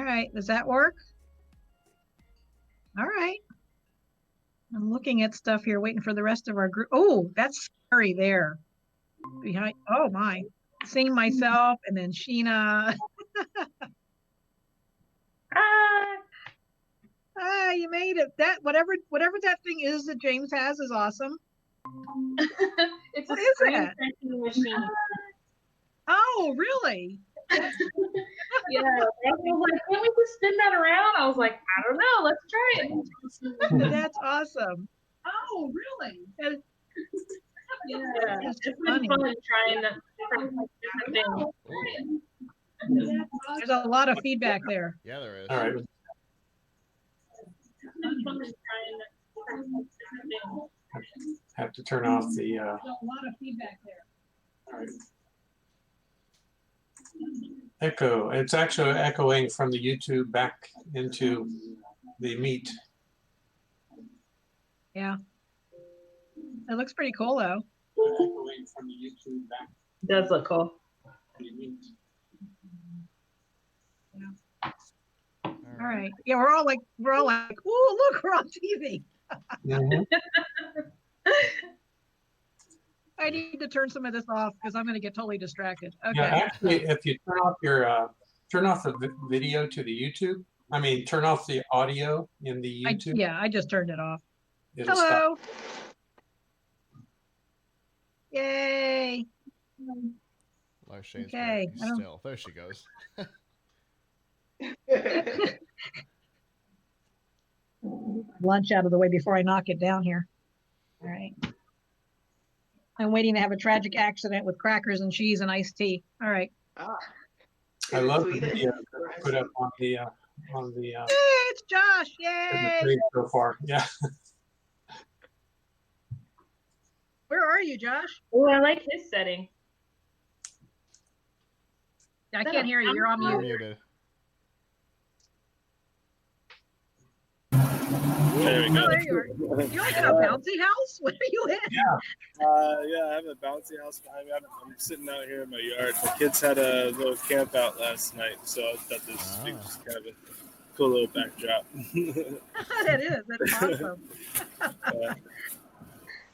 All right, does that work? All right. I'm looking at stuff here, waiting for the rest of our group. Oh, that's scary there. Behind, oh my. Seeing myself and then Sheena. You made it. That whatever that thing is that James has is awesome. It's what a is screen that? printing machine. Oh, really? Yeah. I was like, can we just spin that around? I was like, I don't know. Let's try it. That's awesome. Oh, really? Yeah. That's It's funny. been fun trying different things. There's a lot of feedback there. Yeah, there is. All right. Have to turn off the. There's a lot of feedback there. All right. Echo. It's actually echoing from the YouTube back into the Meet. Yeah. It looks pretty cool though. Echoing from the YouTube back. It does look cool. To the Meet. Yeah. All right. Yeah, we're all like, oh, look, we're on TV. I need to turn some of this off because I'm going to get totally distracted. Okay. Yeah, actually, if you turn off your turn off the video to the YouTube, I mean, turn off the audio in the YouTube. I just turned it off. It'll Hello. stop. Yay. Larshay's Okay. still. There she goes. Lunch out of the way before I knock it down here. All right. I'm waiting to have a tragic accident with crackers and cheese and iced tea. All right. I love the video put up on the Hey, it's Josh. Yay. so far. Yeah. Where are you, Josh? Oh, I like his setting. I can't hear you. You're on You're mute. muted. There we go. Oh, there you are. You're like in a bouncy house? What are you in? Yeah, I have a bouncy house behind me. I'm sitting out here in my yard. The kids had a little camp out last night, so I thought this was kind of a cool little backdrop. That is. That's awesome.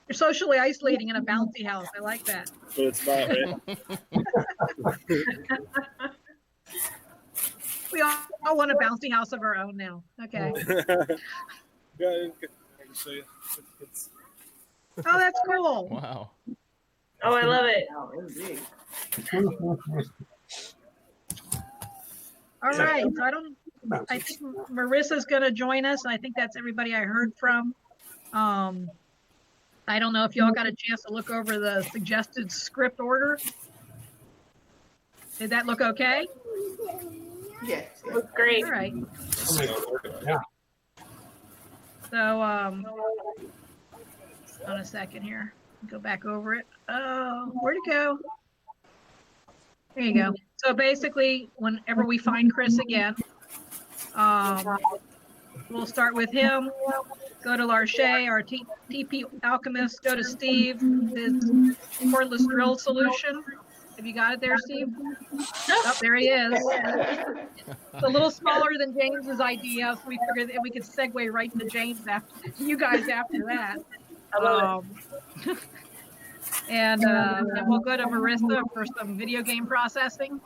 You're socially isolating in a bouncy house. I like that. But it's about right. We all want a bouncy house of our own now. Okay. Yeah, I can show you. Oh, that's cool. Wow. Oh, I love it. All right. So I think Marissa's going to join us. And I think that's everybody I heard from. I don't know if y'all got a chance to look over the suggested script order. Did that look okay? Yes. Looks great. All right. Yeah. So, on a second here, go back over it. Oh, where'd it go? There you go. So basically, whenever we find Chris again, we'll start with him, go to Larchay, our TP alchemist, go to Steve, his cordless drill solution. Have you got it there, Steve? Oh, there he is. It's a little smaller than James's idea, so we figured that we could segue right into James after you guys after that. And then we'll go to Marissa for some video game processing.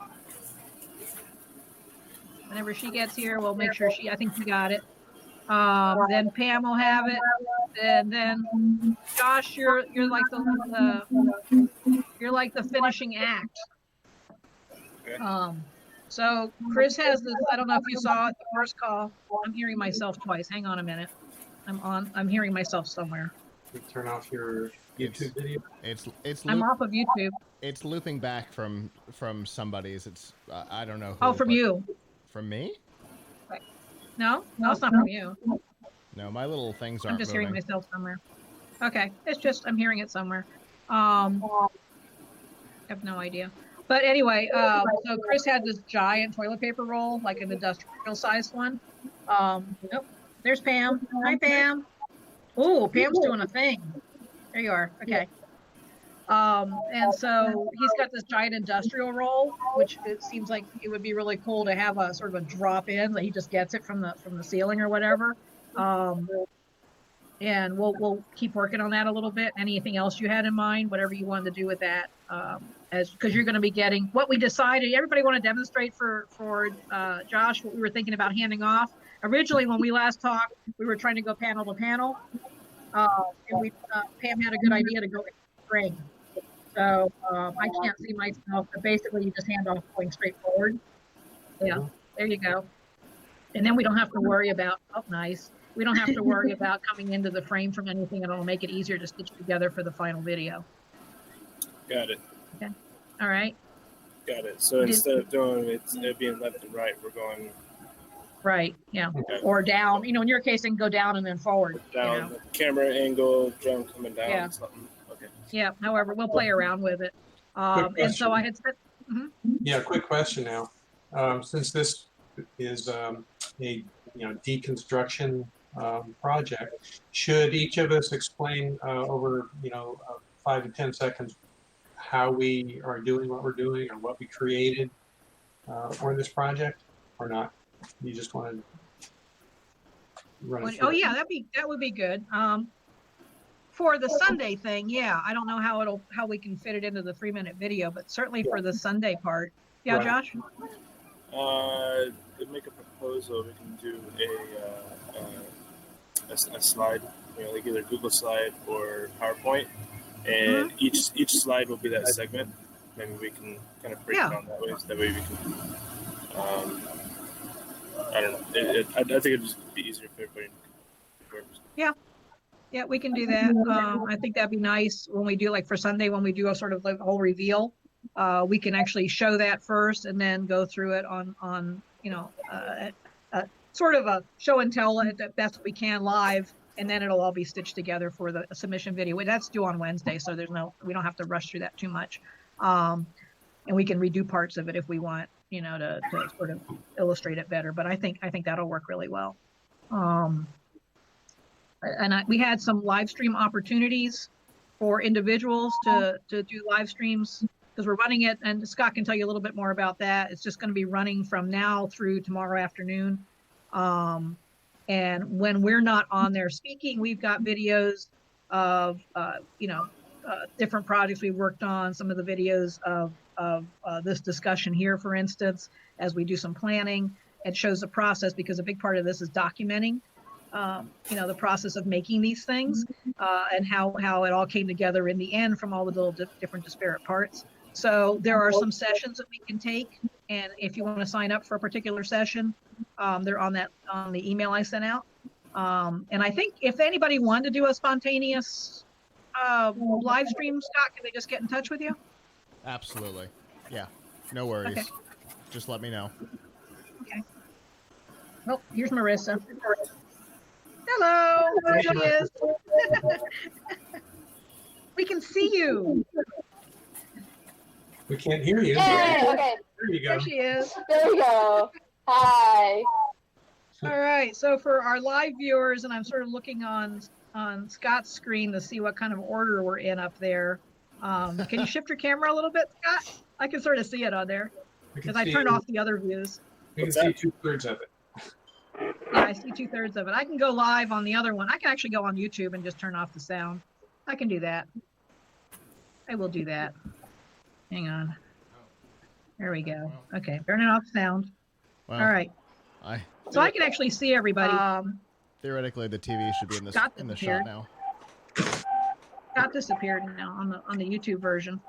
Whenever she gets here, we'll make sure I think she got it. Then Pam will have it, and then Josh, you're like the finishing act. So Chris has this. I don't know if you saw it, the first call. I'm hearing myself twice. Hang on a minute. I'm hearing myself somewhere. Turn off your YouTube video. I'm off of YouTube. It's looping back from somebody's. It's I don't know who. Oh, from you. From me? No, it's not from you. No, my little things aren't I'm just moving. hearing myself somewhere. Okay, it's just I'm hearing it somewhere. I have no idea. But anyway, so Chris had this giant toilet paper roll, like an industrial-sized one. Nope. There's Pam. Hi, Pam. Oh, Pam's doing a thing. There you are. Okay. And so he's got this giant industrial roll, which it seems like it would be really cool to have a sort of a drop in, that he just gets it from the ceiling or whatever. And we'll keep working on that a little bit. Anything else you had in mind, whatever you wanted to do with that, because you're going to be getting what we decided. Everybody want to demonstrate for Josh what we were thinking about handing off. Originally, when we last talked, we were trying to go panel to panel, and Pam had a good idea to go in the frame. So I can't see myself, but basically you just hand off going straight forward. Yeah, there you go. And then we don't have to worry about, oh, nice. We don't have to worry about coming into the frame from anything. It'll make it easier to stitch together for the final video. Got it. Okay. All right. Got it. So instead of doing it being left and right, we're going right. Yeah. Okay. Or down. In your case, it can go down and then forward. Down, the camera angle, drone coming down. Yeah. Something. Okay. Yeah. However, we'll play around with it. And so I had said. Yeah. Quick question now. Since this is a deconstruction project, should each of us explain over 5 to 10 seconds how we are doing what we're doing or what we created for this project, or not? You just want to run it? Oh yeah, that would be good. For the Sunday thing, yeah, I don't know how we can fit it into the 3-minute video, but certainly for the Sunday part. Yeah, right. Josh? To make a proposal, we can do a slide, like either Google slide or PowerPoint, and each slide will be that segment. Maybe we can kind of break it down that way. So that way we can, I don't know. I think it'd just be easier for everybody. Yeah, we can do that. I think that'd be nice when we do, like for Sunday, when we do a sort of like whole reveal. We can actually show that first and then go through it on sort of a show and tell at the best we can live, and then it'll all be stitched together for the submission video. That's due on Wednesday, so we don't have to rush through that too much. And we can redo parts of it if we want, to sort of illustrate it better. But I think that'll work really well. We had some live stream opportunities for individuals to do live streams, because we're running it, and Scott can tell you a little bit more about that. It's just going to be running from now through tomorrow afternoon. And when we're not on there speaking, we've got videos of, different projects we've worked on, some of the videos of this discussion here, for instance, as we do some planning. It shows the process, because a big part of this is documenting, the process of making these things, and how it all came together in the end from all the little different disparate parts. So there are some sessions that we can take, and if you want to sign up for a particular session, they're on the email I sent out. And I think if anybody wanted to do a spontaneous live stream, Scott, can they just get in touch with you? Absolutely. Yeah. No worries. Okay. Just let me know. Okay. Oh, here's Marissa. Hello. There she is. We can see you. We can't hear you. Hey, okay. There you go. There she is. There we go. Hi. All right. So for our live viewers, and I'm sort of looking on Scott's screen to see what kind of order we're in up there. Can you shift your camera a little bit, Scott? I can sort of see it on there because I turned off the other views. You can see 2/3 of it. Yeah, I see 2/3 of it. I can go live on the other one. I can actually go on YouTube and just turn off the sound. I can do that. I will do that. Hang on. There we go. Okay, turning off sound. Well, all right. So I can actually see everybody. Theoretically, the TV should be in the shot now. Scott disappeared now on the YouTube version.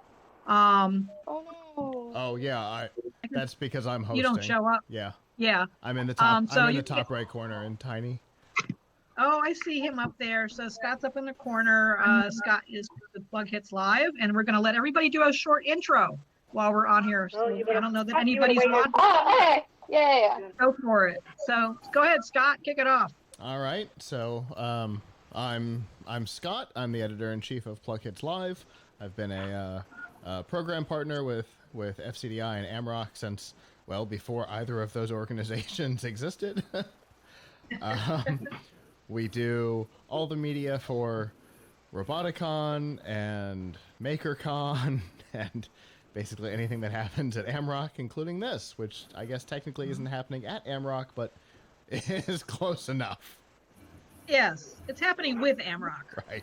Oh no. Oh yeah, that's because I'm hosting. You don't show up. Yeah. Yeah. I'm in the top. I'm in the top right corner in tiny. Oh, I see him up there. So Scott's up in the corner. Scott is the Plug Hits Live, and we're going to let everybody do a short intro while we're on here. So I don't know that anybody's watching. Oh, hey. Yeah. Go for it. So go ahead, Scott. Kick it off. All right. So I'm Scott. I'm the editor-in-chief of Plug Hits Live. I've been a program partner with FCDI and AMRoC since, well, before either of those organizations existed. We do all the media for Roboticon and MakerCon and basically anything that happens at AMRoC, including this, which I guess technically isn't happening at AMRoC, but is close enough. Yes, it's happening with AMRoC. Right.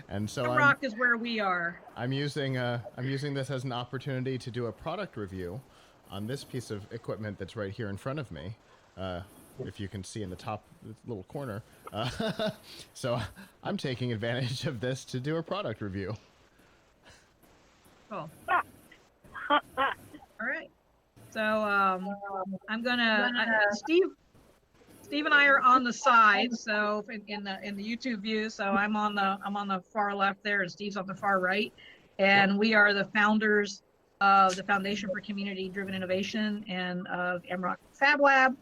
And so AMRoC is where we are. I'm using this as an opportunity to do a product review on this piece of equipment that's right here in front of me. If you can see in the top little corner. So I'm taking advantage of this to do a product review. Cool. All right. So I'm gonna Steve and I are on the side, so in the YouTube view. So I'm on the far left there, and Steve's on the far right, and we are the founders of the Foundation for Community-Driven Innovation and of AMRoC Fab Lab.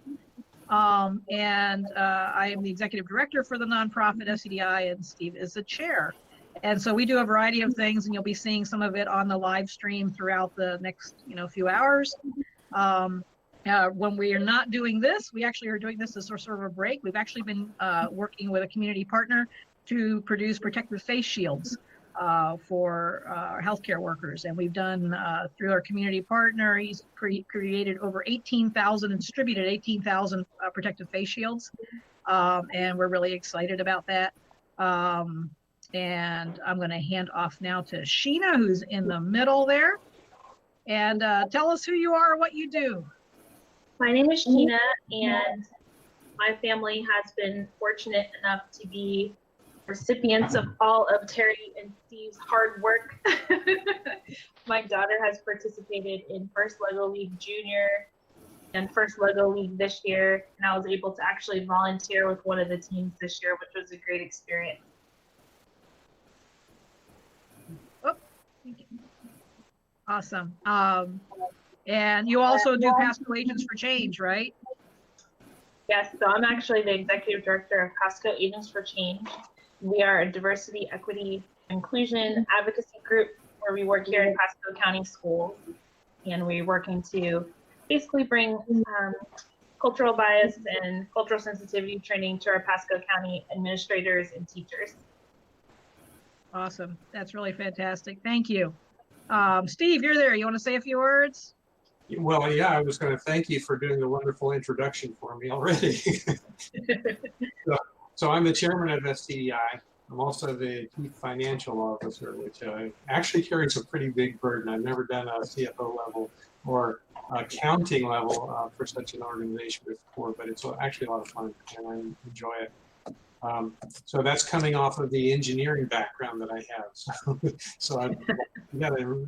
And I am the executive director for the nonprofit FCDI, and Steve is the chair. And so we do a variety of things, and you'll be seeing some of it on the live stream throughout the next few hours. When we are not doing this, we actually are doing this as sort of a break. We've actually been working with a community partner to produce protective face shields for our healthcare workers. And we've done, through our community partner, he's created over 18,000 and distributed 18,000 protective face shields. And we're really excited about that. And I'm going to hand off now to Sheena, who's in the middle there. And tell us who you are, what you do. My name is Sheena, and my family has been fortunate enough to be recipients of all of Terry and Steve's hard work. My daughter has participated in First Lego League Junior and First Lego League this year, and I was able to actually volunteer with one of the teams this year, which was a great experience. Oh, thank you. Awesome. And you also do Pasco Agents for Change, right? Yes, so I'm actually the executive director of Pasco Agents for Change. We are a diversity, equity, inclusion advocacy group where we work here in Pasco County Schools. And we're working to basically bring cultural bias and cultural sensitivity training to our Pasco County administrators and teachers. Awesome. That's really fantastic. Thank you. Steve, you're there. You want to say a few words? Well, yeah, I was going to thank you for doing the wonderful introduction for me already. So I'm the chairman of STDI. I'm also the chief financial officer, which actually carries a pretty big burden. I've never done a CFO level or accounting level for such an organization before, but it's actually a lot of fun and I enjoy it. So that's coming off of the engineering background that I have. So I've got to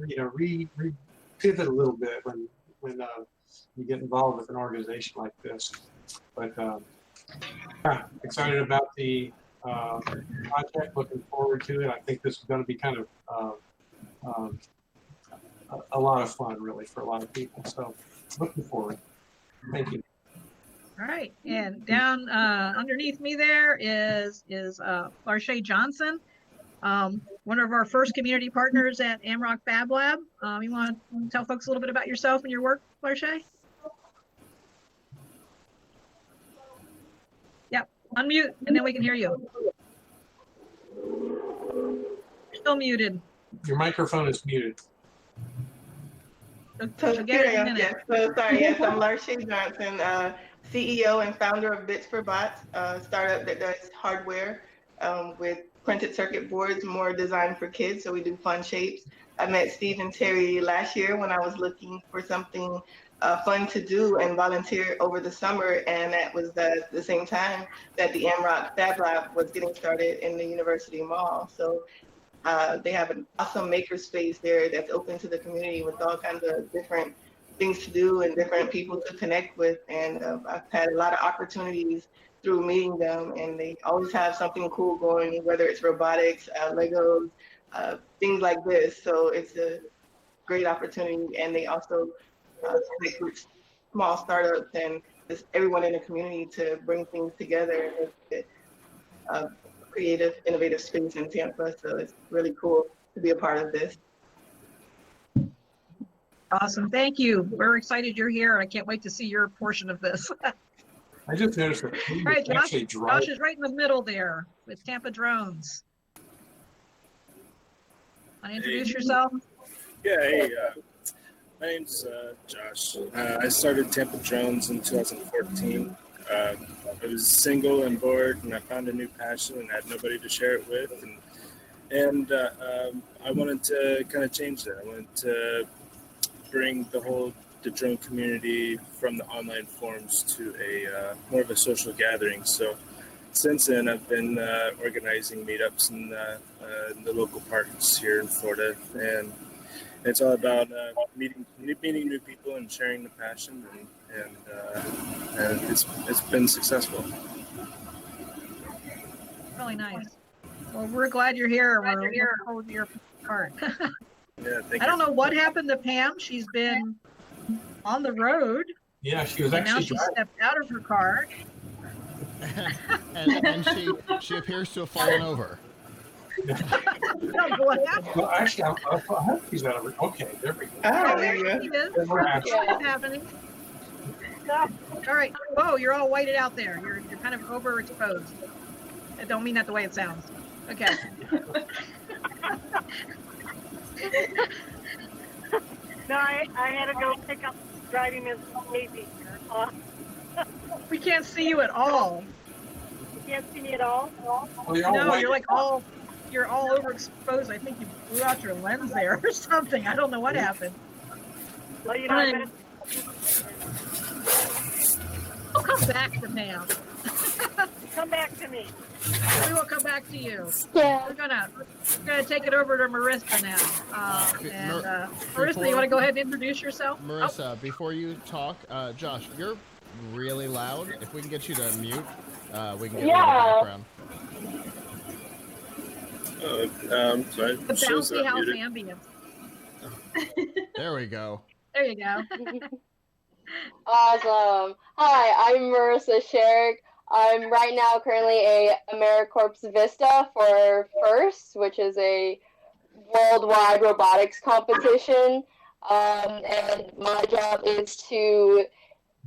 pivot a little bit when you get involved with an organization like this. But yeah, excited about the project, looking forward to it. I think this is going to be kind of a lot of fun, really, for a lot of people. So looking forward. Thank you. All right, and down underneath me there is Larshay Johnson, one of our first community partners at AMRoC Fab Lab. You want to tell folks a little bit about yourself and your work, Larshay? Yep, unmute, and then we can hear you. You're still muted. Your microphone is muted. So get it in a minute. Yes, so sorry, yes, I'm Larshay Johnson, CEO and founder of Bits for Bots, a startup that does hardware with printed circuit boards, more designed for kids, so we do fun shapes. I met Steve and Terry last year when I was looking for something fun to do and volunteer over the summer, and that was the same time that the AMRoC Fab Lab was getting started in the University Mall. So they have an awesome maker space there that's open to the community with all kinds of different things to do and different people to connect with. And I've had a lot of opportunities through meeting them, and they always have something cool going, whether it's robotics, Legos, things like this. So it's a great opportunity. And they also connect with small startups and just everyone in the community to bring things together and make it creative, innovative space in Tampa. So it's really cool to be a part of this. Awesome, thank you. We're excited you're here. I can't wait to see your portion of this. I just noticed that All right, actually Josh is right in the middle there with Tampa Drones. Want to introduce yourself? Yeah, hey, my name's Josh. I started Tampa Drones in 2014. I was single and bored, and I found a new passion and had nobody to share it with. And I wanted to kind of change that. I wanted to bring the drone community from the online forums to a more of a social gathering. So since then, I've been organizing meetups in the local parks here in Florida, and it's all about meeting new people and sharing the passion, and it's been successful. Really nice. Well, we're glad you're here. We're looking forward to your part. Yeah, thank I you. don't know what happened to Pam. She's been on the road, Yeah, she was and now actually she stepped out of her car. and she appears to have fallen over. I don't know what happened. Well, actually, I hope she's out of it. Okay, there we go. Oh, There there she you go. is. Then we're happy. Yeah. What's happening? All right. Whoa, you're all whited out there. You're kind of overexposed. I don't mean that the way it sounds. Okay. No, I had to go pick up driving Miss Baby here. We can't see you at all. You can't see me at all. Well, you're all No, white. you're all overexposed. I think you blew out your lens there or something. I don't know what happened. Well, you know, I better- We'll come back to Pam. come back to me. We will come back to you. Yeah. We're gonna take it over to Marissa now. Marissa, you want to go ahead and introduce yourself? Marissa, before you talk, Josh, you're really loud. If we can get you to mute, we can get you in the background. Sorry. The Shows that bouncy I'm house muted. ambience. There we go. There you go. Awesome. Hi, I'm Marissa Sherrick. I'm right now currently a AMRoC Vista for FIRST, which is a worldwide robotics competition. And my job is to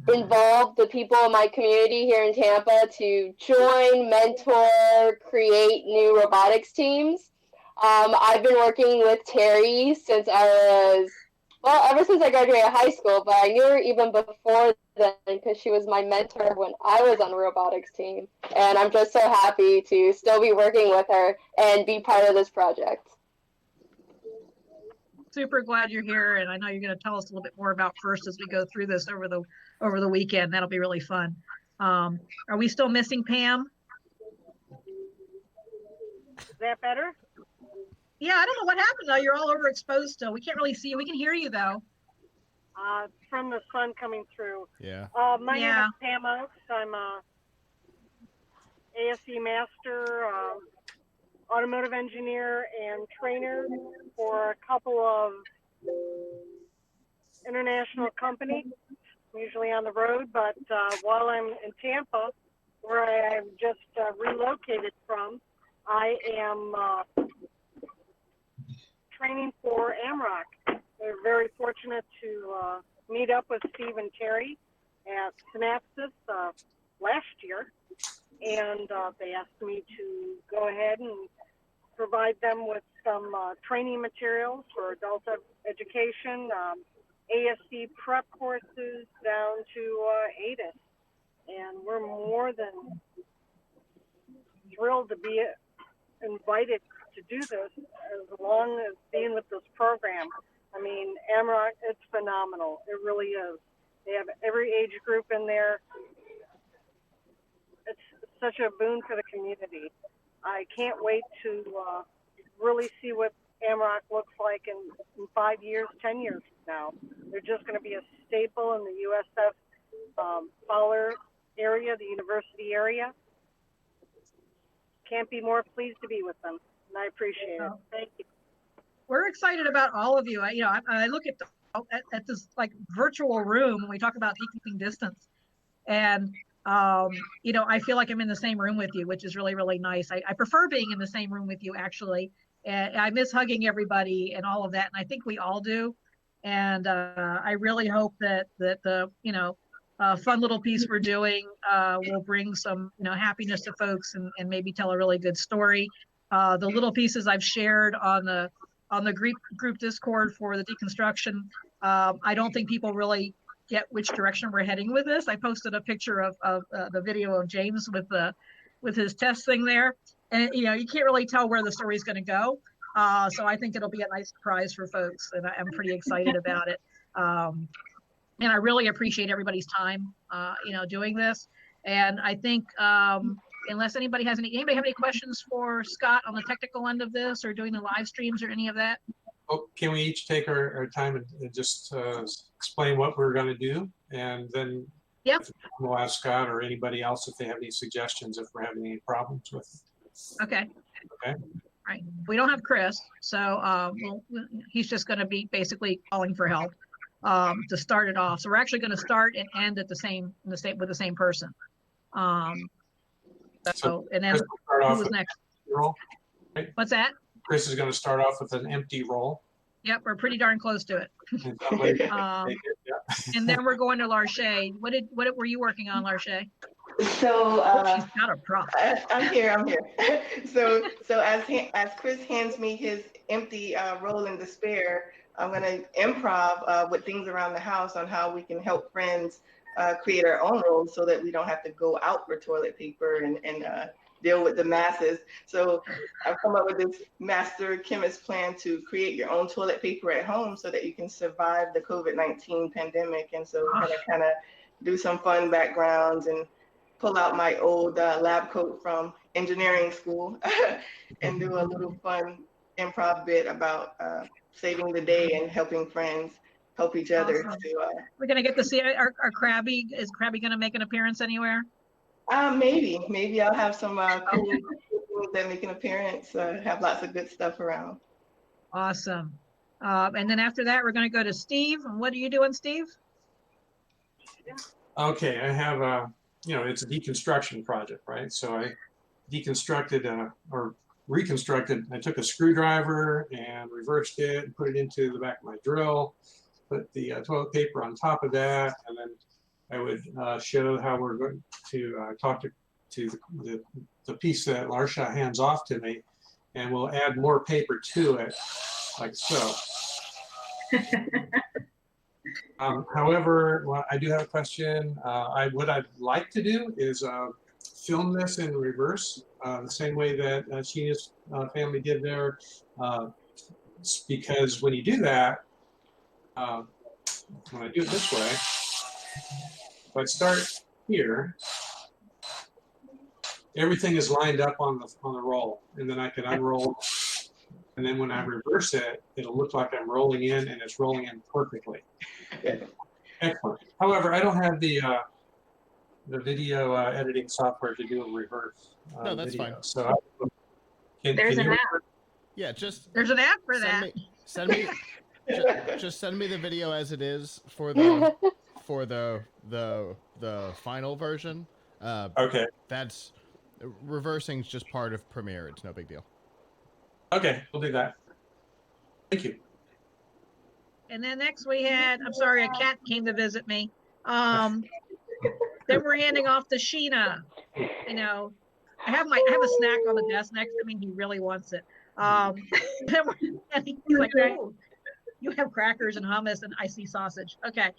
involve the people in my community here in Tampa to join, mentor, create new robotics teams. I've been working with Terry since ever since I graduated high school, but I knew her even before then because she was my mentor when I was on the robotics team. And I'm just so happy to still be working with her and be part of this project. Super glad you're here, and I know you're going to tell us a little bit more about FIRST as we go through this over the weekend. That'll be really fun. Are we still missing Pam? Is that better? Yeah, I don't know what happened though. You're all overexposed still. We can't really see you. We can hear you though. From the sun coming through. Yeah. My name is Pam Oaks. I'm a ASE master, automotive engineer, and trainer for a couple of international companies. I'm usually on the road, but while I'm in Tampa, where I have just relocated from, I am training for AMRoC. We're very fortunate to meet up with Steve and Terry at Synapsis last year, and they asked me to go ahead and provide them with some training materials for adult education, ASC prep courses down to ADIS. And we're more than thrilled to be invited to do this as long as being with this program. I mean, AMRoC, it's phenomenal. It really is. They have every age group in there. It's such a boon for the community. I can't wait to really see what AMRoC looks like in 5 years, 10 years from now. They're just going to be a staple in the USF Fowler area, the university area. Can't be more pleased to be with them, and I appreciate it. Thank you. We're excited about all of you. I look at this like virtual room when we talk about keeping distance, and I feel like I'm in the same room with you, which is really, really nice. I prefer being in the same room with you, actually. And I miss hugging everybody and all of that, and I think we all do. And I really hope that the fun little piece we're doing will bring some happiness to folks and maybe tell a really good story. The little pieces I've shared on on the group Discord for the deconstruction. I don't think people really get which direction we're heading with this. I posted a picture of the video of James with his test thing there, and you can't really tell where the story's going to go. So I think it'll be a nice surprise for folks, and I'm pretty excited about it. And I really appreciate everybody's time, doing this. And I think unless anybody have any questions for Scott on the technical end of this, or doing the live streams or any of that? Oh, can we each take our time and just explain what we're going to do, and then we'll ask Scott or anybody else if they have any suggestions, if we're having any problems with. Okay. Okay. Right. We don't have Chris, so he's just going to be basically calling for help to start it off. So we're actually going to start and end at with the same person. So and then who was next? Roll, right? What's that? Chris is going to start off with an empty roll. Yep, we're pretty darn close to it. And then we're going to Larche. What were you working on, Larche? So she's got a prop. I'm here. So as Chris hands me his empty roll in despair, I'm gonna improv with things around the house on how we can help friends create our own rolls, so that we don't have to go out for toilet paper and deal with the masses. So I've come up with this master chemist plan to create your own toilet paper at home so that you can survive the COVID-19 pandemic. And so kind of do some fun backgrounds and pull out my old lab coat from engineering school and do a little fun improv bit about saving the day and helping friends help each other. Awesome. To, we're going to get to see our Krabby. Is Krabby going to make an appearance anywhere? Maybe I'll have some cool things that make an appearance. Have lots of good stuff around. Awesome. And then after that, we're going to go to Steve. And what are you doing, Steve? Okay, I have it's a deconstruction project, right? So I deconstructed or reconstructed. I took a screwdriver and reversed it and put it into the back of my drill, put the toilet paper on top of that, and then I would show how we're going to talk to the piece that Larsha hands off to me, and we'll add more paper to it, like so. However, I do have a question. What I'd like to do is film this in reverse, the same way that Sheena's family did there, because when you do that, when I do it this way, if I start here, everything is lined up on the roll, and then I can unroll, and then when I reverse it, it'll look like I'm rolling in, and it's rolling in perfectly. Excellent. However, I don't have the video editing software to do a reverse. No, that's video. fine. So There's an app. Yeah, just there's an app for that. Send me just send me the video as it is for the final version. Okay. That's reversing's just part of Premiere. It's no big deal. Okay, we'll do that. Thank you. And then next we had, I'm sorry, a cat came to visit me. Then we're handing off to Sheena. I have a snack on the desk next to me. He really wants it. And he's like, oh, you have crackers and hummus and I see sausage. Okay.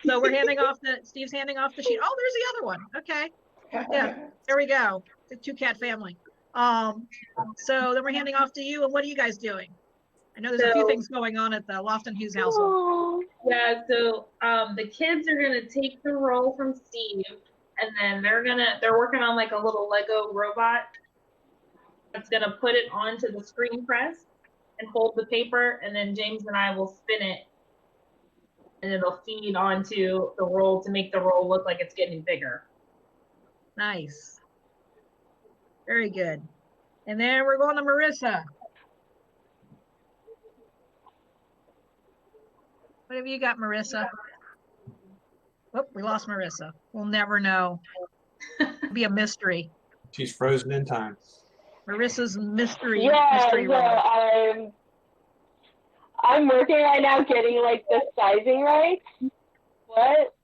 So we're Steve's handing off the Sheena. Oh, there's the other one. Okay. Yeah, there we go. The 2-cat family. So then we're handing off to you. And what are you guys doing? I know there's a few things going on at the Lofton Hughes household. Yeah, so the kids are gonna take the roll from Steve, and then they're working on like a little Lego robot that's gonna put it onto the screen press and hold the paper, and then James and I will spin it, and it'll feed onto the roll to make the roll look like it's getting bigger. Nice. Very good. And then we're going to Marissa. What have you got, Marissa? Oh, we lost Marissa. We'll never know. It'll be a mystery. She's frozen in time. Marissa's mystery. Yeah, mystery roll. I'm working right now getting like the sizing right. What?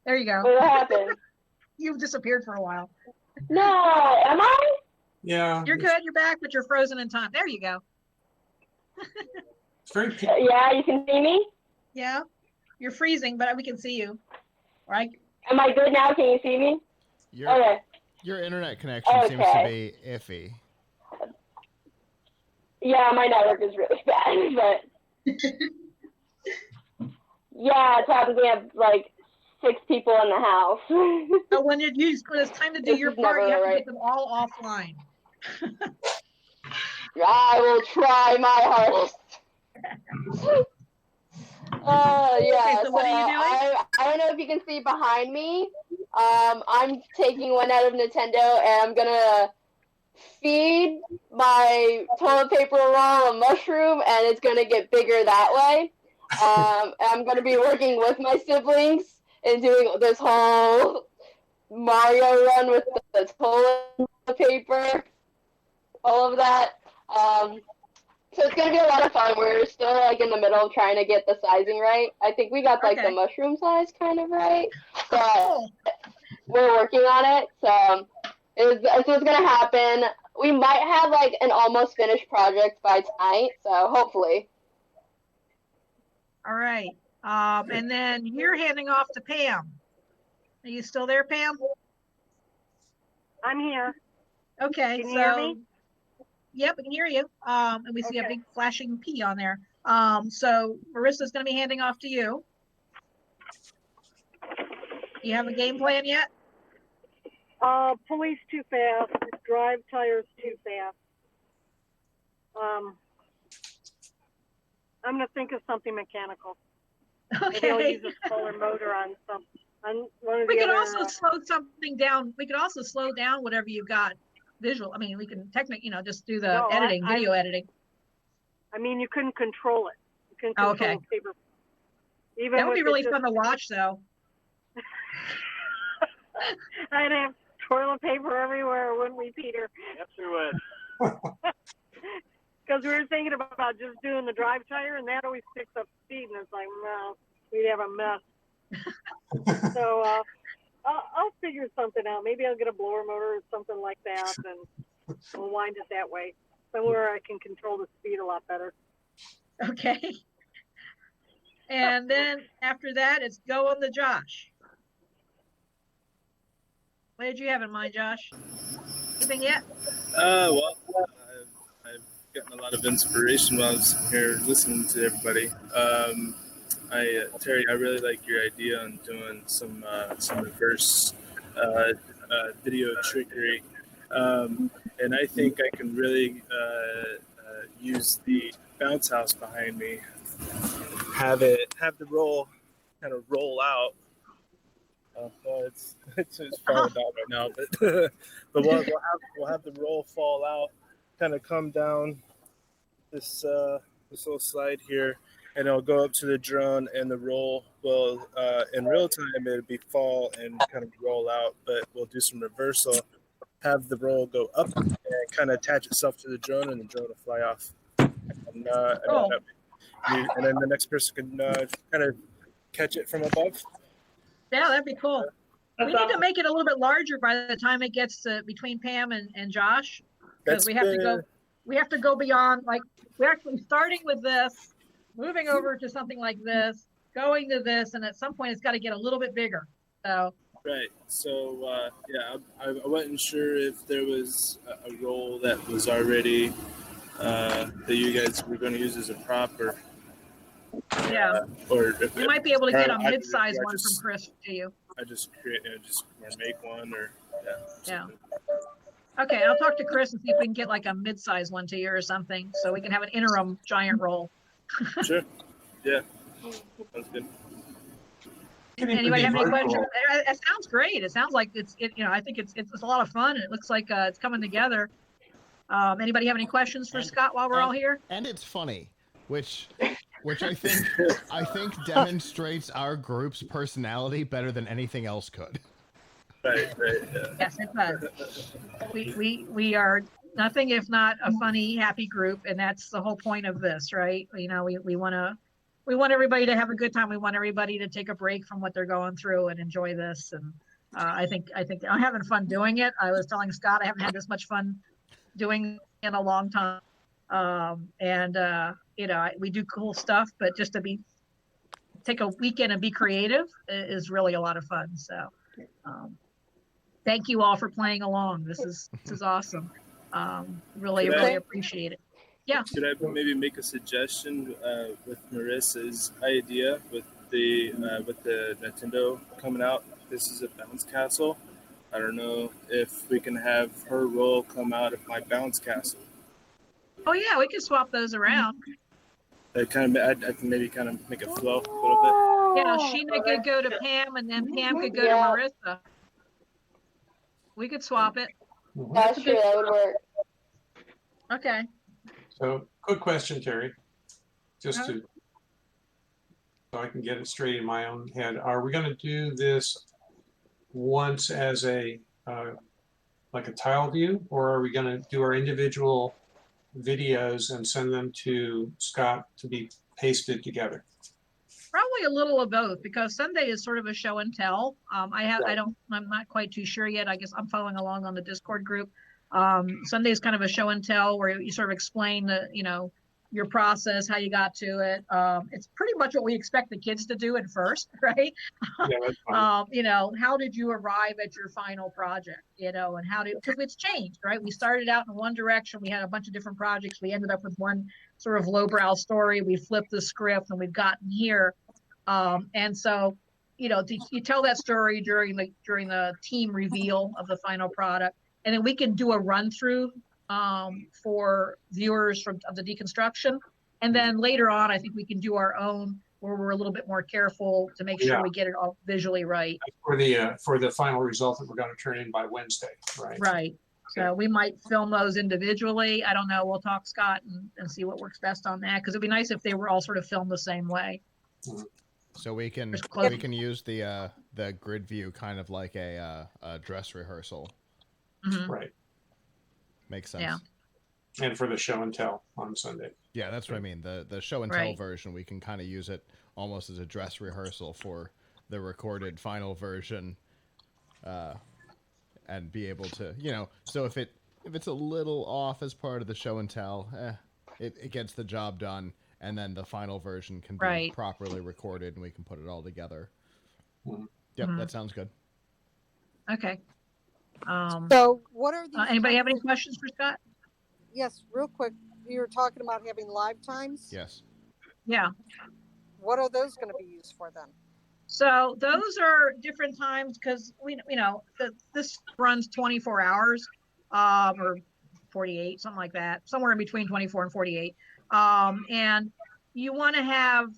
There you go. What happened? You've disappeared for a while. No, am I? Yeah. You're good. You're back, but you're frozen in time. There you go. It's very. Yeah, you can see me? Yeah. You're freezing, but we can see you. Right? Am I good now? Can you see me? Okay. Your internet connection seems to be iffy. Yeah, my network is really bad, but yeah, it's happened. We have like 6 people in the house. So when it's time to do your part, you have to get them all offline. I will try my hardest. Yeah. Okay, so what are you doing? I don't know if you can see behind me. I'm taking one out of Nintendo, and I'm gonna feed my toilet paper roll a mushroom, and it's gonna get bigger that way. I'm gonna be working with my siblings and doing this whole Mario run with the toilet paper, all of that. So it's gonna be a lot of fun. We're still like in the middle trying to get the sizing right. I think we got like the mushroom size kind of right, but we're working on it. So it's gonna happen. We might have like an almost finished project by tonight. So hopefully. All right. And then you're handing off to Pam. Are you still there, Pam? I'm here. Okay. Can you hear me? Yep, we can hear you. And we see a big flashing P on there. So Marissa's going to be handing off to you. You have a game plan yet? Police too fast. Drive tires too fast. I'm gonna think of something mechanical. Maybe I'll use a smaller motor on one of the other. We could also slow something down. We could also slow down whatever you've got visual. I mean, we can technically, just do the editing, video editing. I mean, you couldn't control it. You couldn't control the paper. Even that would be really fun to watch, though. I'd have toilet paper everywhere, wouldn't we, Peter? Yes, we would. Because we were thinking about just doing the drive tire, and that always picks up speed, and it's like, no, we'd have a mess. So I'll figure something out. Maybe I'll get a blower motor or something like that, and we'll wind it that way. Somewhere I can control the speed a lot better. Okay. And then after that, it's go on the Josh. What did you have in mind, Josh? Anything yet? Well, I've gotten a lot of inspiration while I was here listening to everybody. Terry, I really like your idea on doing some reverse video trickery, and I think I can really use the bounce house behind me. Have the roll kind of roll out. Well, it's falling down right now, but we'll have the roll fall out, kind of come down this little slide here, and it'll go up to the drone, and the roll will in real time it'll be fall and kind of roll out, but we'll do some reversal, have the roll go up and kind of attach itself to the drone, and the drone will fly off, and then the next person can kind of catch it from above. Yeah, that'd be cool. We need to make it a little bit larger by the time it gets to between Pam and Josh, because we have to go beyond, like, we're actually starting with this, moving over to something like this, going to this, and at some point it's got to get a little bit bigger. So right. So I wasn't sure if there was a role that was already that you guys were going to use as a prop, or or if we might be able to get a mid-size one from Chris to you. I just make one, or Okay, I'll talk to Chris and see if we can get like a mid-size one to you or something, so we can have an interim giant roll. Sure. Yeah. Sounds good. Anybody have any questions? It sounds great. It sounds like I think it's a lot of fun. It looks like it's coming together. Anybody have any questions for Scott while we're all here? And it's funny, which I think demonstrates our group's personality better than anything else could. Right, yeah. Yes, it does. We are nothing if not a funny, happy group, and that's the whole point of this, right? We want everybody to have a good time. We want everybody to take a break from what they're going through and enjoy this. And I think I'm having fun doing it. I was telling Scott I haven't had this much fun doing in a long time. We do cool stuff, but just to take a weekend and be creative is really a lot of fun. So, thank you all for playing along. This is awesome. Really appreciate it. Yeah. Could I maybe make a suggestion with Marissa's idea with the Nintendo coming out? This is a bounce castle. I don't know if we can have her role come out of my bounce castle. Oh yeah, we can swap those around. I can maybe kind of make it flow a little Yeah, Sheena could go to Pam, and then Pam could go to Marissa. We could swap it. That's true. That would work. Okay. So, quick question, Terry, so I can get it straight in my own head. Are we going to do this once as a like a tile view, or are we going to do our individual videos and send them to Scott to be pasted together? Probably a little of both, because Sunday is sort of a show and tell. I'm not quite too sure yet. I guess I'm following along on the Discord group. Sunday is kind of a show and tell where you sort of explain your process, how you got to it. It's pretty much what we expect the kids to do at first, right? Yeah, that's fine. How did you arrive at your final project, and because it's changed, right? We started out in one direction. We had a bunch of different projects. We ended up with one sort of lowbrow story. We flipped the script and we've gotten here. And so, you tell that story during the team reveal of the final product, and then we can do a run through for viewers of the deconstruction. And then later on, I think we can do our own, where we're a little bit more careful to make sure we get it all visually right. For the final result that we're going to turn in by Wednesday, right? Right. Okay. So we might film those individually. I don't know. We'll talk Scott and see what works best on that, because it'd be nice if they were all sort of filmed the same way. So we can use the grid view kind of like a dress rehearsal. Mm-hmm. Right. Makes sense. Yeah. And for the show and tell on Sunday. Yeah, that's what I mean. The show and tell version, we can kind of use it almost as a dress rehearsal for the recorded final version, and be able to, so if it's a little off as part of the show and tell, it gets the job done, and then the final version can be properly recorded, and we can put it all together. Mm-hmm. Yep, that sounds good. Okay. So what are these? Anybody have any questions for Scott? Yes, real quick. You were talking about having live times. Yes. Yeah. What are those going to be used for then? So those are different times, because this runs 24 hours, or 48, something like that, somewhere in between 24 and 48. And you want to have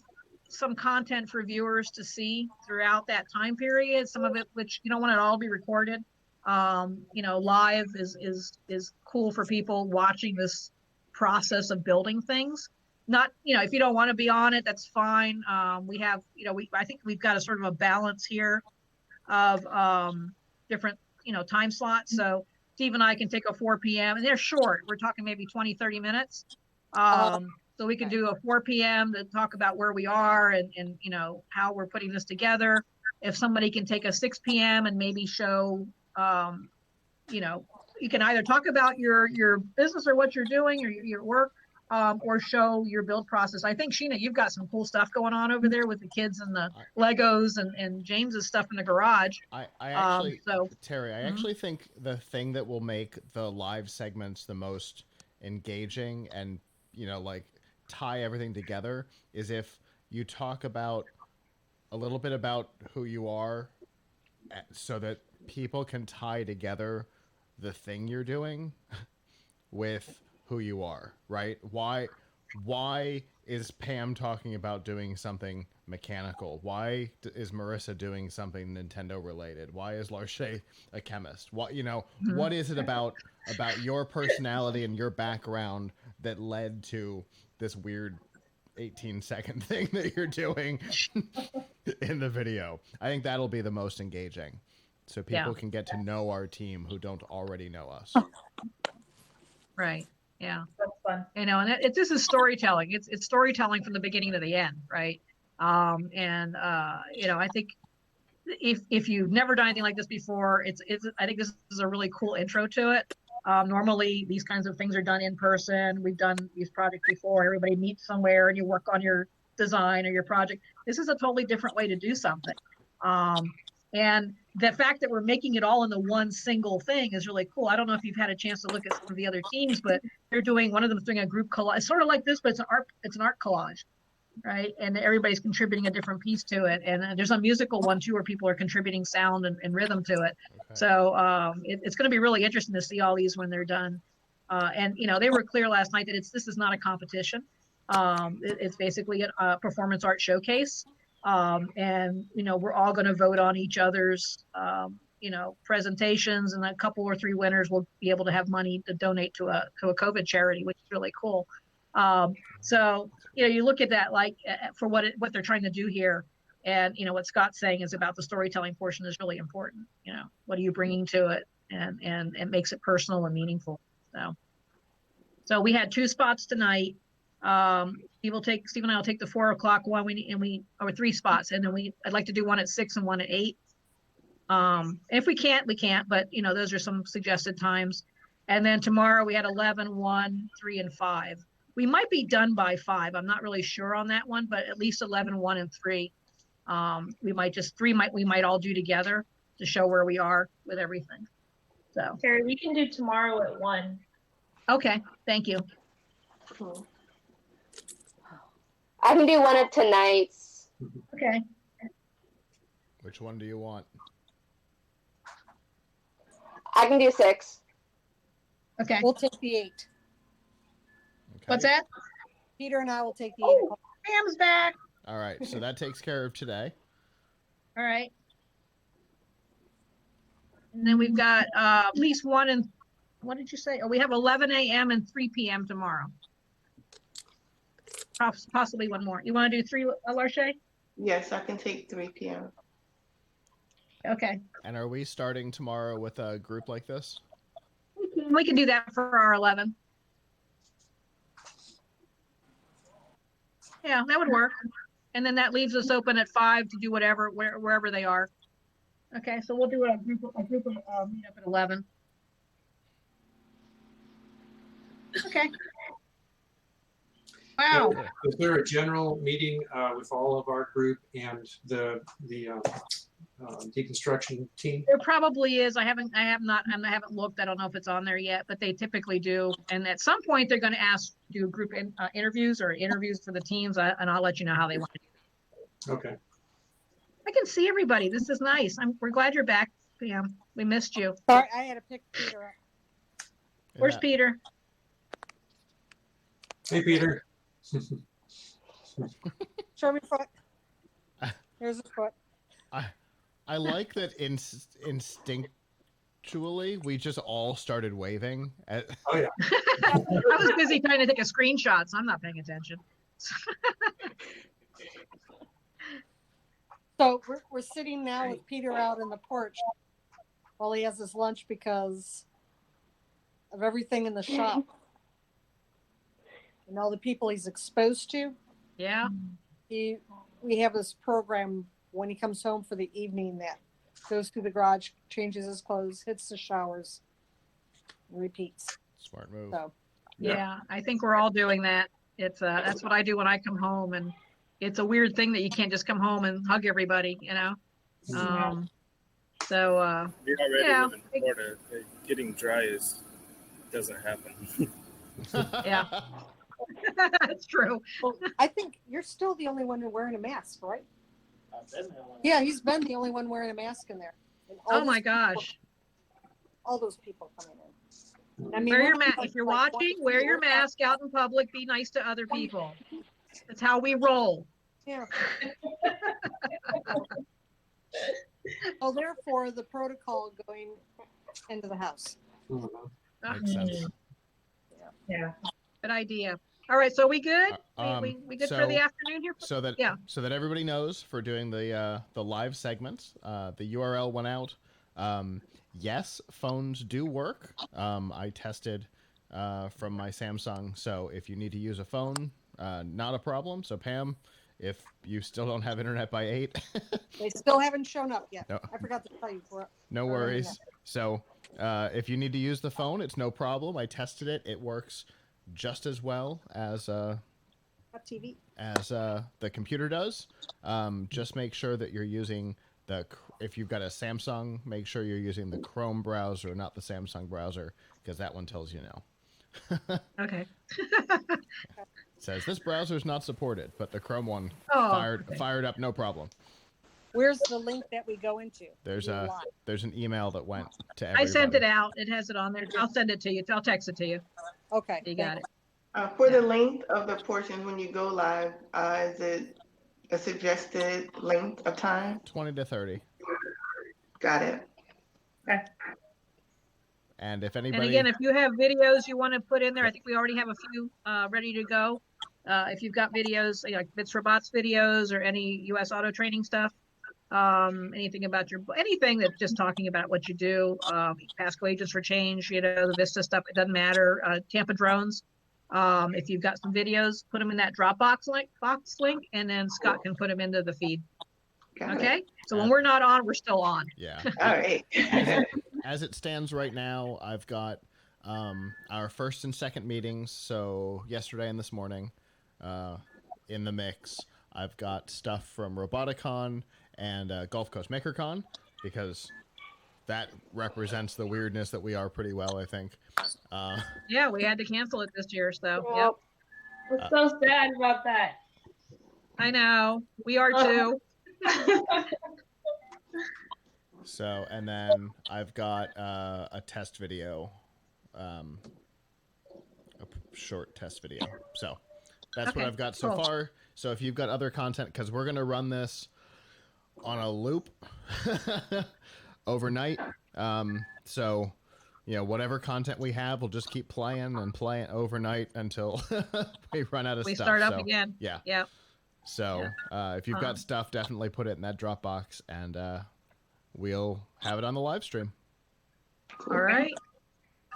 some content for viewers to see throughout that time period. Some of it, which you don't want it all to be recorded. Live is cool for people watching this process of building things. Not, if you don't want to be on it, that's fine. We have, I think we've got a sort of a balance here of different, time slots. So Steve and I can take a 4 p.m. and they're short. We're talking maybe 20, 30 minutes. So we can do a 4 p.m. to talk about where we are and how we're putting this together. If somebody can take a 6 p.m. and maybe show, you can either talk about your business or what you're doing or your work, or show your build process. I think, Sheena, you've got some cool stuff going on over there with the kids and the Legos and James's stuff in the garage. I actually, Terry, I actually think the thing that will make the live segments the most engaging and, tie everything together is if you talk about a little bit about who you are, so that people can tie together the thing you're doing with who you are, right? Why is Pam talking about doing something mechanical? Why is Marissa doing something Nintendo related? Why is Larche a chemist? What is it about your personality and your background that led to this weird 18-second thing that you're doing in the video? I think that'll be the most engaging, so people can get to know our team who don't already know us. Right. Yeah. That's fun. And this is storytelling. It's storytelling from the beginning to the end, right? I think if you've never done anything like this before, I think this is a really cool intro to it. Normally, these kinds of things are done in person. We've done these projects before. Everybody meets somewhere and you work on your design or your project. This is a totally different way to do something. And the fact that we're making it all into one single thing is really cool. I don't know if you've had a chance to look at some of the other teams, but they're doing, one of them is doing a group collage, sort of like this, but it's an art collage, right? And everybody's contributing a different piece to it. And there's a musical one too, where people are contributing sound and rhythm to it. Okay. So it's going to be really interesting to see all these when they're done. And they were clear last night that this is not a competition. It's basically a performance art showcase. And we're all going to vote on each other's presentations, and a couple or three winners will be able to have money to donate to a COVID charity, which is really cool. So you look at that like for what they're trying to do here, and what Scott's saying is about the storytelling portion is really important. What are you bringing to it, and it makes it personal and meaningful. So we had 2 spots tonight. Steve and I will take the 4 o'clock one. Or 3 spots, and then I'd like to do one at 6 and one at 8. If we can't, we can't. But those are some suggested times. And then tomorrow we had 11, 1, 3, and 5. We might be done by 5. I'm not really sure on that one, but at least 11, 1, and 3. We might just 3. We might all do together to show where we are with everything. So Terry, we can do tomorrow at 1. Okay, thank you. Cool. I can do one of tonight's. Okay. Which one do you want? I can do 6. Okay. We'll take the 8. Okay. What's that? Peter and I will take the 8 o'clock. Pam's back. All right, so that takes care of today. All right. And then we've got at least 1 and what did you say? Oh, we have 11 a.m. and 3 p.m. tomorrow. Possibly one more. You want to do 3, Larche? Yes, I can take 3 p.m. Okay. And are we starting tomorrow with a group like this? We can do that for our 11. Yeah, that would work. And then that leaves us open at 5 to do whatever, wherever they are. Okay, so we'll do a group of meet up at 11. Okay. Wow. Is there a general meeting with all of our group and the deconstruction team? There probably is. I haven't looked. I don't know if it's on there yet, but they typically do. And at some point, they're going to do group interviews or interviews for the teams, and I'll let you know how they want to do it. Okay. I can see everybody. This is nice. We're glad you're back, Pam. We missed you. Sorry, I had to pick Peter up. Where's Peter? Hey, Peter. Show me foot. There's his foot. I like that instinctually we just all started waving. Oh yeah. I was busy trying to take a screenshot, so I'm not paying attention. So we're sitting now with Peter out in the porch while he has his lunch because of everything in the shop and all the people he's exposed to. Yeah. We have this program when he comes home for the evening that goes through the garage, changes his clothes, hits the showers, and repeats. Smart move. So Yeah, I think we're all doing that. It's that's what I do when I come home, and it's a weird thing that you can't just come home and hug everybody, We already yeah. live in Florida. Getting dry doesn't happen. Yeah. That's true. well, I think you're still the only one wearing a mask, right? Yeah, he's been the only one wearing a mask in there. And all Oh my those people- gosh. all those people coming in. I mean, Wear your we're mask. like If you're 20 watching, wear your people. mask out in public. Be nice to other people. That's how we roll. Yeah. So therefore, the protocol going into the house. Mhm. Makes sense. Yeah. Good idea. All right, so we good? We good for the so- afternoon here? So that Yeah. so that everybody knows, for doing the live segments, the URL went out. Yes, phones do work. I tested from my Samsung, so if you need to use a phone, not a problem. So Pam, if you still don't have internet by 8, They still haven't shown up yet. No. I forgot to tell you. no worries. So if you need to use the phone, it's no problem. I tested it. It works just as well as TV. The computer does. Just make sure that you're using if you've got a Samsung, make sure you're using the Chrome browser, not the Samsung browser, because that one tells you no. Okay. It says this browser is not supported, but the Chrome one fired up, no problem. Where's the link that we go into? There's an email that went to everybody. I sent it out. It has it on there. I'll send it to you. I'll text it to you. Okay. You got it. For the length of the portions when you go live, is it a suggested length of time? 20 to 30. Got it. Okay. And if anybody... And again, if you have videos you want to put in there, I think we already have a few ready to go. If you've got videos, like Bits for Bots videos or any US auto training stuff, anything about anything that's just talking about what you do, Pasco Agents for Change, the Vista stuff, it doesn't matter. Tampa drones. If you've got some videos, put them in that Dropbox link, and then Scott can put them into the feed. Okay? So when we're not on, we're still on. Yeah. All right. As it stands right now, I've got our first and second meetings, so yesterday and this morning, in the mix. I've got stuff from Roboticon and Gulf Coast MakerCon, because that represents the weirdness that we are pretty well, I think. Yeah, we had to cancel it this year, so yep. I'm so sad about that. I know. We are too. So, and then I've got a test video, a short test video. So that's what I've got so far. So if you've got other content, because we're going to run this on a loop overnight. So, whatever content we have, we'll just keep playing and playing overnight until we run out of stuff. We start up again. Yeah. Yep. So if you've got stuff, definitely put it in that Dropbox, and we'll have it on the live stream. All right.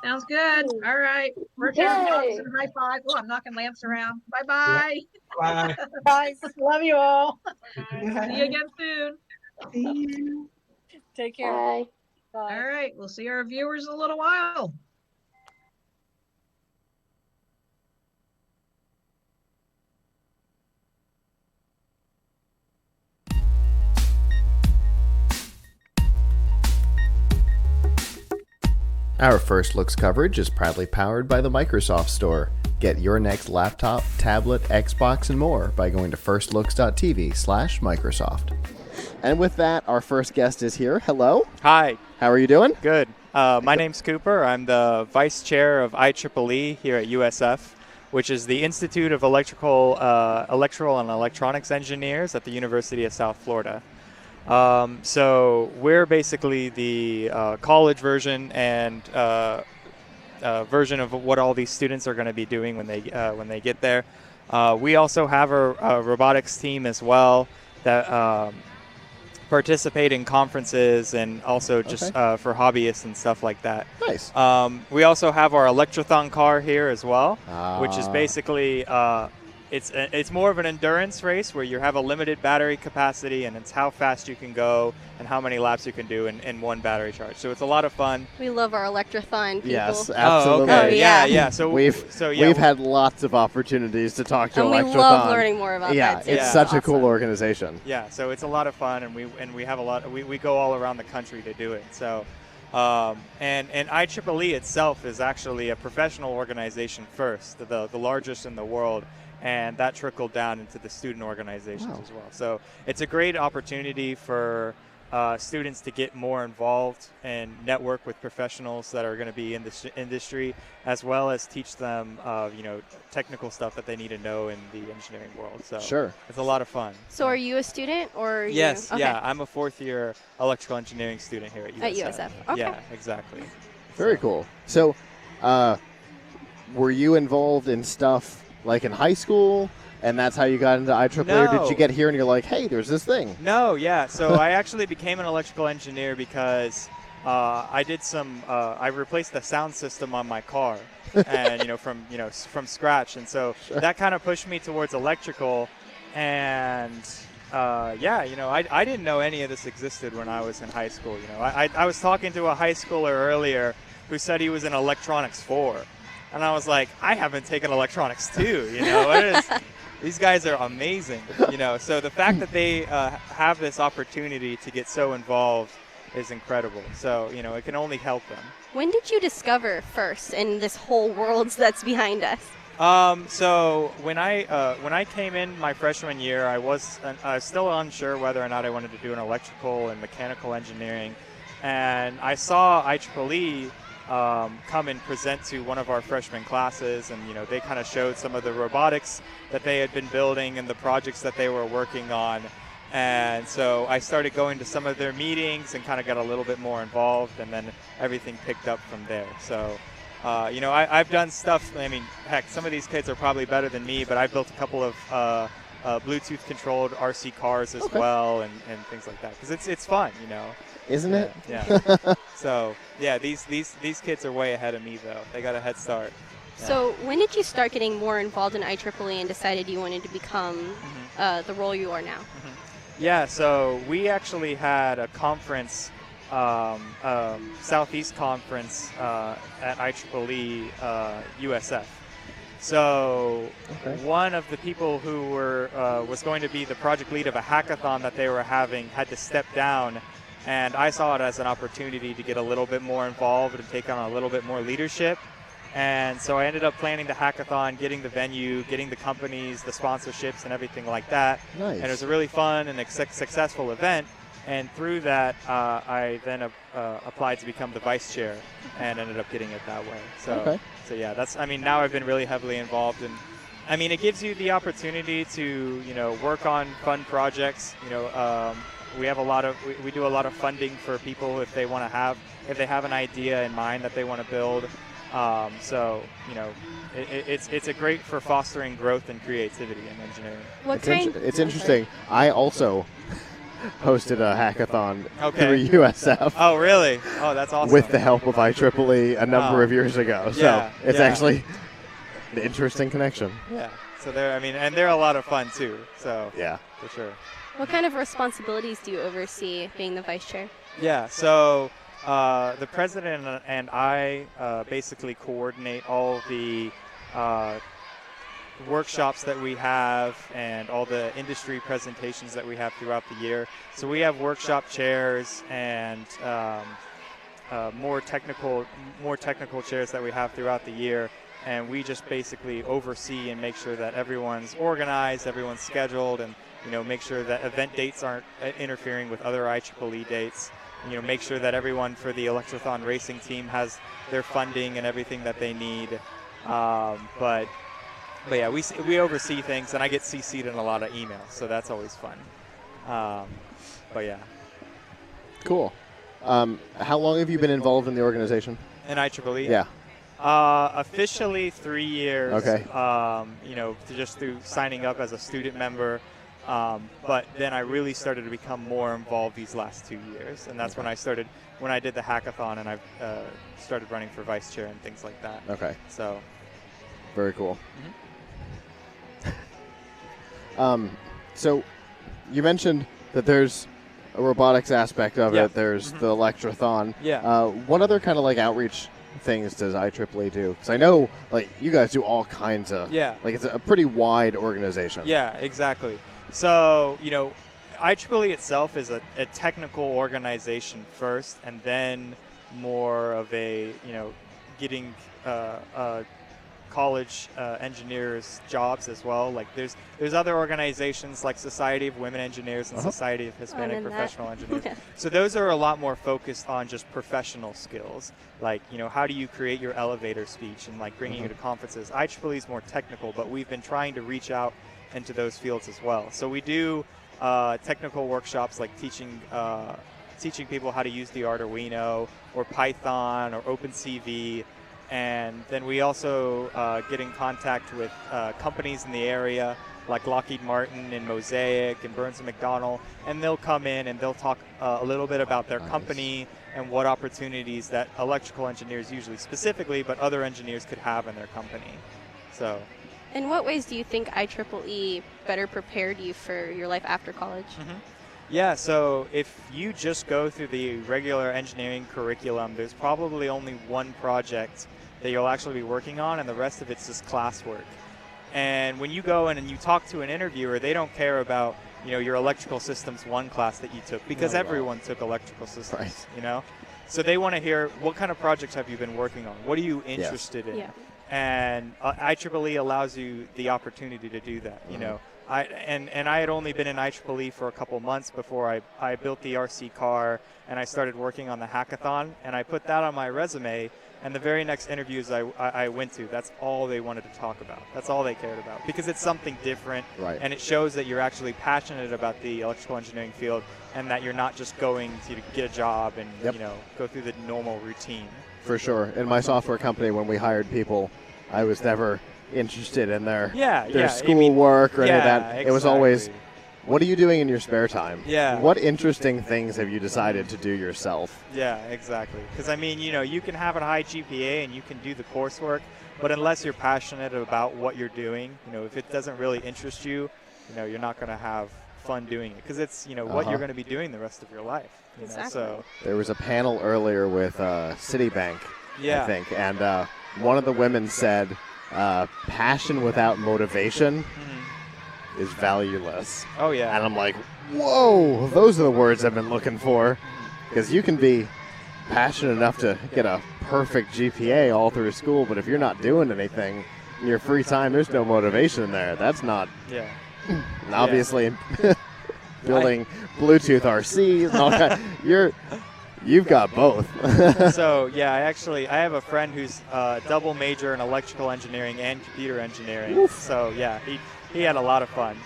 Sounds good. All right. We're high five. Oh, I'm knocking lamps around. Bye-bye. Bye. Bye. Love you all. See you again soon. See you. Take care. Bye. Bye. All right. We'll see our viewers in a little while. Our First Looks coverage is proudly powered by the Microsoft Store. Get your next laptop, tablet, Xbox, and more by going to firstlooks.tv/Microsoft. And with that, our first guest is here. Hello. Hi. How are you doing? Good. My name's Cooper. I'm the vice chair of IEEE here at USF, which is the Institute of Electrical and Electronics Engineers at the University of South Florida. So we're basically the college version and version of what all these students are going to be doing when they get there. We also have a robotics team as well that participate in conferences and also just for hobbyists and stuff like that. Nice. We also have our Electrothon car here as well, which is basically it's more of an endurance race where you have a limited battery capacity, and it's how fast you can go and how many laps you can do in one battery charge. So it's a lot of fun. We love our Electrothon people. Yes, absolutely. Oh, okay. Yeah. So we've had lots of opportunities to talk to Electrothon. And we love learning more about that too. It's such a cool organization. Yeah, so it's a lot of fun, and we have a lot. We go all around the country to do it. So. And IEEE itself is actually a professional organization first, the largest in the world, and that trickled down into the student organizations as well. So it's a great opportunity for students to get more involved and network with professionals that are going to be in this industry, as well as teach them technical stuff that they need to know in the engineering world. So it's a lot of fun. So are you a student or Yes, okay. yeah, I'm a fourth-year electrical engineering student here at USF. At USF, okay. Yeah, exactly. Very cool. So were you involved in stuff like in high school, and that's how you got into IEEE, No. or did you get here and you're like, hey, there's this thing? No, yeah. So I actually became an electrical engineer because I did I replaced the sound system on my car, and from scratch, and so that kind of pushed me towards electrical, and Yeah, I didn't know any of this existed when I was in high school. I was talking to a high schooler earlier who said he was in electronics 4. And I was like, I haven't taken electronics 2, These guys are amazing, So the fact that they have this opportunity to get so involved is incredible. So, it can only help them. When did you discover FIRST and this whole world that's behind us? So when I came in my freshman year, I was still unsure whether or not I wanted to do an electrical and mechanical engineering, and I saw IEEE come and present to one of our freshman classes, and they kind of showed some of the robotics that they had been building and the projects that they were working on, and so I started going to some of their meetings and kind of got a little bit more involved, and then everything picked up from there. So. I've done stuff. I mean, heck, some of these kids are probably better than me, but I've built a couple of Bluetooth-controlled RC cars as well, and things like that. Because it's fun, Isn't it? Yeah. So yeah, these kids are way ahead of me though. They got a head start. Yeah. So when did you start getting more involved in IEEE and decided you wanted to become the role you are now? Yeah. So we actually had a conference. Southeast Conference at IEEE USF. So one of the people who was going to be the project lead of a hackathon that they were having had to step down, and I saw it as an opportunity to get a little bit more involved and take on a little bit more leadership. And so I ended up planning the hackathon, getting the venue, getting the companies, the sponsorships, and everything like that. Nice. And it was a really fun and successful event. And through that, I then applied to become the vice chair and ended up getting it that way. So yeah, now I've been really heavily involved, and it gives you the opportunity to, work on fun projects. We have we do a lot of funding for people if they have an idea in mind that they want to build. It's a great for fostering growth and creativity in engineering. It's interesting. I also hosted a hackathon through USF. Oh, really? Oh, that's awesome. With the help of IEEE a number of years ago. So it's actually an interesting connection. Yeah. So they're a lot of fun too. So yeah, for sure. What kind of responsibilities do you oversee being the vice chair? Yeah. So the president and I basically coordinate all the workshops that we have and all the industry presentations that we have throughout the year. So we have workshop chairs and more technical chairs that we have throughout the year, and we just basically oversee and make sure that everyone's organized, everyone's scheduled, and make sure that event dates aren't interfering with other IEEE dates. And, make sure that everyone for the Electrothon racing team has their funding and everything that they need. But yeah, we oversee things, and I get CC'd in a lot of emails, so that's always fun. But yeah. Cool. How long have you been involved in the organization? In IEEE? Yeah. Officially 3 years. Okay. Just through signing up as a student member. But then I really started to become more involved these last 2 years, and that's when I did the hackathon, and I started running for vice chair and things like that. Okay. So. Very cool. So you mentioned that there's a robotics aspect of it. There's the Electrothon. Yeah. What other kind of outreach things does IEEE do? Because I know you guys do all kinds of. Yeah. It's a pretty wide organization. Yeah, exactly. So IEEE itself is a technical organization first, and then more of a getting college engineers jobs as well. There's other organizations like Society of Women Engineers and Society of Hispanic Professional Engineers. So those are a lot more focused on just professional skills, how do you create your elevator speech and bringing you to conferences. IEEE is more technical, but we've been trying to reach out into those fields as well. So we do technical workshops teaching people how to use the Arduino or Python or OpenCV. And then we also get in contact with companies in the area like Lockheed Martin and Mosaic and Burns & McDonnell, and they'll come in and they'll talk a little bit about their company and what opportunities that electrical engineers usually specifically, but other engineers could have in their company. So In what ways do you think IEEE better prepared you for your life after college? Yeah, so if you just go through the regular engineering curriculum, there's probably only one project that you'll actually be working on, and the rest of it's just classwork. And when you go in and you talk to an interviewer, they don't care about, you know, your electrical systems 1 class that you took, because everyone took electrical systems, Right. you know? So they want to hear, what kind of projects have you been working on? What are you interested in? Yeah. And IEEE allows you the opportunity to do that, you know? I had only been in IEEE for a couple months before I built the RC car, and I started working on the hackathon, and I put that on my resume, and the very next interviews I went to, that's all they wanted to talk about. That's all they cared about, because it's something different, Right. and it shows that you're actually passionate about the electrical engineering field, and that you're not just going to get a job and you know, go through the normal routine. For sure. In my software company, when we hired people, I was never interested in their schoolwork or any of that. It was always, what are you doing in your spare time? Yeah. What interesting things have you decided to do yourself? Yeah, exactly. Because, I mean, you know, you can have a high GPA and you can do the coursework, but unless you're passionate about what you're doing, you know, if it doesn't really interest you, you know, you're not going to have fun doing it, because it's, you know, what you're going to be doing the rest of your life. You know? So there was a panel earlier with Citibank, I think, and one of the women said, passion without motivation is valueless. Oh, yeah. And I'm like, whoa, those are the words I've been looking for. Because you can be passionate enough to get a perfect GPA all through school, but if you're not doing anything in your free time, there's no motivation in there. That's not... Yeah. Obviously, building Bluetooth RCs and all that. You've got both. So, yeah, I have a friend who's double major in electrical engineering and computer engineering. Oof. So, yeah, he had a lot of fun.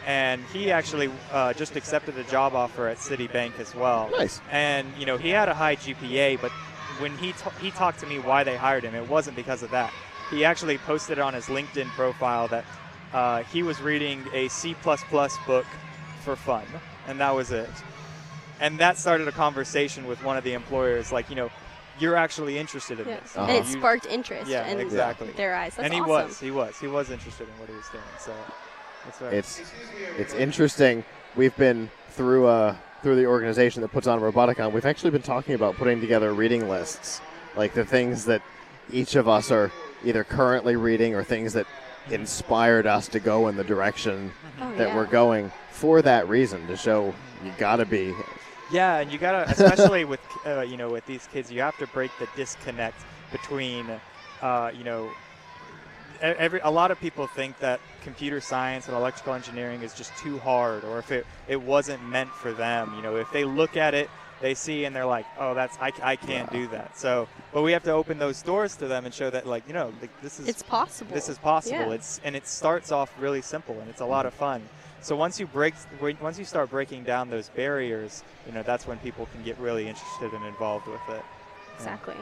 And he actually just accepted a job offer at Citibank as well. Nice. And, you know, he had a high GPA, but when he talked to me why they hired him, it wasn't because of that. He actually posted on his LinkedIn profile that he was reading a C++ book for fun, and that was it. And that started a conversation with one of the employers, like, you know, you're actually interested in this. And it sparked interest in exactly. their eyes. That's and he awesome. was interested in what he was doing. So that's right. It's interesting. We've been through the organization that puts on Roboticon. We've actually been talking about putting together reading lists, like the things that each of us are either currently reading or things that inspired us to go in the direction that we're going, for that reason, to show you gotta be. Yeah, and you gotta, especially with you know, with these kids, you have to break the disconnect between, you know, a lot of people think that computer science and electrical engineering is just too hard, or if it wasn't meant for them. You know, if they look at it, they see and they're like, oh, I can't do that. So, but we have to open those doors to them and show that, like, you know, like, it's possible. This is possible. Yeah. And it starts off really simple, and it's a lot of fun. So once you start breaking down those barriers, you know, that's when people can get really interested and involved with it. Exactly.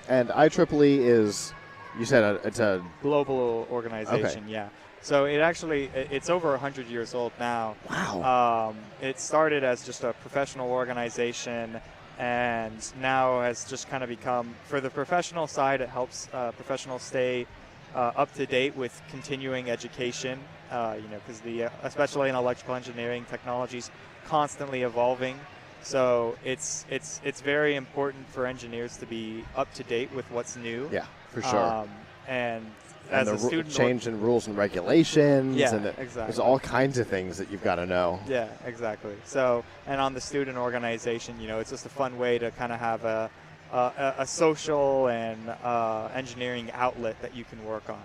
And IEEE is, you said it's a global organization. Okay. Yeah. So it's over 100 years old now. Wow. It started as just a professional organization, and now has just kind of become, for the professional side, it helps professionals stay up to date with continuing education. You know, because especially in electrical engineering, technology's constantly evolving. So it's very important for engineers to be up to date with what's new. Yeah, for sure. And as a the student, change in rules and regulations. Yeah, and exactly. There's all kinds of things that you've got to know. Yeah, exactly. So, and on the student organization, you know, it's just a fun way to kind of have a social and engineering outlet that you can work on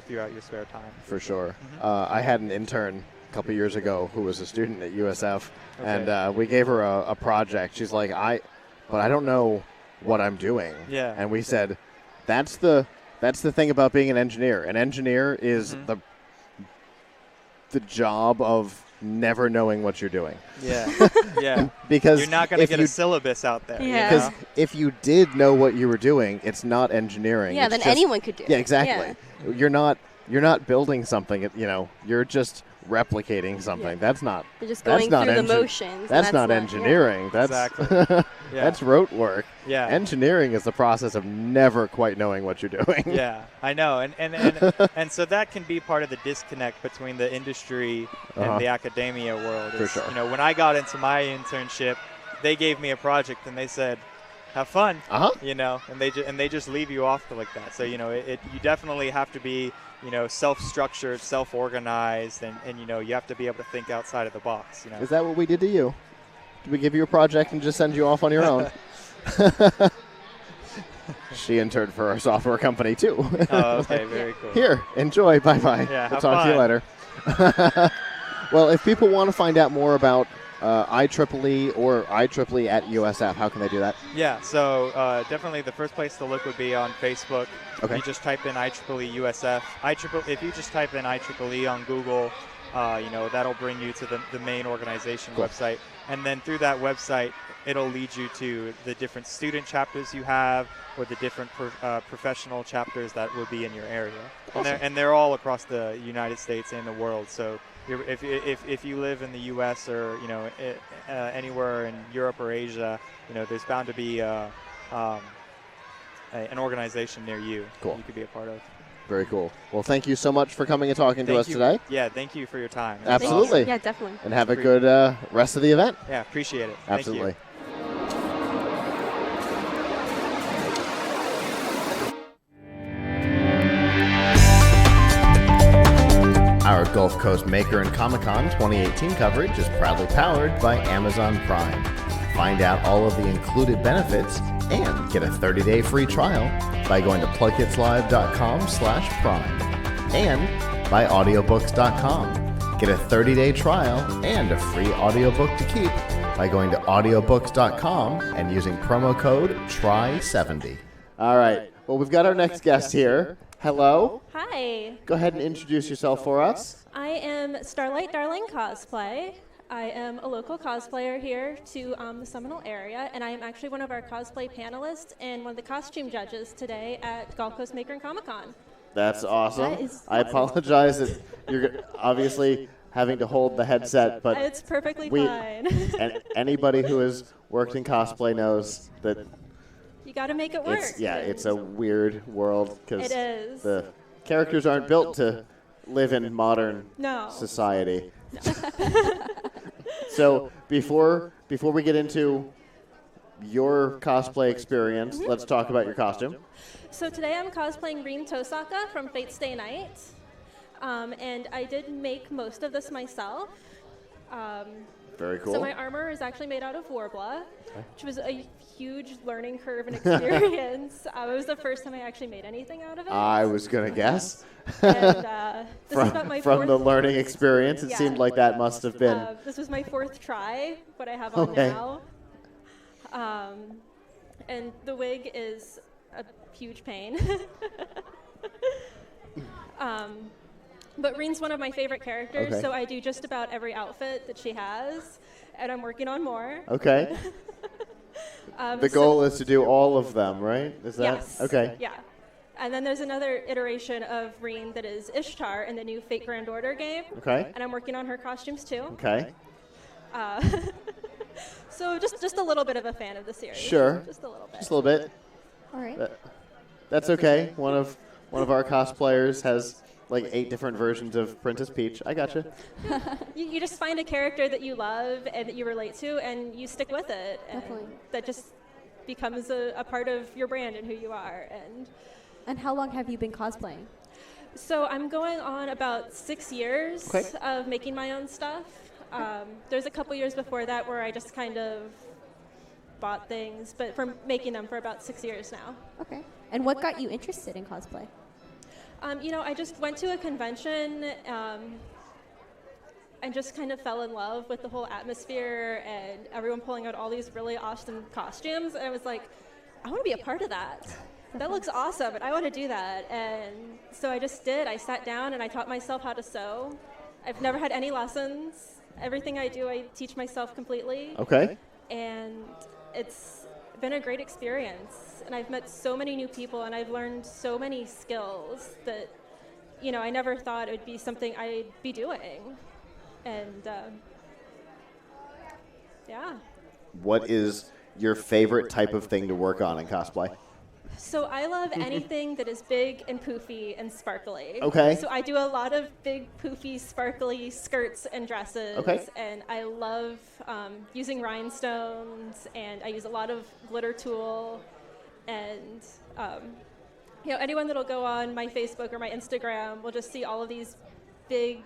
throughout your spare time. For sure. I had an intern a couple years ago who was a student at USF, and we gave her a project. She's like, but I don't know what I'm doing. Yeah. And we said, that's the thing about being an engineer. An engineer is the job of never knowing what you're doing. Yeah. Yeah. Because you're not going to get a syllabus out there. Yeah. Because if you did know what you were doing, it's not engineering. Yeah, it's then just, anyone could do it. Yeah, exactly. Yeah. You're not building something, you know, you're just replicating something. That's not. You're just That's going not through the motions. and That's not yeah. engineering. That's Exactly. Yeah. that's rote work. Yeah. Engineering is the process of never quite knowing what you're doing. Yeah, I know, and so that can be part of the disconnect between the industry and the academia world. For sure. You know, when I got into my internship, they gave me a project and they said, "Have fun." You know, and they just leave you off to like that. So you know, you definitely have to be, you know, self-structured, self-organized, and you know, you have to be able to think outside of the box. You know. Is that what we did to you? Did we give you a project and just send you off on your own? She interned for our software company too. Oh, okay, very cool. Here, enjoy. Bye-bye. Yeah, we'll have talk to you fun. later. Well, if people want to find out more about IEEE or IEEE at USF, how can they do that? Yeah, so definitely the first place to look would be on Facebook. Okay. You just type in IEEE USF. If you just type in IEEE on Google, you know, that'll bring you to the main organization website. And then through that website, it'll lead you to the different student chapters you have or the different professional chapters that will be in your area. Awesome. And they're all across the United States and the world. So if you live in the U.S. or, you know, anywhere in Europe or Asia, you know, there's bound to be an organization near you you could be a part of. Very cool. Well, thank you so much for coming and talking to us today. Yeah, thank you for your time. Absolutely. Yeah, definitely. And have a good rest of the event. Yeah, appreciate it. Absolutely. Our Gulf Coast Maker and Comic-Con 2018 coverage is proudly powered by Amazon Prime. Find out all of the included benefits and get a 30-day free trial by going to plugkitslive.com/prime and by audiobooks.com. Get a 30-day trial and a free audiobook to keep by going to audiobooks.com and using promo code TRY70. All right. Well, we've got our next guest here. Hello. Hi. Go ahead and introduce yourself for us. I am Starlight Darling Cosplay. I am a local cosplayer here to the Seminole area, and I am actually one of our cosplay panelists and one of the costume judges today at Gulf Coast Maker and Comic-Con. That's awesome. That is I apologize that you're obviously having to hold the headset, but it's perfectly fine. And anybody who has worked in cosplay knows that You got to make it work. it's a weird world because It is. the characters aren't built to live in modern society. So before we get into your cosplay experience, let's talk about your costume. So today I'm cosplaying Rin Tosaka from Fate Stay Night, and I did make most of this myself. Very cool. So my armor is actually made out of Warbla, which was a huge learning curve and experience. It was the first time I actually made anything out of it. I was gonna guess. And, this is about my from the fourth- learning experience, it seemed like that must have been. This was my fourth try, what I have on Okay. now. And the wig is a huge pain. But Rin's one of my favorite characters, Okay. so I do just about every outfit that she has, and I'm working on more. Okay. The goal is to do all of them, right? Is that Yes. okay? Yeah. And then there's another iteration of Rin that is Ishtar in the new Fate Grand Order game. Okay. And I'm working on her costumes too. Okay. So just a little bit of a fan of the series. Sure. Just a little bit. Just a little bit. All right. That's okay. One of our cosplayers has like 8 different versions of Princess Peach. I gotcha. You just find a character that you love and that you relate to, and you stick with it. And Definitely. that just becomes a part of your brand and who you are. And how long have you been cosplaying? So I'm going on about 6 years Okay. of making my own stuff. There's a couple years before that where I just kind of bought things, but from making them for about 6 years now. Okay. And what got you interested in cosplay? I just went to a convention and just kind of fell in love with the whole atmosphere and everyone pulling out all these really awesome costumes. And I was like, I want to be a part of that. That looks awesome, and I want to do that. And so I just did. I sat down and I taught myself how to sew. I've never had any lessons. Everything I do, I teach myself completely. Okay. And it's been a great experience. And I've met so many new people, and I've learned so many skills that you know, I never thought it would be something I'd be doing. And yeah. What is your favorite type of thing to work on in cosplay? So I love anything that is big and poofy and sparkly. Okay. So I do a lot of big, poofy, sparkly skirts and dresses. Okay. And I love using rhinestones, and I use a lot of glitter tulle. And you know, anyone that'll go on my Facebook or my Instagram will just see all of these big,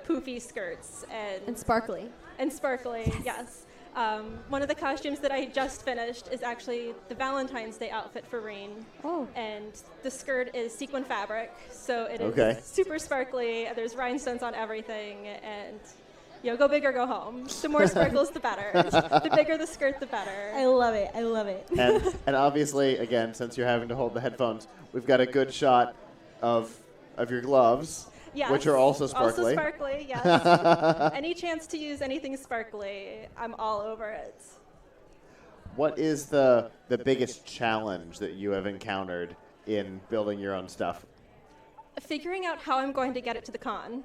poofy skirts and sparkly. And sparkly, yes. One of the costumes that I just finished is actually the Valentine's Day outfit for Rain. Oh. And the skirt is sequin fabric, so it is Okay. super sparkly. There's rhinestones on everything, and you know, go big or go home. The more sparkles, the better. The bigger the skirt, the better. I love it. I love it. And obviously, again, since you're having to hold the headphones, we've got a good shot of your gloves, Yes. which are also sparkly. Also sparkly, yes. Any chance to use anything sparkly, I'm all over it. What is the biggest challenge that you have encountered in building your own stuff? Figuring out how I'm going to get it to the con.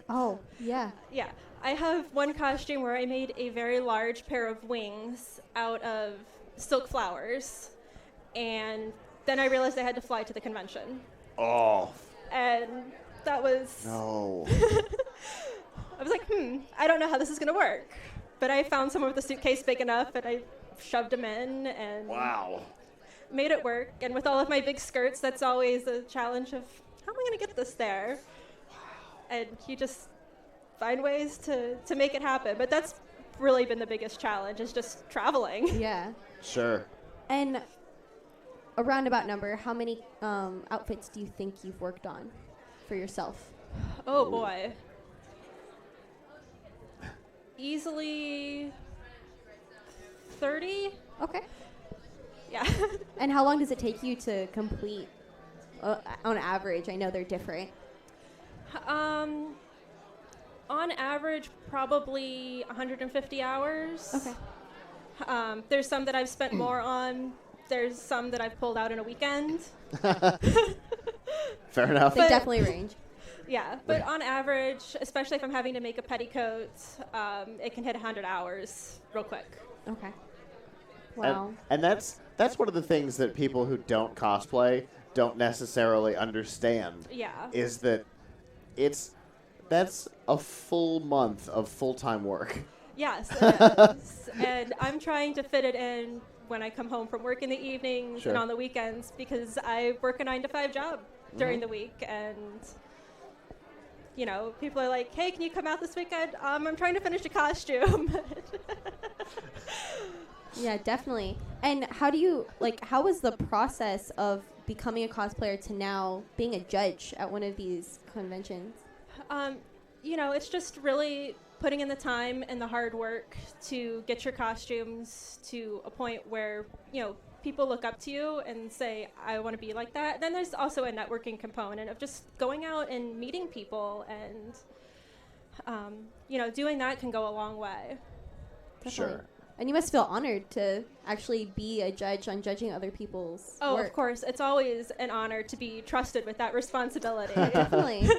Oh, yeah. Yeah. I have one costume where I made a very large pair of wings out of silk flowers, and then I realized I had to fly to the convention. Oh. And that was... No. I was like, I don't know how this is going to work. But I found someone with a suitcase big enough, and I shoved them in, and made it work. And with all of my big skirts, that's always a challenge of, how am I going to get this there? And you just find ways to make it happen. But that's really been the biggest challenge, is just traveling. Yeah. Sure. And a roundabout number, how many outfits do you think you've worked on for yourself? Oh, boy. Easily 30. Okay. Yeah. And how long does it take you to complete, on average? I know they're different. On average, probably 150 hours. Okay. There's some that I've spent more on. There's some that I've pulled out in a weekend. Fair enough. They definitely range. Yeah, but on average, especially if I'm having to make a petticoat, it can hit 100 hours real quick. Okay. Wow. And that's one of the things that people who don't cosplay don't necessarily understand. Yeah. Is that that's a full month of full-time work. Yes, it is. And I'm trying to fit it in when I come home from work in the evenings and on the weekends, because I work a 9-to-5 job during the week, and you know, people are like, hey, can you come out this weekend? I'm trying to finish a costume. Yeah, definitely. And how do you, how was the process of becoming a cosplayer to now being a judge at one of these conventions? You know, it's just really putting in the time and the hard work to get your costumes to a point where, you know, people look up to you and say, I want to be like that. Then there's also a networking component of just going out and meeting people, and, you know, doing that can go a long way. Definitely. Sure. And you must feel honored to actually be a judge on judging other people's work. Of course. It's always an honor to be trusted with that responsibility. Definitely.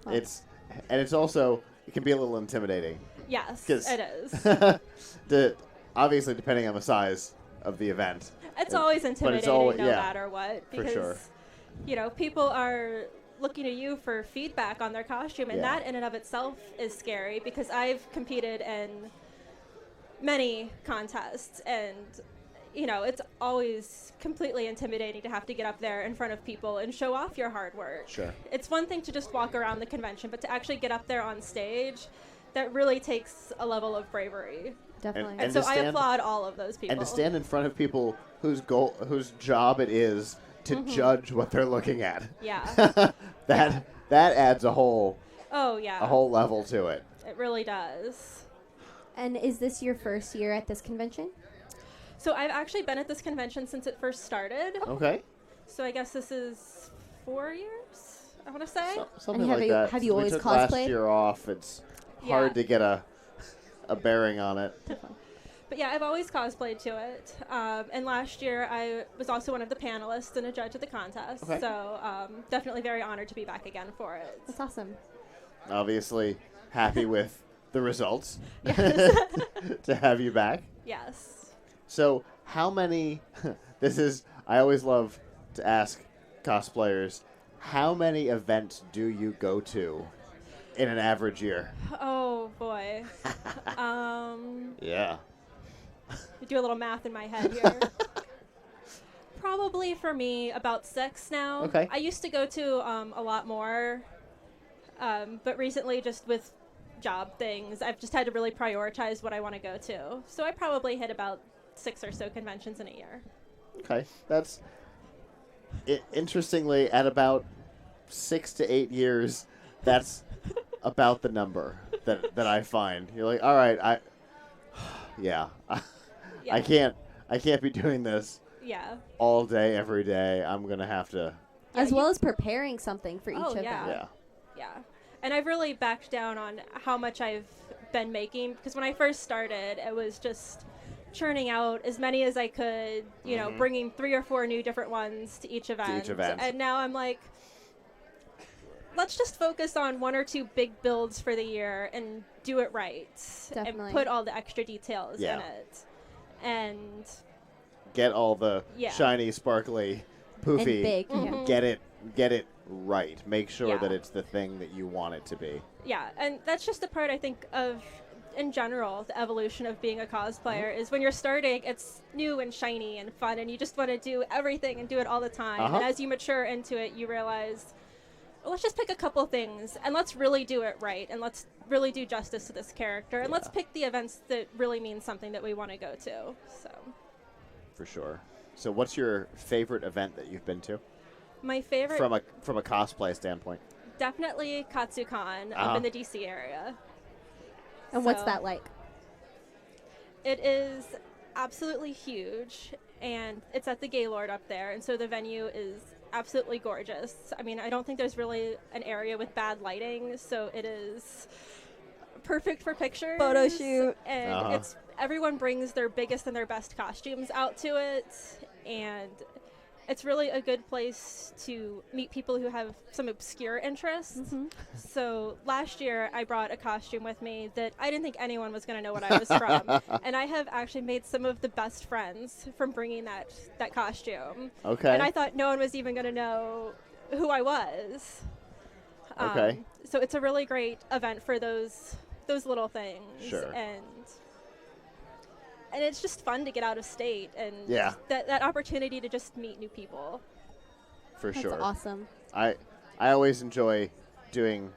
It's also, it can be a little intimidating. Yes, it is. Obviously, depending on the size of the event. It's always intimidating no matter what, because, for sure. You know, people are looking to you for feedback on their costume, and that in and of itself is scary, because I've competed in many contests, and you know, it's always completely intimidating to have to get up there in front of people and show off your hard work. Sure. It's one thing to just walk around the convention, but to actually get up there on stage, that really takes a level of bravery. Definitely. And so I applaud all of those people. And to stand in front of people whose job it is to judge what they're looking at. Yeah. that adds a whole level to it. It really does. And is this your first year at this convention? So I've actually been at this convention since it first started. Okay. So I guess this is 4 years, I want to say. Something like that. Have you always cosplayed? cosplayed? Last year off, it's hard to get a bearing on it. But yeah, I've always cosplayed to it. And last year, I was also one of the panelists and a judge of the contest. Okay. So definitely very honored to be back again for it. That's awesome. Obviously, happy with the results Yes. to have you back. Yes. So, how many? I always love to ask cosplayers, how many events do you go to in an average year? Oh boy. Yeah. Do a little math in my head here. Probably for me about 6 now. Okay. I used to go to a lot more, but recently just with job things, I've just had to really prioritize what I want to go to. So I probably hit about 6 or so conventions in a year. Okay, that's interestingly at about 6 to 8 years. That's about the number that I find. You're like, all right, I can't be doing this Yeah. all day, every day. I'm gonna have to. As well as preparing something for each Oh, of yeah. them. Yeah. And I've really backed down on how much I've been making, because when I first started, it was just churning out as many as I could, you know, bringing 3 or 4 new different ones to each event. And now I'm like, let's just focus on 1 or 2 big builds for the year and do it right. Definitely. And put all the extra details in it. And get all the Yeah. shiny, sparkly, poofy. And big, yeah. Get it right. Make sure Yeah. that it's the thing that you want it to be. yeah, and that's just the part I think of in general, the evolution of being a cosplayer is when you're starting, it's new and shiny and fun, and you just want to do everything and do it all the time. And as you mature into it, you realize, well, let's just pick a couple things and let's really do it right, and let's really do justice to this character, and let's pick the events that really mean something that we want to go to. So, for sure. So, what's your favorite event that you've been to? My favorite, from a cosplay standpoint. Definitely KatsuCon up in the DC area. And what's that like? It is absolutely huge, and it's at the Gaylord up there, and so the venue is absolutely gorgeous. I mean, I don't think there's really an area with bad lighting, so it is perfect for pictures. Photo shoot. And it's everyone brings their biggest and their best costumes out to it, and it's really a good place to meet people who have some obscure interests. So last year I brought a costume with me that I didn't think anyone was going to know what I was from. And I have actually made some of the best friends from bringing that costume. Okay. And I thought no one was even going to know who I was. Okay. So it's a really great event for those little things. Sure. And it's just fun to get out of state and that opportunity to just meet new people. For sure. That's awesome. I always enjoy doing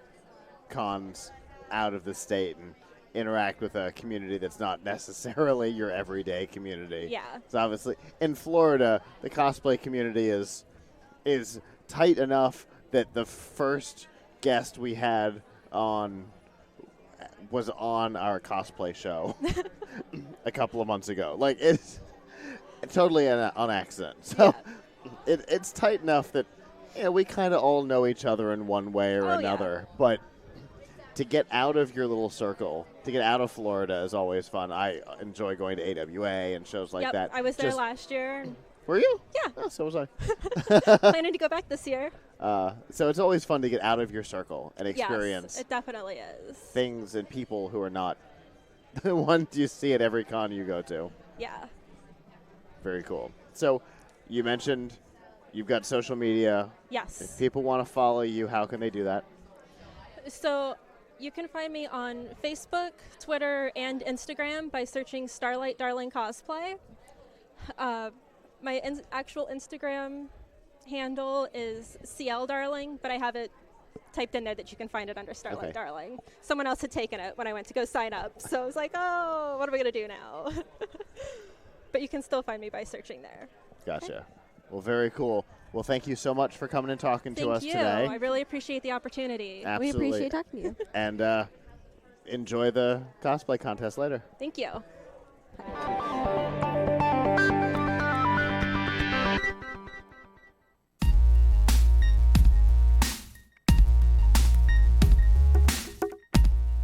cons out of the state and interact with a community that's not necessarily your everyday community. Yeah. So obviously in Florida, the cosplay community is tight enough that the first guest we had was on our cosplay show a couple of months ago. Like, it's totally on accident. So it's tight enough that we kind of all know each other in one way or another. Yeah. But to get out of your little circle, to get out of Florida is always fun. I enjoy going to AWA and shows like that. I was there last year. Were you? Yeah. Oh, so was I. Planning to go back this year. So it's always fun to get out of your circle and experience. Yes, it definitely is. Things and people who are not the ones you see at every con you go to. Yeah. Very cool. So you mentioned you've got social media. Yes. If people want to follow you, how can they do that? So you can find me on Facebook, Twitter, and Instagram by searching Starlight Darling Cosplay. My actual Instagram handle is CL Darling, but I have it typed in there that you can find it under Starlight Darling. Someone else had taken it when I went to go sign up, so I was like, oh, what are we going to do now? But you can still find me by searching there. Gotcha. Well, very cool. Well, thank you so much for coming and talking to us today. I really appreciate the opportunity. Absolutely. We appreciate talking to you. And enjoy the cosplay contest later. Thank you.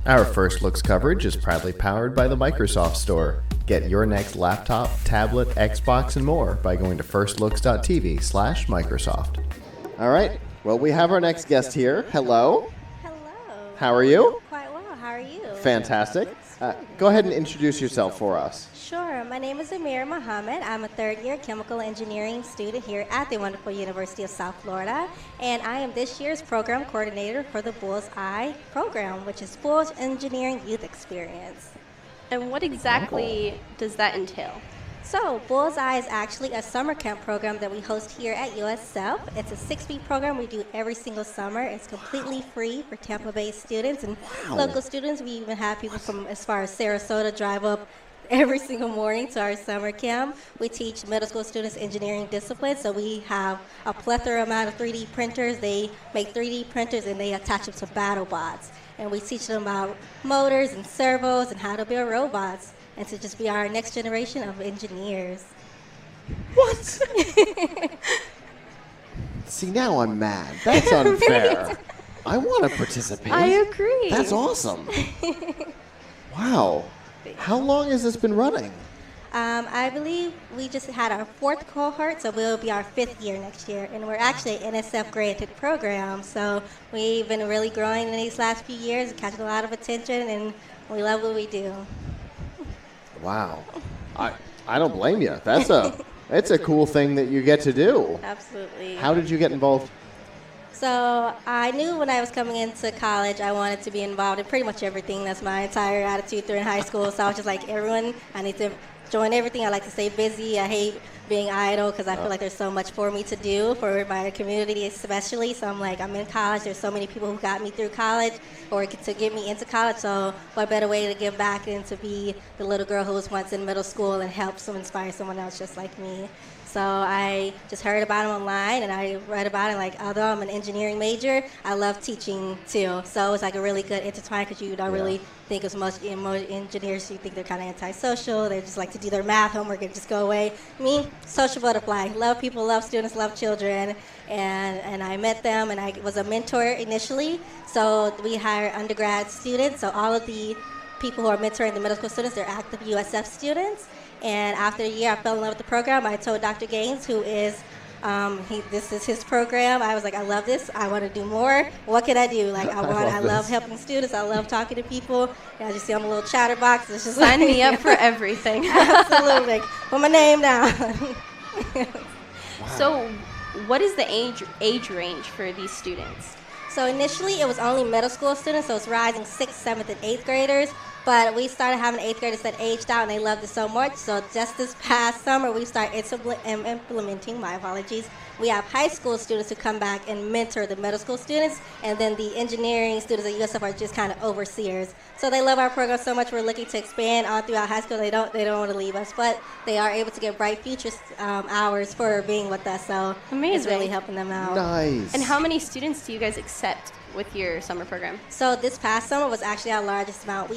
Our First Looks coverage is proudly powered by the Microsoft Store. Get your next laptop, tablet, Xbox, and more by going to firstlooks.tv/Microsoft. All right. Well, we have our next guest here. Hello. Hello. How are you? Quite well. How are you? Fantastic. Go ahead and introduce yourself for us. Sure. My name is Amira Muhammad. I'm a third-year chemical engineering student here at the wonderful University of South Florida, and I am this year's program coordinator for the Bullseye program, which is Bull's Engineering Youth Experience. And what exactly does that entail? So, Bullseye is actually a summer camp program that we host here at USF. It's a 6-week program we do every single summer. It's completely free for Tampa-based students and local students. We even have people from as far as Sarasota drive up every single morning to our summer camp. We teach middle school students engineering disciplines, so we have a plethora amount of 3D printers. They make 3D printers and they attach them to battle bots. And we teach them about motors and servos and how to build robots, and to just be our next generation of engineers. What? See, now I'm mad. That's unfair. I want to participate. I agree. That's awesome. Wow. How long has this been running? I believe we just had our 4th cohort, so we'll be our 5th year next year. And we're actually an NSF-granted program, so we've been really growing in these last few years, catching a lot of attention, and we love what we do. Wow. I don't blame you. It's a cool thing that you get to do. Absolutely. How did you get involved? So I knew when I was coming into college I wanted to be involved in pretty much everything. That's my entire attitude through in high school. So I was just like, everyone, I need to join everything. I like to stay busy. I hate being idle because I feel like there's so much for me to do for my community especially. So I'm like, I'm in college. There's so many people who got me through college or to get me into college. So what better way to give back than to be the little girl who was once in middle school and help inspire someone else just like me. So I just heard about it online, and I read about it. Like, although I'm an engineering major, I love teaching too. So it's like a really good intertwine because you don't really think as much engineers. You think they're kind of antisocial. They just like to do their math homework and just go away. Me, social butterfly. Love people, love students, love children. And I met them, and I was a mentor initially. So we hire undergrad students. So all of the people who are mentoring the middle school students, they're active USF students. And after a year, I fell in love with the program. I told Dr. Gaines, who is, this is his program. I was like, I love this. I want to do more. What can I do? Like, I love helping students. I love talking to people. And I just see I'm a little chatterbox. It's just Sign me up for everything. Absolutely. Put my name down. So, what is the age range for these students? So initially, it was only middle school students. So it's rising 6th, 7th, and 8th graders. But we started having 8th graders that aged out, and they loved it so much. So just this past summer, we started implementing, my apologies. We have high school students who come back and mentor the middle school students, and then the engineering students at USF are just kind of overseers. So they love our program so much, we're looking to expand all throughout high school. They don't want to leave us, but they are able to get bright future hours for being with us. So amazing. It's really helping them out. Nice. And how many students do you guys accept with your summer program? So this past summer was actually our largest amount.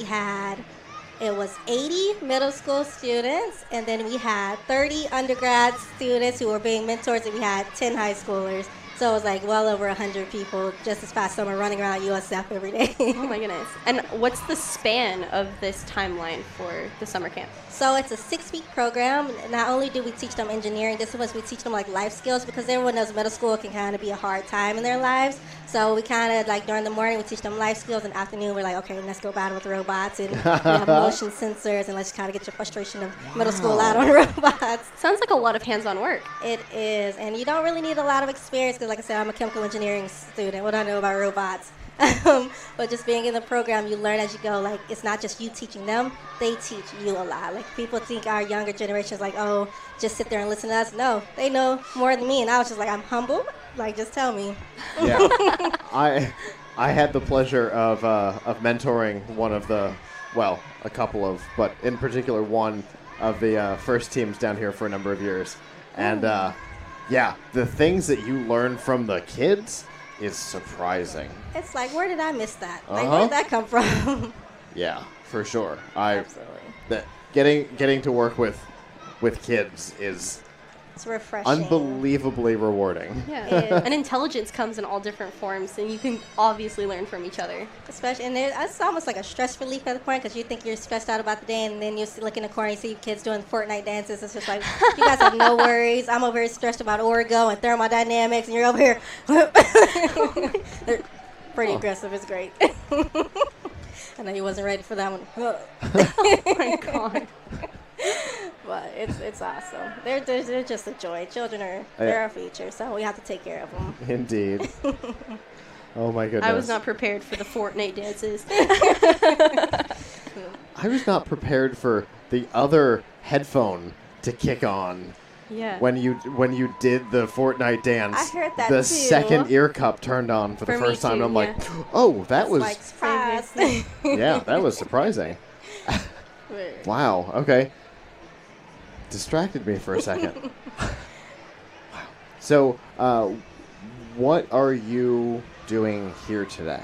It was 80 middle school students, and then we had 30 undergrad students who were being mentors, and we had 10 high schoolers. So it was like well over 100 people just this past summer running around USF every day. Oh my goodness. And what's the span of this timeline for the summer camp? So it's a 6-week program. Not only do we teach them engineering disciplines, we teach them like life skills because everyone knows middle school can kind of be a hard time in their lives. So we kind of like during the morning we teach them life skills, and afternoon we're like, okay, let's go battle with robots, and we have motion sensors, and let's kind of get your frustration of middle school out on robots. Sounds like a lot of hands-on work. It is, and you don't really need a lot of experience because, like I said, I'm a chemical engineering student. What do I know about robots? But just being in the program, you learn as you go. Like, it's not just you teaching them, they teach you a lot. Like, people think our younger generation is like, oh, just sit there and listen to us. No, they know more than me, and I was just like, I'm humble. Like, just tell me. Yeah. I had the pleasure of mentoring one of the, well, a couple of, but in particular one of the first teams down here for a number of years. And, yeah, the things that you learn from the kids is surprising. It's like, where did I miss that? Like, where did that come from? Yeah, for sure. Absolutely. Getting to work with kids is It's refreshing. Unbelievably rewarding. Yeah. And intelligence comes in all different forms, and you can obviously learn from each other. Especially, and it's almost like a stress relief at the point, because you think you're stressed out about the day, and then you look in the corner and see kids doing Fortnite dances. It's just like, you guys have no worries. I'm over here stressed about Orgo and thermodynamics, and you're over here. They're pretty aggressive. It's great. I know you wasn't ready for that one. Oh my God. But it's awesome. They're just a joy. Children they're our future, so we have to take care of them. Indeed. Oh my goodness. I was not prepared for the Fortnite dances. I was not prepared for the other headphone to kick on. Yeah. When you did the Fortnite dance, I heard that the too. second ear cup turned on for the me first time. too, And I'm yeah. like, oh, that was Like, surprise. yeah, that was surprising. Wow. Okay. Distracted me for a second. Wow. So, what are you doing here today?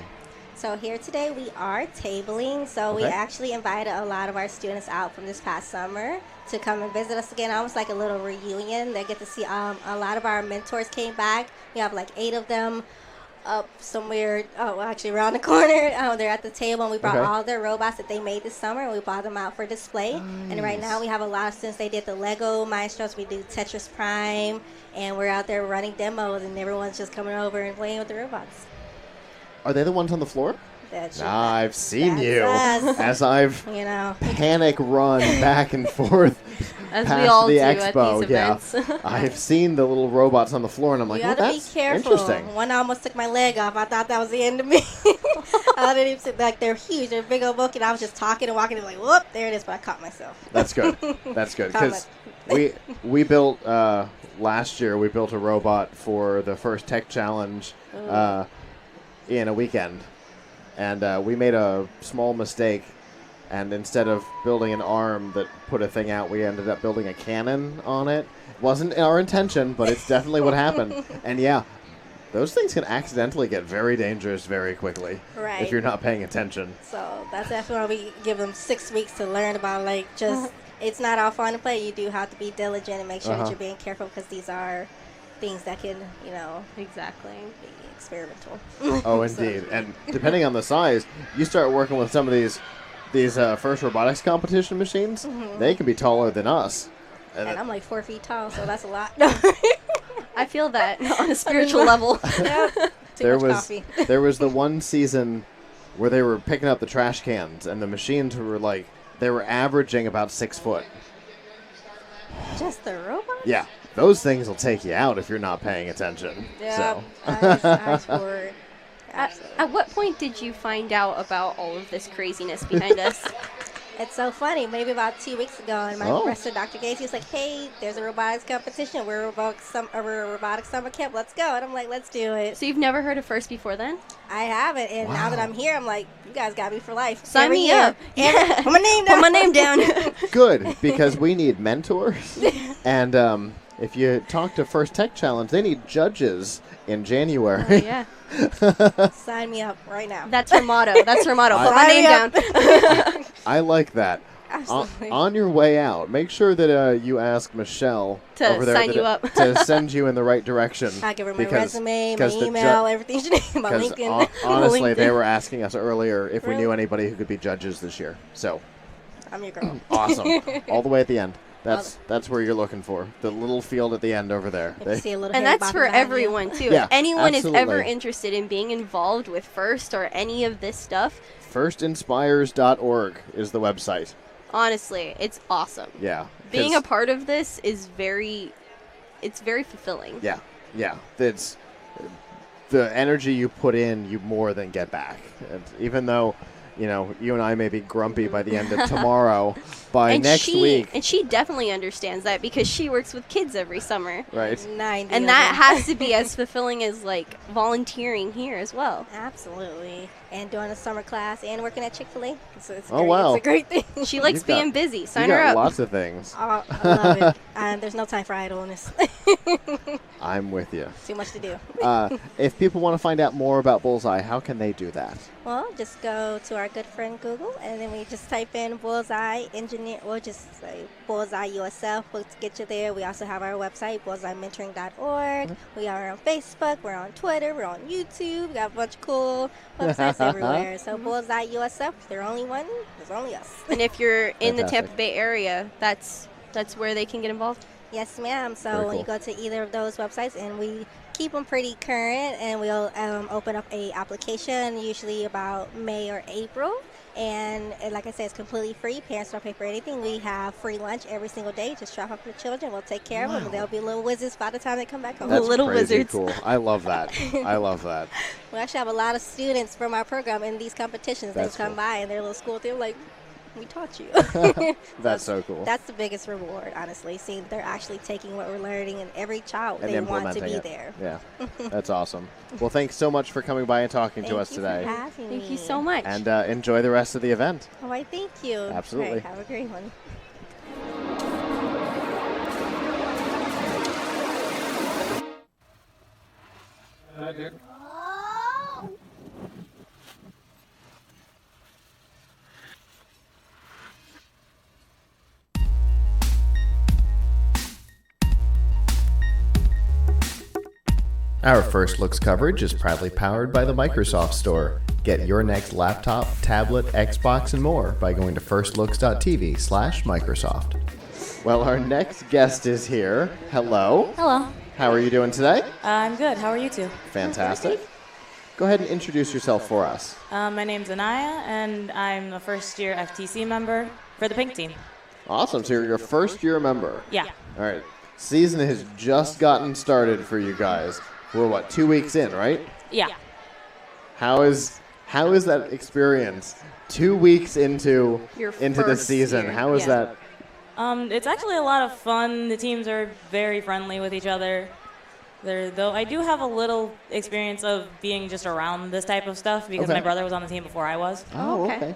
So here today we are tabling. So we Okay. actually invited a lot of our students out from this past summer to come and visit us again, almost like a little reunion. They get to see a lot of our mentors came back. We have like 8 of them up somewhere, actually around the corner. They're at the table, and we brought Okay. all their robots that they made this summer, and we brought them out for display. And right now we have a lot of students. They did the Lego Maestros, we do Tetris Prime, and we're out there running demos, and everyone's just coming over and playing with the robots. Are they the ones on the floor? That's I've seen that's you us. as I've You know. panic run back and forth As we past all the do at expo. these Yeah, events. I've seen the little robots on the floor, and I'm like, You well, gotta be that's careful. interesting. One almost took my leg off. I thought that was the end of me. I didn't even sit, like, they're huge. They're big old bulky, and I was just talking and walking and like, whoop, there it is. But I caught myself. That's good. That's good Caught because we built last year. We built a robot for the first tech challenge in a weekend, and we made a small mistake. And instead of building an arm that put a thing out, we ended up building a cannon on it. Wasn't our intention, but it's definitely what happened. And yeah, those things can accidentally get very dangerous very quickly Right. if you're not paying attention. So that's why we give them 6 weeks to learn about, like, just, it's not all fun to play. You do have to be diligent and make sure that you're being careful, because these are things that can, Exactly. be experimental. Oh, So- indeed. And depending on the size, you start working with some of these first robotics competition machines, they can be taller than us. And I'm like 4 feet tall, so that's a lot. I feel that on a spiritual level. Yep. Too there much was coffee. there was the one season where they were picking up the trash cans, and the machines were like, they were averaging about 6 foot. Just the robot? Yeah, those things will take you out if you're not paying attention. Yeah, So. I swore. At what point did you find out about all of this craziness behind us? It's so funny. Maybe about 2 weeks ago, and my professor, Dr. Gates, was like, "Hey, there's a robotics competition. We're a robotics summer camp. Let's go." And I'm like, "Let's do it." So you've never heard of First before then? I haven't, and now that I'm here, I'm like, "You guys got me for life." Sign Every me year. up. Put my name down. Put my name down. Good, because we need mentors. And if you talk to First Tech Challenge, they need judges in January. Oh, yeah. Sign me up right now. That's her motto. That's her motto. Put my Sign name me down. up. I like that. Absolutely. On your way out, make sure that you ask Michelle To over there sign you up. to send you in the right direction. I give her my resume, my because the email, everything she needs, my Because LinkedIn. honestly, they LinkedIn. were asking us earlier if we knew Really? anybody who could be judges this year. So I'm your girl. awesome, all the way at the end. That's where you're looking for, the little field at the end over there. And that's for everyone too. Yeah, if anyone is ever absolutely. interested in being involved with First or any of this stuff, Firstinspires.org is the website. honestly, it's awesome. Yeah, Being a 'cause- part of this is very fulfilling. Yeah, it's the energy you put in, you more than get back. And even though, you and I may be grumpy by the end of tomorrow, by and next week, And she definitely understands that because she works with kids every summer. right? 90 And of that them. has to be as fulfilling as like volunteering here as well. Absolutely. And doing a summer class and working at Chick-fil-A. It's Oh, wow. It's a great thing. She likes You've got- being busy. You Sign her got up. lots of things. Oh, I love it. There's no time for idleness. I'm with you. Too much to do. If people want to find out more about Bullseye, how can they do that? Well, just go to our good friend Google, and then we just type in Bullseye Engineer, or just say Bullseye USF. We'll get you there. We also have our website, bullseyementoring.org. We are on Facebook. We're on Twitter. We're on YouTube. We got a bunch of cool websites everywhere. So Bullseye USF, they're only one. There's only us. And if you're in the Fantastic. Tampa Bay area, that's where they can get involved? Yes, ma'am. So Very when you cool. go to either of those websites, and we keep them pretty current, and we'll open up a application usually about May or April. And like I said, it's completely free. Parents don't pay for anything. We have free lunch every single day. Just drop off your children. We'll take care of them. And they'll be little wizards by the time they come back home. That's Little crazy wizards. cool. I love that. I love that. We actually have a lot of students from our program in these competitions. That's They come cool. by in their little school. They're like, we taught you. That's so cool. That's the biggest reward, honestly, seeing they're actually taking what we're learning, and every child, And they want to implementing be it. there. Yeah, that's awesome. Well, thanks so much for coming by and talking to us Thank you today. for having Thank me. you so much. And enjoy the rest of the event. All right, thank you. Absolutely. All right, have a great one. Our First Looks coverage is proudly powered by the Microsoft Store. Get your next laptop, tablet, Xbox, and more by going to firstlooks.tv/Microsoft. Well, our next guest is here. Hello. Hello. How are you doing today? I'm good. How are you two? Fantastic. Go ahead and introduce yourself for us. My name's Anaya, and I'm a first-year FTC member for the Pink Team. Awesome. So you're your first year member. Yeah. All right. Season has just gotten started for you guys. We're 2 weeks in, right? Yeah. How is that experience? 2 weeks into Your the first season. year. How is Yeah. that? It's actually a lot of fun. The teams are very friendly with each other. Though I do have a little experience of being just around this type of stuff because Okay. my brother was on the team before I was. Oh, okay.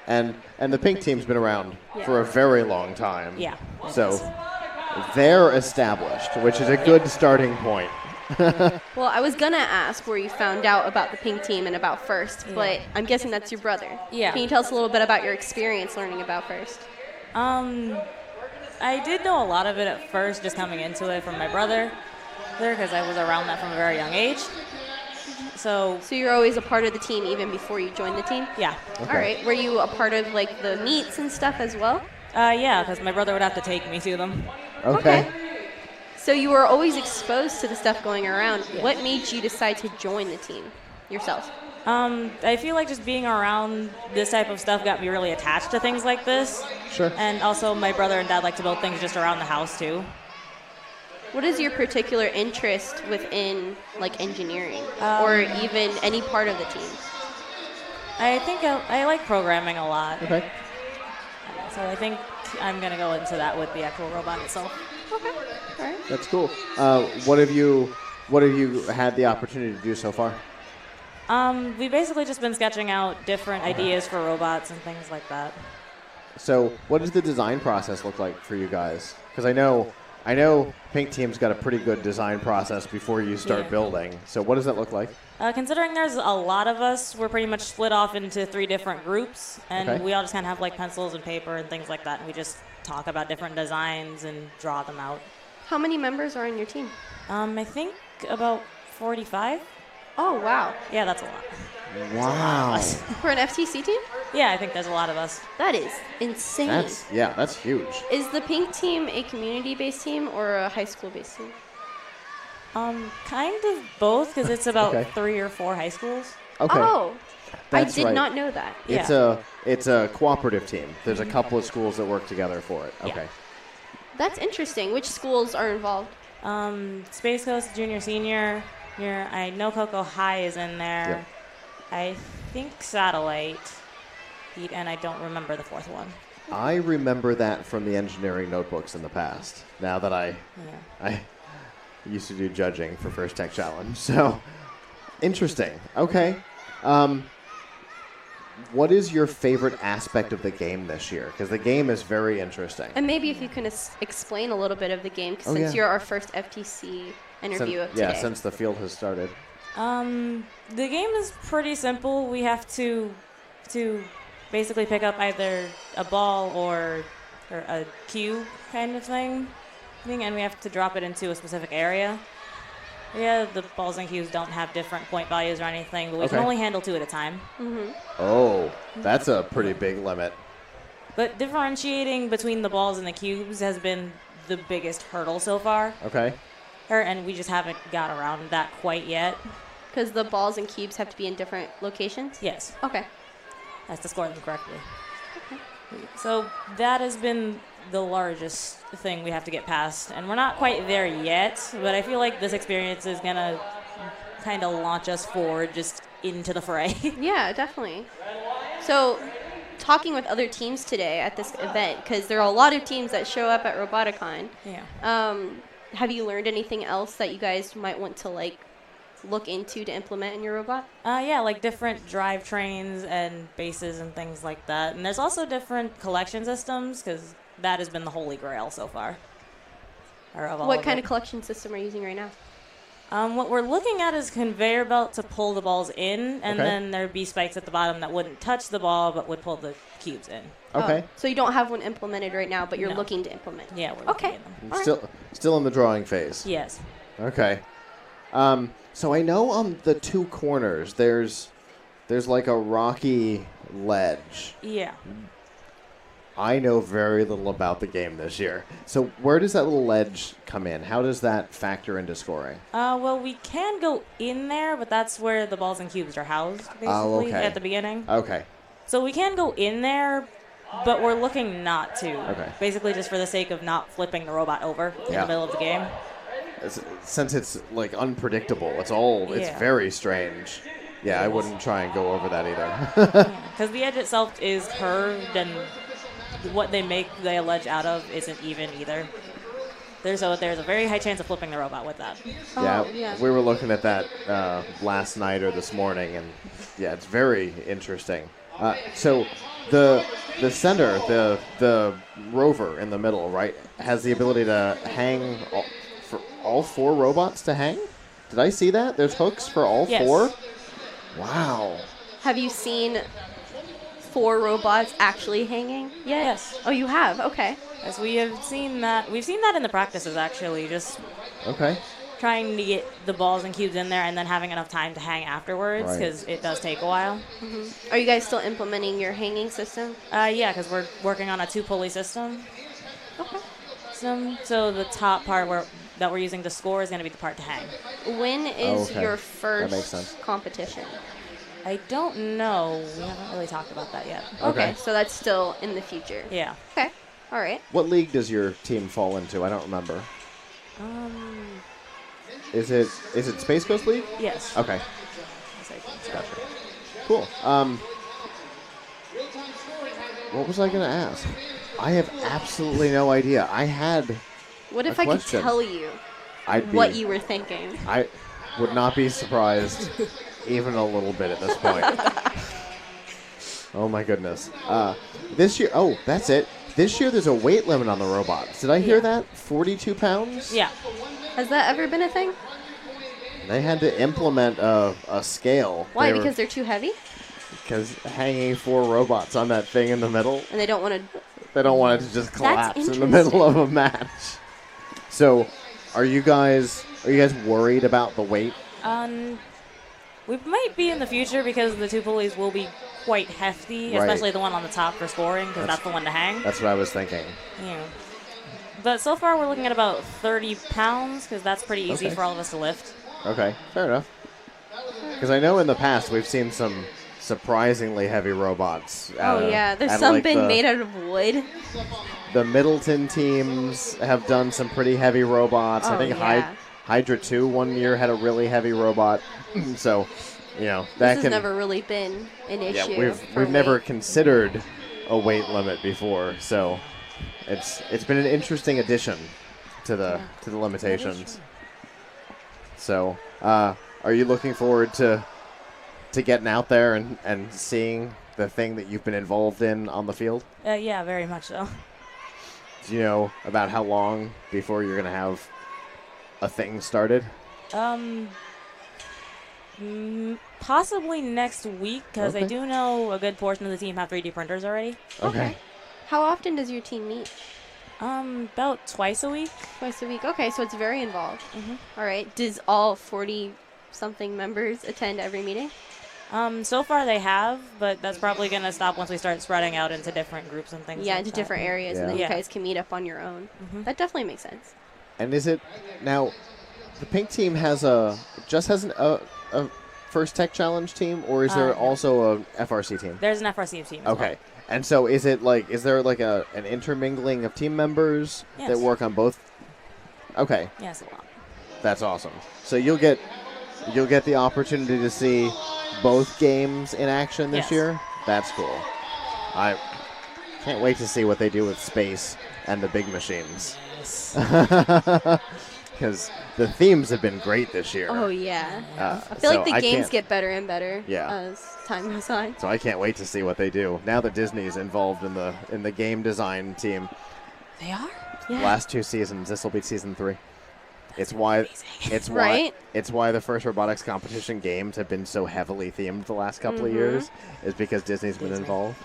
And the pink team's been around for a very long time. Yeah. So they're established, which is a good starting point. Well, I was gonna ask where you found out about the Pink Team and about First, but I'm guessing that's your brother. Yeah. Can you tell us a little bit about your experience learning about First? I did know a lot of it at first, just coming into it from my brother there, because I was around that from a very young age. So you're always a part of the team even before you joined the team? Yeah. All right. Were you a part of like the meets and stuff as well? Yeah, because my brother would have to take me to them. Okay. So you were always exposed to the stuff going around. What made you decide to join the team yourself? I feel like just being around this type of stuff got me really attached to things like this. Sure. And also my brother and dad like to build things just around the house too. What is your particular interest within like engineering or even any part of the team? I think I like programming a lot. Okay. So I think I'm going to go into that with the actual robot itself. Okay. All right. That's cool. What have you had the opportunity to do so far? We've basically just been sketching out different ideas for robots and things like that. So what does the design process look like for you guys? Because I know Pink Team's got a pretty good design process before you start building. So what does that look like? Considering there's a lot of us, we're pretty much split off into 3 different groups, and Okay. we all just kind of have like pencils and paper and things like that, and we just talk about different designs and draw them out. How many members are on your team? I think about 45. Oh, wow. Yeah, that's a lot. Wow. For an FTC team? Yeah, I think there's a lot of us. That is insane. That's huge. Is the Pink Team a community-based team or a high school-based team? Kind of both, because it's about Okay. 3 or 4 high schools. Okay. Oh, I That's did right. not know that. It's a cooperative team. There's a couple of schools that work together for it. Okay. That's interesting. Which schools are involved? Space Coast Junior, Senior. I know Cocoa High is in there. Yep. I think Satellite. And I don't remember the 4th one. I remember that from the engineering notebooks in the past. Now that I used to do judging for First Tech Challenge. So, interesting. Okay. what is your favorite aspect of the game this year? Because the game is very interesting. And maybe if you can explain a little bit of the game, Oh, since yeah. you're our first FTC interview of today. Yeah, since the field has started. The game is pretty simple. We have to basically pick up either a ball or a cue kind of thing, and we have to drop it into a specific area. Yeah, the balls and cues don't have different point values or anything, but we can Okay. only handle 2 at a time. Oh, that's a pretty big limit. But differentiating between the balls and the cubes has been the biggest hurdle so far. Okay. And we just haven't got around that quite yet. Because the balls and cubes have to be in different locations? Yes. Okay. That's to score them correctly. So that has been the largest thing we have to get past. And we're not quite there yet, but I feel like this experience is going to kind of launch us forward just into the fray. Yeah, definitely. So, talking with other teams today at this event, because there are a lot of teams that show up at Roboticon. Yeah. Have you learned anything else that you guys might want to look into to implement in your robot? Yeah, like different drivetrains and bases and things like that. And there's also different collection systems, because that has been the holy grail so far. What kind of collection system are you using right now? What we're looking at is conveyor belt to pull the balls in, and Okay. then there'd be spikes at the bottom that wouldn't touch the ball but would pull the cubes in. Okay. Oh, so you don't have one implemented right now, but you're No. looking to implement. Yeah, we're okay. looking at them. Still in the drawing phase. Yes. Okay. So I know on the 2 corners there's like a rocky ledge. Yeah. I know very little about the game this year. So where does that little ledge come in? How does that factor into scoring? Well, we can go in there, but that's where the balls and cubes are housed, basically, okay. at the beginning. Okay. So we can go in there, but we're looking not to. Okay. Basically just for the sake of not flipping the robot over in Yeah. the middle of the game. Since it's like unpredictable, it's Yeah. very strange. Yeah, I wouldn't try and go over that either. Because the edge itself is curved, and what they make the ledge out of isn't even either. There's a very high chance of flipping the robot with that. Yeah, we were looking at that last night or this morning, and yeah, it's very interesting. So the center, the rover in the middle, right, has the ability to hang for all 4 robots to hang. Did I see that? There's hooks for all Yes. 4. Wow. Have you seen 4 robots actually hanging yet? Yes. Oh, you have? Okay. As we have seen that. We've seen that in the practices, actually, just Okay. trying to get the balls and cubes in there and then having enough time to hang afterwards, Right. because it does take a while. Are you guys still implementing your hanging system? Yeah, because we're working on a 2-pulley system. Okay. So the top part that we're using to score is going to be the part to hang. When is okay. your That makes first sense. competition? I don't know. We haven't really talked about that yet. Okay, so that's still in the future. Yeah. Okay. All right. What league does your team fall into? I don't remember. Is it Space Coast League? Yes. Okay. Gotcha. Cool. What was I going to ask? I have absolutely no idea. I had What if a I could question. tell you what you were thinking? I would not be surprised even a little bit at this point. Oh my goodness. This year, that's it. This year there's a weight limit on the robots. Did I hear that? 42 pounds? Yeah. Has that ever been a thing? They had to implement a scale. Why? Because they're too heavy? Because hanging 4 robots on that thing in the middle, And they don't want to... they don't want it to just collapse in the interesting. middle of a match. So, are you guys worried about the weight? We might be in the future because the 2 pulleys will be quite hefty, Right. especially the one on the top for scoring, because that's the one to hang. That's what I was thinking. Yeah. But so far we're looking at about 30 pounds, because that's pretty easy Okay. for all of us to lift. Okay, fair enough. Because I know in the past we've seen some surprisingly heavy robots. Oh, yeah. There's at, some like, been made out of wood. The Middleton teams have done some pretty heavy robots. I Oh, think yeah. Hydra 2 one year had a really heavy robot. So, that This has can... never really been an issue. Yeah, for we've never weight. considered a weight limit before, so it's been an interesting addition to the limitations. So, are you looking forward to to getting out there and seeing the thing that you've been involved in on the field? Yeah, very much so. Do you know about how long before you're going to have a thing started? Possibly next week, because Okay. I do know a good portion of the team have 3D printers already. Okay. How often does your team meet? About twice a week. Twice a week. Okay, so it's very involved. All right. Does all 40-something members attend every meeting? So far they have, but that's probably going to stop once we start spreading out into different groups and things Yeah, like into that. different areas, and then Yeah. you guys can meet up on your own. That definitely makes sense. And is it now? The pink team has a first tech challenge team, or is there No. also a FRC team? There's an FRC team as Okay. well. And so is there an intermingling of team members that Yes. work on both? Okay. Yes, a lot. That's awesome. So you'll get the opportunity to see both games in action this Yes. year. That's cool. I can't wait to see what they do with space and the big machines. Because the themes have been great this year. Oh, yeah. I feel like the games get better and better as time goes on. So I can't wait to see what they do. Now that Disney's involved in the game design team. They are? Yeah. Last 2 seasons. This will be season 3. It's why Right? it's why the first robotics competition games have been so heavily themed the last couple of years, is because Disney's been involved.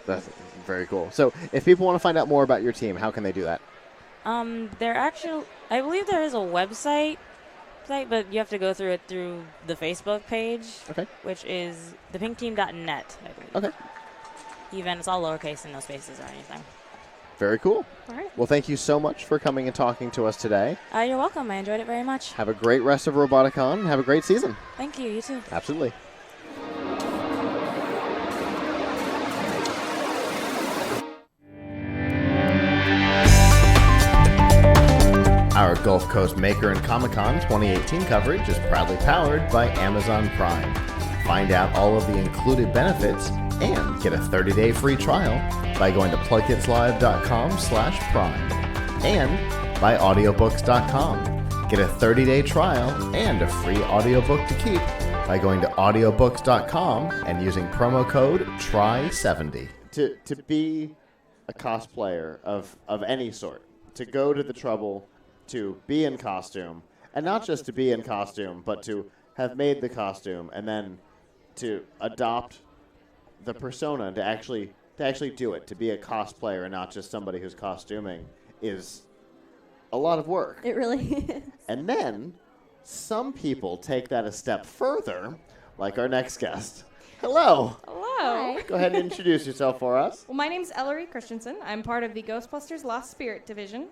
That's very cool. So if people want to find out more about your team, how can they do that? I believe there is a website, but you have to go through it through the Facebook page, which is thepinkteam.net, I believe. Okay. Even it's all lowercase and no spaces or anything. Very cool. All right. Well, thank you so much for coming and talking to us today. You're welcome. I enjoyed it very much. Have a great rest of Roboticon and have a great season. Thank you. You too. Absolutely. Our Gulf Coast Maker and Comic-Con 2018 coverage is proudly powered by Amazon Prime. Find out all of the included benefits and get a 30-day free trial by going to plugkitslive.com/prime and by audiobooks.com. Get a 30-day trial and a free audiobook to keep by going to audiobooks.com and using promo code TRY70. To be a cosplayer of any sort, to go to the trouble to be in costume, and not just to be in costume, but to have made the costume and then to adopt the persona to actually do it, to be a cosplayer and not just somebody who's costuming, is a lot of work. It really is. And then some people take that a step further, like our next guest. Hello. Hello. Go ahead and introduce yourself for us. Well, my name's Ellery Christensen. I'm part of the Ghostbusters Lost Spirit division.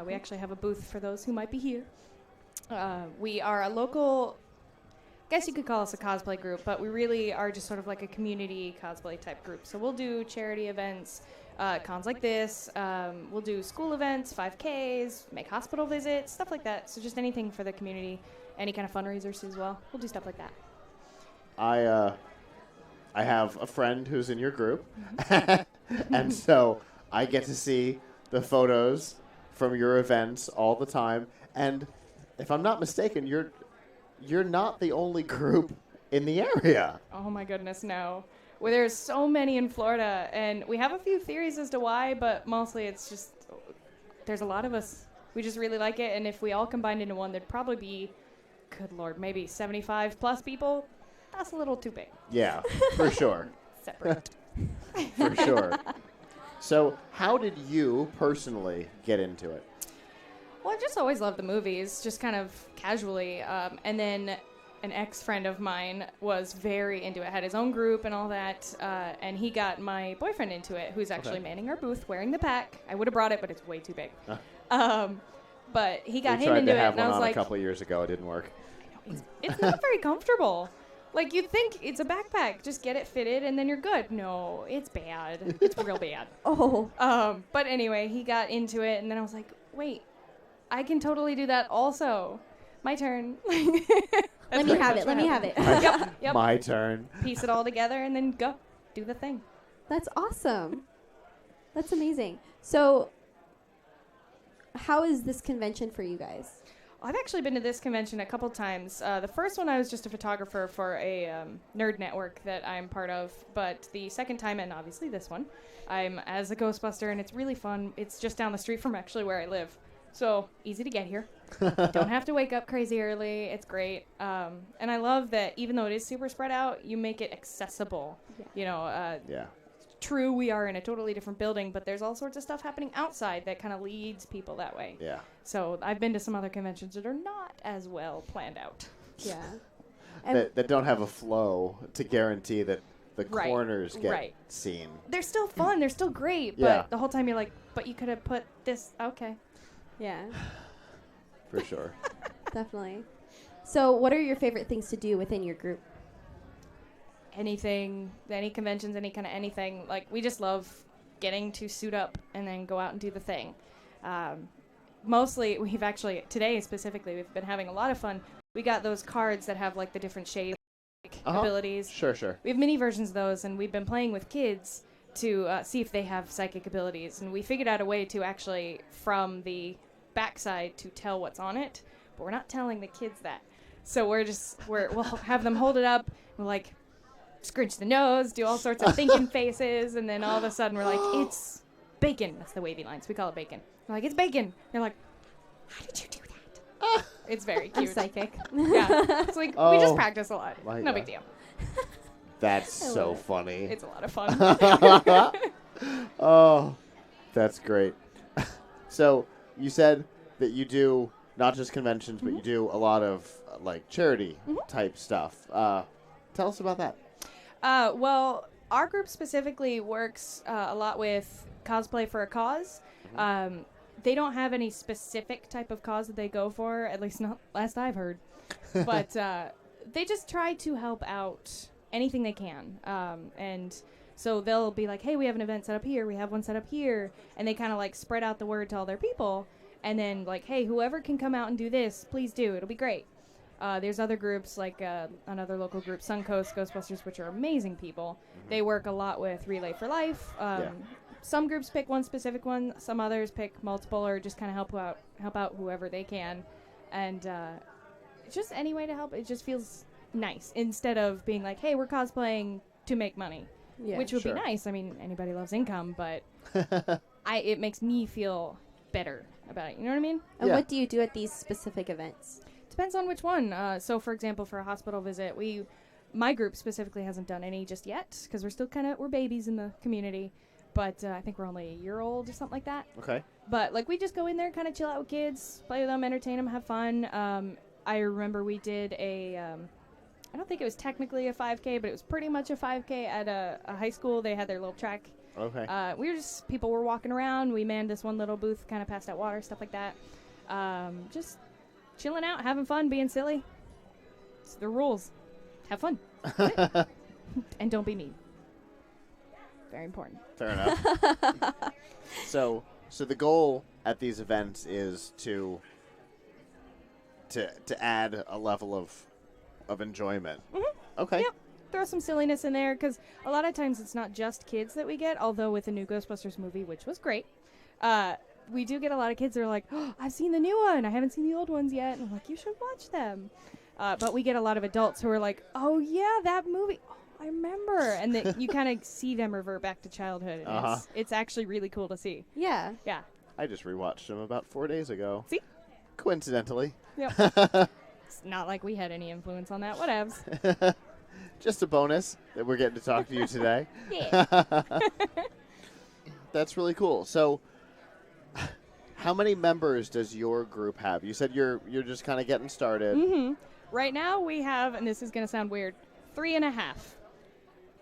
We actually have a booth for those who might be here. We are a local, I guess you could call us a cosplay group, but we really are just sort of like a community cosplay type group. So we'll do charity events, cons like this. We'll do school events, 5Ks, make hospital visits, stuff like that. So just anything for the community, any kind of fundraisers as well. We'll do stuff like that. I have a friend who's in your group, and so I get to see the photos from your events all the time. And if I'm not mistaken, you're not the only group in the area. Oh my goodness, no. Well, there's so many in Florida, and we have a few theories as to why, but mostly it's just, there's a lot of us. We just really like it, and if we all combined into one, there'd probably be, good Lord, maybe 75 plus people. That's a little too big. Yeah, for sure. Separate. For sure. So how did you personally get into it? Well, I just always loved the movies, just kind of casually. And then an ex-friend of mine was very into it, had his own group and all that, and he got my boyfriend into it, who's actually manning our booth, wearing the pack. I would have brought it, but it's way too big. But he got him into it, and I was like, a couple of years ago. It didn't work. it's not very comfortable. Like, you'd think it's a backpack. Just get it fitted, and then you're good. No, it's bad. It's real bad. Oh. But anyway, he got into it, and then I was like, wait, I can totally do that also. My turn. Let me have it. Let me have it. Yep. My turn. Piece it all together, and then go. Do the thing. That's awesome. That's amazing. So, how is this convention for you guys? I've actually been to this convention a couple times. The first one I was just a photographer for a nerd network that I'm part of, but the second time, and obviously this one, I'm as a Ghostbuster, and it's really fun. It's just down the street from actually where I live, so easy to get here. Don't have to wake up crazy early. It's great. And I love that even though it is super spread out, you make it accessible. Yeah. You know, Yeah. true, we are in a totally different building, but there's all sorts of stuff happening outside that kind of leads people that way. Yeah. So I've been to some other conventions that are not as well planned out. Yeah. That don't have a flow to guarantee that the Right, corners get right. seen. They're still fun. They're still great. But Yeah. the whole time you're like, but you could have put this. Okay. Yeah. For sure. Definitely. So, what are your favorite things to do within your group? Anything, any conventions, any kind of anything. Like, we just love getting to suit up and then go out and do the thing. Mostly, we've actually, today specifically, we've been having a lot of fun. We got those cards that have, like, the different shades abilities. Sure, sure. We have mini versions of those, and we've been playing with kids to see if they have psychic abilities. And we figured out a way to actually, from the backside, to tell what's on it. But we're not telling the kids that. So we'll have them hold it up. We're like, scrunch the nose, do all sorts of thinking faces, and then all of a sudden we're like, it's bacon. That's the wavy lines. We call it bacon. We're like, it's bacon. They're like, how did you do that? It's very cute. I'm psychic. Yeah. It's like, we just practice a lot. My No God. big deal. That's so funny. It's a lot of fun. Oh, that's great. So you said that you do not just conventions, but you do a lot of like charity type stuff. Tell us about that. Well, our group specifically works a lot with cosplay for a cause. They don't have any specific type of cause that they go for, at least not last I've heard. But they just try to help out anything they can. And so they'll be like, hey, we have an event set up here. We have one set up here. And they kind of like spread out the word to all their people. And then like, hey, whoever can come out and do this, please do. It'll be great. There's other groups like another local group, Suncoast Ghostbusters, which are amazing people. They work a lot with Relay for Life. Some groups pick one specific one. Some others pick multiple or just kind of help out whoever they can. And just any way to help. It just feels nice instead of being like, hey, we're cosplaying to make money, which would be nice. I mean, anybody loves income, but it makes me feel better about it. You know what I mean? And what do you do at these specific events? Depends on which one. So, for example, for a hospital visit, my group specifically hasn't done any just yet because we're babies in the community. But I think we're only a year old or something like that. Okay. But like we just go in there, kind of chill out with kids, play with them, entertain them, have fun. I remember we did I don't think it was technically a 5K, but it was pretty much a 5K at a high school. They had their little track. Okay. People were walking around. We manned this one little booth, kind of passed out water, stuff like that. Just chilling out, having fun, being silly. It's the rules. Have fun. And don't be mean. Very important. Fair enough. So the goal at these events is to add a level of enjoyment. Okay. Yep. Throw some silliness in there because a lot of times it's not just kids that we get. Although with the new Ghostbusters movie, which was great, we do get a lot of kids that are like, oh, I've seen the new one. I haven't seen the old ones yet. And I'm like, you should watch them. But we get a lot of adults who are like, oh yeah, that movie. Oh, I remember. And you kind of see them revert back to childhood. And it's actually really cool to see. Yeah. Yeah. I just rewatched them about 4 days ago. See? Coincidentally. Yep. It's not like we had any influence on that. Whatevs. Just a bonus that we're getting to talk to you today. Yeah. That's really cool. So, how many members does your group have? You said you're just kind of getting started. Mm-hmm. Right now we have, and this is going to sound weird, 3.5.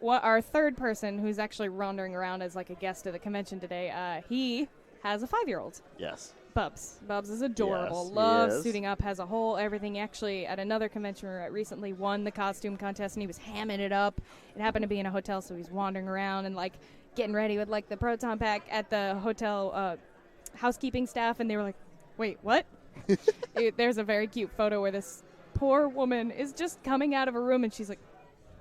Our third person, who's actually wandering around as like a guest of the convention today, he has a 5-year-old. Yes. Bubs. Bubs is adorable. Yes, Loves suiting up, has a whole everything. Actually, at another convention we were at recently, won the costume contest, and he was hamming it up. It happened to be in a hotel, so he's wandering around and like getting ready with like the proton pack at the hotel housekeeping staff, and they were like, wait, what? There's a very cute photo where this poor woman is just coming out of a room, and she's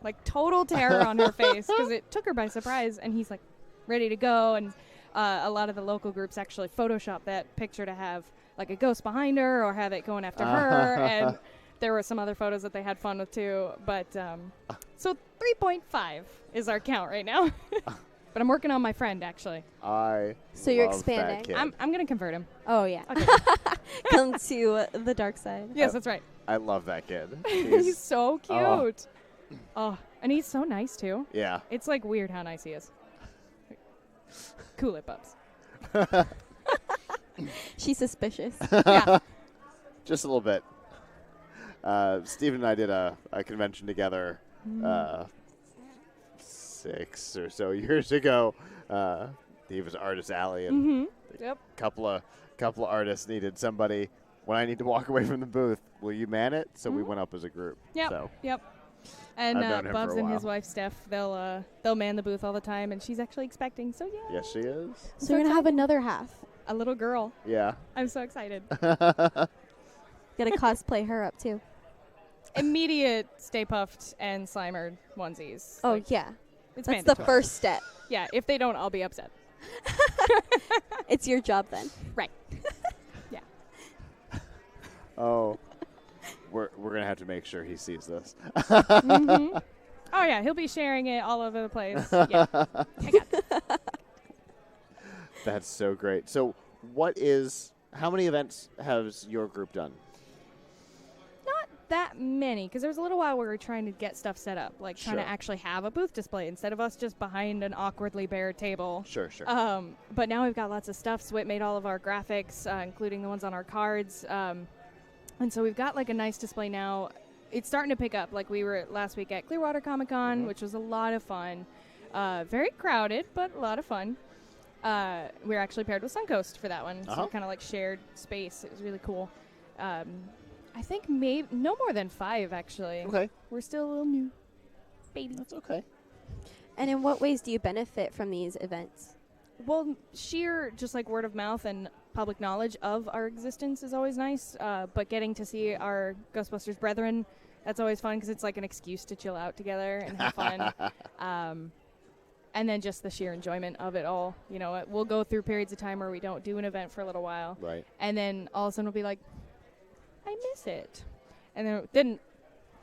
like total terror on her face because it took her by surprise, and he's like ready to go. And a lot of the local groups actually Photoshop that picture to have like a ghost behind her or have it going after her. And there were some other photos that they had fun with too. But so 3.5 is our count right now. But I'm working on my friend actually. So you're expanding. I'm gonna convert him. Oh yeah. Okay. Come to the dark side. Yes, that's right. I love that kid. He's so cute. Oh, and he's so nice too. Yeah. It's like weird how nice he is. Cool it, Bubs. She's suspicious. Yeah. Just a little bit. Steve and I did a convention together 6 or so years ago. He was Artist Alley, and Yep. couple of artists needed somebody. When I need to walk away from the booth, will you man it? So we went up as a group. Yep. So. Yep. And I've known him Bubs for a and his while. wife Steph, they'll man the booth all the time, and she's actually expecting. So yeah. Yes, she is. So you're gonna have another half. A little girl. Yeah. I'm so excited. Gotta cosplay her up too. Immediate Stay Puffed and Slimer onesies. Oh Like, yeah. it's That's the mandatory. first step. Yeah. If they don't, I'll be upset. It's your job then. Right. Yeah. Oh, we're gonna have to make sure he sees this. Oh yeah, he'll be sharing it all over the place. Yeah. I got this. That's so great. So, how many events has your group done? Not that many, because there was a little while we were trying to get stuff set up, like trying to Sure. actually have a booth display instead of us just behind an awkwardly bare table. Sure. But now we've got lots of stuff. Swit made all of our graphics, including the ones on our cards. And so we've got like a nice display now. It's starting to pick up. Like we were last week at Clearwater Comic Con, which was a lot of fun. Very crowded, but a lot of fun. We were actually paired with Suncoast for that one. So we kind of like shared space. It was really cool. I think maybe no more than 5 actually. Okay. We're still a little new. Baby. That's okay. And in what ways do you benefit from these events? Well, sheer just like word of mouth and public knowledge of our existence is always nice. But getting to see our Ghostbusters brethren, that's always fun because it's like an excuse to chill out together and have fun. And then just the sheer enjoyment of it all. You know, we'll go through periods of time where we don't do an event for a little while. Right. And then all of a sudden we'll be like, I miss it. And then,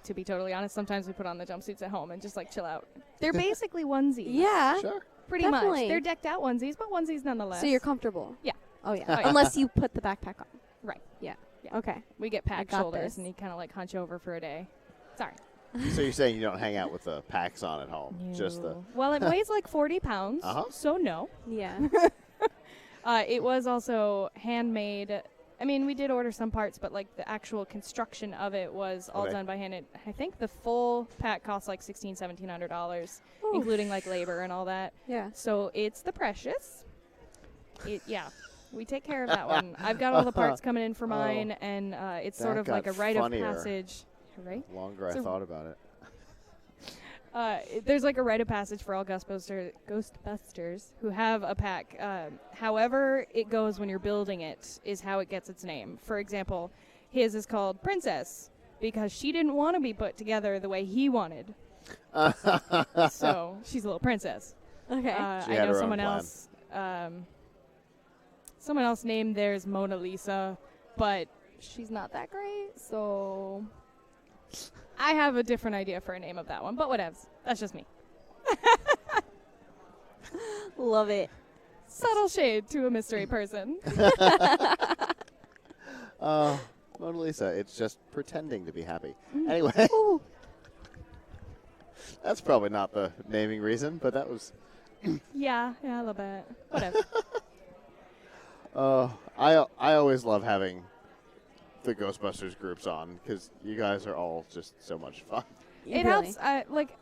to be totally honest, sometimes we put on the jumpsuits at home and just like chill out. They're basically onesies. Yeah. Sure. Pretty Definitely. much. They're decked out onesies, but onesies nonetheless. So you're comfortable. Yeah. Oh yeah. Oh, yeah. Unless you put the backpack on. Right. Yeah. Yeah. Okay. We get packed got shoulders this. and you kind of like hunch over for a day. Sorry. So you're saying you don't hang out with the packs on at home? Just the. Well, it weighs like 40 pounds, so no. Yeah. It was also handmade. I mean, we did order some parts, but like the actual construction of it was all done by hand. I think the full pack cost like $1,700, including like labor and all that. Yeah. So it's the precious. Yeah. We take care of that one. I've got all the parts coming in for mine, and it's sort of like a rite of passage. Right? The longer I thought about it. There's like a rite of passage for all Ghostbusters who have a pack. However it goes when you're building it is how it gets its name. For example, his is called Princess because she didn't want to be put together the way he wanted. So she's a little princess. Okay. I know someone else. Someone else named theirs Mona Lisa, but she's not that great. So I have a different idea for a name of that one, but whatevs. That's just me. Love it. Subtle shade to a mystery person. Mona Lisa, it's just pretending to be happy. Anyway, that's probably not the naming reason, but that was. Yeah, a little bit. Whatever. I always love having the Ghostbusters groups on because you guys are all just so much fun. It helps. Like,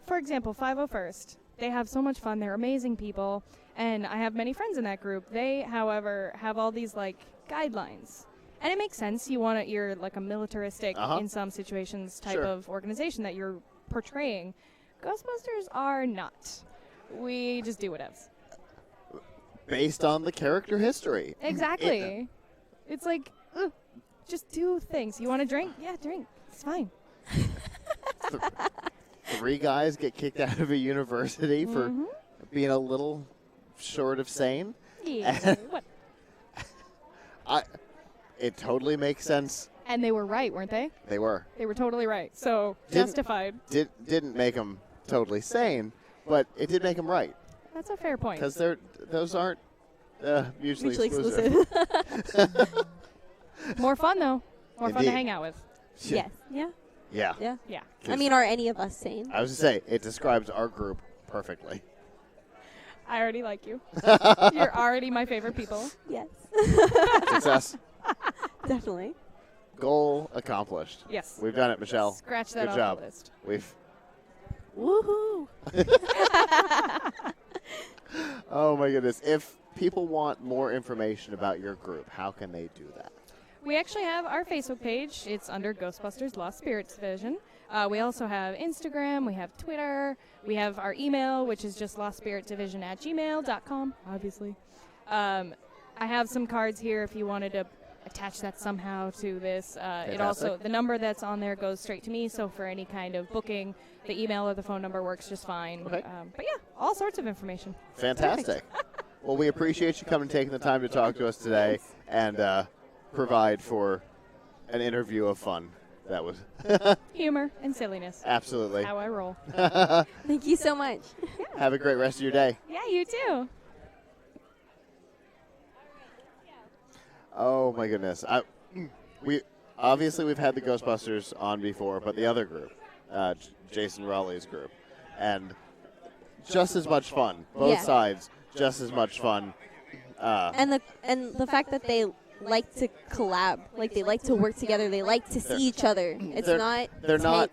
for example, 501st. They have so much fun. They're amazing people, and I have many friends in that group. They, however, have all these like guidelines, and it makes sense. You're like a militaristic, in some situations, type of organization that you're portraying. Ghostbusters are not. We just do whatevs. Based on the character history. Exactly. It's like, just do things. You want to drink? Yeah, drink. It's fine. 3 guys get kicked out of a university for being a little short of sane. Yeah. What? it totally makes sense. And they were right, weren't they? They were. They were totally right. So justified. Didn't make them totally sane, but it did make them right. That's a fair point. Because those aren't mutually exclusive. More fun though. More fun to Indeed. hang out with. Yes. Yeah. Yeah. Yeah. Yeah. I mean, are any of us sane? I was to say it describes our group perfectly. I already like you. You're already my favorite people. Yes. Success. Definitely. Goal accomplished. Yes. We've done it, Michelle. Scratch that Good off job. the list. We've. Woohoo. Oh my goodness! If people want more information about your group, how can they do that? We actually have our Facebook page. It's under Ghostbusters Lost Spirits Division. We also have Instagram. We have Twitter. We have our email, which is just lostspiritdivision@gmail.com, obviously. I have some cards here if you wanted to attach that somehow to this. It also, the number that's on there goes straight to me, so for any kind of booking, the email or the phone number works just fine. Okay. But yeah, all sorts of information. Fantastic. Well, we appreciate you coming and taking the time to talk to us today and provide for an interview of fun. That was humor and silliness. Absolutely. How I roll. Thank you so much. Have a great rest of your day. Yeah, you too. Oh my goodness! We've had the Ghostbusters on before, but the other group, Jason Raleigh's group, and just as much fun. Both sides, just as much fun. And the fact that they like to collab, like they like to work together, they like to see each other. They're not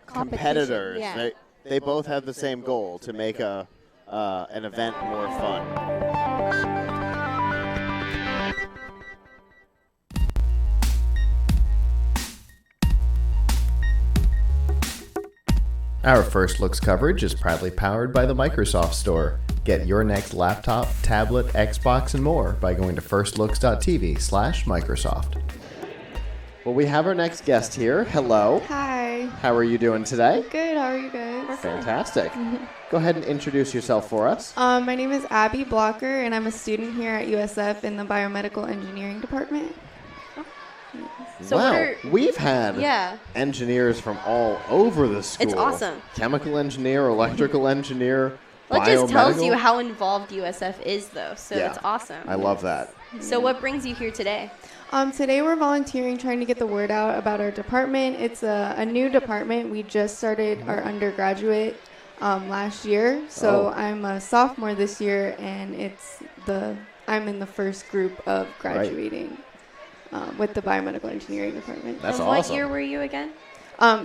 competitors. Yeah. They both have the same goal to make an event more fun. Our First Looks coverage is proudly powered by the Microsoft Store. Get your next laptop, tablet, Xbox, and more by going to firstlooks.tv/Microsoft. Well, we have our next guest here. Hello. Hi. How are you doing today? Good. How are you guys? Fantastic. Go ahead and introduce yourself for us. My name is Abby Blocker, and I'm a student here at USF in the Biomedical Engineering Department. So wow, we've had engineers from all over the school. It's awesome. Chemical engineer, electrical engineer, Well, it just tells biomedical. you how involved USF is, though, so Yeah. it's awesome. I love that. So what brings you here today? Today we're volunteering, trying to get the word out about our department. It's a new department. We just started our undergraduate last year, so I'm a sophomore this year, and I'm in the first group of graduating. With the biomedical engineering department. That's and awesome. What year were you again?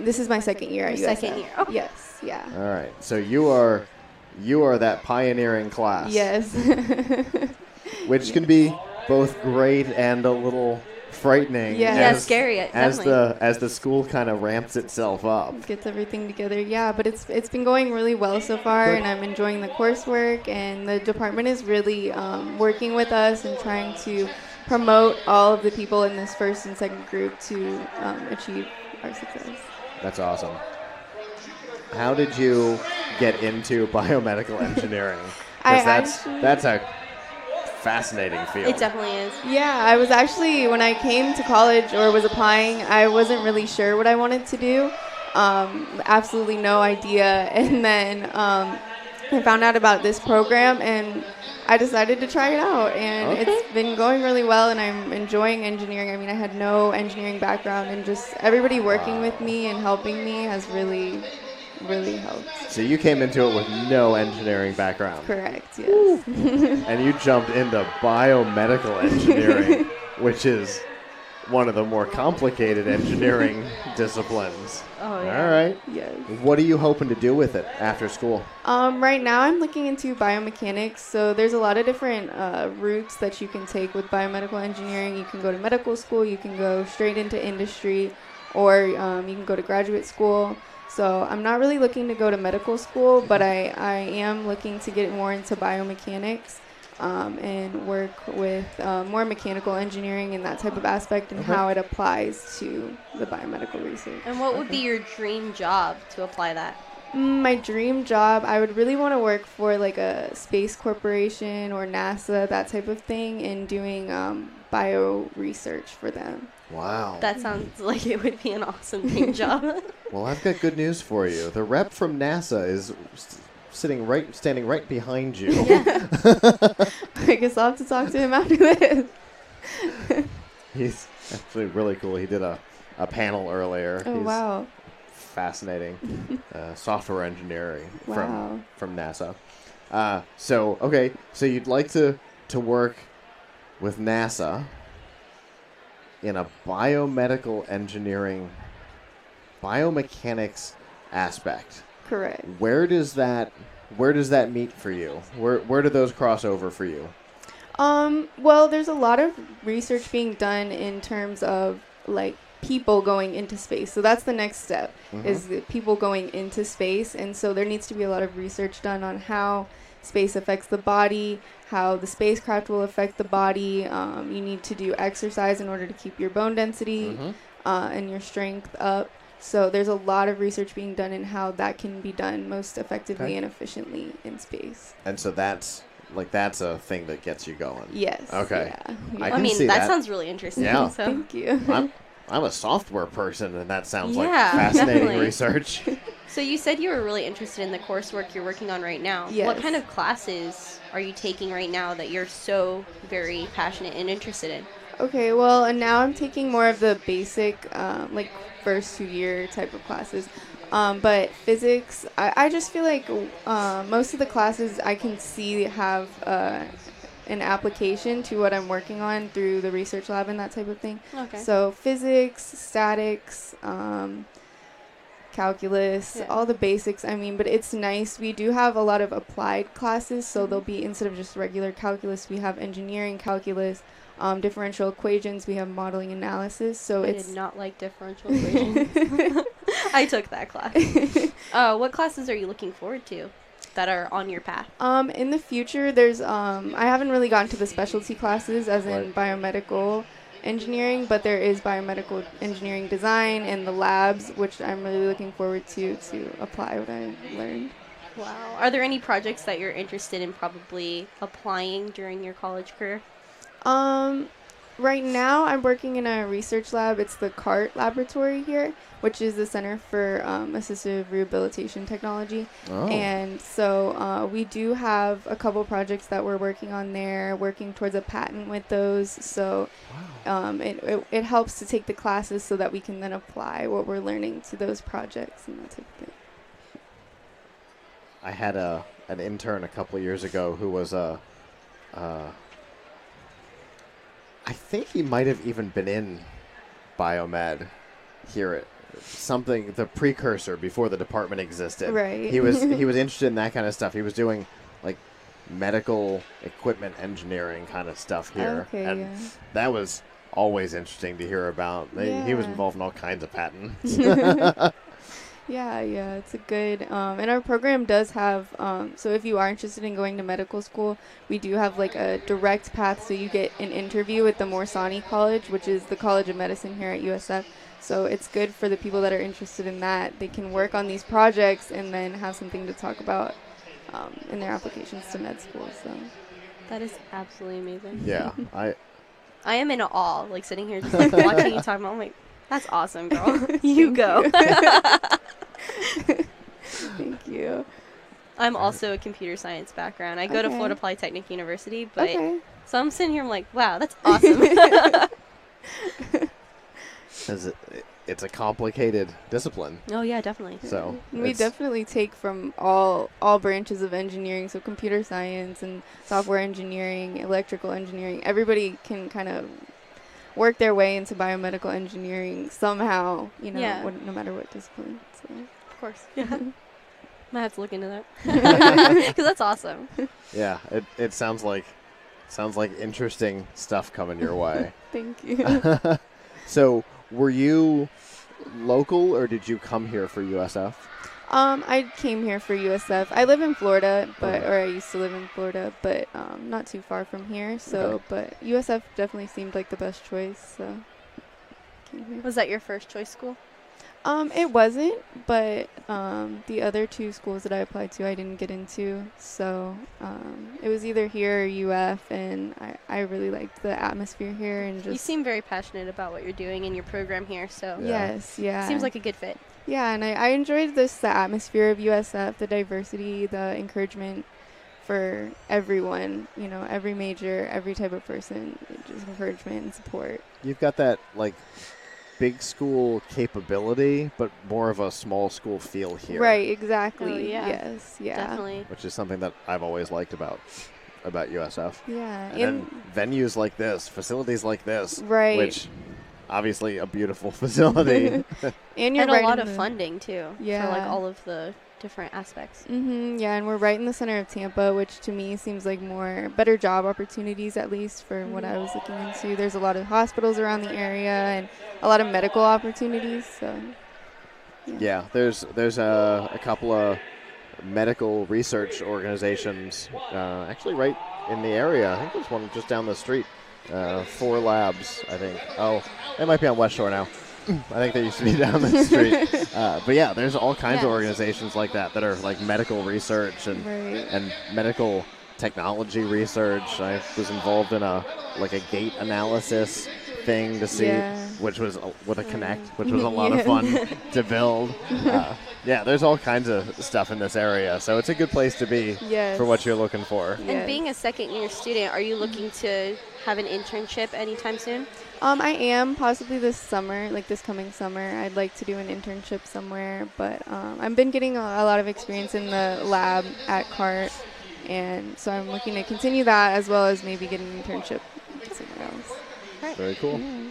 This is my second year at Your USF. second year. Okay. Yes, yeah. All right. So you are that pioneering class. Yes. Which can be both great and a little frightening. Yeah, scary. As the school kind of ramps itself up. Gets everything together. Yeah, but it's been going really well so far, and I'm enjoying the coursework, and the department is really working with us and trying to promote all of the people in this first and second group to achieve our success. That's awesome. How did you get into biomedical engineering? Because that's a fascinating field. It definitely is. Yeah, I was actually, when I came to college or was applying, I wasn't really sure what I wanted to do. Absolutely no idea. And then I found out about this program, and I decided to try it out, and it's been going really well, and I'm enjoying engineering. I mean, I had no engineering background, and just everybody working with me and helping me has really, really helped. So you came into it with no engineering background. Correct, yes. And you jumped into biomedical engineering, which is one of the more complicated engineering disciplines. Oh, yeah. All right. Yes. What are you hoping to do with it after school? Right now I'm looking into biomechanics. So there's a lot of different routes that you can take with biomedical engineering. You can go to medical school, you can go straight into industry, or you can go to graduate school. So I'm not really looking to go to medical school, but I am looking to get more into biomechanics. And work with more mechanical engineering and that type of aspect and how it applies to the biomedical research. And what would be your dream job to apply that? My dream job, I would really want to work for like a space corporation or NASA, that type of thing, and doing bio research for them. Wow. That sounds like it would be an awesome paint job. Well, I've got good news for you. The rep from NASA is standing right behind you. Yeah. I guess I'll have to talk to him after this. He's actually really cool. He did a panel earlier. Oh, He's wow. fascinating. Software engineering Wow. from NASA. So you'd like to work with NASA in a biomedical engineering, biomechanics aspect. Correct. Where does that meet for you? Where do those cross over for you? Well, there's a lot of research being done in terms of like people going into space. So that's the next step, is the people going into space. And so there needs to be a lot of research done on how space affects the body, how the spacecraft will affect the body. You need to do exercise in order to keep your bone density and your strength up. So there's a lot of research being done in how that can be done most effectively and efficiently in space. And so that's a thing that gets you going. Yes. Okay. Yeah. I mean, see that sounds really interesting. Yeah. So. Thank you. I'm a software person, and that sounds like Yeah, fascinating definitely. research. So you said you were really interested in the coursework you're working on right now. Yes. What kind of classes are you taking right now that you're so very passionate and interested in? Okay, well, and now I'm taking more of the basic, like, first 2-year type of classes. But physics, I just feel like most of the classes I can see have an application to what I'm working on through the research lab and that type of thing. Okay. So physics, statics, calculus, all the basics. I mean, but it's nice. We do have a lot of applied classes, so there'll be, instead of just regular calculus, we have engineering calculus, differential equations, we have modeling analysis. So I it's did not like differential equations. I took that class. What classes are you looking forward to that are on your path? In the future, there's I haven't really gotten to the specialty classes as in biomedical engineering, but there is biomedical engineering design and the labs, which I'm really looking forward to apply what I learned. Wow. Are there any projects that you're interested in probably applying during your college career? Right now I'm working in a research lab. It's the CART laboratory here, which is the Center for Assistive Rehabilitation Technology. Oh. And so we do have a couple projects that we're working on there, working towards a patent with those. So it helps to take the classes so that we can then apply what we're learning to those projects and that type of thing. I had an intern a couple of years ago who was I think he might have even been in biomed here at something, the precursor before the department existed. Right. He was interested in that kind of stuff. He was doing like medical equipment engineering kind of stuff here. Okay, and yeah. that was always interesting to hear about. He was Yeah. involved in all kinds of patents. Yeah, it's a good, and our program does have, so if you are interested in going to medical school, we do have like a direct path, so you get an interview with the Morsani College, which is the College of Medicine here at USF. So it's good for the people that are interested in that. They can work on these projects and then have something to talk about in their applications to med school. So That is absolutely amazing. Yeah, I am in awe, like sitting here just like watching you talk about. I'm like, that's awesome, girl. You go. Thank you. I'm also a computer science background. I go to Okay. Florida Polytechnic University, but Okay. so I'm sitting here. I'm like, wow, that's awesome. 'Cause it's a complicated discipline. Oh yeah, definitely. So We it's- definitely take from all branches of engineering, so computer science and software engineering, electrical engineering. Everybody can kind of work their way into biomedical engineering somehow, Yeah. no matter what discipline. So. Of course. Yeah. Might have to look into that because that's awesome. Yeah, it sounds like interesting stuff coming your way. Thank you. So, were you local or did you come here for USF? I came here for USF. I live in Florida, or I used to live in Florida, but not too far from here. So, Okay. but USF definitely seemed like the best choice. So, came here. Was that your first choice school? It wasn't, but the other 2 schools that I applied to, I didn't get into. So it was either here or UF, and I really liked the atmosphere here and just. You seem very passionate about what you're doing in your program here, so. Yes, yeah. Seems like a good fit. Yeah, and I enjoyed the atmosphere of USF, the diversity, the encouragement for everyone, every major, every type of person, just encouragement and support. You've got that, big school capability, but more of a small school feel here. Right, exactly. Oh, yeah. Yes, yeah. Definitely. Which is something that I've always liked about USF. Yeah. And then venues like this, facilities like this. Right. Which, obviously, a beautiful facility. And you're and right a lot of funding, too. Yeah. For, all of the different aspects. Yeah, and we're right in the center of Tampa, which to me seems like better job opportunities, at least for what I was looking into. There's a lot of hospitals around the area and a lot of medical opportunities. So yeah, there's a couple of medical research organizations actually right in the area. I think there's one just down the street. 4 labs, I think. Oh, they might be on West Shore now. I think they used to be down the street. But yeah, there's all kinds of organizations like that are like medical research and medical technology research. I was involved in a gate analysis thing to see, which was with a Connect, which was a lot of fun to build. Yeah, there's all kinds of stuff in this area, so it's a good place to be for what you're looking for. And being a second-year student, are you looking to have an internship anytime soon? I am, possibly this summer, this coming summer. I'd like to do an internship somewhere, but I've been getting a lot of experience in the lab at CART, and so I'm looking to continue that as well as maybe get an internship somewhere else. Right. Very cool. Yeah.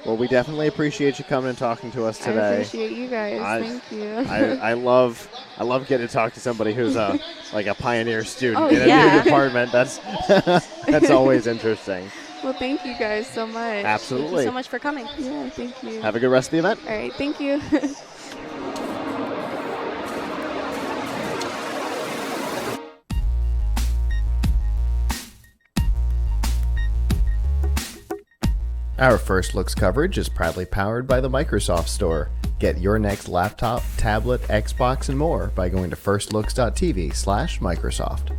Well, we definitely appreciate you coming and talking to us today. I appreciate you guys. Thank you. I love getting to talk to somebody who's a pioneer student Oh, in a new department. That's that's always interesting. Well, thank you guys so much. Absolutely. Thank you so much for coming. Yeah, thank you. Have a good rest of the event. All right, thank you. Our First Looks coverage is proudly powered by the Microsoft Store. Get your next laptop, tablet, Xbox, and more by going to firstlooks.tv/Microsoft.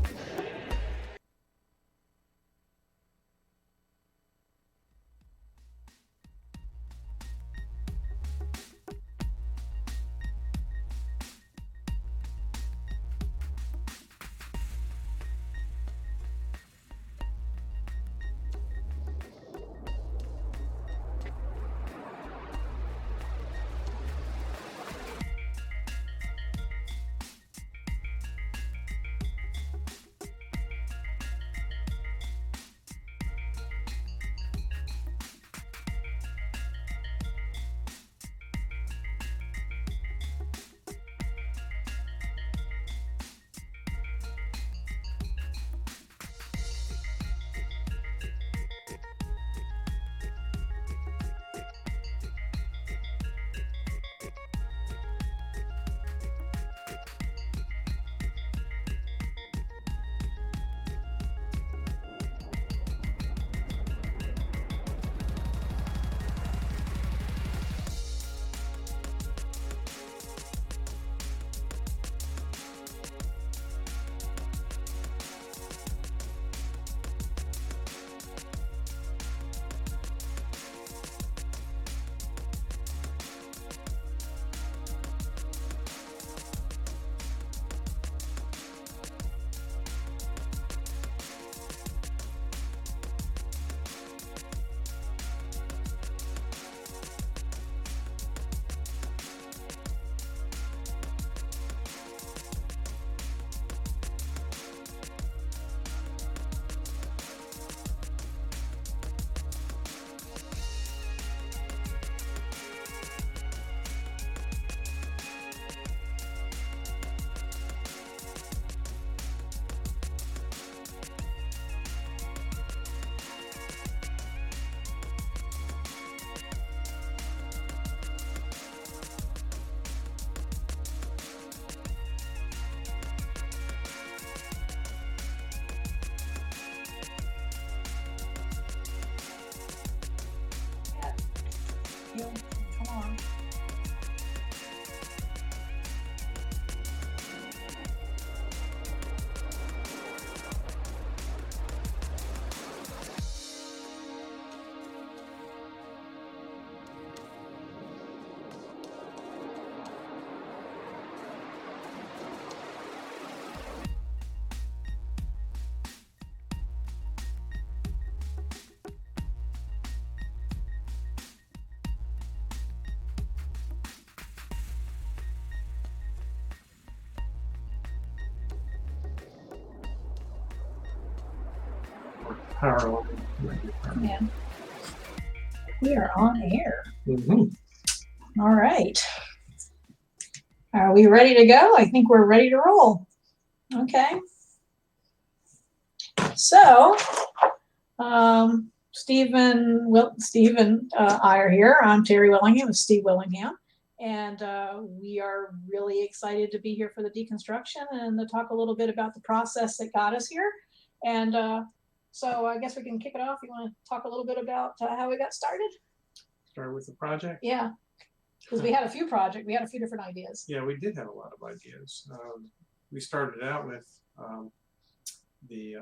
power on. Yeah. We are on air. Mm-hmm. All right. Are we ready to go? I think we're ready to roll. Okay. So, Stephen, I are here. I'm Terry Willingham with Steve Willingham. And we are really excited to be here for the deconstruction and to talk a little bit about the process that got us here. And so I guess we can kick it off. You want to talk a little bit about how we got started? Start with the project? Yeah. Because we had a few projects. We had a few different ideas. Yeah, we did have a lot of ideas. We started out with the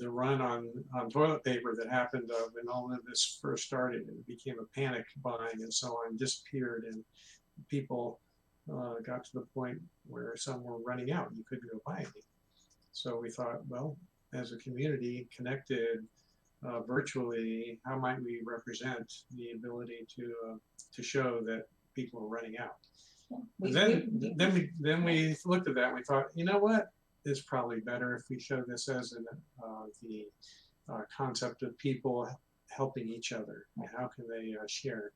run on toilet paper that happened when all of this first started, and it became a panic buying and so on, disappeared, and people got to the point where some were running out. You couldn't go buy any. So we thought, well, as a community connected virtually, how might we represent the ability to show that people are running out? Then we looked at that and we thought, you know what? It's probably better if we show this as the concept of people helping each other. How can they share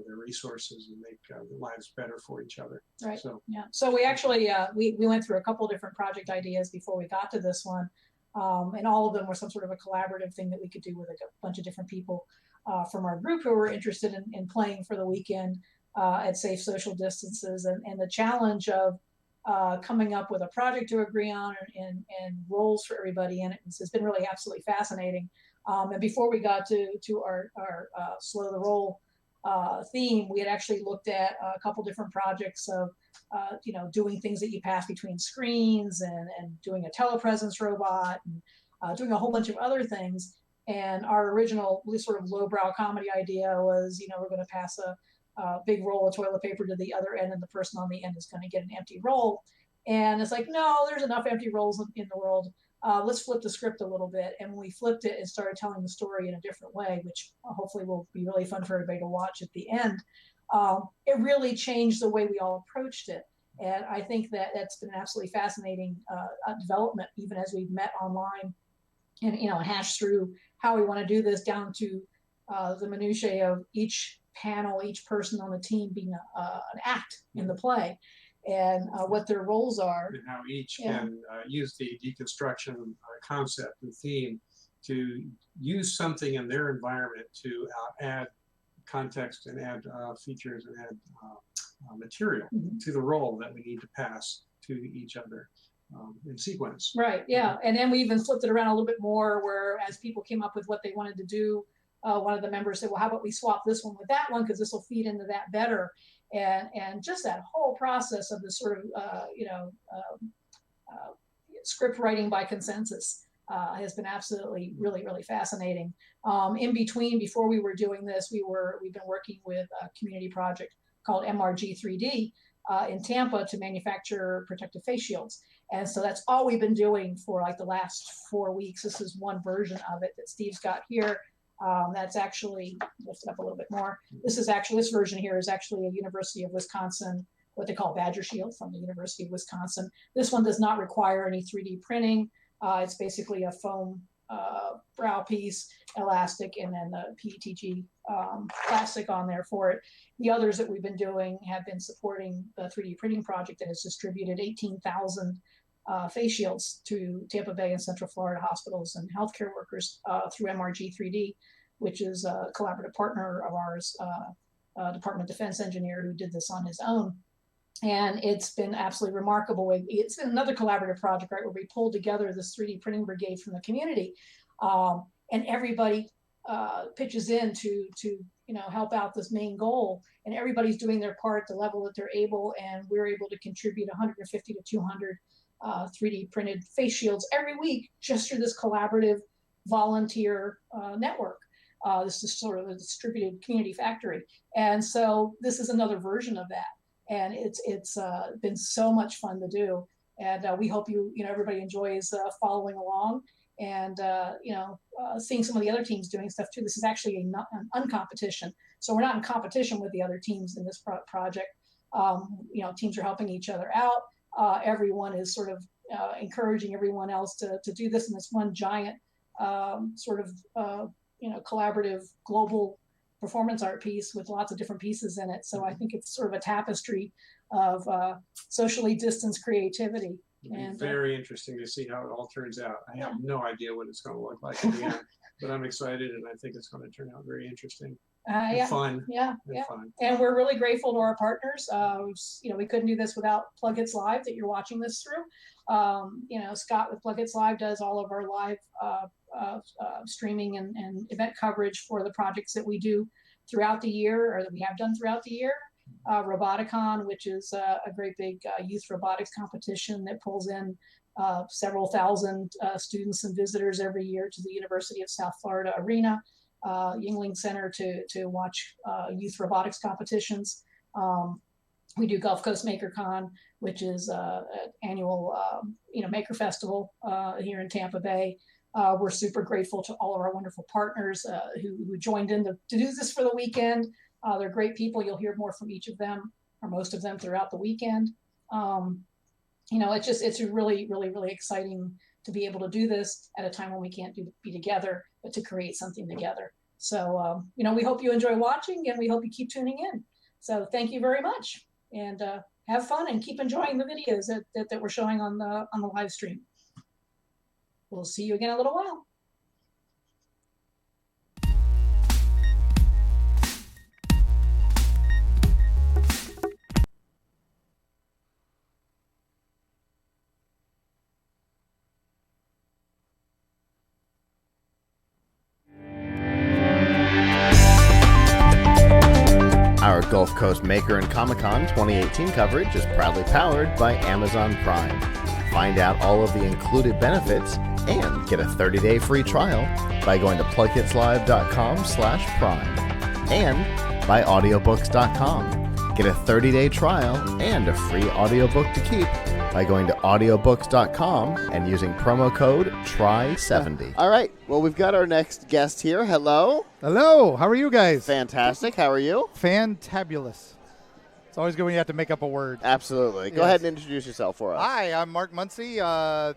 their resources and make their lives better for each other? Right. So yeah. So we actually we went through a couple different project ideas before we got to this one, and all of them were some sort of a collaborative thing that we could do with a bunch of different people from our group who were interested in playing for the weekend at safe social distances, and the challenge of coming up with a project to agree on and roles for everybody in it has been really absolutely fascinating. And before we got to our slow the roll theme, we had actually looked at a couple different projects of doing things that you pass between screens and doing a telepresence robot and doing a whole bunch of other things. And our original sort of lowbrow comedy idea was, we're going to pass a big roll of toilet paper to the other end, and the person on the end is going to get an empty roll. And it's like, no, there's enough empty rolls in the world. Let's flip the script a little bit. And when we flipped it and started telling the story in a different way, which hopefully will be really fun for everybody to watch at the end, it really changed the way we all approached it. And I think that's been an absolutely fascinating development, even as we've met online and hashed through how we want to do this down to the minutiae of each panel, each person on the team being an act in the play, and what their roles are. And how each can use the deconstruction concept and theme to use something in their environment to add context and add features and add material to the role that we need to pass to each other in sequence. Right, yeah. And then we even flipped it around a little bit more, where as people came up with what they wanted to do, one of the members said, well, how about we swap this one with that one, because this will feed into that better. And just that whole process of this sort of, script writing by consensus has been absolutely really, really fascinating. In between, before we were doing this, we've been working with a community project called AMRoC 3D in Tampa to manufacture protective face shields. And so that's all we've been doing for like the last 4 weeks. This is one version of it that Steve's got here. That's actually, lift it up a little bit more. This version here is actually a University of Wisconsin, what they call Badger Shield from the University of Wisconsin. This one does not require any 3D printing. It's basically a foam brow piece, elastic, and then the PETG plastic on there for it. The others that we've been doing have been supporting the 3D printing project that has distributed 18,000 face shields to Tampa Bay and Central Florida hospitals and healthcare workers through AMRoC 3D, which is a collaborative partner of ours, Department of Defense engineer who did this on his own. And it's been absolutely remarkable. It's been another collaborative project, right, where we pulled together this 3D printing brigade from the community, and everybody pitches in to help out this main goal, and everybody's doing their part at the level that they're able, and we're able to contribute 150 to 200 3D printed face shields every week just through this collaborative volunteer network. This is sort of a distributed community factory, and so this is another version of that. And it's been so much fun to do, and we hope everybody enjoys following along and seeing some of the other teams doing stuff too. This is actually an uncompetition, so we're not in competition with the other teams in this project. Teams are helping each other out. Everyone is sort of encouraging everyone else to do this in this one giant sort of collaborative global performance art piece with lots of different pieces in it. So I think it's sort of a tapestry of socially distanced creativity. It'll be And very interesting to see how it all turns out. I have no idea what it's going to look like at the end, but I'm excited, and I think it's going to turn out very interesting and yeah, fun. yeah, and yeah. fun. And we're really grateful to our partners. We couldn't do this without Plug Hits Live that you're watching this through. Scott with Plug Hits Live does all of our live streaming and event coverage for the projects that we do throughout the year, or that we have done throughout the year. Roboticon, which is a great big youth robotics competition that pulls in several thousand students and visitors every year to the University of South Florida Arena, Yingling Center to watch youth robotics competitions. We do Gulf Coast MakerCon, which is an annual maker festival here in Tampa Bay. We're super grateful to all of our wonderful partners who joined in to do this for the weekend. They're great people. You'll hear more from each of them, or most of them, throughout the weekend. It's really, really, really exciting to be able to do this at a time when we can't be together, but to create something together. So, we hope you enjoy watching, and we hope you keep tuning in. So thank you very much, and have fun and keep enjoying the videos that we're showing on the live stream. We'll see you again in a little while. Our Gulf Coast Maker and Comic-Con 2018 coverage is proudly powered by Amazon Prime. Find out all of the included benefits and get a 30-day free trial by going to plughitslive.com/prime and by audiobooks.com. Get a 30-day trial and a free audiobook to keep by going to audiobooks.com and using promo code TRY70. All right. Well, we've got our next guest here. Hello. Hello. How are you guys? Fantastic. How are you? Fantabulous. It's always good when you have to make up a word. Absolutely. Go ahead and introduce yourself for us. Hi, I'm Mark Muncy,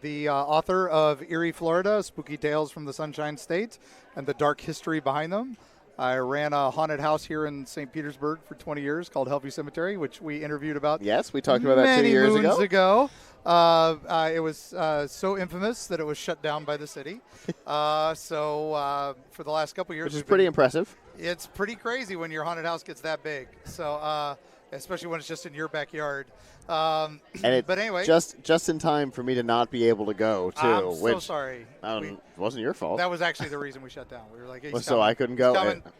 the author of Erie, Florida, Spooky Tales from the Sunshine State, and the dark history behind them. I ran a haunted house here in St. Petersburg for 20 years called Hellevue Cemetery, which we interviewed about. Yes, we talked about that 2 years ago. Many moons ago. It was so infamous that it was shut down by the city. So for the last couple of years, which is pretty impressive. It's pretty crazy when your haunted house gets that big. So especially when it's just in your backyard. And it, but anyway, just in time for me to not be able to go too. I'm which so sorry. Wasn't your fault. That was actually the reason we shut down. We were like, hey, so I couldn't go.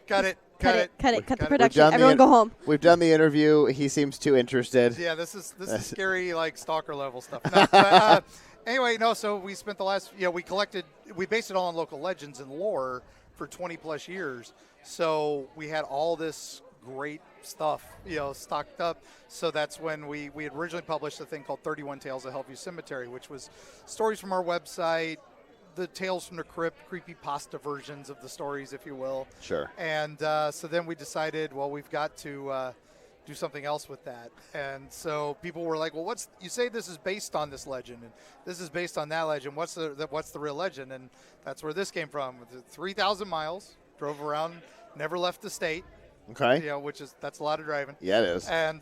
Cut it. Cut the production. Everyone go home. We've done the interview. He seems too interested. Yeah, this is scary, like stalker level stuff. No, but, anyway, so we spent the last, we based it all on local legends and lore for 20 plus years. So we had all this great stuff, stocked up. So that's when we had originally published a thing called 31 Tales of Hellevue Cemetery, which was stories from our website, the Tales from the Crypt, creepypasta versions of the stories, if you will. Sure. And so then we decided, well, we've got to do something else with that. And so people were like, well, you say this is based on this legend, and this is based on that legend. What's the real legend? And that's where this came from. 3,000 miles, drove around, never left the state. Okay. That's a lot of driving. Yeah, it is. And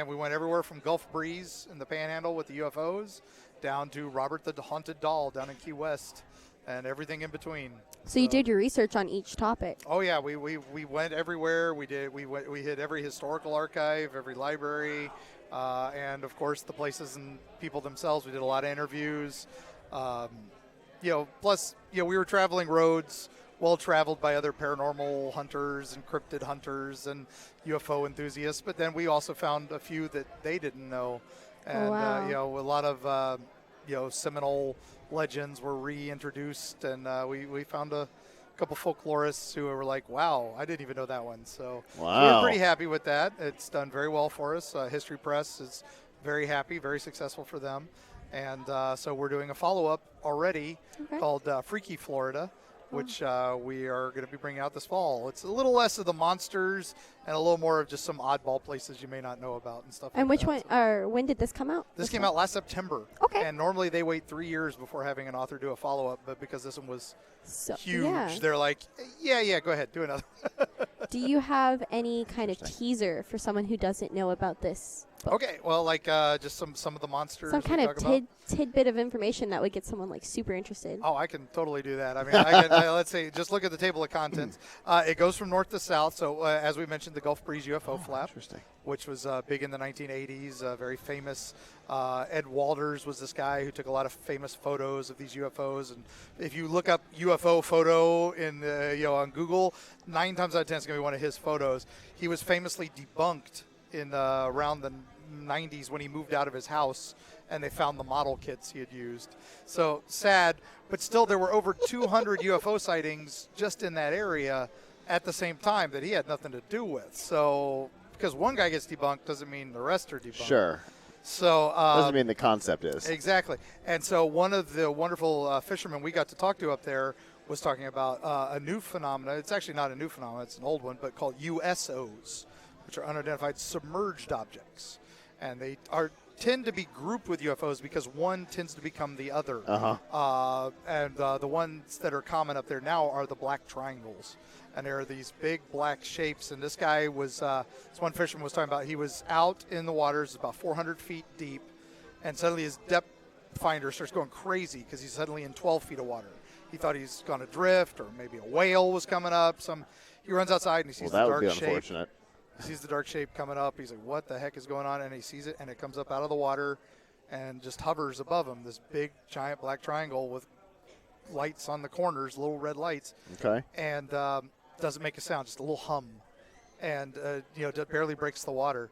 we went everywhere from Gulf Breeze in the Panhandle with the UFOs down to Robert the Haunted Doll down in Key West and everything in between. So you did your research on each topic. Oh yeah, we went everywhere. We hit every historical archive, every library, and of course the places and people themselves. We did a lot of interviews. Plus we were traveling roads well traveled by other paranormal hunters and cryptid hunters and UFO enthusiasts, but then we also found a few that they didn't know. And a lot of seminal legends were reintroduced, and we found a couple folklorists who were like, wow, I didn't even know that one. So we're pretty happy with that. It's done very well for us. History Press is very happy, very successful for them. And so we're doing a follow-up already called Freaky Florida. which we are going to be bringing out this fall. It's a little less of the monsters and a little more of just some oddball places you may not know about and stuff. And like which that. one, or when did this come out? This came out last September. Okay. And normally they wait 3 years before having an author do a follow-up, but because this one was huge, yeah. they're like, yeah, go ahead, do another. Do you have any kind of teaser for someone who doesn't know about this? Okay, well, like just some of the monsters. Some we kind of talk about. tidbit of information that would get someone like super interested. Oh, I can totally do that. I mean, I can, let's say, just look at the table of contents. It goes from north to south. So, as we mentioned, the Gulf Breeze UFO flap, which was big in the 1980s, very famous. Ed Walters was this guy who took a lot of famous photos of these UFOs. And if you look up UFO photo in on Google, 9 times out of 10 it's going to be one of his photos. He was famously debunked in around the 90s when he moved out of his house and they found the model kits he had used. So sad, but still there were over 200 UFO sightings just in that area at the same time that he had nothing to do with. So because one guy gets debunked doesn't mean the rest are debunked. Sure. So doesn't mean the concept is. Exactly. And so one of the wonderful fishermen we got to talk to up there was talking about a new phenomenon. It's actually not a new phenomenon, it's an old one, but called USOs, which are unidentified submerged objects. And they tend to be grouped with UFOs because one tends to become the other. And the ones that are common up there now are the black triangles. And there are these big black shapes. And this guy was, this one fisherman was talking about, he was out in the waters about 400 feet deep. And suddenly his depth finder starts going crazy because he's suddenly in 12 feet of water. He thought he's going to drift or maybe a whale was coming up. He runs outside and he sees the dark shape. That would be unfortunate. He sees the dark shape coming up. He's like, what the heck is going on? And he sees it, and it comes up out of the water and just hovers above him, this big, giant black triangle with lights on the corners, little red lights. Okay. And doesn't make a sound, just a little hum. And, barely breaks the water.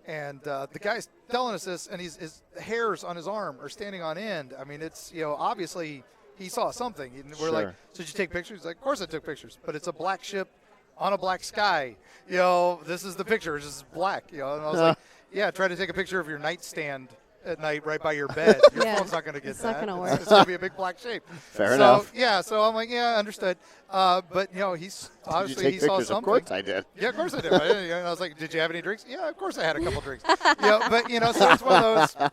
And the guy's telling us this, and his hairs on his arm are standing on end. I mean, it's, obviously he saw something. And we're like, so did you take pictures? He's like, of course I took pictures. But it's a black ship on a black sky. This is the picture. It's just black. And I was like, yeah, try to take a picture of your nightstand at night right by your bed. Your phone's not going to get it's that. Not gonna work. It's going to be a big black shape. Fair enough. Yeah, so I'm like, yeah, understood. But, he's obviously he saw something. Of course I did. Yeah, of course I did. And I was like, did you have any drinks? Yeah, of course I had a couple drinks. But, so it's one of those,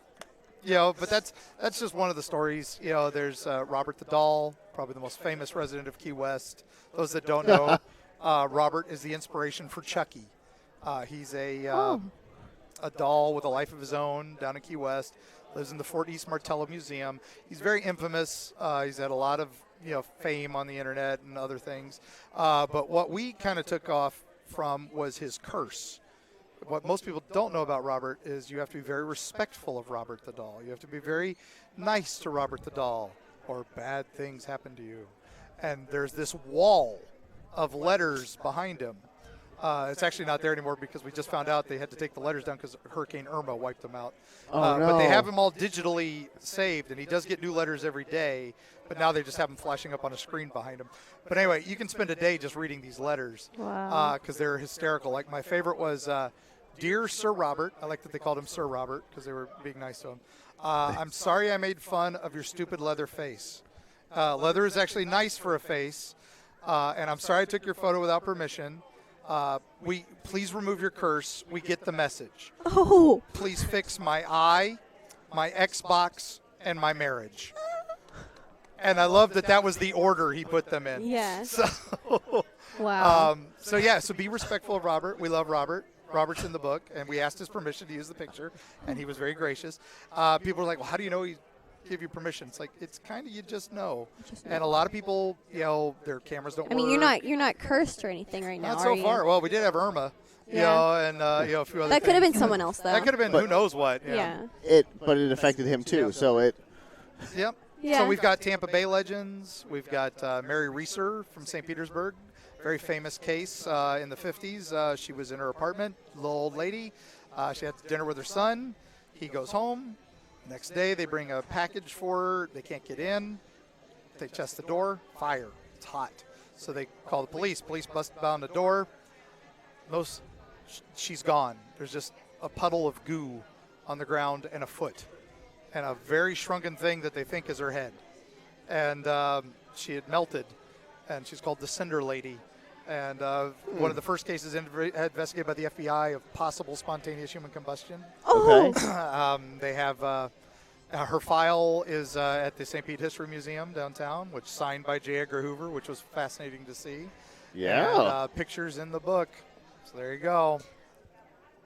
but that's just one of the stories. There's Robert the Doll, probably the most famous resident of Key West. Those that don't know, Robert is the inspiration for Chucky. He's a doll with a life of his own down in Key West. Lives in the Fort East Martello Museum. He's very infamous. He's had a lot of fame on the internet and other things. But what we kind of took off from was his curse. What most people don't know about Robert is you have to be very respectful of Robert the Doll. You have to be very nice to Robert the Doll, or bad things happen to you. And there's this wall of letters behind him. It's actually not there anymore because we just found out they had to take the letters down because Hurricane Irma wiped them out. No. But they have them all digitally saved, and he does get new letters every day, but now they just have them flashing up on a screen behind him. But anyway, you can spend a day just reading these letters because they're hysterical. Like my favorite was, Dear Sir Robert. I like that they called him Sir Robert because they were being nice to him. I'm sorry I made fun of your stupid leather face. Leather is actually nice for a face, and I'm sorry I took your photo without permission. Please remove your curse. We get the message. Oh. Please fix my eye, my Xbox, and my marriage. And I love that was the order he put them in. Yeah. So, wow. So be respectful of Robert. We love Robert. Robert's in the book, and we asked his permission to use the picture, and he was very gracious. People were like, well, how do you know he give you permission? It's like, it's kind of, you just know. And a lot of people, their cameras don't work. I mean, you're not cursed or anything right now, Not so far. Well, we did have Irma, and a few other things. That could have been someone else, though. That could have been who knows what. Yeah. But it affected him too, so it. Yep. Yeah. So we've got Tampa Bay legends. We've got Mary Reeser from St. Petersburg. Very famous case in the 50s. She was in her apartment, little old lady. She had dinner with her son. He goes home. Next day, they bring a package for her. They can't get in. They test the door. Fire. It's hot. So they call the police. Police bust down the door. She's gone. There's just a puddle of goo on the ground and a foot. And a very shrunken thing that they think is her head. And she had melted. and she's called the Cinder Lady. And one of the first cases investigated by the FBI of possible spontaneous human combustion. Oh. They have her file is at the St. Pete History Museum downtown, which signed by J. Edgar Hoover, which was fascinating to see. Yeah. And, pictures in the book. So there you go.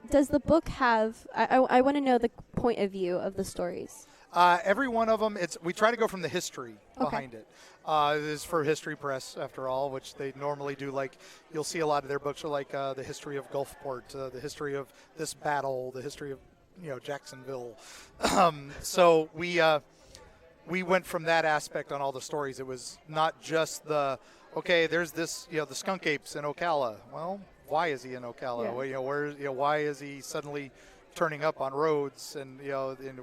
Does the book have? I want to know the point of view of the stories. Every one of them, we try to go from the history behind it. This is for History Press, after all, which they normally do. Like, you'll see a lot of their books are like the history of Gulfport, the history of this battle, the history of Jacksonville. So we went from that aspect on all the stories. It was not just there's this, the skunk apes in Ocala. Well, why is he in Ocala? Yeah. Well, why is he suddenly turning up on roads, and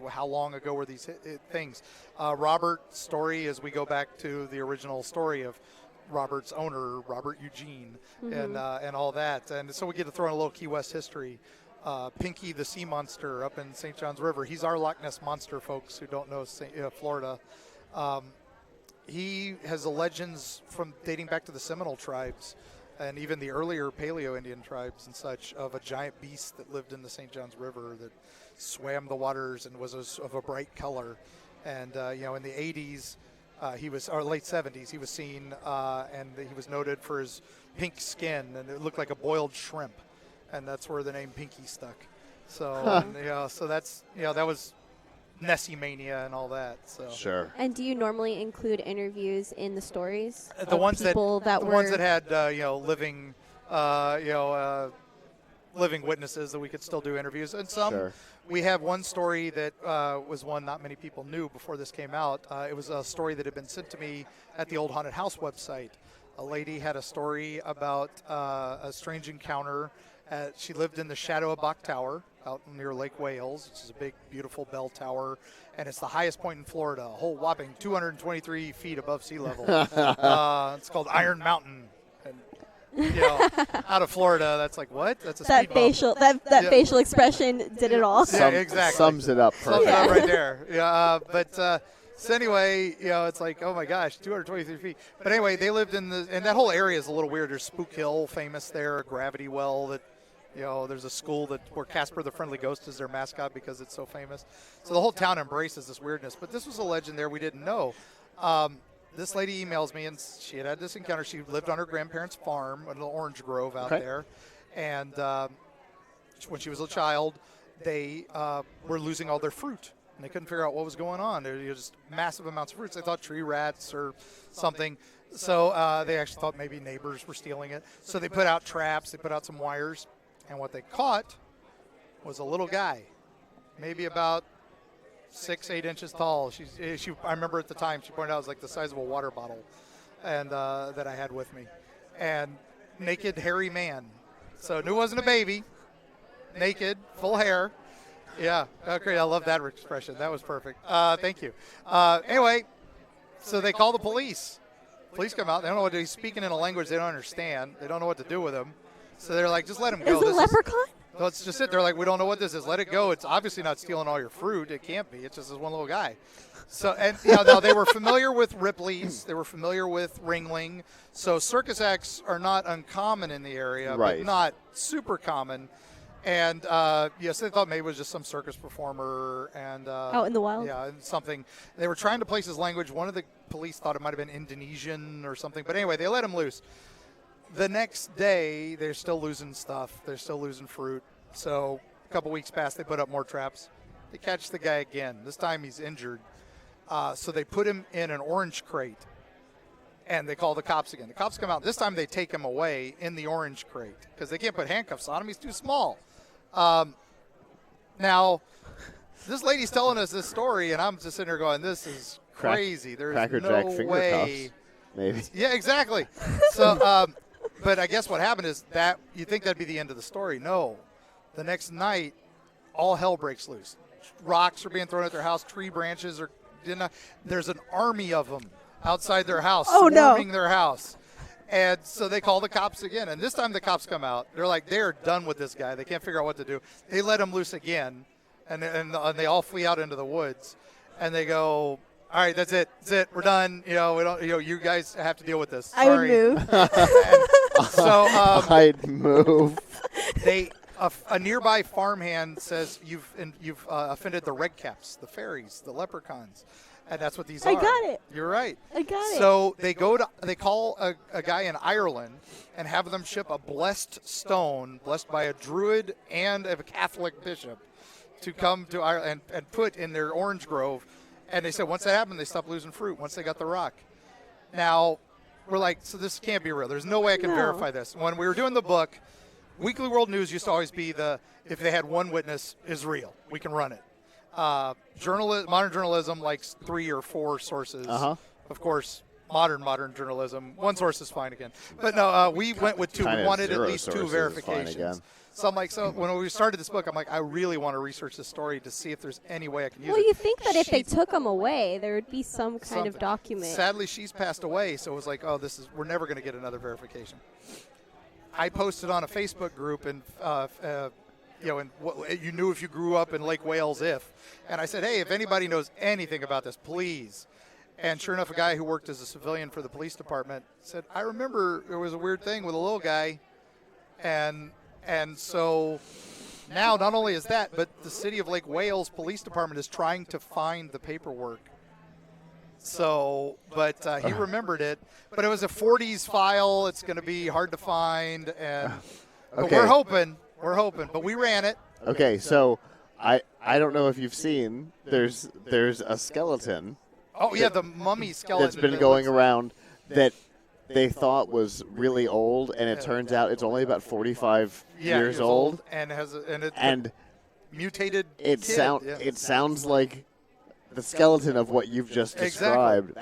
how long ago were these things? Robert's story, as we go back to the original story of Robert's owner, Robert Eugene, and all that, and so we get to throw in a little Key West history. Pinky the sea monster up in St. John's River. He's our Loch Ness monster, folks who don't know Florida. He has the legends from dating back to the Seminole tribes and even the earlier Paleo-Indian tribes and such, of a giant beast that lived in the St. John's River that swam the waters and was of a bright color. And, in the 80s, or late 70s, he was seen, and he was noted for his pink skin, and it looked like a boiled shrimp. And that's where the name Pinky stuck. So, so that's, that was Nessie mania and all that. So Sure. And do you normally include interviews in the stories? The ones that had living witnesses that we could still do interviews, and some. Sure. We have one story that was one not many people knew before this came out. It was a story that had been sent to me at the Old Haunted House website. A lady had a story about a strange encounter. She lived in the Shadow of Bach Tower out near Lake Wales, which is a big, beautiful bell tower, and it's the highest point in Florida, a whole whopping 223 feet above sea level. It's called Iron Mountain. And, out of Florida, that's like, what? That's a speed bump. That facial expression did it all. Yeah, exactly. Sums it up perfectly. Sums it up right there. Yeah, so anyway, it's like, oh my gosh, 223 feet. But anyway, they lived and that whole area is a little weird. There's Spook Hill, famous there, a gravity well that, there's a school where Casper the Friendly Ghost is their mascot because it's so famous. So the whole town embraces this weirdness. But this was a legend there we didn't know. This lady emails me, and she had this encounter. She lived on her grandparents' farm, a little orange grove out there. And when she was a child, they were losing all their fruit. And they couldn't figure out what was going on. There were just massive amounts of fruits. They thought tree rats or something. So they actually thought maybe neighbors were stealing it. So they put out traps. They put out some wires. And what they caught was a little guy, maybe about 6-8 inches tall. I remember at the time she pointed out it was like the size of a water bottle, and that I had with me, and naked, hairy man. So knew it wasn't a baby. Naked, full hair. Yeah, okay, I love that expression. That was perfect. Thank you. Anyway, so they call the police. Police come out. They don't know what he's speaking in a language they don't understand. They don't know what to do with him. So they're like, just let him go. Is it a leprechaun? That's just it. They're like, we don't know what this is. Let it go. It's obviously not stealing all your fruit. It can't be. It's just this one little guy. So, and now they were familiar with Ripley's. They were familiar with Ringling. So circus acts are not uncommon in the area, but not super common. And yes, they thought maybe it was just some circus performer and out in the wild. Yeah, and something. They were trying to place his language. One of the police thought it might have been Indonesian or something. But anyway, they let him loose. The next day, they're still losing stuff. They're still losing fruit. So a couple weeks pass, they put up more traps. They catch the guy again. This time he's injured. So they put him in an orange crate, and they call the cops again. The cops come out. This time they take him away in the orange crate because they can't put handcuffs on him. He's too small. Now, this lady's telling us this story, and I'm just sitting there going, this is crazy. There's Cracker no Jack finger way. cuffs, maybe. Yeah, exactly. So, but I guess what happened is that you think that'd be the end of the story. No. The next night, all hell breaks loose. Rocks are being thrown at their house. Tree branches are. There's an army of them outside their house, swarming their house. And so they call the cops again. And this time the cops come out. They're like, they're done with this guy. They can't figure out what to do. They let him loose again, and they all flee out into the woods. And they go, All right, that's it. That's it. We're done. We don't. You guys have to deal with this. I would Sorry. move. So I'd move. A nearby farmhand says you've offended the red caps, the fairies, the leprechauns, and that's what these are. I got it. You're right. I got it. So they call a guy in Ireland and have them ship a blessed stone, blessed by a druid and a Catholic bishop, to come to Ireland and put in their orange grove. And they said once that happened, they stopped losing fruit once they got the rock. Now, we're like, so this can't be real. There's no way I can verify this. When we were doing the book, Weekly World News used to always be if they had one witness is real, we can run it. Modern journalism likes 3 or 4 sources. Of course, modern journalism, one source is fine again. But no, we went with 2. We wanted at least 2 verifications. So I'm like, when we started this book, I'm like, I really want to research this story to see if there's any way I can use it. Well, you think that if they took them away, there would be some kind of document. Sadly, she's passed away, so it was like, we're never going to get another verification. I posted on a Facebook group, and and what you knew if you grew up in Lake Wales, and I said, hey, if anybody knows anything about this, please. And sure enough, a guy who worked as a civilian for the police department said, I remember there was a weird thing with a little guy, and so now not only is that, but the city of Lake Wales Police Department is trying to find the paperwork. So, but he remembered it. But it was a 40s file. It's going to be hard to find, but we're hoping. But we ran it. Okay, so I don't know if you've seen. There's a skeleton. Oh yeah, the mummy skeleton that's been going around that they thought was really old, and it turns out it's only about 45 years old, and has mutated. It sounds like the skeleton of what you've just described.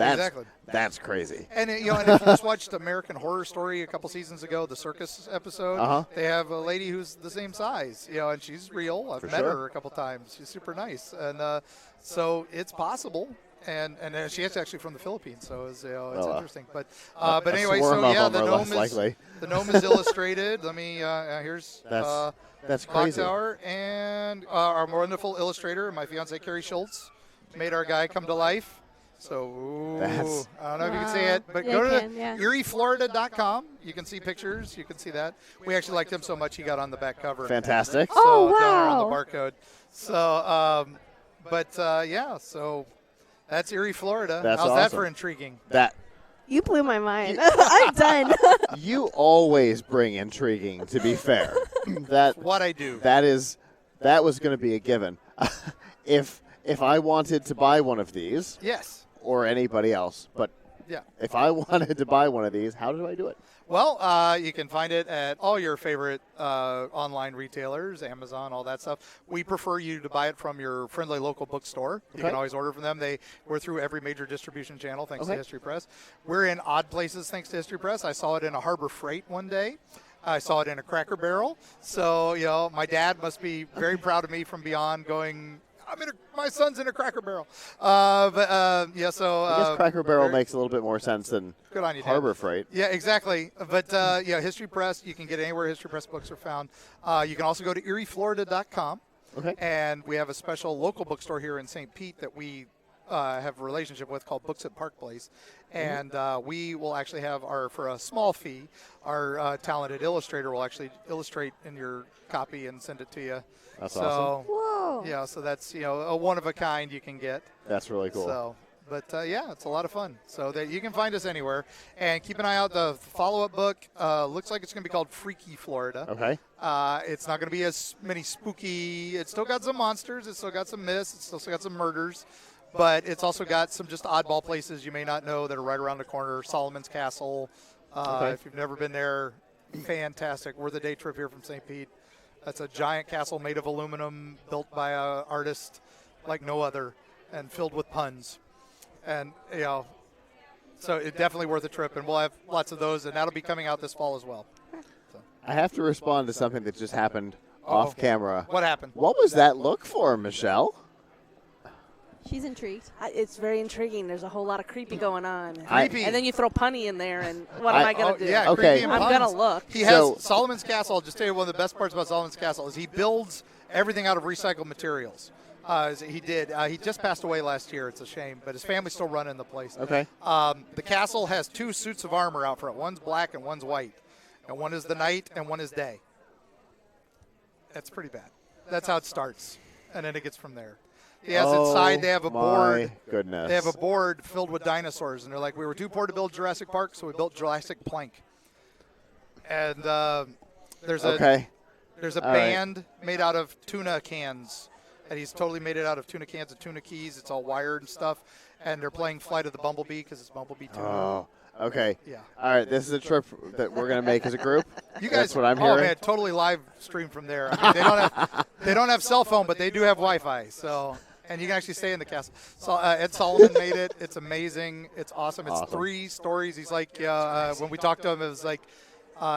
That's crazy. And and if you just watched American Horror Story a couple seasons ago, the circus episode, they have a lady who's the same size, and she's real. I've met her a couple times. She's super nice, and so it's possible. And she's actually from the Philippines, so it's interesting. But anyway, the gnome is illustrated. Let me here's that's crazy. Tower, and our wonderful illustrator, my fiance Carrie Schultz, made our guy come to life. So I don't know if you can see it, but go to ErieFlorida.com. You can see pictures. You can see that. We actually liked him so much he got on the back cover. Fantastic. So, down on the barcode. So, so. That's Erie, Florida. That's How's awesome. That for intriguing? You blew my mind. I'm done. You always bring intriguing, to be fair. That's what I do. That was going to be a given. If I wanted to buy one of these, yes, or anybody else, but if I wanted to buy one of these, how do I do it? Well, you can find it at all your favorite online retailers, Amazon, all that stuff. We prefer you to buy it from your friendly local bookstore. You can always order from them. We're through every major distribution channel, thanks to History Press. We're in odd places, thanks to History Press. I saw it in a Harbor Freight one day. I saw it in a Cracker Barrel. So, my dad must be very proud of me from beyond going, my son's in a Cracker Barrel. I guess Cracker Barrel makes a little bit more sense than good on you, Harbor Freight. Yeah, exactly. But, History Press, you can get anywhere History Press books are found. You can also go to ErieFlorida.com. Okay. And we have a special local bookstore here in St. Pete that we have a relationship with called Books at Park Place. And we will actually have for a small fee, our talented illustrator will actually illustrate in your copy and send it to you. That's awesome. Whoa. Yeah, so that's, a one of a kind you can get. That's really cool. So, but it's a lot of fun. So that you can find us anywhere. And keep an eye out. The follow-up book looks like it's going to be called Freaky Florida. Okay. It's not going to be as many spooky. It's still got some monsters. It's still got some myths. It's still got some murders. But it's also got some just oddball places you may not know that are right around the corner. Solomon's Castle. If you've never been there, fantastic. We're the day trip here from St. Pete. That's a giant castle made of aluminum, built by an artist like no other, and filled with puns. And, so it's definitely worth a trip. And we'll have lots of those, and that'll be coming out this fall as well. So. I have to respond to something that just happened off camera. What happened? What was that look for, Michelle? She's intrigued. It's very intriguing. There's a whole lot of creepy going on. Creepy. And then you throw punny in there, and what am I going to do? Yeah, okay. I'm going to look. He has Solomon's Castle. I'll just tell you one of the best parts about Solomon's Castle is he builds everything out of recycled materials. He did. He just passed away last year. It's a shame, but his family's still running the place. Okay. The castle has 2 suits of armor out front. One's black and one's white. And one is the night and one is day. That's pretty bad. That's how it starts. And then it gets from there. Inside they have a board. Goodness. They have a board filled with dinosaurs. And they're like, we were too poor to build Jurassic Park, so we built Jurassic Plank. And there's a band made out of tuna cans. And he's totally made it out of tuna cans and tuna keys. It's all wired and stuff. And they're playing Flight of the Bumblebee because it's Bumblebee tuna. Oh, okay. Yeah. All right, this is a trip that we're going to make as a group. You guys, that's what I'm hearing. Oh man, totally live stream from there. I mean, they don't have cell phone, but they do have Wi-Fi. So, and you can actually stay in the castle. So Ed Solomon made it. It's amazing. It's awesome. It's 3 stories. He's like, when we talked to him, it was like,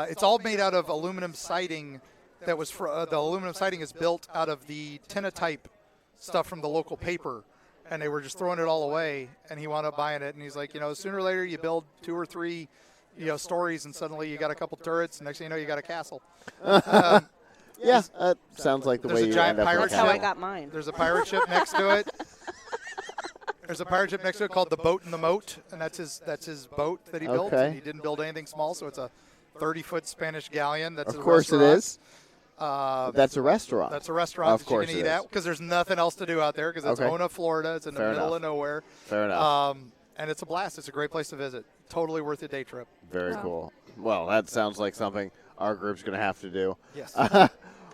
it's all made out of aluminum siding. That was the aluminum siding is built out of the tinnatype stuff from the local paper, and they were just throwing it all away. And he wound up buying it, and he's like, sooner or later you build 2 or 3, stories, and suddenly you got a couple turrets, and next thing you know you got a castle. Yeah, that sounds like the way you end up with a That's how I got mine. There's a pirate ship next to it. There's a pirate ship next to it called the Boat in the Moat, and that's his boat that he built. Okay. And he didn't build anything small, so it's a 30-foot Spanish galleon. That's of course it is. That's a restaurant. That's a restaurant of that you course can eat at because there's nothing else to do out there because it's Ona, Florida. It's in the middle of nowhere. Fair enough. And it's a blast. It's a great place to visit. Totally worth a day trip. Very cool. Well, that sounds like something our group's going to have to do. Yes.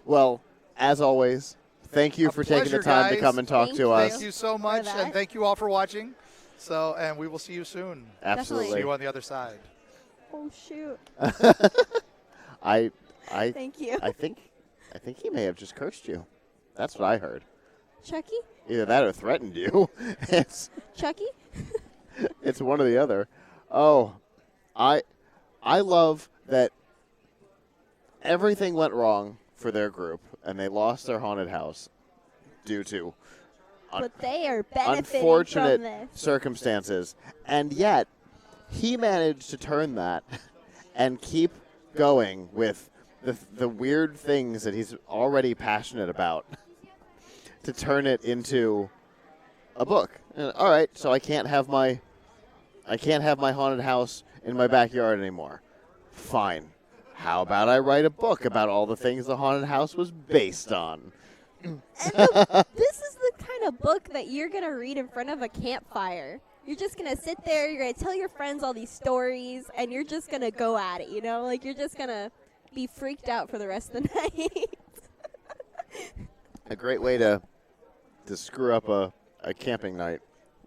Well, as always, thank you for taking the time to come and talk to us. Thank you so much, and thank you all for watching. So, and we will see you soon. Absolutely. See you on the other side. Oh shoot. I Thank you. I think he may have just cursed you. That's what I heard. Chucky? Either that or threatened you. It's Chucky? it's one or the other. Oh, I love that everything went wrong for their group and they lost their haunted house due to But they are benefiting unfortunate from this. circumstances. And yet he managed to turn that and keep going with the weird things that he's already passionate about to turn it into a book. And, all right, so I can't have my haunted house in my backyard anymore. Fine. How about I write a book about all the things the haunted house was based on? This is the kind of book that you're going to read in front of a campfire. You're just going to sit there, you're going to tell your friends all these stories, and you're just going to go at it, Like, you're just going to be freaked out for the rest of the night. A great way to screw up a camping night.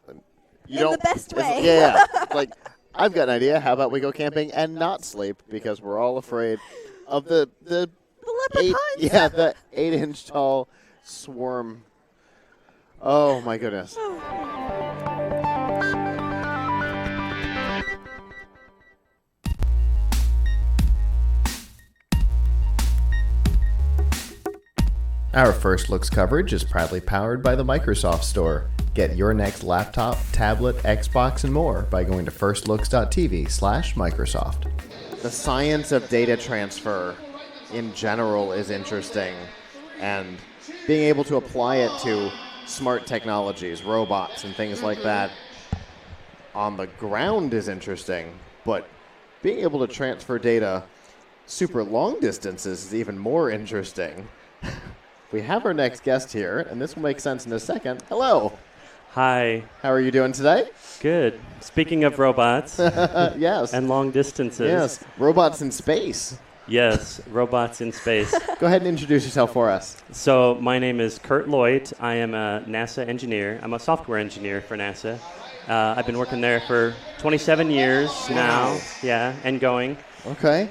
In the best way. Yeah. Like, I've got an idea. How about we go camping and not sleep because we're all afraid of the leprechauns. the 8-inch tall swarm. Oh my goodness. Our First Looks coverage is proudly powered by the Microsoft Store. Get your next laptop, tablet, Xbox, and more by going to firstlooks.tv/Microsoft. The science of data transfer in general is interesting, and being able to apply it to smart technologies, robots, and things like that on the ground is interesting, but being able to transfer data super long distances is even more interesting. We have our next guest here, and this will make sense in a second. Hello. Hi. How are you doing today? Good. Speaking of robots. Yes. And long distances. Yes. Robots in space. Yes, robots in space. Go ahead and introduce yourself for us. So my name is Kurt Lloyd. I am a NASA engineer. I'm a software engineer for NASA. I've been working there for 27 years now. Yeah, and going. Okay.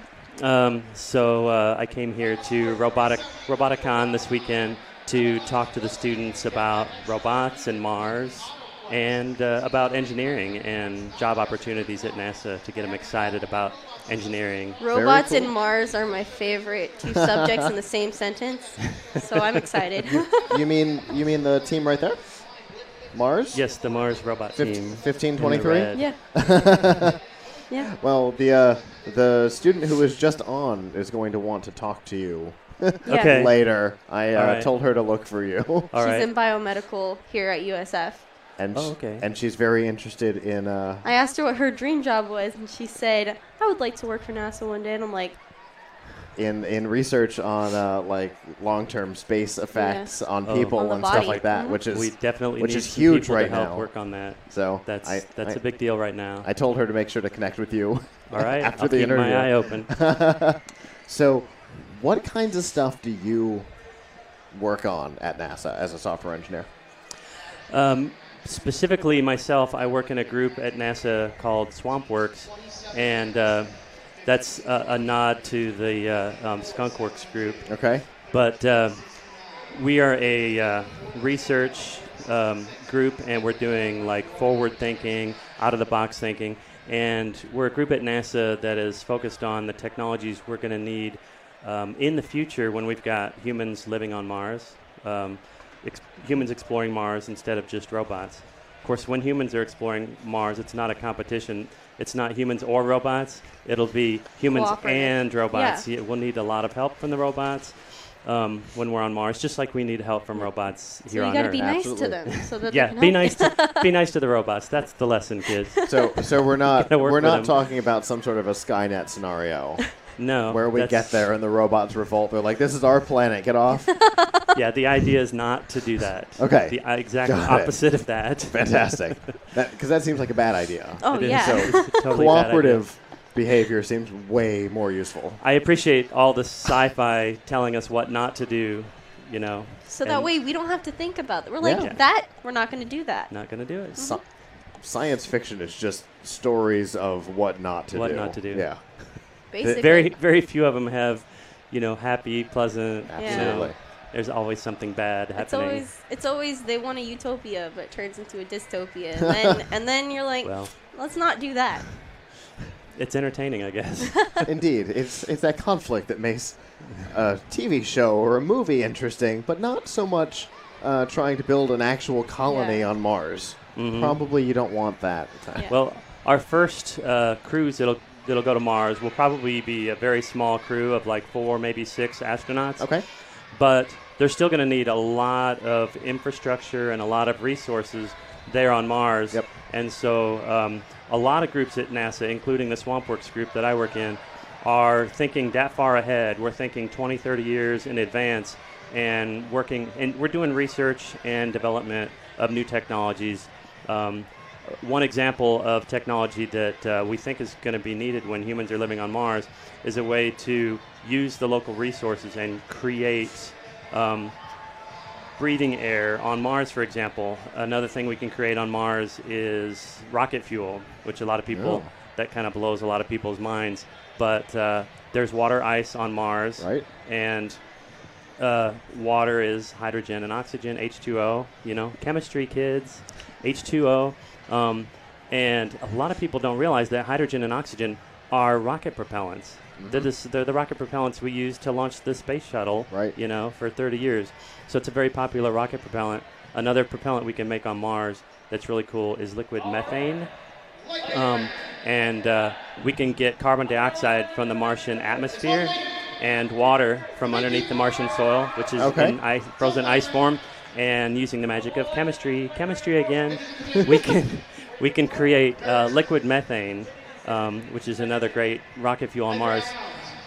So I came here to Roboticon this weekend to talk to the students about robots and Mars and about engineering and job opportunities at NASA to get them excited about engineering. Robots and Mars are my favorite 2 subjects in the same sentence, so I'm excited. You mean the team right there? Mars? Yes, the Mars robot team. 1523? Yeah. Yeah. Well, the student who was just on is going to want to talk to you Okay. later. I All right. told her to look for you. All She's right. in biomedical here at USF. And okay. And she's very interested in. I asked her what her dream job was, and she said, "I would like to work for NASA one day." And I'm like, in research on like long-term space effects on people On the and body. stuff like that, Mhm. which is We definitely which need is some huge people right to help now. work on that. So That's I- a big deal right now. I told her to make sure to connect with you. All right, after I'll the keep my interview. eye open. So, what kinds of stuff do you work on at NASA as a software engineer? Specifically, myself, I work in a group at NASA called SwampWorks, and that's a nod to the Skunkworks group. Okay. But we are a research group, and we're doing like forward thinking, out of the box thinking, and we're a group at NASA that is focused on the technologies we're going to need in the future when we've got humans living on Mars. Humans exploring Mars instead of just robots. Of course, when humans are exploring Mars, it's not a competition. It's not humans or robots. It'll be humans Cooperative. and robots. Yeah. We'll need a lot of help from the robots when we're on Mars, just like we need help from robots "So here you on got to Earth. be nice to them, so that Yeah, they can be help nice you." be nice to the robots. That's the lesson, kids. So we're not Gotta work we're with not them. talking about some sort of a Skynet scenario. No, where we that's- get there and the robots revolt. They're like, "This is our planet. Get off." Yeah, the idea is not to do that. Okay. The exact Got it. opposite of that. Fantastic. Because that seems like a bad idea. Oh, It is. yeah. So It's a totally bad cooperative behavior seems way more useful. I appreciate all the sci-fi telling us what not to do, you know. So that and way we don't have to think about it. We're like, Yeah. that, we're not going to do that. Not going to do it. Sci- science fiction is just stories of what not to What do. not to do. Yeah. Basically. Very, very few of them have, you know, happy, pleasant. You know, Absolutely. there's always something bad happening. It's always they want a utopia, but it turns into a dystopia. And then you're like, Well. let's not do that. It's entertaining, I guess. Indeed. It's that conflict that makes a TV show or a movie interesting, but not so much trying to build an actual colony on Mars. Mhm. Probably you don't want that. Well, our first cruise that'll go to Mars will probably be a very small crew of like 4, maybe 6 astronauts. Okay. But they're still going to need a lot of infrastructure and a lot of resources there on Mars. Yep. And so a lot of groups at NASA, including the SwampWorks group that I work in, are thinking that far ahead. We're thinking 20, 30 years in advance and working, and we're doing research and development of new technologies. One example of technology that we think is going to be needed when humans are living on Mars is a way to use the local resources and create breathing air on Mars, for example. Another thing we can create on Mars is rocket fuel, which a lot of people, that kind of blows a lot of people's minds. But there's water ice on Mars. Right. And water is hydrogen and oxygen, H2O, you know, chemistry, kids, H2O. And a lot of people don't realize that hydrogen and oxygen are rocket propellants. They're the rocket propellants we use to launch the space shuttle, you know, for 30 years. So it's a very popular rocket propellant. Another propellant we can make on Mars that's really cool is liquid methane. And we can get carbon dioxide from the Martian atmosphere and water from underneath the Martian soil, which is in frozen ice form. And using the magic of chemistry again, we can create liquid methane, which is another great rocket fuel on Mars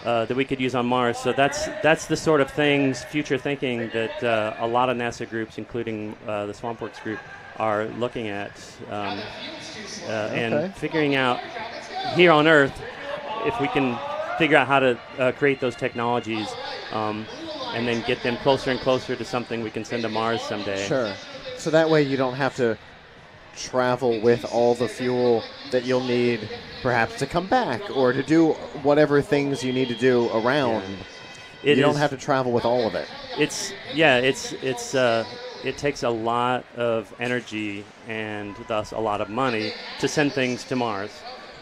that we could use on Mars. So that's the sort of things, future thinking, that a lot of NASA groups, including the SwampWorks group, are looking at and figuring out here on Earth if we can figure out how to create those technologies and then get them closer and closer to something we can send to Mars someday. Sure. So that way you don't have to travel with all the fuel that you'll need perhaps to come back or to do whatever things you need to do around. It you don't is- have to travel with all of it. It takes a lot of energy and thus a lot of money to send things to Mars.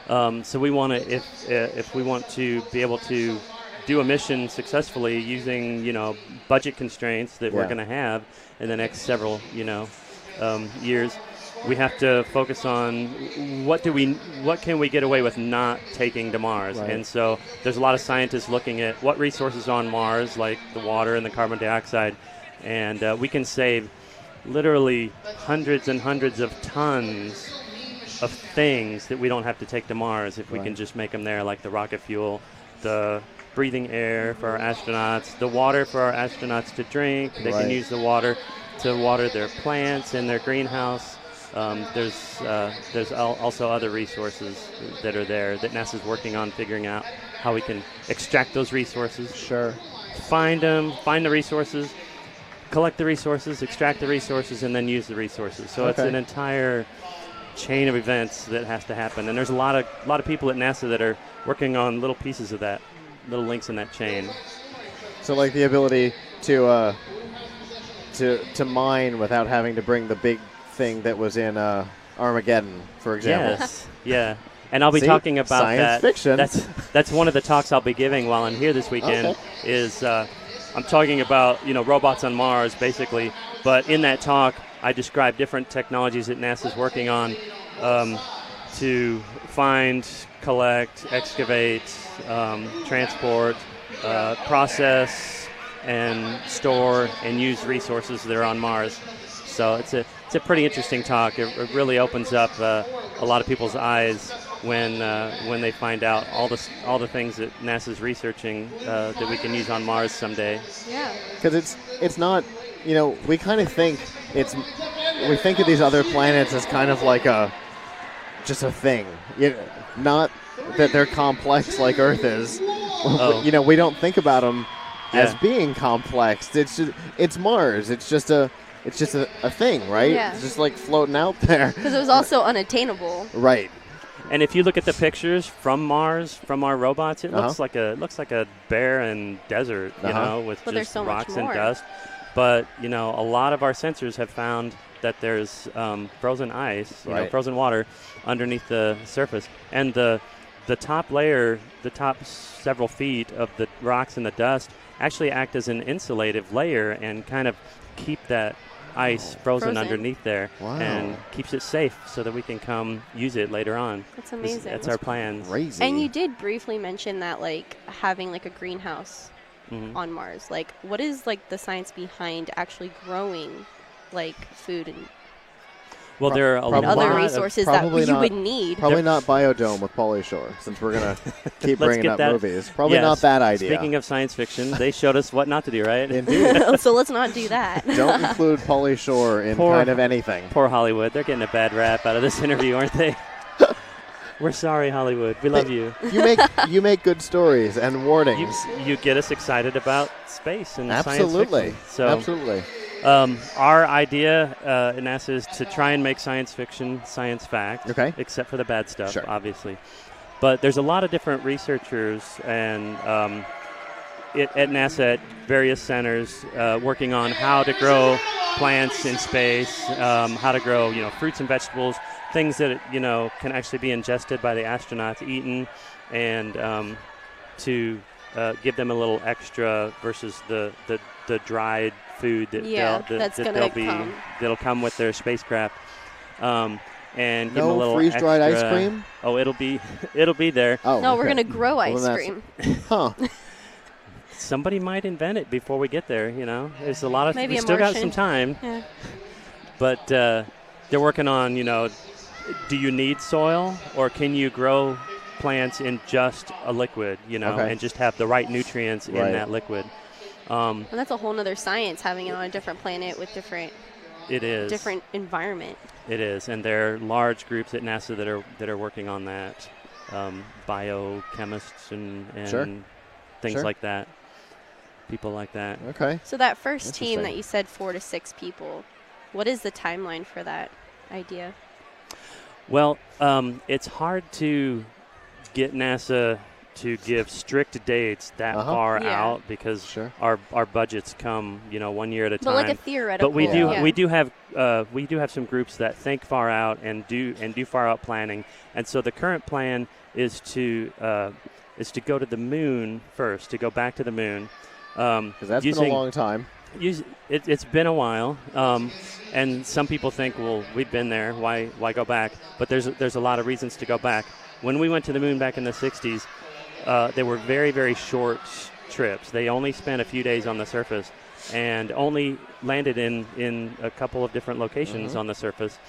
So we want to, if we want to be able to do a mission successfully using, you know, budget constraints that we're Yeah. going to have in the next several, you know, years, we have to focus on what can we get away with not taking to Mars. Right. And so there's a lot of scientists looking at what resources on Mars, like the water and the carbon dioxide, and we can save literally hundreds and hundreds of tons of things that we don't have to take to Mars if we can just make them there, like the rocket fuel, the breathing air for our astronauts, the water for our astronauts to drink. They can use the water to water their plants in their greenhouse. There's also other resources that are there that NASA's working on figuring out how we can extract those resources. Sure. Find them, find the resources, collect the resources, extract the resources, and then use the resources. So it's an entire chain of events that has to happen. And there's a lot of people at NASA that are working on little pieces of that, little links in that chain. So like the ability to mine without having to bring the big thing that was in Armageddon, for example. Yes, yeah. And I'll be talking about science fiction. That's one of the talks I'll be giving while I'm here this weekend. Is I'm talking about robots on Mars, basically. But in that talk, I describe different technologies that NASA's working on to find, collect, excavate, transport, process, and store and use resources that are on Mars. So it's a pretty interesting talk. It really opens up a lot of people's eyes when they find out all the things that NASA's researching that we can use on Mars someday. Yeah. Because it's not, we kind of think we think of these other planets as kind of like just a thing. Not that they're complex like Earth is. We don't think about them as being complex. It's Mars. It's just a thing, right? Yeah. It's just like floating out there. Because it was also unattainable. Right. And if you look at the pictures from Mars, from our robots, it looks like a barren desert, with just so rocks much and dust. But a lot of our sensors have found that there's frozen ice, frozen water underneath the surface, and the top layer, the top several feet of the rocks and the dust actually act as an insulative layer and kind of keep that ice frozen underneath there and keeps it safe so that we can come use it later on. That's amazing. That's our plan. Crazy. And you did briefly mention that having a greenhouse on Mars. What is the science behind actually growing food and well, there are other resources that you would need. Probably not Biodome with Pauly Shore, since we're going to keep bringing up movies. Probably yes. not that idea. Speaking of science fiction, they showed us what not to do, right? Indeed. So let's not do that. Don't include Pauly Shore in kind of anything. Poor Hollywood. They're getting a bad rap out of this interview, aren't they? We're sorry, Hollywood. We love you. You make good stories and warnings. You get us excited about space and science fiction. Absolutely. Our idea in NASA is to try and make science fiction science fact, except for the bad stuff, obviously. But there's a lot of different researchers and at NASA at various centers working on how to grow plants in space, how to grow fruits and vegetables, things that can actually be ingested by the astronauts, eaten, and to give them a little extra versus the dried food that'll come with their spacecraft, and give them a little freeze-dried extra, ice cream. Oh, it'll be there. Oh, no, we're gonna grow ice cream. Huh. Somebody might invent it before we get there. There's a lot of maybe we still got some time. Yeah. But they're working on do you need soil or can you grow plants in just a liquid? And just have the right nutrients in that liquid. And that's a whole nother science, having it on a different planet with different environment. It is, and there are large groups at NASA that are working on that, biochemists and things like that, people like that. Okay. So that first team that you said 4 to 6 people, what is the timeline for that idea? Well, it's hard to get NASA to give strict dates that far out because our budgets come 1 year at a time. But a theoretical. But we do have some groups that think far out and do far out planning. And so the current plan is to go to the moon first, to go back to the moon. Because that's been a long time. It's been a while, and some people think, well, we've been there. Why go back? But there's a lot of reasons to go back. When we went to the moon back in the 60s, they were very, very short trips. They only spent a few days on the surface and only landed in a couple of different locations on the surface,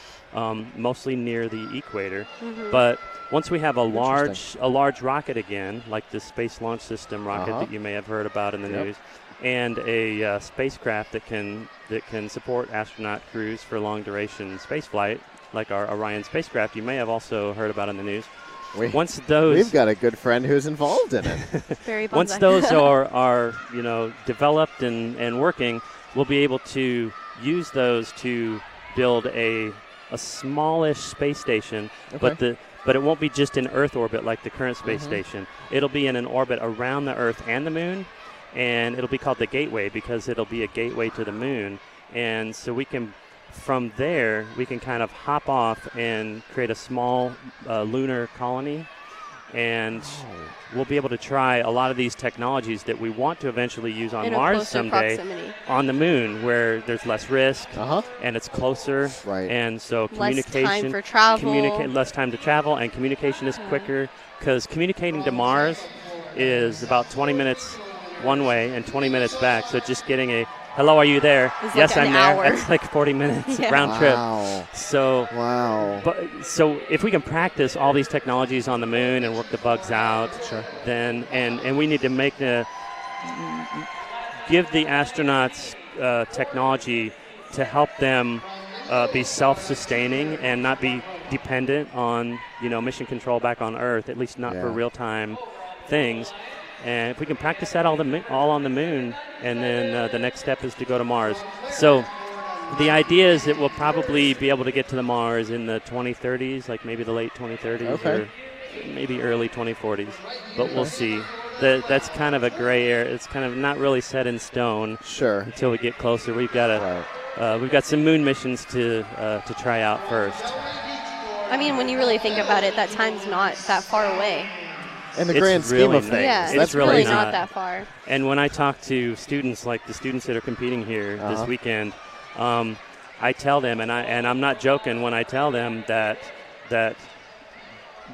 mostly near the equator. But once we have a large rocket again, like the Space Launch System rocket that you may have heard about in the news, and a spacecraft that can support astronaut crews for long duration space flight, like our Orion spacecraft, you may have also heard about in the news. We've got a good friend who's involved in it. Very Once those are developed and working, we'll be able to use those to build a smallish space station, but it won't be just in Earth orbit like the current space station. It'll be in an orbit around the Earth and the moon, and it'll be called the Gateway because it'll be a gateway to the moon. And so from there, we can kind of hop off and create a small lunar colony, and we'll be able to try a lot of these technologies that we want to eventually use on Mars someday on the moon, where there's less risk and it's closer, and so communication, less time for travel, less time to travel, and communication is quicker, because communicating to Mars is about 20 minutes one way and 20 minutes back. So just getting a hello, are you there? It's yes, like I'm there. That's like 40 minutes round trip. So if we can practice all these technologies on the moon and work the bugs out, then and we need to give the astronauts technology to help them be self-sustaining and not be dependent on mission control back on Earth, at least not for real-time things. And if we can practice that all on the moon, and then the next step is to go to Mars. So the idea is that we'll probably be able to get to the Mars in the 2030s, like maybe the late 2030s or maybe early 2040s. But we'll see. That's kind of a gray area. It's kind of not really set in stone. Until we get closer, we've got some moon missions to try out first. I mean, when you really think about it, that time's not that far away. In the grand scheme of things, yeah, that's it's really not that far. And when I talk to students, like the students that are competing here this weekend, I tell them, and I'm not joking when I tell them that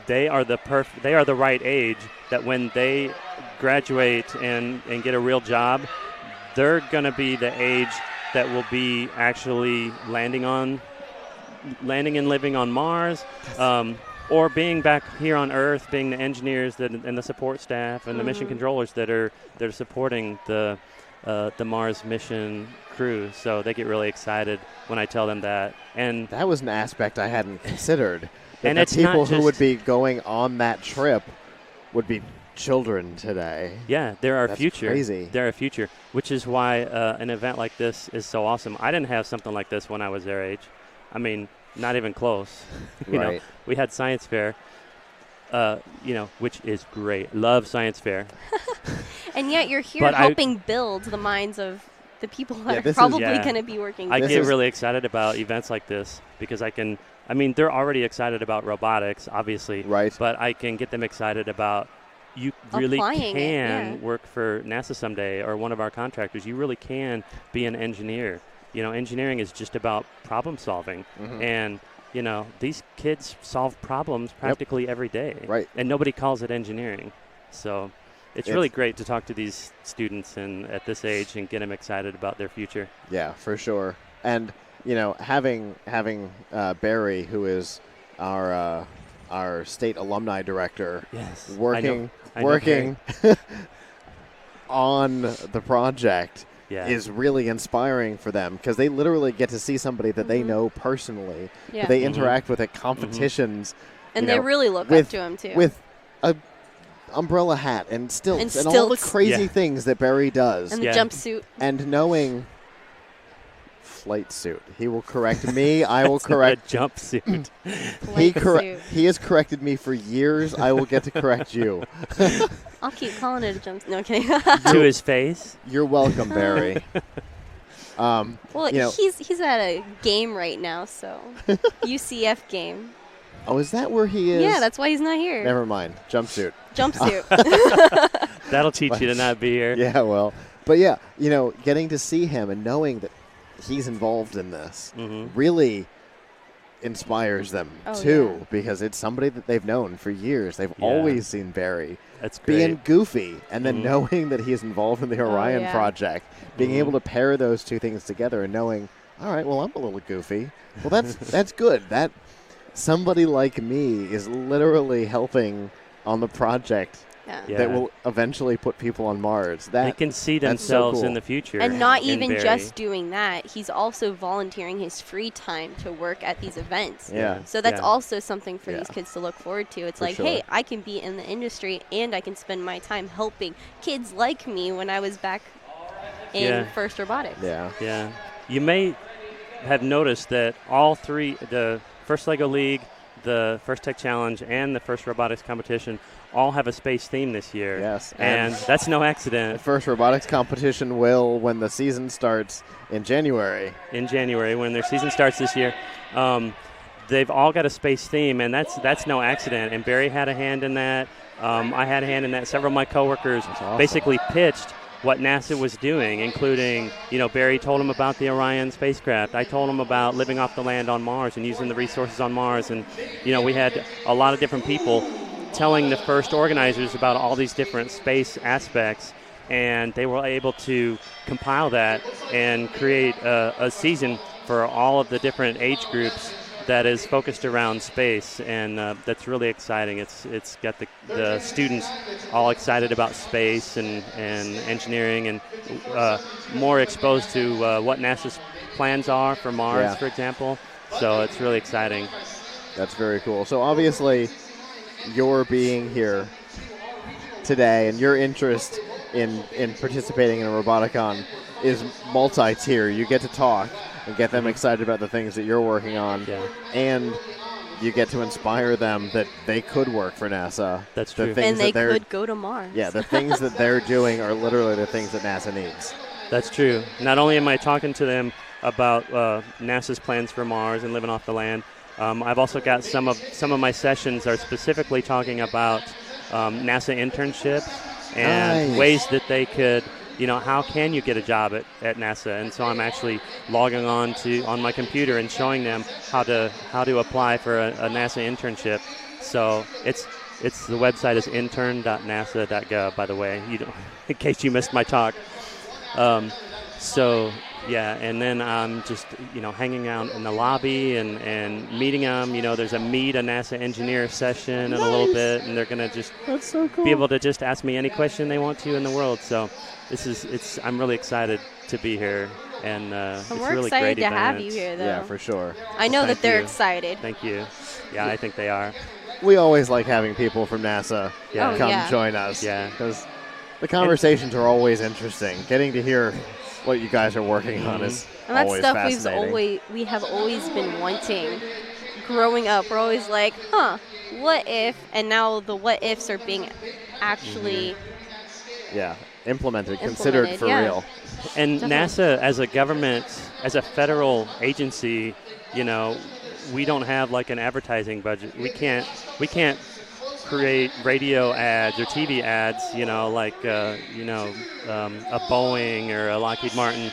they are the right age, that when they graduate and get a real job, they're going to be the age that will be actually landing and living on Mars. Or being back here on Earth, being the engineers and the support staff and the mission controllers that are supporting the Mars mission crew. So they get really excited when I tell them that. And that was an aspect I hadn't considered. And it's people who would be going on that trip would be children today. Yeah, they're our future. Crazy. They're our future, which is why an event like this is so awesome. I didn't have something like this when I was their age. I mean, not even close. You know, we had science fair, which is great. Love science fair. And yet you're here helping build the minds of the people that are probably going to be working. I get really excited about events like this because they're already excited about robotics, obviously. But I can get them excited about you really can work for NASA someday or one of our contractors. You really can be an engineer. Engineering is just about problem solving. And, these kids solve problems practically every day. And nobody calls it engineering. So it's really great to talk to these students at this age and get them excited about their future. Yeah, for sure. And, having Barry, who is our state alumni director, working on the project, is really inspiring for them because they literally get to see somebody that they know personally. That they interact with at competitions. And they really look up to him, too. With a umbrella hat and stilts and all the crazy things that Barry does. And the jumpsuit. And knowing flight suit. He will correct me. I will correct jumpsuit. He has corrected me for years. I will get to correct you. I'll keep calling it a jumpsuit. No, kidding. To his face. You're welcome, Barry. He's at a game right now, so UCF game. Oh, is that where he is? Yeah, that's why he's not here. Never mind. Jumpsuit. Jumpsuit. That'll teach you to not be here. Yeah, well, But yeah, getting to see him and knowing that he's involved in this really inspires them too, because it's somebody that they've known for years. They've always seen Barry being goofy, and then knowing that he's involved in the Orion project, being able to pair those two things together and knowing, all right, well, I'm a little goofy. Well, that's good. That somebody like me is literally helping on the project that will eventually put people on Mars. They can see themselves in the future. And not even just doing that, he's also volunteering his free time to work at these events. Yeah. So that's also something for these kids to look forward to. It's For hey, I can be in the industry and I can spend my time helping kids like me when I was back in FIRST Robotics. Yeah. You may have noticed that all three, the First LEGO League, the First Tech Challenge, and the First Robotics Competition all have a space theme this year. Yes. And that's no accident. The First Robotics Competition will, when the season starts in January. When their season starts this year. They've all got a space theme, and that's no accident. And Barry had a hand in that. I had a hand in that. Several of my coworkers basically pitched what NASA was doing, including, Barry told him about the Orion spacecraft. I told him about living off the land on Mars and using the resources on Mars. And, we had a lot of different people telling the FIRST organizers about all these different space aspects. And they were able to compile that and create a season for all of the different age groups that is focused around space, and that's really exciting. It's got the students all excited about space and engineering, and more exposed to what NASA's plans are for Mars, for example. So it's really exciting. That's very cool. So obviously, your being here today and your interest in participating in a Roboticon is multi-tier. You get to talk and get them excited about the things that you're working on, and you get to inspire them that they could work for NASA. That's true. And they could go to Mars. Yeah, the things that they're doing are literally the things that NASA needs. That's true. Not only am I talking to them about NASA's plans for Mars and living off the land, I've also got some of my sessions are specifically talking about NASA internships and ways that they could, how can you get a job at NASA? And so I'm actually logging on my computer and showing them how to apply for a NASA internship. So the website is intern.nasa.gov, by the way, in case you missed my talk. And then I'm just, hanging out in the lobby and meeting them. There's a meet a NASA engineer session in a little bit, and they're going to just be able to just ask me any question they want to in the world. So I'm really excited to be here, and it's we're really excited great to event. have you here, though. Yeah, for sure. I know Thank that they're you. excited. Thank you. Yeah, I think they are. We always like having people from NASA come join us. Yeah. Because the conversations are always interesting. Getting to hear what you guys are working on is And that's always stuff fascinating. we have always been wanting. Growing up, we're always like, what if? And now the what ifs are being actually implemented, considered for real. And NASA, as a government, as a federal agency, we don't have like an advertising budget. We can't create radio ads or TV ads, like a Boeing or a Lockheed Martin,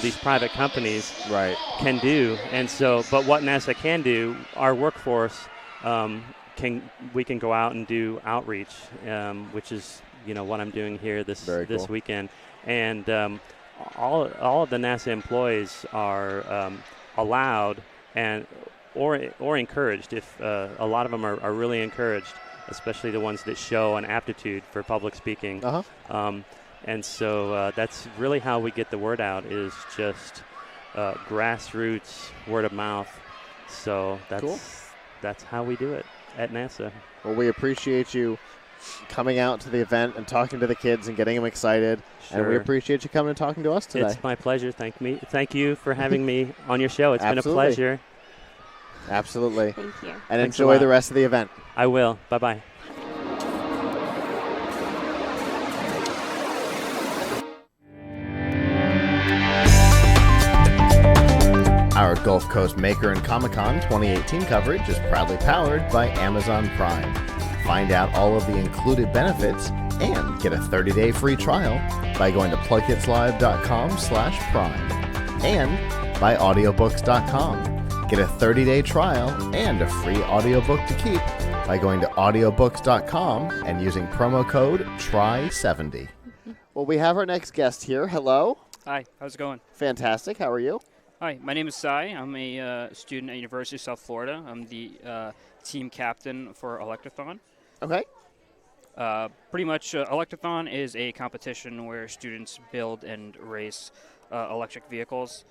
these private companies can do. And so, but what NASA can do, our workforce we can go out and do outreach, which is what I'm doing here this weekend. And all of the NASA employees are allowed or encouraged. If a lot of them are really encouraged, especially the ones that show an aptitude for public speaking. And so that's really how we get the word out, is just grassroots, word of mouth. So that's how we do it at NASA. Well, we appreciate you coming out to the event and talking to the kids and getting them excited. Sure. And we appreciate you coming and talking to us today. It's my pleasure. Thank you for having me on your show. It's been a pleasure. Absolutely. Thank you. And Thanks enjoy the rest of the event. I will. Bye-bye. Our Gulf Coast Maker and Comic-Con 2018 coverage is proudly powered by Amazon Prime. Find out all of the included benefits and get a 30-day free trial by going to plugkitslive.com/prime and by audiobooks.com. Get a 30-day trial and a free audiobook to keep by going to audiobooks.com and using promo code TRY70. Well, we have our next guest here. Hello. Hi, how's it going? Fantastic. How are you? Hi, my name is Sai. I'm a student at University of South Florida. I'm the team captain for Electrothon. Okay. Pretty much, Electrothon is a competition where students build and race electric vehicles.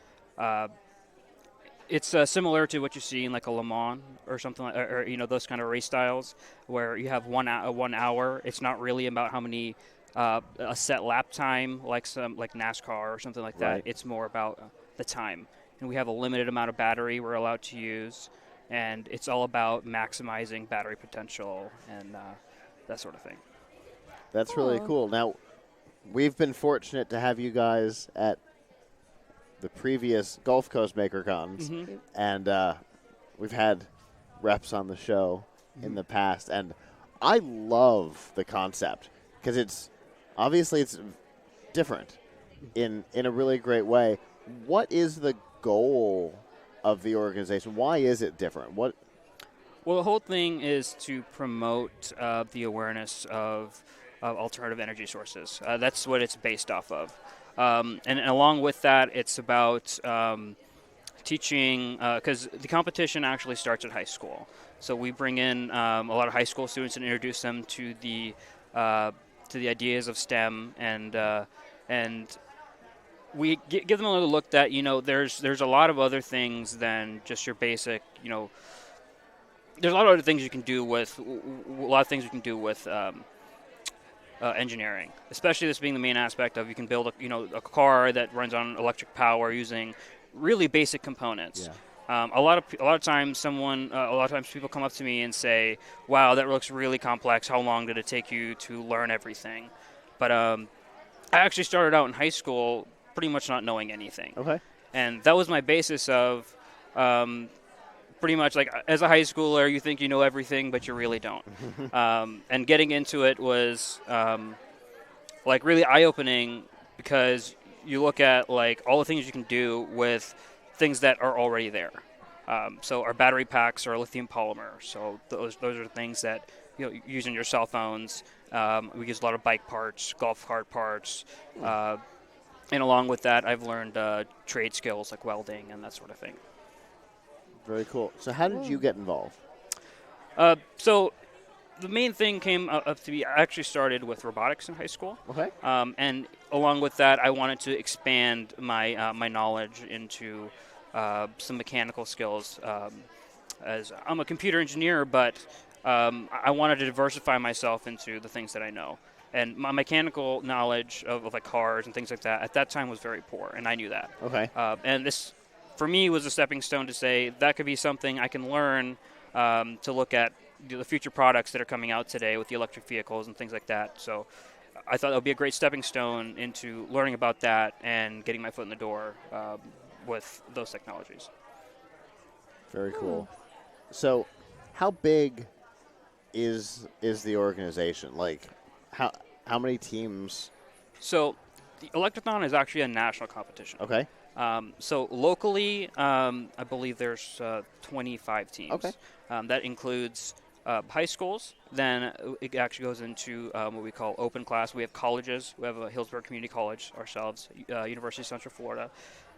It's similar to what you see in like a Le Mans or something, or those kind of race styles where you have 1 hour. It's not really about how many a set lap time like NASCAR or something like that. Right. It's more about the time. And we have a limited amount of battery we're allowed to use, and it's all about maximizing battery potential and that sort of thing. That's really cool. Now, we've been fortunate to have you guys at the previous Gulf Coast MakerCons, and we've had reps on the show in the past, and I love the concept because it's different in a really great way. What is the goal of the organization? Why is it different? Well, the whole thing is to promote the awareness of alternative energy sources. That's what it's based off of. And along with that, it's about teaching, because the competition actually starts at high school. So we bring in a lot of high school students and introduce them to the ideas of STEM, and we give them a little look that there's a lot of other things than just your basic There's a lot of other things you can do with engineering, especially this being the main aspect of you can build a car that runs on electric power using really basic components. Yeah. A lot of times people come up to me and say, "Wow, that looks really complex. How long did it take you to learn everything?" But I actually started out in high school pretty much not knowing anything. Okay. And that was my basis of pretty much like as a high schooler, you think you know everything, but you really don't. And getting into it was like really eye-opening because you look at like all the things you can do with things that are already there. So our battery packs are lithium polymer. So those are things that you use in your cell phones. We use a lot of bike parts, golf cart parts. And along with that, I've learned trade skills like welding and that sort of thing. Very cool. So how did you get involved? So the main thing came up to be, I actually started with robotics in high school. Okay. And along with that, I wanted to expand my my knowledge into some mechanical skills. As I'm a computer engineer, but I wanted to diversify myself into the things that I know. And my mechanical knowledge of like cars and things like that at that time was very poor, and I knew that. Okay. And this, for me, was a stepping stone to say that could be something I can learn to look at the future products that are coming out today with the electric vehicles and things like that. So I thought that would be a great stepping stone into learning about that and getting my foot in the door with those technologies. Very cool. So how big is the organization? Like, how many teams? So the Electrothon is actually a national competition. Okay. So locally, I believe there's 25 teams. Okay. That includes high schools. Then it actually goes into what we call open class. We have colleges. We have a Hillsborough Community College ourselves, University of Central Florida.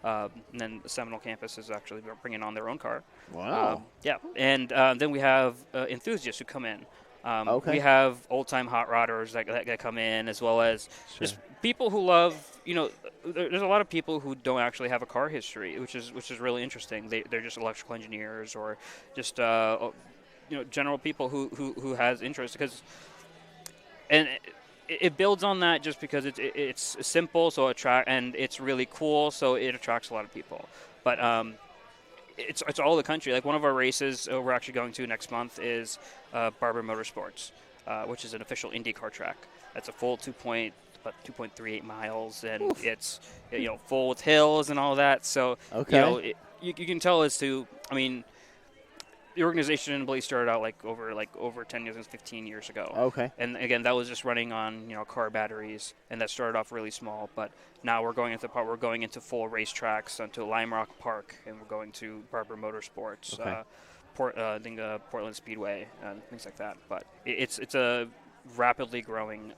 And then the Seminole campus is actually bringing on their own car. Wow. Yeah. And then we have enthusiasts who come in. Okay. We have old-time hot rodders that come in, as well as just people who love, there's a lot of people who don't actually have a car history, which is really interesting. They're just electrical engineers or just general people who has interest and it builds on that just because it's simple, so and it's really cool, so it attracts a lot of people. But it's all over the country. Like one of our races we're actually going to next month is Barber Motorsports, which is an official IndyCar track. That's a full about 2.38 miles, and Oof. It's full with hills and all that. So you can tell as to, I mean, the organization in Belize started out over 10 years, 15 years ago. Okay. And again, that was just running on car batteries, and that started off really small. But now we're going into full racetracks, onto AMRoC Park, and we're going to Barber Motorsports, Okay. Portland Speedway, and things like that. But it's a rapidly growing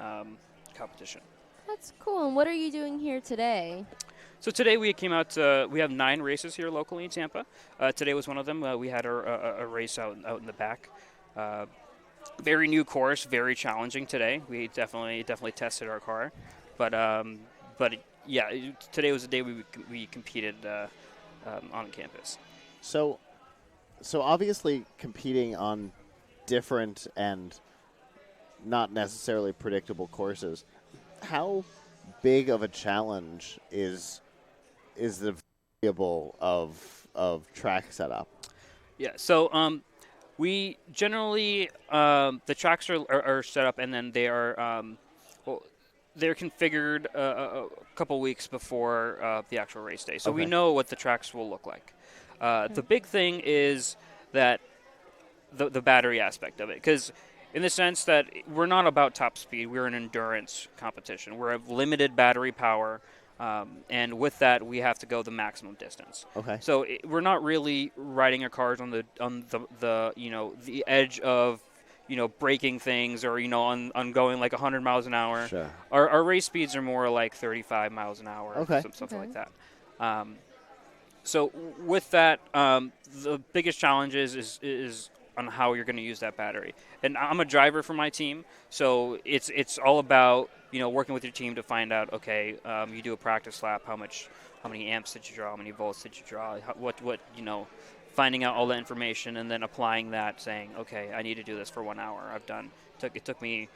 competition. That's cool. And what are you doing here today? So today we came out. We have 9 races here locally in Tampa. Today was one of them. We had a race out in the back. Very new course, very challenging today. We definitely tested our car, but yeah, today was the day we competed on campus. So obviously competing on different and not necessarily predictable courses, how big of a challenge is the variable of track setup? Yeah, so we generally the tracks are set up, and then they are they're configured a couple weeks before the actual race day, so we Okay. know what the tracks will look like. The big thing is that the battery aspect of it, because in the sense that we're not about top speed, we're an endurance competition. We're of limited battery power. And with that, we have to go the maximum distance. Okay. So we're not really riding our cars on the the edge of breaking things, or on going like 100 miles an hour. Sure. Our race speeds are more like 35 miles an hour. Okay. Something like that. So with that, the biggest challenge is on how you're going to use that battery. And I'm a driver for my team, so it's all about working with your team to find out. Okay, you do a practice lap. How many amps did you draw? How many volts did you draw? What finding out all the information and then applying that, saying, okay, I need to do this for 1 hour. It took me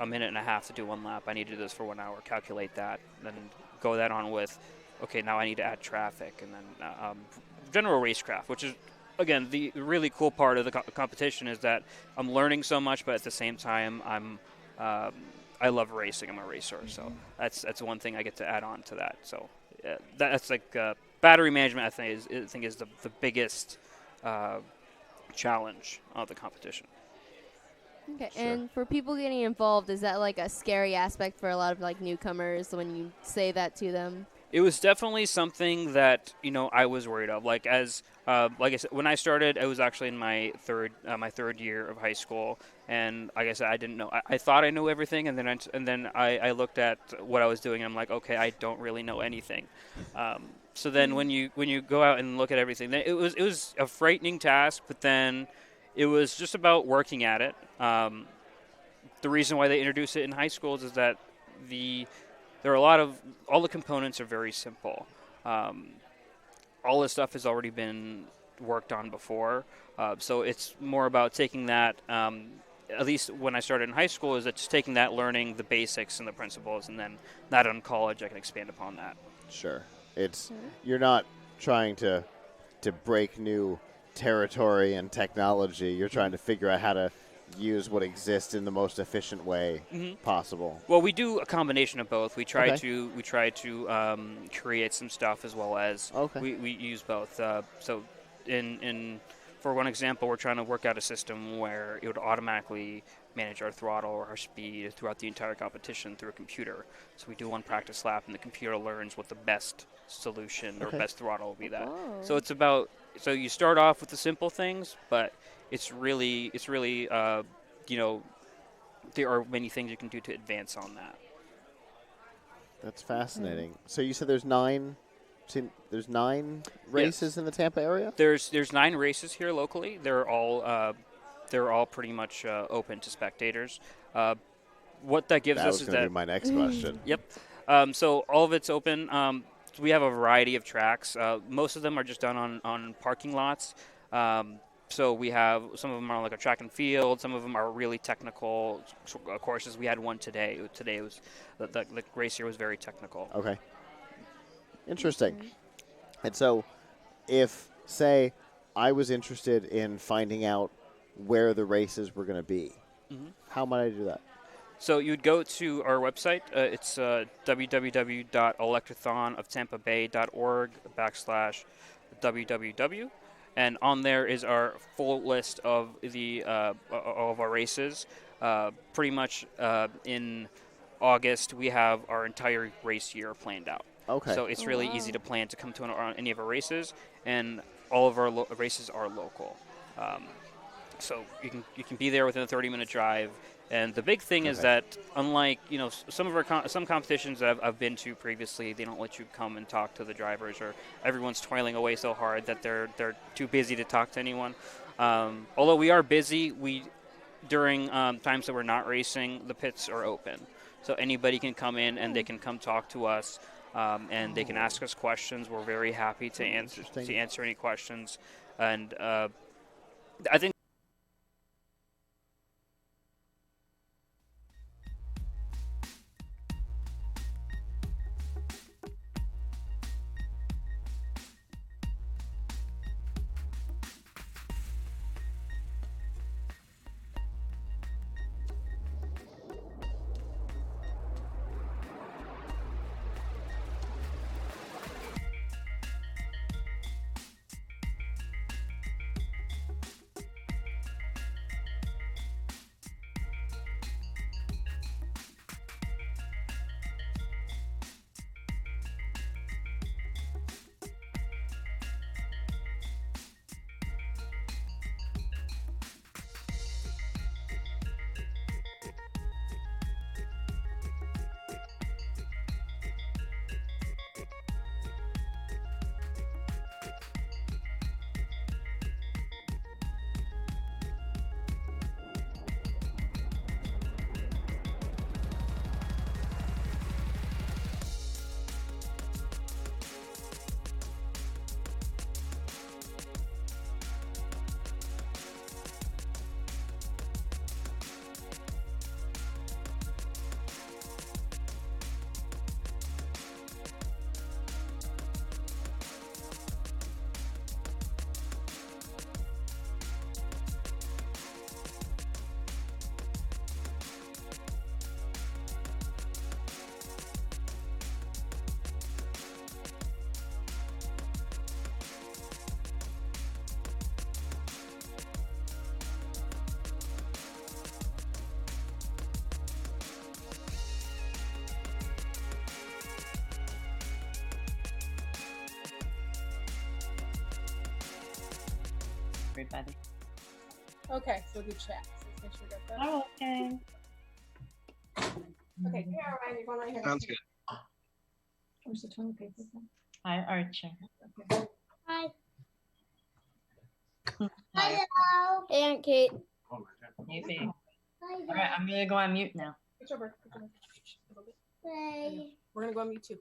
a minute and a half to do one lap. I need to do this for 1 hour. Calculate that, then go that on with. Okay, now I need to add traffic, and then general racecraft, which is, again, the really cool part of the competition is that I'm learning so much, but at the same time, I love racing. I'm a racer, so that's one thing I get to add on to that. So that's like battery management. I think is the biggest challenge of the competition. Okay, Sure. and for people getting involved, is that like a scary aspect for a lot of like newcomers when you say that to them? It was definitely something that I was worried of. Like I said, when I started, it was actually in my third year of high school, and like I said, I didn't know. I thought I knew everything, and then I looked at what I was doing, and I'm like, okay, I don't really know anything. So then when you go out and look at everything, then it was a frightening task, but then it was just about working at it. The reason why they introduce it in high schools is that there are all the components are very simple. All this stuff has already been worked on before. So it's more about taking that, at least when I started in high school, is it's taking that, learning the basics and the principles, and then that in college I can expand upon that. Sure. You're not trying to break new territory and technology. You're trying to figure out how to use what exists in the most efficient way possible. Well, we do a combination of both. We try Okay. to create some stuff, as well as we use both. So for one example, we're trying to work out a system where it would automatically manage our throttle or our speed throughout the entire competition through a computer. So we do one practice lap, and the computer learns what the best solution or Okay. best throttle will be. That. Whoa. So it's about. So you start off with the simple things, but it's really there are many things you can do to advance on that. That's fascinating. So you said there's 9 races in the Tampa area? There's 9 races here locally. They're all pretty much open to spectators. What that gives That us was is gonna that be my next question. Yep. So all of it's open. We have a variety of tracks. Most of them are just done on parking lots. So we have some of them are like a track and field. Some of them are really technical courses. We had one today. Today was the race here was very technical. Okay. Interesting. And so if, say, I was interested in finding out where the races were going to be, how might I do that? So you'd go to our website. It's www.electrothonoftampabay.org/www. and on there is our full list of our races. Pretty much in August, we have our entire race year planned out. Okay. So it's really easy to plan to come to any of our races, and all of our races are local. So you can be there within a 30-minute drive. And the big thing is that, unlike some of some competitions that I've been to previously, they don't let you come and talk to the drivers, or everyone's toiling away so hard that they're too busy to talk to anyone. Although we are busy, during times that we're not racing, the pits are open, so anybody can come in and they can come talk to us, and they can ask us questions. We're very happy to answer any questions, and I think. Everybody. Okay, so good chat. So let's make sure we got that. Oh, okay. Okay, here, Ryan, you're going right here. Sounds good. Where's the toilet paper from? Hi, Archer. Okay. Hi. Hello. Hey, Aunt Kate. Hey, babe. All right, I'm gonna go on mute now. It's over. It's over. Bye. We're gonna go on mute too.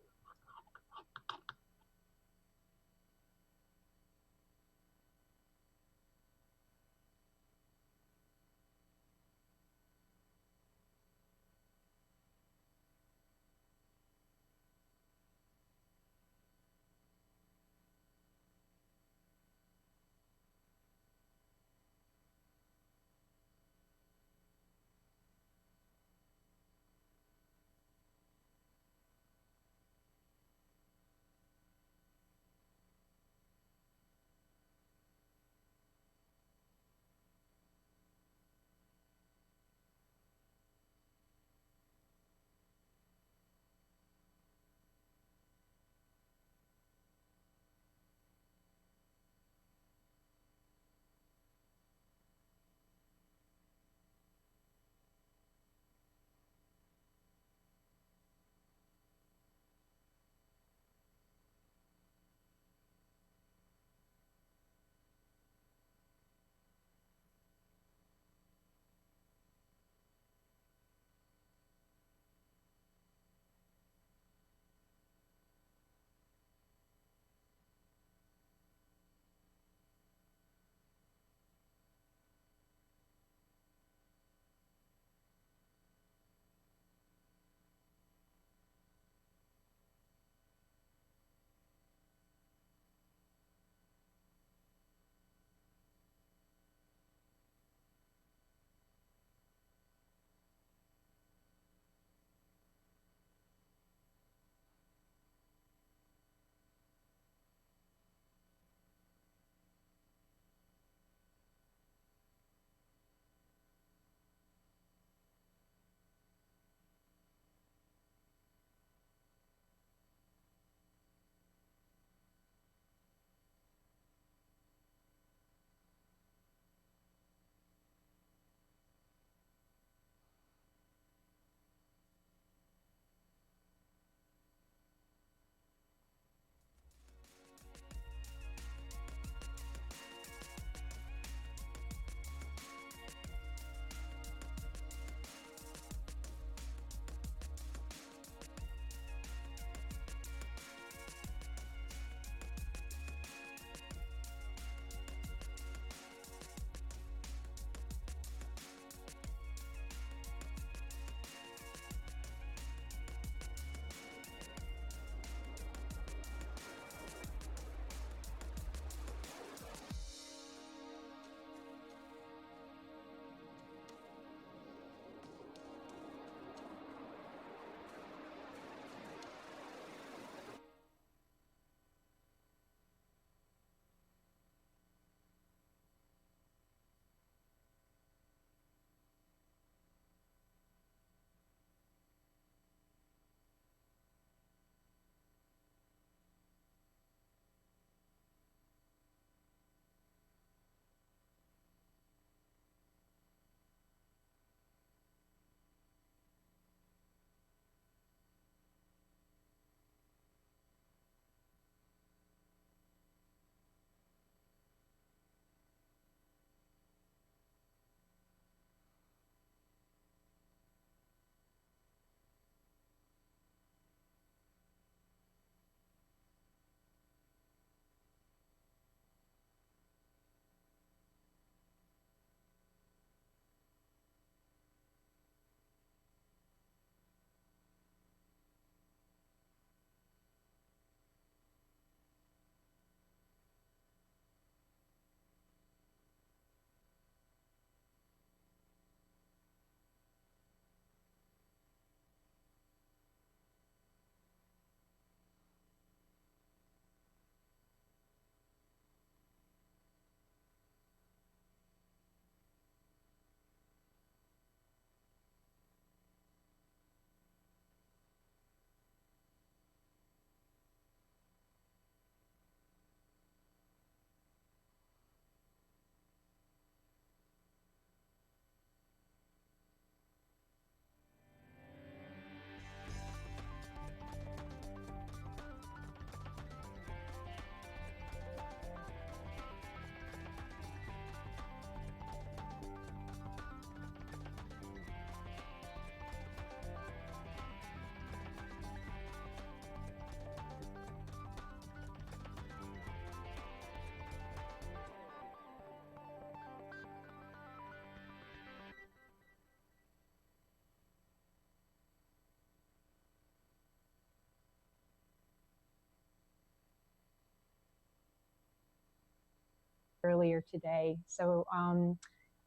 earlier today. So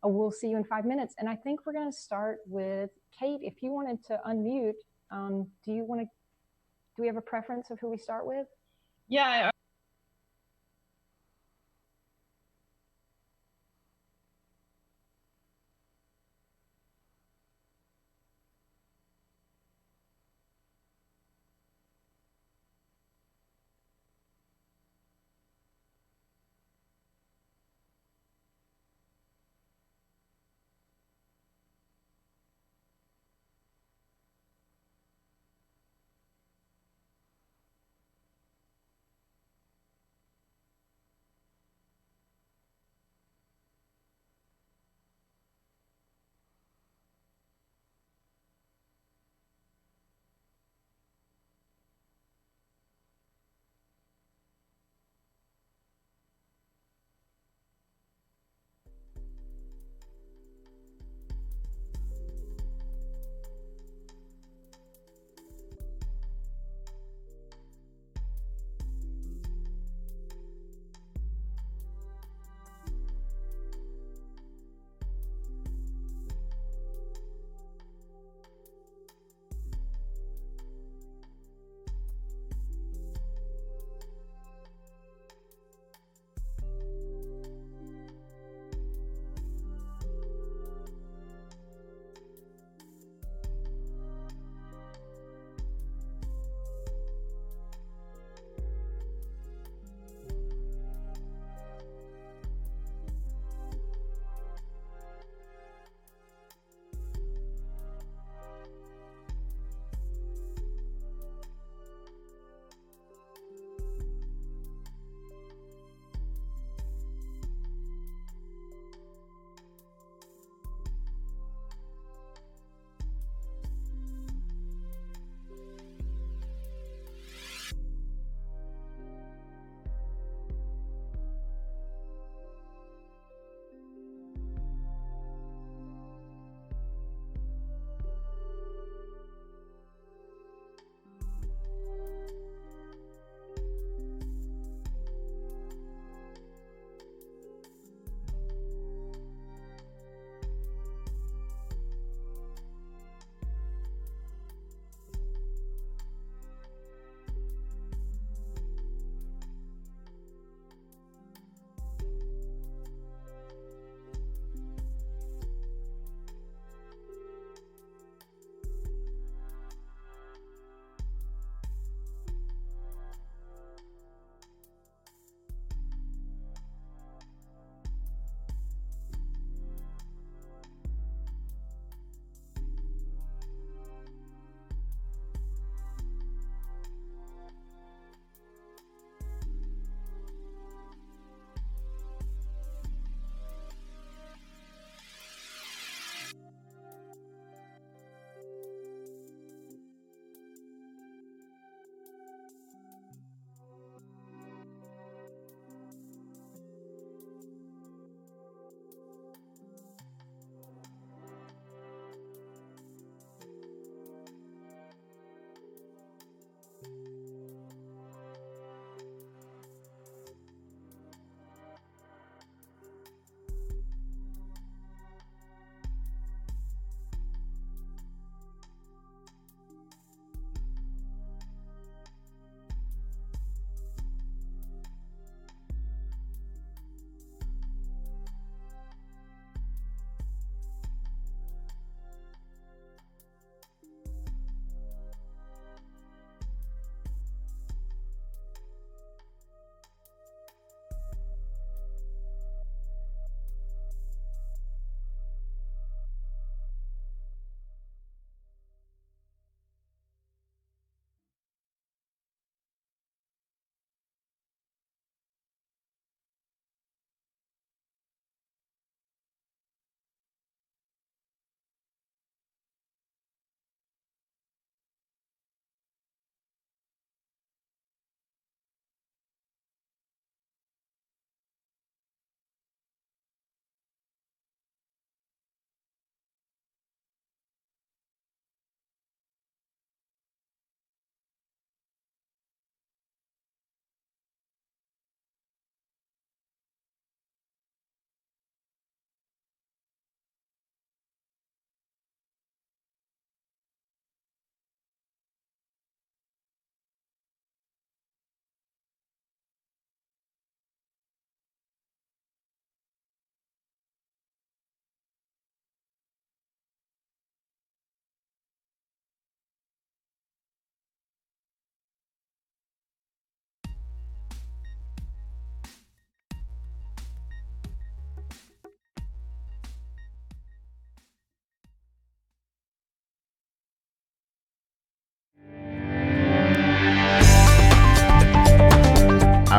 we'll see you in 5 minutes. And I think we're going to start with Kate. If you wanted to unmute, do we have a preference of who we start with? Yeah.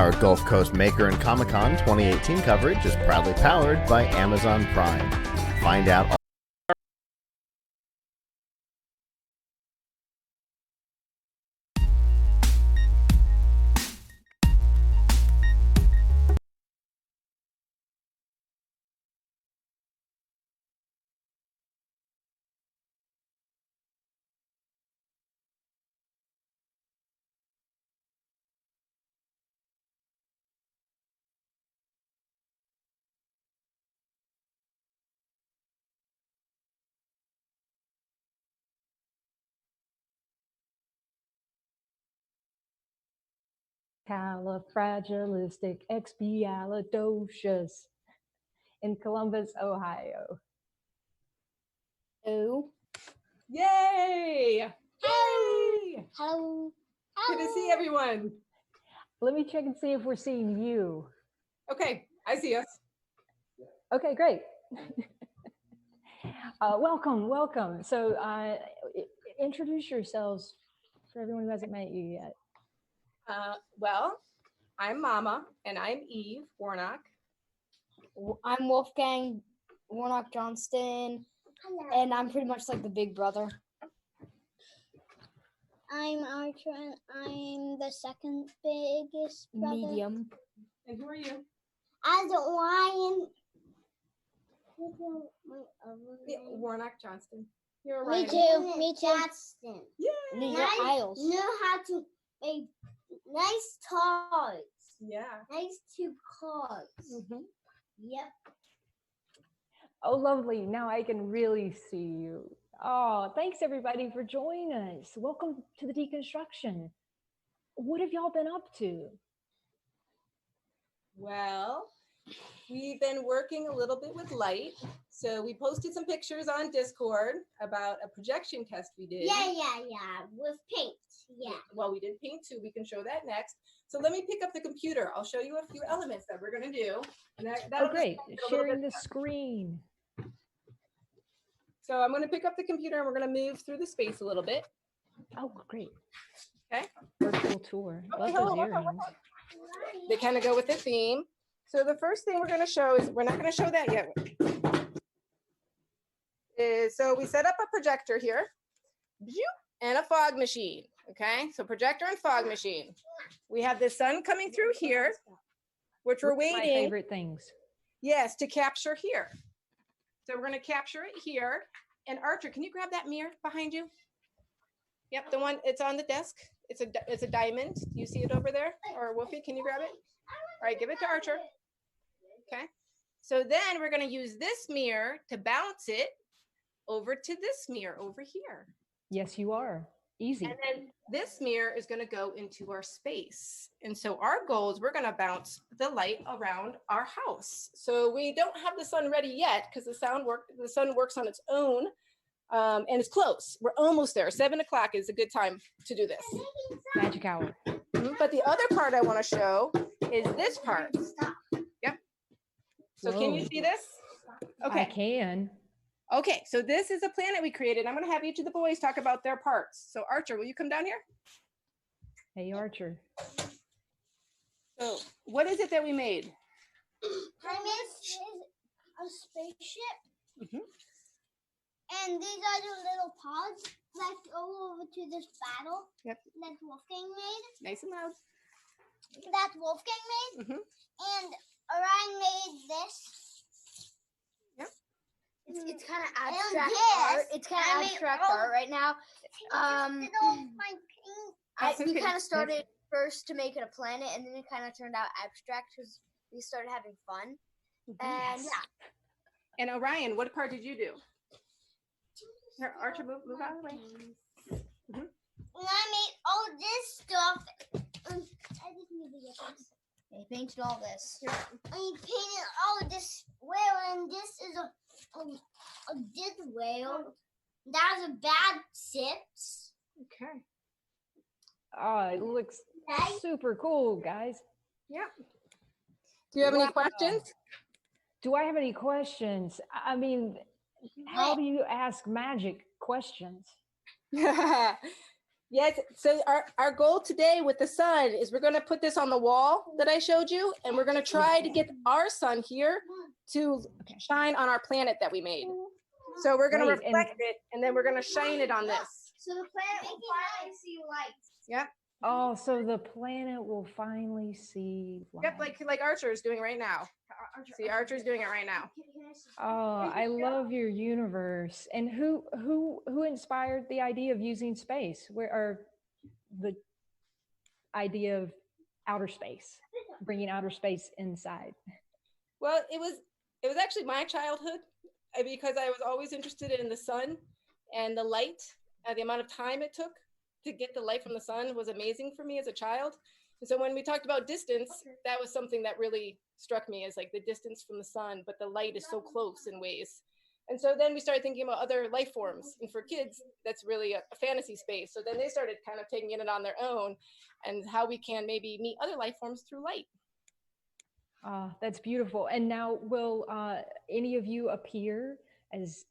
Our Gulf Coast Maker and Comic-Con 2018 coverage is proudly powered by Amazon Prime. Find out Califragilisticexpialidocious in Columbus, Ohio. Oh. Yay! Yay! Hello. Good to see everyone. Let me check and see if we're seeing you. Okay, I see us. Okay, great. Welcome. So introduce yourselves for everyone who hasn't met you yet. Well, I'm Mama, and I'm Eve Warnock. I'm Wolfgang Warnock Johnston, and I'm pretty much like the big brother. I'm Archer, and I'm the second biggest brother. Medium. And who are you? As a lion. Yeah, Warnock Johnston. You're Me right. too. Johnston. Yeah. Ninja Isles. Know how to make nice toys. Yeah. Nice two cars. Mm-hmm. Yep. Oh, lovely. Now I can really see you. Oh, thanks everybody for joining us. Welcome to the Deconstruction. What have y'all been up to? Well, we've been working a little bit with light. So we posted some pictures on Discord about a projection test we did. Yeah. With paint. Yeah. Well, we did paint too. We can show that next. So let me pick up the computer. I'll show you a few elements that we're going to do. And Oh, great. Sharing the screen. So I'm going to pick up the computer and we're going to move through the space a little bit. Oh, great. Okay. Virtual tour. Love those earrings. They kind of go with the theme. So the first thing we're going to show is, we're not going to show that yet. So we set up a projector here and a fog machine. Okay, so projector and fog machine. We have the sun coming through here, which we're waiting. My favorite things. Yes, to capture here. So we're going to capture it here. And Archer, can you grab that mirror behind you? Yep, the one, it's on the desk. It's a diamond. Do you see it over there? Or Wolfie, can you grab it? All right, give it to Archer. Okay. So then we're going to use this mirror to bounce it over to this mirror over here. Yes, you are. Easy. And then this mirror is going to go into our space. And so our goal is we're going to bounce the light around our house. So we don't have the sun ready yet because the sun works on its own. And it's close. We're almost there. 7 o'clock is a good time to do this. Magic hour. But the other part I want to show is this part. Yep. So Can you see this? Okay. I can. Okay, so this is a planet we created. I'm going to have each of the boys talk about their parts. So Archer, will you come down here? Hey, Archer. So what is it that we made? Premise is a spaceship. Mm-hmm. And these are the little pods that go over to this battle. Yep. That Wolfgang made. Nice and loud. That Wolfgang made. Mm-hmm. And Orion made this. Yep. It's kind of abstract art. It's kind of abstract art right now. We kind of started first to make it a planet, and then it kind of turned out abstract because we started having fun. And yeah. And Orion, what part did you do? Here, Archer, move out of the way. Mm-hmm. And I made all this stuff. I just need to get this. They painted all this. I painted all of this whale, and this is a good whale. That was a bad six. Okay. Oh, it looks super cool, guys. Yeah. Do you have any questions? Do I have any questions? I mean, how do you ask magic questions? Yes, so our goal today with the sun is we're gonna put this on the wall that I showed you, and we're gonna try to get our sun here to shine on our planet that we made. So we're gonna reflect it, and then we're gonna shine it on this. So the planet will finally see light. Yep. Oh, so the planet will finally see light. Yep, like Archer is doing right now. See, Archer's doing it right now. Oh, I love your universe. And who inspired the idea of using space? Where are the idea of outer space, bringing outer space inside? Well, it was actually my childhood because I was always interested in the sun and the light. The amount of time it took to get the light from the sun was amazing for me as a child. And so when we talked about distance, that was something that really struck me as like the distance from the sun, but the light is so close in ways. And so then we started thinking about other life forms. And for kids, that's really a fantasy space. So then they started kind of taking it on their own and how we can maybe meet other life forms through light. That's beautiful. And now will any of you appear as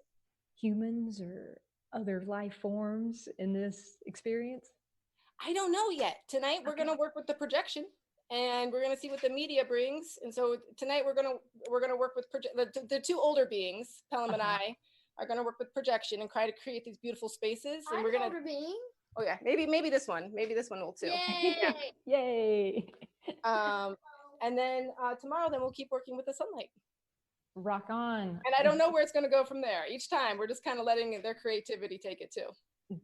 humans or other life forms in this experience? I don't know yet. Tonight we're going to work with the projection, and we're going to see what the media brings. And so tonight we're going to work with the two older beings, Pelham and I, are going to work with projection and try to create these beautiful spaces. And we're going to. Older being. Oh yeah, maybe this one will too. Yay! Yeah. Yay! And then tomorrow, then we'll keep working with the sunlight. Rock on. And I don't know where it's going to go from there. Each time, we're just kind of letting their creativity take it too.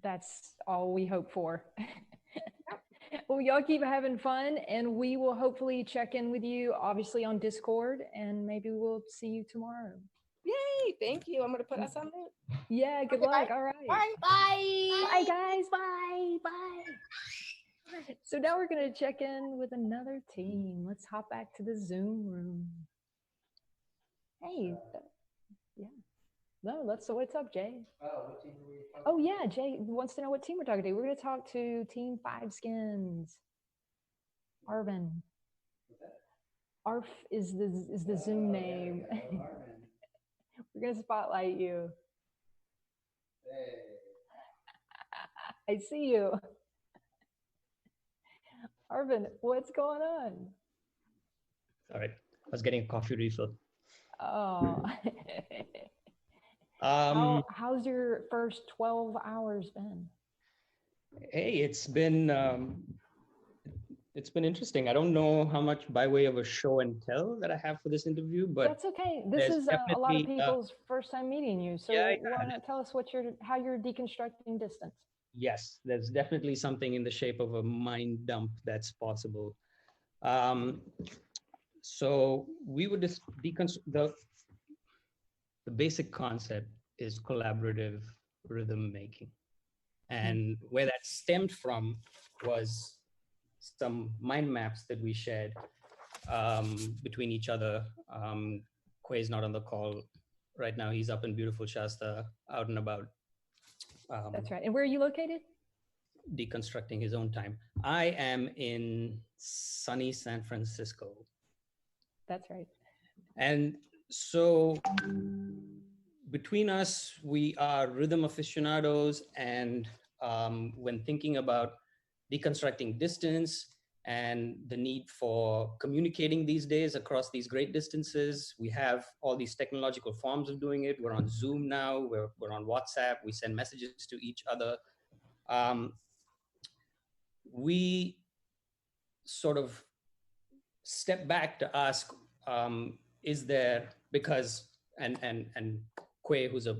That's all we hope for. Well, y'all keep having fun, and we will hopefully check in with you, obviously on Discord, and maybe we'll see you tomorrow. Yay! Thank you. I'm going to put us on mute. Yeah. Good luck. All right. Bye. Bye. Bye, guys. Bye. Bye. So now we're going to check in with another team. Let's hop back to the Zoom room. Hey, yeah. No, what's up, Jay? Oh, what team are we talking Oh, yeah, Jay wants to know what team we're talking to. We're going to talk to Team Five Skins. Arvin. Arf is the Zoom name. We're going to spotlight you. Hey. I see you. Arvin, what's going on? All right. I was getting a coffee refill. Oh. How's your first 12 hours been? Hey, it's been interesting. I don't know how much by way of a show and tell that I have for this interview, but that's okay. This is a lot of people's first time meeting you. So why not tell us how you're deconstructing distance? Yes, there's definitely something in the shape of a mind dump that's possible. So we would just deconstruct the basic concept is collaborative rhythm making. And where that stemmed from was some mind maps that we shared between each other. Quay is not on the call right now. He's up in beautiful Shasta, out and about. That's right. And where are you located? Deconstructing his own time. I am in sunny San Francisco. That's right. And so between us, we are rhythm aficionados. And when thinking about deconstructing distance and the need for communicating these days across these great distances, we have all these technological forms of doing it. We're on Zoom now, we're on WhatsApp, we send messages to each other. We sort of step back to ask, is there, because, and Quay, who's a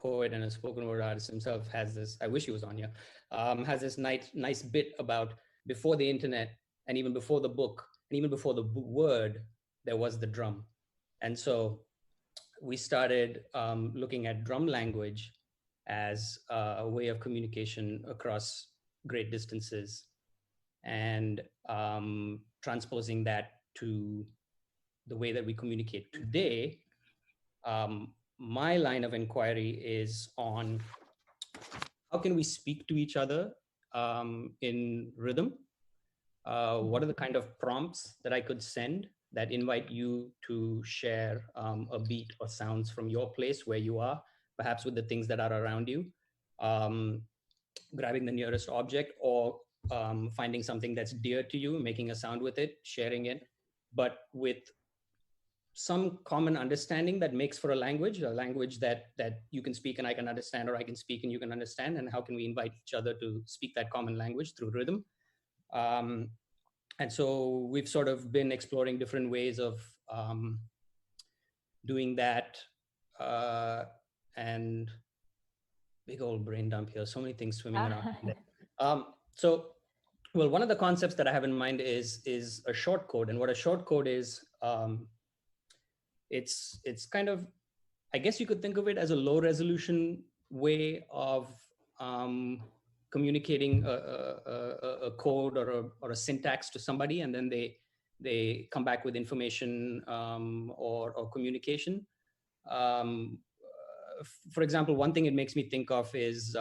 poet and a spoken word artist himself, has this, I wish he was on here, has this nice bit about before the internet and even before the book and even before the word, there was the drum. And so we started looking at drum language as a way of communication across great distances and transposing that to the way that we communicate today. My line of inquiry is on how can we speak to each other in rhythm? What are the kind of prompts that I could send that invite you to share a beat or sounds from your place where you are, perhaps with the things that are around you? grabbing the nearest object, or finding something that's dear to you, making a sound with it, sharing it, but with some common understanding that makes for a language that you can speak and I can understand, or I can speak and you can understand. And how can we invite each other to speak that common language through rhythm? And so we've sort of been exploring different ways of doing that. And big old brain dump here, so many things swimming around. Well, one of the concepts that I have in mind is a short code. And what a short code is, it's kind of, I guess you could think of it as a low resolution way of communicating a code or a syntax to somebody, and then they come back with information or communication. For example, one thing it makes me think of is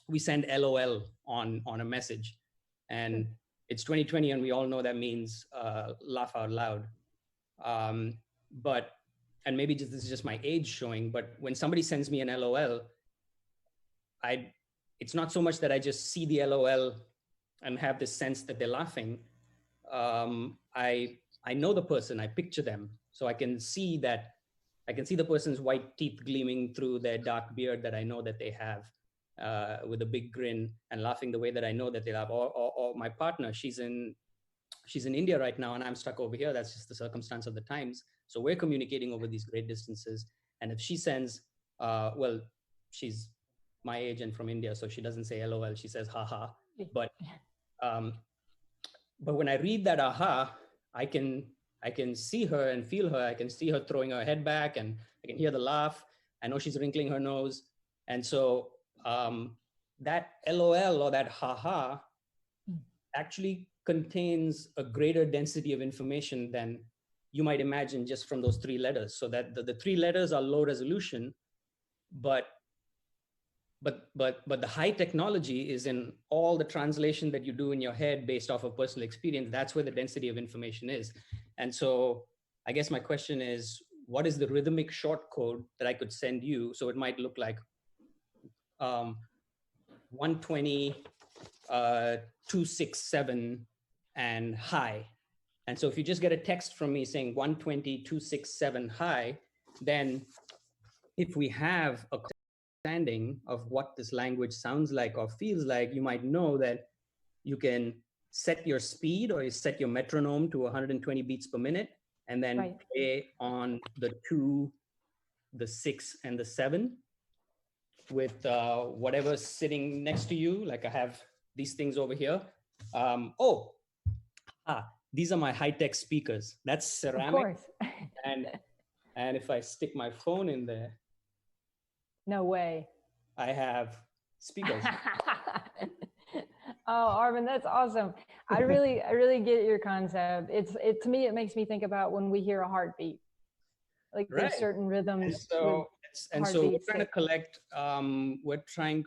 we send LOL on a message, and it's 2020, and we all know that means laugh out loud. And maybe this is just my age showing, but when somebody sends me an LOL, it's not so much that I just see the LOL and have this sense that they're laughing. I know the person, I picture them, so I can see the person's white teeth gleaming through their dark beard that I know that they have, with a big grin and laughing the way that I know that they laugh. Or my partner, she's in India right now, and I'm stuck over here. That's just the circumstance of the times. So we're communicating over these great distances. And if she sends, well, she's my age and from India, so she doesn't say LOL, she says haha. But when I read that aha, I can see her and feel her. I can see her throwing her head back, and I can hear the laugh. I know she's wrinkling her nose. And so that LOL or that haha actually contains a greater density of information than you might imagine just from those three letters. So that the three letters are low resolution, but the high technology is in all the translation that you do in your head based off of personal experience. That's where the density of information is. And so I guess my question is, what is the rhythmic short code that I could send you? So it might look like 120, 267, and hi. And so if you just get a text from me saying 120, 267, hi, then if we have a understanding of what this language sounds like or feels like, you might know that you can set your speed or you set your metronome to 120 beats per minute, and then play on the 2, the 6, and the 7 with whatever's sitting next to you. Like I have these things over here. These are my high-tech speakers. That's ceramic. and if I stick my phone in there, no way, I have speakers. Oh, Arvin, that's awesome. I really get your concept. To me, it makes me think about when we hear a heartbeat, like there's certain rhythms. And so we're trying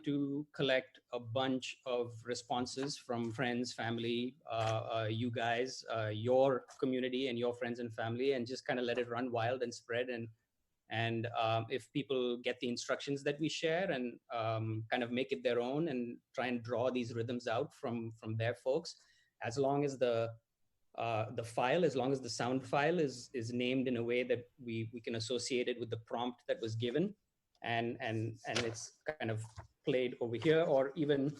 to collect a bunch of responses from friends, family, you guys, your community and your friends and family, and just kind of let it run wild and spread. And if people get the instructions that we share and kind of make it their own and try and draw these rhythms out from their folks, as long as the sound file is named in a way that we can associate it with the prompt that was given, and it's kind of played over here, or even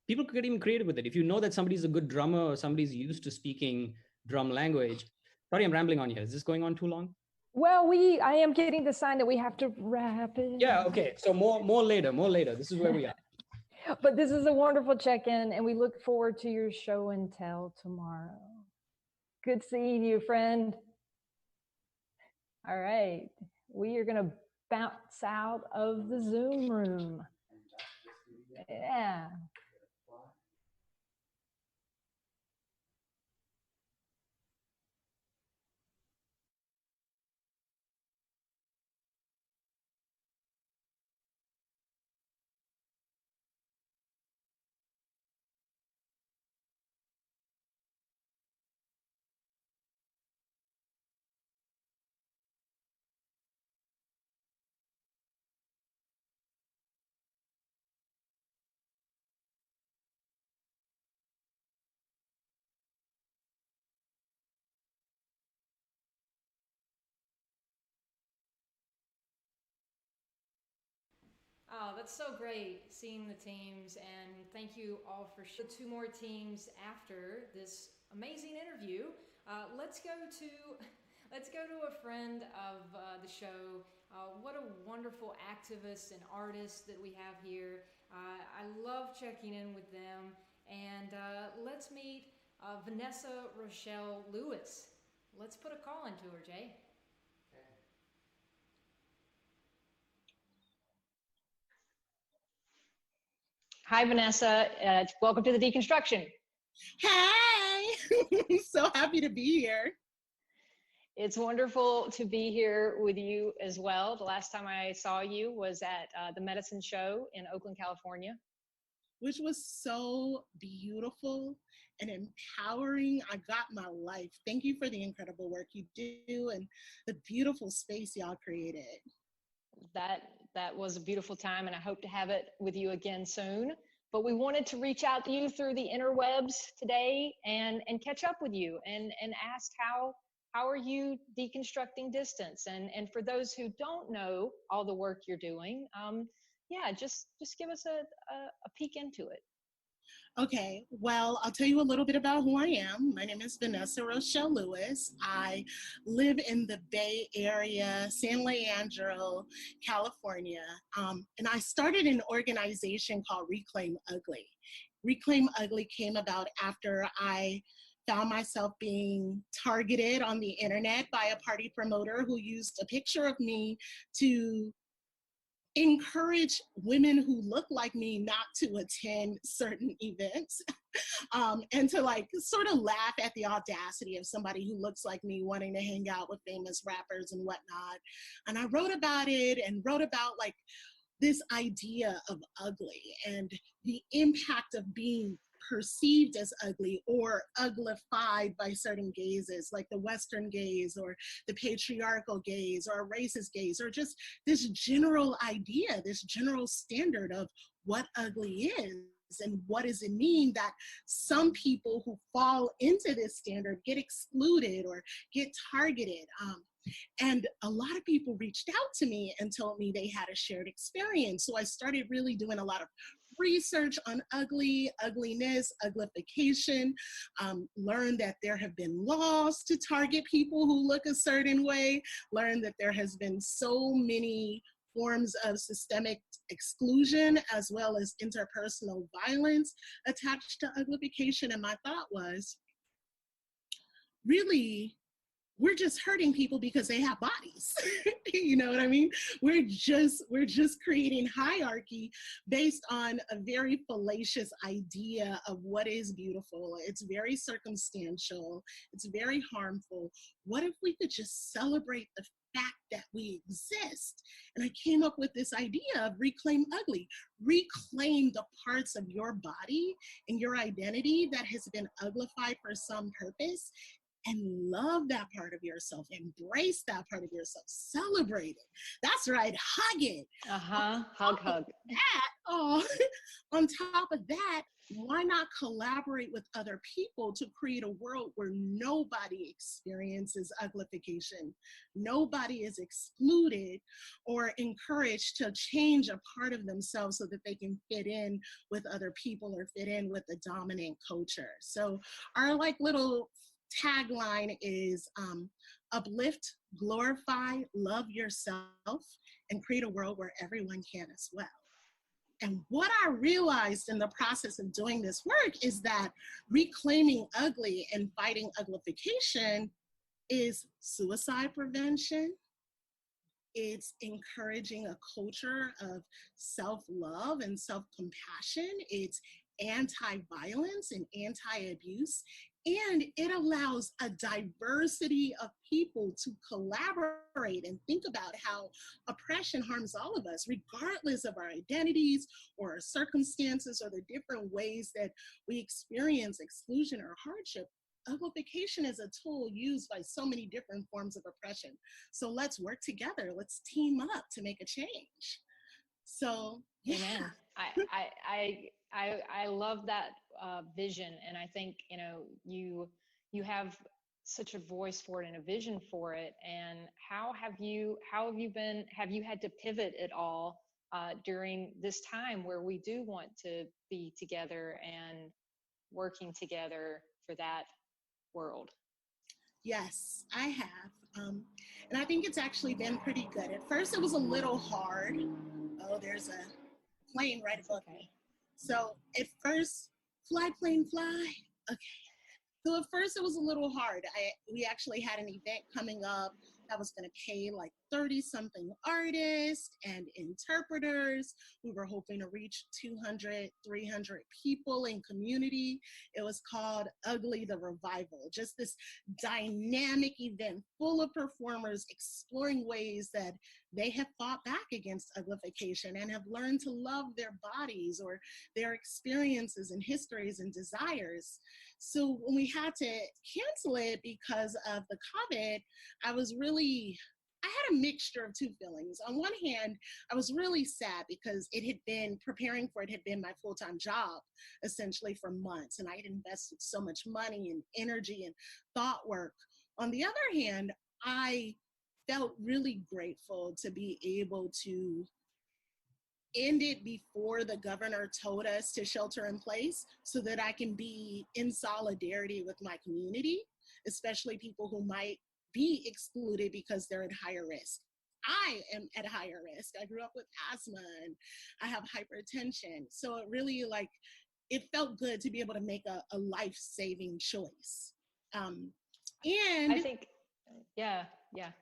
people could get even creative with it. If you know that somebody's a good drummer or somebody's used to speaking drum language. Sorry, I'm rambling on here. Is this going on too long? Well, I am getting the sign that we have to wrap it. Yeah, okay. So more later. This is where we are. But this is a wonderful check-in, and we look forward to your show and tell tomorrow. Good seeing you, friend. All right. We are going to bounce out of the Zoom room. Yeah. Oh, that's so great seeing the teams, and thank you all for two more teams after this amazing interview. Let's go to a friend of the show. What a wonderful activist and artist that we have here. I love checking in with them, and let's meet Vanessa Rochelle Lewis. Let's put a call into her, Jay. Hi, Vanessa. Welcome to the Deconstruction. Hey, so happy to be here. It's wonderful to be here with you as well. The last time I saw you was at the Medicine Show in Oakland, California. Which was so beautiful and empowering. I got my life. Thank you for the incredible work you do and the beautiful space y'all created. That was a beautiful time, and I hope to have it with you again soon. But we wanted to reach out to you through the interwebs today and catch up with you and ask how are you deconstructing distance? And for those who don't know all the work you're doing, yeah, just give us a peek into it. Okay, well, I'll tell you a little bit about who I am. My name is Vanessa Rochelle Lewis. I live in the Bay Area, San Leandro, California. And I started an organization called Reclaim Ugly. Reclaim Ugly came about after I found myself being targeted on the internet by a party promoter who used a picture of me to encourage women who look like me not to attend certain events and to like sort of laugh at the audacity of somebody who looks like me wanting to hang out with famous rappers and whatnot. And I wrote about it and wrote about like this idea of ugly and the impact of being perceived as ugly or uglified by certain gazes, like the Western gaze or the patriarchal gaze or racist gaze, or just this general idea, this general standard of what ugly is and what does it mean that some people who fall into this standard get excluded or get targeted. And a lot of people reached out to me and told me they had a shared experience. So I started really doing a lot of research on ugliness, uglification, learned that there have been laws to target people who look a certain way, learned that there has been so many forms of systemic exclusion as well as interpersonal violence attached to uglification. And my thought was, really, we're just hurting people because they have bodies. You know what I mean? We're just creating hierarchy based on a very fallacious idea of what is beautiful. It's very circumstantial. It's very harmful. What if we could just celebrate the fact that we exist? And I came up with this idea of reclaim ugly. Reclaim the parts of your body and your identity that has been uglified for some purpose, and love that part of yourself, embrace that part of yourself, celebrate it. That's right, hug it. Hug. On top of that, why not collaborate with other people to create a world where nobody experiences uglification? Nobody is excluded or encouraged to change a part of themselves so that they can fit in with other people or fit in with the dominant culture. So our like little tagline is uplift, glorify, love yourself, and create a world where everyone can as well. And what I realized in the process of doing this work is that reclaiming ugly and fighting uglification is suicide prevention. It's encouraging a culture of self-love and self-compassion. It's anti-violence and anti-abuse. And it allows a diversity of people to collaborate and think about how oppression harms all of us, regardless of our identities or our circumstances or the different ways that we experience exclusion or hardship. Uglification is a tool used by so many different forms of oppression. So let's work together. Let's team up to make a change. So, yeah. Amen. I love that vision, and I think you have such a voice for it and a vision for it. And have you had to pivot at all during this time where we do want to be together and working together for that world? Yes, I have. And I think it's actually been pretty good. At first, it was a little hard. Oh, there's a plane right above me. So at first, fly, plane, fly. Okay. So at first it was a little hard. We actually had an event coming up that was going to pay like 30-something artists and interpreters. We were hoping to reach 200, 300 people in community. It was called Ugly the Revival, just this dynamic event full of performers exploring ways that they have fought back against uglification and have learned to love their bodies or their experiences and histories and desires. So when we had to cancel it because of the COVID, I had a mixture of two feelings. On one hand, I was really sad because preparing for it had been my full-time job, essentially, for months. And I had invested so much money and energy and thought work. On the other hand, I felt really grateful to be able to end it before the governor told us to shelter in place so that I can be in solidarity with my community, especially people who might be excluded because they're at higher risk. I am at higher risk. I grew up with asthma and I have hypertension. So it really it felt good to be able to make a life-saving choice. And I think, yeah,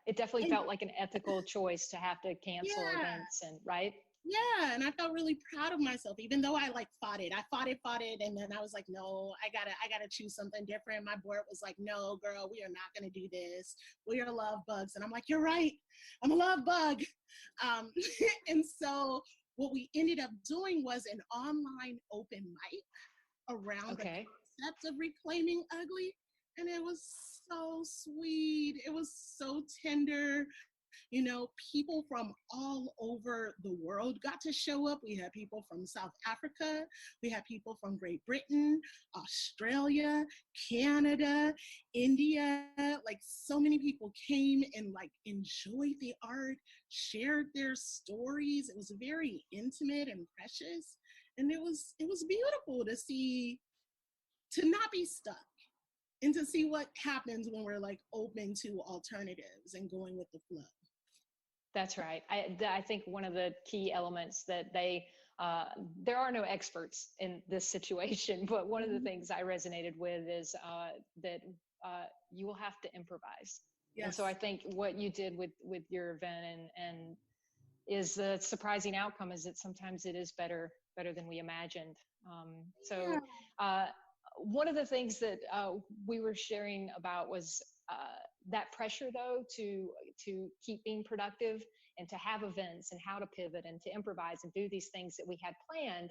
it definitely felt like an ethical choice to have to cancel events and right? Yeah, and I felt really proud of myself, even though I fought it. I fought it, and then I was like, no, I gotta choose something different. My board was like, no, girl, we are not gonna do this. We are love bugs, and I'm like, you're right, I'm a love bug. And so what we ended up doing was an online open mic around the concept of reclaiming ugly, and it was so sweet. It was so tender. You know, people from all over the world got to show up. We had people from South Africa. We had people from Great Britain, Australia, Canada, India. So many people came and enjoyed the art, shared their stories. It was very intimate and precious. And it was beautiful to see, to not be stuck and to see what happens when we're open to alternatives and going with the flow. That's right. I think one of the key elements that there are no experts in this situation, but one of the things I resonated with is that you will have to improvise. Yes. And so I think what you did with your event and is the surprising outcome is that sometimes it is better than we imagined. One of the things that we were sharing about was that pressure, though, to keep being productive and to have events and how to pivot and to improvise and do these things that we had planned.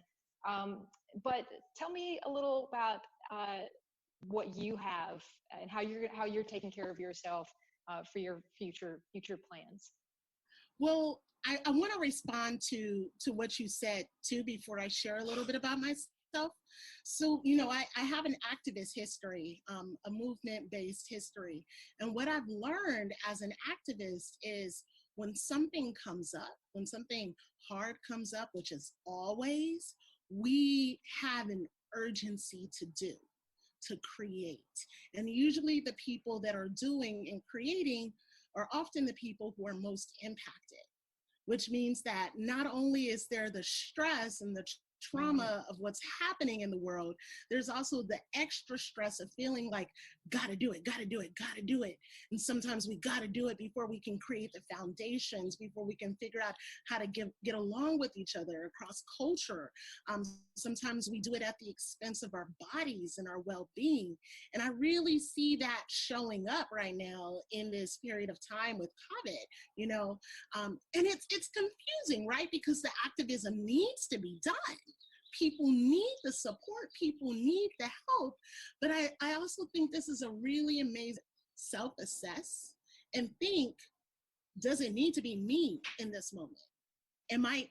But tell me a little about what you have and how you're taking care of yourself for your future plans. Well, I want to respond to what you said too before I share a little bit about myself. So, I have an activist history, a movement-based history. And what I've learned as an activist is when something comes up, when something hard comes up, which is always, we have an urgency to create. And usually the people that are doing and creating are often the people who are most impacted, which means that not only is there the stress and the trauma of what's happening in the world, there's also the extra stress of feeling like, gotta do it. And sometimes we gotta do it before we can create the foundations, before we can figure out how to get along with each other across culture. Sometimes we do it at the expense of our bodies and our well-being. And I really see that showing up right now in this period of time with COVID, and it's confusing, right? Because the activism needs to be done. People need the support, people need the help, but I also think this is a really amazing self-assess and think, does it need to be me in this moment? Am I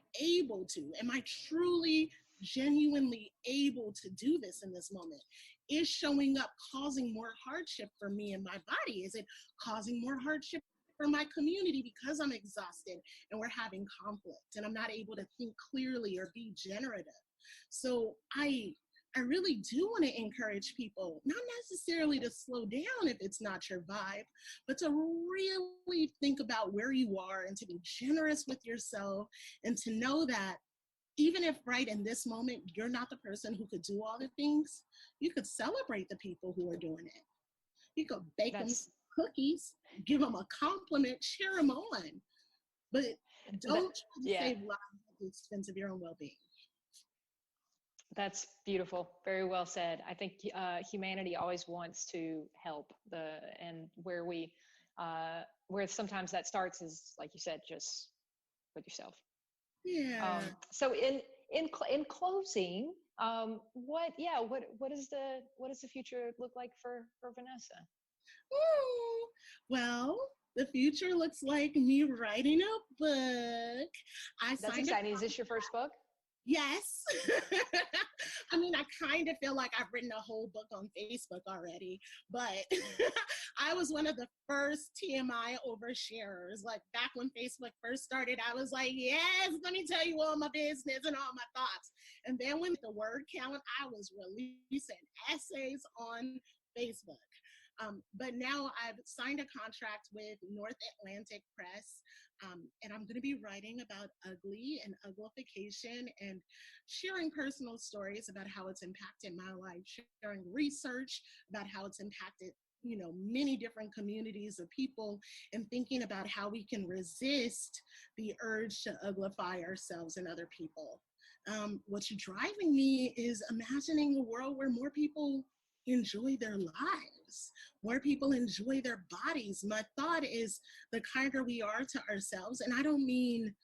truly, genuinely able to do this in this moment? Is showing up causing more hardship for me and my body? Is it causing more hardship for my community because I'm exhausted and we're having conflict and I'm not able to think clearly or be generative. So I really do want to encourage people, not necessarily to slow down if it's not your vibe, but to really think about where you are and to be generous with yourself and to know that even if right in this moment, you're not the person who could do all the things, you could celebrate the people who are doing it. You could bake them cookies, give them a compliment, cheer them on, but don't try to save lives at the expense of your own well-being. That's beautiful. Very well said. I think humanity always wants to help and where sometimes that starts is, like you said, just with yourself. Yeah. So in closing, what does the future look like for Vanessa? Ooh, well, the future looks like me writing a book. That's exciting. Is this your first book? Yes. I mean, I kind of feel like I've written a whole book on Facebook already, but I was one of the first TMI oversharers. Like back when Facebook first started, I was like, yes, let me tell you all my business and all my thoughts. And then when the word count, I was releasing essays on Facebook. But now I've signed a contract with North Atlantic Press, and I'm going to be writing about ugly and uglification and sharing personal stories about how it's impacted my life, sharing research about how it's impacted many different communities of people, and thinking about how we can resist the urge to uglify ourselves and other people. What's driving me is imagining a world where more people enjoy their lives, more people enjoy their bodies. My thought is the kinder we are to ourselves, and I don't mean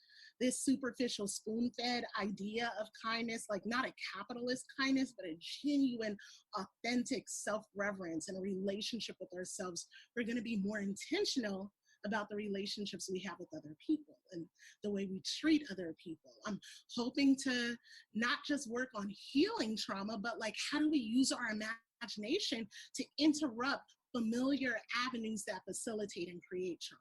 this superficial spoon-fed idea of kindness, like not a capitalist kindness, but a genuine, authentic self-reverence and a relationship with ourselves. We're going to be more intentional about the relationships we have with other people and the way we treat other people. I'm hoping to not just work on healing trauma, but like how do we use our imagination to interrupt familiar avenues that facilitate and create trauma.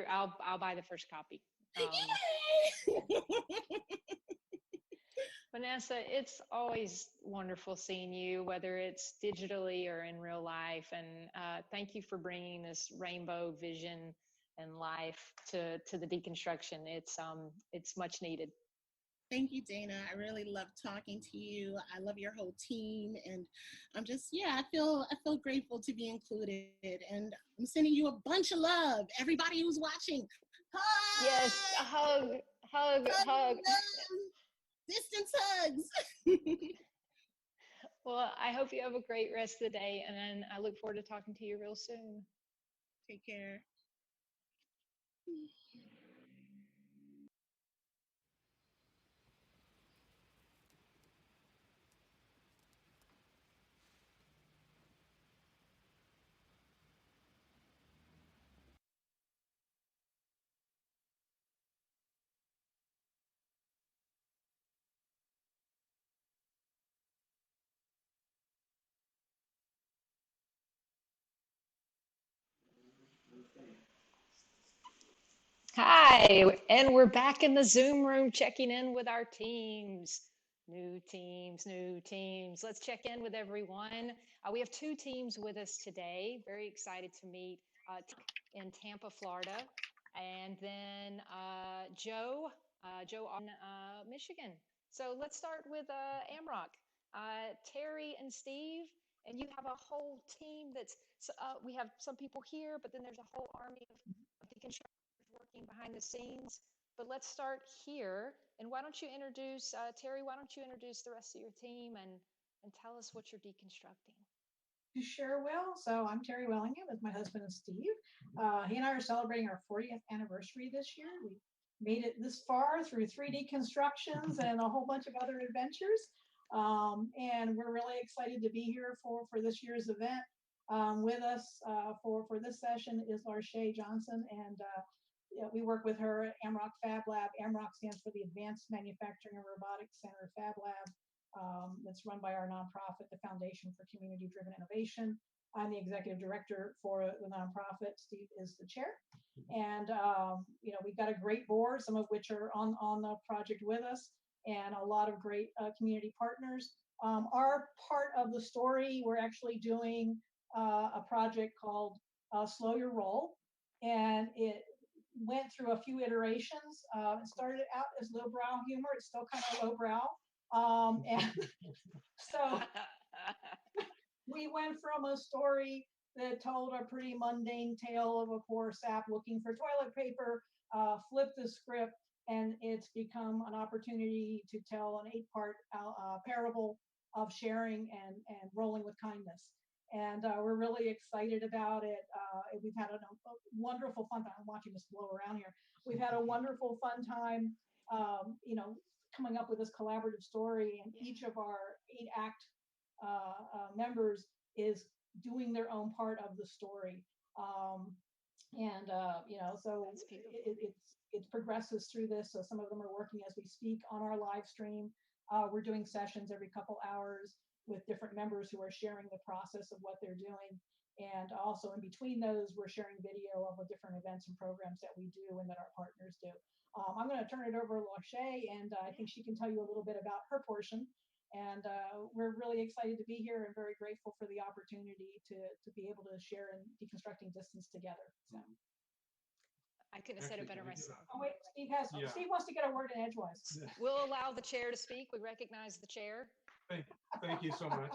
I'll buy the first copy. Vanessa, it's always wonderful seeing you, whether it's digitally or in real life. And thank you for bringing this rainbow vision and life to the deconstruction. It's much needed. Thank you, Dana. I really love talking to you. I love your whole team, and I'm just, I feel grateful to be included. And I'm sending you a bunch of love, everybody who's watching. Hug! Yes, a hug. Distance hugs. Well, I hope you have a great rest of the day, and then I look forward to talking to you real soon. Take care. Hi, and we're back in the Zoom room checking in with our teams. New teams. Let's check in with everyone. We have 2 teams with us today. Very excited to meet in Tampa, Florida, and then Joe in Michigan. So let's start with AMRoC. Terry and Steve, and you have a whole team that's, we have some people here, but then there's a whole army of deconstructors working behind the scenes. But let's start here. And why don't you introduce, Terry, why don't you introduce the rest of your team and tell us what you're deconstructing? You sure will. So I'm Terry Wellingham with my husband and Steve. He and I are celebrating our 40th anniversary this year. We made it this far through 3 deconstructions and a whole bunch of other adventures. And we're really excited to be here for this year's event. With us for this session is Larshay Johnson, and we work with her at AMRoC Fab Lab. AMRoC stands for the Advanced Manufacturing and Robotics Center Fab Lab. that's run by our nonprofit, the Foundation for Community Driven Innovation. I'm the executive director for the nonprofit. Steve is the chair. And, we've got a great board, some of which are on the project with us, and a lot of great community partners. Our part of the story, we're actually doing a project called Slow Your Roll. And it went through a few iterations. It started out as lowbrow humor. It's still kind of lowbrow. And so we went from a story that told a pretty mundane tale of a poor sap looking for toilet paper, flipped the script, and it's become an opportunity to tell an 8-part parable of sharing and rolling with kindness. And we're really excited about it. We've had a wonderful fun time. I'm watching this blow around here. We've had a wonderful fun time, coming up with this collaborative story, and each of our 8-act members is doing their own part of the story. So it progresses through this. So some of them are working as we speak on our live stream. We're doing sessions every couple hours with different members who are sharing the process of what they're doing. And also in between those, we're sharing video of the different events and programs that we do and that our partners do. I'm going to turn it over to Lachey, and I think she can tell you a little bit about her portion. And we're really excited to be here and very grateful for the opportunity to be able to share in deconstructing distance together. So. I couldn't have said it better myself. Oh wait, Steve wants to get a word in edgewise. We'll allow the chair to speak. We recognize the chair. Thank you so much.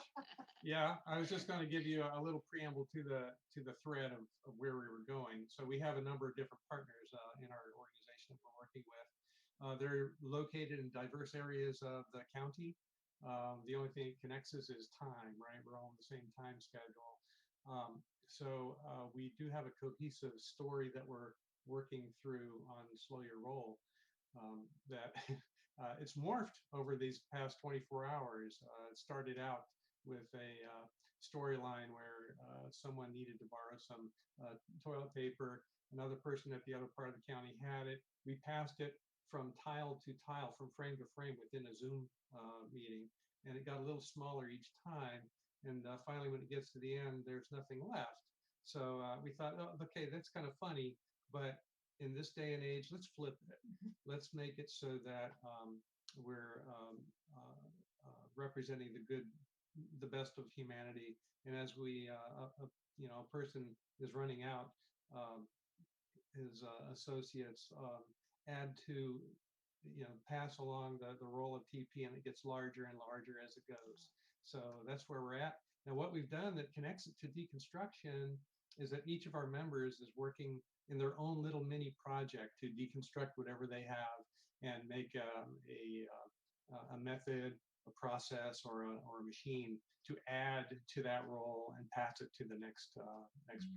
Yeah, I was just going to give you a little preamble to the thread of where we were going. So we have a number of different partners in our organization that we're working with. They're located in diverse areas of the county. The only thing that connects us is time, right? We're all on the same time schedule. So we do have a cohesive story that we're working through on Slow Your Roll. That it's morphed over these past 24 hours. It started out with a storyline where someone needed to borrow some toilet paper. Another person at the other part of the county had it. We passed it from tile to tile, from frame to frame within a Zoom meeting, and it got a little smaller each time. And finally, when it gets to the end, there's nothing left. So we thought, oh, okay, that's kind of funny, but in this day and age, let's flip it. Let's make it so that we're representing the best of humanity. And as we, a person is running out, his associates add to, pass along the roll of TP, and it gets larger and larger as it goes. So that's where we're at. Now, what we've done that connects it to deconstruction is that each of our members is working in their own little mini project to deconstruct whatever they have and make a method, a process, or a machine to add to that role and pass it to the next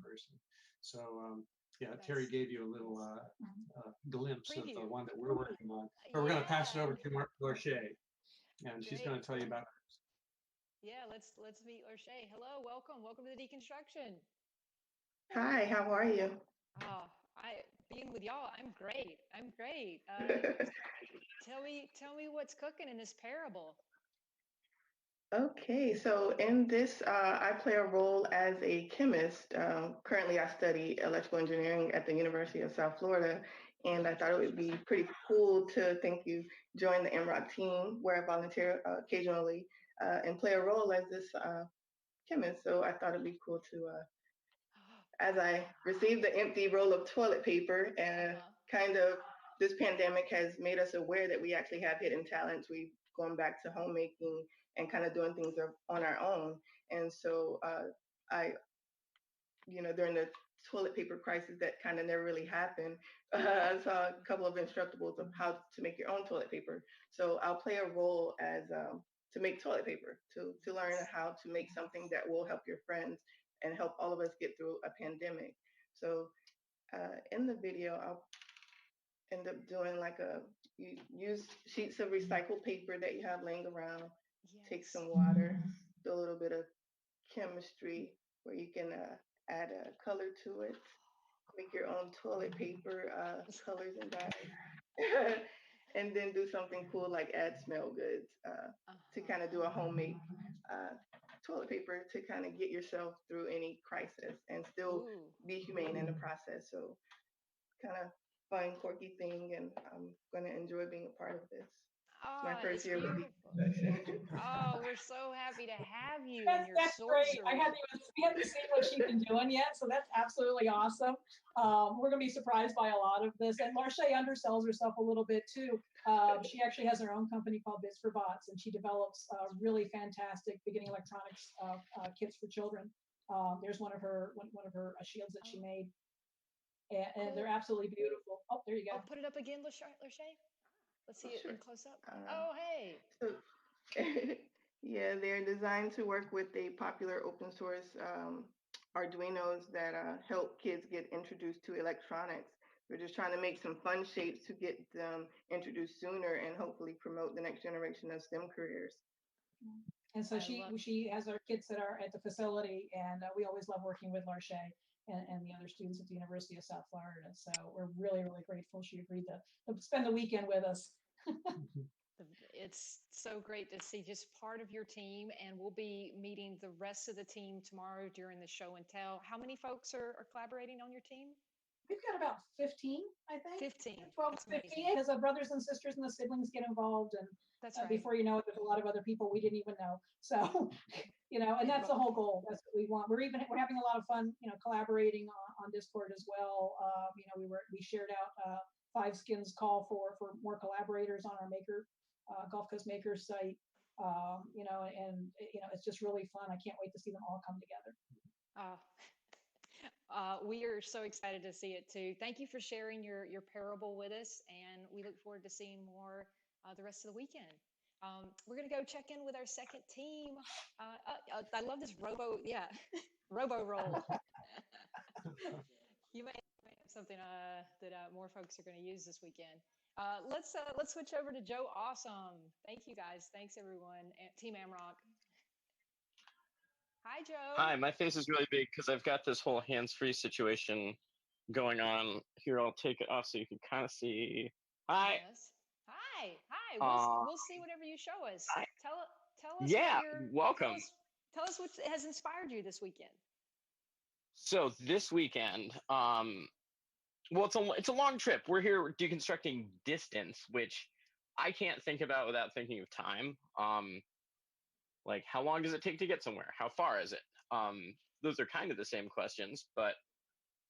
person. So yeah, Terry gave you a little glimpse of the one that we're working on. But we're going to pass it over to Lachey, and she's going to tell you about hers. Yeah, let's meet Lachey. Hello, welcome to the Deconstruction. Hi, how are you? Oh, being with y'all, I'm great. Tell me what's cooking in this parable. Okay, so in this, I play a role as a chemist. Currently, I study electrical engineering at the University of South Florida, and I thought it would be pretty cool to, join the AMRoC team, where I volunteer occasionally and play a role as this chemist. So I thought it'd be cool to, as I received the empty roll of toilet paper, and this pandemic has made us aware that we actually have hidden talents. We've gone back to homemaking and kind of doing things on our own. And so during the toilet paper crisis that kind of never really happened, I saw a couple of instructables of how to make your own toilet paper. So I'll play a role as to make toilet paper, to learn how to make something that will help your friends and help all of us get through a pandemic. So in the video, I'll end up doing you use sheets of recycled paper that you have laying around, take some water, do a little bit of chemistry where you can add a color to it, make your own toilet paper colors and dyes. and then do something cool like add smell goods to kind of do a homemade toilet paper to kind of get yourself through any crisis and still be humane in the process. So kind of fun, quirky thing, and I'm going to enjoy being a part of this. It's my first year with Deconstruction. Oh, we're so happy to have you and your That's great. sorcery. We haven't seen what she's been doing yet, so that's absolutely awesome. We're going to be surprised by a lot of this. And Marche undersells herself a little bit too. She actually has her own company called Bits for Bots, and she develops really fantastic beginning electronics kits for children. There's one of her shields that she made, and they're absolutely beautiful. Oh, there you go. Put it up again, Lachey. Let's see it in close up. Uh, Oh, hey. So, yeah, they're designed to work with a popular open source Arduinos that help kids get introduced to electronics. We're just trying to make some fun shapes to get them introduced sooner and hopefully promote the next generation of STEM careers. And so she has our kids that are at the facility, and we always love working with Marche and the other students at the University of South Florida. So we're really, really grateful she agreed to spend the weekend with us. It's so great to see just part of your team, and we'll be meeting the rest of the team tomorrow during the show and tell. How many folks are collaborating on your team? We've got about 15, I think. 15. 12 to 15, because the brothers and sisters and the siblings get involved, and that's right. Before you know it, there's a lot of other people we didn't even know. So, and that's the whole goal. That's what we want. We're having a lot of fun, collaborating on Discord as well. We shared out Five Skins call for more collaborators on our Gulf Coast Makers site. It's just really fun. I can't wait to see them all come together. We are so excited to see it too. Thank you for sharing your parable with us, and we look forward to seeing more the rest of the weekend. We're gonna go check in with our second team. I love this robo roll. You may have something that more folks are going to use this weekend. Let's switch over to Joe Awesome. Thank you guys. Thanks everyone. Team AMRoC. Hi, Joe. Hi, my face is really big because I've got this whole hands-free situation going on. Here, I'll take it off so you can kind of see. Hi. Yes. Hi. We'll see whatever you show us. Tell us. Yeah, welcome. Tell us what has inspired you this weekend. So this weekend, well, it's a long trip. We're here deconstructing distance, which I can't think about without thinking of time. Like, how long does it take to get somewhere? How far is it? Those are kind of the same questions, but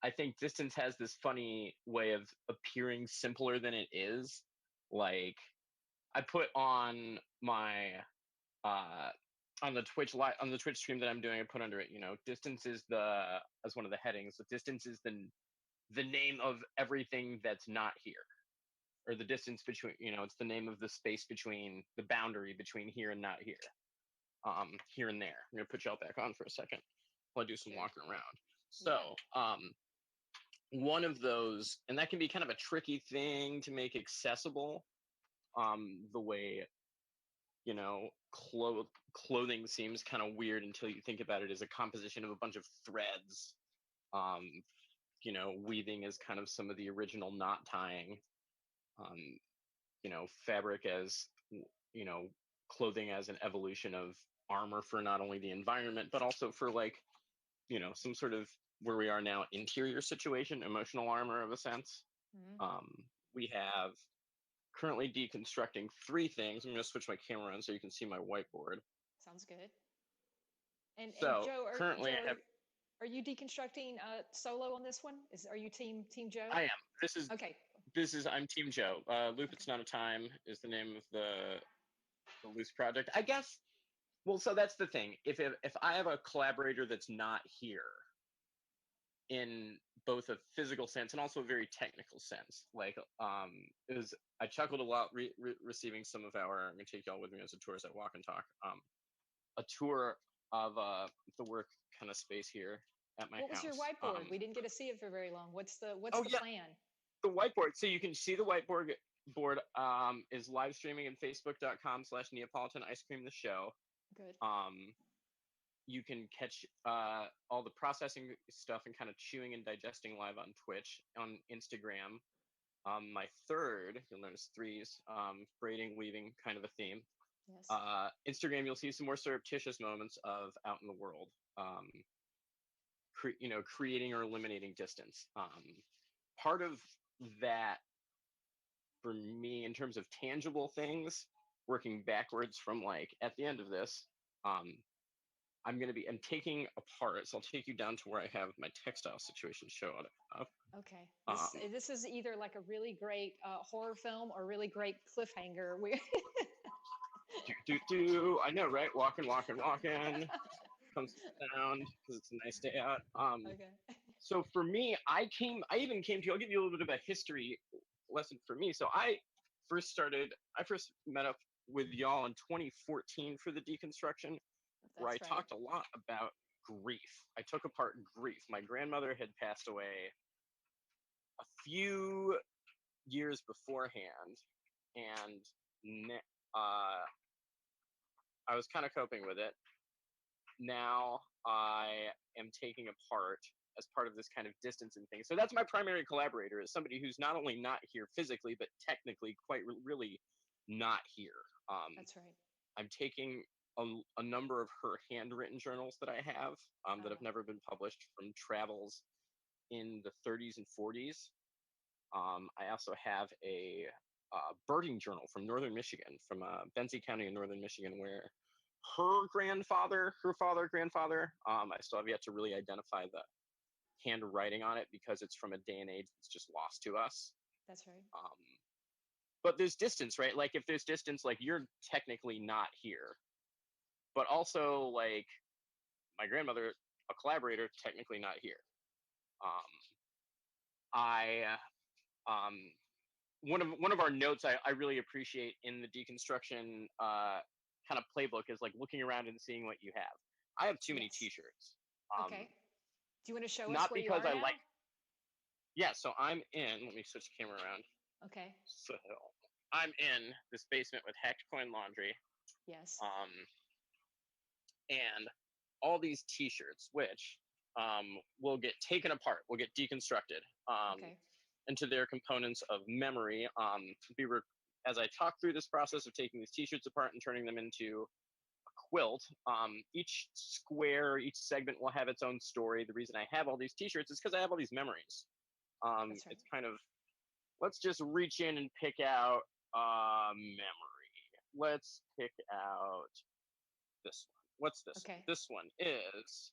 I think distance has this funny way of appearing simpler than it is. Like, I put on my on the Twitch stream that I'm doing, I put under it, distance is as one of the headings. The distance is the name of everything that's not here, or the distance between, it's the name of the space between the boundary between here and not here. Here and there. I'm gonna put y'all back on for a second while I do some walking around. So, one of those, and that can be kind of a tricky thing to make accessible. The way, clothing seems kind of weird until you think about it as a composition of a bunch of threads. Weaving is kind of some of the original knot tying. Fabric as, clothing as an evolution of armor for not only the environment, but also for some sort of where we are now interior situation, emotional armor of a sense. We have currently deconstructing 3 things. I'm going to switch my camera on so you can see my whiteboard. Sounds good. And Joe, are you deconstructing solo on this one? Are you team Joe? I am. Okay. I'm Team Joe. Loop It's Not a Time is the name of the Loose project, I guess. Well, so that's the thing. If I have a collaborator that's not here, in both a physical sense and also a very technical sense, I chuckled a lot receiving some of our. I'm gonna take y'all with me as a tour as I walk and talk. A tour of the work kind of space here at my house. What was your whiteboard? We didn't get to see it for very long. What's the plan? The whiteboard. So you can see the whiteboard is live streaming at facebook.com/Neapolitan Ice Cream the show. Good. You can catch all the processing stuff and kind of chewing and digesting live on Twitch, on Instagram. My third, you'll notice threes, braiding, weaving, kind of a theme. Yes. Instagram, you'll see some more surreptitious moments of out in the world, creating or eliminating distance. Part of that for me, in terms of tangible things, working backwards from like at the end of this, I'm taking apart. So I'll take you down to where I have my textile situation showed up. Okay. This is either like a really great horror film or really great cliffhanger. I know, right? Walking. Comes sound because it's a nice day out. Okay. So for me, I'll give you a little bit of a history lesson for me. So I first met up with y'all in 2014 for the Deconstruction, where I talked a lot about grief. I took apart grief. My grandmother had passed away a few years beforehand, and I was kind of coping with it. Now I am taking apart as part of this kind of distancing thing. So that's my primary collaborator, is somebody who's not only not here physically, but technically quite really not here. That's right. I'm taking a number of her handwritten journals that I have that have never been published from travels in the 30s and 40s. I also have a birding journal from northern Michigan, from Benzie County in northern Michigan, where her father, grandfather, I still have yet to really identify the handwriting on it because it's from a day and age that's just lost to us. That's right. But there's distance, right? Like if there's distance, like you're technically not here, but also like my grandmother, a collaborator, technically not here. One of our notes I really appreciate in the Deconstruction kind of playbook is like looking around and seeing what you have. I have too many T-shirts. Okay. Do you want to show us Not where because you are I now? like. Yeah, so I'm in. Let me switch the camera around. Okay. So I'm in this basement with Hacked Coin Laundry. Yes. And all these T-shirts, which will get taken apart, will get deconstructed into their components of memory. As I talk through this process of taking these T-shirts apart and turning them into a quilt, each square, each segment will have its own story. The reason I have all these T-shirts is because I have all these memories. It's kind of, let's just reach in and pick out memory. Let's pick out this one. What's this? Okay. This one is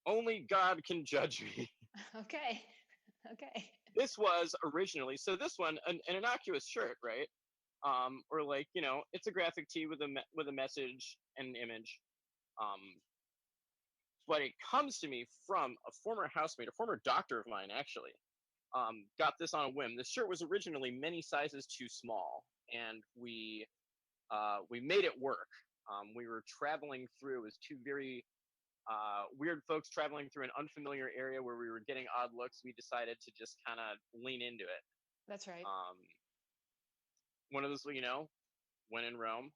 Only God Can Judge Me. Okay. Okay. This was originally, so this one, an innocuous shirt, right? Or like, it's a graphic tee with a message and an image. But it comes to me from a former housemate, a former doctor of mine, actually. Got this on a whim. This shirt was originally many sizes too small, and we made it work. We were traveling through as two very weird folks traveling through an unfamiliar area where we were getting odd looks. We decided to just kind of lean into it. That's right. One of those, when in Rome.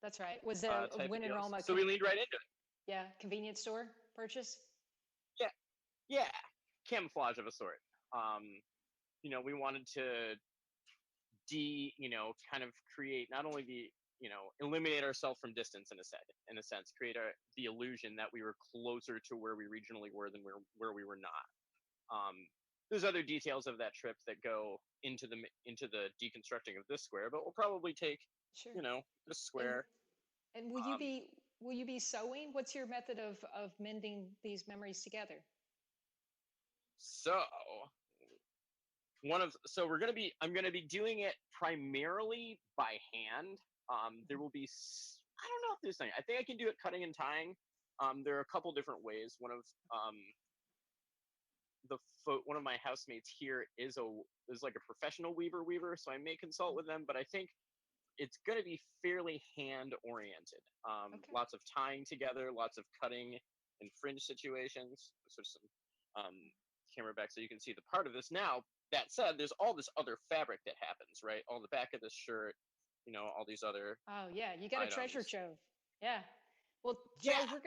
That's right. Was there a when in Rome? So we leaned right into it. Yeah, convenience store purchase. Yeah, camouflage of a sort. We wanted to kind of create not only the eliminate ourselves from distance in a sense, create the illusion that we were closer to where we regionally were than where we were not. There's other details of that trip that go into the deconstructing of this square, but we'll probably take this square. And will you be sewing? What's your method of mending these memories together? So I'm gonna be doing it primarily by hand. There will be, I don't know if there's anything. I think I can do it cutting and tying. There are a couple different ways. One of my housemates here is like a professional weaver, so I may consult with them, but I think it's going to be fairly hand oriented. Lots of tying together, lots of cutting in fringe situations. So some camera back so you can see the part of this. Now, that said, there's all this other fabric that happens, right? All the back of this shirt, all these other. Oh yeah, you got a treasure trove. Yeah. Well, Joe, Yeah, we're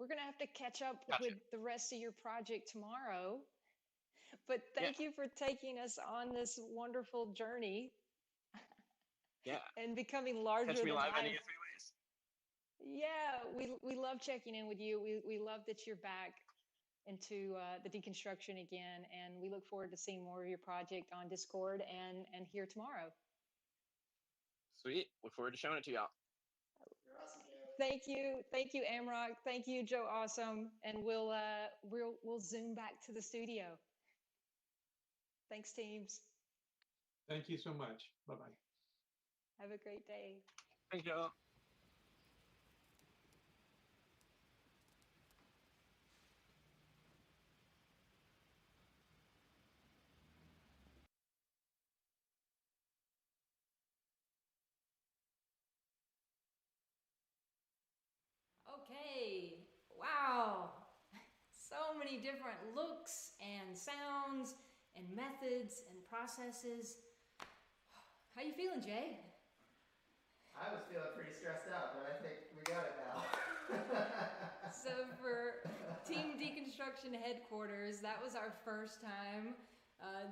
gonna have to catch up with the rest of your project tomorrow. But thank you for taking us on this wonderful journey Yeah. and becoming larger Catch me than live any life. of 3 ways. Yeah, we love checking in with you. We love that you're back into the deconstruction again, and we look forward to seeing more of your project on Discord and here tomorrow. Sweet. Look forward to showing it to y'all. Thank you, AMRoC. Thank you, Joe Awesome, and we'll zoom back to the studio. Thanks, teams. Thank you so much. Bye-bye. Have a great day. Thank you. Okay, wow. So many different looks and sounds and methods and processes. How you feeling, Jay? I was feeling pretty stressed out, but I think we got it now. So for Team Deconstruction headquarters, that was our first time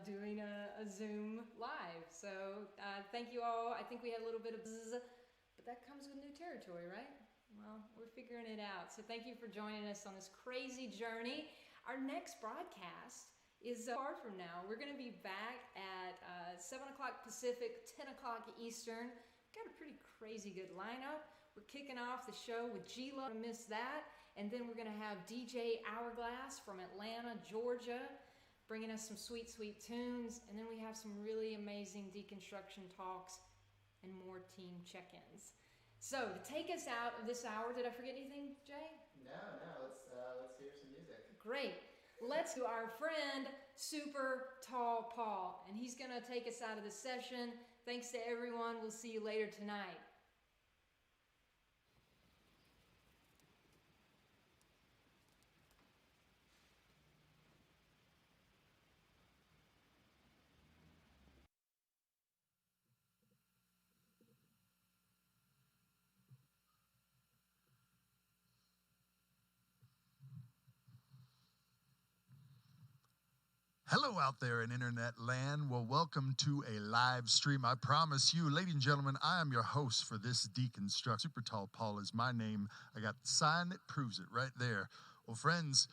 doing a Zoom live. So thank you all. I think we had a little bit of buzz, but that comes with new territory, right? Well, we're figuring it out. So thank you for joining us on this crazy journey. Our next broadcast is far from now. We're going to be back at 7 o'clock Pacific, 10 o'clock Eastern. Got a pretty crazy good lineup. We're kicking off the show with G-Lo, don't miss that. And then we're going to have DJ Hourglass from Atlanta, Georgia, bringing us some sweet, sweet tunes. And then we have some really amazing deconstruction talks and more team check-ins. So to take us out of this hour, did I forget anything, Jay? No, let's hear some music. Great. Let's do our friend, Super Tall Paul, and he's gonna take us out of the session. Thanks to everyone. We'll see you later tonight. Hello out there in internet land. Well, welcome to a live stream. I promise you, ladies and gentlemen, I am your host for this Deconstruct. Super Tall Paul is my name. I got the sign that proves it right there. Well, friends,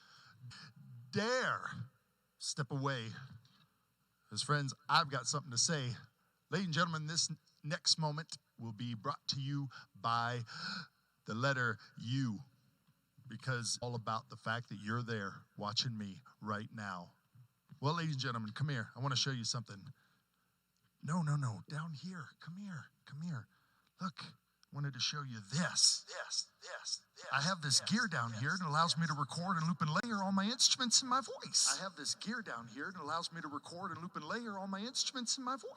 dare step away. Because, friends, I've got something to say. Ladies and gentlemen, this next moment will be brought to you by the letter U. Because all about the fact that you're there watching me right now. Well, ladies and gentlemen, come here. I want to show you something. No. Down here. Come here. Look, I wanted to show you this. I have this gear down here that allows me to record and loop and layer all my instruments in my voice.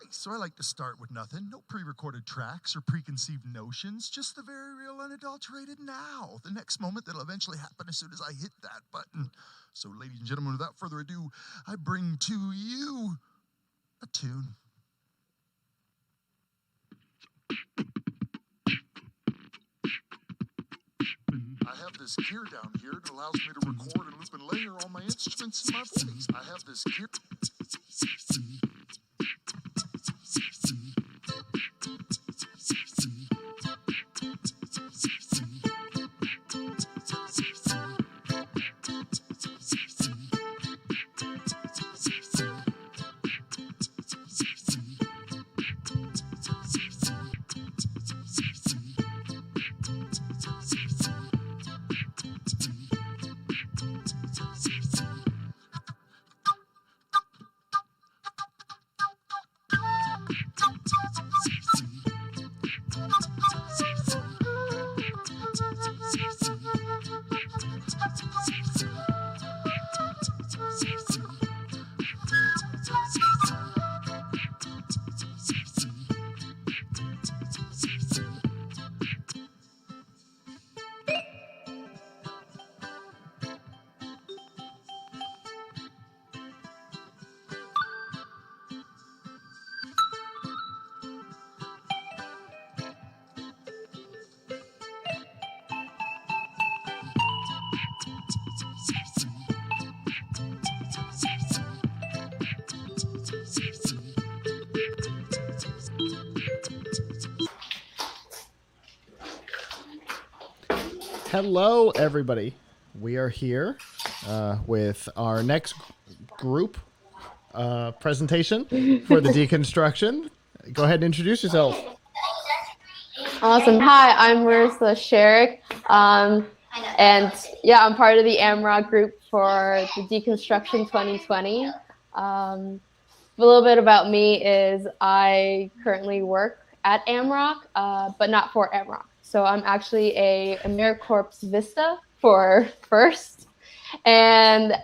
So I like to start with nothing. No pre-recorded tracks or preconceived notions. Just the very real, unadulterated now. The next moment that'll eventually happen as soon as I hit that button. So, ladies and gentlemen, without further ado, I bring to you a tune. I have this gear down here that allows me to record and loop and layer all my instruments in my voice. I have this gear. Hello, everybody. We are here with our next group presentation for the deconstruction. Go ahead and introduce yourself. Awesome. Hi, I'm Marissa Sherrick. And yeah, I'm part of the AMRoC group for the Deconstruction 2020. A little bit about me is I currently work at AMRoC, but not for AMRoC. So I'm actually a AMRoC Vista for FIRST. And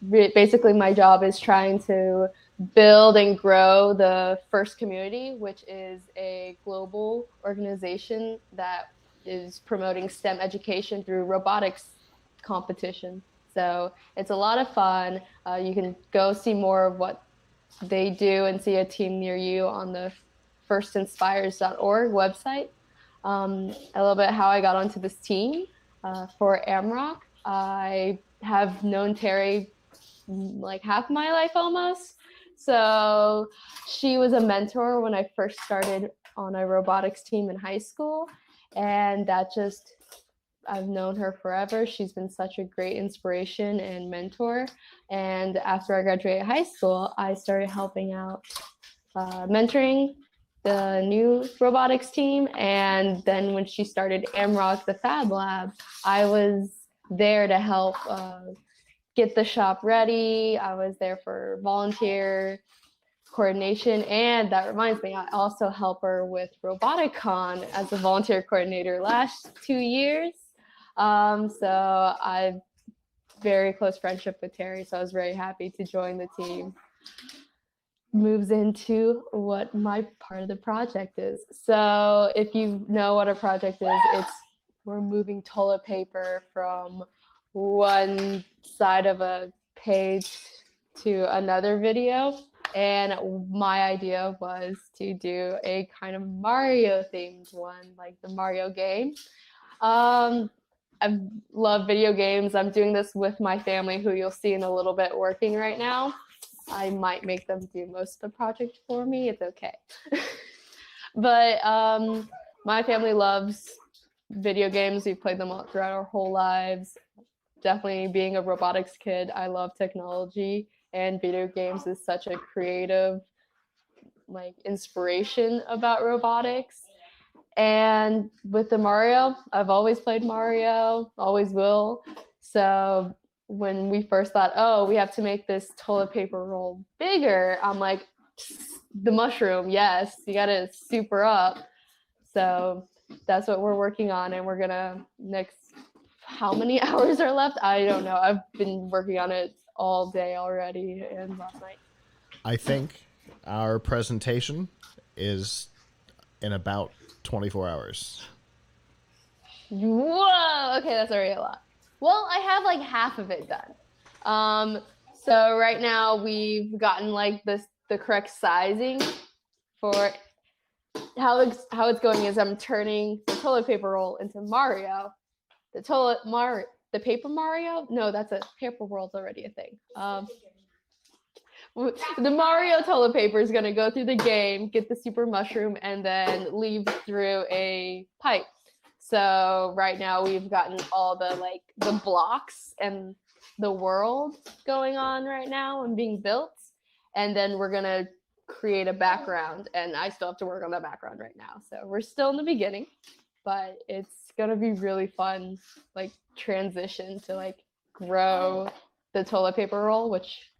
basically my job is trying to build and grow the FIRST community, which is a global organization that is promoting STEM education through robotics competition. So it's a lot of fun. You can go see more of what they do and see a team near you on the firstinspires.org website. A little bit how I got onto this team for AMRoC. I have known Terry like half my life almost. So she was a mentor when I first started on a robotics team in high school. And I've known her forever. She's been such a great inspiration and mentor. And after I graduated high school, I started helping out mentoring the new robotics team. And then when she started AMRoC, the Fab Lab, I was there to help get the shop ready. I was there for volunteer coordination. And that reminds me, I also help her with RoboticCon as a volunteer coordinator last 2 years. So I've very close friendship with Terry. So I was very happy to join the team. Moves into what my part of the project is. So if you know what a project is, we're moving toilet paper from one side of a page to another video. And my idea was to do a kind of Mario themed one, like the Mario game. I love video games. I'm doing this with my family, who you'll see in a little bit working right now. I might make them do most of the project for me. It's okay. But my family loves video games. We've played them all throughout our whole lives. Definitely being a robotics kid, I love technology, and video games is such a creative inspiration about robotics. And with the Mario, I've always played Mario, always will. So when we first thought, oh, we have to make this toilet paper roll bigger, I'm like, the mushroom, yes, you gotta super up. So that's what we're working on, and we're gonna how many hours are left? I don't know. I've been working on it all day already and last night. I think our presentation is in about 24 hours. Whoa, okay, that's already a lot. Well, I have like half of it done. So right now we've gotten the correct sizing for how it's going is I'm turning the toilet paper roll into Mario. The paper Mario? No, that's a paper roll's already a thing. The Mario toilet paper is going to go through the game, get the super mushroom, and then leave through a pipe. So right now we've gotten all the blocks and the world going on right now and being built. And then we're going to create a background, and I still have to work on that background right now. So we're still in the beginning, but it's going to be really fun, transition to grow the toilet paper roll, which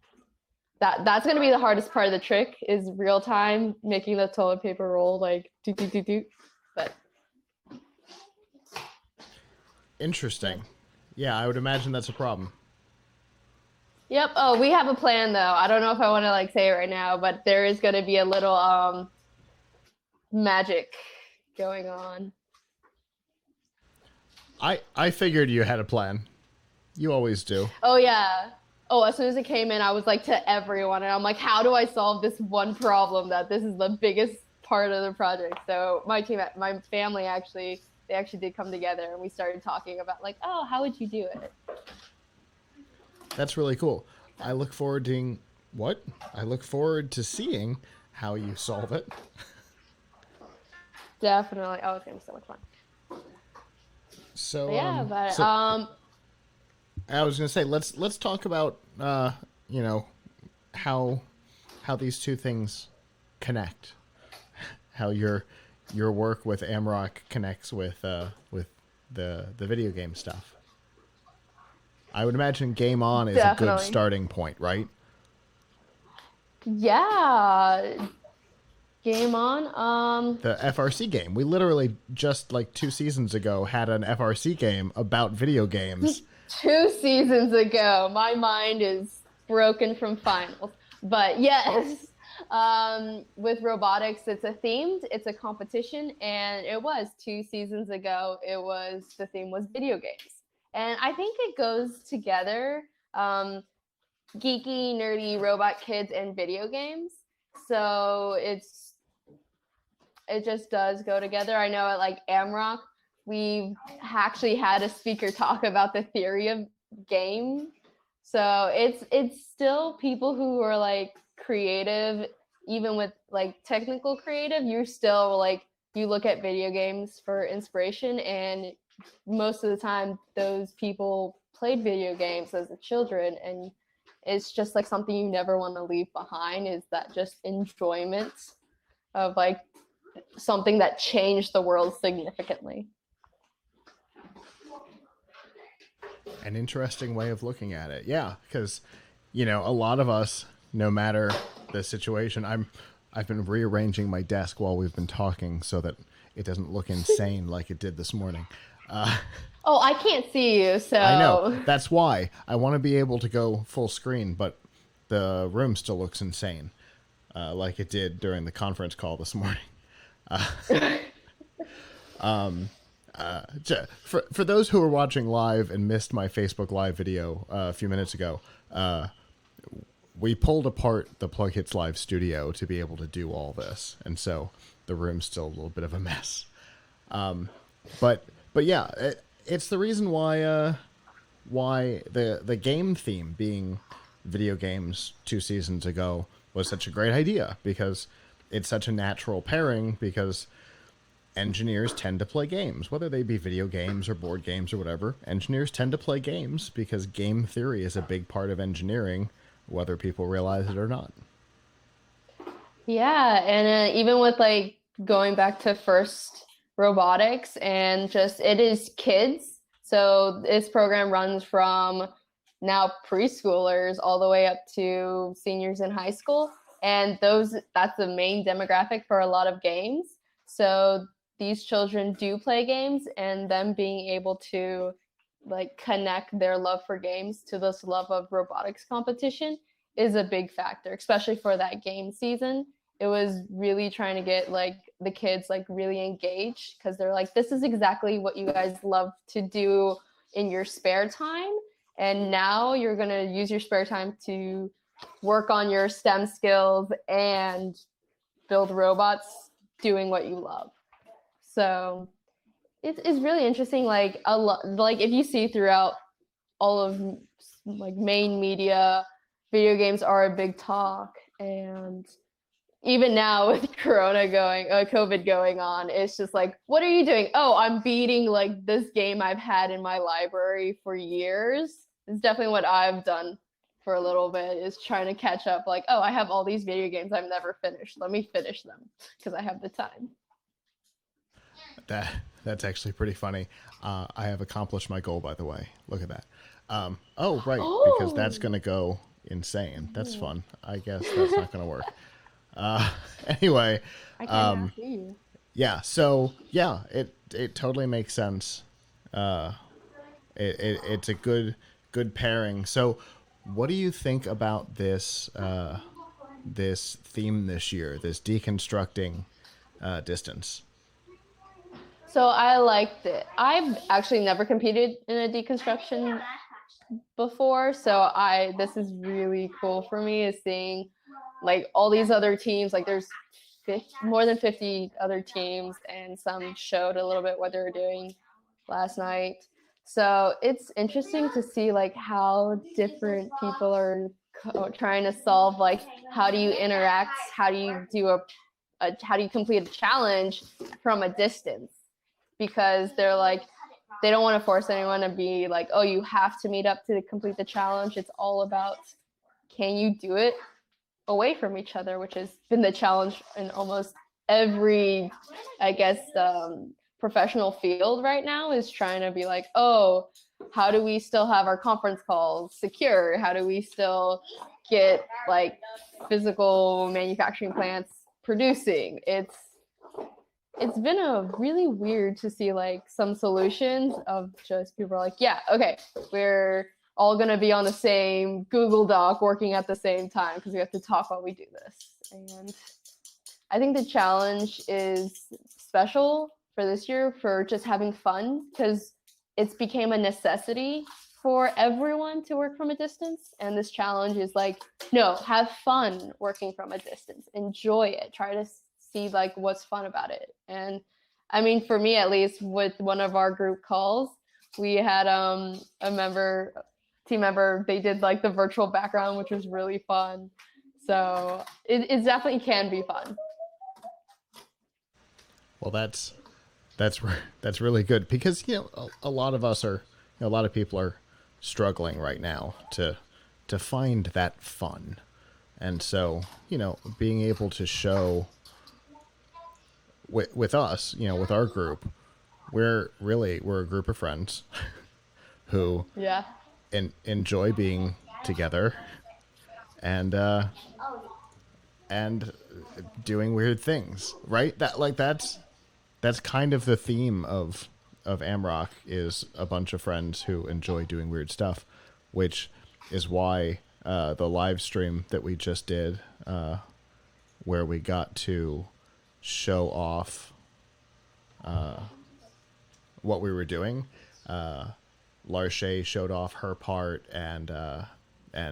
that's going to be the hardest part of the trick is real time making the toilet paper roll but interesting. Yeah, I would imagine that's a problem. Yep. Oh, we have a plan though. I don't know if I want to say it right now, but there is going to be a little magic going on. I figured you had a plan. You always do. Oh yeah. Oh, as soon as it came in, I was to everyone, and I'm like, how do I solve this one problem that this is the biggest part of the project? So my family they actually did come together, and we started talking about oh, how would you do it? That's really cool. I look forward to seeing how you solve it. Definitely. Oh, it's gonna be so much fun. So Yeah, but so I was gonna say let's talk about you know how these two things connect, how your work with AMRoC connects with the video game stuff. I would imagine Game On is a good Definitely. starting point, right? Yeah. Game On. The FRC game. We literally just like 2 seasons ago had an FRC game about video games. 2 seasons ago. My mind is broken from finals. But yes, with robotics, it's a competition, and it was 2 seasons ago. The theme was video games, and I think it goes together. Geeky, nerdy robot kids and video games. So it just does go together. I know at like AMRoC, we've actually had a speaker talk about the theory of game. So it's still people who are like creative, even with like technical creative, you're still like, you look at video games for inspiration, and most of the time those people played video games as a children, and it's just like something you never want to leave behind, is that just enjoyment of like something that changed the world significantly. An interesting way of looking at it. Yeah, because a lot of us, no matter the situation, I've been rearranging my desk while we've been talking so that it doesn't look insane like it did this morning. Oh, I can't see you, so I know. That's why I want to be able to go full screen, but the room still looks insane, like it did during the conference call this morning. For those who are watching live and missed my Facebook Live video a few minutes ago, we pulled apart the Plug Hits Live studio to be able to do all this, and so the room's still a little bit of a mess. But yeah, it's the reason why the game theme being video games 2 seasons ago was such a great idea, because it's such a natural pairing, because engineers tend to play games, whether they be video games or board games or whatever. Engineers tend to play games because game theory is a big part of engineering, whether people realize it or not. Yeah, and even with like going back to first robotics, and just it is kids. So this program runs from now preschoolers all the way up to seniors in high school, and that's the main demographic for a lot of games. So these children do play games, and them being able to like connect their love for games to this love of robotics competition is a big factor, especially for that game season. It was really trying to get like the kids like really engaged, because they're like, this is exactly what you guys love to do in your spare time, and now you're going to use your spare time to work on your STEM skills and build robots doing what you love. So it's really interesting. Like like if you see throughout all of like main media, video games are a big talk, and even now with COVID going on, it's just like, what are you doing? Oh, I'm beating like this game I've had in my library for years. It's definitely what I've done for a little bit, is trying to catch up. Like, oh, I have all these video games I've never finished. Let me finish them because I have the time. That's actually pretty funny. I have accomplished my goal, by the way. Look at that. Oh, right, because that's going to go insane. That's fun. I guess that's not going to work. Anyway, yeah, so yeah, it totally makes sense. It's a good pairing. So what do you think about this this theme this year, this deconstructing distance? So I liked it. I've actually never competed in a deconstruction before, so this is really cool for me, is seeing like all these other teams. Like there's more than 50 other teams, and some showed a little bit what they were doing last night. So it's interesting to see like how different people are trying to solve, like how do you interact, how do you do how do you complete a challenge from a distance, because they're like, they don't want to force anyone to be like, oh, you have to meet up to complete the challenge. It's all about, can you do it away from each other, which has been the challenge in almost every, I guess, professional field right now, is trying to be like, oh, how do we still have our conference calls secure? How do we still get like physical manufacturing plants producing? It's been a really weird to see like some solutions of just people are like, yeah, okay, we're all going to be on the same Google Doc working at the same time because we have to talk while we do this. And I think the challenge is special for this year for just having fun, because it's became a necessity for everyone to work from a distance. And this challenge is like, no, have fun working from a distance, enjoy it, try to see like what's fun about it. And I mean, for me, at least, with one of our group calls, we had a team member, they did like the virtual background, which was really fun. So it definitely can be fun. Well, that's really good, because a lot of us are, a lot of people are struggling right now to find that fun, and so being able to show with us, with our group, we're a group of friends who enjoy being together and doing weird things, right? That's kind of the theme of AMRoC, is a bunch of friends who enjoy doing weird stuff, which is why the live stream that we just did, where we got to show off what we were doing. Larche showed off her part, and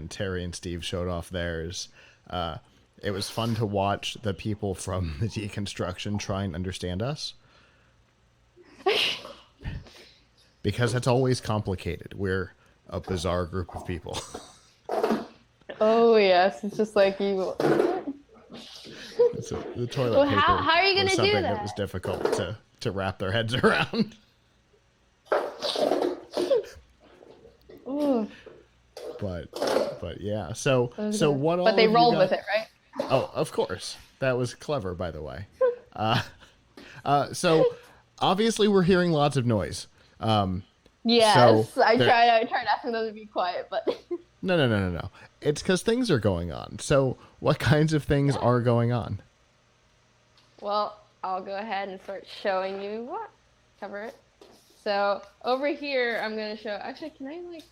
Terry and Steve showed off theirs. It was fun to watch the people from the Deconstruction try and understand us, because it's always complicated. We're a bizarre group of people. Oh yes, it's just like you. The toilet Well, paper how are you gonna was do something that? that was difficult to wrap their heads around. Ooh. But yeah. So good. what all But they of you rolled got- with it, right? Oh, of course. That was clever, by the way. So obviously we're hearing lots of noise. Yes, so I there- tried asking them to be quiet, but No. It's because things are going on. So what kinds of things are going on? well, I'll go ahead and start showing you what. Cover it. So over here, I'm gonna show. Actually, can I like?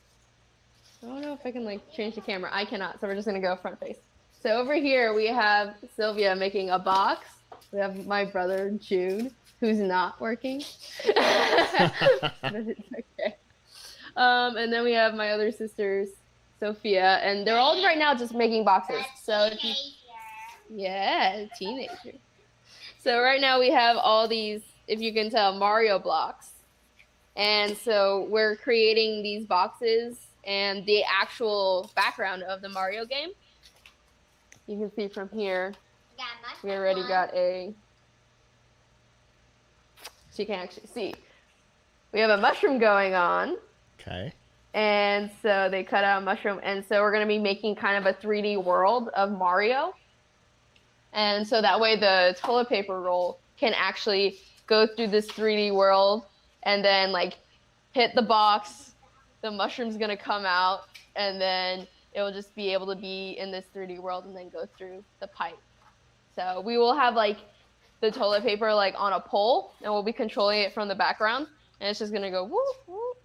I don't know if I can like change the camera. I cannot, so we're just gonna go front face. So over here we have Sylvia making a box. We have my brother Jude, who's not working. But it's okay. And then we have my other sisters, Sophia, and they're all right now just making boxes. So if you, yeah, teenager. So right now we have all these, if you can tell, Mario blocks. And so we're creating these boxes and the actual background of the Mario game. You can see from here, we already got a, so you can actually see. We have a mushroom going on. Okay. And so they cut out a mushroom. And so we're going to be making kind of a 3D world of Mario. And so that way the toilet paper roll can actually go through this 3D world and then like hit the box. The mushroom's going to come out, and then it will just be able to be in this 3D world and then go through the pipe. So we will have like the toilet paper like on a pole, and we'll be controlling it from the background. And it's just going to go whoop, whoop.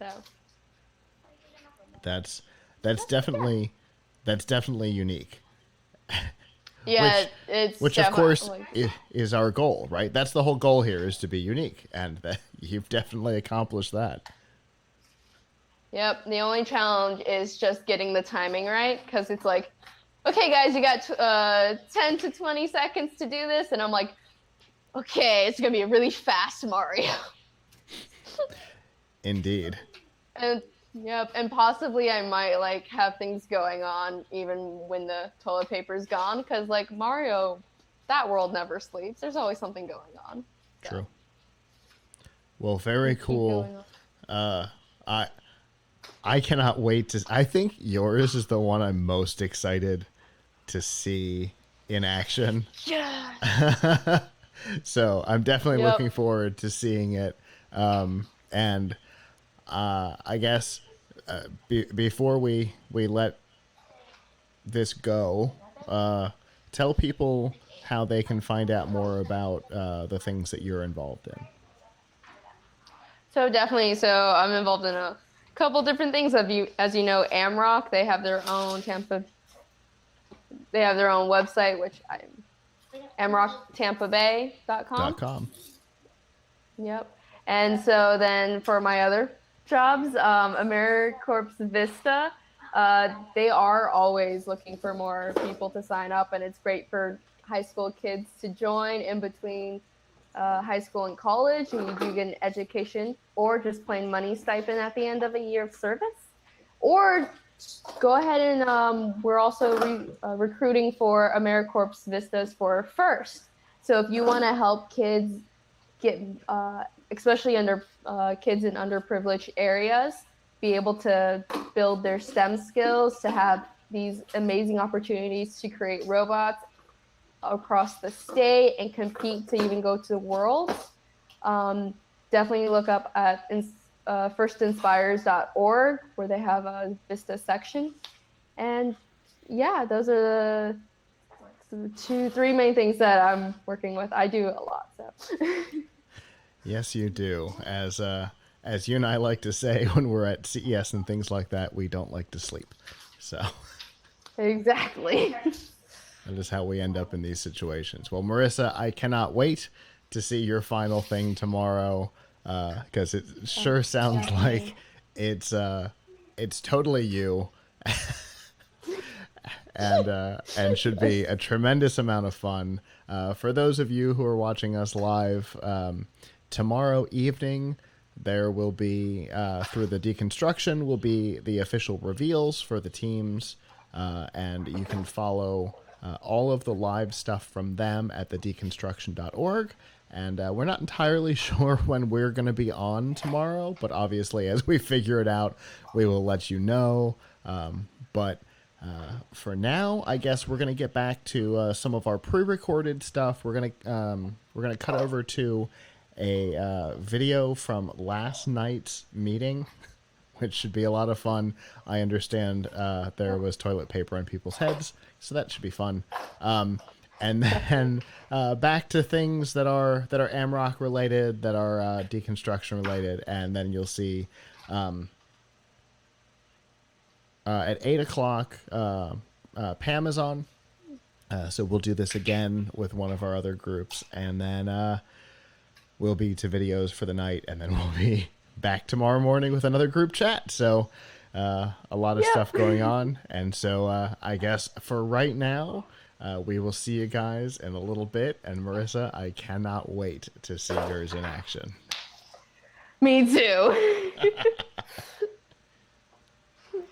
So That's definitely unique. yeah, it's which of course like, is our goal, right? That's the whole goal here, is to be unique, and that you've definitely accomplished that. Yep. The only challenge is just getting the timing right, because it's like, okay, guys, you got 10 to 20 seconds to do this, and I'm like, okay, it's gonna be a really fast Mario. Indeed. And yep, and possibly I might like have things going on even when the toilet paper's gone, because like Mario, that world never sleeps. There's always something going on. So. True. Well, very cool. I cannot wait to. I think yours is the one I'm most excited to see in action. Yeah. So I'm definitely Yep. looking forward to seeing it. And I guess before we let this go, tell people how they can find out more about the things that you're involved in. So definitely. So I'm involved in a couple different things. As you know, AMRoC, they have their own website, which I'm amroctampabay.com. .com. Yep. And so then for my other jobs, AMRoC Vista, they are always looking for more people to sign up, and it's great for high school kids to join in between high school and college, and you do get an education or just plain money stipend at the end of a year of service. Or go ahead and we're also recruiting for AMRoC Vistas for FIRST. So if you want to help kids get, especially kids in underprivileged areas, be able to build their STEM skills, to have these amazing opportunities to create robots across the state and compete to even go to the world, definitely look up at firstinspires.org, where they have a Vista section. And yeah, those are the 3 main things that I'm working with. I do a lot, so. Yes, you do. As you and I like to say when we're at CES and things like that, we don't like to sleep. So exactly. That is how we end up in these situations. Well, Marissa, I cannot wait to see your final thing tomorrow, because it sure sounds like it's totally you, and should be a tremendous amount of fun. For those of you who are watching us live, tomorrow evening there will be, through the Deconstruction, will be the official reveals for the teams, and you can follow all of the live stuff from them at thedeconstruction.org. And we're not entirely sure when we're going to be on tomorrow, but obviously as we figure it out, we will let you know. But for now, I guess we're going to get back to some of our pre-recorded stuff. We're going to cut over to a video from last night's meeting, which should be a lot of fun. I understand there was toilet paper on people's heads, so that should be fun. And then back to things that are AMRoC related, that are Deconstruction related, and then you'll see at 8 o'clock Pam is on. So we'll do this again with one of our other groups, and then we'll be to videos for the night, and then we'll be back tomorrow morning with another group chat. So a lot of stuff going on. And so I guess for right now, we will see you guys in a little bit. And Marissa, I cannot wait to see yours in action. Me too.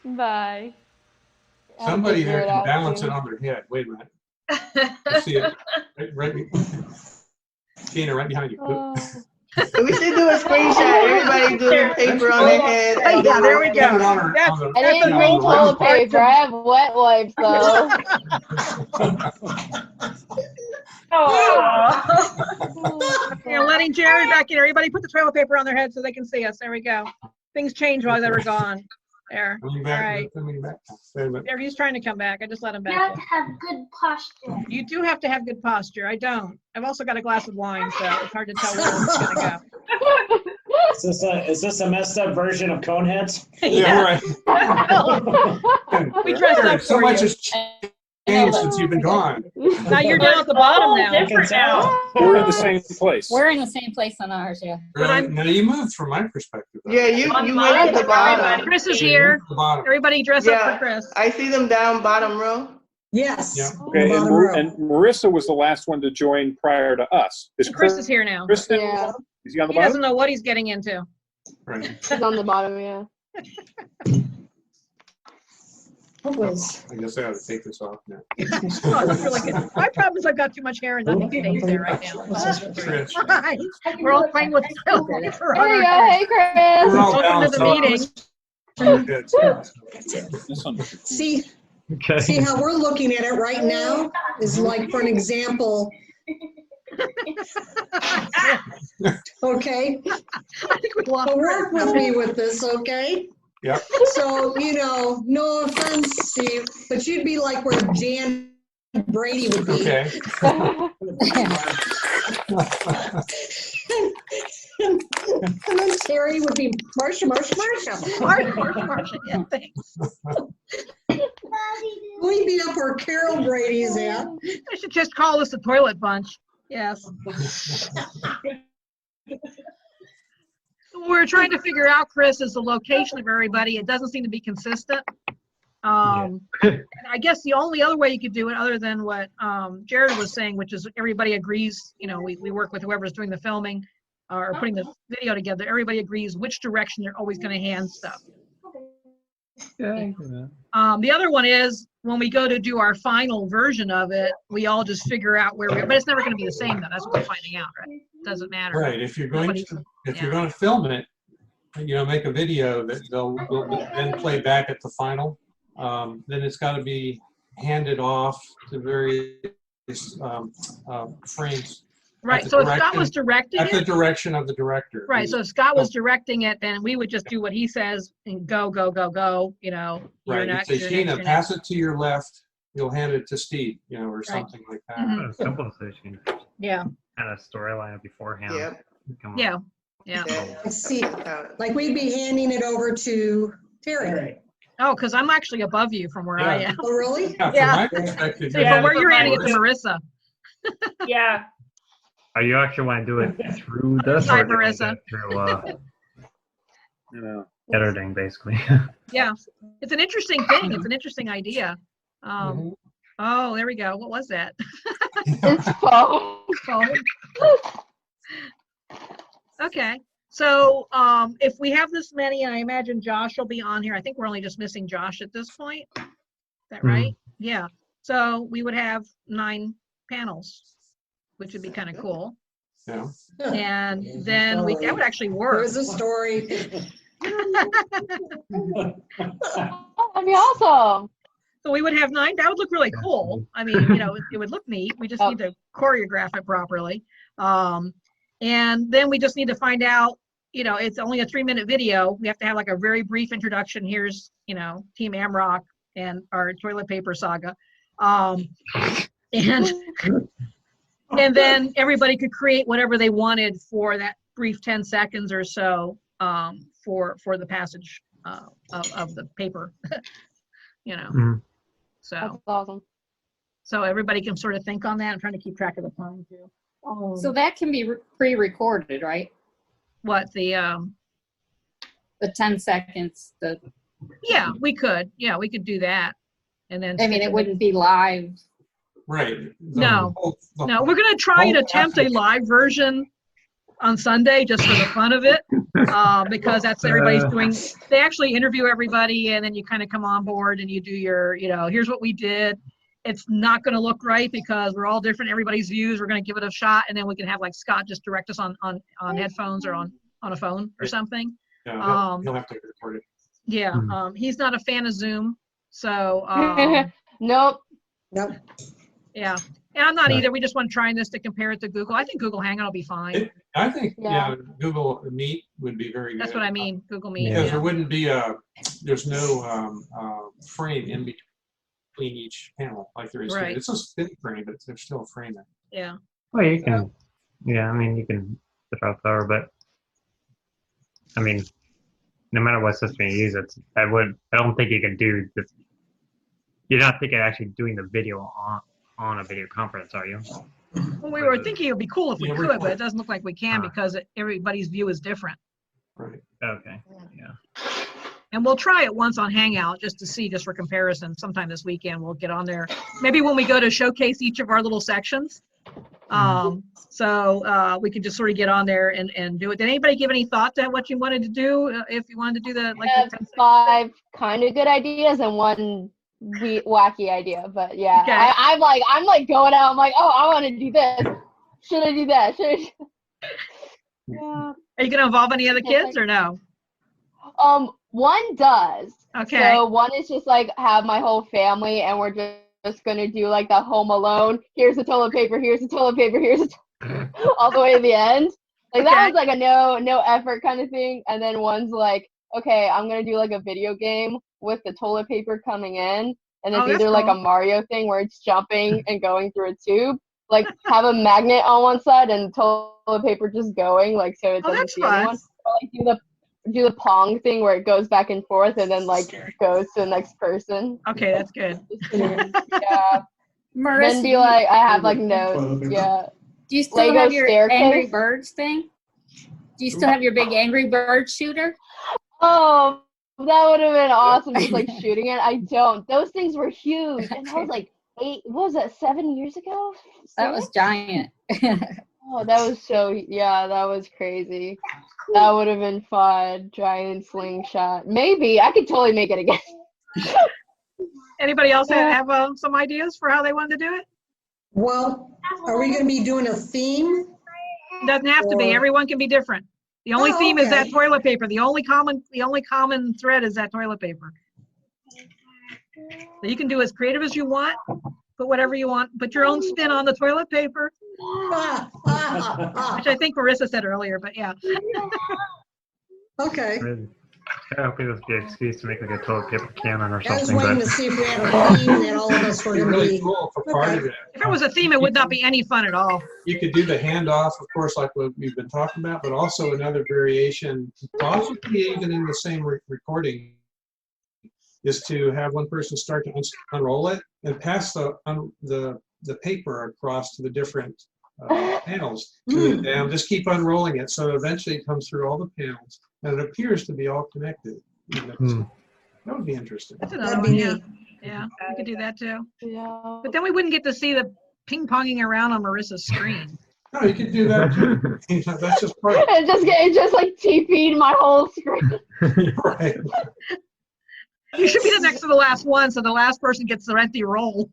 Bye. Somebody there can balance it on their head. Wait a minute. I see it. Right, Tina, right behind you. We should do a screenshot. Everybody do the paper on their head. Oh, yeah, there we go. I didn't bring toilet paper. I have wet wipes though. You're letting Jared back in. Everybody put the toilet paper on their head so they can see us. There we go. Things changed while they were gone. There. All right. He's trying to come back. I just let him back. You have to have good posture. You do have to have good posture. I don't. I've also got a glass of wine, so it's hard to tell where it's going to go. Is this a messed up version of Coneheads? Yeah, right. We dressed up so for much you. has changed since you've been gone. Now you're down at the bottom now. Different now. We're in the same place. We're in the same place on ours, yeah. Really? Now you moved from my perspective. Yeah, you went to the bottom. Chris is here. Everybody dress up for Chris. I see them down bottom row. Yes. Yeah. Okay, and Marissa was the last one to join prior to us. Chris is here now. Chris, Yeah. is he on the He bottom? doesn't know what he's getting into. Right. He's on the bottom, yeah. What was? I guess I ought to take this off now. Oh, it's really good. My problem is I've got too much hair and nothing stays there right now. Chris. Right. We're all playing with toilet paper on There you our go. heads. Hey, Chris. We're all Welcome to the balanced meeting. See, see how we're looking at it right now is like, for an example. Okay. I think we lost. So work with me with this, okay? Yep. So, you know, no offense, Steve, but you'd be like where Jan Brady would be. Okay. And then Terry would be Marsha. Marsha, yeah, thanks. We'd be up where Carol Brady's at. I should just call us the toilet bunch. Yes. We're trying to figure out, Chris, is the location of everybody. It doesn't seem to be consistent. And I guess the only other way you could do it, other than what Jared was saying, which is everybody agrees, you know, we work with whoever's doing the filming or putting the video together. Everybody agrees which direction they're always going to hand stuff. The other one is when we go to do our final version of it, we all just figure out where we're, but it's never going to be the same though. That's what we're finding out, right? Doesn't matter. Right. If you're going to film it, you know, make a video that they'll then play back at the final, then it's got to be handed off to various frames. Right. So if Scott was directing at the direction of the director. Right. So if Scott was directing it, then we would just do what he says and go, you know. Right. Next, You'd say, Sheena, pass it to your left. You'll hand it to Steve, you know, or something like that. Mhm. Simple decision. Yeah. Kind of storyline beforehand. Yep. Come on. Yeah. Yeah. See, like we'd be handing it over to Terry. Oh, because I'm actually above you from where I am. Oh, really? Yeah, from my perspective, So you're from where handing you're it handing it to over. Marissa. Yeah. Oh, you actually want to do it through this? Hi, or do you want Marissa. it through, you know, editing, basically. Yeah. It's an interesting thing. It's an interesting idea. Oh, there we go. What was that? It's phone. Phone. Okay. So if we have this many, and I imagine Josh will be on here. I think we're only just missing Josh at this point. Is that right? Yeah. So we would have 9 panels, which would be kind of cool. Yeah. And then that would actually work. There's a story. That'd be awesome. So we would have 9. That would look really cool. I mean, you know, it would look neat. We just need to choreograph it properly. And then we just need to find out, you know, it's only a 3-minute video. We have to have like a very brief introduction. Here's, you know, Team AMRoC and our toilet paper saga. And then everybody could create whatever they wanted for that brief 10 seconds or so for the passage of the paper, you know. So that's awesome. So everybody can sort of think on that. I'm trying to keep track of the time too. So that can be pre-recorded, right? What the 10 seconds. Yeah, we could. Yeah, we could do that. And then I mean, it wouldn't be live. Right. No, no, we're gonna try and attempt a live version on Sunday just for the fun of it, because that's everybody's doing. They actually interview everybody, and then you kind of come on board and you do your, you know, here's what we did. It's not going to look right because we're all different. Everybody's views. We're going to give it a shot, and then we can have like Scott just direct us on headphones or on a phone or something. Yeah, he'll have to record it. Yeah, he's not a fan of Zoom, so nope. Yeah, and I'm not either. We just want to try this to compare it to Google. I think Google Hangout will be fine. I think Google Meet would be very good. That's what I mean. Google Meet. Because Yeah. there wouldn't be there's no frame in between each panel like there is. Right. It's a spin frame, but there's still a frame in. Yeah. Well, you can, yeah, I mean, you can put out there, but I mean, no matter what system you use, I don't think you can do this. You're not thinking of actually doing the video on a video conference, are you? Well, we were thinking it would be cool if we could, but it doesn't look like we can because everybody's view is different. Right. Okay. Yeah. And we'll try it once on Hangout just to see, just for comparison. Sometime this weekend we'll get on there. Maybe when we go to showcase each of our little sections. So we could just sort of get on there and do it. Did anybody give any thought to what you wanted to do? If you wanted to do the like I have 5 kind of good ideas and one wacky idea, but yeah, Okay. I'm like going out. I'm like, oh, I want to do this. Should I do that? Should I? Yeah. Are you going to involve any other kids or no? One does. Okay. So one is just like have my whole family, and we're just gonna do like the Home Alone. Here's the toilet paper. Here's the toilet paper. Here's the all the way to the end. Like that was like a no effort kind of thing. And then one's like, okay, I'm gonna do like a video game with the toilet paper coming in, and it's either like a Mario thing where it's jumping and going through a tube. Like have a magnet on one side and toilet paper just going, like so it doesn't see anyone. Or, like do the Pong thing where it goes back and forth and then like goes to the next person. Okay, that's good. Yeah. Marissa, Then be like, I have like notes. Yeah. Do you still Lego have your staircase. Angry Birds thing? Do you still have your big Angry Bird shooter? Oh, that would have been awesome, just like shooting it. I don't. Those things were huge, and that was like what was that, 7 years ago? That was giant. Oh, that was that was crazy. That would have been fun. Giant slingshot. Maybe I could totally make it again. Anybody else have some ideas for how they wanted to do it? Well, are we going to be doing a theme? It doesn't have to be. Everyone can be different. The only theme is that toilet paper. The only common thread is that toilet paper. So you can do as creative as you want. Put whatever you want. Put your own spin on the toilet paper. Which I think Marissa said earlier, but yeah. Okay. I hope this be an excuse to make like a toilet paper cannon or I was something. waiting to see if we had a theme that all of us were going to Really be. cool for part of it. If it was a theme, it would not be any fun at all. You could do the handoff, of course, like what we've been talking about, but also another variation, possibly even in the same recording, is to have one person start to unroll it and pass the paper across to the different panels. And just keep unrolling it, so eventually it comes through all the panels, and it appears to be all connected. That would be interesting. That's another one, yeah. Yeah, we could do that too. Yeah. But then we wouldn't get to see the ping-ponging around on Marissa's screen. No, you could do that too. That's just part of it. It just like TP'd my whole screen. Right. You should be the next to the last one, so the last person gets the empty roll.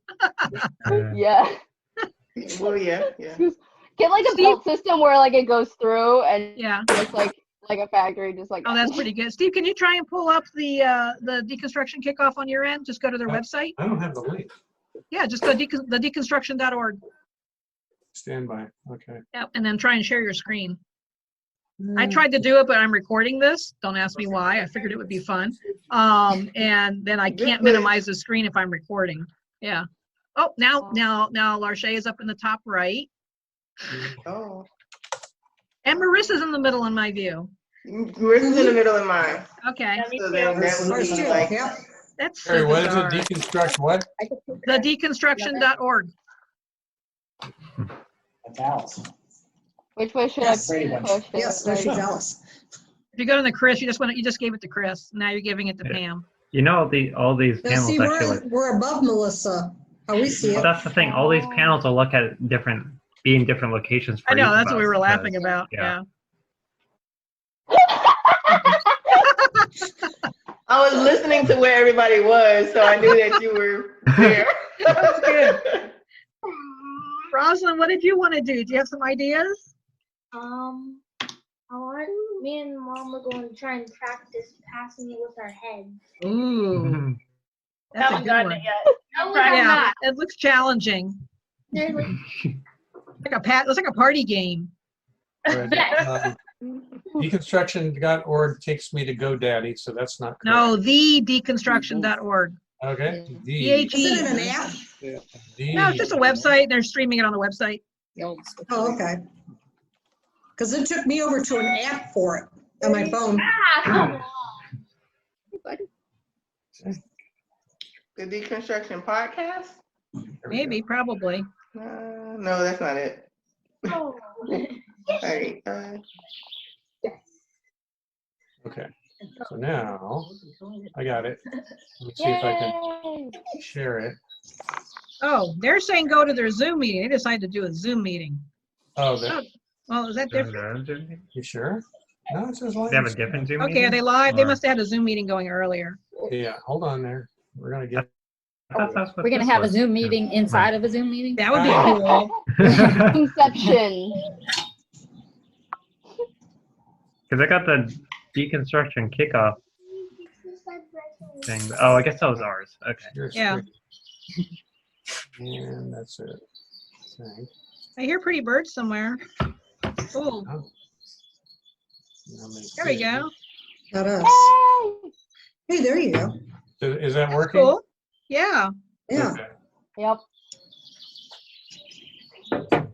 Yeah. Well, yeah. Get like a belt system where like it goes through and it's like a factory, just like. Oh, that's pretty good. Steve, can you try and pull up the deconstruction kickoff on your end? Just go to their website. I don't have the link. Yeah, just go to deconstruction.org. Stand by. Okay. Yep, and then try and share your screen. I tried to do it, but I'm recording this. Don't ask me why. I figured it would be fun. And then I can't minimize the screen if I'm recording. Yeah. Oh, now Larche is up in the top right. Oh. And Marissa's in the middle in my view. Marissa's in the middle of mine. Okay. So then that would be like, That's Sorry, what is it? bizarre. Deconstruct what? Thedeconstruction.org. That's Alice. Which way should I push it? Yes, no, she's Alice. If you go to the Chris, you just gave it to Chris. Now you're giving it to Pam. You know, all these Now, panels see, actually. we're above Melissa. How we see Well, it. that's the thing. All these panels will look at be in different locations. For I know, each that's of what we us, were because- laughing about. Yeah. I was listening to where everybody was, so I knew that you were there. That's good. Rosalind, what did you want to do? Do you have some ideas? I want me and Mom are going to try and practice passing it with our heads. Ooh. That's a Haven't good gotten one. it yet. No, we're Yeah, not. it looks challenging. There's like, It's like a party game. Right. Deconstruction.org takes me to GoDaddy, so that's not correct. No, thedeconstruction.org. Okay. Is it an app? No, it's just a website. They're streaming it on the website. Oh, okay. Because it took me over to an app for it on my phone. come on. The Deconstruction podcast? Maybe, probably. No, that's not it. Oh. All right. Okay. So now I got it. Let me see if I can share it. Oh, they're saying go to their Zoom meeting. They decided to do a Zoom meeting. Oh, Well, is that different? You sure? No, it says live. They have a different Zoom Okay, are they live? They must have had a Zoom meeting going earlier. Yeah, hold on there. We're gonna get We're gonna have a Zoom meeting inside of a Zoom meeting. That would be cool. Conception. Because I got the deconstruction kickoff thing. Oh, I guess that was ours. Okay. Yeah. And that's it. I hear pretty birds somewhere. Cool. There we go. Not us. Hey, there you go. Is that working? Cool. Yeah. Yeah. Okay. Yep. The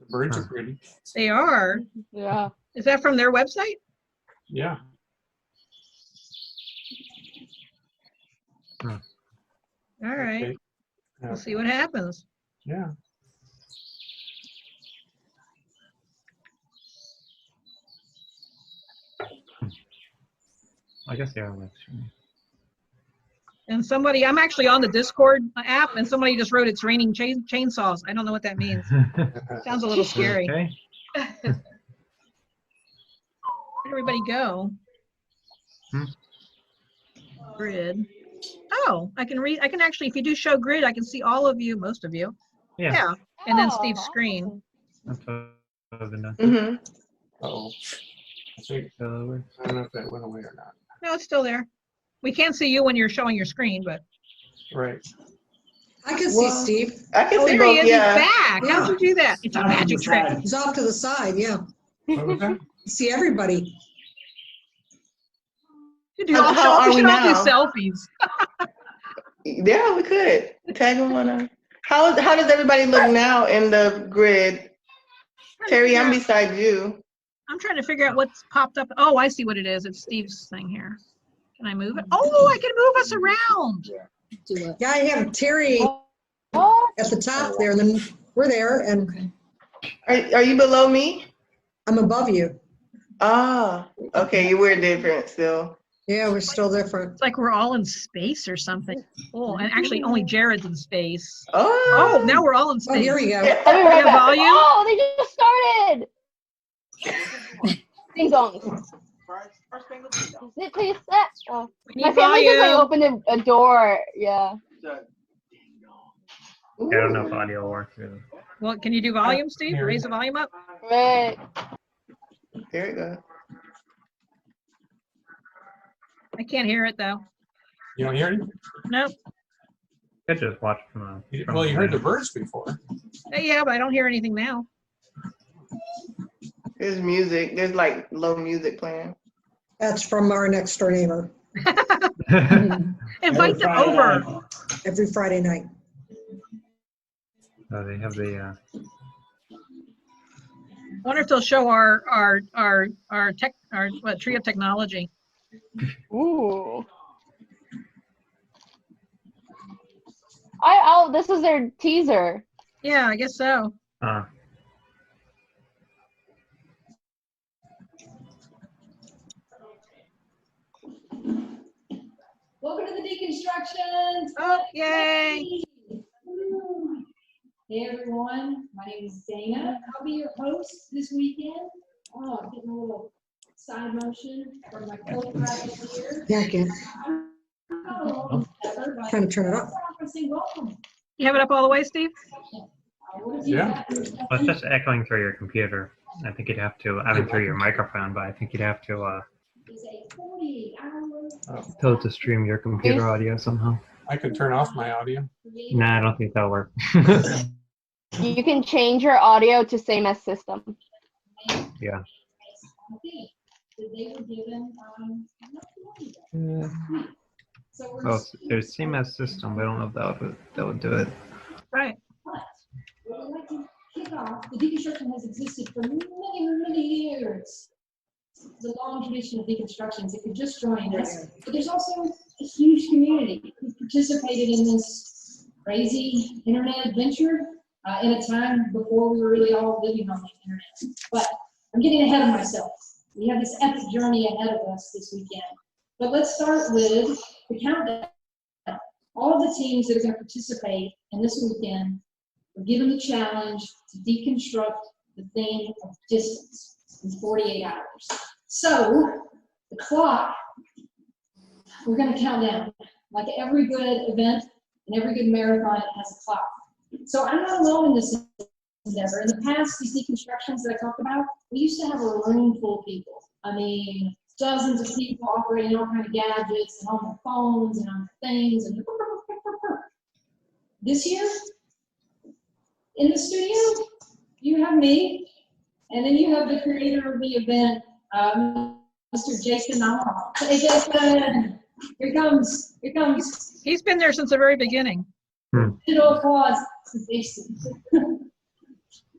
birds are pretty. They are. Yeah. Is that from their website? Yeah. All right. Okay. We'll see what happens. Yeah. I guess they are live. And somebody, I'm actually on the Discord app, and somebody just wrote it's raining chainsaws. I don't know what that means. Sounds a little scary. Okay. Where'd everybody go? Grid. Oh, I can read. I can actually, if you do show grid, I can see all of you, most of you. Yeah. And then Steve's screen. That's what I've been doing. Mm-hmm. Oh. I don't know if that went away or not. No, it's still there. We can't see you when you're showing your screen, but. Right. I can see Steve. I can Oh, see there he both, is. yeah. He's back. How'd you do that? It's a magic trick. He's off to the side, yeah. What was that? See everybody. You do How all, are we we should all do now? selfies. Yeah, we could tag them on a. How does everybody look now in the grid? Terry, I'm beside you. I'm trying to figure out what's popped up. Oh, I see what it is. It's Steve's thing here. Can I move it? Oh, I can move us around. Yeah, I have Terry at the top there, and then we're there, and Are you below me? I'm above you. Ah, okay. We're different still. Yeah, we're still different. It's like we're all in space or something. Oh, and actually only Jared's in space. Oh, now we're all in space. Oh, here we go. I'll be right have back. volume? Oh, they just started. Ding dongs. Please set. Oh. We My need family just like volume. opened a door. Yeah. Yeah, I don't know if audio works really. Well, can you do volume, Steve? Raise the volume up. Right. There you go. I can't hear it though. You don't hear it? Nope. Could just watch from the. Well, you heard the birds before. Yeah, but I don't hear anything now. There's music. There's like low music playing. That's from our next door neighbor. Invite them over. Every Friday night. Oh, they have the. Wonder if they'll show our tree of technology. Ooh. This is their teaser. Yeah, I guess so. Welcome to the Deconstruction. Oh, yay. Hey everyone, my name is Dana. I'll be your host this weekend. Oh, I'm getting a little side motion from my co-pilot here. Yeah, I can. Trying to turn it up. You have it up all the way, Steve? Yeah. Well, it's just echoing through your computer. I think you'd have to, I mean, through your microphone, but I think you'd have to tell it to stream your computer audio somehow. I could turn off my audio. Nah, I don't think that'll work. You can change your audio to same as system. Yeah. Well, there's same as system. We don't know if that would do it. Right. But we'd like to kick off. The deconstruction has existed for many, many years. It's a long tradition of deconstructions. If you're just joining us, but there's also a huge community who participated in this crazy internet adventure in a time before we were really all living on the internet. But I'm getting ahead of myself. We have this epic journey ahead of us this weekend. But let's start with the countdown. All of the teams that are going to participate in this weekend were given the challenge to deconstruct the theme of distance in 48 hours. So the clock, we're going to count down. Like every good event, and every good marathon has a clock. So I'm not alone in this endeavor. In the past, these deconstructions that I talked about, we used to have a room full of people. I mean, dozens of people operating all kinds of gadgets and on their phones and on their things. And this year, in the studio, you have me, and then you have the creator of the event, Mr. Jason AMRoC. Hey, Jason, here comes, here comes. He's been there since the very beginning. Digital applause to Jason.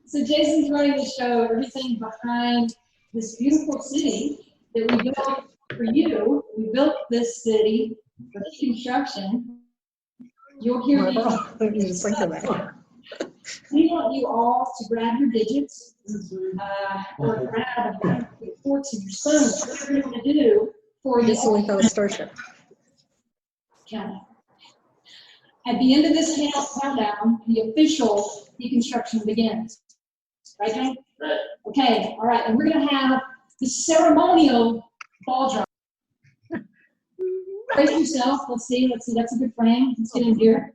So Jason's running the show, everything behind this beautiful city that we built for you. We built this city for deconstruction. You'll hear me. We want you all to grab your digits, or grab your forks and your spoons, whatever you want to do for this starship. Countdown. At the end of this countdown, the official deconstruction begins. Right, Jane? Okay, all right, and we're going to have the ceremonial ball drop. Brace yourself. Let's see. That's a good frame. Let's get in here.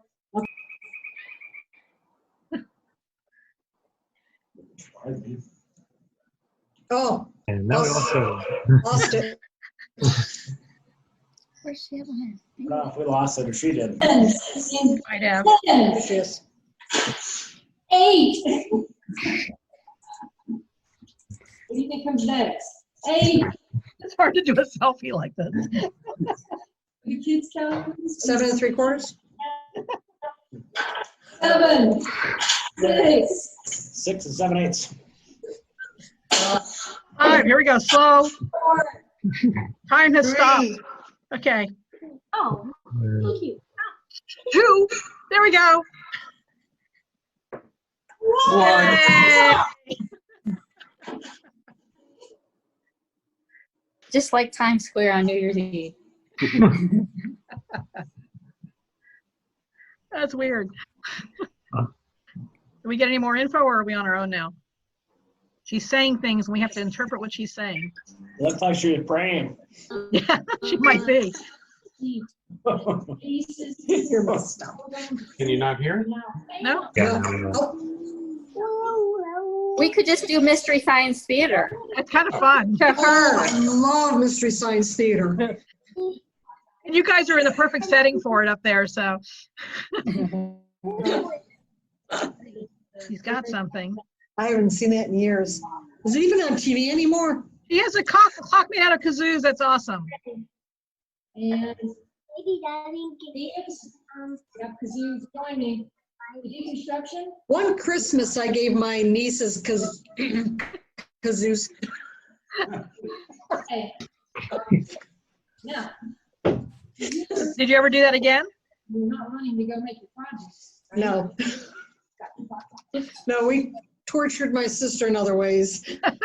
Oh. And now we also lost it. Where's she at? No, if we lost it, or she did. I have. 8. What do you think comes next? 8. It's hard to do a selfie like this. The kids count. 7 3/4. 7, 6. 6 and 7/8. All right, here we go. Slow. Time has stopped. Okay. Oh, thank you. 2. There we go. Yay! Just like Times Square on New Year's Eve. That's weird. Do we get any more info, or are we on our own now? She's saying things, and we have to interpret what she's saying. Looks like she was praying. Yeah, she might be. You're messed up. Can you not hear? No? We could just do Mystery Science Theater. It's kind of fun. I love Mystery Science Theater. And you guys are in the perfect setting for it up there, so. He's got something. I haven't seen that in years. Is it even on TV anymore? He has a clock made out of kazoos. That's awesome. And maybe Daddy can kazoos join me. Deconstruction. One Christmas I gave my nieces kazoos. Okay. Now. Did you ever do that again? You're not running to go make your projects. Right? No. No, we tortured my sister in other ways. But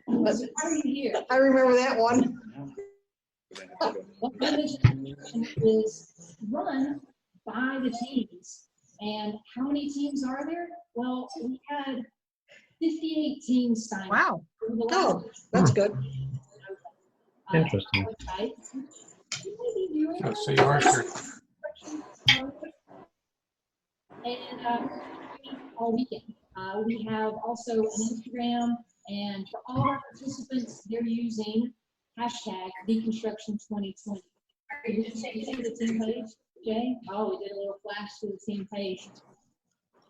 how are you here? I remember that one. What is run by the teams. And how many teams are there? Well, we had 58 teams signed. Wow. Oh, that's good. Interesting. So you are sure. And all weekend. We have also an Instagram, and for all our participants, they're using hashtag Deconstruction2020. Did you see the team page, Jay? Oh, we did a little flash to the team page.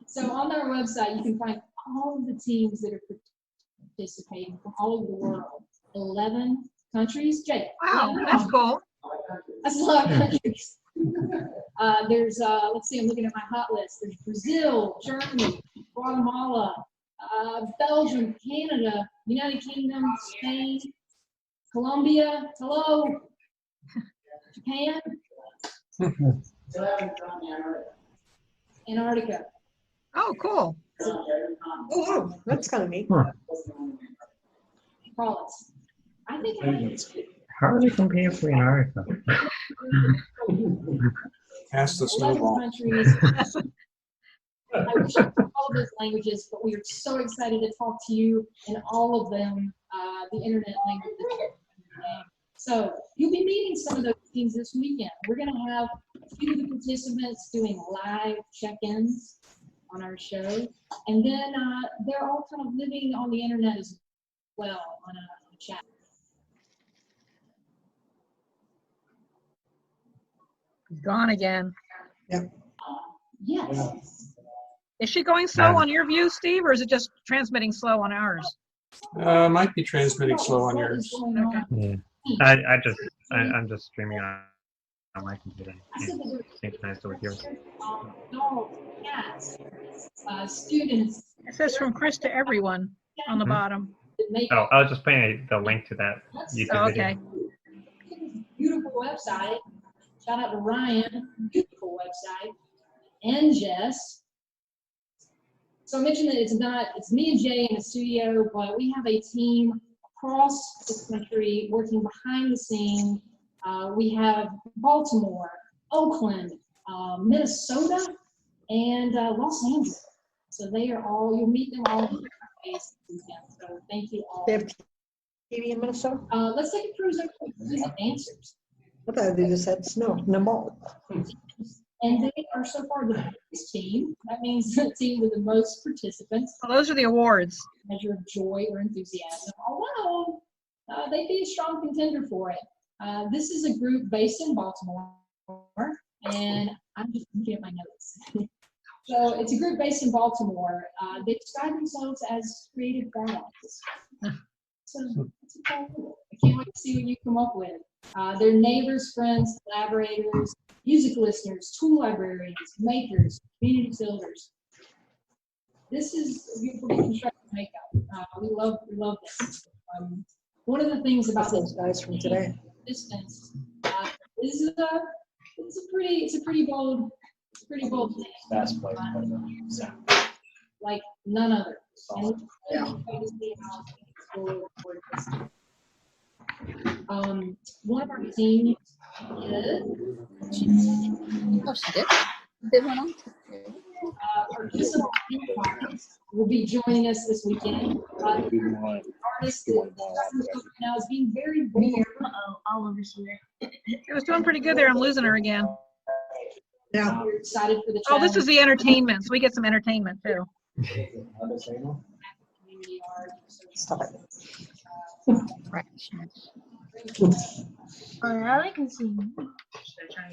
So on our website, you can find all of the teams that are participating from all over the world. 11 countries. Jay. Wow, that's cool. That's a lot of countries. There's, let's see, I'm looking at my hot list. There's Brazil, Germany, Guatemala, Belgium, Canada, United Kingdom, Spain, Colombia, hello, Japan, Antarctica. Oh, cool. Oh, wow, that's kind of neat. Province. I think How are they comparing to Antarctica? Ask the 11 snowball. countries. I wish I could all those languages, but we are so excited to talk to you in all of them, the internet languages. So you'll be meeting some of those teams this weekend. We're going to have few of the participants doing live check-ins on our show. And then they're all kind of living on the internet as well on a chat. He's gone again. Yes. Is she going slow on your view, Steve, or is it just transmitting slow on ours? Might be transmitting slow on yours. Okay. Yeah. I'm just streaming on my computer. Synchronized with yours. Dogs, cats, students. It says from Chris to everyone on the bottom. Oh, I was just putting the link to that YouTube Okay. video. Beautiful website. Shout out to Ryan. Beautiful website. And Jess. So I mentioned that it's me and Jay in the studio, but we have a team across the country working behind the scenes. We have Baltimore, Oakland, Minnesota, and Los Angeles. So they are all, you'll meet them all face to face. So thank you all. They have TV in Minnesota? Let's take a cruise over to visit dancers. I thought they just had snow, no more. And they are so far the biggest team. That means the team with the most participants. Well, those are the awards. Measure of joy or enthusiasm. Although they'd be a strong contender for it. This is a group based in Baltimore, and I'm just looking at my notes. So it's a group based in Baltimore. They describe themselves as creative artists. So that's cool. I can't wait to see what you come up with. They're neighbors, friends, collaborators, music listeners, tool librarians, makers, community builders. This is a beautiful deconstruction makeup. We love this. One of the things about those guys from today. Distance is it's a pretty bold thing. Fast play. Like none other. Yeah. One of our teams will be joining us this weekend. Artist now is being very bold. Oliver's here. It was doing pretty good there. I'm losing her again. Yeah. We're excited for the Oh, this is the entertainment, so we get some entertainment too. Stop it. I can see him.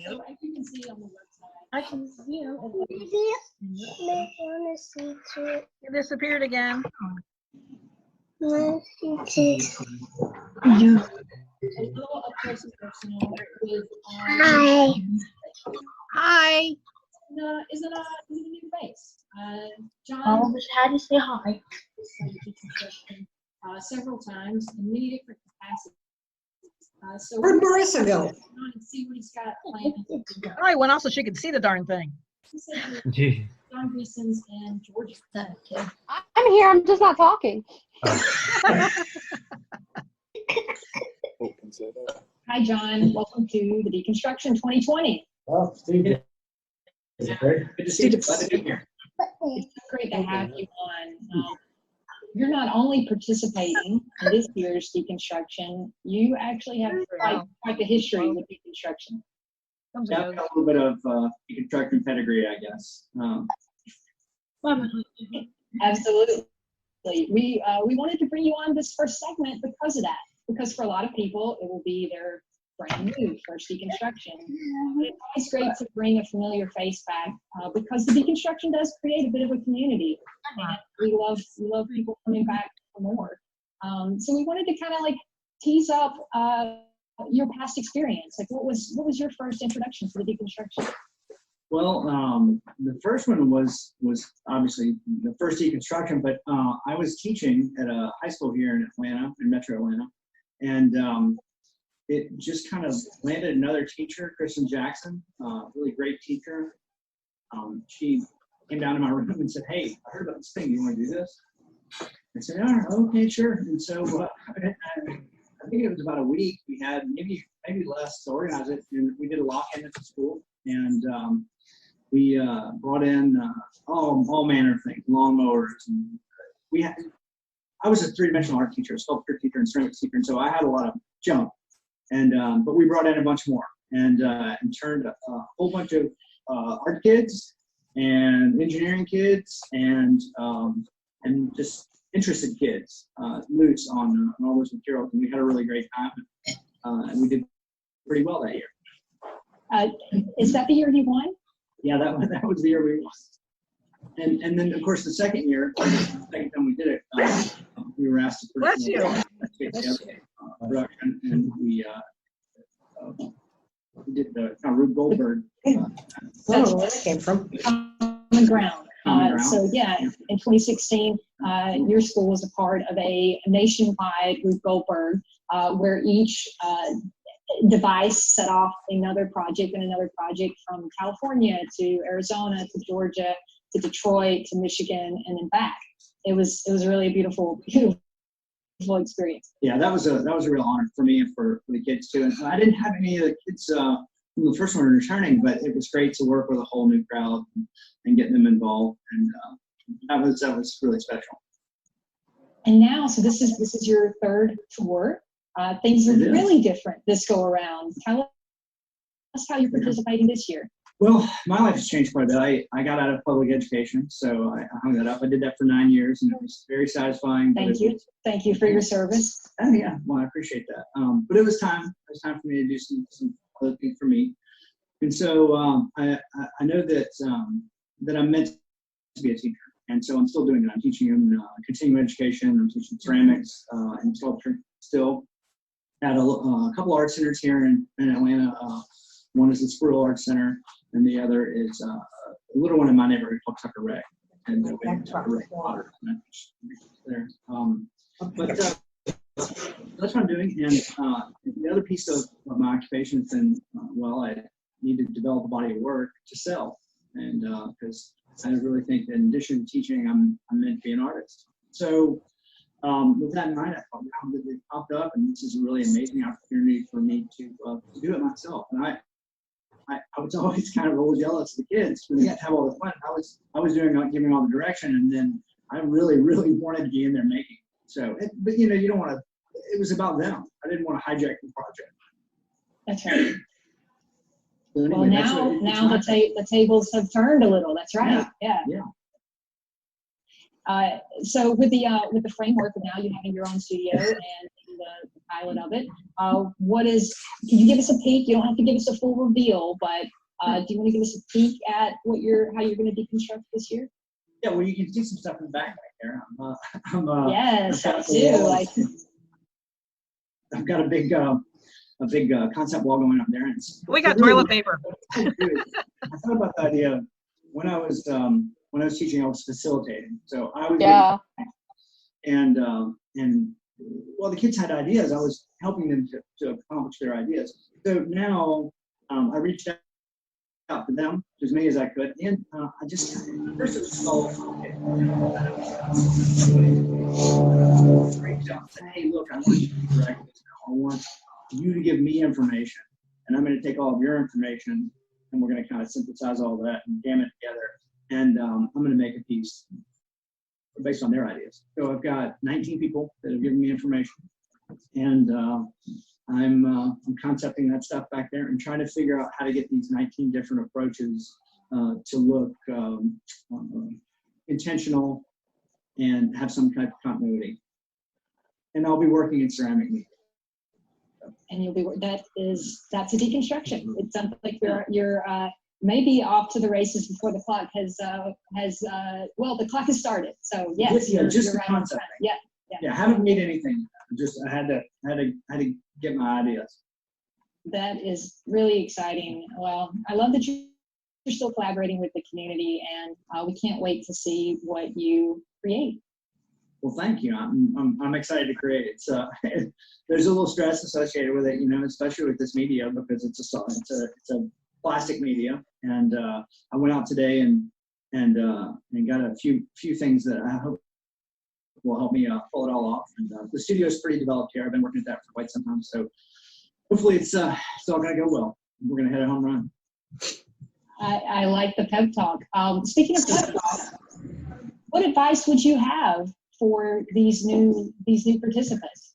You can see on the website. I can see him. They want to see too. It disappeared again. Let's see. A little up close and personal with Hi. Hi. Isn't a new face. John Oliver's had to say hi. Several times in many different capacities. So Where'd Marissa go? And see what he's got planned. All right, one else so she could see the darn thing. John Gleason's in Georgia. I'm here. I'm just not talking. Hi, John. Welcome to the Deconstruction 2020. Oh, Steve. Is it great? Good to see you. Glad to be here. It's great to have you on. You're not only participating in this year's Deconstruction, you actually have quite the history with Deconstruction. Yeah, a little bit of deconstruction pedigree, I guess. Absolutely. We wanted to bring you on this first segment because of that. Because for a lot of people, it will be their brand new first Deconstruction. It's always great to bring a familiar face back because the Deconstruction does create a bit of a community. And we love people coming back for more. So we wanted to kind of like tease up your past experience. Like what was your first introduction to the Deconstruction? Well, the first one was obviously the first Deconstruction, but I was teaching at a high school here in Atlanta, in Metro Atlanta, and it just kind of landed another teacher, Kristen Jackson, really great teacher. She came down to my room and said, "Hey, I heard about this thing. You want to do this?" I said, "Oh, okay, sure." And so I think it was about a week. We had maybe less to organize it, and we did a lock-in at the school, and we brought in all manner of things, lawnmowers, and I was a three-dimensional art teacher, a sculpture teacher, and ceramics teacher, and so I had a lot of junk. And but we brought in a bunch more, and turned a whole bunch of art kids and engineering kids and just interested kids loose on all those materials, and we had a really great time, and we did pretty well that year. Is that the year you won? Yeah, that was the year we won. And then of course the second time we did it, we were asked to Bless you. Production, and we did the Rube Goldberg. That's where that came from. On the ground. So yeah, in 2016, your school was a part of a nationwide Rube Goldberg, where each device set off another project and another project from California to Arizona to Georgia to Detroit to Michigan and then back. It was really a beautiful experience. Yeah, that was a real honor for me and for the kids too. And I didn't have any of the kids from the first one returning, but it was great to work with a whole new crowd and getting them involved, and that was really special. And now, so this is your third tour. Things are really different this go around. Tell us how you're participating this year. Well, my life has changed quite a bit. I got out of public education, so I hung that up. I did that for 9 years, and it was very satisfying. Thank you for your service. Oh, yeah, well, I appreciate that. But it was time. It was time for me to do some other things for me. And so I know that I'm meant to be a teacher, and so I'm still doing it. I'm teaching them continuing education. I'm teaching ceramics and sculpture still at a couple art centers here in Atlanta. One is the Squirrel Art Center, and the other is a little one in my neighborhood called Tucker Ray. And we have Tucker Water there. But that's what I'm doing. And the other piece of my occupation has been, I need to develop a body of work to sell. And because I really think that in addition to teaching, I'm meant to be an artist. So with that in mind, I thought, wow, it popped up, and this is a really amazing opportunity for me to do it myself. And I was always kind of a little jealous of the kids when they got to have all the fun. I was giving all the direction, and then I really, really wanted to be in there making. So, but you don't want to. It was about them. I didn't want to hijack the project. That's right. So anyway, now the tables have turned a little. That's right. Yeah. So with the framework of now you having your own studio and the pilot of it, can you give us a peek? You don't have to give us a full reveal, but do you want to give us a peek at how you're going to deconstruct this year? Yeah, well, you can see some stuff in the back there. Yes, I do. I've got a big concept wall going up there. And we got toilet paper. I thought about the idea when I was teaching. I was facilitating, so I was and the kids had ideas. I was helping them to accomplish their ideas. So now I reached out to them as many as I could, and I just first it was so reached out and said, "Hey, look, I want you to direct this now. I want you to give me information, and I'm going to take all of your information, and we're going to kind of synthesize all that and jam it together, and I'm going to make a piece based on their ideas." So I've got 19 people that have given me information, and I'm concepting that stuff back there and trying to figure out how to get these 19 different approaches to look intentional and have some type of continuity. And I'll be working in ceramic media. And that's a deconstruction. It sounds like you're maybe off to the races before the clock the clock has started. So yes, just the right concept. Yeah, I haven't made anything. I had to get my ideas. That is really exciting. Well, I love that you're still collaborating with the community, and we can't wait to see what you create. Well, thank you. I'm excited to create it. So there's a little stress associated with it, especially with this media, because it's a plastic media. And I went out today and got a few things that I hope will help me pull it all off. And the studio is pretty developed here. I've been working at that for quite some time, so hopefully it's all gonna go well. We're gonna hit a home run. I like the pep talk. Speaking of pep talk, what advice would you have for these new participants?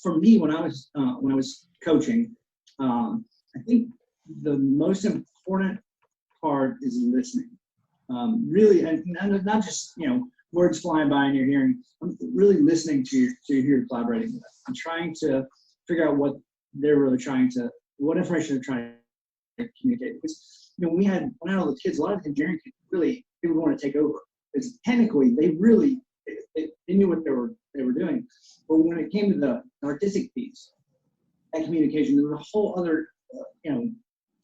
For me, when I was coaching, I think the most important part is listening. Really, and not just words flying by in your hearing. I'm really listening to who you're collaborating with. I'm trying to figure out what they're really what information they're trying to communicate. Because when I had all the kids, a lot of the engineering kids really didn't want to take over. Because technically, they really they knew what they were doing. But when it came to the artistic piece, that communication, there was a whole other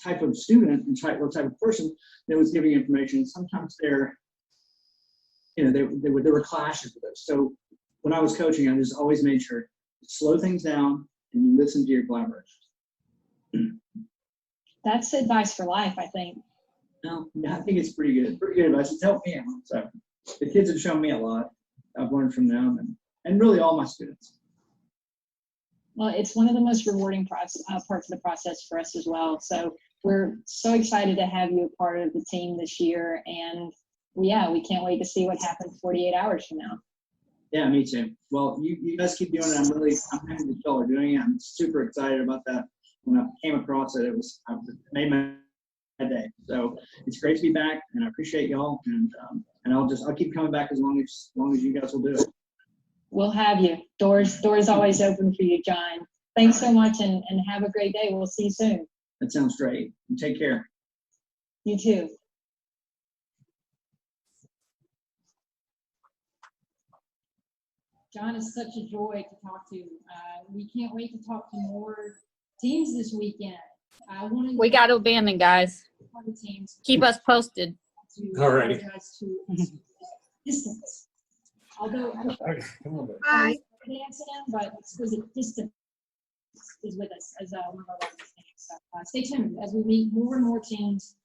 type of student and type of person that was giving information. Sometimes there were clashes with us. So when I was coaching, I just always made sure to slow things down and you listen to your collaborators. That's advice for life, I think. No, I think it's pretty good. Pretty good advice. It's helped me out. So the kids have shown me a lot. I've learned from them and really all my students. Well, it's one of the most rewarding parts of the process for us as well. So we're so excited to have you a part of the team this year. And we can't wait to see what happens 48 hours from now. Yeah, me too. Well, you guys keep doing it. I'm happy that y'all are doing it. I'm super excited about that. When I came across it, it made my day. So it's great to be back, and I appreciate y'all. And I'll keep coming back as long as you guys will do it. We'll have you. Doors always open for you, John. Thanks so much, and have a great day. We'll see you soon. That sounds great. And take care. You too. John is such a joy to talk to. We can't wait to talk to more teams this weekend. We got to abandon, guys. Keep us posted. All right. Distance. Although Hi. but it's because distance is with us as one of our largest things. So stay tuned as we meet more and more teams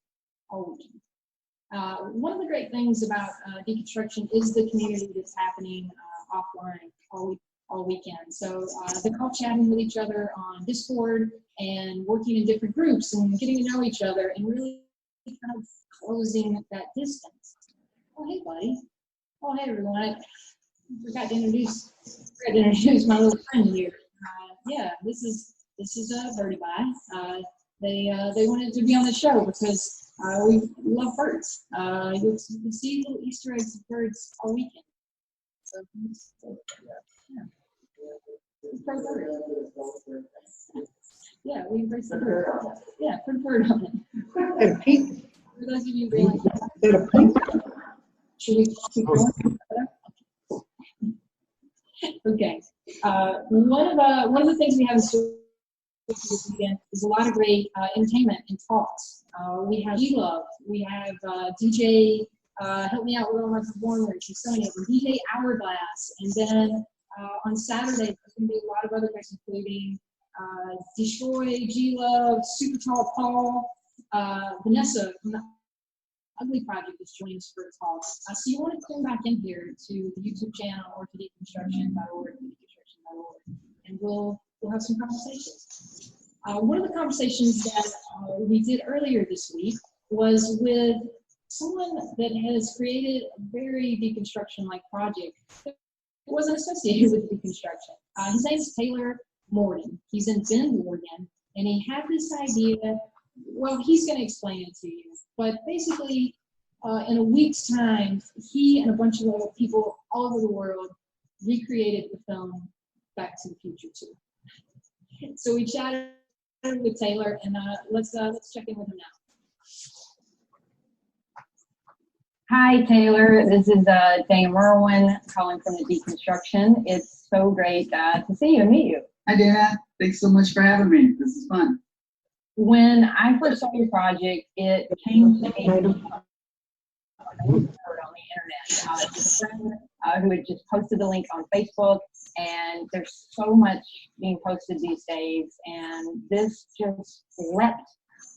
all weekend. One of the great things about Deconstruction is the community that's happening offline all weekend. So they're all chatting with each other on Discord and working in different groups and getting to know each other and really kind of closing that distance. Oh, hey, buddy. Oh, hey, everyone. I forgot to introduce my little friend here. This is Birdie Bye. They wanted to be on the show because we love birds. You'll see little Easter eggs of birds all weekend. So, yeah. Yeah, we embrace the bird. Yeah, put a bird on it. For those of you who should we keep going? Okay. One of the things we have in store this weekend is a lot of great entertainment and talks. We have E-Love. We have DJ. Help me out with all my performers. She's so amazing. DJ Hourglass, and then on Saturday there's going to be a lot of other guys, including Destroy, G-Love, Super Tall Paul, Vanessa from the Ugly Project is joining us for a talk. So you want to come back in here to the YouTube channel or to deconstruction.org, and we'll have some conversations. One of the conversations that we did earlier this week was with someone that has created a very deconstruction-like project that wasn't associated with deconstruction. His name is Taylor Morton. He's in Bend, Oregon, and he had this idea. Well, he's going to explain it to you, but basically, in a week's time, he and a bunch of other people all over the world recreated the film Back to the Future 2. So we chatted with Taylor, and let's check in with him now. Hi, Taylor. This is Dame Merwin calling from the Deconstruction. It's so great to see you and meet you. Hi, Dana. Thanks so much for having me. This is fun. When I first saw your project, it came to me on the internet. Just a friend who had just posted the link on Facebook, and there's so much being posted these days, and this just leapt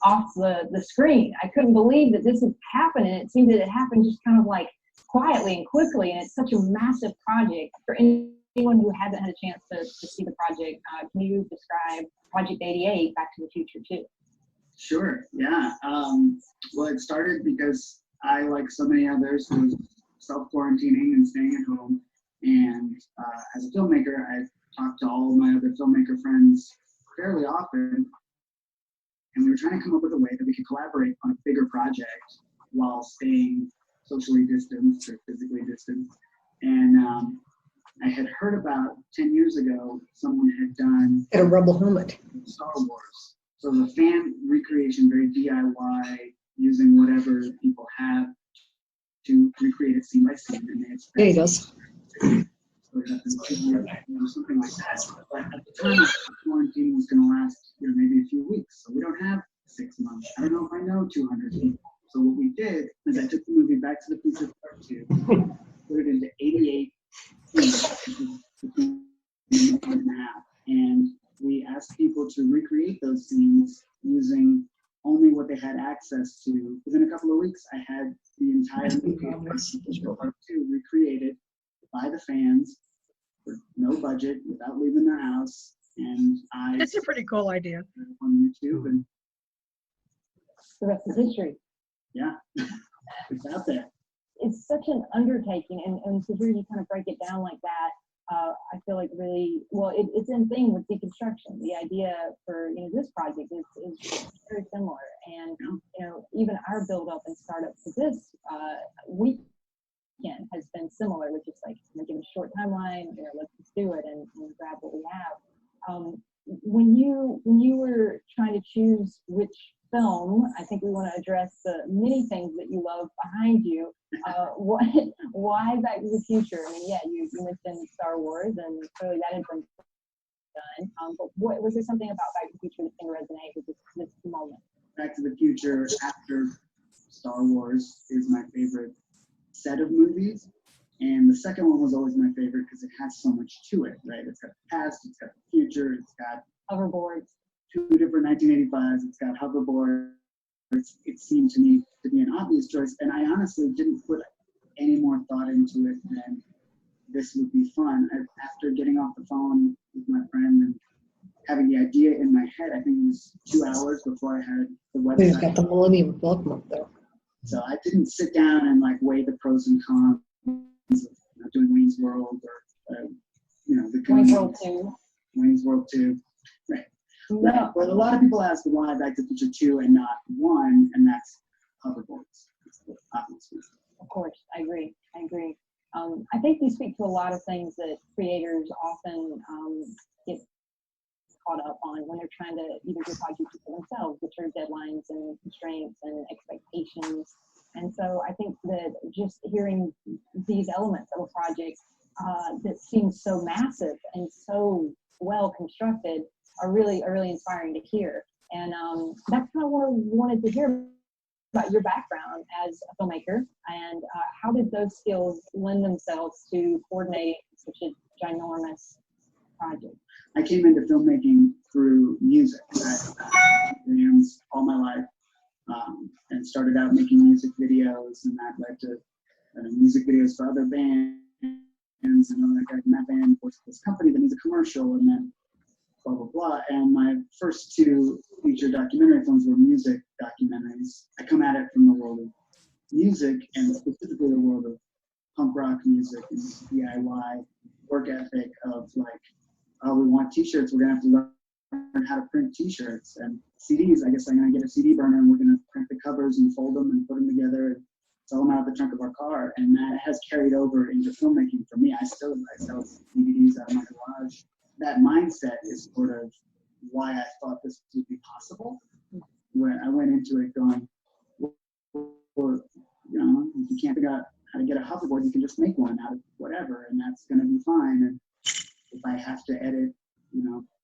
off the screen. I couldn't believe that this had happened, and it seemed that it happened just kind of like quietly and quickly, and it's such a massive project. For anyone who hasn't had a chance to see the project, can you describe Project 88, Back to the Future 2? Sure, yeah. Well, it started because I, like so many others, was self-quarantining and staying at home. And as a filmmaker, I talk to all of my other filmmaker friends fairly often, and we were trying to come up with a way that we could collaborate on a bigger project while staying socially distanced or physically distanced. And I had heard about 10 years ago, someone had done Get a rubble helmet. Star Wars. So the fan recreation, very DIY, using whatever people have to recreate it scene by scene. And it's There he goes. Something like that. But at the time, quarantine was going to last, maybe a few weeks. So we don't have 6 months. I don't know if I know 200 people. So what we did is I took the movie Back to the Future Part 2, put it into 88 and we asked people to recreate those scenes using only what they had access to. Within a couple of weeks, I had the entire movie Part 2 recreated by the fans for no budget, without leaving their house, and That's a pretty cool idea. On YouTube, and the rest is history. Yeah, it's out there. It's such an undertaking, and to hear you kind of break it down like that, I feel like really, well, it's in thing with deconstruction. The idea for, this project is very similar. And, even our build up and startup for this weekend has been similar, which is like, give a short timeline, let's just do it and grab what we have. When you were trying to choose which film, I think we want to address the many things that you love behind you. Why Back to the Future? I mean, yeah, you mentioned Star Wars, and clearly that has been done. But what was there something about Back to the Future that can resonate with this moment? Back to the Future after Star Wars is my favorite set of movies, and the second one was always my favorite because it has so much to it, right? It's got the past, it's got the future, it's got hoverboards. 2 different 1985s. It's got hoverboards. It seemed to me to be an obvious choice, and I honestly didn't put any more thought into it than this would be fun. After getting off the phone with my friend and having the idea in my head, I think it was 2 hours before I had the website. We've got the Millennium Falcon up there. So I didn't sit down and weigh the pros and cons of doing Wayne's World or the Wayne's World 2. Wayne's World 2. Right. No. But a lot of people ask why Back to the Future 2 and not 1, and that's hoverboards. Obviously. Of course, I agree. I think you speak to a lot of things that creators often get caught up on when they're trying to either do projects for themselves, which are deadlines and constraints and expectations. And so I think that just hearing these elements of a project that seems so massive and so well constructed are really inspiring to hear. And that's kind of what I wanted to hear about your background as a filmmaker, and how did those skills lend themselves to coordinating such a ginormous project? I came into filmmaking through music. I bands all my life, and started out making music videos, and that led to music videos for other bands, and then I got in that band worked for this company that needs a commercial, and then blah, blah, blah. And my first 2 feature documentary films were music documentaries. I come at it from the world of music, and specifically the world of punk rock music and DIY work ethic of oh, we want t-shirts, we're gonna have to learn how to print t-shirts, and CDs, I guess I'm gonna get a CD burner and we're gonna print the covers and fold them and put them together and sell them out of the trunk of our car. And that has carried over into filmmaking for me. I sell DVDs out of my garage. That mindset is sort of why I thought this would be possible. When I went into it going, well, if you can't figure out how to get a hoverboard, you can just make one out of whatever, and that's going to be fine. And if I have to edit,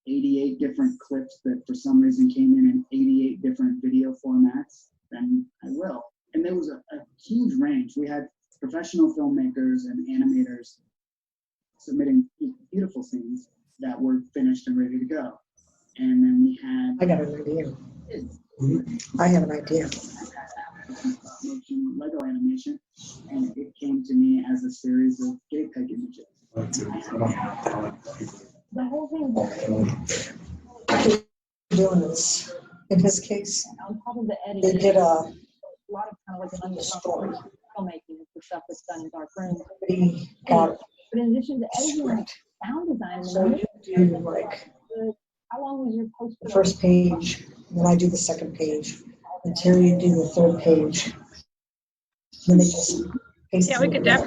88 different clips that for some reason came in 88 different video formats, then I will. And there was a huge range. We had professional filmmakers and animators submitting beautiful scenes that were finished and ready to go. And then we had... I got an idea. I have an idea. Motion Lego animation, and it came to me as a series of JPEG images. The whole thing. Doing this in his case. On top of the They editing, did a lot of kind of like an understory filmmaking for stuff that's done in dark rooms. But in addition to editing, sound design, and do like How long was your post? the first page, and then I do the second page, and Terry do the third page. Then they just paste Yeah, it we over could there.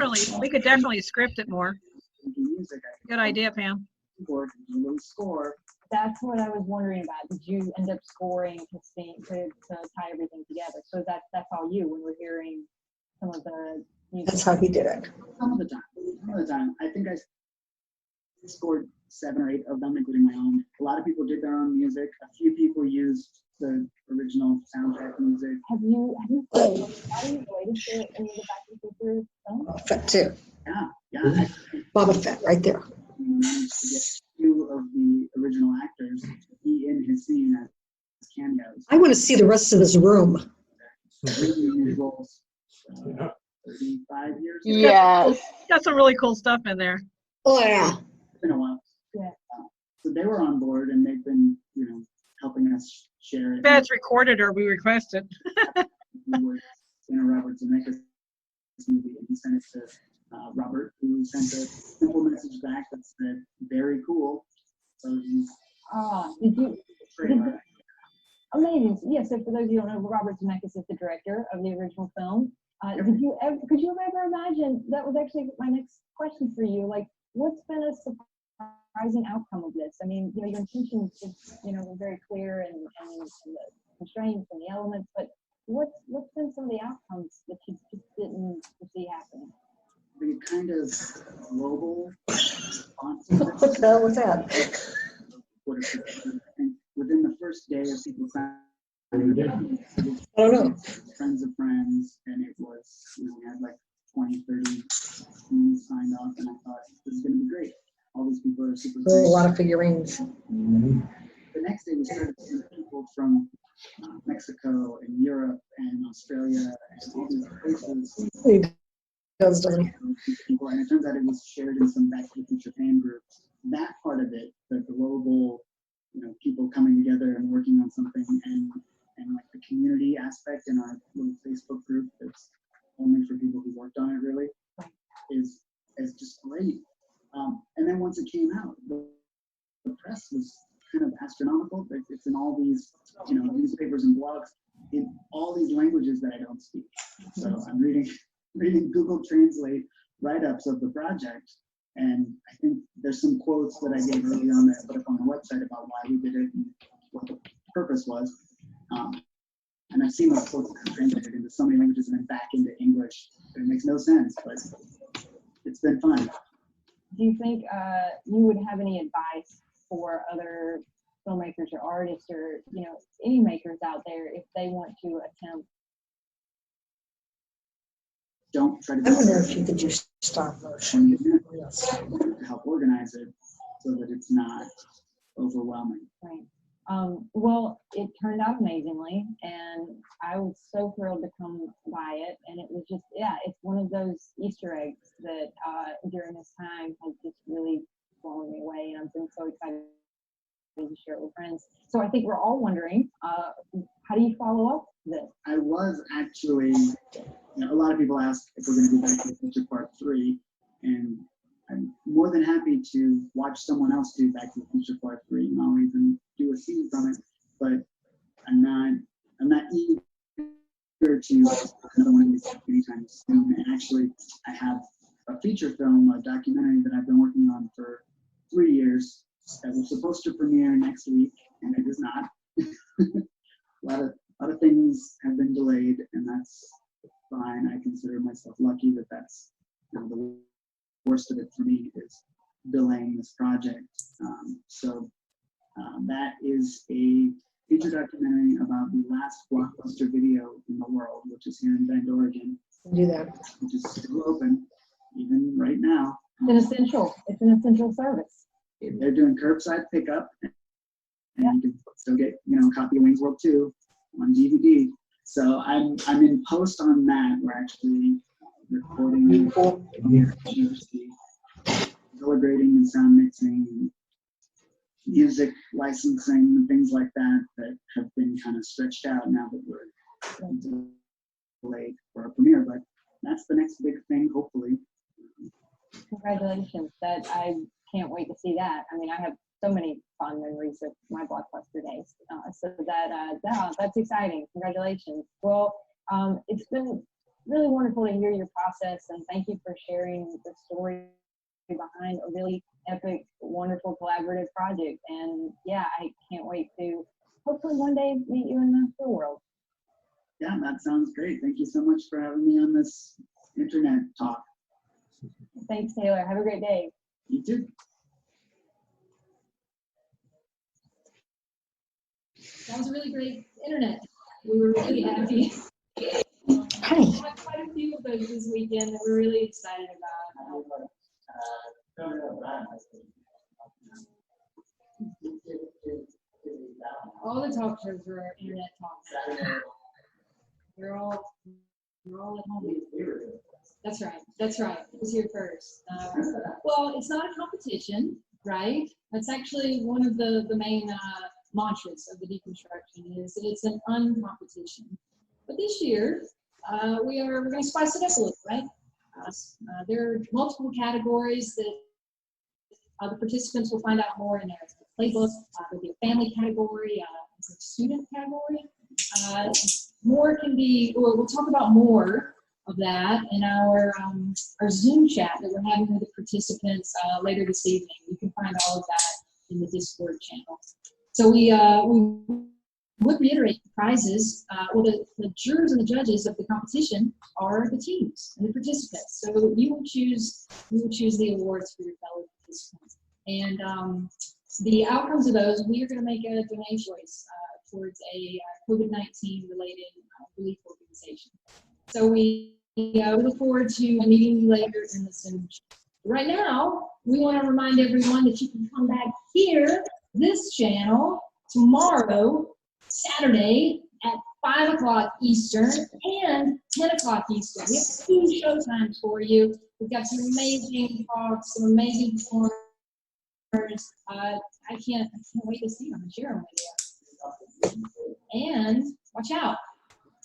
definitely script it more. Good idea, Pam. Score. That's what I was wondering about. Did you end up scoring to tie everything together? So that's all you when we're hearing some of the music. That's how he did it. Some of the time. I think I scored 7 or 8 of them, including my own. A lot of people did their own music. A few people used the original soundtrack music. Have you played anybody related to any of the Back to the Future films? Boba Fett too. Yeah. Boba Fett right there. We managed to get 2 of the original actors to be in his scene as cameos. I want to see the rest of this room. 35 years. Yes. Got some really cool stuff in there. Oh yeah. It's been a while. Yeah. So they were on board and they've been, helping us share it. That's recorded or we requested. Robert Zemeckis movie, and he sent it to Robert, who sent a simple message back that said, "Very cool." So he's Amazing. Yeah, so for those of you who don't know, Robert Zemeckis is the director of the original film. Could you have ever imagined, that was actually my next question for you, like, what's been a surprising outcome of this? I mean, your intentions is, very clear and the constraints and the elements, but what's been some of the outcomes that you just didn't see happening? The kind of global response. What the hell was that? Within the first day of people signing, I don't know. Friends of friends, and it was, we had like 20, 30 teams signed up, and I thought, this is going to be great. All these people are super There were a great. lot of figurines. The next day we started seeing people from Mexico and Europe and Australia and all these places. People, and it turns out it was shared in some Back to the Future fan groups. That part of it, the global, people coming together and working on something, and like the community aspect in our little Facebook group that's only for people who worked on it, really, is just great. And then once it came out, the press was kind of astronomical. It's in all these, newspapers and blogs in all these languages that I don't speak. So I'm reading Google Translate write-ups of the project, and I think there's some quotes that I gave early on that I put up on the website about why we did it and what the purpose was. And I've seen those quotes translated into so many languages and then back into English. It makes no sense, but it's been fun. Do you think you would have any advice for other filmmakers or artists or any makers out there if they want to attempt? Don't try to. I wonder if you could just stop motion. To help organize it so that it's not overwhelming. Right. Well, it turned out amazingly, and I was so thrilled to come by it. And it was just, it's one of those Easter eggs that during this time has just really blown me away, and I've been so excited to share it with friends. So I think we're all wondering, how do you follow up this? I was actually, a lot of people ask if we're going to do Back to the Future Part 3, and I'm more than happy to watch someone else do Back to the Future Part 3, and I'll even do a scene from it, but I'm not eager to another one of these anytime soon. And actually, I have a feature film, a documentary that I've been working on for 3 years that was supposed to premiere next week, and it is not. A lot of things have been delayed, and that's fine. I consider myself lucky that that's the worst of it for me is delaying this project. That is a feature documentary about the last blockbuster video in the world, which is here in Bend, Oregon. Do that. Which is still open, even right now. It's an essential service. They're doing curbside pickup, and you can still get a copy of Wayne's World 2 on DVD. So I'm in post on that. We're actually recording, color grading and sound mixing, music licensing, and things like that have been kind of stretched out now that we're delayed for our premiere. But that's the next big thing, hopefully. Congratulations! That I can't wait to see that. I mean, I have so many fun memories of my Blockbuster days. So that's exciting. Congratulations. Well, it's been really wonderful to hear your process, and thank you for sharing the story behind a really epic, wonderful collaborative project. And yeah, I can't wait to hopefully one day meet you in the real world. Yeah, that sounds great. Thank you so much for having me on this internet talk. Thanks, Taylor. Have a great day. You too. That was a really great internet. We were really happy. Hi. We had quite a few of those this weekend that we're really excited about. All the talk shows were internet talks. We're all at home. That's right. That's right. It was here first. Well, it's not a competition, right? That's actually one of the main mantras of the deconstruction is that it's an uncompetition. But this year, we're going to spice it up a little, right? There are multiple categories that the participants will find out more in their playbook. There'll be a family category, a student category. More can be, we'll talk about more of that in our Zoom chat that we're having with the participants later this evening. You can find all of that in the Discord channel. So we would reiterate the prizes. Well, the jurors and the judges of the competition are the teams and the participants. So you will choose the awards for your fellow participants. And the outcomes of those, we are going to make a donation choice towards a COVID-19 related relief organization. So we look forward to meeting you later in the Zoom. Right now, we want to remind everyone that you can come back here, this channel, tomorrow, Saturday at 5 o'clock Eastern and 10 o'clock Eastern. We have 2 show times for you. We've got some amazing talks, some amazing performers. I can't wait to see them and share them with you. And watch out,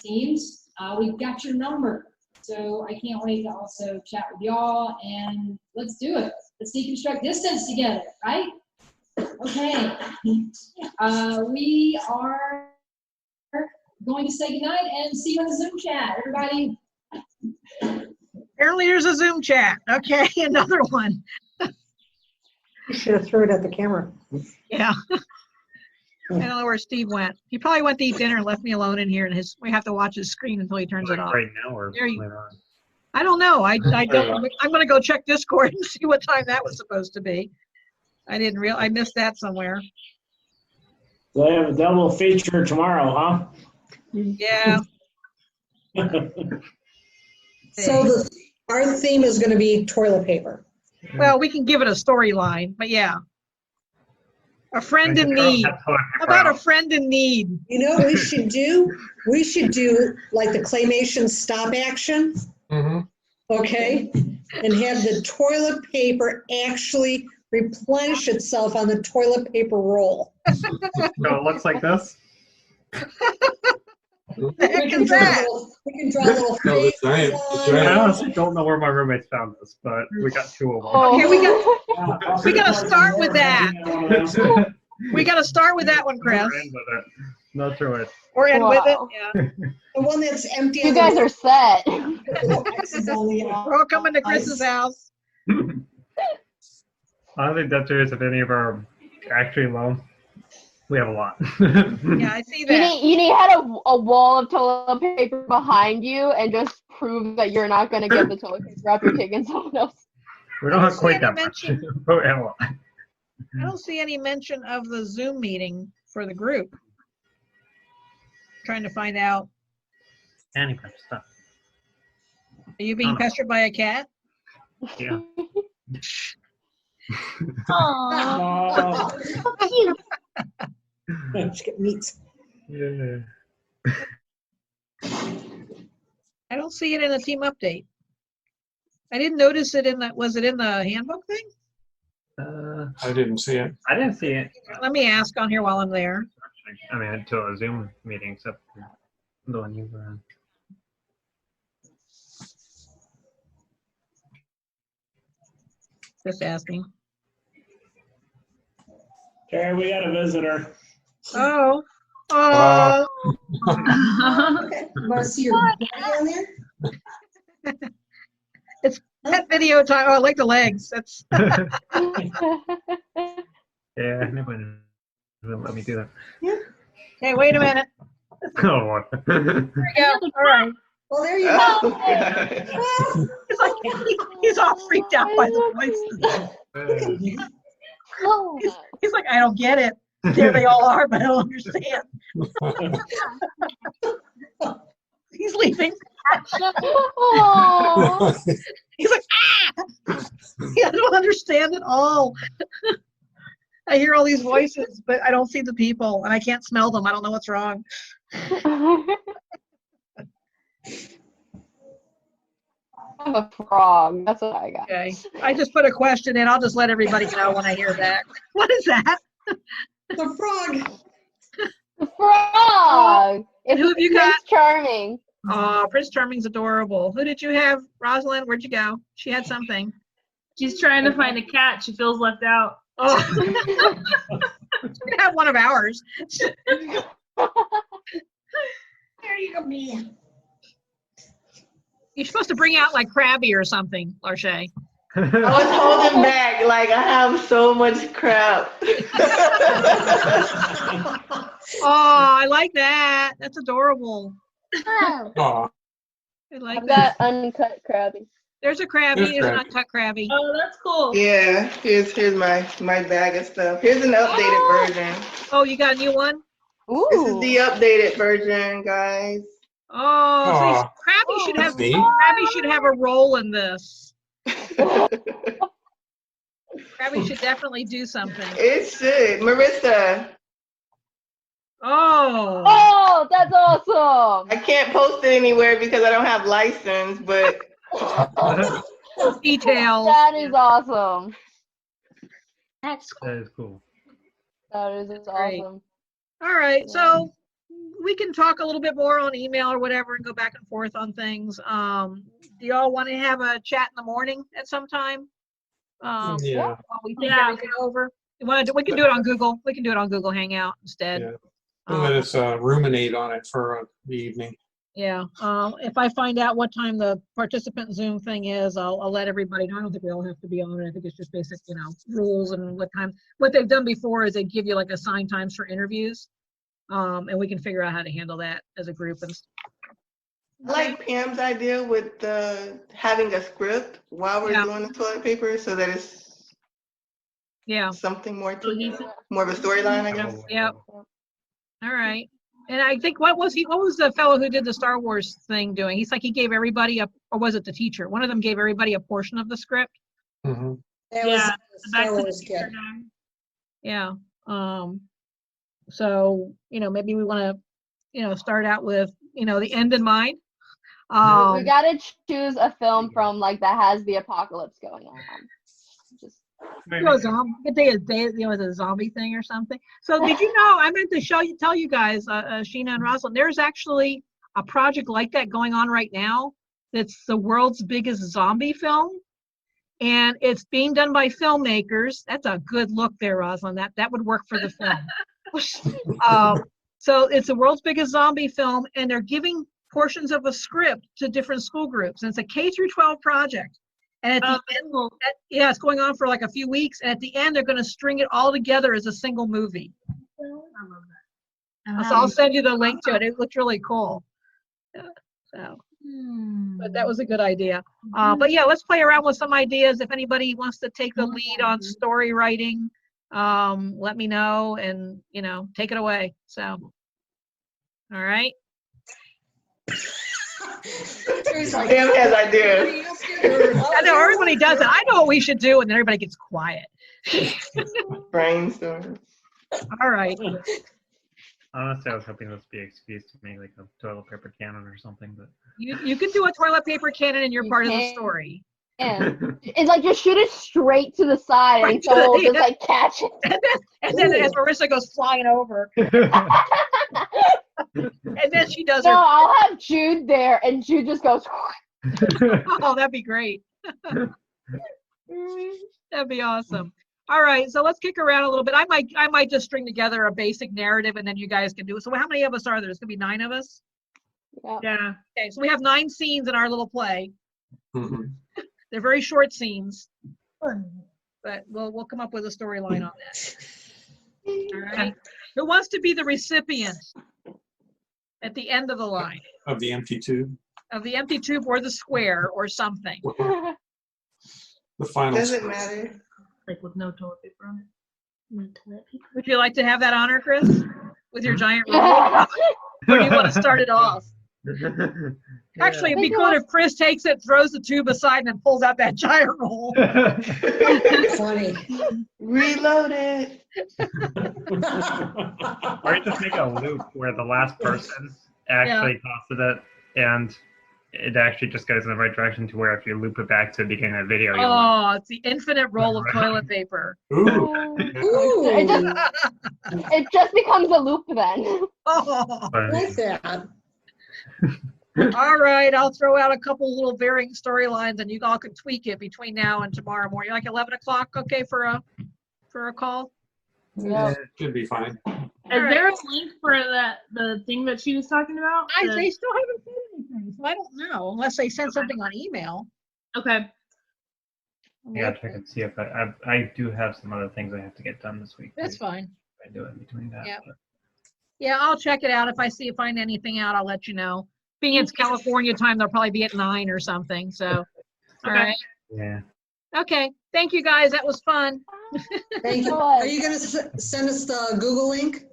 teams, we've got your number. So I can't wait to also chat with y'all, and let's do it. Let's deconstruct distance together, right? Okay. We are going to say goodnight and see you in the Zoom chat, everybody. Apparently there's a Zoom chat. Okay, another one. You should have thrown it at the camera. Yeah. I don't know where Steve went. He probably went to eat dinner and left me alone in here, and we have to watch his screen until he turns it off. Right now or later on? I don't know. I don't. I'm going to go check Discord and see what time that was supposed to be. I didn't I missed that somewhere. So I have a double feature tomorrow, huh? Yeah. So our theme is going to be toilet paper. Well, we can give it a storyline, but yeah. A friend in need. How about a friend in need? You know what we should do? We should do like the claymation stop action. Mm-hmm. Okay? And have the toilet paper actually replenish itself on the toilet paper roll. So it looks like this? We can draw a little face. I honestly don't know where my roommates found this, but we got 2 of them. Okay, we got to start with that. We got to start with that one, Chris. Not sure it. Or end with it. Yeah. The one that's empty. You guys are set. We're all coming to Chris's house. I think that's serious if any of our actually low. We have a lot. Yeah, I see that. You need to have a wall of toilet paper behind you and just prove that you're not going to get the toilet paper up. You're taking someone else. We don't have quite that much. But we have a lot. I don't see any mention of the Zoom meeting for the group. Trying to find out. Any kind of stuff. Are you being pestered by a cat? Yeah. Aww. Cute. Just get meat. Yeah. I don't see it in the team update. I didn't notice it in the. Was it in the handbook thing? I didn't see it. I didn't see it. Let me ask on here while I'm there. I mean, until a Zoom meeting, except for the one you were on. Just asking. Okay, we got a visitor. Oh. Oh. Okay, you want to see your body on there? It's pet video time. Oh, I like the legs. That's. Yeah, nobody will let me do that. Hey, wait a minute. Oh, what? There we go. All right. Well, there you Oh, go. It's like he's all freaked out by the voices. He's like, I don't get it. There they all are, but I don't understand. He's leaving. He's like, ah! I don't understand at all. I hear all these voices, but I don't see the people, and I can't smell them. I don't know what's wrong. I'm a frog. That's what I got. Okay. I just put a question in. I'll just let everybody know when I hear back. What is that? The frog. The frog. And who have you got? Prince Charming. Oh, Prince Charming's adorable. Who did you have? Rosalind, where'd you go? She had something. She's trying to find a cat. She feels left out. Oh. She's going to have one of ours. There you go, me. You're supposed to bring out like Krabby or something, Larche. I was holding back. Like, I have so much crap. Oh, I like that. That's adorable. Aw. I like I've that. got uncut Krabby. There's a Krabby. There's There's an Krabby. uncut Krabby. Oh, that's cool. Yeah, here's my bag of stuff. Here's an updated version. Oh, you got a new one? Ooh. This is the updated version, guys. Oh, so Aw. Krabby should have a role in this. Krabby should definitely do something. It should. Marissa, Oh. Oh, that's awesome. I can't post it anywhere because I don't have license, but Details. That is awesome. That's cool. That is cool. That is Great. awesome. All right, so we can talk a little bit more on email or whatever and go back and forth on things. Do y'all want to have a chat in the morning at some time? Yeah. While we think everything over. We can do it on Google. We can do it on Google Hangout instead. Yeah. And let us ruminate on it for the evening. Yeah. If I find out what time the participant Zoom thing is, I'll let everybody know. I don't think we all have to be on it. I think it's just basic, rules and what time. What they've done before is they give you like assigned times for interviews. And we can figure out how to handle that as a group. And I like Pam's idea with having a script while we're doing the toilet paper so that it's something more more of a storyline, I guess. Yep. All right. And I think what was the fellow who did the Star Wars thing doing? He's like he gave everybody or was it the teacher? One of them gave everybody a portion of the script. Mm-hmm. That was Star Wars kid. Yeah. So, maybe we want to, start out with, the end in mind. We gotta choose a film from that has the apocalypse going on. Just a zombie thing or something. So did you know, I meant to tell you guys, Sheena and Rosalind, there's actually a project like that going on right now. That's the world's biggest zombie film. And it's being done by filmmakers. That's a good look there, Rosalind. That would work for the film. So it's the world's biggest zombie film, and they're giving portions of a script to different school groups. And it's a K through 12 project. And at the end, it's going on for like a few weeks. And at the end, they're going to string it all together as a single movie. I love that. So I'll send you the link to it. It looks really cool. But that was a good idea. But yeah, let's play around with some ideas. If anybody wants to take the lead on story writing, let me know and, take it away. So, all right. Pam has ideas. I know everybody does it. I know what we should do, and then everybody gets quiet. Brainstorm. All right. Honestly, I was hoping this would be an excuse to make like a toilet paper cannon or something, but You can do a toilet paper cannon in your part of the story. Yeah. It's like just shoot it straight to the side and someone will just catch it. And then as Marissa goes flying over. And then she does her. I'll have Jude there and Jude just goes. Oh, that'd be great. That'd be awesome. All right, so let's kick around a little bit. I might just string together a basic narrative and then you guys can do it. So how many of us are there? There's gonna be 9 of us? Yeah. Okay, so we have 9 scenes in our little play. Mm-hmm. They're very short scenes, but we'll come up with a storyline on that. All right. Who wants to be the recipient at the end of the line? Of the empty tube. Of the empty tube or the square or something. The final. Doesn't matter. Like with no toilet paper on it. No toilet paper. Would you like to have that honor, Chris? With your giant roll? Or do you want to start it off? Actually, it'd be good if Chris takes it, throws the tube aside, and then pulls out that giant roll. Funny. Reload it. Or you just make a loop where the last person actually tosses it, and it actually just goes in the right direction to where if you loop it back to the beginning of the video, you'll Oh, it's the infinite roll of toilet paper. Ooh. It just becomes a loop then. Oh, I like that. all right, I'll throw out a couple little varying storylines, and you all can tweak it between now and tomorrow morning. Like 11 o'clock, okay, for a call? Yeah, should be fine. Is there a link for the thing that she was talking about? They still haven't said anything, so I don't know, unless they sent something on email. Okay. Yeah, check and see if I do have some other things I have to get done this week. That's fine. I do it between that. Yeah. but- Yeah, I'll check it out. If I find anything out, I'll let you know. Being it's California time, they'll probably be at 9 or something. So, all right. Yeah. Okay. Thank you guys. That was fun. Thank you. Are you going to send us the Google link?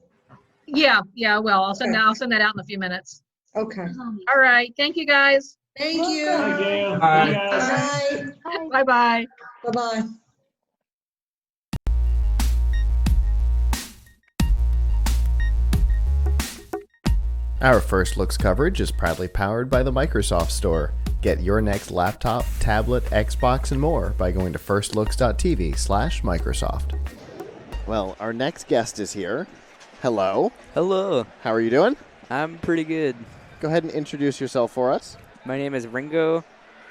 Yeah. Well, I'll send that out in a few minutes. Okay. All right. Thank you guys. Thank you. Thank you. Bye. Bye. Bye-bye. Bye-bye. Our First Looks coverage is proudly powered by the Microsoft Store. Get your next laptop, tablet, Xbox, and more by going to firstlooks.tv/Microsoft. Well, our next guest is here. Hello. Hello. How are you doing? I'm pretty good. Go ahead and introduce yourself for us. My name is Ringo,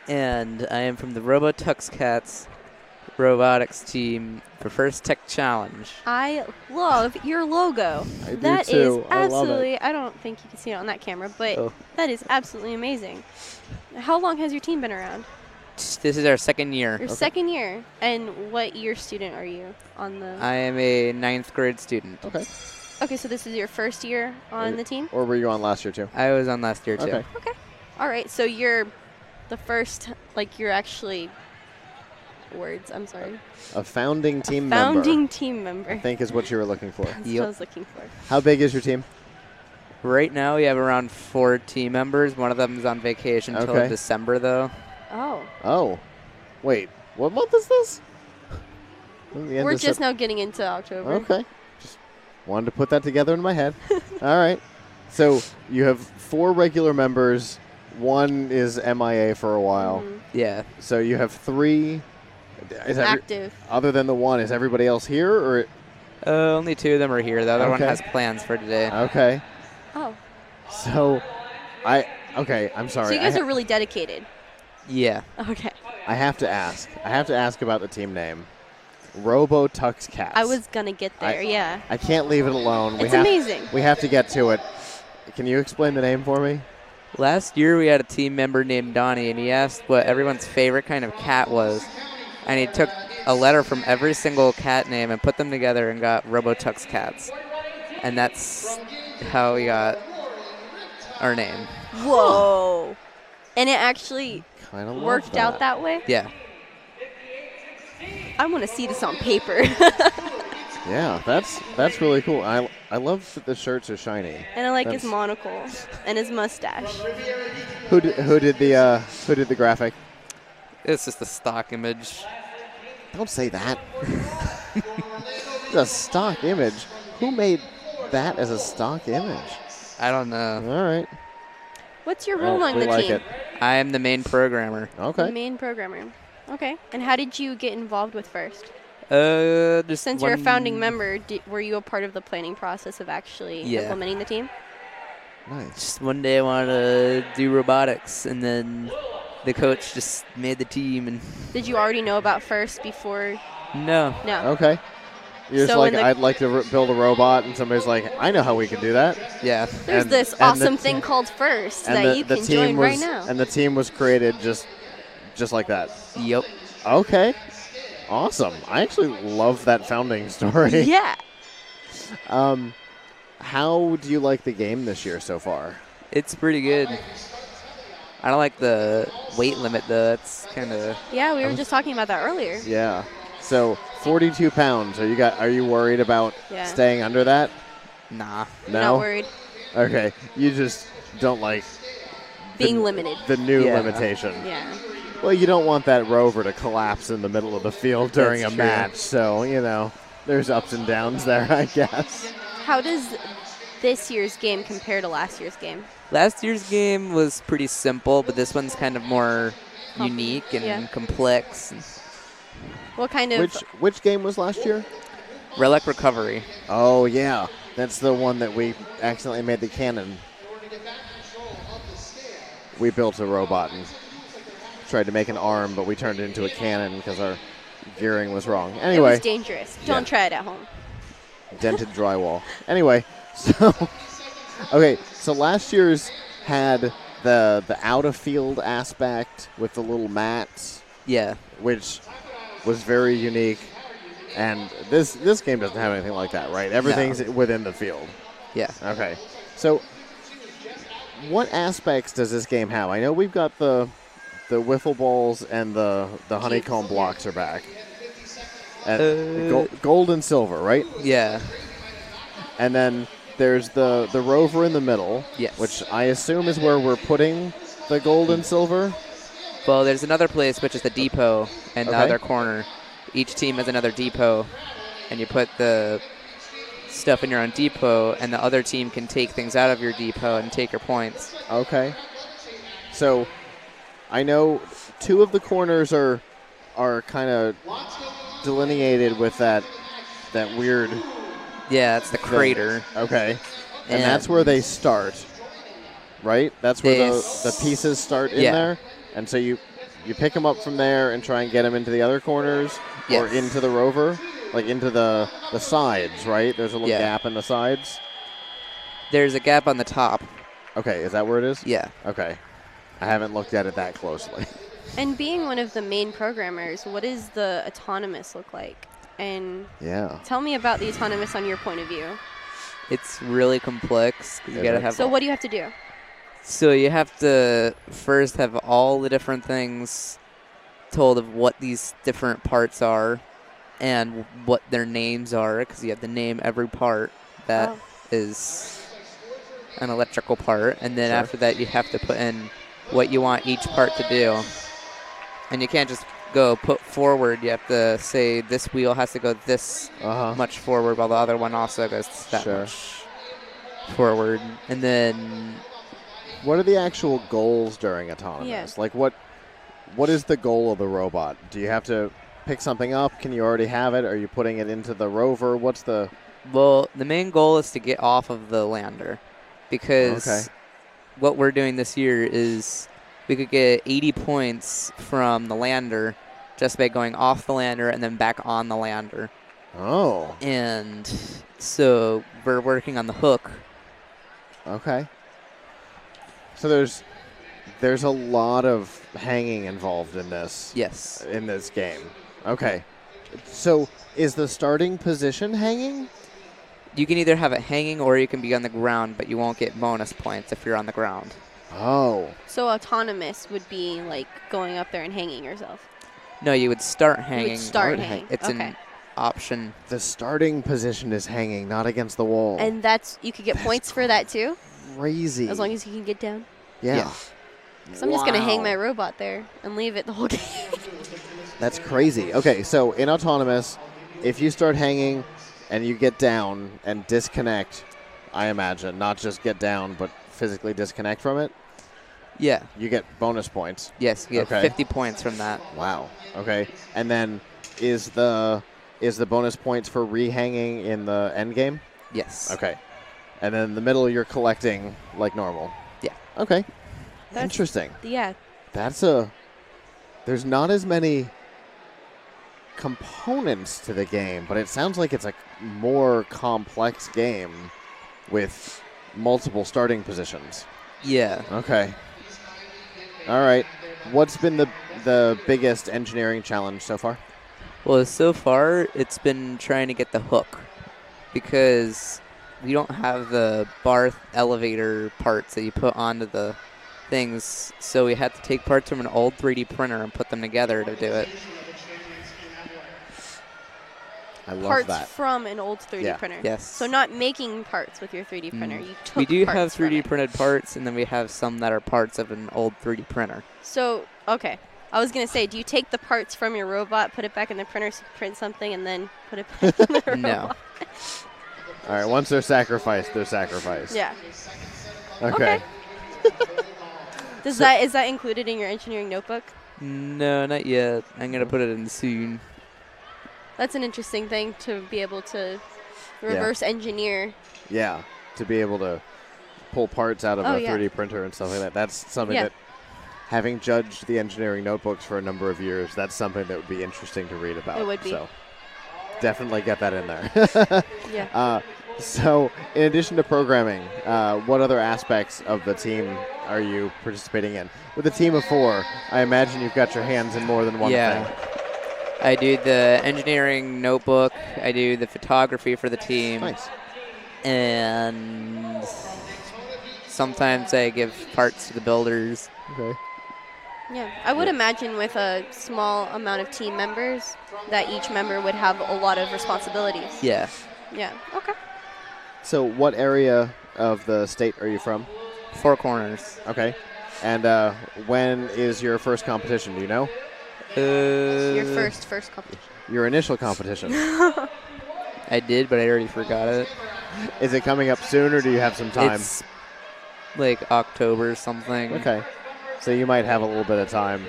and I am from the RoboTuxCats robotics team for First Tech Challenge. I love your logo. I do That too. is I love it. absolutely, I don't think you can see it on that camera, but that is absolutely amazing. How long has your team been around? This is our second year. Your second year. And what year student are you on the... I am a 9th grade student. Okay. Okay, so this is your first year on the team? Or were you on last year too? I was on last year too. Okay. Okay. All right, so you're the first, like you're actually... Words, I'm sorry. A founding team member. Founding team member. I think is what you were looking for. That's what I was looking for. How big is your team? Right now we have around 4 team members. One of them is on vacation until Okay. December though. Oh. Oh. Wait, what month is this? The end We're of just now getting into October. Okay. Just wanted to put that together in my head. All right. So you have 4 regular members. 1 is MIA for a while. Yeah. So you have 3. Is Active. Other than the 1, is everybody else here or? Only 2 of them are here. The other one Okay. has plans for today. Okay. Oh. So, I'm sorry. So you guys are really dedicated. Yeah. Okay. I have to ask. About the team name. RoboTuxCats. I was gonna get there, yeah. I can't leave it alone. It's amazing. We have to get to it. Can you explain the name for me? Last year we had a team member named Donnie, and he asked what everyone's favorite kind of cat was. And he took a letter from every single cat name and put them together and got RoboTuxCats. And that's how we got our name. Whoa. And it actually Kinda love worked out that way? Yeah. I want to see this on paper. Yeah, that's really cool. I love that the shirts are shiny. And I like his That's- monocle and his mustache. Who did the graphic? It's just a stock image. Don't say that. It's a stock image. Who made that as a stock image? I don't know. All right. What's your role on we the like team? it. I am the main programmer. The main programmer. Okay. And how did you get involved with First? Just Since you're a founding member, were you a part of the planning process of actually implementing the team? Nice. Just one day I wanted to do robotics, and then the coach just made the team. And Did you already know about First before No. No. Okay. You're just So like, in the- I'd like to build a robot, and somebody's like, I know how we can do that. Yeah. There's And- this and the awesome t- thing called First and that you the can team join was, right now. And the team was created just like that. Yep. Okay. Awesome. I actually love that founding story. Yeah. How do you like the game this year so far? It's pretty good. I don't like the weight limit though. That's kind of. Yeah, we were just talking about that earlier. Yeah. So 42 pounds. Are you worried about Yeah. staying under that? Nah. No. Not worried. Okay. You just don't like Being limited. The new Yeah. limitation. Yeah. Well, you don't want that rover to collapse in the middle of the field during That's a true. match. So, there's ups and downs there, I guess. How does this year's game compare to last year's game? Last year's game was pretty simple, but this one's kind of more unique and Yeah. complex. What kind of Which game was last year? Relic Recovery. Oh, yeah. That's the one that we accidentally made the cannon. We built a robot and tried to make an arm, but we turned it into a cannon because our gearing was wrong. It Anyway. was dangerous. Don't try it at home. Dented drywall. Anyway, so last year's had the out of field aspect with the little mats. Yeah. Which was very unique. And this game doesn't have anything like that, right? Everything's within the field. Yeah. Okay. So what aspects does this game have? I know we've got the wiffle balls and the honeycomb blocks are back. And gold and silver, right? Yeah. And then there's the rover in the middle, Yes. which I assume is where we're putting the gold and silver. Well, there's another place, which is the depot in the Okay. other corner. Each team has another depot, and you put the stuff in your own depot, and the other team can take things out of your depot and take your points. Okay. So I know two of the corners are kind of delineated with that weird. Yeah, that's the crater. Okay. And And- that's where they start, right? That's where This- the pieces start in Yeah. there. And so you pick them up from there and try and get them into the other corners or Yes. into the rover, like into the sides, right? There's a little Yeah. gap in the sides. There's a gap on the top. Okay, is that where it is? Yeah. Okay. I haven't looked at it that closely. And being one of the main programmers, what does the autonomous look like? And Yeah. tell me about the autonomous on your point of view. It's really complex. 'Cause you gotta have. So what do you have to do? So you have to first have all the different things told of what these different parts are and what their names are, because you have to name every part that is an electrical part, and then Sure. after that you have to put in what you want each part to do. And you can't just go put forward. You have to say this wheel has to go this much forward, while the other one also goes that Sure. much forward. And then What are the actual goals during autonomous? Yeah. Like what is the goal of the robot? Do you have to pick something up? Can you already have it? Are you putting it into the rover? What's the Well, the main goal is to get off of the lander, because Okay. what we're doing this year is we could get 80 points from the lander just by going off the lander and then back on the lander. Oh. And so we're working on the hook. Okay. So there's a lot of hanging involved in this. Yes. In this game. Okay. So is the starting position hanging? You can either have it hanging or you can be on the ground, but you won't get bonus points if you're on the ground. Oh. So autonomous would be like going up there and hanging yourself. No, you would start hanging. start hanging, It's okay. an option. The starting position is hanging, not against the wall. And you could get points for that too? Crazy. As long as you can get down? Yeah. So I'm just going to hang Wow. my robot there and leave it the whole game. That's crazy. Okay, so in autonomous, if you start hanging and you get down and disconnect, I imagine, not just get down, but physically disconnect from it, Yeah. you get bonus points. Yes, you get 50 points from that. Wow. Okay. And then is the bonus points for rehanging in the end game? Yes. Okay. And then in the middle you're collecting like normal. Yeah. Okay. That's- Interesting. Yeah. There's not as many components to the game, but it sounds like it's a more complex game with multiple starting positions. Yeah. Okay. All right. What's been the biggest engineering challenge so far? Well, so far, it's been trying to get the hook because we don't have the Barth elevator parts that you put onto the things, so we had to take parts from an old 3D printer and put them together to do it. I love Parts that. from an old 3D Yeah. printer. Yes. So not making parts with your 3D printer. You took We do parts have from 3D it. printed parts, and then we have some that are parts of an old 3D printer. So, okay. I was going to say, do you take the parts from your robot, put it back in the printer, print something, and then put it back in the robot? No. All right. Once they're sacrificed, they're sacrificed. Yeah. Okay. Is that included in your engineering notebook? No, not yet. I'm going to put it in soon. That's an interesting thing to be able to reverse engineer. Yeah. To be able to pull parts out of a yeah. 3D printer and stuff like that. That's something Yeah. that, having judged the engineering notebooks for a number of years, that's something that would be interesting to read about. It would be. So definitely get that in there. Yeah. So in addition to programming, what other aspects of the team are you participating in? With a team of 4, I imagine you've got your hands in more than one thing. I do the engineering notebook. I do the photography for the team. Nice. And sometimes I give parts to the builders. Okay. Yeah, I would imagine with a small amount of team members that each member would have a lot of responsibilities. Yeah. Yeah, okay. So what area of the state are you from? Four Corners. Okay. And when is your first competition? Do you know? Your first competition. Your initial competition. I did, but I already forgot it. Is it coming up soon, or do you have some time? It's like October or something. Okay. So you might have a little bit of time.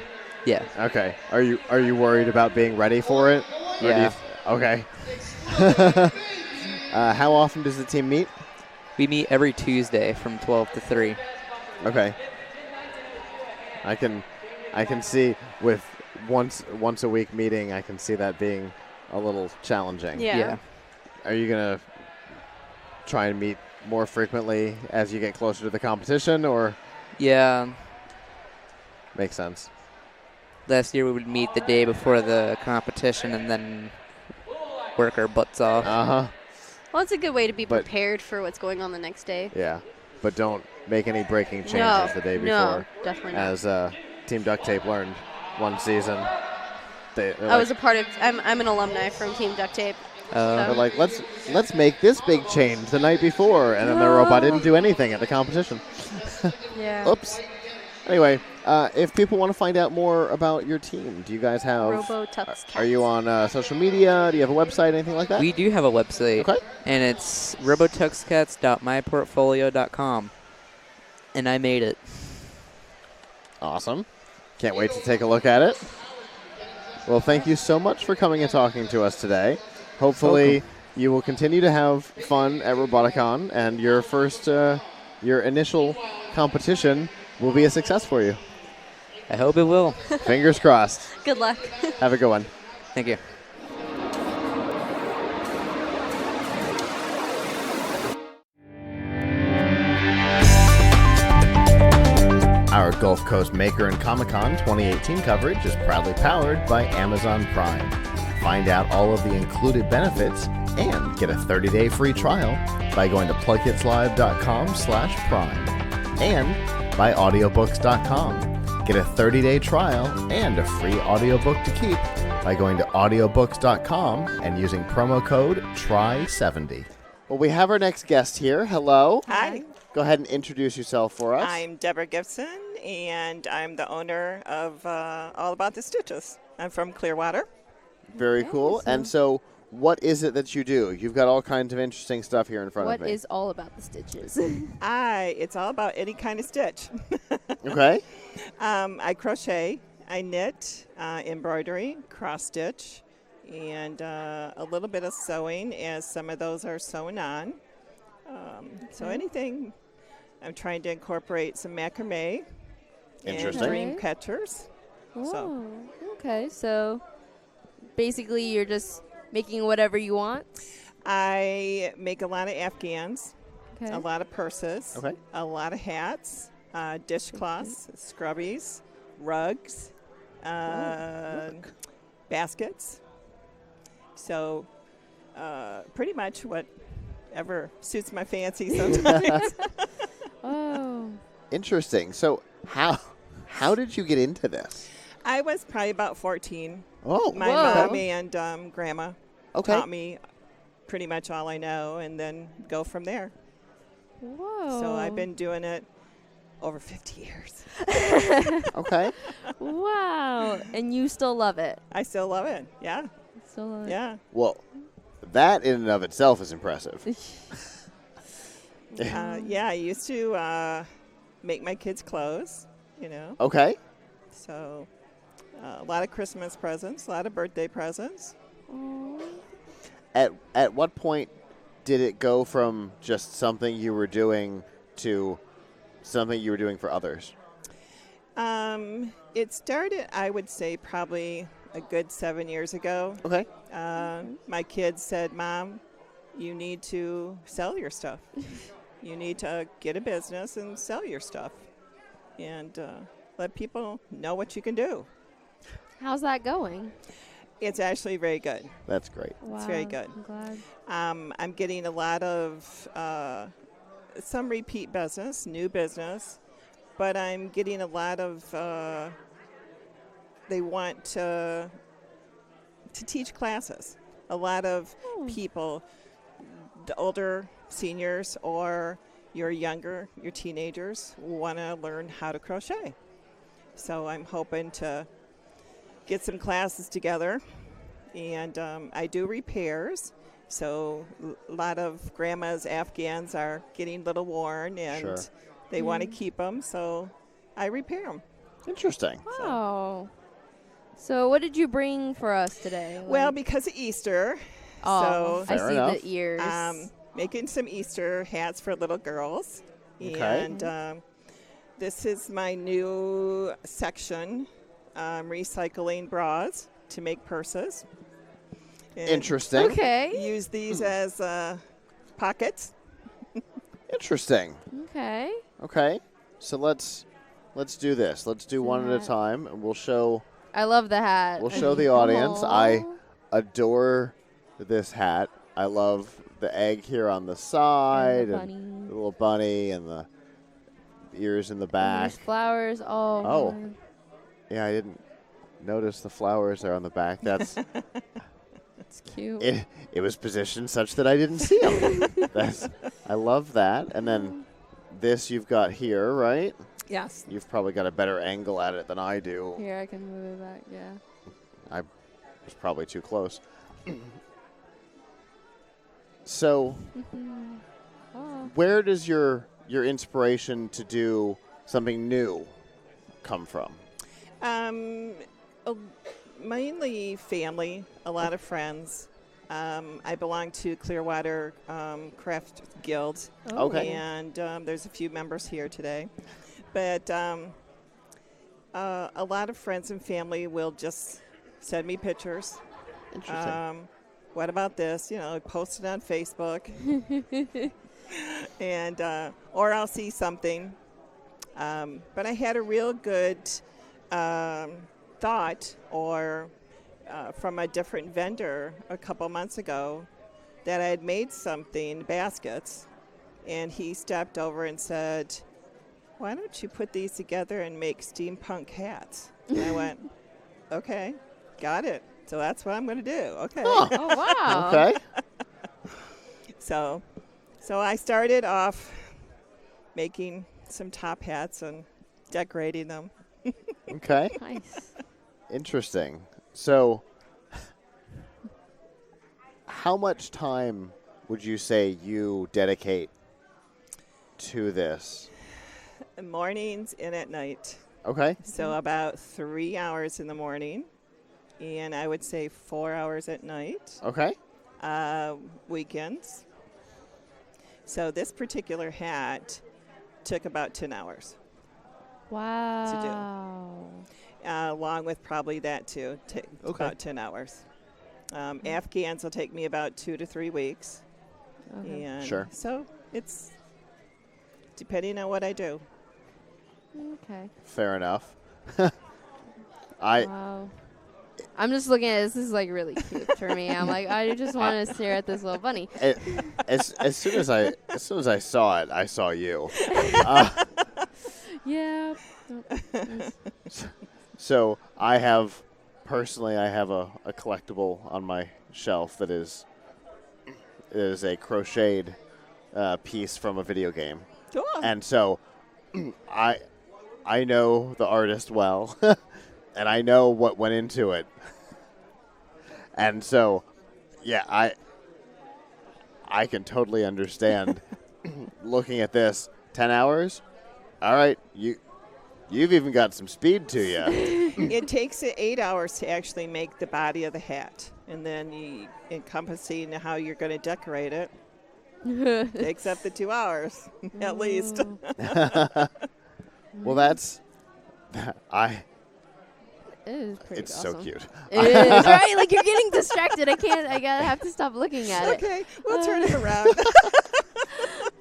Yeah. Okay. Are you worried about being ready for it? Or Yeah. Okay. How often does the team meet? We meet every Tuesday from 12 to 3. Okay. I can see with once a week meeting, I can see that being a little challenging. Yeah. Are you gonna try and meet more frequently as you get closer to the competition, or? Yeah. Makes sense. Last year we would meet the day before the competition and then work our butts off. Uh-huh. Well, it's a good way to be prepared for what's going on the next day. Yeah. But don't make any breaking changes No, the day before. no, definitely not. As Team Duct Tape learned one season. I was a part of, I'm an alumni from Team Duct Tape. They're like, let's make this big change the night before, and then the robot didn't do anything at the competition. Yeah. Oops. Anyway, if people want to find out more about your team, do you guys have? RoboTux Are you on social media? Do you have a website, anything like that? We do have a website. Okay. And it's robotuxcats.myportfolio.com. And I made it. Awesome. Can't wait to take a look at it. Well, thank you so much for coming and talking to us today. Hopefully, you will continue to have fun at Roboticon, and your your initial competition will be a success for you. I hope it will. Fingers crossed. Good luck. Have a good one. Thank you. Our Gulf Coast Maker and Comic-Con 2018 coverage is proudly powered by Amazon Prime. Find out all of the included benefits and get a 30-day free trial by going to plugkitslive.com/prime and by audiobooks.com. Get a 30-day trial and a free audiobook to keep by going to audiobooks.com and using promo code TRY70. Well, we have our next guest here. Hello. Hi. Go ahead and introduce yourself for us. I'm Deborah Gibson, and I'm the owner of All About the Stitches. I'm from Clearwater. Very cool. And so what is it that you do? You've got all kinds of interesting stuff here in front of What me. is all about the stitches? It's all about any kind of stitch. Okay. I crochet, I knit, embroidery, cross stitch, and a little bit of sewing, as some of those are sewn on. So anything. I'm trying to incorporate some macrame and Interesting. dream catchers. So Oh, okay. So basically you're just making whatever you want? I make a lot of Afghans, Okay. a lot of purses, Okay. a lot of hats, dishcloths, scrubbies, rugs, baskets. So pretty much whatever suits my fancy sometimes. Oh. Interesting. So how did you get into this? I was probably about 14. Oh, my Whoa. mom and grandma taught me pretty much all I know, and then go from there. Whoa. So I've been doing it over 50 years. Okay. Wow. And you still love it? I still love it. Yeah. Still love it. Yeah. Well, that in and of itself is impressive. Yeah, I used to make my kids clothes, Okay. So a lot of Christmas presents, a lot of birthday presents. At what point did it go from just something you were doing to something you were doing for others? It started, I would say, probably a good 7 years ago. Okay. My kids said, Mom, you need to sell your stuff. You need to get a business and sell your stuff. And let people know what you can do. How's that going? It's actually very good. That's great. Wow. It's very good. I'm glad. I'm getting a lot of some repeat business, new business, but I'm getting a lot of they want to teach classes. A lot of people, the older seniors or you're younger, you're teenagers, want to learn how to crochet. So I'm hoping to get some classes together. And I do repairs. So a lot of grandma's Afghans are getting a little worn, and Sure. they want to keep them. So I repair them. Interesting. Wow. So what did you bring for us today? Well, because of Easter. Oh, so I see enough. the ears. Making some Easter hats for little girls. Okay. And this is my new section, recycling bras to make purses. And Interesting. Okay. Use these as pockets. Interesting. Okay. Okay. So let's do this. Let's do one at a time, and we'll show I love the hat. we'll show the audience. I adore this hat. I love the egg here on the side, and the little bunny, and the ears in the back. There's flowers. Oh. Oh. man. Yeah, I didn't notice the flowers there on the back. That's It's cute. it was positioned such that I didn't see them. I love that. And then this you've got here, right? Yes. You've probably got a better angle at it than I do. Here, I can move it back. Yeah. I was probably too close. So, Oh. where does your inspiration to do something new come from? Mainly family, a lot of friends. I belong to Clearwater Craft Guild. Oh. Okay. And there's a few members here today. But a lot of friends and family will just send me pictures. Interesting. What about this? Post it on Facebook. And or I'll see something. But I had a real good thought from a different vendor a couple months ago that I had made something, baskets, and he stepped over and said, why don't you put these together and make steampunk hats? And I went, okay, got it. So that's what I'm going to do. Okay. Huh. Oh, wow. Okay. So I started off making some top hats and decorating them. Okay. Nice. Interesting. So, how much time would you say you dedicate to this? Mornings and at night. Okay. So about 3 hours in the morning, and I would say 4 hours at night. Okay. Weekends. So this particular hat took about 10 hours. Wow. Along with probably that too, about 10 hours. Afghans will take me about 2 to 3 weeks. Okay. And Sure. so it's depending on what I do. Okay. Fair enough. Wow. I'm just looking at this. This is like really cute for me. I'm like, I just want to stare at this little bunny. As soon as I saw it, I saw you. Yeah. So I have a collectible on my shelf that is a crocheted piece from a video game. Cool. And so I know the artist well, and I know what went into it. And so, yeah, I can totally understand looking at this. 10 hours? All right, you've even got some speed to you. It takes 8 hours to actually make the body of the hat, and then encompassing how you're going to decorate it takes up the 2 hours at least. Well, that's It is pretty It's awesome. so cute. It is, right? Like, you're getting distracted. I have to stop looking at it. Okay, we'll turn it around.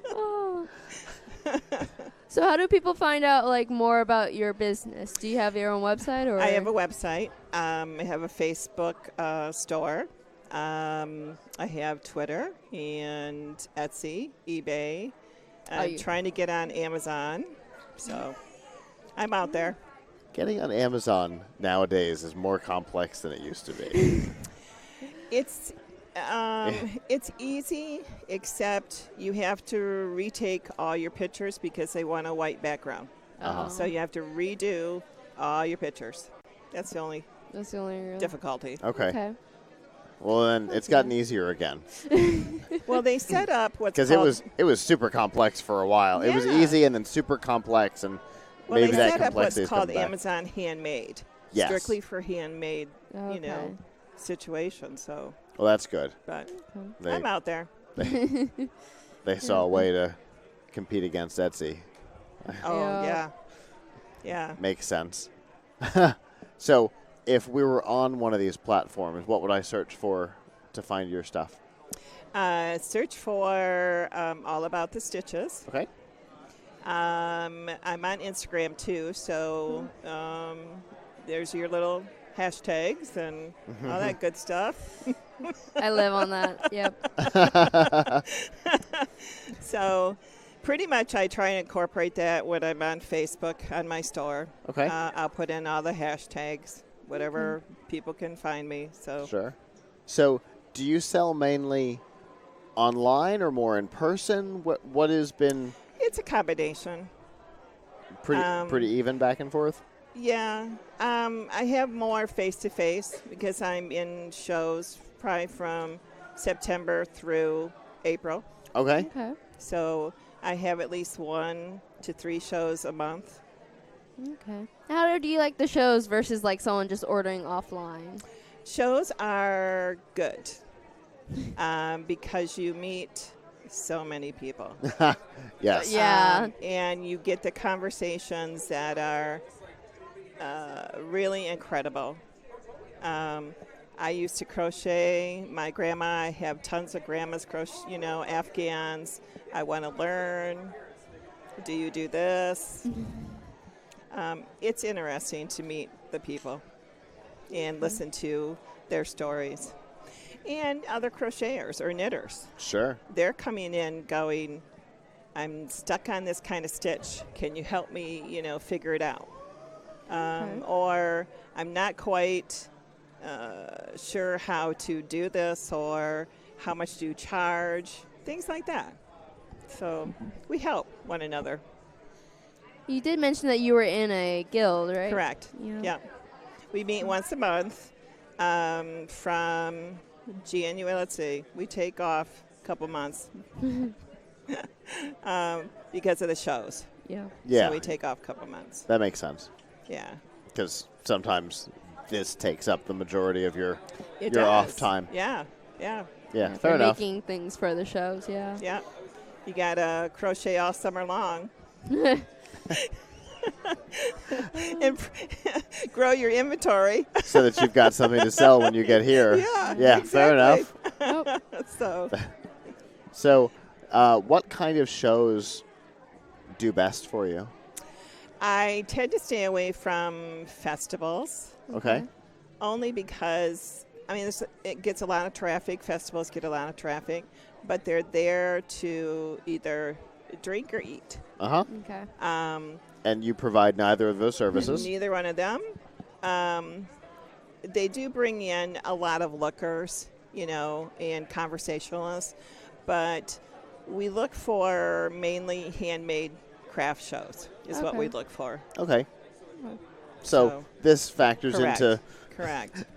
Oh. So how do people find out like more about your business? Do you have your own website or? I have a website. I have a Facebook store. I have Twitter and Etsy, eBay. I'm trying to get on Amazon. So I'm out there. Getting on Amazon nowadays is more complex than it used to be. It's easy, except you have to retake all your pictures because they want a white background. So you have to redo all your pictures. That's the only real difficulty. Okay. Well, then it's gotten easier again. Well, they set up what's because called... it was super complex for a while. It was easy and then super complex, and well, maybe they that set up complexity what's is coming called back. Amazon Handmade. Yes. Strictly for handmade, situation. So. Well, that's good. But They- I'm out there. They saw a way to compete against Etsy. Oh, yeah. Makes sense. So, if we were on one of these platforms, what would I search for to find your stuff? Search for All About the Stitches. Okay. I'm on Instagram too, so there's your little hashtags and all that good stuff. I live on that. Yep. So pretty much I try and incorporate that when I'm on Facebook on my store. Okay. I'll put in all the hashtags, whatever people can find me. So Sure. So, do you sell mainly online or more in person? What has been it's a combination. pretty even back and forth? Yeah, I have more face-to-face because I'm in shows probably from September through April. Okay. So I have at least 1 to 3 shows a month. Okay. How do you like the shows versus like someone just ordering offline? Shows are good because you meet so many people. Yes. Yeah. And you get the conversations that are really incredible. I used to crochet. My grandma, I have tons of grandmas crochet, Afghans. I want to learn. Do you do this? It's interesting to meet the people and listen to their stories. And other crocheters or knitters. Sure. They're coming in going, I'm stuck on this kind of stitch. Can you help me, figure it out? Or I'm not quite sure how to do this, or how much do you charge? Things like that. So we help one another. You did mention that you were in a guild, right? Correct. Yeah. We meet once a month from January. Let's see. We take off a couple months because of the shows. Yeah. So we take off a couple months. That makes sense. Yeah. Because sometimes this takes up the majority of your It off does. time. Yeah. Yeah, Fair fair enough. Making things for the shows, yeah. Yeah. You got to crochet all summer long. and grow your inventory. So that you've got something to sell when you get here. Yeah, fair enough. So, So, what kind of shows do best for you? I tend to stay away from festivals. Okay. Only because, I mean, it gets a lot of traffic. Festivals get a lot of traffic, but they're there to either drink or eat. Uh-huh. Okay. And you provide neither of those services? Neither one of them. They do bring in a lot of lookers, and conversationalists, but we look for mainly handmade craft shows is what we look for. Okay. So this factors Correct.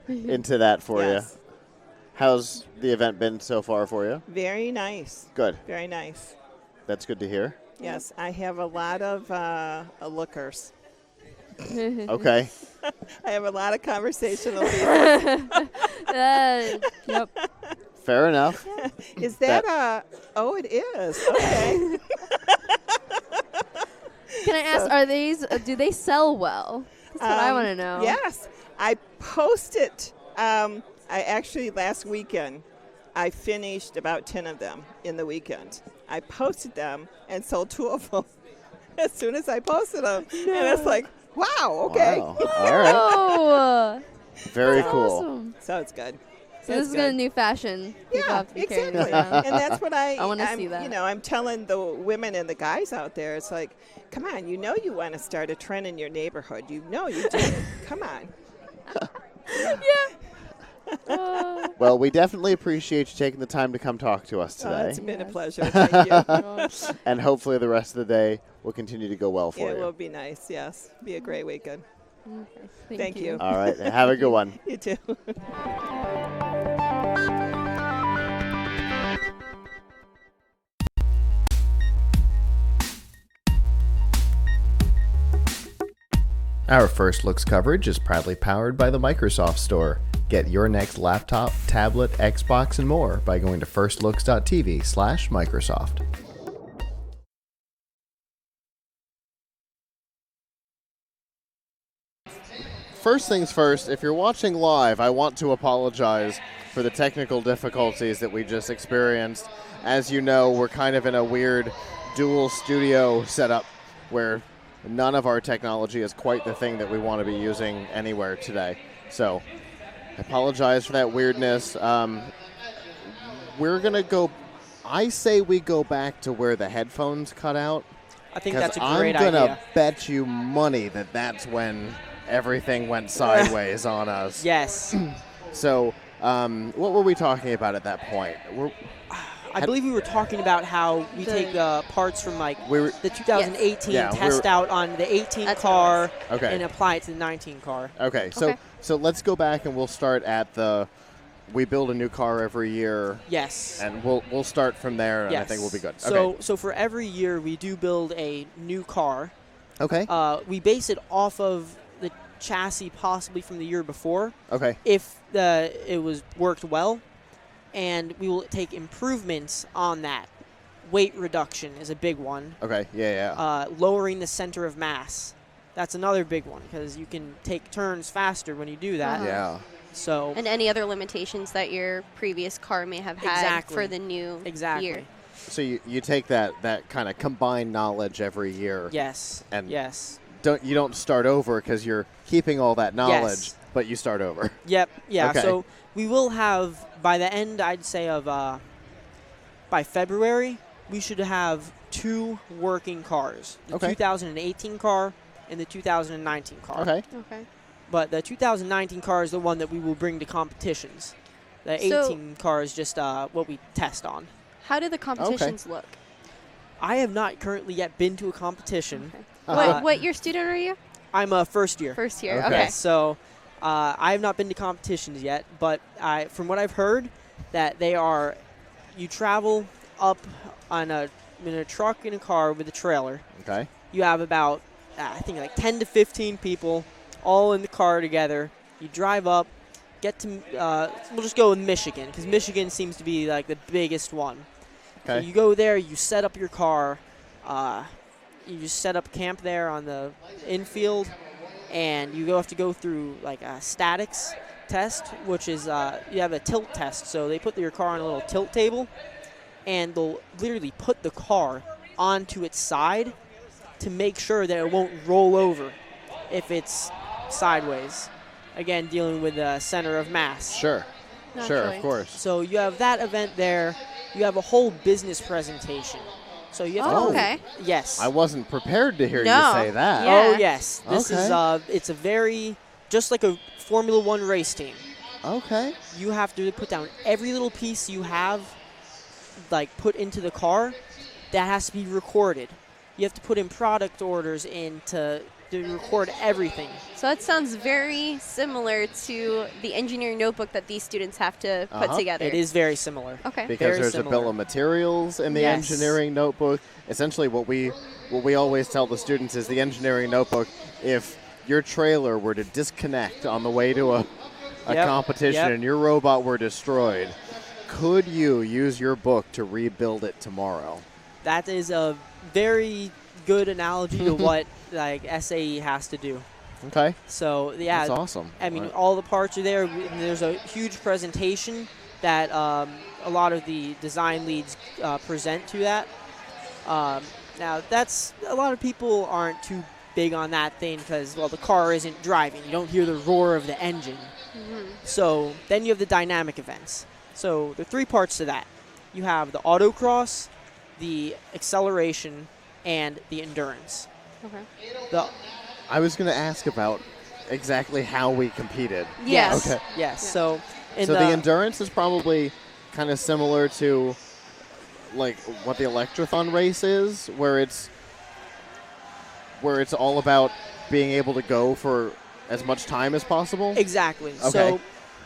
into that for you. How's the event been so far for you? Very nice. Good. Very nice. That's good to hear. Yes, I have a lot of lookers. Okay. I have a lot of conversational people. Yep. Fair enough. Is that oh, it is. Okay. Can I ask, do they sell well? That's what I want to know. Yes. I posted, I actually last weekend, I finished about 10 of them in the weekend. I posted them and sold 2 of them as soon as I posted them. And it's like, wow, okay. Wow. All right. Oh, Very cool. awesome. So it's good. So this is a new fashion. People have to be carrying this Exactly. around. And that's what I want to see I'm, that. I'm telling the women and the guys out there, it's like, come on, you want to start a trend in your neighborhood. You do. Come on. Well, we definitely appreciate you taking the time to come talk to us today. It's been a pleasure. Thank you. And hopefully the rest of the day will continue to go well for It you. will be nice, yes. Be a great weekend. Okay. Thank you. All right. Have a good one. You too. Our First Looks coverage is proudly powered by the Microsoft Store. Get your next laptop, tablet, Xbox, and more by going to firstlooks.tv/Microsoft. First things first, if you're watching live, I want to apologize for the technical difficulties that we just experienced. As you know, we're kind of in a weird dual studio setup where none of our technology is quite the thing that we want to be using anywhere today. So I apologize for that weirdness. We're going to go, I say we go back to where the headphones cut out. I think that's a great I'm going idea. to bet you money that that's when everything went sideways on us. Yes. So what were we talking about at that point? I believe we were talking about how we take parts from the 2018 Yeah, test out on the 18 car Okay. and apply it to the 19 car. Okay, so let's go back and we'll start at we build a new car every year. Yes. And we'll start from there, and I think we'll be good. Okay. So for every year we do build a new car. Okay. We base it off of the chassis possibly from the year before. Okay. If it was worked well. And we will take improvements on that. Weight reduction is a big one. Okay, yeah. Lowering the center of mass. That's another big one because you can take turns faster when you do that. Yeah. So. And any other limitations that your previous car may have had for the new year. So you take that kind of combined knowledge every year. Yes. And yes. You don't start over because you're keeping all that knowledge, but you start over. Yep. Yeah. Okay. So we will have by the end, I'd say of by February, we should have 2 working cars: the 2018 car and the 2019 car. Okay. Okay. But the 2019 car is the one that we will bring to competitions. The 18 car is just what we test on. How do the competitions look? I have not currently yet been to a competition. Okay. What year student are you? I'm a first year. First year, okay. So I have not been to competitions yet, but from what I've heard, that you travel up in a truck in a car with a trailer. Okay. You have about, I think, like 10 to 15 people all in the car together. You drive up, get to, we'll just go with Michigan, because Michigan seems to be like the biggest one. Okay. So you go there, you set up your car, you just set up camp there on the infield, and you have to go through like a statics test, which is you have a tilt test. So they put your car on a little tilt table, and they'll literally put the car onto its side to make sure that it won't roll over if it's sideways. Again, dealing with the center of mass. Sure. Sure, of course. So you have that event there. You have a whole business presentation. So you have to, okay. Yes. I wasn't prepared to hear you say that. Oh, yes. This Okay. is it's a very, just like a Formula One race team. Okay. You have to put down every little piece you have, like, put into the car. That has to be recorded. You have to put in product orders in to record everything. So that sounds very similar to the engineering notebook that these students have to put together. It is very similar. Okay. Because Very there's similar. a bill of materials in the Yes. engineering notebook. Essentially, what we always tell the students is the engineering notebook. If your trailer were to disconnect on the way to a Yep, competition yep. and your robot were destroyed, could you use your book to rebuild it tomorrow? That is a very good analogy to what like SAE has to do. Okay. So yeah, That's awesome. I mean, Right. all the parts are there. And there's a huge presentation that a lot of the design leads present to that. Now, that's a lot of people aren't too big on that thing because, well, the car isn't driving. You don't hear the roar of the engine. So then you have the dynamic events. So there are three parts to that. You have the autocross, the acceleration, and the endurance. Okay. I was going to ask about exactly how we competed. Yes. Okay. Yes. So in So the endurance is probably kind of similar to like what the electrothon race is, where it's all about being able to go for as much time as possible. Exactly. Okay. So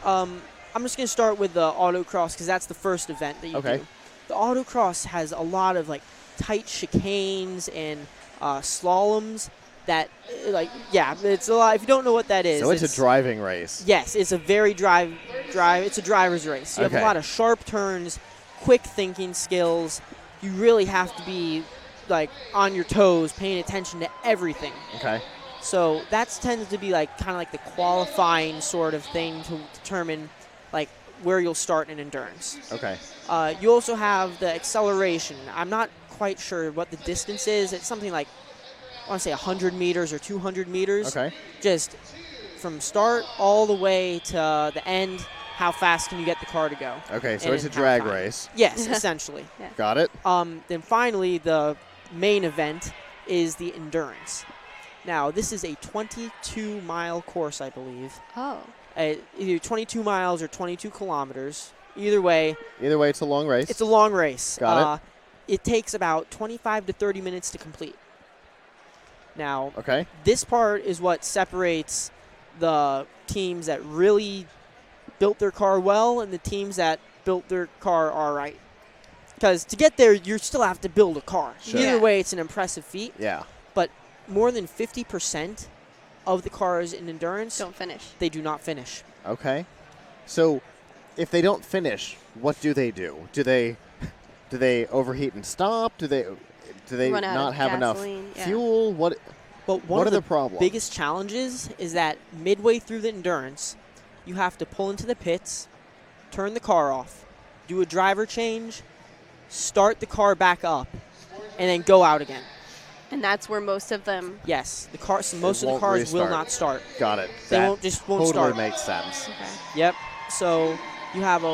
I'm just going to start with the autocross because that's the first event that you Okay. do. The autocross has a lot of like tight chicanes and slaloms that it's a lot. If you don't know what that is, So it's a driving race. Yes, it's a very it's a driver's race. You have Okay. a lot of sharp turns, quick thinking skills. You really have to be like on your toes, paying attention to everything. Okay. So that tends to be like kind of like the qualifying sort of thing to determine like where you'll start in endurance. Okay. You also have the acceleration. I'm not quite sure what the distance is. It's something like, I want to say 100 meters or 200 meters. Okay. Just from start all the way to the end, how fast can you get the car to go? Okay, so and it's a in how drag time. race. Yes, essentially. Yeah. Got it. Then finally, the main event is the endurance. Now, this is a 22-mile course, I believe. Oh. Either 22 miles or 22 kilometers. Either way. Either way, it's a long race. It's a long race. Got it takes about 25 to 30 minutes to complete. Now, Okay. this part is what separates the teams that really built their car well and the teams that built their car all right. Because to get there, you still have to build a car. Sure. Either Yeah. way, it's an impressive feat. Yeah. But more than 50% of the cars in endurance don't finish. They do not finish. Okay. So if they don't finish, what do they do? Do they overheat and stop? Do they Run out not of have enough gasoline, yeah. fuel? What One are of the problems? biggest challenges is that midway through the endurance, you have to pull into the pits, turn the car off, do a driver change, start the car back up, and then go out again. And that's where most of them. Yes, most of the won't cars will restart. not start. Got it. They That won't totally start. makes sense. Yep. So you have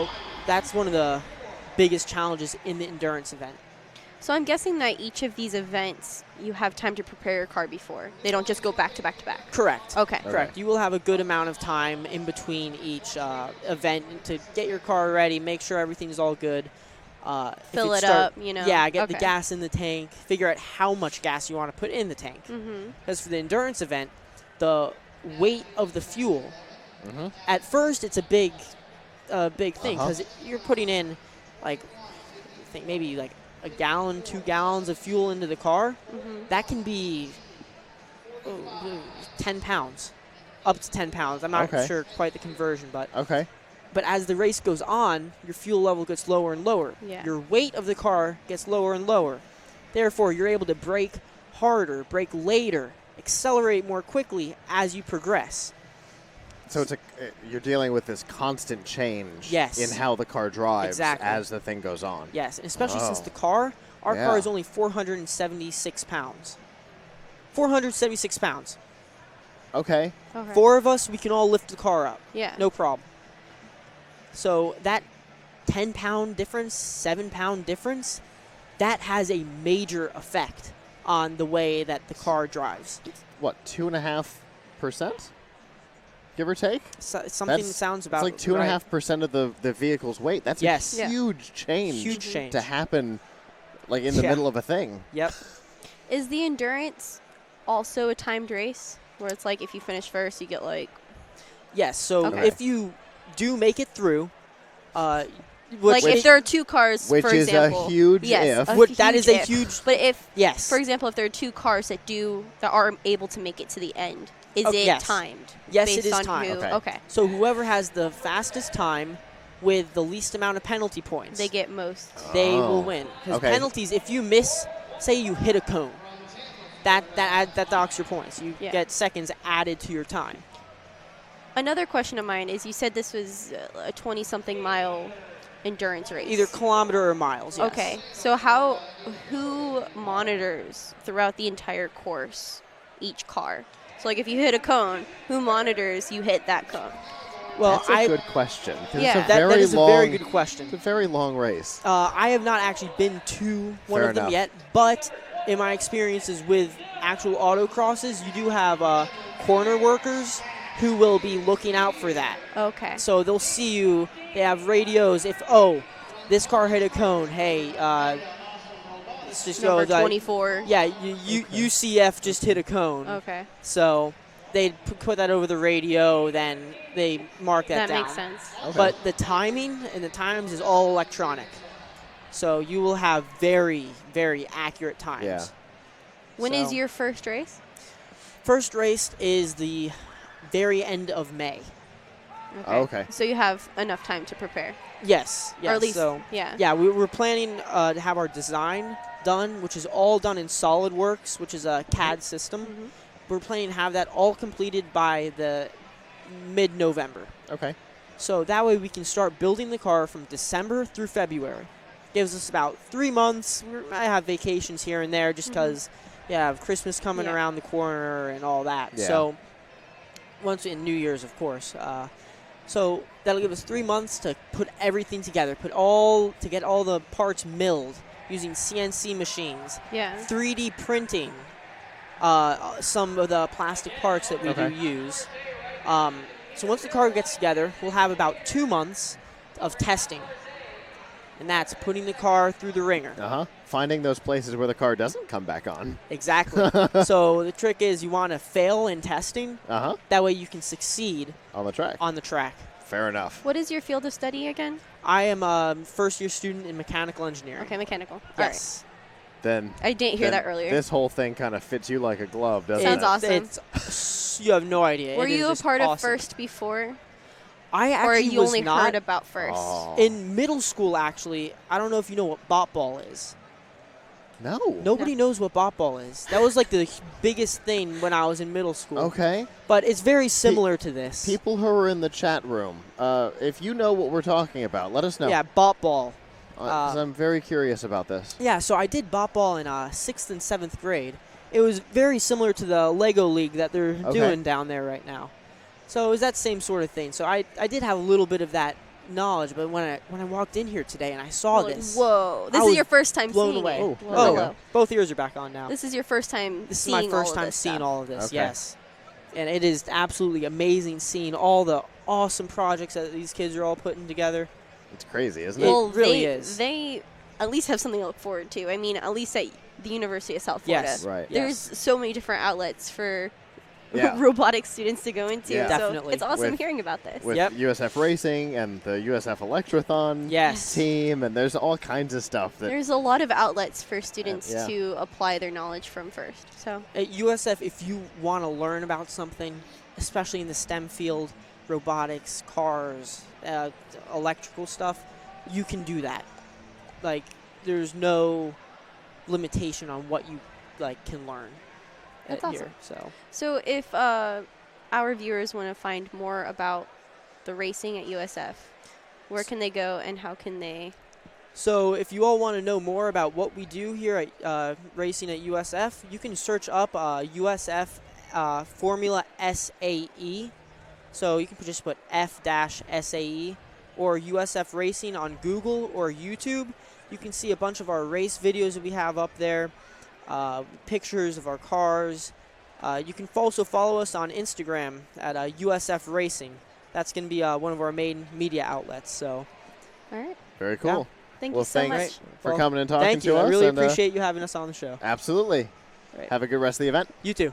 that's one of the biggest challenges in the endurance event. So I'm guessing that each of these events, you have time to prepare your car before. They don't just go back to back to back. Correct. Okay. Correct. You will have a good amount of time in between each event to get your car ready, make sure everything's all good. Fill it up, you know. Yeah, get the Okay. gas in the tank. Figure out how much gas you want to put in the tank. Mhm. Because for the endurance event, the weight of the fuel, Mm-hmm. at first it's a big thing Uh-huh. because you're putting in like, I think maybe like a gallon, 2 gallons of fuel into the car. Mhm. That can be 10 pounds, up to 10 pounds. I'm not Okay. sure quite the conversion, but Okay. but as the race goes on, your fuel level gets lower and lower. Yeah. Your weight of the car gets lower and lower. Therefore, you're able to brake harder, brake later, accelerate more quickly as you progress. So you're dealing with this constant change Yes. in how the car drives Exactly. as the thing goes on. Yes, and especially since Oh. the car, our car Yeah. is only 476 pounds. 476 pounds. Okay. Okay. 4 of us, we can all lift the car up. Yeah. No problem. So that 10-pound difference, 7-pound difference, that has a major effect on the way that the car drives. What, 2.5%? Give or take? Something sounds about It's like 2.5% of the vehicle's weight. That's Yes. a huge change. Huge change. To happen like in the Yeah. middle of a thing. Yep. Is the endurance also a timed race where it's like if you finish first, you get like Yes, so Okay. if you do make it through, like if there are 2 cars, which for is example, a huge yes, if. That is a if. huge. But if, Yes. for example, if there are 2 cars that are able to make it to the end, is it yes. timed? Yes, based it is on timed. Who, okay. So whoever has the fastest time with the least amount of penalty points, They get most. they Oh. will win. Because Okay. penalties, if you miss, say you hit a cone, that docks your points. You Yeah. get seconds added to your time. Another question of mine is you said this was a 20-something mile endurance race. Either kilometer or miles. Yes. Okay. So who monitors throughout the entire course each car? So like if you hit a cone, who monitors you hit that cone? Well, That's a good question. 'Cause Yeah. it's a That very is long, a very good question. It's a very long race. I have not actually been to one Fair of them enough. yet, but in my experiences with actual autocrosses, you do have corner workers who will be looking out for that. Okay. So they'll see you. They have radios. If this car hit a cone, hey, let's just Number go. 24. Yeah, UCF just hit a cone. Okay. So they put that over the radio, then they mark that down. That makes sense. Okay. But the timing and the times is all electronic. So you will have very, very accurate times. Yeah. When is So- your first race? First race is the very end of May. Okay. So you have enough time to prepare. Yes. Or at least, so, yeah. Yeah, we're planning to have our design done, which is all done in SolidWorks, which is a CAD system. Mm-hmm. We're planning to have that all completed by the mid-November. Okay. So that way we can start building the car from December through February. Gives us about 3 months. I have vacations here and there just because you have Christmas coming around the corner and all that. Yeah. So once in New Year's, of course. So that'll give us 3 months to put everything together, to get all the parts milled using CNC machines. Yeah. 3D printing some of the plastic parts that we Okay. do use. So once the car gets together, we'll have about 2 months of testing. And that's putting the car through the ringer. Finding those places where the car doesn't come back on. Exactly. So the trick is you want to fail in testing. That way you can succeed on the track. On the track. Fair enough. What is your field of study again? I am a first-year student in mechanical engineering. Okay, mechanical. Yes. Then I didn't hear then that earlier. This whole thing kind of fits you like a glove, doesn't Sounds it? awesome. You have no idea. Were It you is a just part of awesome. First before? I actually or you was only not. heard about First? In middle school, actually, I don't know if you know what bot ball is. No. Nobody knows what bot ball is. That was like the biggest thing when I was in middle school. Okay. But it's very similar to this. People who are in the chat room, if you know what we're talking about, let us know. Yeah, bot ball. 'Cause I'm very curious about this. Yeah, so I did bot ball in 6th and 7th grade. It was very similar to the Lego League that they're doing down there right now. So it was that same sort of thing. So I did have a little bit of that knowledge, but when I walked in here today and I saw You're like, this, whoa! I This is was your first time blown seeing away. it. Oh, both ears are back on now. This is your first time. This is seeing my first all of time this seeing stuff. all of this. Okay. Yes, and it is absolutely amazing seeing all the awesome projects that these kids are all putting together. It's crazy, isn't Well, it? It really they, is. They at least have something to look forward to. I mean, at least at the University of South Florida. Yes, right. There's so many different outlets for Yeah. robotic students to go into. Yeah. So Definitely. it's awesome With- hearing about this. With USF Racing and the USF Electrothon team, and there's all kinds of stuff that There's a lot of outlets for students yeah. to apply their knowledge from First. So At USF, if you want to learn about something, especially in the STEM field, robotics, cars, electrical stuff, you can do that. Like, there's no limitation on what you like can learn That's here. awesome. So if our viewers want to find more about the racing at USF, where can they go and how can they? So if you all want to know more about what we do here at racing at USF, you can search up USF Formula SAE. So you can just put F-SAE or USF Racing on Google or YouTube. You can see a bunch of our race videos that we have up there, pictures of our cars. You can also follow us on Instagram at USF Racing. That's going to be one of our main media outlets. So, all right. Very cool. Yeah. Thank well, you so thanks much for coming and talking thank you. to us. I really and, appreciate you having us on the show. Absolutely. Right. Have a good rest of the event. You too.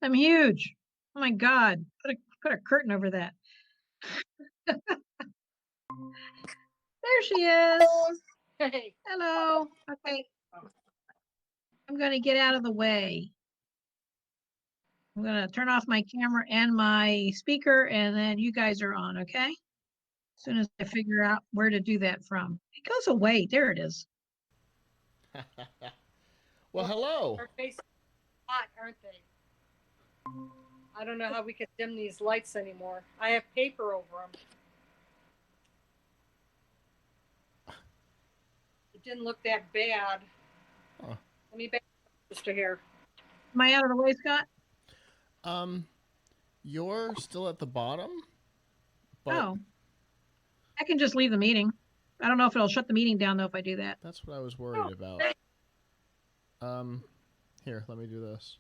I'm huge. Oh my God. Put a curtain over that. There she is. Hey. Hello. Okay. I'm going to get out of the way. I'm going to turn off my camera and my speaker, and then you guys are on, okay? As soon as I figure out where to do that from. It goes away. There it is. Well, hello. Our faces are hot, aren't they? I don't know how we could dim these lights anymore. I have paper over them. It didn't look that bad. Huh. Let me back just to here. Am I out of the way, Scott? You're still at the bottom. But Oh. I can just leave the meeting. I don't know if it'll shut the meeting down, though, if I do that. That's what I was worried about. Here, let me do this.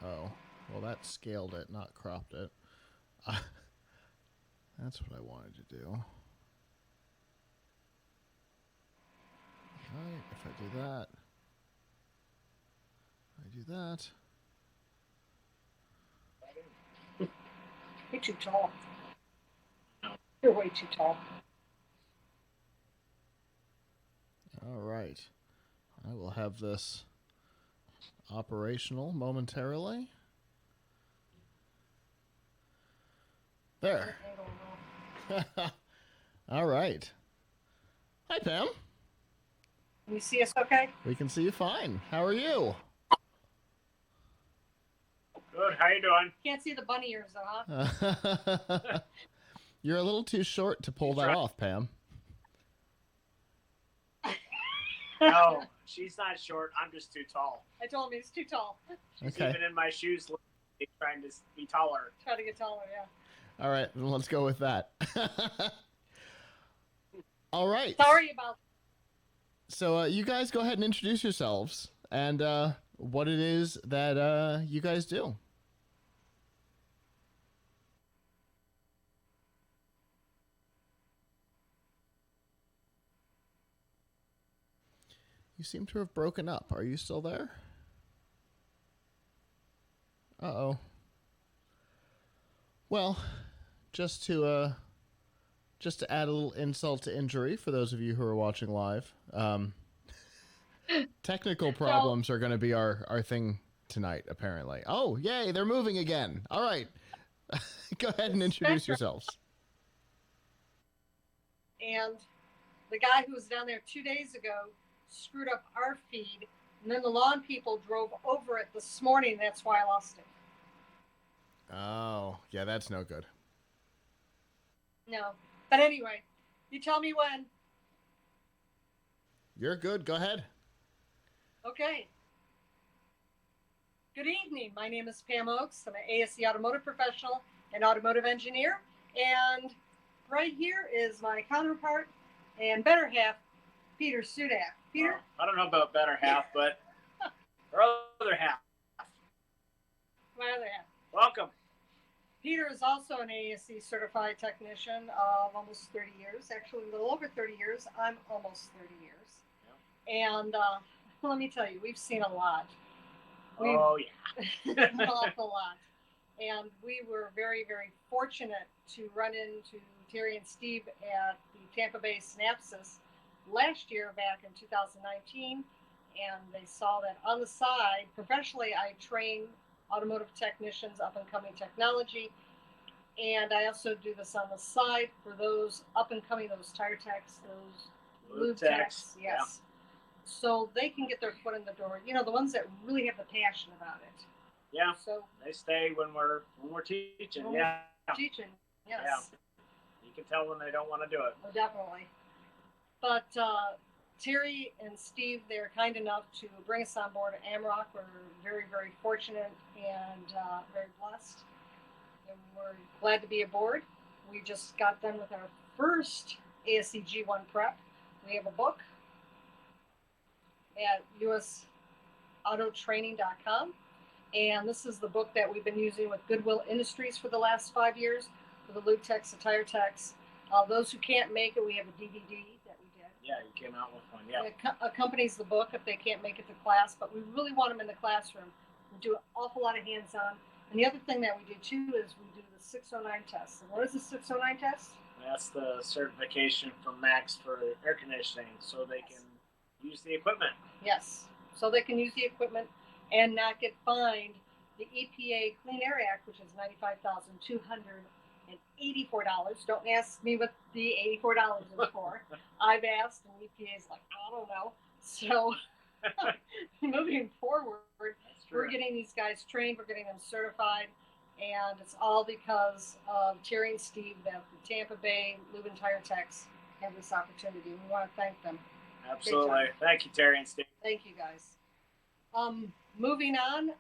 Oh, well, that scaled it, not cropped it. That's what I wanted to do. Alright, if I do that. I do that. You're too tall. You're way too tall. Alright. I will have this operational momentarily. There. All right. Hi, Pam. Can you see us okay? We can see you fine. How are you? Good. How you doing? Can't see the bunny ears, though, huh? You're a little too short to pull that off, Pam. No, she's not short. I'm just too tall. I told him he's too tall. She's Okay. even in my shoes trying to be taller. Try to get taller, yeah. All right, then let's go with that. All right. Sorry about So you guys go ahead and introduce yourselves and what it is that you guys do. You seem to have broken up. Are you still there? Uh-oh. Well, just to add a little insult to injury for those of you who are watching live, technical problems are going to be our thing tonight, apparently. Oh, yay, they're moving again. All right. Go ahead and introduce yourselves. And the guy who was down there 2 days ago screwed up our feed, and then the lawn people drove over it this morning. That's why I lost it. Oh, yeah, that's no good. No. But anyway, you tell me when. You're good. Go ahead. Okay. Good evening. My name is Pam Oakes. I'm an ASE automotive professional and automotive engineer. And right here is my counterpart and better half, Peter Sudak. Peter? I don't know about better half, but our other half. My other half. Welcome. Peter is also an ASE certified technician of almost 30 years, actually a little over 30 years. I'm almost 30 years. Yeah. And let me tell you, we've seen a lot. Oh, yeah. An awful lot. And we were very, very fortunate to run into Terry and Steve at the Tampa Bay Synapsis last year, back in 2019. And they saw that on the side, professionally, I train automotive technicians, up and coming technology. And I also do this on the side for those up and coming, those tire techs, those lube techs. Yes. Yeah. So they can get their foot in the door. You know, the ones that really have the passion about it. Yeah. So they stay when we're teaching. When yeah. We're teaching. Yes. Yeah. You can tell when they don't want to do it. Oh, definitely. But Terry and Steve, they're kind enough to bring us on board at AMRoC. We're very, very fortunate and very blessed. And we're glad to be aboard. We just got done with our first ASE G1 prep. We have a book at usautotraining.com. And this is the book that we've been using with Goodwill Industries for the last 5 years, for the lube techs, the tire techs. Those who can't make it, we have a DVD that we did. Yeah, you came out with one. Yeah. It accompanies the book if they can't make it to class, but we really want them in the classroom. We do an awful lot of hands-on. And the other thing that we do too is we do the 609 test. And what is the 609 test? That's the certification from Max for air conditioning, so they can use the equipment. Yes, so they can use the equipment and not get fined. The EPA Clean Air Act, which is $95,284. Don't ask me what the $84 is for. I've asked, and EPA is like, I don't know. So moving forward, we're getting these guys trained, we're getting them certified, and it's all because of Terry and Steve that the Tampa Bay Lube and Tire Techs have this opportunity. We want to thank them. Absolutely. Thank you, Terry and Steve. Thank you, guys. Moving on,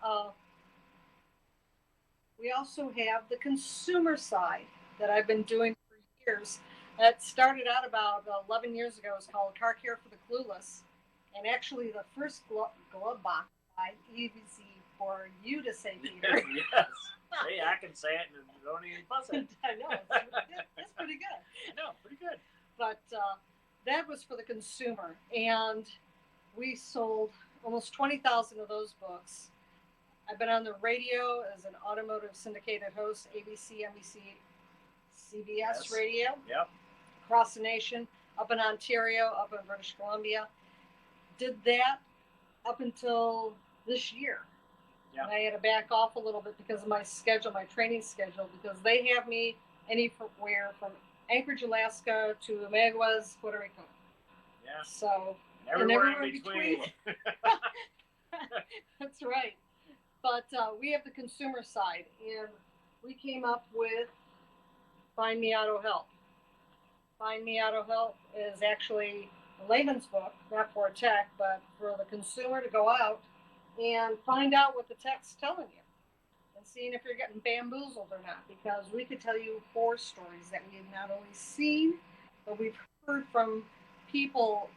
we also have the consumer side that I've been doing for years. It started out about 11 years ago. It's called Car Care for the Clueless. And actually, the first glove box by EVC for you to say, Peter. Yes. Hey, I can say it and don't even fuss it. I know. It's pretty good. I know, pretty good. But that was for the consumer. And we sold almost 20,000 of those books. I've been on the radio as an automotive syndicated host, ABC, NBC, CBS radio. Yep. Across the nation, up in Ontario, up in British Columbia. Did that up until this year. Yeah. And I had to back off a little bit because of my schedule, my training schedule, because they have me anywhere from Anchorage, Alaska to Maguas, Puerto Rico. Yeah. So everywhere in between. That's right. But we have the consumer side, and we came up with Find Me Auto Help. Find Me Auto Help is actually a layman's book, not for a tech, but for the consumer to go out and find out what the tech's telling you and seeing if you're getting bamboozled or not, because we could tell you horror stories that we have not only seen, but we've heard from people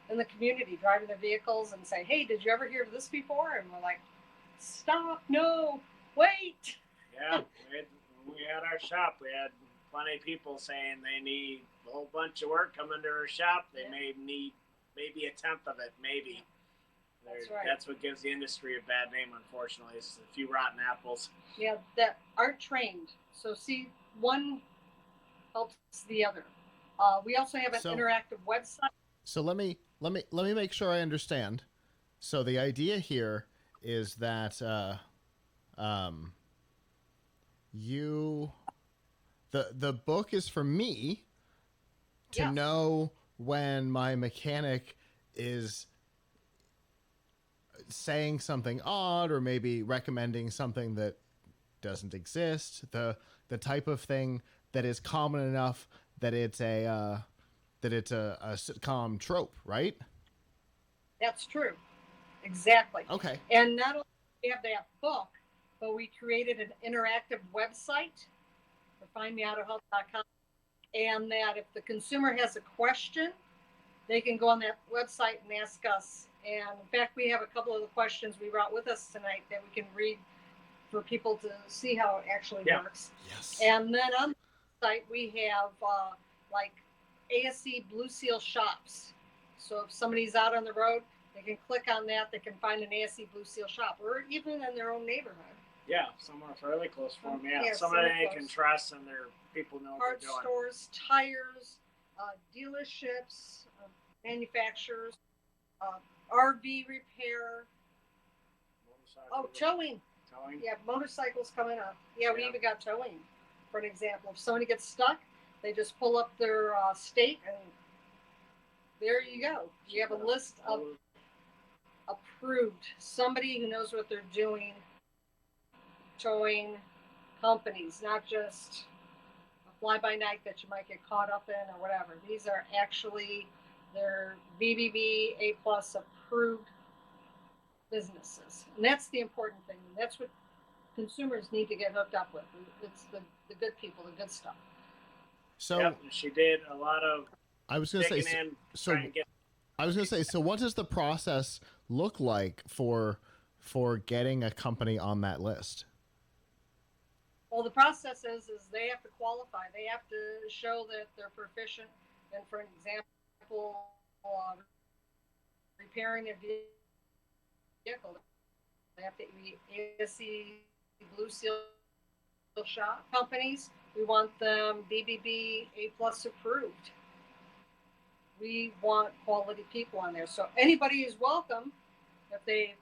in the community driving their vehicles and say, hey, did you ever hear of this before? And we're like, stop, no, wait. Yeah, we had our shop. We had plenty of people saying they need a whole bunch of work coming to our shop. They may need maybe a tenth of it, maybe. That's right. That's what gives the industry a bad name, unfortunately. It's a few rotten apples. Yeah, that aren't trained. So see, one helps the other. We also have an interactive website. So let me make sure I understand. So the idea here is that the book is for me to know when my mechanic is saying something odd or maybe recommending something that doesn't exist, the type of thing that is common enough that it's a sitcom trope, right? That's true. Exactly. Okay. And not only do we have that book, but we created an interactive website for findmeautohelp.com, and that if the consumer has a question, they can go on that website and ask us. And in fact, we have a couple of the questions we brought with us tonight that we can read for people to see how it actually works. Yes. And then on the site, we have like ASC Blue Seal shops. So if somebody's out on the road, they can click on that. They can find an ASC Blue Seal shop, or even in their own neighborhood. Yeah, somewhere fairly close for them. Yeah, Yeah, somebody somewhere they close. can trust and their people know what Parts they're doing. stores, tires, dealerships, manufacturers, RV repair. Oh, towing. Towing. Yeah, motorcycles coming up. Yeah, we Yeah. even got towing. For an example, if somebody gets stuck, they just pull up their state, and there you go. You have a list of approved, somebody who knows what they're doing, towing companies, not just a fly-by-night that you might get caught up in or whatever. These are actually, they're BBB A+ approved businesses. And that's the important thing. That's what consumers need to get hooked up with. It's the good people, the good stuff. So Yep, she did a lot of I was going to say, digging in, so trying to get I was going to say, so what does the process look like for getting a company on that list? Well, the process is they have to qualify. They have to show that they're proficient. And for example, repairing a vehicle. They have to be ASC Blue Seal shop companies. We want them BBB A+ approved. We want quality people on there. So anybody is welcome. If they,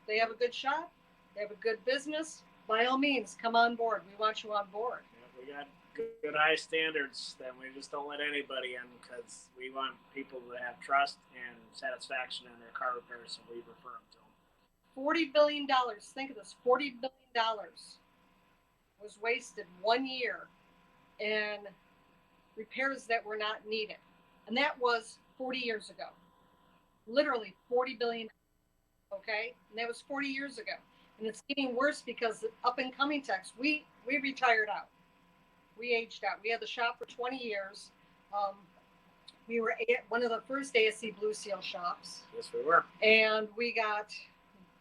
they have a good shop, they have a good business, by all means, come on board. We want you on board. Yeah, we got good high standards that we just don't let anybody in because we want people to have trust and satisfaction in their car repairs, so we refer them to them. $40 billion. Think of this. $40 billion was wasted 1 year in repairs that were not needed. And that was 40 years ago. Literally $40 billion. Okay? And that was 40 years ago. And it's getting worse because the up and coming techs, we retired out. We aged out. We had the shop for 20 years. We were one of the first ASC Blue Seal shops. Yes, we were. And we got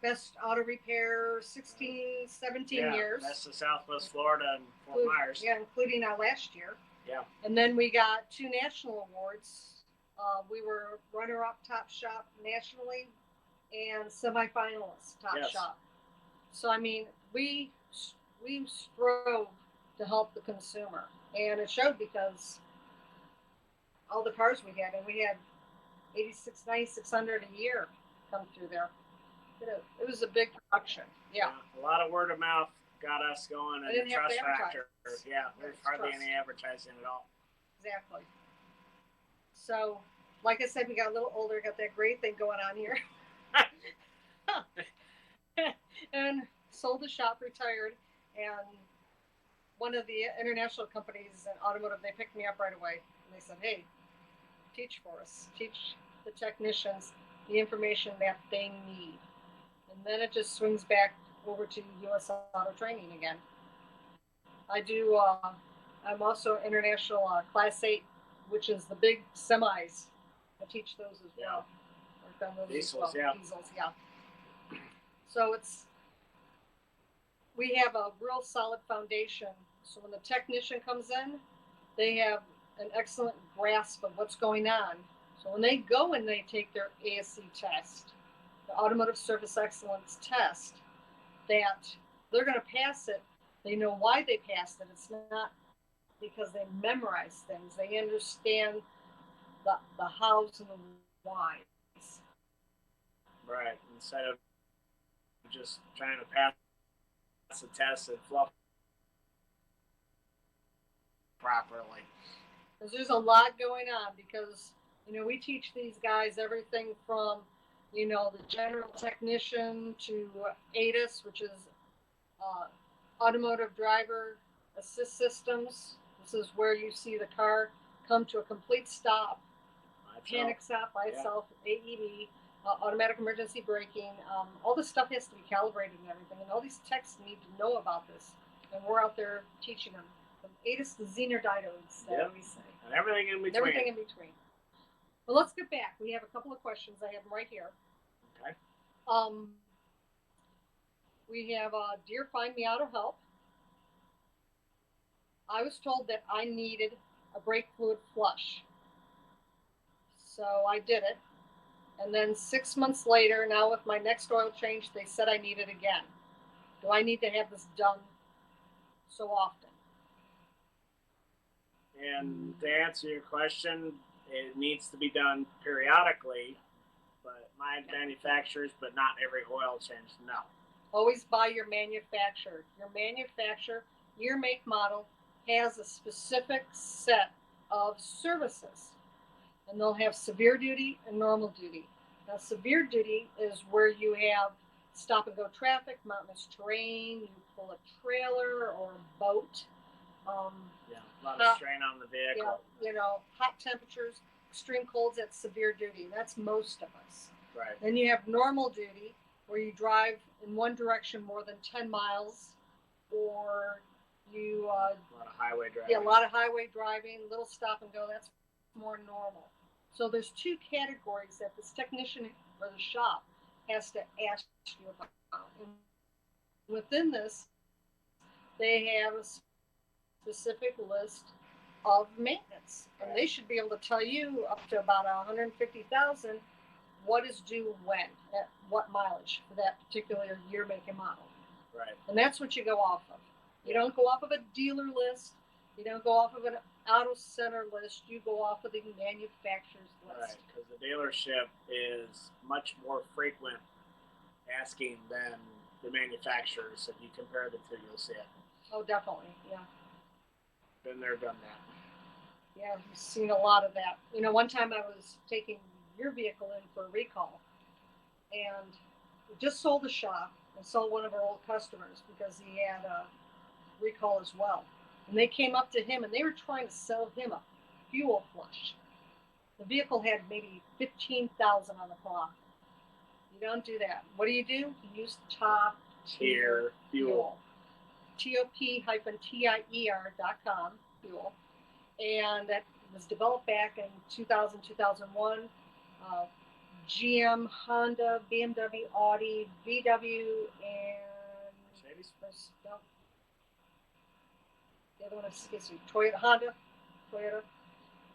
best auto repair 16, 17 years. Best of Southwest Florida and Fort Myers. Yeah, including our last year. Yeah. And then we got 2 national awards. We were runner-up top shop nationally and semifinalist top shop. So, I mean, we strove to help the consumer. And it showed because all the cars we had, and we had 9,600 a year come through there. It was a big production. Yeah. A lot of word of mouth got us going, and the trust factor. Yeah, there's hardly trust. any advertising at all. Exactly. So, like I said, we got a little older, got that great thing going on here. And sold the shop, retired, and one of the international companies in automotive, they picked me up right away. And they said, hey, teach for us. Teach the technicians the information that they need. And then it just swings back over to U.S. Auto Training again. I'm also international Class 8, which is the big semis. I teach those as well. I've done those Diesels, as well. yeah. Diesels, yeah. So we have a real solid foundation. So when the technician comes in, they have an excellent grasp of what's going on. So when they go and they take their ASC test, the Automotive Service Excellence test, that they're going to pass it. They know why they passed it. It's not because they memorize things. They understand the hows and the whys. Right. Instead of just trying to pass the test and fluff properly. Because there's a lot going on because, we teach these guys everything from, the general technician to ADAS, which is automotive driver assist systems. This is where you see the car come to a complete stop, panic stop by itself, AEB, automatic emergency braking. All this stuff has to be calibrated and everything, and all these techs need to know about this, and we're out there teaching them. From ADAS to Zener diodes, that we say. And everything in between. Everything in between. But let's get back. We have a couple of questions. I have them right here. Okay. We have Dear Find Me Auto Help. I was told that I needed a brake fluid flush. So I did it. And then 6 months later, now with my next oil change, they said I need it again. Do I need to have this done so often? And to answer your question, it needs to be done periodically, but my manufacturers, but not every oil change, no. Always buy your manufacturer. Your manufacturer, your make model, has a specific set of services. And they'll have severe duty and normal duty. Now, severe duty is where you have stop and go traffic, mountainous terrain, you pull a trailer or a boat. A lot of strain on the vehicle. Yeah, hot temperatures, extreme colds, that's severe duty. That's most of us. Right. Then you have normal duty, where you drive in one direction more than 10 miles, or you... a lot of highway driving. Yeah, a lot of highway driving, little stop and go, that's more normal. So there's 2 categories that this technician or the shop has to ask you about. And within this, they have a specific list of maintenance, and they should be able to tell you up to about 150,000 what is due when, at what mileage for that particular year, make, and model. Right. And that's what you go off of. You don't go off of a dealer list. You don't go off of an auto center list. You go off of the manufacturer's list. Right, because the dealership is much more frequent asking than the manufacturers. If you compare the two, you'll see it. Oh, definitely, yeah. Been there, done that. Yeah, you've seen a lot of that. You know, one time I was taking your vehicle in for a recall, and we just sold the shop and sold one of our old customers because he had a recall as well. And they came up to him and they were trying to sell him a fuel flush. The vehicle had maybe 15,000 on the clock. You don't do that. What do? You use top tier fuel. top-tier.com fuel. And that was developed back in 2000, 2001. GM, Honda, BMW, Audi, VW, and Mercedes. No. The other one is Toyota, Honda, Toyota.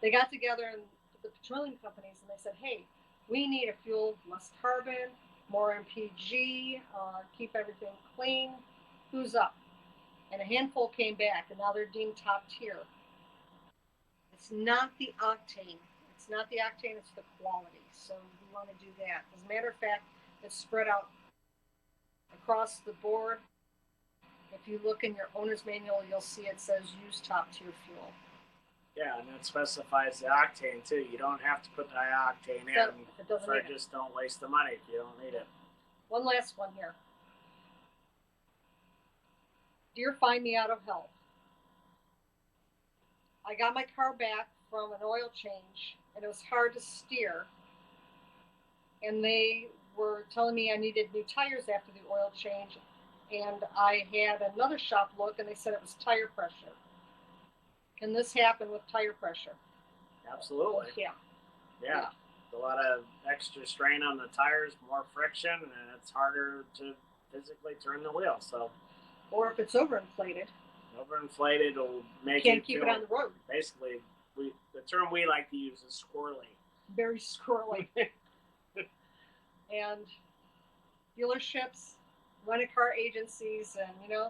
They got together and the petroleum companies, and they said, "Hey, we need a fuel less carbon, more MPG, keep everything clean. Who's up?" And a handful came back, and now they're deemed top tier. It's not the octane. It's not the octane, it's the quality. So we want to do that. As a matter of fact, it's spread out across the board. If you look in your owner's manual, you'll see it says use top tier fuel. Yeah, and it specifies the octane too. You don't have to put the high octane in. It doesn't need it. Just don't waste the money if you don't need it. One last one here. Dear Find Me Out of Health. I got my car back from an oil change, and it was hard to steer. And they were telling me I needed new tires after the oil change, and I had another shop look, and they said it was tire pressure. Can this happen with tire pressure? Absolutely. Yeah. A lot of extra strain on the tires, more friction, and it's harder to physically turn the wheel. So, or if it's overinflated. Overinflated will make you can't keep it on the road. Basically, the term we like to use is squirrely. Very squirrely. And dealerships, rent-a-car agencies, and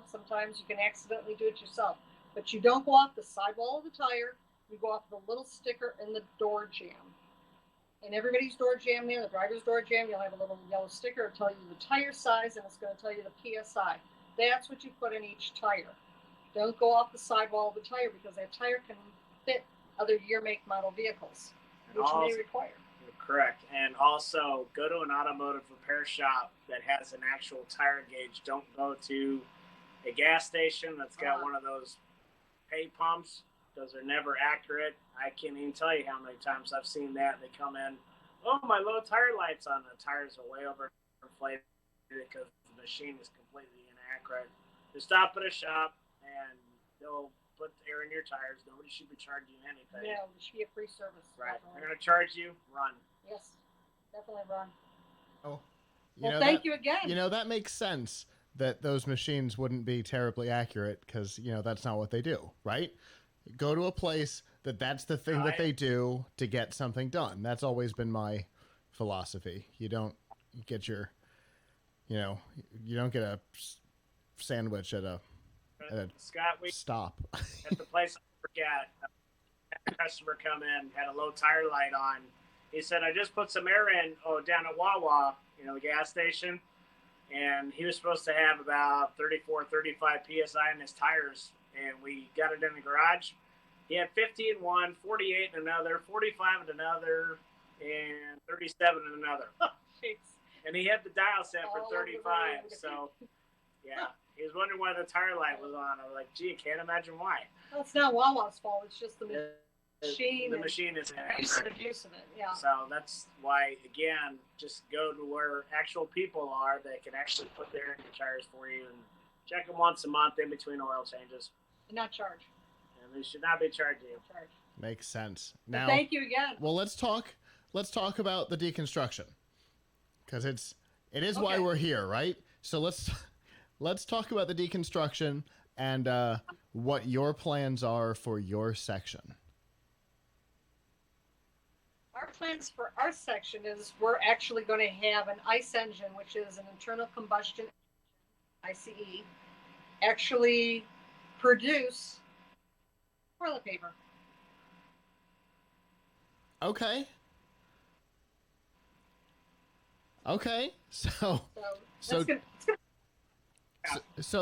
sometimes you can accidentally do it yourself. But you don't go off the sidewall of the tire. You go off the little sticker in the door jamb. In everybody's door jamb there, the driver's door jamb, you'll have a little yellow sticker. It'll tell you the tire size, and it's going to tell you the PSI. That's what you put in each tire. Don't go off the sidewall of the tire because that tire can fit other year, make, model vehicles, which may require. Correct. And also go to an automotive repair shop that has an actual tire gauge. Don't go to a gas station that's got one of those pay pumps. Those are never accurate. I can't even tell you how many times I've seen that. They come in, oh, my low tire light's on. The tires are way overinflated because the machine is completely inaccurate. Just stop at a shop and they'll put air in your tires. Nobody should be charging you anything. Yeah, it should be a free service. Right. Definitely. They're going to charge you, run. Yes, definitely run. Oh, thank you again. That makes sense that those machines wouldn't be terribly accurate because, that's not what they do, right? Go to a place that's the thing that they do to get something done. That's always been my philosophy. You don't get your, you don't get a sandwich at a Scott, we stop. At the place I forget, a customer come in, had a low tire light on. He said, I just put some air in down at Wawa, the gas station. And he was supposed to have about 34, 35 PSI in his tires. And we got it in the garage. He had 50 in one, 48 in another, 45 in another, and 37 in another. And he had the dial set for 35. So, yeah. He was wondering why the tire light was on. I was like, gee, can't imagine why. Well, it's not Wawa's fault. It's just the machine. The machine is abuse of it, yeah. So that's why, again, just go to where actual people are that can actually put their in your tires for you and check them once a month in between oil changes. And not charge. And they should not be charging you. Makes sense. Now, thank you again. Well, let's talk about the deconstruction because it is why we're here, right? So let's talk about the deconstruction and what your plans are for your section. Our plans for our section is we're actually going to have an ICE engine, which is an internal combustion ICE, actually produce toilet paper. Okay. Okay. So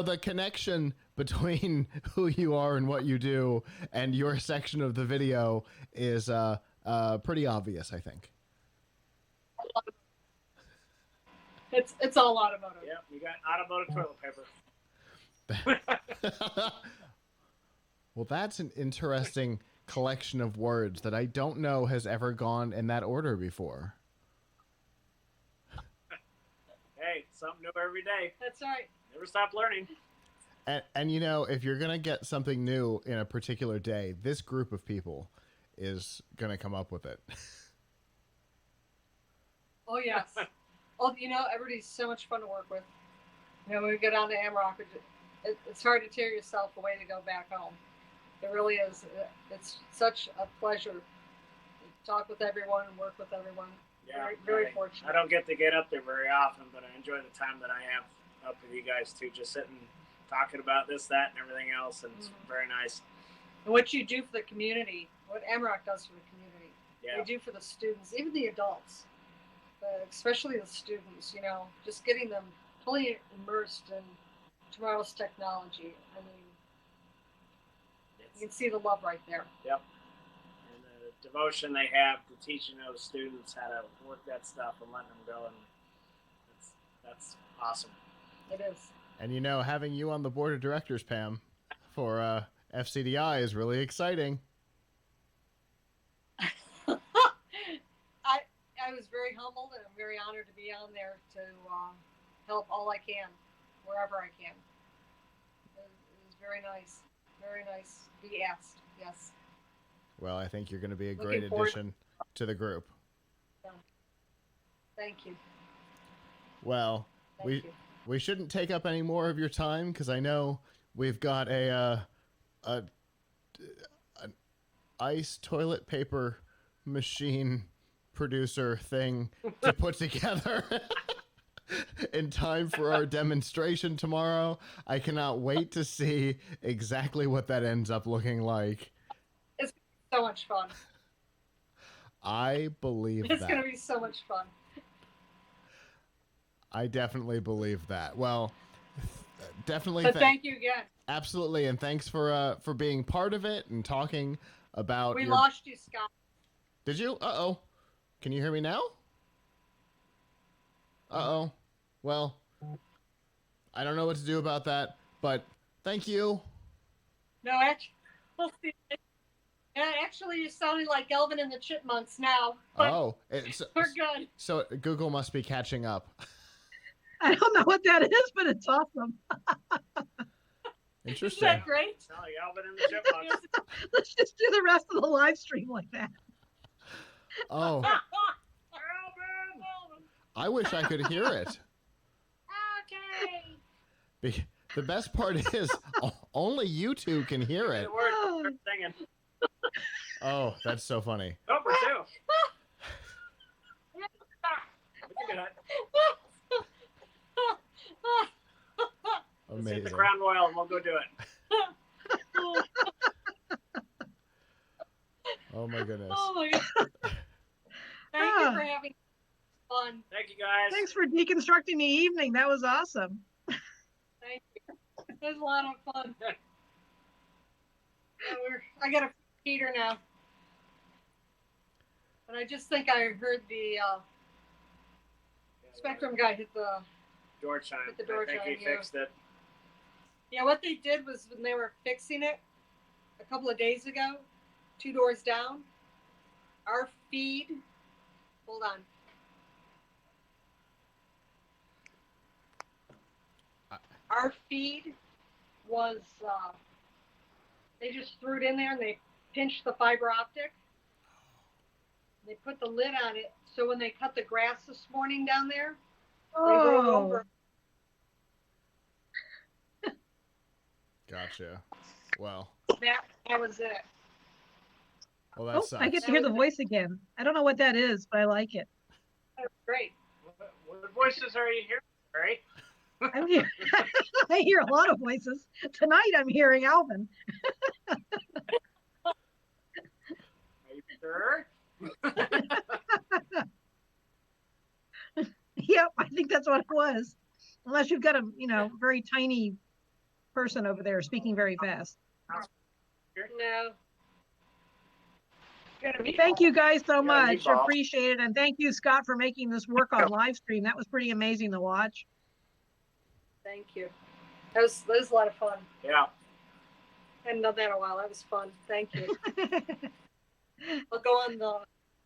the connection between who you are and what you do and your section of the video is pretty obvious, I think. It's all automotive. Yeah, you got automotive toilet paper. Well, that's an interesting collection of words that I don't know has ever gone in that order before. Hey, something new every day. That's right. Never stop learning. And you know, if you're going to get something new in a particular day, this group of people is going to come up with it. Oh, yes. Oh, you know, everybody's so much fun to work with. You know, when we go down to AMRoC, it's hard to tear yourself away to go back home. It really is. It's such a pleasure to talk with everyone and work with everyone. Yeah, very fortunate. I don't get to get up there very often, but I enjoy the time that I have up with you guys too, just sitting, talking about this, that, and everything else, and it's very nice. And what you do for the community, what AMRoC does for the community, Yeah. they do for the students, even the adults, especially the students, you know, just getting them fully immersed in tomorrow's technology. I mean, you can see the love right there. Yep. And the devotion they have to teaching those students how to work that stuff and letting them go, and that's awesome. It is. And you know, having you on the board of directors, Pam, for FCDI is really exciting. I was very humbled and I'm very honored to be on there to help all I can, wherever I can. It was very nice. Very nice to be asked. Yes. Well, I think you're going to be a Looking great forward addition to the group. Thank you. Well, we shouldn't take up any more of your time because I know we've got an ice toilet paper machine producer thing to put together in time for our demonstration tomorrow. I cannot wait to see exactly what that ends up looking like. It's so much fun. I believe It's that. going to be so much fun. I definitely believe that. Well, definitely. So thank you again. Absolutely, and thanks for being part of it and talking about. We lost you, Scott. Did you? Uh-oh. Can you hear me now? Uh-oh. Well, I don't know what to do about that, but thank you. No, actually, actually, you're sounding like Elvin and the Chipmunks now. But Oh, we're good. So Google must be catching up. I don't know what that is, but it's awesome. Interesting. Isn't that great? Sound like Elvin and the Chipmunks. Let's just do the rest of the live stream like that. Oh. I wish I could hear it. Okay. The best part is only you two can hear it. Singing. Oh, that's so funny. Number two. We can do that. Let's hit Amazing. the Crown Royal and we'll go do it. Oh my goodness. Oh my God. Thank you for having fun. Thank you, guys. Thanks for deconstructing the evening. That was awesome. Thank you. It was a lot of fun. Yeah, I got a heater now. And I just think I heard the Spectrum guy hit the door chime. Hit the door I think chime, he yeah. fixed it. Yeah, what they did was when they were fixing it a couple of days ago, 2 doors down, our feed, hold on. Our feed was, they just threw it in there and they pinched the fiber optic. They put the lid on it, so when they cut the grass this morning down there, they rolled over. Gotcha. Well, That was it. well, that Oh, sucks. I get to hear the voice again. I don't know what that is, but I like it. That was great. What voices are you hearing, Ray? I'm here. I hear a lot of voices. Tonight I'm hearing Alvin. Are you sure? Yep, I think that's what it was. Unless you've got a, very tiny person over there speaking very fast. No. Thank you guys so You got a much. meatball. Appreciate it. And thank you, Scott, for making this work on live stream. That was pretty amazing to watch. Thank you. That was a lot of fun. Yeah. I hadn't done that in a while. That was fun. Thank you. I'll go on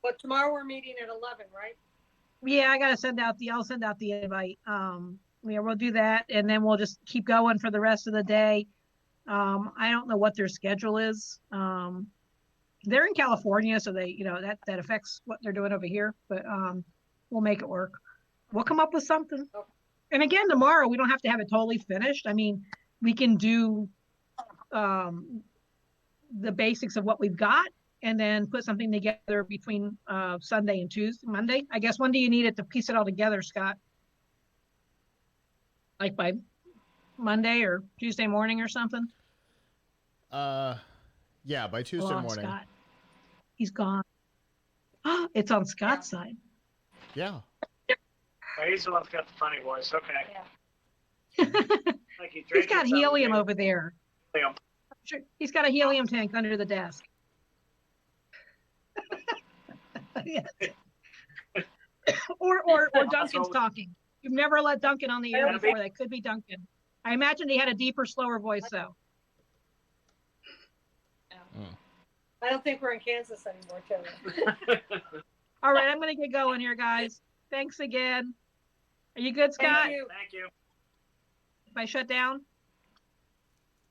but tomorrow we're meeting at 11, right? Yeah, I'll send out the invite. Yeah, we'll do that, and then we'll just keep going for the rest of the day. I don't know what their schedule is. They're in California, so they, that affects what they're doing over here, but we'll make it work. We'll come up with something. And again, tomorrow we don't have to have it totally finished. I mean, we can do the basics of what we've got and then put something together between Sunday and Monday. I guess, when do you need it to piece it all together, Scott? Like by Monday or Tuesday morning or something? Yeah, by Tuesday morning. Scott. He's gone. It's on Scott's side. Yeah. Oh, he's the one that's got the funny voice. Okay. Like He's got helium over there. Helium. Sure. He's got a helium tank under the desk. or Duncan's talking. You've never let Duncan on the air before. That could be Duncan. I imagined he had a deeper, slower voice, though. I don't think we're in Kansas anymore, Taylor. All right, I'm going to get going here, guys. Thanks again. Are you good, Scott? Thank you. Thank you. If I shut down?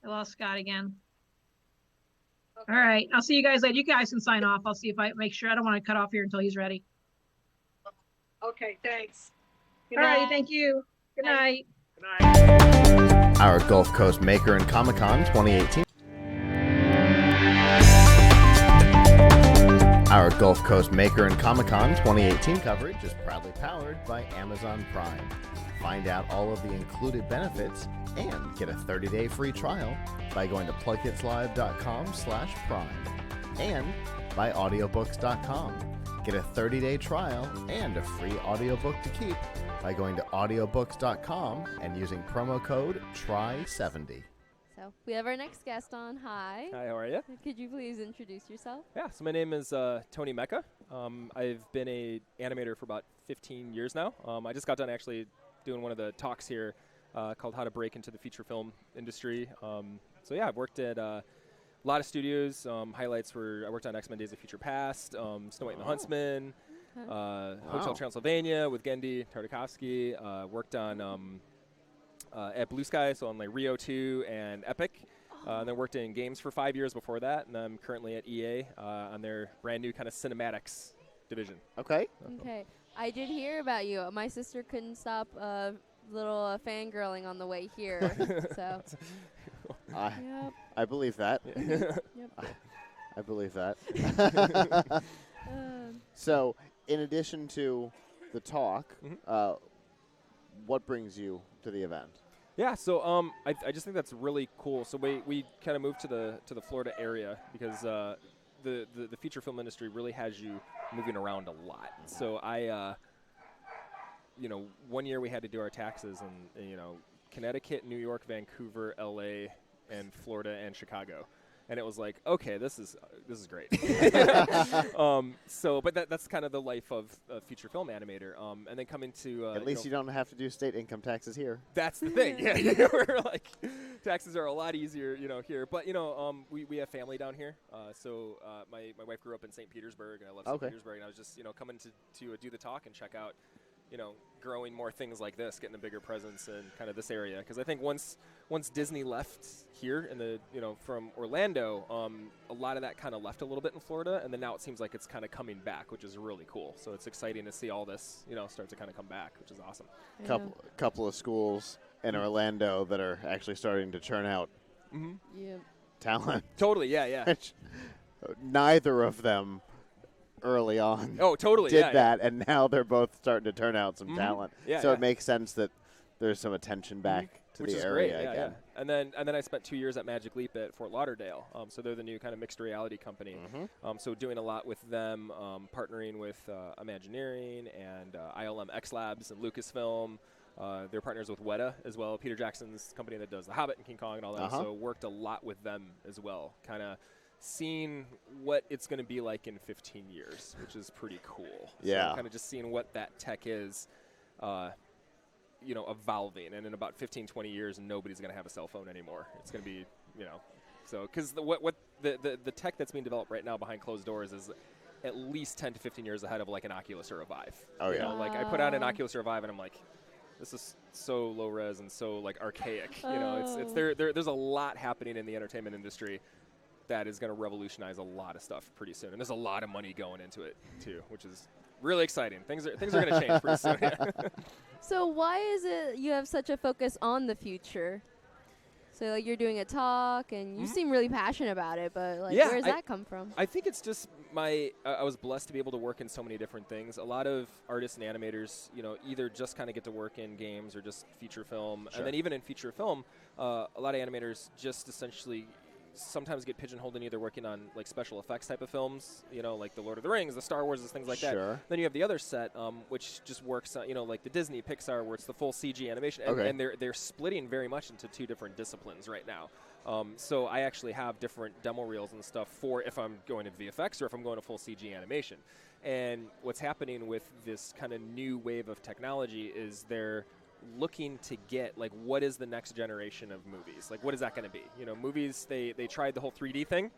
I lost Scott again. Okay. All right, I'll see you guys later. You guys can sign off. I'll see if I make sure. I don't want to cut off here until he's ready. Okay, thanks. All right, thank you. Good night. Good night. Our Gulf Coast Maker and Comic-Con 2018. Our Gulf Coast Maker and Comic-Con 2018 coverage is proudly powered by Amazon Prime. Find out all of the included benefits and get a 30-day free trial by going to plugkitslive.com/prime and by audiobooks.com. Get a 30-day trial and a free audiobook to keep by going to audiobooks.com and using promo code TRY70. So we have our next guest on. Hi. Hi, how are you? Could you please introduce yourself? Yeah, so my name is Tony Mecca. I've been a animator for about 15 years now. I just got done actually doing one of the talks here called How to Break into the Feature Film Industry. So yeah, I've worked at a lot of studios. Highlights were I worked on X-Men Days of Future Past, Snow White and the Huntsman, Hotel Transylvania with Gendy Tartakovsky. Worked on at Blue Sky, so on like Rio 2 and Epic. And then worked in games for 5 years before that, and I'm currently at EA on their brand new kind of cinematics division. Okay. Okay. I did hear about you. My sister couldn't stop little fangirling on the way here. So. I believe that. Yep. I believe that. So, in addition to the talk, what brings you to the event? Yeah, so I just think that's really cool. So we kind of moved to the Florida area because the feature film industry really has you moving around a lot. So I, 1 year we had to do our taxes in Connecticut, New York, Vancouver, LA, and Florida and Chicago. And it was like, okay, this is great. But that's kind of the life of a feature film animator. And then coming to at least you don't have to do state income taxes here. That's the thing. Yeah, we're like taxes are a lot easier, here. But we have family down here. So my wife grew up in St. Petersburg, and I love St. Petersburg. And I was just coming to do the talk and check out growing more things like this, getting a bigger presence in kind of this area. Because I think once Disney left here in the from Orlando, a lot of that kind of left a little bit in Florida, and then now it seems like it's kind of coming back, which is really cool. So it's exciting to see all this start to kind of come back, which is awesome. Couple of schools in Orlando that are actually starting to churn out Yeah. talent. Totally, yeah. Which neither of them early on Oh, totally, did yeah, that, and now they're both starting to turn out some Mhm. talent. Yeah, so yeah. it makes sense that there's some attention back to Which the is area great, yeah, again. yeah. And then I spent 2 years at Magic Leap at Fort Lauderdale. So they're the new kind of mixed reality company. So doing a lot with them, partnering with Imagineering and ILM X Labs and Lucasfilm. They're partners with Weta as well, Peter Jackson's company that does The Hobbit and King Kong and all that. So worked a lot with them as well, kind of seeing what it's going to be like in 15 years, which is pretty cool. Yeah. So kind of just seeing what that tech is, evolving. And in about 15, 20 years, nobody's going to have a cell phone anymore. It's going to be, so because the tech that's being developed right now behind closed doors is at least 10 to 15 years ahead of like an Oculus or a Vive. Oh, yeah. Like I put on an Oculus or a Vive and I'm like, this is so low res and so like archaic. It's there's a lot happening in the entertainment industry that is going to revolutionize a lot of stuff pretty soon, and there's a lot of money going into it too, which is really exciting. Things are going to change pretty soon. So why is it you have such a focus on the future? So like you're doing a talk and you seem really passionate about it, but like where does that come from? I think it's just I was blessed to be able to work in so many different things. A lot of artists and animators, either just kind of get to work in games or just feature film, and then even in feature film, a lot of animators just essentially sometimes get pigeonholed in either working on like special effects type of films, like the Lord of the Rings, the Star Wars, things like that. Then you have the other set, which just works, like the Disney, Pixar, where it's the full CG animation, and they're splitting very much into two different disciplines right now. So I actually have different demo reels and stuff for if I'm going to VFX or if I'm going to full CG animation. And what's happening with this kind of new wave of technology is they're looking to get like what is the next generation of movies, like what is that going to be. Movies, they tried the whole 3D thing,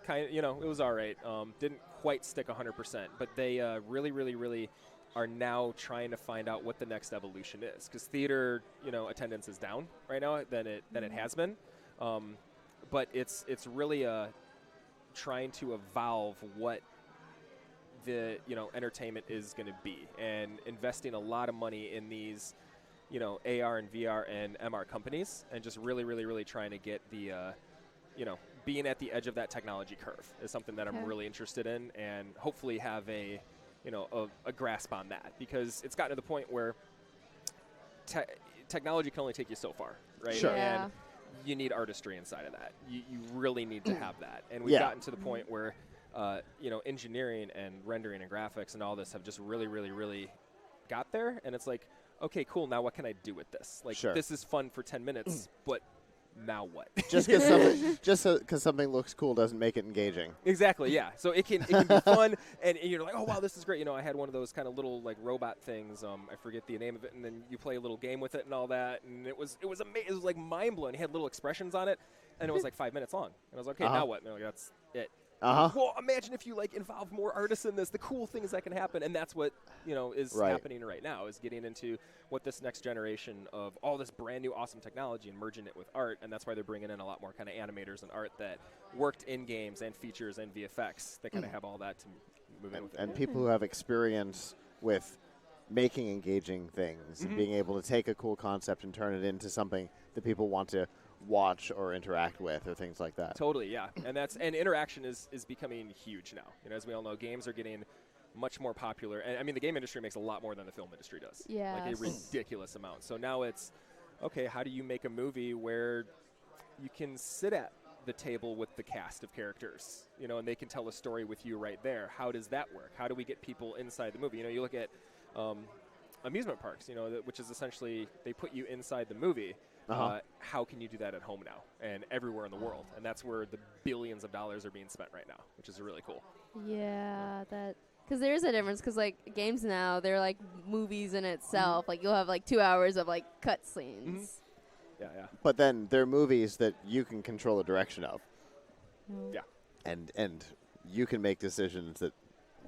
kind of, it was all right, didn't quite stick 100%, but they really are now trying to find out what the next evolution is, because theater attendance is down right now than it has been, but it's really trying to evolve what the entertainment is going to be, and investing a lot of money in these AR and VR and MR companies, and just really trying to get the being at the edge of that technology curve is something that I'm really interested in, and hopefully have a grasp on that, because it's gotten to the point where technology can only take you so far, right? And you need artistry inside of that. You really need to have that, and we've gotten to the point where engineering and rendering and graphics and all this have just really got there, and it's like, okay, cool, now what can I do with this? Like, this is fun for 10 minutes, but now what? Just because something looks cool doesn't make it engaging. Exactly, yeah. So it can be fun, and you're like, oh wow, this is great. I had one of those kind of little like robot things. I forget the name of it, and then you play a little game with it and all that, and it was amazing. It was like mind blowing. He had little expressions on it, and it was like 5 minutes long. And I was like, okay, now what? And they're like, that's it. Well, imagine if you like involve more artists in this. The cool things that can happen, and that's what is happening right now, is getting into what this next generation of all this brand new awesome technology and merging it with art, and that's why they're bringing in a lot more kind of animators and art that worked in games and features and VFX. They kind of have all that to move in with it. And people who have experience with making engaging things and being able to take a cool concept and turn it into something that people want to watch or interact with or things like that. Totally, yeah. And interaction is becoming huge now. As we all know, games are getting much more popular. And I mean, the game industry makes a lot more than the film industry does. Yeah. Like a ridiculous amount. So now it's, okay, how do you make a movie where you can sit at the table with the cast of characters, and they can tell a story with you right there? How does that work? How do we get people inside the movie? You look at amusement parks, which is essentially they put you inside the movie. How can you do that at home now and everywhere in the world? And that's where the billions of dollars are being spent right now, which is really cool. Yeah, because there is a difference, because like games now, they're like movies in itself. Like you'll have like 2 hours of like cutscenes. Yeah. But then they're movies that you can control the direction of. Yeah. And you can make decisions that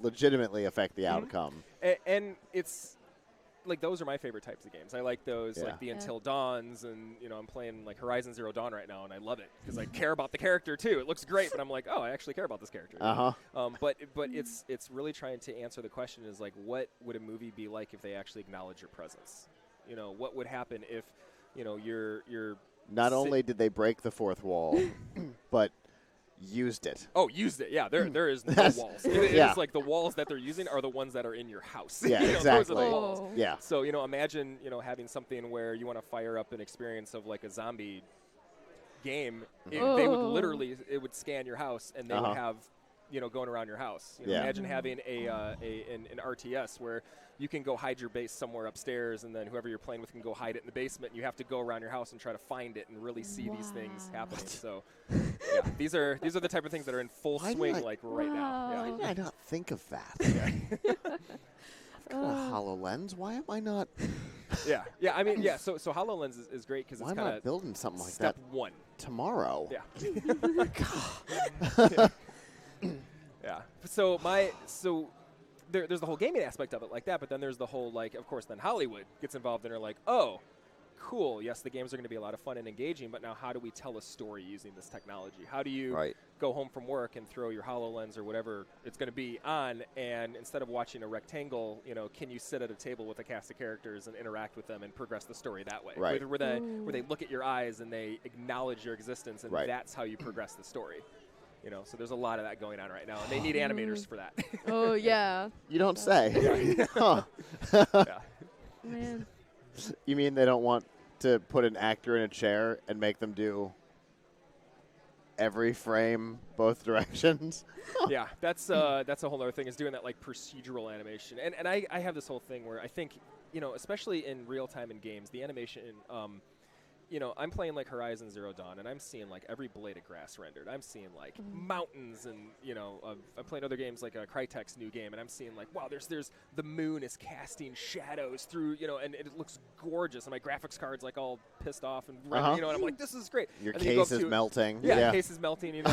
legitimately affect the outcome. And it's like, those are my favorite types of games. I like those, like the Until Dawns, and I'm playing like Horizon Zero Dawn right now, and I love it because I care about the character too. It looks great, but I'm like, oh, I actually care about this character. But it's really trying to answer the question, is like, what would a movie be like if they actually acknowledge your presence? What would happen if you're not only did they break the fourth wall, but used it. Oh, used it. Yeah, there is no walls. Yeah. It's like the walls that they're using are the ones that are in your house. Yeah, Those are exactly. the walls. Yeah. So, imagine, having something where you want to fire up an experience of like a zombie game. They would literally, it would scan your house and they would have, going around your house. Imagine having an RTS where you can go hide your base somewhere upstairs, and then whoever you're playing with can go hide it in the basement. You have to go around your house and try to find it and really see these things happening. So, yeah, these are the type of things that are in full swing right now. Yeah. Why did I not think of that? I've got a HoloLens. Why am I not? Yeah. I mean, yeah. So HoloLens is great because it's kind of building something like step that one tomorrow. Yeah. Yeah. So there's the whole gaming aspect of it like that, but then there's the whole, like, of course, then Hollywood gets involved and are like, oh, cool, yes, the games are going to be a lot of fun and engaging, but now how do we tell a story using this technology? How do you go home from work and throw your HoloLens or whatever it's going to be on, and instead of watching a rectangle, can you sit at a table with a cast of characters and interact with them and progress the story that way? Right. Where they look at your eyes and they acknowledge your existence, and that's how you progress the story. So there's a lot of that going on right now, and they need animators for that. Oh, yeah. You don't say. Yeah. Huh. Yeah. Man. You mean they don't want to put an actor in a chair and make them do every frame both directions? Yeah, that's a whole other thing, is doing that like procedural animation. And I have this whole thing where I think, especially in real time in games, the animation, I'm playing like Horizon Zero Dawn, and I'm seeing like every blade of grass rendered. I'm seeing like mountains, and I'm playing other games like Crytek's new game, and I'm seeing like, wow, there's the moon is casting shadows through, and it looks gorgeous, and my graphics card's like all pissed off and and I'm like, this is great. Your and case is melting. Yeah, case is melting, and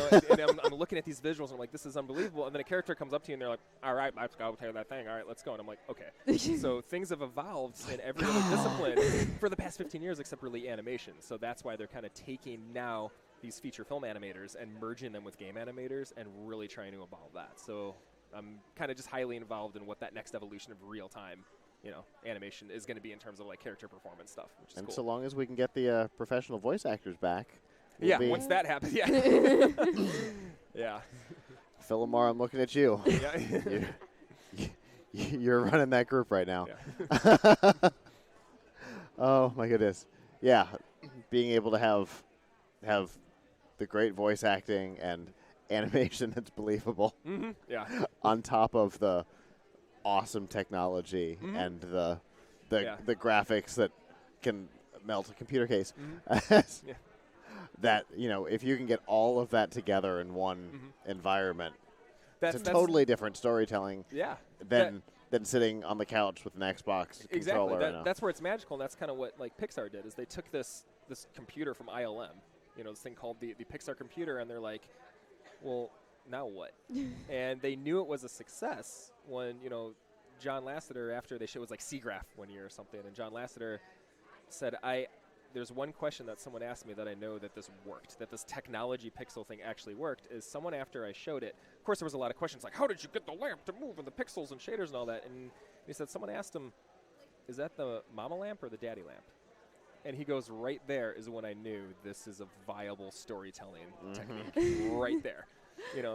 I'm looking at these visuals, and I'm like, this is unbelievable. And then a character comes up to you, and they're like, all right, let's go take that thing. All right, let's go. And I'm like, okay. So things have evolved in every other discipline for the past 15 years, except really animation. So that's why they're kind of taking now these feature film animators and merging them with game animators and really trying to evolve that. So I'm kind of just highly involved in what that next evolution of real time, animation is going to be in terms of like character performance stuff, which is And cool. so long as we can get the professional voice actors back. Once that happens, yeah. Yeah. Phil Lamar, I'm looking at you. Yeah. You're running that group right now. Yeah. Oh, my goodness. Yeah, being able to have the great voice acting and animation that's believable Yeah. on top of the awesome technology and the graphics that can melt a computer case. Yeah. That, if you can get all of that together in one environment, it's a totally different storytelling than sitting on the couch with an Xbox controller. Exactly. That's where it's magical, and that's kind of what like Pixar did, is they took this computer from ILM, this thing called the Pixar computer, and they're like, well, now what? And they knew it was a success when, John Lasseter, after they showed, it was like SIGGRAPH one year or something, and John Lasseter said, there's one question that someone asked me that I know that this worked, that this technology pixel thing actually worked, is someone after I showed it, of course there was a lot of questions like, how did you get the lamp to move and the pixels and shaders and all that? And he said, someone asked him, is that the mama lamp or the daddy lamp? And he goes, right there is when I knew this is a viable storytelling technique, right there.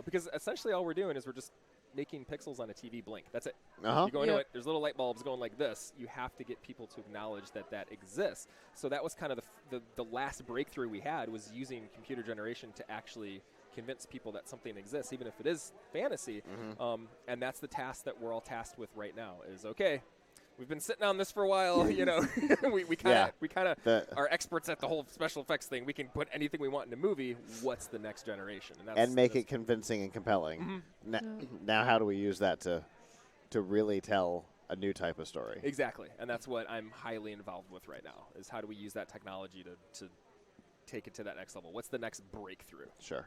Because essentially all we're doing is we're just making pixels on a TV blink. That's it. You go into it, there's little light bulbs going like this. You have to get people to acknowledge that exists. So that was kind of the last breakthrough we had, was using computer generation to actually convince people that something exists, even if it is fantasy. And that's the task that we're all tasked with right now, is, okay, we've been sitting on this for a while, we kind of are experts at the whole special effects thing. We can put anything we want in a movie. What's the next generation? And make it convincing and compelling. Now how do we use that to really tell a new type of story? Exactly. And that's what I'm highly involved with right now, is how do we use that technology to take it to that next level? What's the next breakthrough? Sure.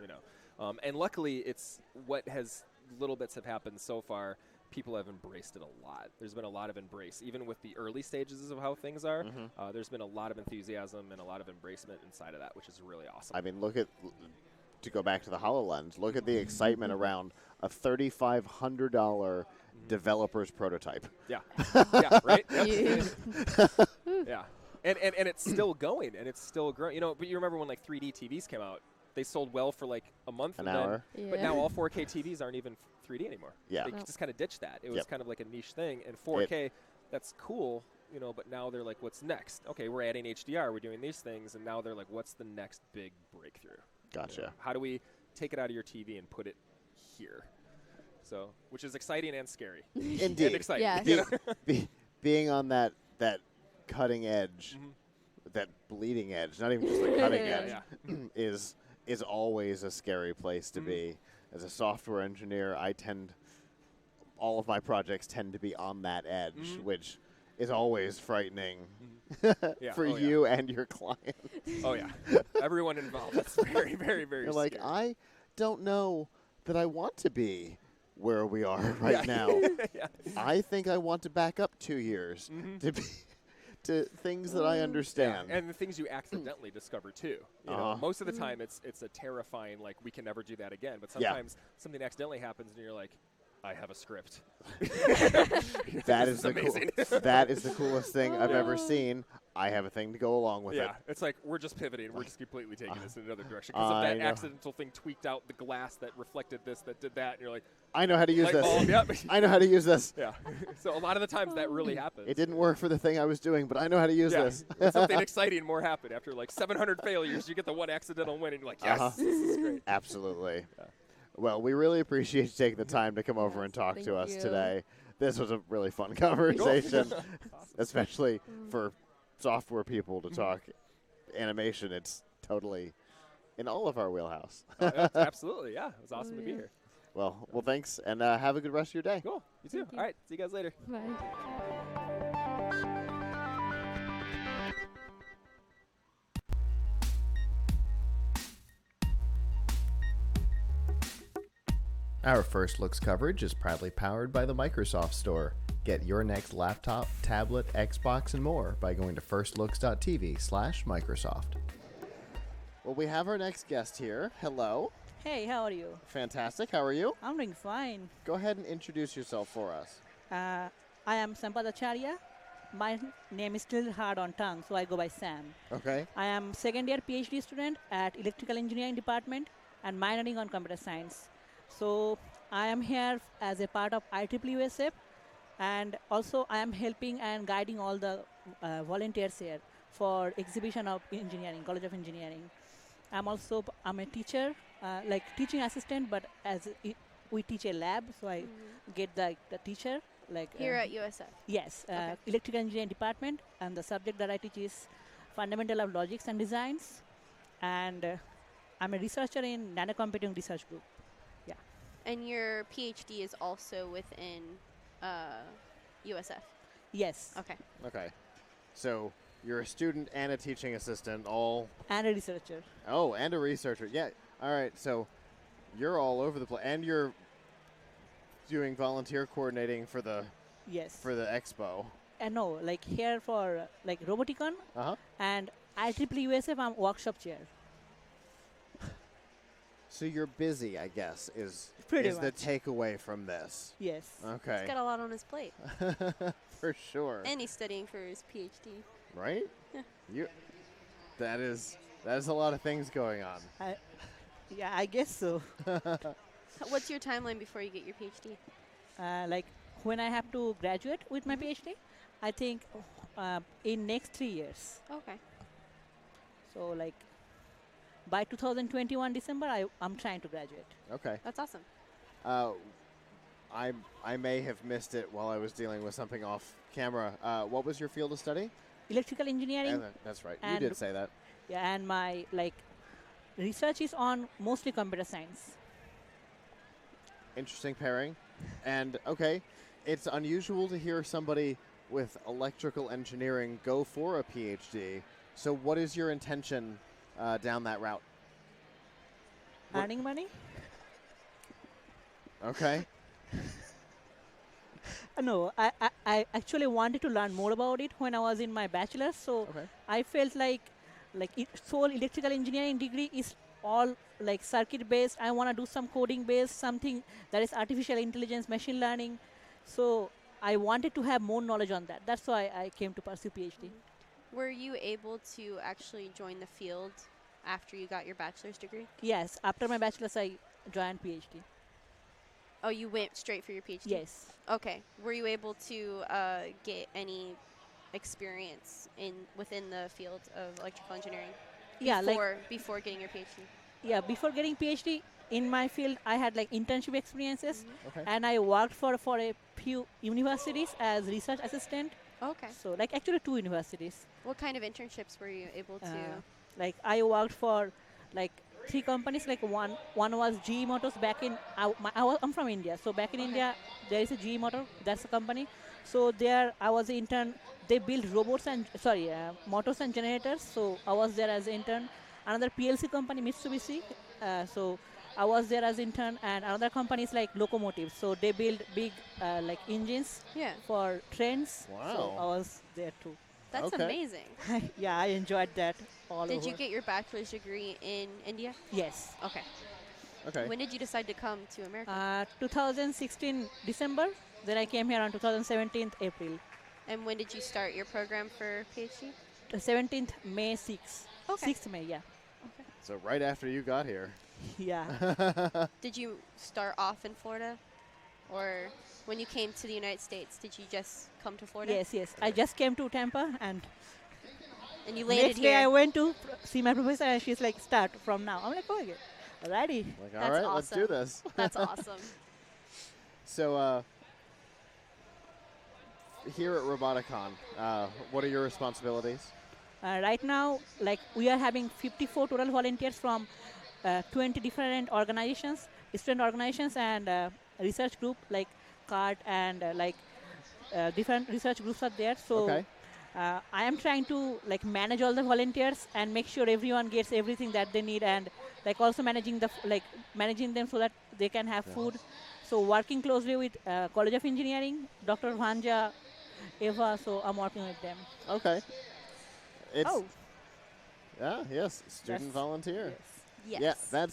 And luckily, it's what has little bits have happened so far. People have embraced it a lot. There's been a lot of embrace. Even with the early stages of how things are, there's been a lot of enthusiasm and a lot of embracement inside of that, which is really awesome. I mean, to go back to the HoloLens, look at the excitement around a $3,500 developer's prototype. Yeah. Yeah, right? Yep. Yeah. and it's still going, and it's still growing. You know, but you remember when like 3D TVs came out? They sold well for like a month, An hour. But now all 4K TVs aren't even 3D anymore. Yeah. They just kind of ditched that. It was Yep. kind of like a niche thing, and 4K, that's cool, you know. But now they're like, what's next? Okay, we're adding HDR, we're doing these things, and now they're like, what's the next big breakthrough? Gotcha. You know, how do we take it out of your TV and put it here? So, which is exciting and scary. Indeed. And exciting. Yes. You know? Being on that cutting edge, that bleeding edge, not even just the cutting edge, is always a scary place to be. As a software engineer, all of my projects tend to be on that edge, which is always frightening for you and your client. Oh yeah, everyone involved. That's very, very, very. You're like, scary. I don't know that I want to be where we are right now. Yeah. I think I want to back up 2 years to be to things that I understand. And the things you accidentally discover too. You know, most of the time it's a terrifying, like, we can never do that again. But sometimes something accidentally happens and you're like, I have a script. That is amazing. That is the coolest thing I've ever seen. I have a thing to go along with it. Yeah, it's like we're just pivoting. We're just completely taking this in another direction. Because if that accidental thing tweaked out the glass that reflected this, that did that, and you're like, I know how to use light this. bulb, yep. I know how to use this. Yeah. So a lot of the times that really happens. It didn't work for the thing I was doing, but I know how to use this. Something exciting more happened. After like 700 failures, you get the one accidental win, and you're like, yes, this is great. Absolutely. Well, we really appreciate you taking the time to come over and talk to us today. This was a really fun conversation, especially for software people to talk animation. It's totally in all of our wheelhouse. Absolutely, yeah. It was awesome to be here. Well, thanks, and have a good rest of your day. Cool. You too. All right. See you guys later. Bye. Our First Looks coverage is proudly powered by the Microsoft Store. Get your next laptop, tablet, Xbox, and more by going to firstlooks.tv/Microsoft. Well, we have our next guest here. Hello. Hey, how are you? Fantastic. How are you? I'm doing fine. Go ahead and introduce yourself for us. I am Sampadacharya. My name is still hard on tongue, so I go by Sam. Okay. I am second year PhD student at Electrical Engineering Department and minoring on Computer Science. So I am here as a part of IEEE USF, and also I am helping and guiding all the volunteers here for exhibition of engineering, College of Engineering. I'm a teacher, like teaching assistant, but we teach a lab, so I get the teacher. Like Here at USF? Yes, Okay. Electrical Engineering Department, and the subject that I teach is Fundamental of Logics and Designs, and I'm a researcher in Nanocomputing Research Group. Yeah. And your PhD is also within USF? Yes. Okay. Okay. So you're a student and a teaching assistant, all. And a researcher. Oh, and a researcher. Yeah. All right. So you're all over the place, and you're doing volunteer coordinating for the expo. No, like here for like Roboticon, and IEEE USF, I'm workshop chair. So you're busy, I guess, is Pretty the much. takeaway from this. Yes. Okay. He's got a lot on his plate. For sure. And he's studying for his PhD. Right? Yeah. That is a lot of things going on. Yeah, I guess so. What's your timeline before you get your PhD? Like when I have to graduate with my PhD, I think in next 3 years. Okay. So like by 2021 December, I'm trying to graduate. Okay. That's awesome. I may have missed it while I was dealing with something off camera. What was your field of study? Electrical engineering. That's right. You And- did say that. Yeah, and my research is on mostly computer science. Interesting pairing. And okay, it's unusual to hear somebody with electrical engineering go for a PhD. So what is your intention down that route? Earning money? Okay. No, I actually wanted to learn more about it when I was in my bachelor's. So I felt like sole electrical engineering degree is all like circuit based. I want to do some coding based, something that is artificial intelligence, machine learning. So I wanted to have more knowledge on that. That's why I came to pursue PhD. Were you able to actually join the field after you got your bachelor's degree? Yes, after my bachelor's, I joined PhD. Oh, you went straight for your PhD? Yes. Okay. Were you able to get any experience within the field of electrical engineering Yeah, before getting your PhD? Yeah, before getting PhD in my field, I had like internship experiences, Okay. and I worked for a few universities as research assistant. Okay. So like actually 2 universities. What kind of internships were you able to? Like I worked for like 3 companies. Like one was GE Motors back in I'm from India, so back in India there is a GE Motor, that's a company. So there I was an intern. They build robots and motors and generators. So I was there as an intern. Another PLC company, Mitsubishi. So I was there as intern, and another company is like locomotives. So they build big like engines for trains. So Wow. I was there too. That's amazing. Yeah, I enjoyed that all Did over. you get your bachelor's degree in India? Yes. Okay. Okay. When did you decide to come to America? 2016 December. Then I came here on 2017 April. And when did you start your program for PhD? 17th May 6th. Okay. 6th May, yeah. Okay. So right after you got here. Yeah. Did you start off in Florida? Or when you came to the United States, did you just come to Florida? Yes. I just came to Tampa, and you landed next day here. I went to see my professor, and she's like, start from now. I'm like, oh, okay. Alrighty. Like, all right, let's do this. That's awesome. So here at Roboticon, what are your responsibilities? Right now, like we are having 54 total volunteers from 20 different organizations, student organizations, and research group like CART and different research groups are there. So Okay. I am trying to like manage all the volunteers and make sure everyone gets everything that they need, and like also managing managing them so that they can have food. So working closely with College of Engineering, Dr. Vanja, Eva. So I'm working with them. Okay. It's yes, student That's- volunteer. Yes. Yeah,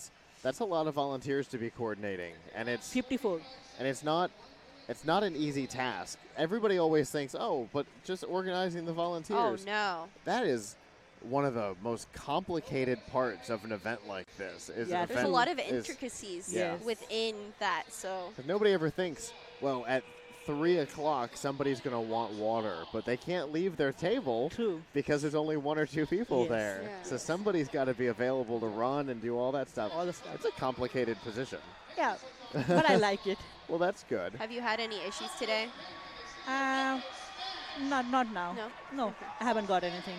that's a lot of volunteers to be coordinating, and it's 54. And it's not an easy task. Everybody always thinks, oh, but just organizing the volunteers. Oh, no. That is one of the most complicated parts of an event like this. Yeah, there's a lot of intricacies Yes. within that. So 'Cause nobody ever thinks, well, at 3 o'clock somebody's going to want water, but they can't leave their table because there's only 1 or 2 people Yes. there. Yeah. So somebody's got to be available to run and do all that stuff. All the stuff. It's a complicated position. Yeah, but I like it. Well, that's good. have you had any issues today? Not now. No, I haven't got anything.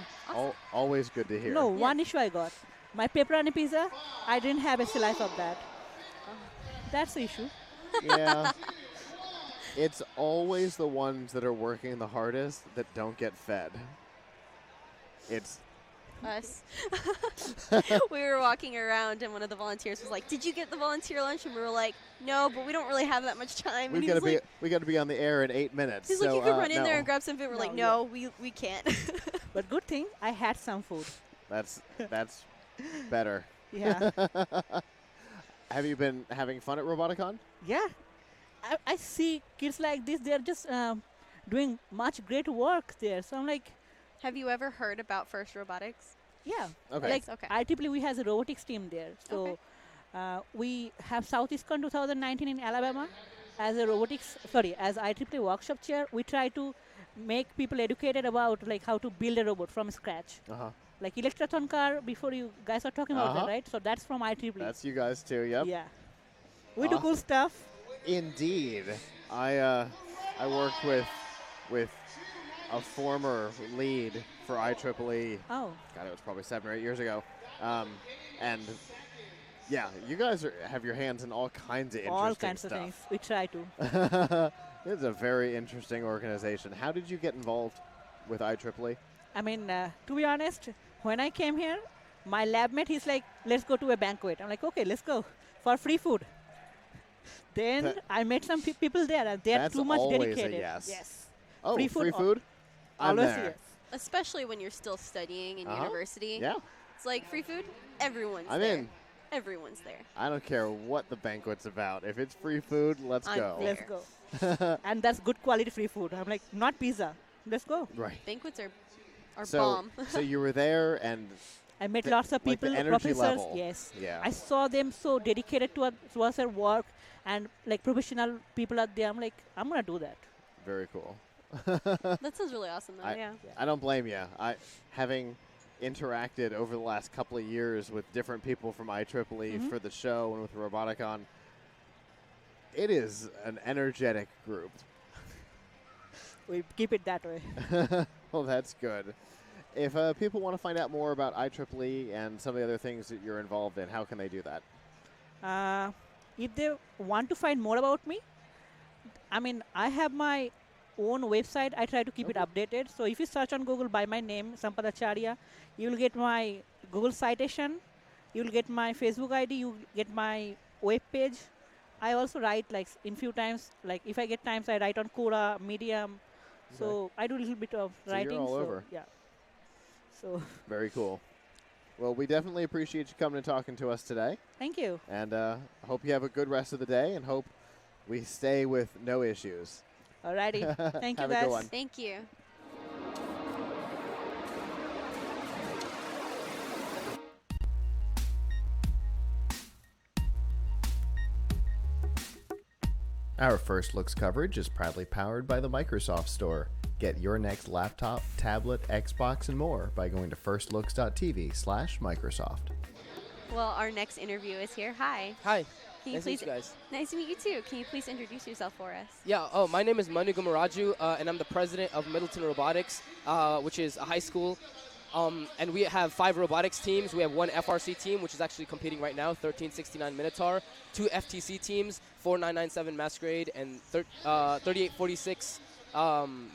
Always good to hear. No, one issue I got. My pepperoni pizza, I didn't have a slice of that. That's the issue. Yeah. It's always the ones that are working the hardest that don't get fed. It's Us. We were walking around, and one of the volunteers was like, "Did you get the volunteer lunch?" And we were like, "No, but we don't really have that much time." And we he was like, got to be on the air in 8 minutes. he's so, like, "You could run in no. there and grab some food." We're like, "No, we can't." But good thing I had some food. That's better. Yeah. Have you been having fun at Roboticon? Yeah. I see kids like this, they're just doing much great work there. So I'm like, have you ever heard about First Robotics? Yeah. Okay. Like Okay. IEEE has a robotics team there. So we have SoutheastCon 2019 in Alabama as a as IEEE workshop chair. We try to make people educated about like how to build a robot from scratch. Uh-huh. Like Electrathon car, before you guys are talking about that, right? So that's from IEEE. That's you guys too, yep. Yeah. We do cool stuff. Indeed. I worked with a former lead for IEEE. Oh. God, it was probably 7 or 8 years ago. And yeah, you guys have your hands in all kinds of interesting All kinds stuff. of things. We try to. It's a very interesting organization. How did you get involved with IEEE? I mean, to be honest, when I came here, my lab mate, he's like, let's go to a banquet. I'm like, okay, let's go for free food. Then I met some people there, and they're That's too much always dedicated. a yes. Yes. Oh, free al- food? I'm always there. yes. Especially when you're still studying in university. Yeah. It's like free food. Everyone's I'm there. in. Everyone's there. I don't care what the banquet's about. If it's free food, let's I'm go. Let's go. And that's good quality free food. I'm like, not pizza. Let's go. Right. Banquets are Our so, bomb. so you were there, and I met lots of like people, the energy professors. level. Yes. Yeah. I saw them so dedicated towards their work, and like professional people out there. I'm like, I'm gonna do that. Very cool. That sounds really awesome, though. Yeah. I don't blame you. Having interacted over the last couple of years with different people from IEEE for the show and with Roboticon, it is an energetic group. We keep it that way. Well, that's good. If people want to find out more about IEEE and some of the other things that you're involved in, how can they do that? If they want to find more about me, I mean, I have my own website. I try to keep it updated. So if you search on Google by my name, Sampadacharya, you'll get my Google citation, you'll get my Facebook ID, you'll get my web page. I also write like in few times, like if I get times I write on Quora, Medium. So I do a little bit of So writing. you're all over. Yeah. So Very cool. Well, we definitely appreciate you coming and talking to us today. Thank you. And hope you have a good rest of the day, and hope we stay with no issues. Alrighty. Thank you, Have a guys. good one. Thank you. Our First Looks coverage is proudly powered by the Microsoft Store. Get your next laptop, tablet, Xbox, and more by going to firstlooks.tv/Microsoft. Well, our next interview is here. Hi. Hi. Can you Nice to meet please, you guys. Nice to meet you too. Can you please introduce yourself for us? Yeah, my name is Manu Gumaraju, and I'm the president of Middleton Robotics, which is a high school. And we have 5 robotics teams. We have 1 FRC team, which is actually competing right now, 1369 Minotaur, 2 FTC teams, 4997 Masquerade, and 3846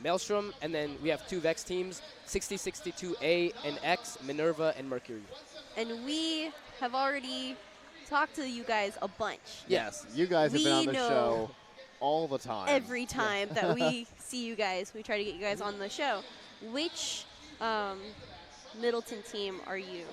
Maelstrom. And then we have 2 Vex teams, 6062A and X, Minerva, and Mercury. And we have already talked to you guys a bunch. Yes, you guys have been on the know show all the time. Every time that we see you guys, we try to get you guys on the show. Which Middleton team are you?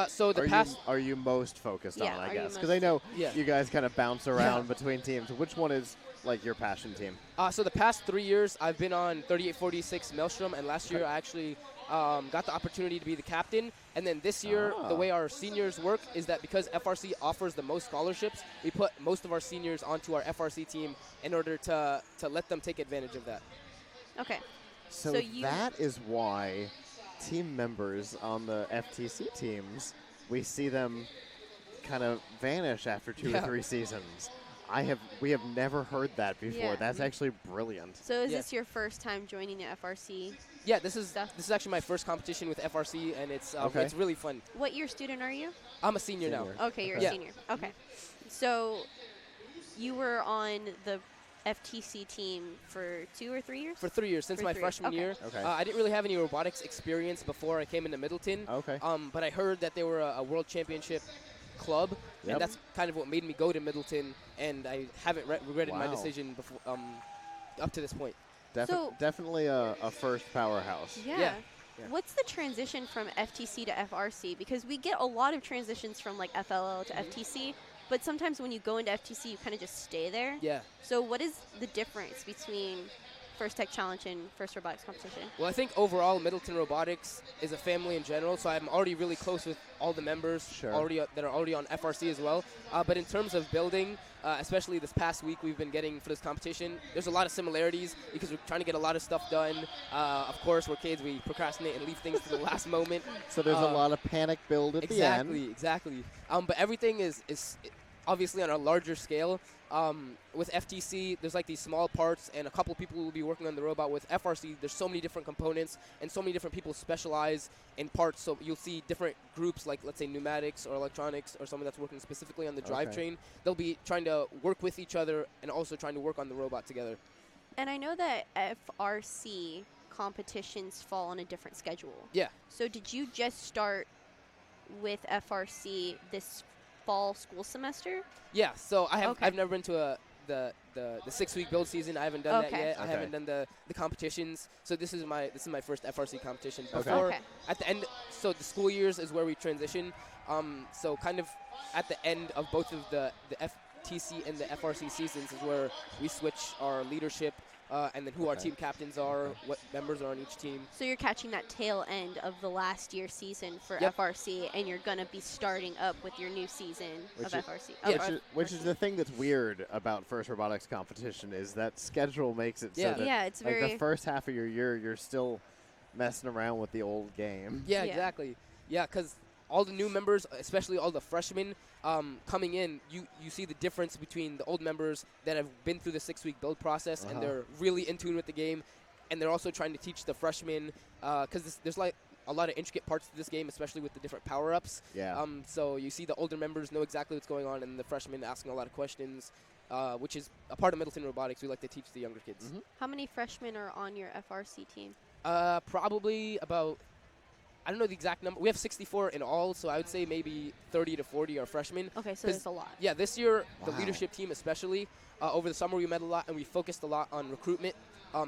So the past. Are you most focused Yeah, on? are I you guess because most- I know Yeah. you guys kind of bounce around between teams. Which one is like your passion team? So the past 3 years, I've been on 3846 Maelstrom, and last year I actually got the opportunity to be the captain. And then this year, the way our seniors work is that because FRC offers the most scholarships, we put most of our seniors onto our FRC team in order to let them take advantage of that. Okay. So that is why team members on the FTC teams, we see them kind of vanish after 2 or 3 seasons. We have never heard that before. Yeah. That's actually brilliant. So is this your first time joining the FRC? Yeah, this is actually my first competition with FRC, and it's really fun. What year student are you? I'm a senior now. Okay, you're a senior. Okay. So you were on the FTC team for 2 or 3 years? For 3 years, since For my 3 years. freshman Okay. year. Okay. I didn't really have any robotics experience before I came into Middleton. Okay. But I heard that they were a world championship club, Yep. and that's kind of what made me go to Middleton, and I haven't regretted my Wow. decision before, up to this point. So- Definitely a first powerhouse. Yeah. What's the transition from FTC to FRC? Because we get a lot of transitions from like FLL to FTC, but sometimes when you go into FTC, you kind of just stay there. Yeah. So what is the difference between First Tech Challenge and First Robotics Competition? Well, I think overall Middleton Robotics is a family in general, so I'm already really close with all the members that are already on FRC as well. But in terms of building, especially this past week we've been getting for this competition, there's a lot of similarities because we're trying to get a lot of stuff done. Of course, we're kids, we procrastinate and leave things to the last moment. So there's a lot of panic build at the end. Exactly. But everything is obviously on a larger scale. With FTC, there's like these small parts, and a couple people will be working on the robot. With FRC, there's so many different components, and so many different people specialize in parts. So you'll see different groups, like let's say pneumatics or electronics, or someone that's working specifically on the drivetrain. They'll be trying to work with each other and also trying to work on the robot together. And I know that FRC competitions fall on a different schedule. Yeah. So did you just start with FRC this fall school semester? Yeah, so I've never been to the 6-week build season. I haven't done that yet. I haven't done the competitions. So this is my first FRC competition. Before at the end, so the school years is where we transition. So kind of at the end of both of the FTC and the FRC seasons is where we switch our leadership and then who our team captains are, what members are on each team. So you're catching that tail end of the last year's season for Yep. FRC, and you're going to be starting up with your new season of FRC. Which is the thing that's weird about first robotics competition is that schedule makes it so that it's like very the first half of your year you're still messing around with the old game. Yeah, exactly. Yeah, because all the new members, especially all the freshmen coming in, you see the difference between the old members that have been through the 6-week build process and they're really in tune with the game, and they're also trying to teach the freshmen because there's like a lot of intricate parts to this game, especially with the different power-ups. Yeah. So you see the older members know exactly what's going on, and the freshmen asking a lot of questions, which is a part of Middleton Robotics. We like to teach the younger kids. How many freshmen are on your FRC team? Probably about, I don't know the exact number. We have 64 in all, so I would say maybe 30 to 40 are freshmen. Okay, so that's a lot. Yeah, this year, the leadership team especially, over the summer we met a lot and we focused a lot on recruitment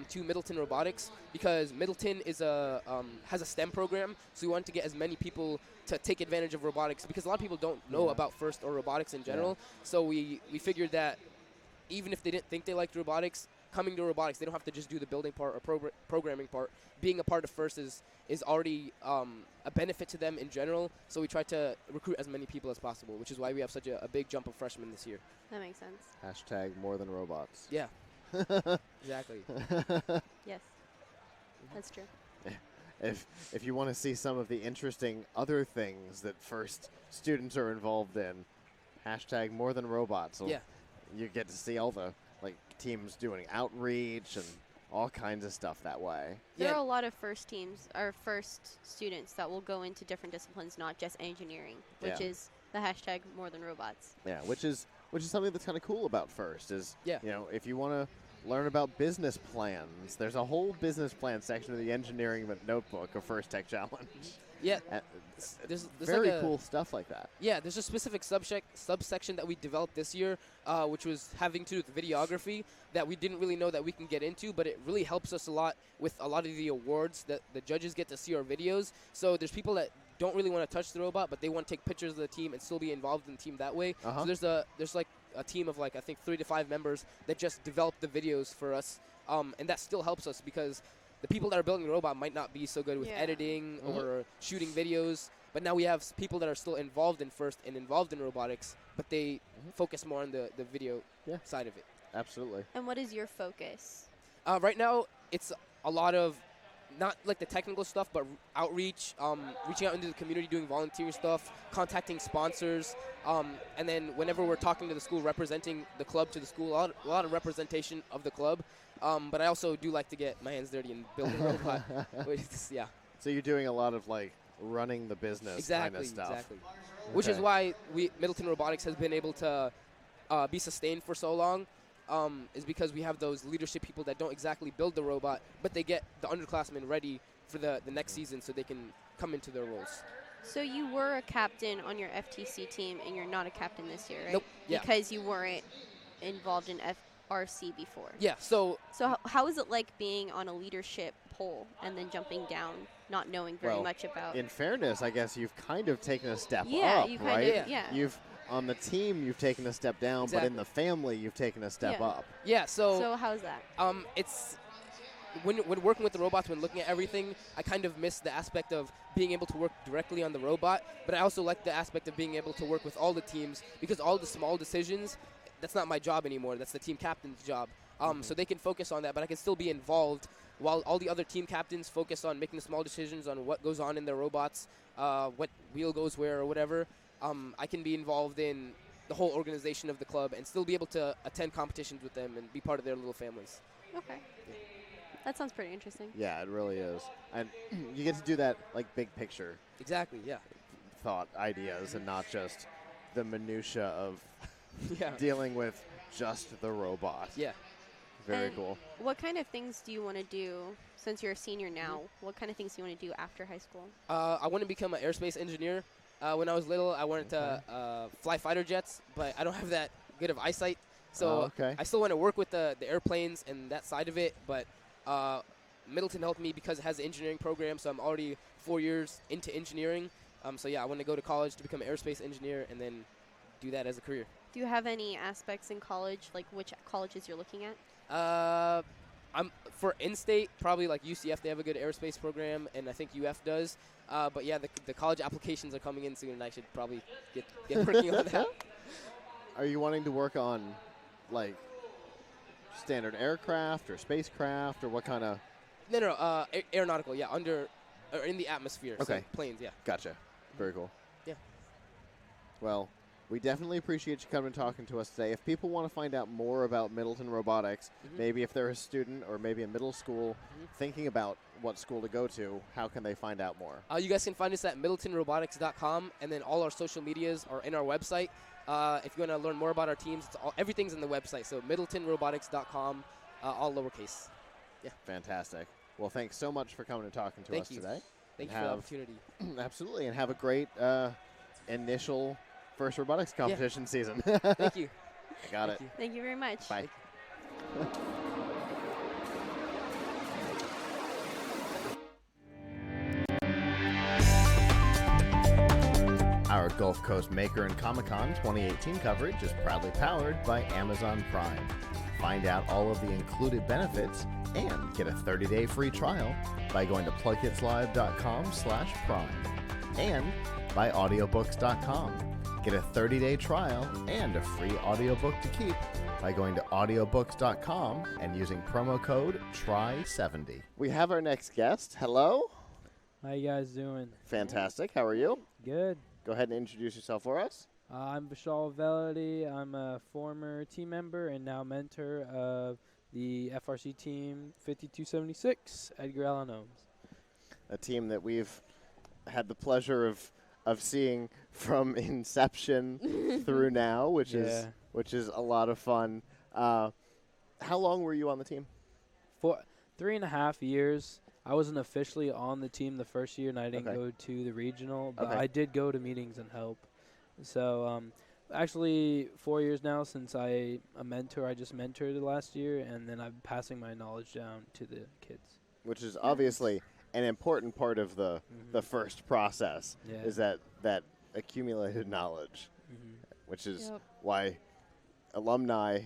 to Middleton Robotics because Middleton is has a STEM program, so we wanted to get as many people to take advantage of robotics because a lot of people don't know about FIRST or robotics in general. So we figured that even if they didn't think they liked robotics, coming to robotics, they don't have to just do the building part or programming part. Being a part of FIRST is already a benefit to them in general, so we try to recruit as many people as possible, which is why we have such a big jump of freshmen this year. That makes sense. Hashtag more than robots. Yeah. Exactly. Yes. That's true. If you want to see some of the interesting other things that FIRST students are involved in, hashtag more than robots. Yeah. You get to see all the teams doing outreach and all kinds of stuff that way. There are a lot of FIRST teams or FIRST students that will go into different disciplines, not just engineering, which is the hashtag more than robots. Yeah, which is something that's kind of cool about FIRST is, if you want to learn about business plans, there's a whole business plan section of the engineering notebook of FIRST Tech Challenge. Yeah. There's there's very like cool stuff like that. Yeah, there's a specific subsection that we developed this year, which was having to do with videography that we didn't really know that we can get into, but it really helps us a lot with a lot of the awards that the judges get to see our videos. So there's people that don't really want to touch the robot, but they want to take pictures of the team and still be involved in the team that way. So there's like a team of I think 3 to 5 members that just develop the videos for us, and that still helps us because the people that are building the robot might not be so good with editing or shooting videos, but now we have people that are still involved in FIRST and involved in robotics, but they focus more on the video side of it. Absolutely. And what is your focus? Right now, it's a lot of not like the technical stuff, but outreach, reaching out into the community, doing volunteer stuff, contacting sponsors, and then whenever we're talking to the school, representing the club to the school, a lot of representation of the club. But I also do like to get my hands dirty and build a robot. So you're doing a lot of running the business kind of stuff. Exactly. Which is why Middleton Robotics has been able to be sustained for so long. Is because we have those leadership people that don't exactly build the robot, but they get the underclassmen ready for the next season so they can come into their roles. So you were a captain on your FTC team, and you're not a captain this year, right? Nope. Yeah. Because you weren't involved in FRC before. Yeah. So how is it like being on a leadership pole and then jumping down, not knowing very much about? In fairness, I guess you've kind of taken a step up, you kind right? of, yeah. You've on the team, you've taken a step down, but in the family, you've taken a step up. Yeah. So how's that? It's when working with the robots, when looking at everything, I kind of miss the aspect of being able to work directly on the robot, but I also like the aspect of being able to work with all the teams because all the small decisions, that's not my job anymore. That's the team captain's job. So they can focus on that, but I can still be involved while all the other team captains focus on making the small decisions on what goes on in their robots, what wheel goes where or whatever. I can be involved in the whole organization of the club and still be able to attend competitions with them and be part of their little families. Okay. That sounds pretty interesting. Yeah, it really is. And you get to do that, big picture. Exactly, yeah. Thought ideas and not just the minutia of dealing with just the robot. Yeah. Very cool. What kind of things do you want to do, since you're a senior now, what kind of things do you want to do after high school? I want to become an aerospace engineer. When I was little, I wanted to fly fighter jets, but I don't have that good of eyesight. So I still want to work with the airplanes and that side of it, but Middleton helped me because it has an engineering program, so I'm already 4 years into engineering. So yeah, I want to go to college to become an aerospace engineer and then do that as a career. Do you have any aspects in college, like which colleges you're looking at? I'm for in-state, probably like UCF. They have a good aerospace program, and I think UF does. But yeah, the college applications are coming in soon, and I should probably get working on that. Are you wanting to work on, like, standard aircraft or spacecraft, or what kind of? No, aeronautical. Yeah, or in the atmosphere. Okay. So planes. Yeah. Gotcha. Very cool. Yeah. Well, we definitely appreciate you coming and talking to us today. If people want to find out more about Middleton Robotics, maybe if they're a student or maybe a middle school thinking about what school to go to, how can they find out more? You guys can find us at middletonrobotics.com, and then all our social medias are in our website. If you want to learn more about our teams, everything's in the website. So middletonrobotics.com, all lowercase. Yeah. Fantastic. Well, thanks so much for coming and talking to us today. Thank you for the opportunity. Absolutely, and have a great initial first robotics competition season. Thank you. I got it. Thank you very much. Bye. Our Gulf Coast Maker and Comic-Con 2018 coverage is proudly powered by Amazon Prime. Find out all of the included benefits and get a 30-day free trial by going to plugkitslive.com/prime and by audiobooks.com. Get a 30-day trial and a free audiobook to keep by going to audiobooks.com and using promo code TRY70. We have our next guest. Hello. How you guys doing? Fantastic. How are you? Good. Go ahead and introduce yourself for us. I'm Vishal Velity. I'm a former team member and now mentor of the FRC team 5276, Edgar Allan Holmes. A team that we've had the pleasure of seeing from inception through now, which is a lot of fun. How long were you on the team? For 3.5 years. I wasn't officially on the team the first year, and I didn't go to the regional, but I did go to meetings and help. So actually 4 years now since a mentor. I just mentored the last year, and then I'm passing my knowledge down to the kids. Which is obviously an important part of the first process, is that accumulated knowledge, which is why alumni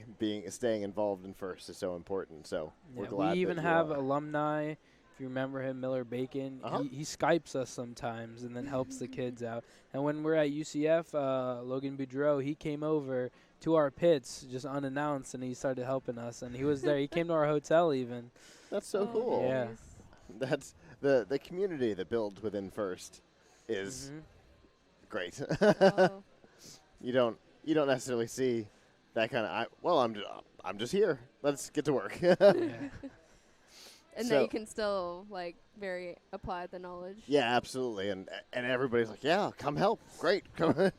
staying involved in first is so important. So we're glad we even that have alumni. If you remember him, Miller Bacon, he Skypes us sometimes and then helps the kids out. And when we're at UCF, Logan Boudreau, he came over to our pits just unannounced, and he started helping us. And he was there. He came to our hotel even. That's so cool. Yeah. That's the community that builds within First is great. You don't necessarily see that kind of. I'm just here. Let's get to work. And then you can still very apply the knowledge. Yeah, absolutely, and everybody's like, yeah, come help. Great, come. Yeah,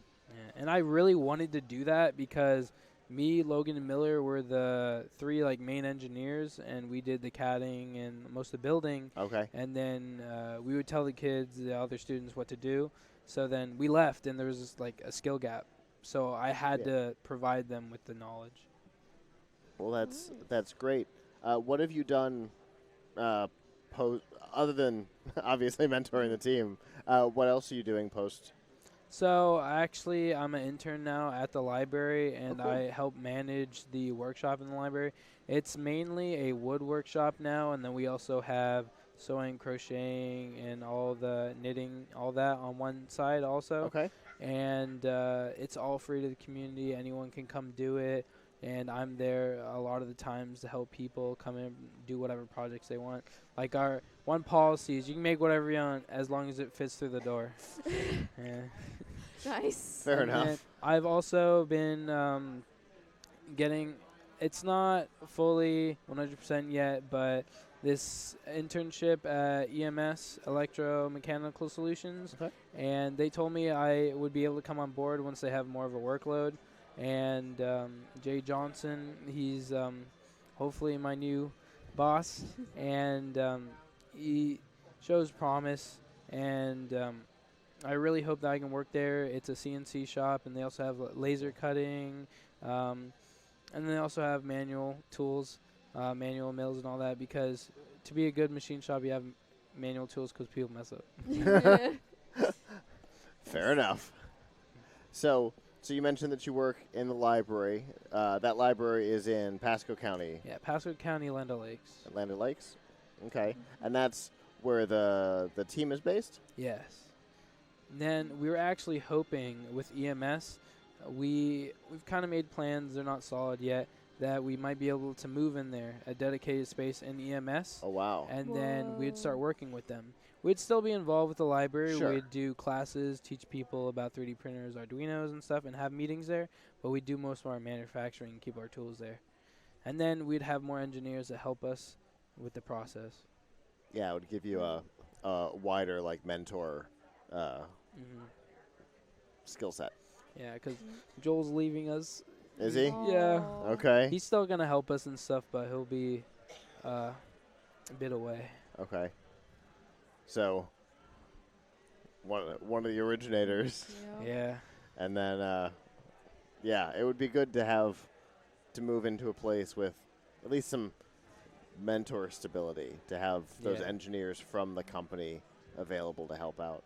and I really wanted to do that because me, Logan, and Miller were the three main engineers, and we did the CADing and most of the building. Okay. And then we would tell the kids, the other students, what to do. So then we left, and there was just a skill gap. So I had to provide them with the knowledge. Well, that's great. What have you done? Other than obviously mentoring the team, what else are you doing post? So actually, I'm an intern now at the library, and I help manage the workshop in the library. It's mainly a wood workshop now, and then we also have sewing, crocheting, and all the knitting, all that on one side also. Okay. And it's all free to the community. Anyone can come do it. And I'm there a lot of the times to help people come in and do whatever projects they want. Our one policy is you can make whatever you want as long as it fits through the door. Yeah. Nice. Fair enough. I've also been getting, it's not fully 100% yet, but this internship at EMS, Electromechanical Solutions, and they told me I would be able to come on board once they have more of a workload. And Jay Johnson, he's hopefully my new boss, and he shows promise, and I really hope that I can work there. It's a CNC shop, and they also have laser cutting, and they also have manual tools, manual mills and all that, because to be a good machine shop, you have manual tools because people mess up. Fair enough. So So you mentioned that you work in the library. That library is in Pasco County. Yeah, Pasco County, Land O'Lakes. Land O'Lakes? Okay. And that's where the team is based? Yes. Then we were actually hoping with EMS, we've kind of made plans, they're not solid yet, that we might be able to move in there, a dedicated space in EMS. Oh, wow. And then we'd start working with them. We'd still be involved with the library. Sure. We'd do classes, teach people about 3D printers, Arduinos and stuff, and have meetings there. But we'd do most of our manufacturing and keep our tools there. And then we'd have more engineers that help us with the process. Yeah, it would give you a wider, like, mentor skill set. Yeah, because Joel's leaving us. Is he? Yeah. Okay. He's still going to help us and stuff, but he'll be a bit away. Okay. So, one of the originators. Yeah. And then, yeah, it would be good to move into a place with at least some mentor stability, to have those engineers from the company available to help out.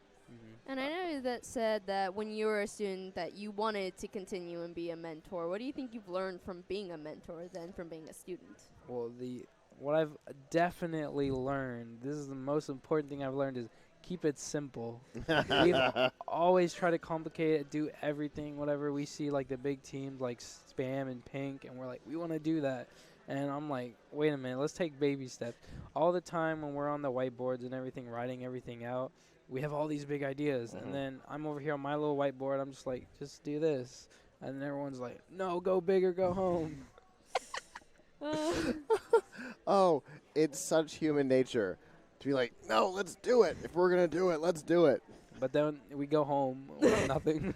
And I know that said that when you were a student that you wanted to continue and be a mentor. What do you think you've learned from being a mentor than from being a student? Well, what I've definitely learned, this is the most important thing I've learned, is keep it simple. We always try to complicate it, do everything, whatever we see, like the big teams like Spam and Pink, and we're like, we want to do that. And I'm like, wait a minute, let's take baby steps. All the time when we're on the whiteboards and everything, writing everything out, we have all these big ideas. And then I'm over here on my little whiteboard, I'm just like, just do this. And then everyone's like, no, go big or go home. Oh, it's such human nature to be like, no, let's do it. If we're going to do it, let's do it. But then we go home with nothing.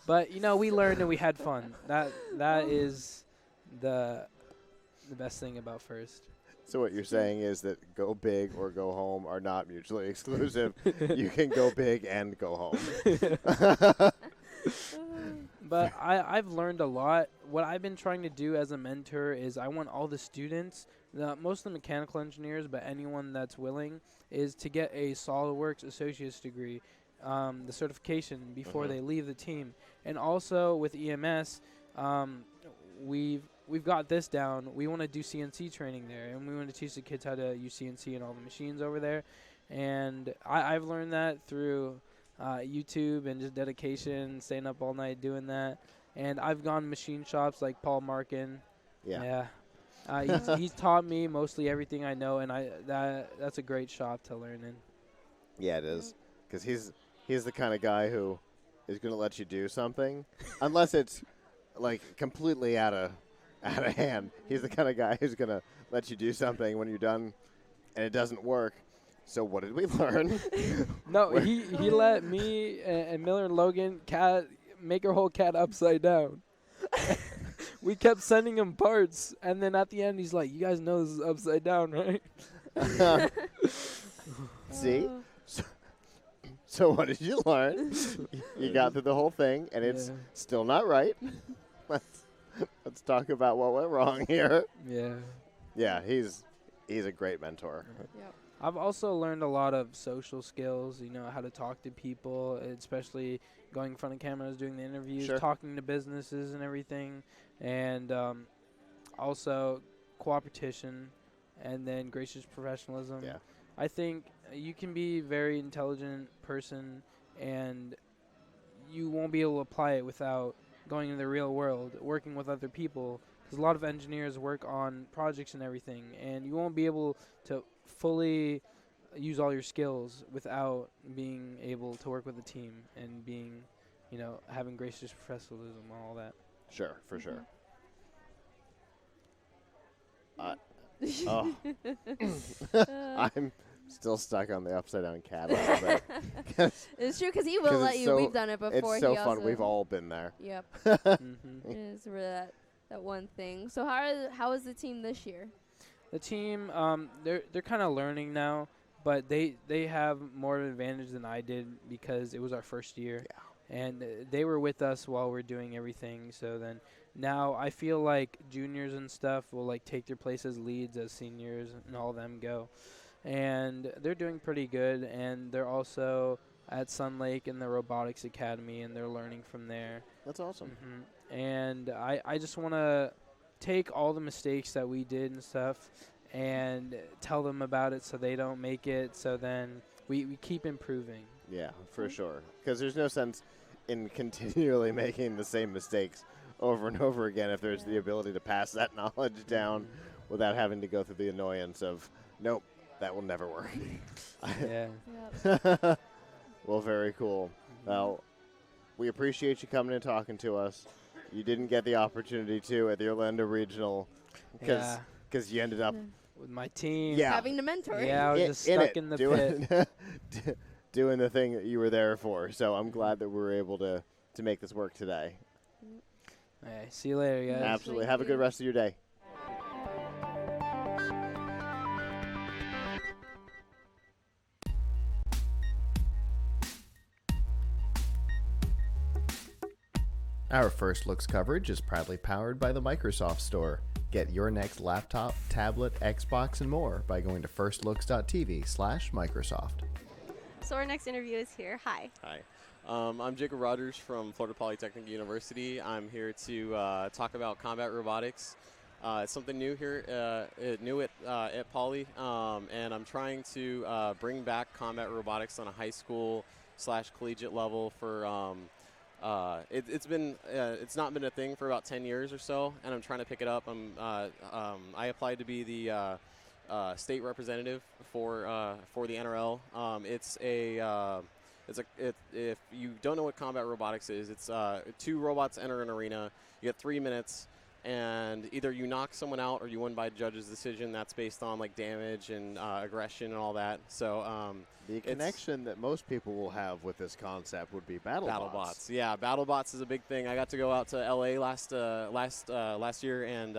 But, we learned and we had fun. That is the best thing about FIRST. So what you're saying is that go big or go home are not mutually exclusive. You can go big and go home. But I've learned a lot. What I've been trying to do as a mentor is I want all the students, most of the mechanical engineers, but anyone that's willing, is to get a SolidWorks associate's degree, the certification before they leave the team. And also with EMS, we've got this down. We want to do CNC training there, and we want to teach the kids how to use CNC and all the machines over there. And I've learned that through YouTube and just dedication, staying up all night doing that. And I've gone machine shops like Paul Markin. Yeah. He's taught me mostly everything I know, and that's a great shop to learn in. Yeah, it is, because he's the kind of guy who is going to let you do something, unless it's like completely out of hand. He's the kind of guy who's going to let you do something when you're done, and it doesn't work. So what did we learn? No, he let me and Miller and Logan make our whole cat upside down. We kept sending him parts, and then at the end he's like, "You guys know this is upside down, right?" See? So what did you learn? You got through the whole thing, and it's still not right. Let's talk about what went wrong here. Yeah. Yeah, he's a great mentor. Yep. I've also learned a lot of social skills, how to talk to people, especially going in front of cameras, doing the interviews, talking to businesses and everything, and also cooperation, and then gracious professionalism. Yeah. I think you can be a very intelligent person, and you won't be able to apply it without going into the real world, working with other people, because a lot of engineers work on projects and everything, and you won't be able to fully use all your skills without being able to work with a team and being, having gracious professionalism and all that. Sure, for sure. I'm still stuck on the upside down cat. It's true, because he will let you. We've done it before. It's so fun. We've all been there. Yep. It is really that one thing. So how is the team this year? The team, they're kind of learning now, but they have more of an advantage than I did because it was our first year. Yeah. And they were with us while we're doing everything. So then now I feel like juniors and stuff will take their place as leads as seniors and all of them go. And they're doing pretty good. And they're also at Sun Lake in the Robotics Academy, and they're learning from there. That's awesome. And I just want to take all the mistakes that we did and stuff and tell them about it so they don't make it, so then we keep improving. Yeah, for sure. Because there's no sense in continually making the same mistakes over and over again if there's the ability to pass that knowledge down without having to go through the annoyance of, nope, that will never work. Yeah. Well, very cool. Well, we appreciate you coming and talking to us. You didn't get the opportunity to at the Orlando Regional because you ended up with my team. Yeah. Having to mentor. Yeah, I was just stuck in the pit. Doing the thing that you were there for. So I'm glad that we were able to make this work today. All right, see you later, guys. Absolutely. Have a good rest of your day. Our First Looks coverage is proudly powered by the Microsoft Store. Get your next laptop, tablet, Xbox, and more by going to firstlooks.tv/Microsoft. So our next interview is here. Hi. Hi. I'm Jacob Rogers from Florida Polytechnic University. I'm here to talk about combat robotics. It's something new here, at Poly, and I'm trying to bring back combat robotics on a high school / collegiate level for it's not been a thing for about 10 years or so, and I'm trying to pick it up. I applied to be the state representative for the NRL. If you don't know what combat robotics is, it's 2 robots enter an arena. You get 3 minutes, and either you knock someone out or you win by judge's decision. That's based on like damage and aggression and all that. So the connection that most people will have with this concept would be BattleBots. Yeah, BattleBots is a big thing. I got to go out to LA last year and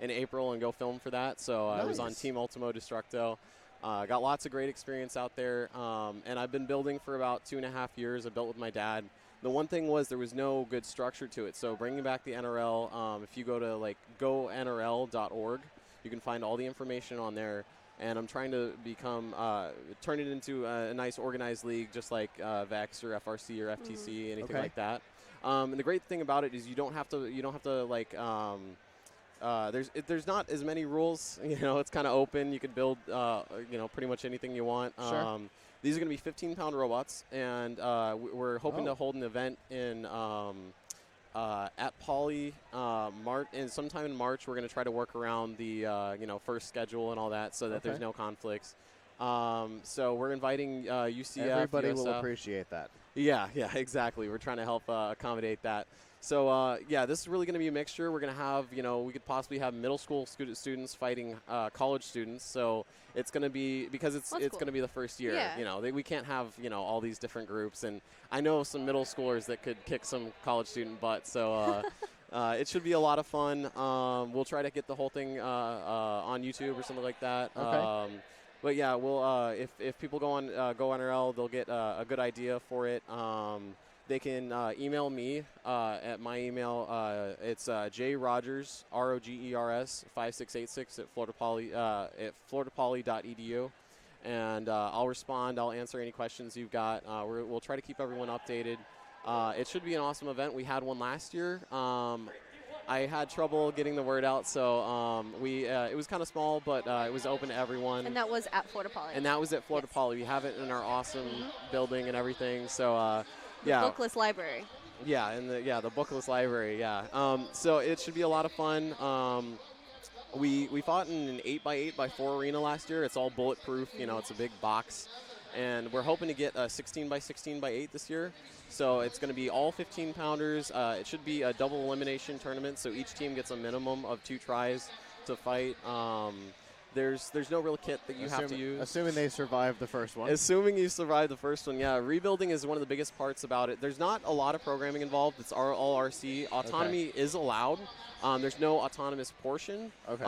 in April and go film for that. So I was on Team Ultimo Destructo. Got lots of great experience out there, and I've been building for about 2.5 years. I built with my dad. The one thing was there was no good structure to it. So bringing back the NRL, if you go to like gonrl.org, you can find all the information on there. And I'm trying to turn it into a nice organized league, just like VEX or FRC or FTC, anything like that. And the great thing about it is you don't have to like. There's not as many rules. It's kind of open. You can build pretty much anything you want. Sure. These are going to be 15-pound robots, and we're hoping to hold an event in at Poly and sometime in March. We're going to try to work around the first schedule and all that, so that there's no conflicts. So we're inviting UCF. Everybody USF. will appreciate that. Yeah, exactly. We're trying to help accommodate that. So, this is really going to be a mixture. We're going to have, we could possibly have middle school students fighting college students. So it's going to be, because it's going to be the first year, we can't have, all these different groups. And I know some middle schoolers that could kick some college student butt. So it should be a lot of fun. We'll try to get the whole thing on YouTube or something like that. Okay. But yeah, we'll if people go on GoNRL, they'll get a good idea for it. They can email me at my email. It's jrogers, ROGERS 5686 at floridapoly.edu, and I'll respond. I'll answer any questions you've got. We'll try to keep everyone updated. It should be an awesome event. We had one last year. I had trouble getting the word out, so it was kind of small, but it was open to everyone. And that was at Florida Poly. And that was at Florida Poly. We have it in our awesome building and everything. So yeah. Bookless library. Yeah, and the bookless library. Yeah. So it should be a lot of fun. We fought in an 8x8x4 arena last year. It's all bulletproof. It's a big box. And we're hoping to get a 16x16x8 this year. So it's going to be all 15-pounders. It should be a double elimination tournament, so each team gets a minimum of 2 tries to fight. There's no real kit that you have to use. Assuming they survive the first one. Assuming you survive the first one, yeah. Rebuilding is one of the biggest parts about it. There's not a lot of programming involved. It's all RC. Autonomy is allowed. There's no autonomous portion. Okay.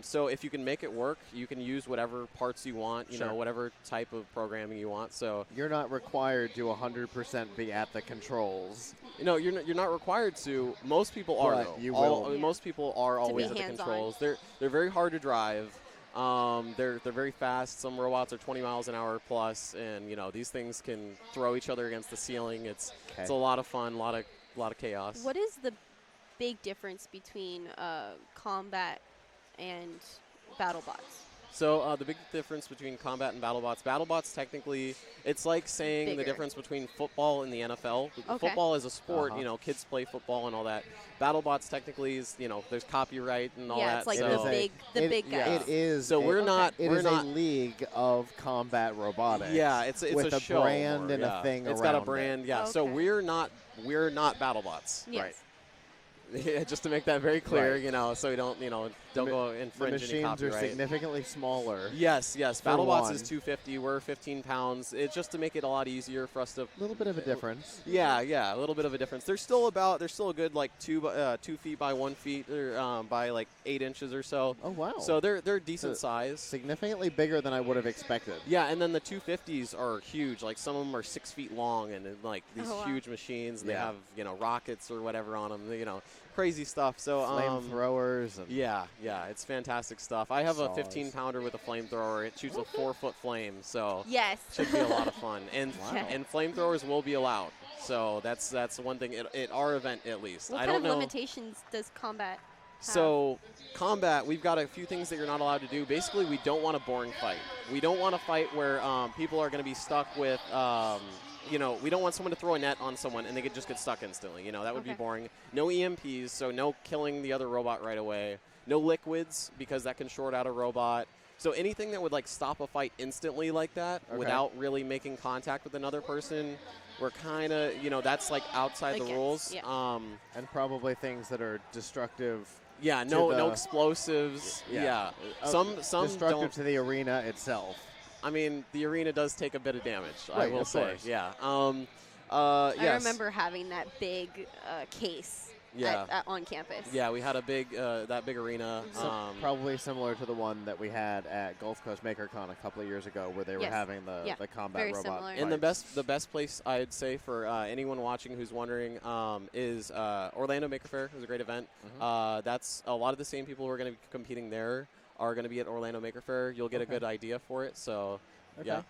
So if you can make it work, you can use whatever parts you want, whatever type of programming you want. So you're not required to 100% be at the controls. No, you're not required to. Most people are, though. You will. Most people are always at the controls. They're very hard to drive. They're very fast. Some robots are 20 miles an hour plus, and these things can throw each other against the ceiling. It's a lot of fun, a lot of a lot of chaos. What is the big difference between combat and BattleBots? So the big difference between combat and BattleBots technically, it's like saying the Bigger. difference between football and the NFL. Okay. Football is a sport, you know, kids play football and all that. BattleBots technically is, you know, there's copyright and all that. Yeah, it's like so the big guys. It is. So we're not. It we're is not. a league of combat robotics. Yeah, it's with a a show brand more, and yeah. a thing It's around got a brand, yeah. So Okay. we're not BattleBots. Yes. Right. Yeah, just to make that very clear, Right. you know, so we don't, you know, don't go The infringe any machines are copyright. significantly smaller. Yes. for BattleBots one. is 250. We're 15 pounds. It's just to make it a lot easier for us to. A little bit of a difference. Yeah, a little bit of a difference. There's still a good like 2 feet by 1 feet or by like 8 inches or so. Oh wow. So they're decent So size. Significantly bigger than I would have expected. Yeah, and then the 250s are huge. Like some of them are 6 feet long, and like these Oh, wow. huge machines. And Yeah. They have, you know, rockets or whatever on them. You know, crazy stuff. So Flamethrowers. And yeah, it's fantastic stuff. I have a Saws. 15-pounder with a flamethrower. It shoots a 4-foot flame, so Yes. should be a lot of fun. And Wow. and flamethrowers will be allowed. So that's one thing at our event at least. What I kind don't of know. limitations does combat have? So combat, we've got a few things that you're not allowed to do. Basically, we don't want a boring fight. We don't want a fight where people are going to be stuck with, you know, we don't want someone to throw a net on someone and they could just get stuck instantly. You know, that would be Okay. boring. No EMPs, so no killing the other robot right away. No liquids, because that can short out a robot. So anything that would like stop a fight instantly like that Okay. without really making contact with another person, we're kind of, you know, that's like outside the Against, rules. yeah. And probably things that are destructive. Yeah, to no the- explosives. Yeah. Some destructive don't. to the arena itself. I mean, the arena does take a bit of damage, I Right, will of say. course. Yeah. I Yes. remember having that big case Yeah. on campus. Yeah, we had a big that big arena. Probably similar to the one that we had at Gulf Coast MakerCon a couple of years ago, where they were Yes. having the combat Very robot. similar. And the best place I'd say for anyone watching who's wondering is Orlando Maker Faire. It was a great event. That's a lot of the same people who are going to be competing there are going to be at Orlando Maker Faire. You'll get a good idea for it. So, yeah.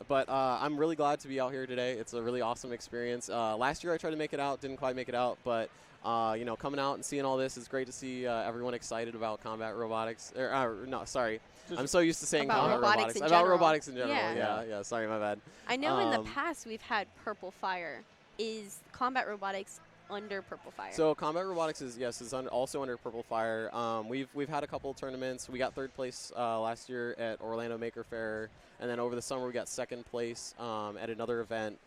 But I'm really glad to be out here today. It's a really awesome experience. Last year I tried to make it out, didn't quite make it out, but you know, coming out and seeing all this, it's great to see everyone excited about combat robotics. No, sorry. I'm so used to saying About combat robotics in About general. robotics in general. Yeah. Yeah. Sorry, my bad. I know in the past we've had Purple Fire. Is combat robotics under Purple Fire? So combat robotics is also under Purple Fire. We've had a couple of tournaments. We got 3rd place last year at Orlando Maker Faire, and then over the summer we got 2nd place at another event.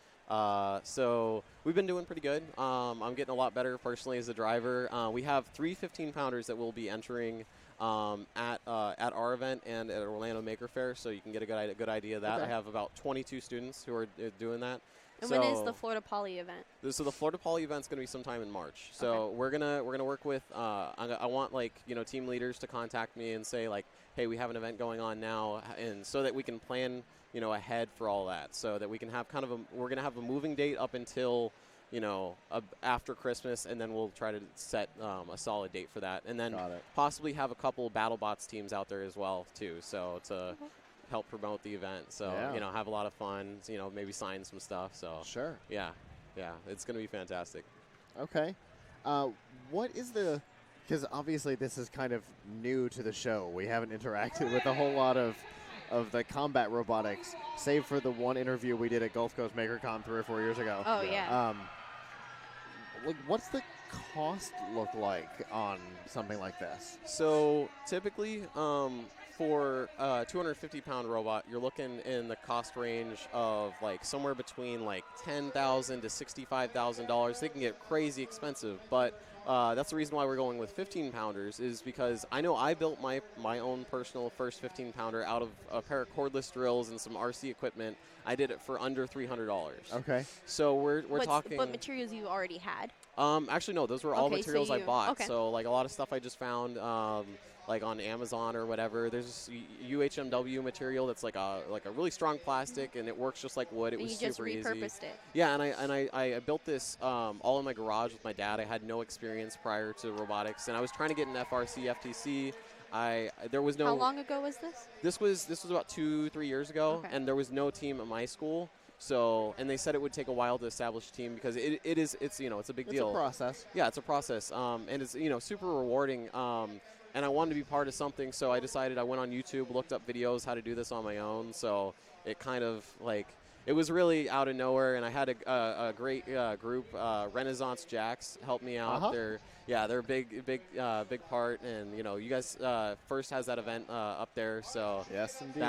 So we've been doing pretty good. I'm getting a lot better personally as a driver. We have 3 15-pounders that will be entering at our event and at Orlando Maker Faire, so you can get a good idea of that. Okay. I have about 22 students who are doing that. And when is the Florida Poly event? So the Florida Poly event's going to be sometime in March. So we're gonna work with. I want team leaders to contact me and say like, hey, we have an event going on now, and so that we can plan ahead for all that, so that we can have we're gonna have a moving date up until after Christmas, and then we'll try to set a solid date for that, and then possibly have a couple BattleBots teams out there as well too. So to help promote the event. So, have a lot of fun, maybe sign some stuff. So Sure. Yeah, it's going to be fantastic. Okay. What is because obviously this is kind of new to the show. We haven't interacted with a whole lot of the combat robotics, save for the one interview we did at Gulf Coast MakerCon 3 or 4 years ago. Oh, yeah. What's the cost look like on something like this? So typically, for a 250-pound robot, you're looking in the cost range of somewhere between $10,000 to $65,000. They can get crazy expensive, but that's the reason why we're going with 15-pounders, is because I know I built my own personal first 15-pounder out of a pair of cordless drills and some RC equipment. I did it for under $300. Okay. So we're talking. What materials you already had? Actually, no. Those were all materials I bought. Okay. So a lot of stuff I just found. On Amazon or whatever. There's this UHMW material that's like a really strong plastic, and it works just like wood. It was super easy. You just repurposed it. Yeah, and I built this all in my garage with my dad. I had no experience prior to robotics, and I was trying to get an FRC FTC. There was no. How long ago was this? This was about 2-3 years ago, and there was no team at my school. So, and they said it would take a while to establish a team because it's a big deal. It's a process. Yeah, it's a process. And it's, super rewarding. And I wanted to be part of something, so I decided I went on YouTube, looked up videos how to do this on my own. So it kind of it was really out of nowhere, and I had a great group. Renaissance Jacks helped me out. They're a big part, and you guys first has that event up there. So yes, indeed.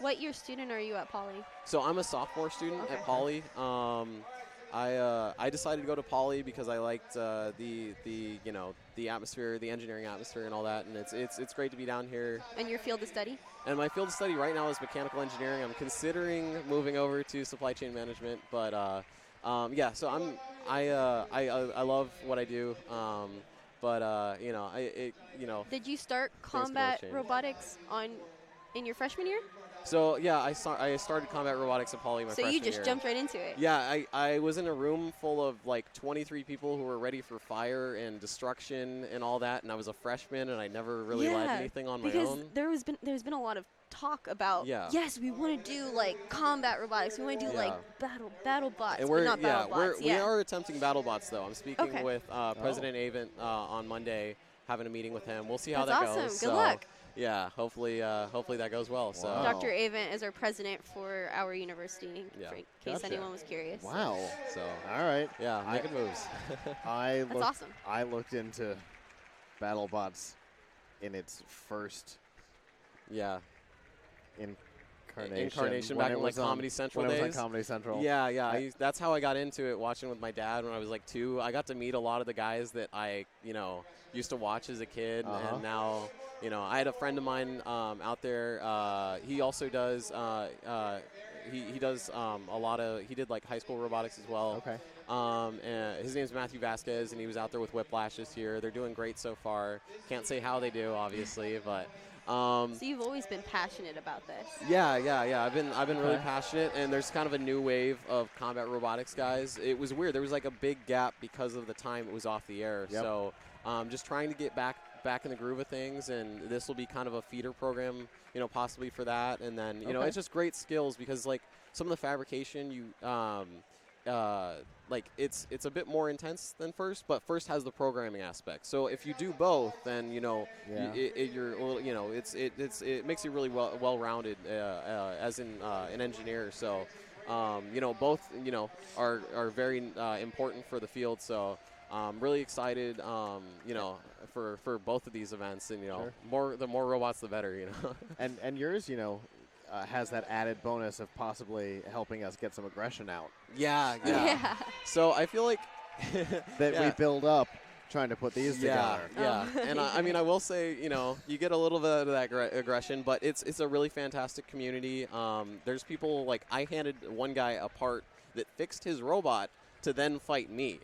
What year student are you at Poly? So I'm a sophomore student at Poly. I decided to go to Poly because I liked the atmosphere, the engineering atmosphere, and all that, and it's great to be down here. And your field of study? And my field of study right now is mechanical engineering. I'm considering moving over to supply chain management, but so I love what I do. Did you start combat robotics in your freshman year? So yeah, I started combat robotics at Poly my freshman year. So you just jumped right into it. Yeah, I was in a room full of 23 people who were ready for fire and destruction and all that, and I was a freshman and I never really led anything on my own. Because there's been a lot of talk about yes, we want to do combat robotics, we want to do battle bots, and but not battle bots. We are attempting battle bots though. I'm speaking with President Avent on Monday, having a meeting with him. We'll see how that goes. That's awesome. Good luck. Yeah, hopefully that goes well. So Dr. Avent is our president for our university, in case anyone was curious. Wow. So all right. Yeah, making moves. That's awesome. I looked into BattleBots in its first incarnation back in Comedy Central days. When it was on Comedy Central. Yeah. That's how I got into it, watching with my dad when I was 2. I got to meet a lot of the guys that I used to watch as a kid, and now I had a friend of mine out there. He also does he does a lot of he did high school robotics as well. Okay. And his name's Matthew Vasquez, and he was out there with Whiplash this year. They're doing great so far. Can't say how they do, obviously, but. So you've always been passionate about this. Yeah. I've been really passionate, and there's kind of a new wave of combat robotics guys. It was weird. There was a big gap because of the time it was off the air. Yep. So just trying to get back in the groove of things, and this will be kind of a feeder program, possibly for that. And then it's just great skills because some of the fabrication it's a bit more intense than first, but first has the programming aspect. So if you do both, then it makes you really well-rounded as an engineer. So both are very important for the field. So really excited for both of these events, and the more robots the better. And yours has that added bonus of possibly helping us get some aggression out. Yeah. So I feel like that we build up trying to put these together. Yeah. And I will say, you get a little bit of that aggression, but it's a really fantastic community. There's people I handed one guy a part that fixed his robot to then fight me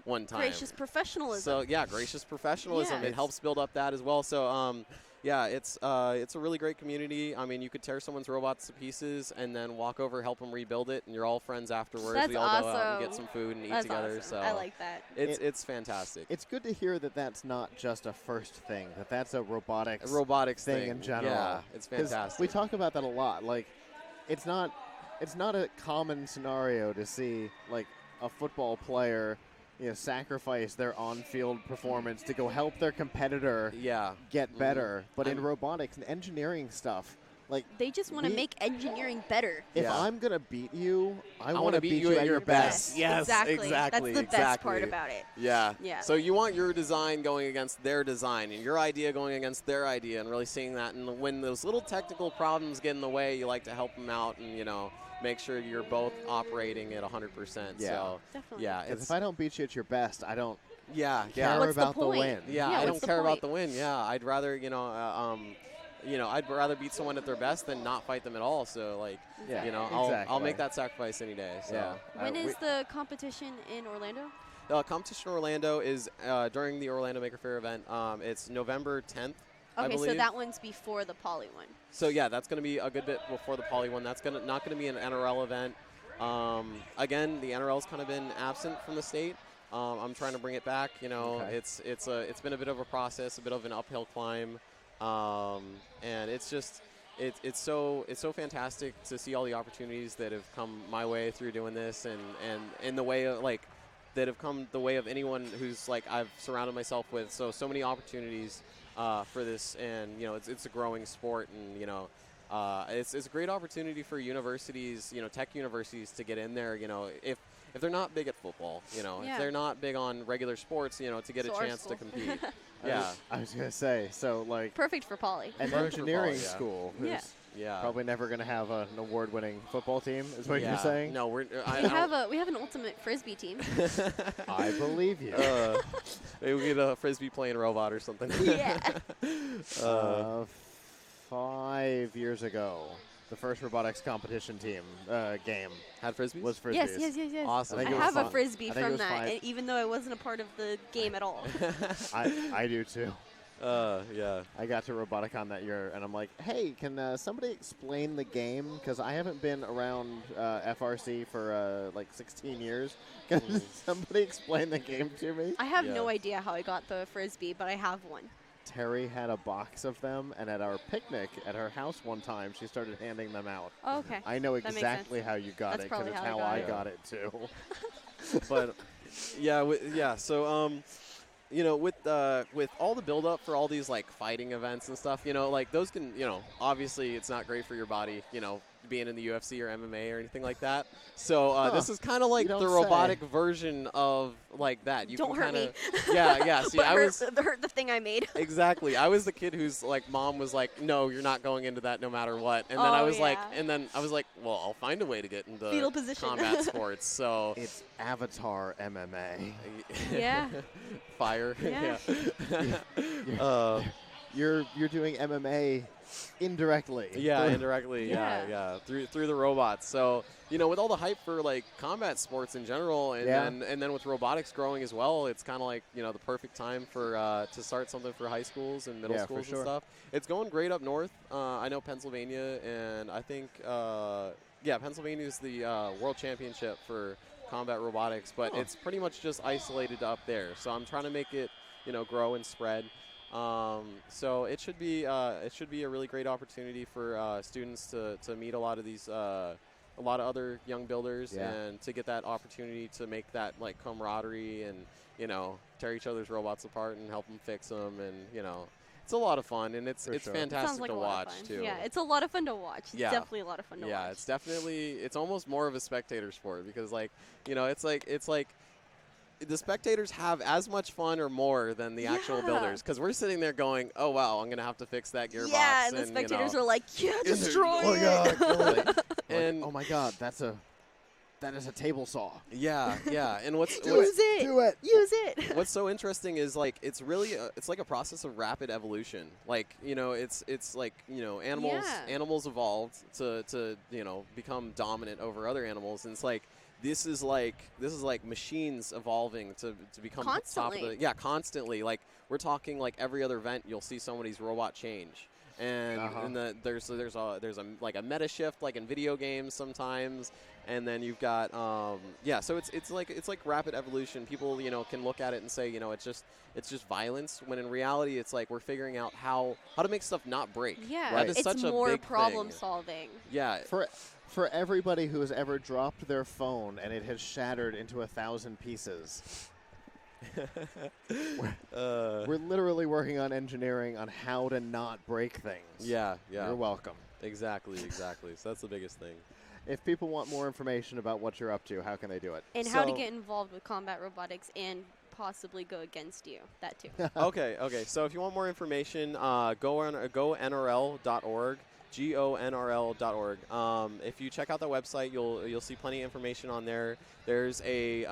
one time. Gracious professionalism. So gracious professionalism. Yeah. It helps build up that as well. So it's a really great community. I mean, you could tear someone's robots to pieces and then walk over, help them rebuild it, and you're all friends afterwards. That's we all awesome. go out and get some food and eat together. Awesome. So I like that. It's fantastic. It's good to hear that that's not just a first thing, that's a robotics thing in general. Yeah, it's fantastic. We talk about that a lot. It's not a common scenario to see a football player sacrifice their on-field performance to go help their competitor get better. But in robotics and engineering stuff, they just want to make engineering better. If I'm going to beat you, I want to beat you at your best. Yes, exactly. That's the best part about it. Yeah. So you want your design going against their design and your idea going against their idea, and really seeing that. And when those little technical problems get in the way, you like to help them out and, make sure you're both operating at 100%. Yeah. So, definitely. If I don't beat you at your best, I don't care What's about the win. I don't care about the win. Yeah, I'd rather, I'd rather beat someone at their best than not fight them at all. So, I'll make that sacrifice any day. So. When is the competition in Orlando? The competition in Orlando is during the Orlando Maker Faire event. It's November 10th. Okay, so that one's before the Poly one. So that's going to be a good bit before the Poly one. That's not going to be an NRL event. Again, the NRL's kind of been absent from the state. I'm trying to bring it back. It's been a bit of a process, a bit of an uphill climb, and it's it's so fantastic to see all the opportunities that have come my way through doing this, and in the way of like that have come the way of anyone who's like I've surrounded myself with. So many opportunities for this, and it's a growing sport, and it's a great opportunity for universities, tech universities to get in there. If they're not big at football, if they're not big on regular sports, to get So a our chance to school. compete. Yeah, I was gonna say, so like Perfect for poly. an Perfect for engineering poly, yeah. school who's Yeah. probably never gonna have an award-winning football team. Is what you're saying? No, We have an ultimate frisbee team. I believe you. Maybe we get a frisbee playing robot or something. Yeah. 5 years ago, the first robotics competition team game had frisbees. Was frisbees. Yes. Awesome. I think it have was a frisbee I think it from was that, 5. even though I wasn't a part of the game at all. I do too. Yeah. I got to Roboticon that year, and I'm like, hey, can somebody explain the game? Because I haven't been around FRC for like 16 years. Can somebody explain the game to me? I have no idea how I got the frisbee, but I have one. Terry had a box of them, and at our picnic at her house one time, she started handing them out. Oh, okay. I know That makes exactly sense. how you got That's it, because probably it's how how I I got got it too. But yeah. So with all the build up for all these like fighting events and stuff, like those can, obviously it's not great for your body, being in the UFC or MMA or anything like that. So this is kind of like the robotic version of like that. You Don't can hurt kinda, me. Yeah. See, But I was hurt the thing I made. exactly. I was the kid whose like mom was like, "No, you're not going into that no matter what." And then I was like, "Well, I'll find a way to get into Fetal position. combat sports." So it's Avatar MMA. Yeah. Fire. Yeah. You're doing MMA indirectly. Yeah, indirectly. Yeah. Through the robots. So with all the hype for like combat sports in general, and then with robotics growing as well, it's kind of like the perfect time for to start something for high schools and middle schools and stuff. It's going great up north. I know Pennsylvania, and I think Pennsylvania is the world championship for combat robotics, but it's pretty much just isolated to up there. So I'm trying to make it grow and spread. So it should be a really great opportunity for students to meet a lot of other young builders and to get that opportunity to make that like camaraderie and tear each other's robots apart and help them fix them, and it's a lot of fun, and it's fantastic to watch too. Yeah, it's a lot of fun to watch. It's definitely a lot of fun to watch. Yeah, it's almost more of a spectator sport because like it's like the spectators have as much fun or more than the actual builders, because we're sitting there going, "Oh wow, I'm gonna have to fix that gearbox." Yeah, and the spectators are like, "Yeah, destroy oh, it!" yeah, kill it. And oh my God, that is a table saw. Yeah, and what's Use it. What's so interesting is like it's really it's like a process of rapid evolution. Like it's like animals evolved to become dominant over other animals, and it's like. This is like machines evolving to become constantly. top of the constantly. Like we're talking like every other event you'll see somebody's robot change, and there's a like a meta shift like in video games sometimes, and then you've got so it's like rapid evolution. People can look at it and say it's just violence, when in reality it's like we're figuring out how to make stuff not break. Yeah, that is it's such a more big problem thing. solving. Yeah. For everybody who has ever dropped their phone and it has shattered into 1,000 pieces, we're literally working on engineering on how to not break things. Yeah. You're welcome. Exactly. So that's the biggest thing. If people want more information about what you're up to, how can they do it? And how to get involved with combat robotics and possibly go against you. That too. Okay. So if you want more information, go NRL.org. GONRL.org. If you check out that website, you'll see plenty of information on there. There's a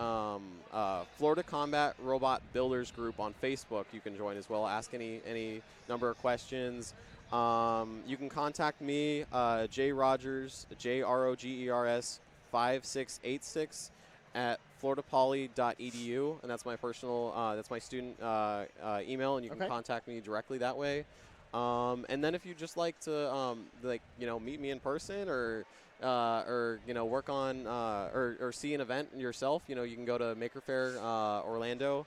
Florida Combat Robot Builders group on Facebook you can join as well. Ask any number of questions. You can contact me, J Rogers, JROGERS 5686 at floridapoly.edu, and that's my personal that's my student email, and you can contact me directly that way. And then if you just like to meet me in person or or work on or see an event yourself, you can go to Maker Faire Orlando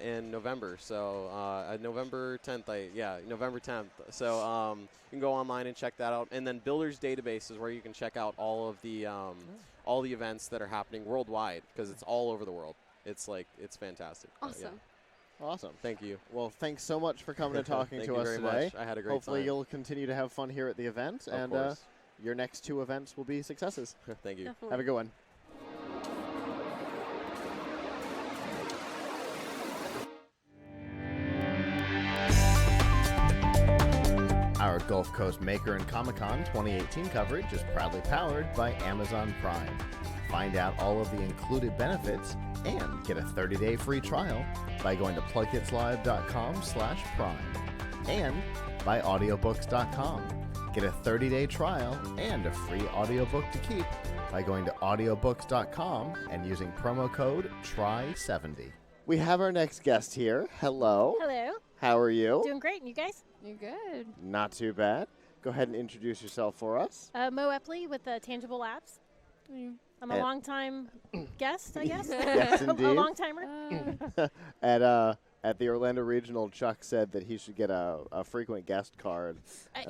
in November. So November 10th, November 10th. So you can go online and check that out. And then Builders Database is where you can check out all the events that are happening worldwide, because it's all over the world. It's fantastic. Awesome. Awesome. Thank you. Well, thanks so much for coming and talking Thank to you us very today. much. I had a great Hopefully time. you'll continue to have fun here at the event, Of and course. your next 2 events will be successes. Thank you. Have a good one. Our Gulf Coast Maker and Comic-Con 2018 coverage is proudly powered by Amazon Prime. Find out all of the included benefits and get a 30-day free trial by going to plughitslive.com/prime and by audiobooks.com. Get a 30-day trial and a free audiobook to keep by going to audiobooks.com and using promo code TRY70. We have our next guest here. Hello. Hello. How are you? Doing great. And you guys? You're good. Not too bad. Go ahead and introduce yourself for us. Mo Epley with Tangible Labs. I'm a long-time guest, I guess. Yes, indeed. A long-timer. At the Orlando Regional, Chuck said that he should get a frequent guest card.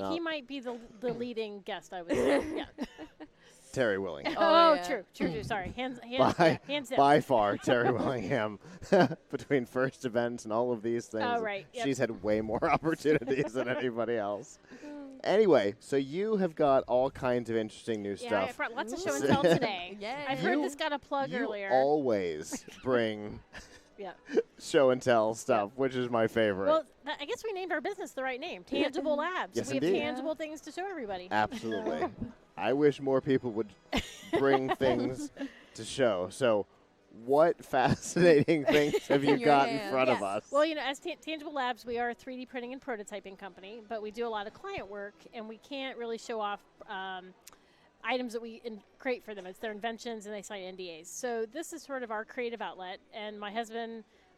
He might be the leading guest, I would say. Yeah. Terry Willingham. True. Sorry. Hands down. By far, Terry Willingham. Between first events and all of these things, Oh, right. Yep. she's had way more opportunities than anybody else. Anyway, so you have got all kinds of interesting new Yeah, stuff. I brought lots of show and tell today. Yay. I've heard this got a plug You earlier. always bring Yeah. show and tell stuff, which is my favorite. Well, I guess we named our business the right name, Tangible Labs. Yes, we indeed. have tangible things to show everybody. Absolutely. I wish more people would bring things to show. So, what fascinating things have you got in front of us? Well, as Tangible Labs, we are a 3D printing and prototyping company, but we do a lot of client work, and we can't really show off items that we create for them. It's their inventions, and they sign NDAs. So this is sort of our creative outlet, and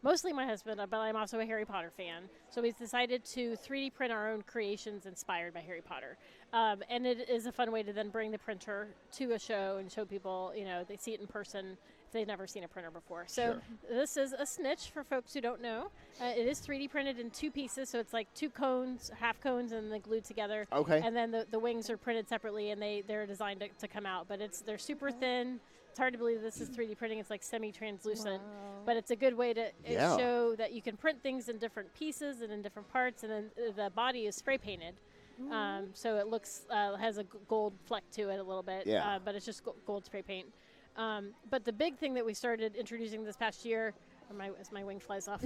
mostly my husband, but I'm also a Harry Potter fan. So we've decided to 3D print our own creations inspired by Harry Potter. And it is a fun way to then bring the printer to a show and show people, they see it in person if they've never seen a printer before. So this is a snitch for folks who don't know. It is 3D printed in 2 pieces, so it's like 2 cones, half cones, and then glued together. Okay. And then the wings are printed separately, and they're designed to come out. But they're super thin. It's hard to believe this is 3D printing. It's like semi-translucent, but it's a good way to show that you can print things in different pieces and in different parts, and then the body is spray painted. So it looks has a gold fleck to it a little bit, but it's just gold spray paint. But the big thing that we started introducing this past year, as my wing flies off,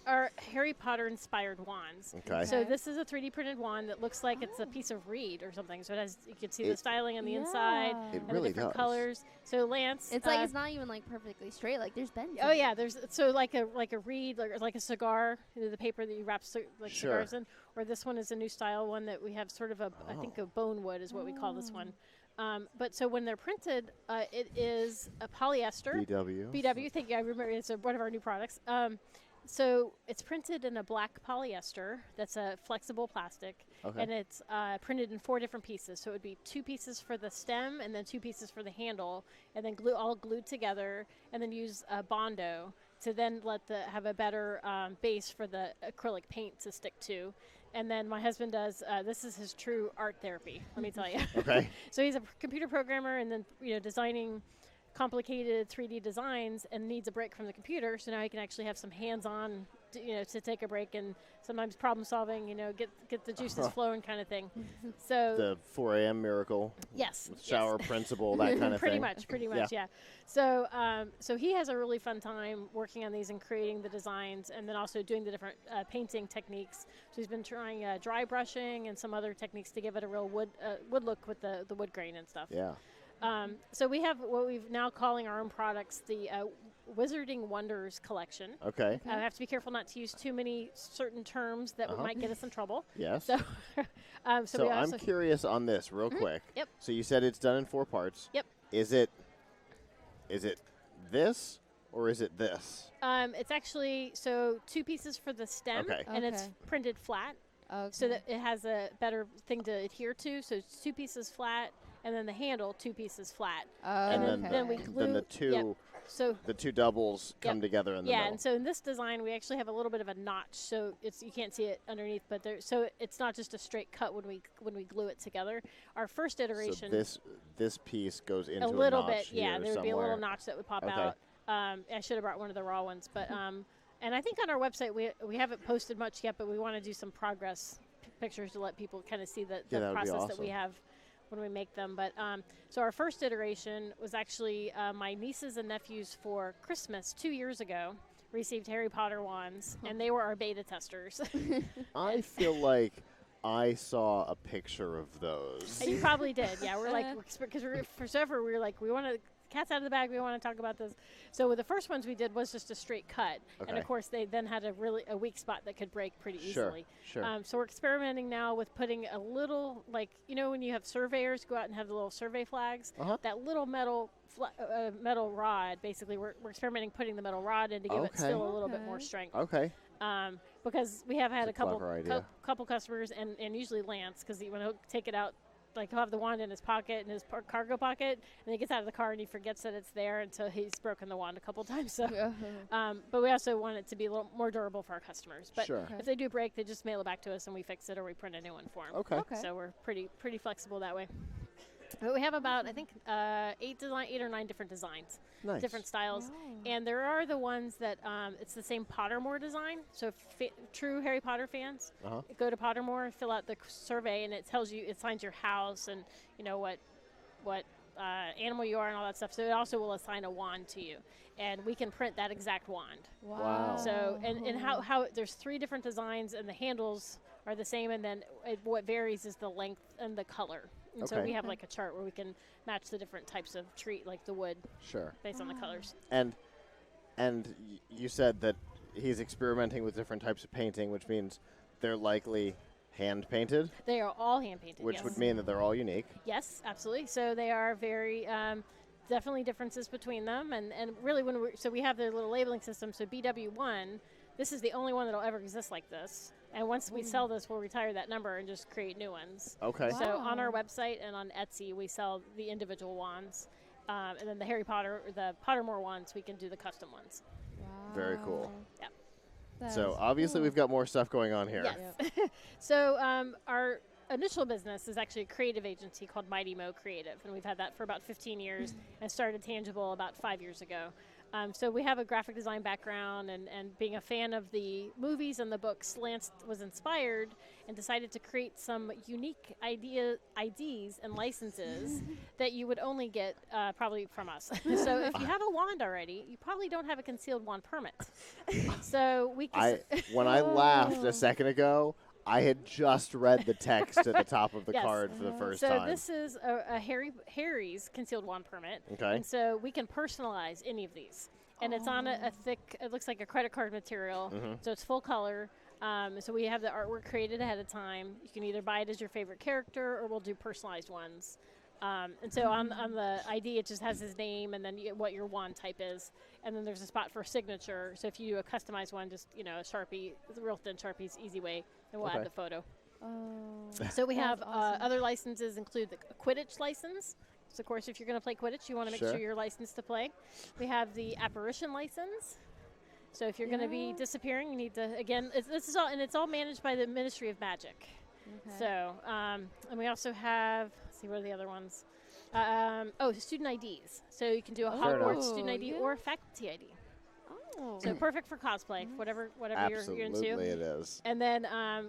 are Harry Potter inspired wands. Okay. So this is a 3D printed wand that looks like it's a piece of reed or something. So you can see the styling on the inside It and really the different does. colors. So Lance, It's like it's not even like perfectly straight. Like there's bends. oh yeah, there's like a reed, like a cigar, the paper that you wrap cigars in. Or this one is a new style one that we have sort of I think a bone wood is what we call this one. But so when they're printed, it is a polyester. BW, thank you. I remember it's one of our new products. So it's printed in a black polyester that's a flexible plastic, and it's printed in 4 different pieces. So it would be 2 pieces for the stem and then 2 pieces for the handle, and then all glued together, and then use Bondo to then have a better base for the acrylic paint to stick to. And then my husband does, this is his true art therapy, let me tell you. Okay. So he's a computer programmer and then, designing complicated 3D designs and needs a break from the computer. So now he can actually have some hands-on, to take a break and sometimes problem solving, get the juices flowing kind of thing. So the 4 a.m. miracle. Yes. Shower principle, that kind of pretty thing. Pretty much, yeah. So so he has a really fun time working on these and creating the designs, and then also doing the different painting techniques. So he's been trying dry brushing and some other techniques to give it a real wood look with the wood grain and stuff. Yeah. So we have what we've now calling our own products the Wizarding Wonders collection. Okay. I have to be careful not to use too many certain terms that might get us in trouble. Yes. So, so I'm curious on this real quick. Yep. So you said it's done in 4 parts. Yep. Is it this or is it this? It's actually 2 pieces for the stem, and it's printed flat. So that it has a better thing to adhere to. So it's 2 pieces flat, and then the handle 2 pieces flat. And then we glue. Then the two. Yep. So the two doubles come together in the middle. Yeah, and so in this design, we actually have a little bit of a notch, so you can't see it underneath, but so it's not just a straight cut when we glue it together. Our first iteration. So this piece goes into a little notch bit, yeah. There would be a little somewhere. notch that would pop out. I should have brought one of the raw ones, but and I think on our website we haven't posted much yet, but we want to do some progress pictures to let people kind of see the process that we have when we make them. But so our first iteration was actually my nieces and nephews for Christmas 2 years ago received Harry Potter wands, and they were our beta testers. I feel like I saw a picture of those. And you probably did, yeah. We're like, because for several, we were like, we want to. Cat's out of the bag. We want to talk about this. So with the first ones we did was just a straight cut, and of course they then had a weak spot that could break pretty easily. Sure. So we're experimenting now with putting a little, like when you have surveyors go out and have the little survey flags, that little metal rod. Basically, we're experimenting putting the metal rod in to give it still a little bit more strength. Okay. Because we have had a couple customers and usually Lance, because when he'll take it out. Like he'll have the wand in his pocket, in his cargo pocket, and he gets out of the car and he forgets that it's there until he's broken the wand a couple times. So, but we also want it to be a little more durable for our customers. But if they do break, they just mail it back to us and we fix it or we print a new one for them. Okay. So we're pretty flexible that way. But we have about, I think, 8 or 9 different designs, different styles. And there are the ones that it's the same Pottermore design. So true Harry Potter fans, go to Pottermore, fill out the survey, and it tells you, it signs your house and what animal you are and all that stuff. So it also will assign a wand to you. And we can print that exact wand. Wow. So, and how there's 3 different designs, and the handles are the same, and then what varies is the length and the color. And so we have like a chart where we can match the different types of tree, like the wood, based on the colors. And you said that he's experimenting with different types of painting, which means they're likely hand painted. They are all hand painted, which would mean that they're all unique. Yes, absolutely. So they are very definitely differences between them, and really we have the little labeling system. So BW1, this is the only one that'll ever exist like this. And once we sell this, we'll retire that number and just create new ones. Okay. So on our website and on Etsy, we sell the individual wands. And then the Harry Potter, the Pottermore wands, we can do the custom ones. Wow. Very cool. Yeah. So obviously we've got more stuff going on here. Yes. So our initial business is actually a creative agency called Mighty Mo Creative. And we've had that for about 15 years and started Tangible about 5 years ago. So we have a graphic design background, and being a fan of the movies and the books, Lance was inspired and decided to create some unique IDs and licenses that you would only get probably from us. So if you have a wand already, you probably don't have a concealed wand permit. So we can when I laughed a second ago, I had just read the text at the top of the card for the first time. So this is a Harry's concealed wand permit. Okay. And so we can personalize any of these. And it's on a thick, it looks like a credit card material. So it's full color. So we have the artwork created ahead of time. You can either buy it as your favorite character, or we'll do personalized ones. And so on the ID, it just has his name and then what your wand type is. And then there's a spot for signature. So if you do a customized one, just, a Sharpie, the real thin Sharpie's easy way, and we'll add the photo. So we have other licenses include the Quidditch license. So, of course, if you're going to play Quidditch, you want to make sure you're licensed to play. We have the apparition license. So if you're going to be disappearing, you need to, again, this is all, and it's all managed by the Ministry of Magic. Okay. So, and we also have, let's see, what are the other ones? Student IDs. So you can do a Hogwarts student ID or a faculty ID. So perfect for cosplay, whatever you're into. Absolutely it is. And then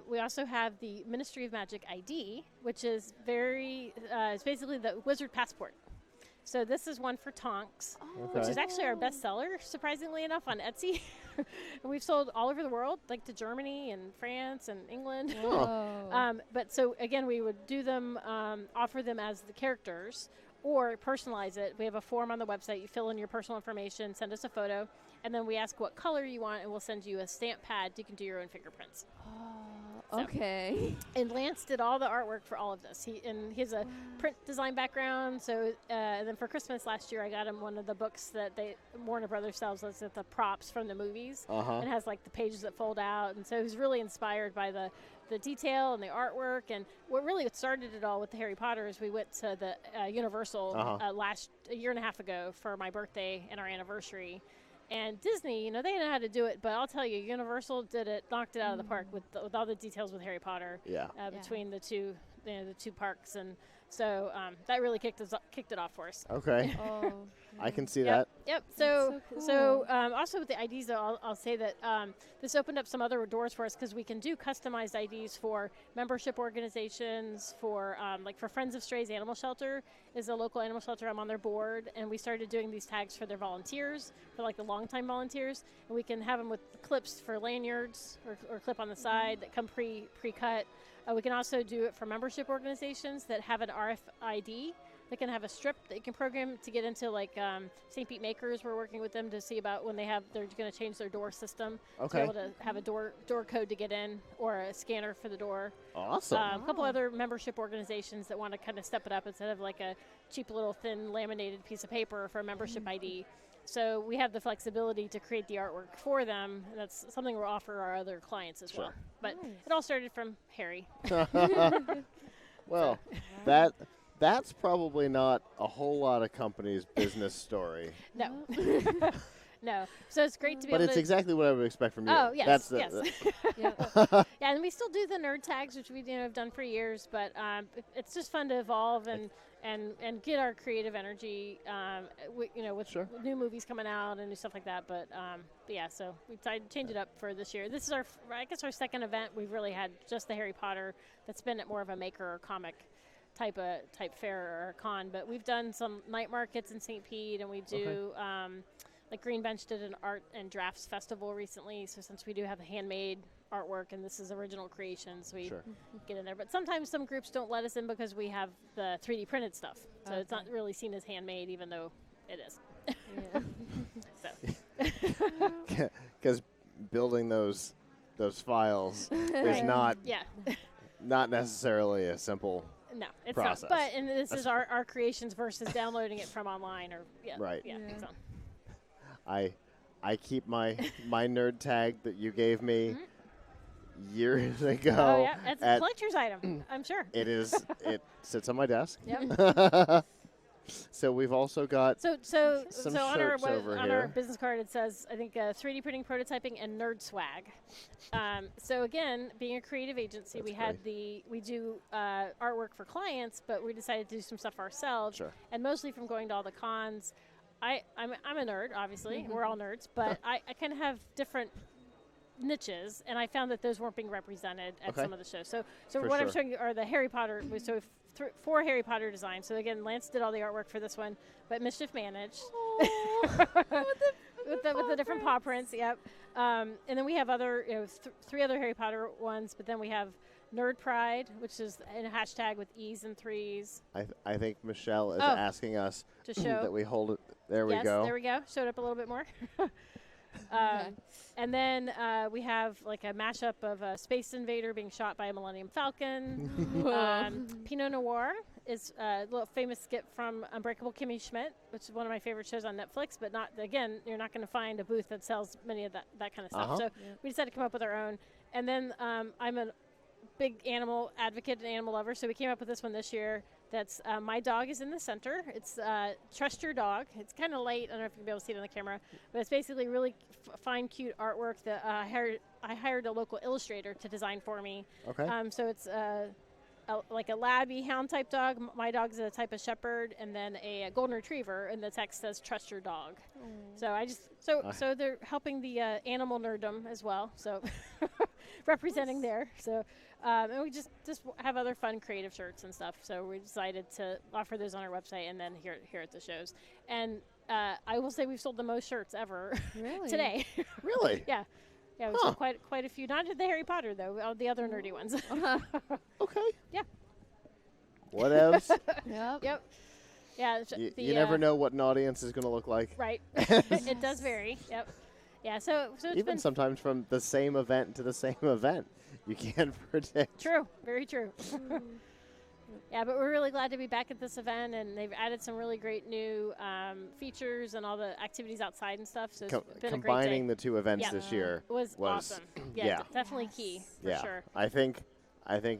we also have the Ministry of Magic ID, which is it's basically the wizard passport. So this is one for Tonks, which is actually our best seller, surprisingly enough, on Etsy. And we've sold all over the world, like to Germany and France and England. But so, again, we would do them, offer them as the characters, or personalize it. We have a form on the website. You fill in your personal information, send us a photo, and then we ask what color you want, and we'll send you a stamp pad so you can do your own fingerprints. So- Okay. And Lance did all the artwork for all of this. He has a print design background. So and then for Christmas last year, I got him one of the books that Warner Brothers sells us at the props from the movies. Uh-huh. And has like the pages that fold out. And so he was really inspired by the detail and the artwork. And what really started it all with the Harry Potter is we went to the Universal a year and a half ago for my birthday and our anniversary. And Disney, they know how to do it, but I'll tell you, Universal knocked it out of the park with all the details with Harry Potter. Yeah. Between the two parks, and so that really kicked it off for us. Okay. I can see Yep. that. Yep. so So also with the IDs, though, I'll say that this opened up some other doors for us because we can do customized IDs for membership organizations, for Friends of Strays Animal Shelter is a local animal shelter. I'm on their board, and we started doing these tags for their volunteers, for the longtime volunteers, and we can have them with clips for lanyards or clip on the side that come pre-cut. We can also do it for membership organizations that have an RFID. They can have a strip that you can program to get into St. Pete Makers. We're working with them to see about when they're going to change their door system. To be able to have a door code to get in or a scanner for the door. Awesome. A couple other membership organizations that want to kind of step it up instead of a cheap little thin laminated piece of paper for a membership ID. So we have the flexibility to create the artwork for them. And that's something we'll offer our other clients as well. But it all started from Harry. Well, that's probably not a whole lot of companies' business story. No. No. So it's great to be But able it's to... exactly what I would expect from you. Oh, yes, That's Yeah, and we still do the nerd tags, which we have done for years, but it's just fun to evolve and get our creative energy, with new movies coming out and new stuff like that. But yeah, so we decided to change it up for this year. This is our second event. We've really had just the Harry Potter. That's been at more of a maker or comic type fair or con, but we've done some night markets in St. Pete, and we do Green Bench did an art and drafts festival recently. So since we do have the handmade artwork and this is original creations, we get in there. But sometimes some groups don't let us in because we have the 3D printed stuff, so it's not really seen as handmade, even though it is. Because building those files is not necessarily a simple. No, it's process. not. But this is our creations versus downloading it from online or Right. Yeah. So. I keep my nerd tag that you gave me years ago. Oh yeah, it's a collector's item. I'm sure. It is. It sits on my desk. Yep. So we've also got so some on shirts over on here. our business card it says, I think, 3D printing, prototyping, and nerd swag. So again, being a creative agency, we do artwork for clients, but we decided to do some stuff ourselves. Sure. And mostly from going to all the cons. I'm a nerd, obviously. We're all nerds, but I kind of have different niches, and I found that those weren't being represented at some of the shows. So what I'm showing you are the Harry Potter. So 4 Harry Potter designs. So again, Lance did all the artwork for this one, but Mischief managed with the different paw prints. Yep. And then we have other 3 other Harry Potter ones, but then we have Nerd Pride, which is in a hashtag with E's and 3s. I think Michelle is asking us to show that we hold it. There we go. There we go. Showed up a little bit more. And then we have a mashup of a Space Invader being shot by a Millennium Falcon. Pinot Noir is a little famous skit from Unbreakable Kimmy Schmidt, which is one of my favorite shows on Netflix, but you're not going to find a booth that sells many of that kind of stuff. So we decided to come up with our own. And then I'm a big animal advocate and animal lover, so we came up with this one this year. That's My Dog is in the Center. It's Trust Your Dog. It's kind of light. I don't know if you'll be able to see it on the camera, but it's basically really fine, cute artwork that I hired a local illustrator to design for me. Okay. So it's like a labby hound type dog. My dog's a type of shepherd, and then a golden retriever, and the text says "Trust Your Dog." So they're helping the animal nerddom as well. So representing there. So and we just have other fun creative shirts and stuff. So we decided to offer those on our website and then here at the shows. And I will say we've sold the most shirts ever today. Really? Yeah. Yeah, we sold quite a few. Not the Harry Potter, though. The other nerdy ones. Okay. Yeah. What else? Yep. Yeah. You never know what an audience is going to look like. Right. It does vary. Yep. Yeah, so it's Even been sometimes from the same event to the same event, you can't predict. true, very true. Yeah, but we're really glad to be back at this event, and they've added some really great new features and all the activities outside and stuff. So it's been a great day. Combining the two events this year was awesome. Yeah, definitely key for sure. I think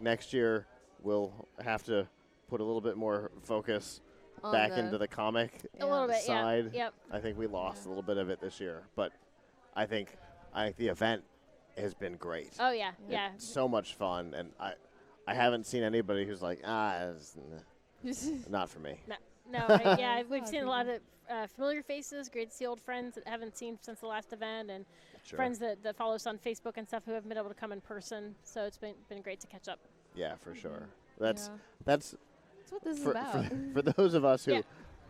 next year we'll have to put a little bit more focus On back the- into the comic A little bit, yeah. side. Yep. I think we lost a little bit of it this year, but I think the event has been great. Oh, yeah, yeah. It's so much fun, and I haven't seen anybody who's like, it's not for me. No, yeah, we've seen a lot of familiar faces, great to see old friends that haven't seen since the last event, and friends that follow us on Facebook and stuff who haven't been able to come in person. So it's been great to catch up. Yeah, for sure. Yeah. That's what this is for, about. for those of us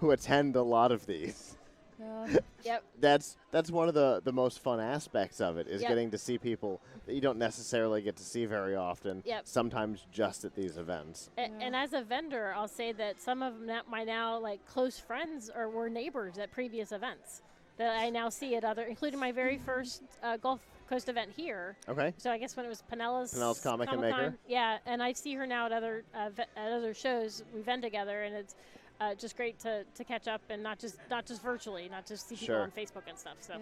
who attend a lot of these. Yep. That's one of the most fun aspects of it is Yep. getting to see people that you don't necessarily get to see very often. Yep. Sometimes just at these events. And as a vendor, I'll say that some of my now like close friends were neighbors at previous events that I now see at other, including my very first Gulf Coast event here. Okay. So I guess when it was Penella's Comic and Comic-Con, Maker. Yeah, and I see her now at other shows. We vend together, and it's just great to catch up and not just virtually, not just see people Sure. on Facebook and stuff. So.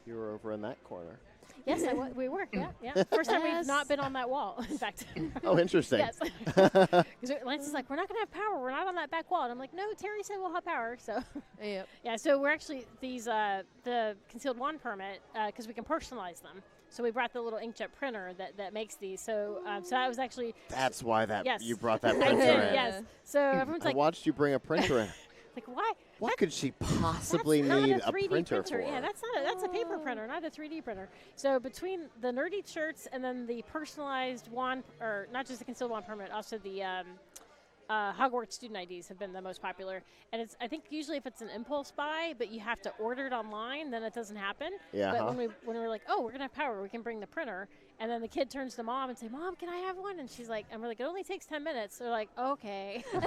You were over in that corner. Yes, we were. Yeah. First time we've not been on that wall, in fact. Oh, interesting. Yes. Because Lance is like, we're not going to have power. We're not on that back wall. And I'm like, no, Terry said we'll have power. So, yeah, so we're actually, the concealed wand permit, because we can personalize them. So we brought the little inkjet printer that makes these. So so that was actually. That's why yes. you brought that I printer did, in. yes. So everyone's I like. watched you bring a printer in. Like, why? What could she possibly That's need not a 3D printer for? Yeah, that's a paper printer, not a 3D printer. So between the nerdy shirts and then the personalized wand, or not just the concealed wand permit, also the Hogwarts student IDs have been the most popular. And it's, I think usually if it's an impulse buy, but you have to order it online, then it doesn't happen. Yeah, But when we're like, oh, we're gonna have power, we can bring the printer. And then the kid turns to mom and say, Mom, can I have one? And she's like, and we're like, it only takes 10 minutes. They're like, okay. So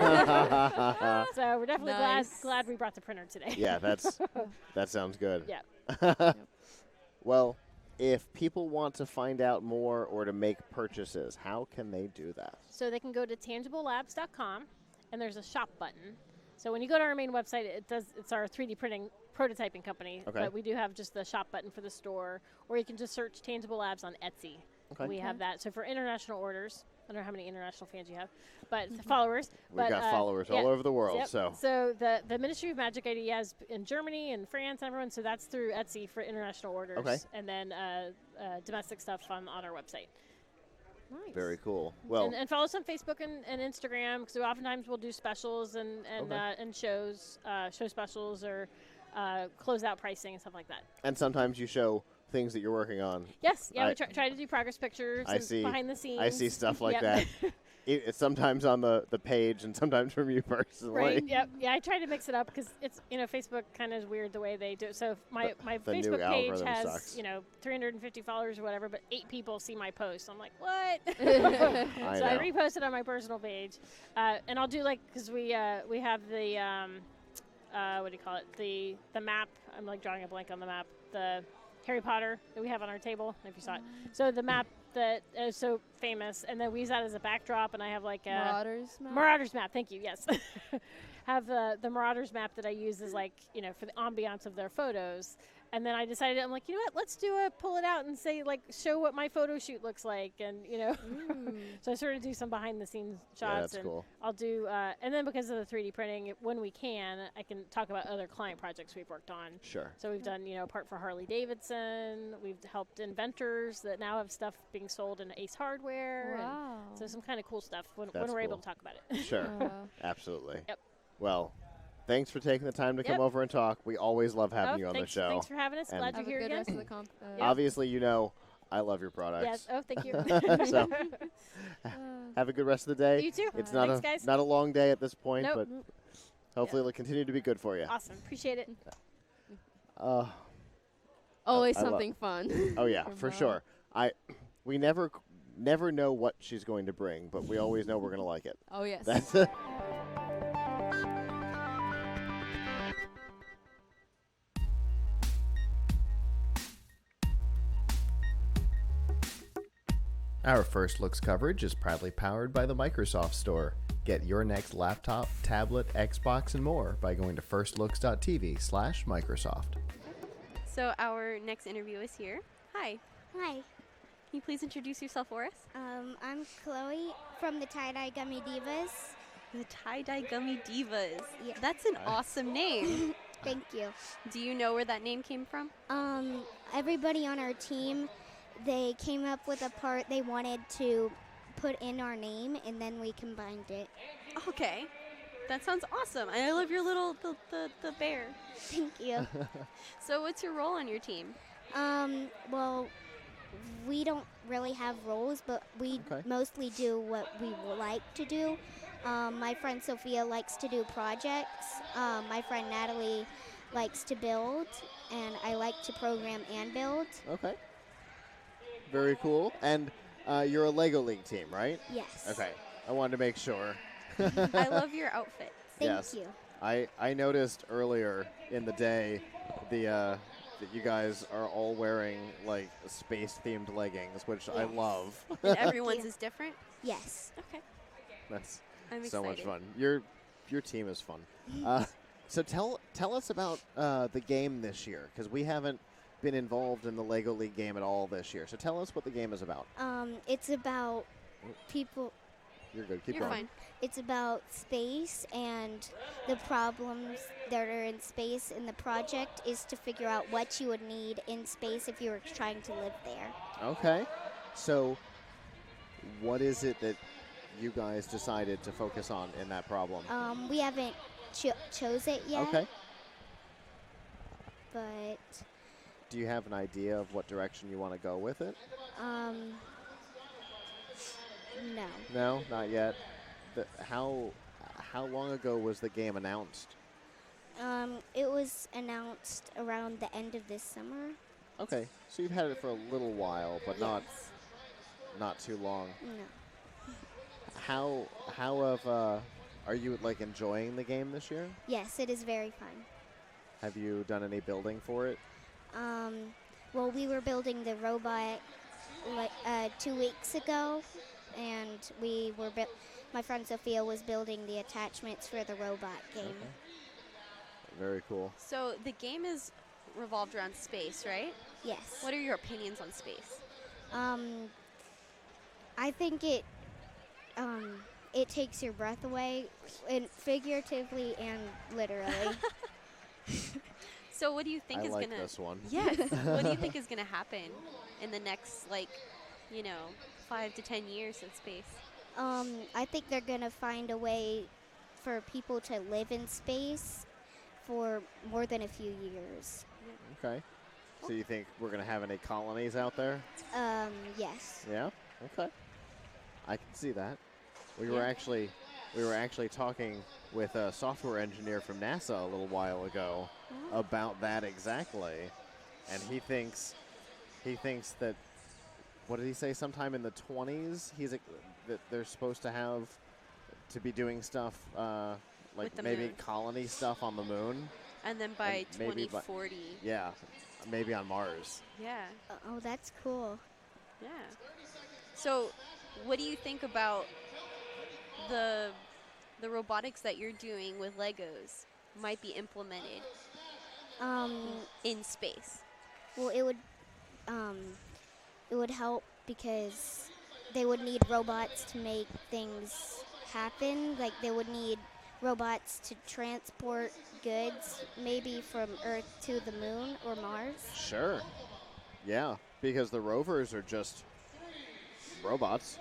we're definitely glad we brought the printer today. Yeah, that sounds good. Yeah. Well, if people want to find out more or to make purchases, how can they do that? So they can go to tangiblelabs.com, and there's a shop button. So when you go to our main website, it's our 3D printing prototyping company. Okay. But we do have just the shop button for the store, or you can just search Tangible Labs on Etsy. Okay. We have that. So for international orders, I don't know how many international fans you have, but followers. We've got followers all over the world. Yep. So the Ministry of Magic ID has in Germany and France and everyone. So that's through Etsy for international orders. Okay. And then domestic stuff on our website. Nice. Very cool. Well, And follow us on Facebook and Instagram, because oftentimes we'll do specials and shows, show specials or closeout pricing and stuff like that. and sometimes you show things that you're working on. Yes, yeah, we try to do progress pictures I and see behind the scenes. I see stuff like Yep. that. It's sometimes on the page and sometimes from you personally. Right. Yep. Yeah, I try to mix it up because it's Facebook kind of is weird the way they do it. So if my The new Facebook page algorithm has sucks. 350 followers or whatever, but 8 people see my post. I'm like, what? I So I know. repost it on my personal page, and I'll do because we have the what do you call it, the map. I'm like drawing a blank on the map. The Harry Potter that we have on our table, if you saw it. So the map that is so famous, and then we use that as a backdrop, and I have like a Marauders map. Thank you. Yes, have the Marauders map that I use as for the ambiance of their photos. And then I decided, I'm like, you know what? Let's pull it out and say show what my photo shoot looks like, and So I sort of do some behind the scenes shots. Yeah, that's and cool. I'll do, and then because of the 3D printing, when we can, I can talk about other client projects we've worked on. Sure. So we've done, part for Harley Davidson. We've helped inventors that now have stuff being sold in Ace Hardware. Wow. And so some kind of cool stuff when That's we're able cool. to talk about it. Sure. Absolutely. Yep. Well, thanks for taking the time to come Yep. over and talk. We always love having you on thanks, the show. Thanks for having us. And Glad you're here again. Obviously, I love your products. Yes. Oh, thank you. So, have a good rest of the day. You too. It's not Thanks, guys. not a long day at this point, Nope. but hopefully it'll continue to be good for you. Awesome. Appreciate it. Always I love- something fun. Oh yeah, from for Mom. sure. We never know what she's going to bring, but we always know we're going to like it. Oh, yes. That's Our First Looks coverage is proudly powered by the Microsoft Store. Get your next laptop, tablet, Xbox, and more by going to firstlooks.tv/Microsoft. So our next interview is here. Hi. Hi. Can you please introduce yourself for us? I'm Chloe from the Tie-Dye Gummy Divas. The Tie-Dye Gummy Divas. Yeah. That's an awesome name. Thank you. Do you know where that name came from? Everybody on our team, they came up with a part they wanted to put in our name, and then we combined it. Okay. That sounds awesome. I love your little, the bear. Thank you. So what's your role on your team? Well, we don't really have roles, but we mostly do what we like to do. My friend Sophia likes to do projects. My friend Natalie likes to build, and I like to program and build. Okay. Very cool. And you're a Lego League team, right? Yes. Okay. I wanted to make sure. I love your outfit. Thank you. I noticed earlier in the day that you guys are all wearing like space-themed leggings, which I love. And everyone's is different? Yes. Okay. That's I'm so much excited. fun. Your team is fun. So tell us about the game this year, because we haven't been involved in the Lego League game at all this year. So tell us what the game is about. It's about people. You're good. Keep You're going. fine. It's about space and the problems that are in space, and the project is to figure out what you would need in space if you were trying to live there. Okay. So what is it that you guys decided to focus on in that problem? We haven't chose it yet. Okay. But Do you have an idea of what direction you want to go with it? no. No, not yet. How long ago was the game announced? It was announced around the end of this summer. Okay, so you've had it for a little while, but not too long. No. Are you like enjoying the game this year? Yes, it is very fun. Have you done any building for it? Well, we were building the robot 2 weeks ago, and my friend Sophia was building the attachments for the robot game. Okay. Very cool. So the game is revolved around space, right? Yes. What are your opinions on space? I think it takes your breath away, and figuratively and literally. So what do you think I is like gonna? this one. Yes. What do you think is gonna happen in the next 5 to 10 years in space? I think they're gonna find a way for people to live in space for more than a few years. Okay. So you think we're going to have any colonies out there? Yes. Yeah? Okay. I can see that. We were actually talking with a software engineer from NASA a little while ago about that exactly. And he thinks that, what did he say, sometime in the 20s that they're supposed to be doing stuff like maybe moon. colony stuff on the moon. And then by And maybe 2040. Yeah, maybe on Mars. Yeah. Oh, that's cool. Yeah. So, what do you think about the robotics that you're doing with Legos might be implemented in space? Well, it would help because they would need robots to make things happen. Like they would need robots to transport goods, maybe from Earth to the moon or Mars. Sure. Yeah, because the rovers are just robots.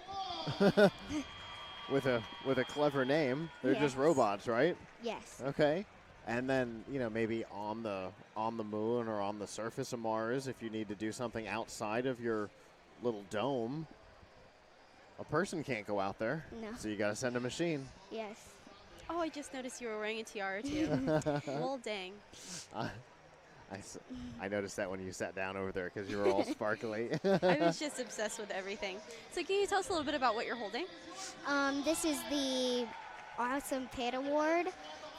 with a clever name, they're just robots, right? Yes. Okay. And then, maybe on the moon or on the surface of Mars, if you need to do something outside of your little dome, a person can't go out there. No. So you got to send a machine. Yes. Oh, I just noticed you were wearing a tiara too. Well, dang. I noticed that when you sat down over there because you were all sparkly. I was just obsessed with everything. So can you tell us a little bit about what you're holding? This is the Awesome Pit Award.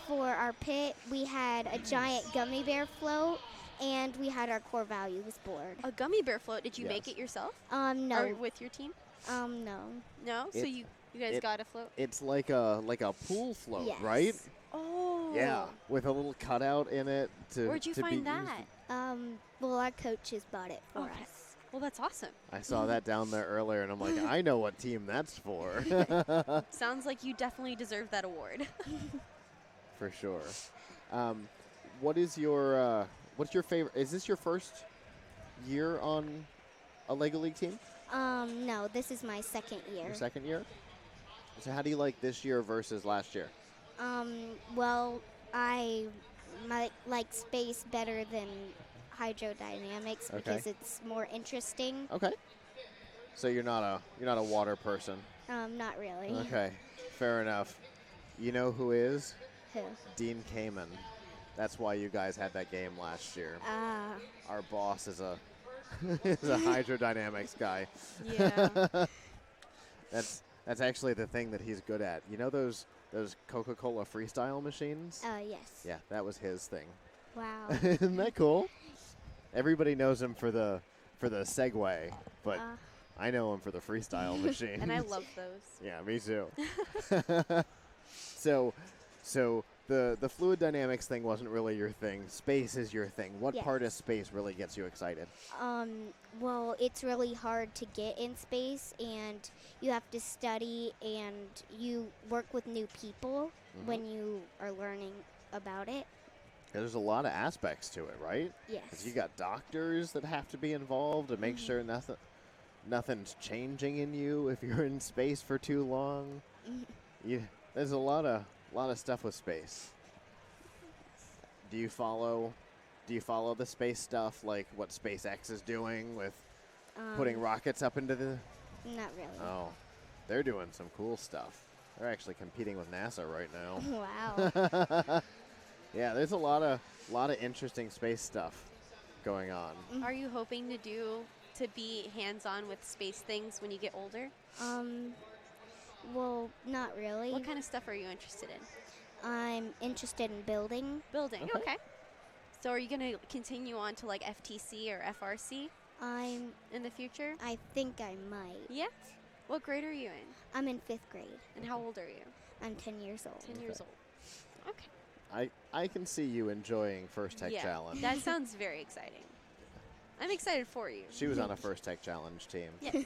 For our pit, we had a giant gummy bear float, and we had our core values board. A gummy bear float? Did you make Yes. it yourself? No. Or with your team? No. No. So you guys got a float. It's like a pool float, Yes. right? Oh. Yeah, with a little cutout in it to. Where'd you to find be that? Well, our coaches bought it for Okay. us. Well, that's awesome. I saw that down there earlier, and I'm like, I know what team that's for. Sounds like you definitely deserve that award. For sure. What's your favorite? Is this your first year on a Lego League team? No, this is my second year. Your second year? So how do you like this year versus last year? Well, I might like space better than hydrodynamics because it's more interesting. Okay. So you're not a water person. Not really. Okay, fair enough. You know who is? Who? Dean Kamen. That's why you guys had that game last year. Our boss is a is a hydrodynamics guy. Yeah. That's actually the thing that he's good at. You know those Coca-Cola freestyle machines? Yes. Yeah, that was his thing. Wow. Isn't that cool? Everybody knows him for the Segway, but I know him for the freestyle machine. And I love those. Yeah, me too. So the fluid dynamics thing wasn't really your thing. Space is your thing. What part of space really gets you excited? Well, it's really hard to get in space, and you have to study, and you work with new people when you are learning about it. There's a lot of aspects to it, right? Yes. 'Cause you got doctors that have to be involved to make sure nothing's changing in you if you're in space for too long. There's a lot of stuff with space. Do you follow the space stuff, like what SpaceX is doing with putting rockets up into the? Not really. Oh, they're doing some cool stuff. They're actually competing with NASA right now. Wow. Yeah, there's a lot of interesting space stuff going on. Are you hoping to be hands-on with space things when you get older? Well, not really. What kind of stuff are you interested in? I'm interested in building. Building, okay. So are you going to continue on to like FTC or FRC in the future? I think I might. Yeah? What grade are you in? I'm in 5th grade. And how old are you? I'm 10 years old. 10 years old. Okay. I can see you enjoying First Tech Challenge. That sounds very exciting. I'm excited for you. She was on a First Tech Challenge team. Yes.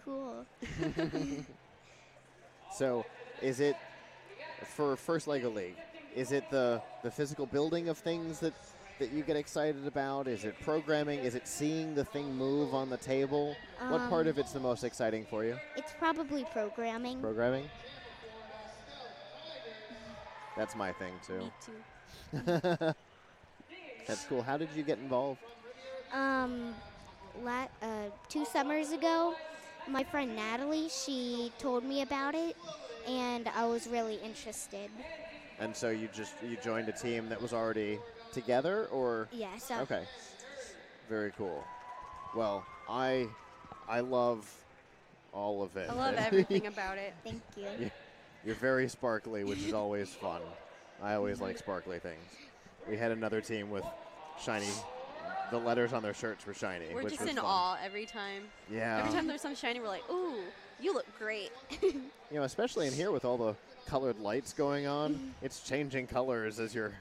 Cool. So, is it for First Lego League? Is it the physical building of things that you get excited about? Is it programming? Is it seeing the thing move on the table? What part of it's the most exciting for you? It's probably programming. Programming? That's my thing too. Me too. That's cool. How did you get involved? 2 summers ago, my friend Natalie, she told me about it, and I was really interested. And so you joined a team that was already together, or? Yes. Okay. Very cool. Well, I love all of it. I love everything about it. Thank you. You're very sparkly, which is always fun. I always like sparkly things. We had another team with shiny. The letters on their shirts were shiny. We're which just was in fun. awe every time. Yeah. Every time there's some shiny, we're like, ooh, you look great. You know, especially in here with all the colored lights going on, it's changing colors as you're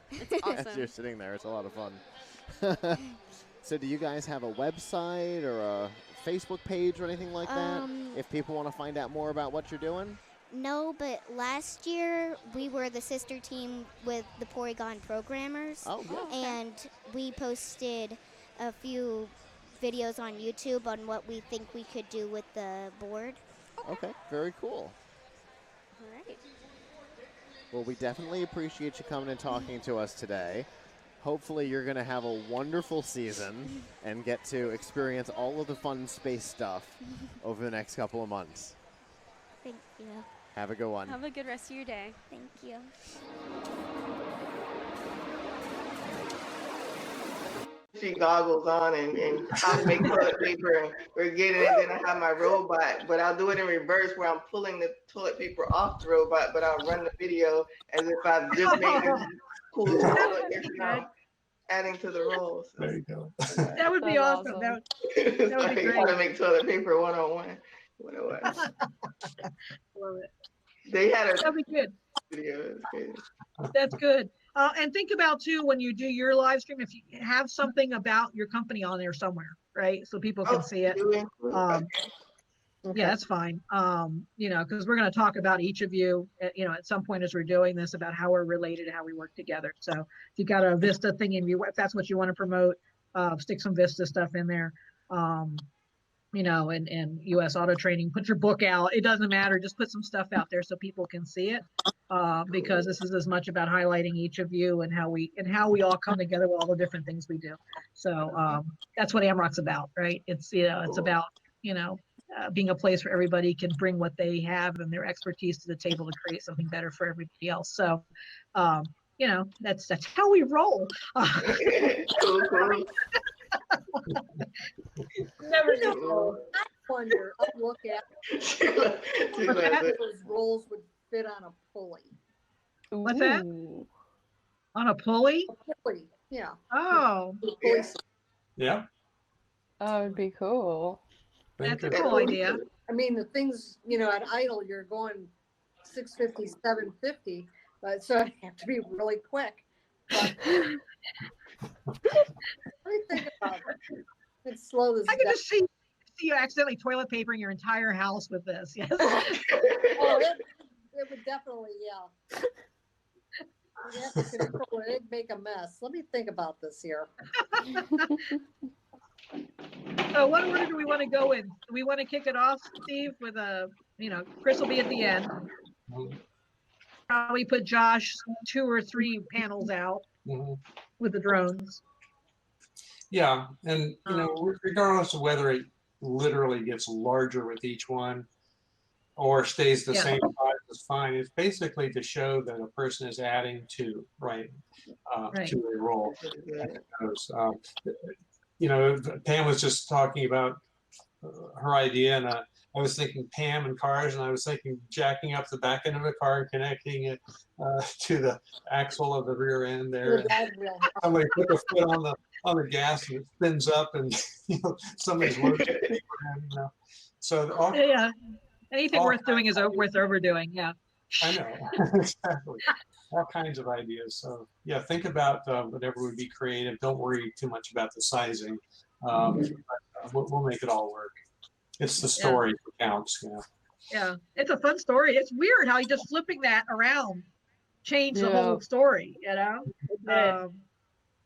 as you're sitting there. It's a lot of fun. So do you guys have a website or a Facebook page or anything like that? If people want to find out more about what you're doing? No, but last year we were the sister team with the Porygon Programmers. Oh, good. And we posted a few videos on YouTube on what we think we could do with the board. Okay, very cool. All right. Well, we definitely appreciate you coming and talking to us today. Hopefully you're going to have a wonderful season and get to experience all of the fun space stuff over the next couple of months. Thank you. Have a good one. Have a good rest of your day. Thank you. Goggles on and how to make toilet paper, and we're getting it. Then I have my robot, but I'll do it in reverse where I'm pulling the toilet paper off the robot, but I'll run the video as if I've just made this cool toilet paper, adding to the rolls. There you go. That would be awesome. That would be great. How to make toilet paper 101. when it was. Love it. They had a That'd be good. video. That's good. And think about too, when you do your live stream, if you have something about your company on there somewhere, right? So people can see it. Yeah, that's fine. You know, because we're going to talk about each of you, you know, at some point as we're doing this about how we're related and how we work together. So if you got a Vista thing in you, if that's what you want to promote, stick some Vista stuff in there. You know, and US Auto Training, put your book out. It doesn't matter. Just put some stuff out there so people can see it. Because this is as much about highlighting each of you and how we all come together with all the different things we do. So that's what AMRoC's about, right? It's, you know, it's about, you know, being a place where everybody can bring what they have and their expertise to the table to create something better for everybody else. So, you know, that's how we roll. Cool. Never know. I wonder. I look at those rolls would fit on a pulley. What's that? On a pulley? A pulley, yeah. Oh. Yeah. Oh, it'd be cool. That's a cool idea. I mean, the things, you know, at idle, you're going 650, 750, but so I have to be really quick. But, let me think about it. Let's slow this I can down. just see you accidentally toilet papering your entire house with this. Yes. Oh, it would definitely, yeah. You have to control it. It'd make a mess. Let me think about this here. So what order do we want to go in? Do we want to kick it off, Steve, with a, you know, Chris will be at the end. Probably put Josh 2 or 3 panels out with the drones. Yeah, and you know, regardless of whether it literally gets larger with each one or stays the same size, is fine. It's basically to show that a person is adding to to a role. You know, Pam was just talking about her idea, and I was thinking Pam and cars, and I was thinking jacking up the back end of a car and connecting it to the axle of the rear end there. Somebody put their foot on the gas and it spins up, and you know, somebody's loading it, you know. So yeah, anything worth doing is worth overdoing. Yeah. I know. Exactly. All kinds of ideas. So yeah, think about whatever would be creative. Don't worry too much about the sizing. We'll make it all work. It's the story that counts. Yeah. Yeah, it's a fun story. It's weird how you just flipping that around changed the whole story. You know,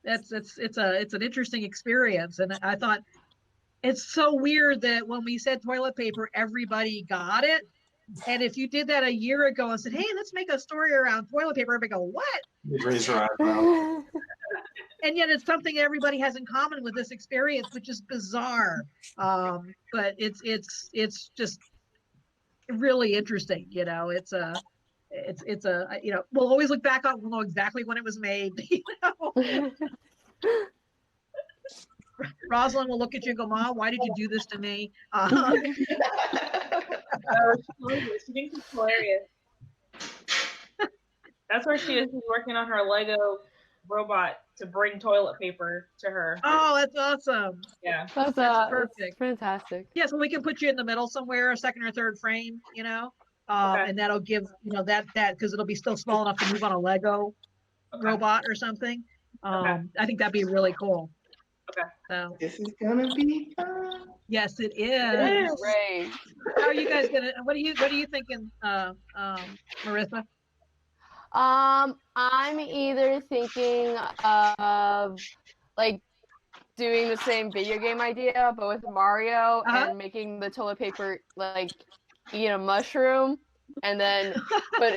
it's an interesting experience, and I thought it's so weird that when we said toilet paper, everybody got it. And if you did that a year ago and said, "Hey, let's make a story around toilet paper," everybody go, "What?" You'd raise your eyebrow. And yet, it's something everybody has in common with this experience, which is bizarre. But it's just really interesting. You know, it's a you know, we'll always look back on, we'll know exactly when it was made. You know. Rosalind will look at you and go, "Mom, why did you do this to me?" She thinks it's hilarious. That's where she is. She's working on her Lego robot to bring toilet paper to her. Oh, that's awesome. Yeah. That's perfect. It's fantastic. Yeah, so we can put you in the middle somewhere, a second or third frame, you know, and that'll give, you know, that because it'll be still small enough to move on a Lego robot or something. I think that'd be really cool. Okay. So this is gonna be fun. Yes, it is. It is. Great. How are you guys gonna? What are you thinking, Marissa? I'm either thinking of like doing the same video game idea, but with Mario and making the toilet paper like eat a mushroom, and then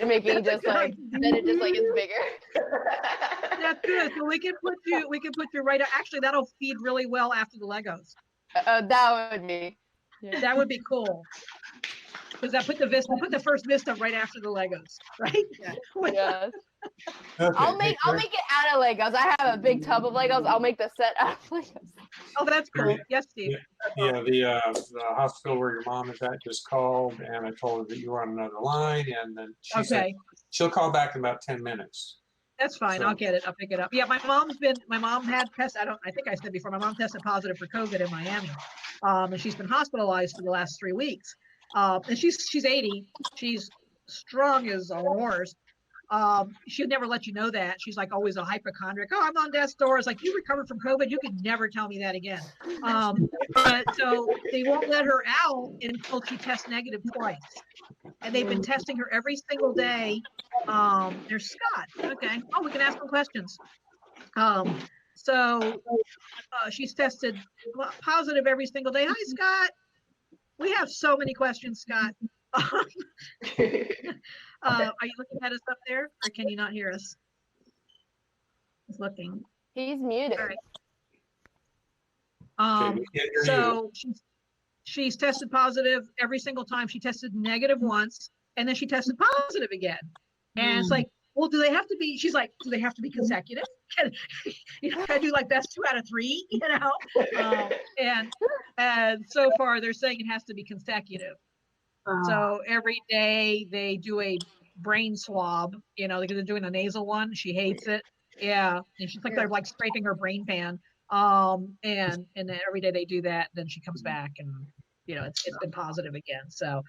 making just like then it just like is bigger. That's good. So we can put you right. Actually, that'll feed really well after the Legos. That would be. Yeah. That would be cool. Because I put the first Vista right after the Legos, right? Yeah. Yes. Okay. I'll make it out of Legos. I have a big tub of Legos. I'll make the set out of Legos. Oh, that's cool. Yes, Steve. Yeah, the hospital where your mom is at just called, and I told her that you were on another line, and then she said she'll call back in about 10 minutes. That's fine. So, I'll get it. I'll pick it up. Yeah, my mom had tested. I think I said before, my mom tested positive for COVID in Miami, and she's been hospitalized for the last 3 weeks. And she's 80. She's strong as a horse. She'd never let you know that. She's like always a hypochondriac. Oh, I'm on death's door. It's like, you recovered from COVID. You could never tell me that again. But so they won't let her out until she tests negative twice. And they've been testing her every single day. There's Scott. Okay. Oh, we can ask them questions. She's tested positive every single day. Hi, Scott. We have so many questions, Scott. Are you looking at us up there, or can you not hear us? He's looking. He's muted. All right. So she's tested positive every single time. She tested negative once, and then she tested positive again. And it's like, well, do they have to be? She's like, do they have to be consecutive? Can I do like best 2 out of 3? You know, and so far they're saying it has to be consecutive. So every day they do a brain swab, you know, because they're doing a nasal one. She hates it. Yeah. And she's like, they're like scraping her brain pan. And then every day they do that, then she comes back and, you know, it's been positive again. So,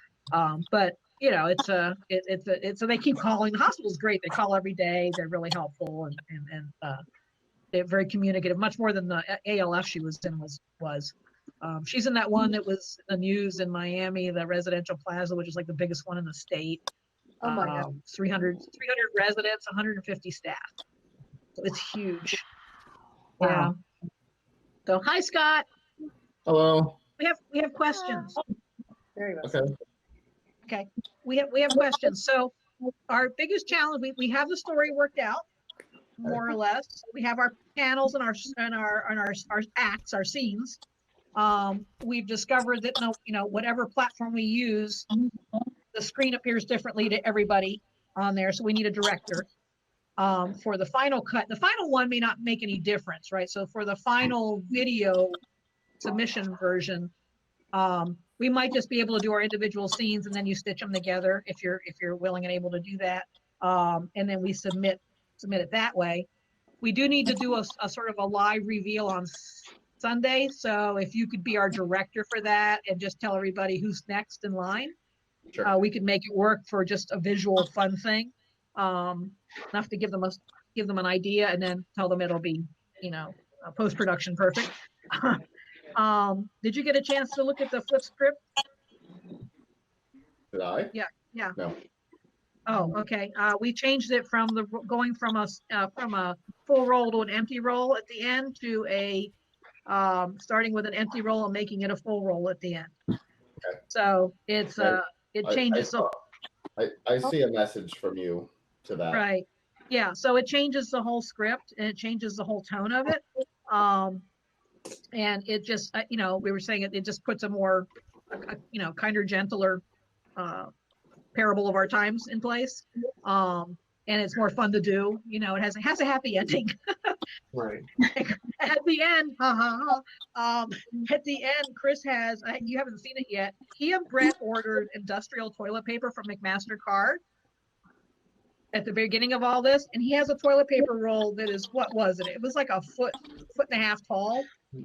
but you know, it's so they keep calling. The hospital's great. They call every day. They're really helpful and they're very communicative, much more than the ALF she was in was. She's in that one that was in the news in Miami, the residential plaza, which is like the biggest one in the state. Oh my God. 300 residents, 150 staff. So it's huge. Wow. Yeah. So hi, Scott. Hello. We have questions. There you go. Okay. Okay. We have questions. So our biggest challenge, we have the story worked out, more or less. We have our panels and our acts, our scenes. We've discovered that whatever platform we use, the screen appears differently to everybody on there. So we need a director for the final cut. The final one may not make any difference, right? So for the final video submission version, we might just be able to do our individual scenes and then you stitch them together if you're willing and able to do that. And then we submit it that way. We do need to do a sort of a live reveal on Sunday. So if you could be our director for that and just tell everybody who's next in line, sure. We could make it work for just a visual fun thing. Enough to give them an idea and then tell them it'll be, post-production perfect. Did you get a chance to look at the flip script? Did I? Yeah. No. Oh, okay. We changed it from going from a full roll to an empty roll at the end to a starting with an empty roll and making it a full roll at the end. Okay. So it's it changes. I see a message from you to that. Right. Yeah. So it changes the whole script and it changes the whole tone of it. And it just, we were saying it just puts a more, kinder, gentler parable of our times in place. And it's more fun to do. It has a happy ending. Right. At the end, at the end, Chris has, you haven't seen it yet. He and Brett ordered industrial toilet paper from McMaster Card at the beginning of all this. And he has a toilet paper roll that is, what was it? It was like a foot and a half tall.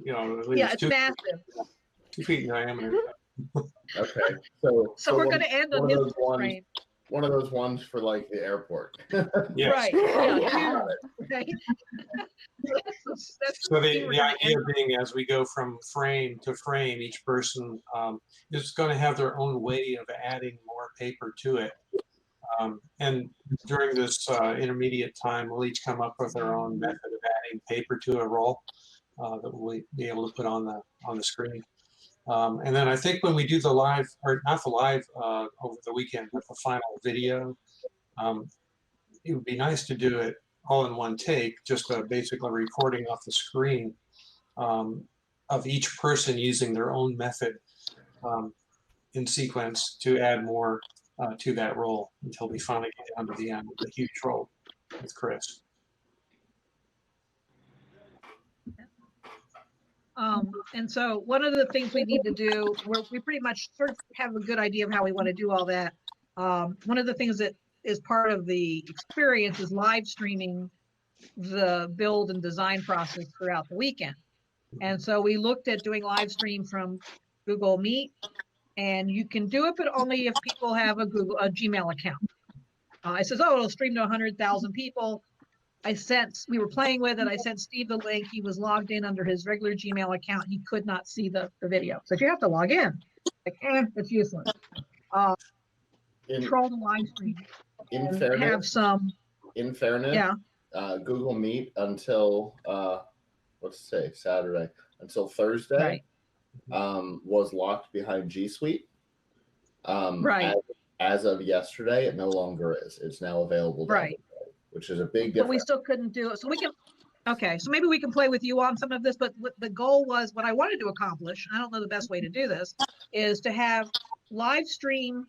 At least yeah, it's massive. 2 feet in diameter. Okay. So we're going to end on his frame. One of those ones for like the airport. Yes. Right. Yeah. Okay. So the idea being, as we go from frame to frame, each person is going to have their own way of adding more paper to it. And during this intermediate time, we'll each come up with our own method of adding paper to a roll that we'll be able to put on the screen. And then I think when we do the live, or not the live over the weekend, but the final video, it would be nice to do it all in one take, just basically recording off the screen of each person using their own method in sequence to add more to that roll until we finally get down to the end with a huge roll with Chris. And so one of the things we need to do, we pretty much sort of have a good idea of how we want to do all that. One of the things that is part of the experience is live streaming the build and design process throughout the weekend. And so we looked at doing live stream from Google Meet and you can do it, but only if people have a Gmail account. It says, oh, it'll stream to 100,000 people. We were playing with it. I sent Steve the link. He was logged in under his regular Gmail account. He could not see the video. So you have to log in. It's useless. Control the live stream. In and fairness, have some. In fairness, Yeah. Google Meet until let's say Saturday until Thursday, was locked behind G Suite. Right. As of yesterday, it no longer is. It's now available. Right. Which is a big difference. But we still couldn't do it. So we can. Okay, so maybe we can play with you on some of this, but the goal was, what I wanted to accomplish, I don't know the best way to do this, is to have live stream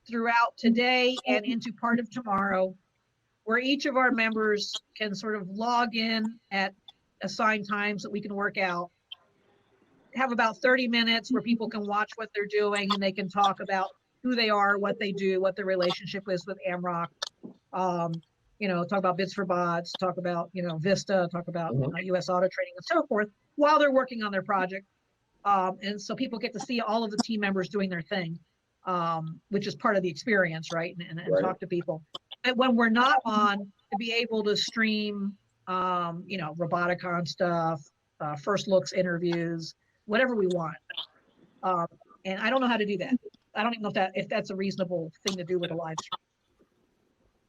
throughout today and into part of tomorrow, where each of our members can sort of log in at assigned times that we can work out, have about 30 minutes where people can watch what they're doing and they can talk about who they are, what they do, what their relationship is with AMRoC. Talk about Bits for Bots, talk about, Vista, talk about US Auto Trading and so forth while they're working on their project. And so people get to see all of the team members doing their thing, which is part of the experience, right? And talk to people. And when we're not on, to be able to stream, Roboticon stuff, first looks, interviews, whatever we want. And I don't know how to do that. I don't even know if that's a reasonable thing to do with a live stream.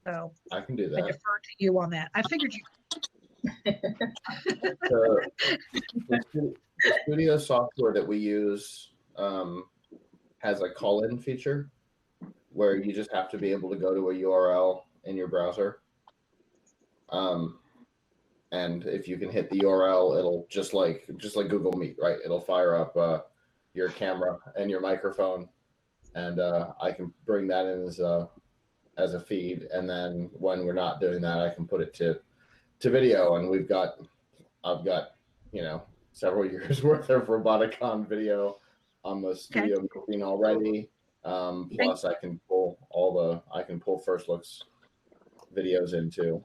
So I can do that. I defer to you on that. I figured you. The studio software that we use has a call-in feature where you just have to be able to go to a URL in your browser. And if you can hit the URL, it'll just like Google Meet, right? It'll fire up your camera and your microphone, and I can bring that in as a feed. And then when we're not doing that, I can put it to video. And I've got several years worth of Roboticon video on the studio machine already. Plus I can pull first looks videos into.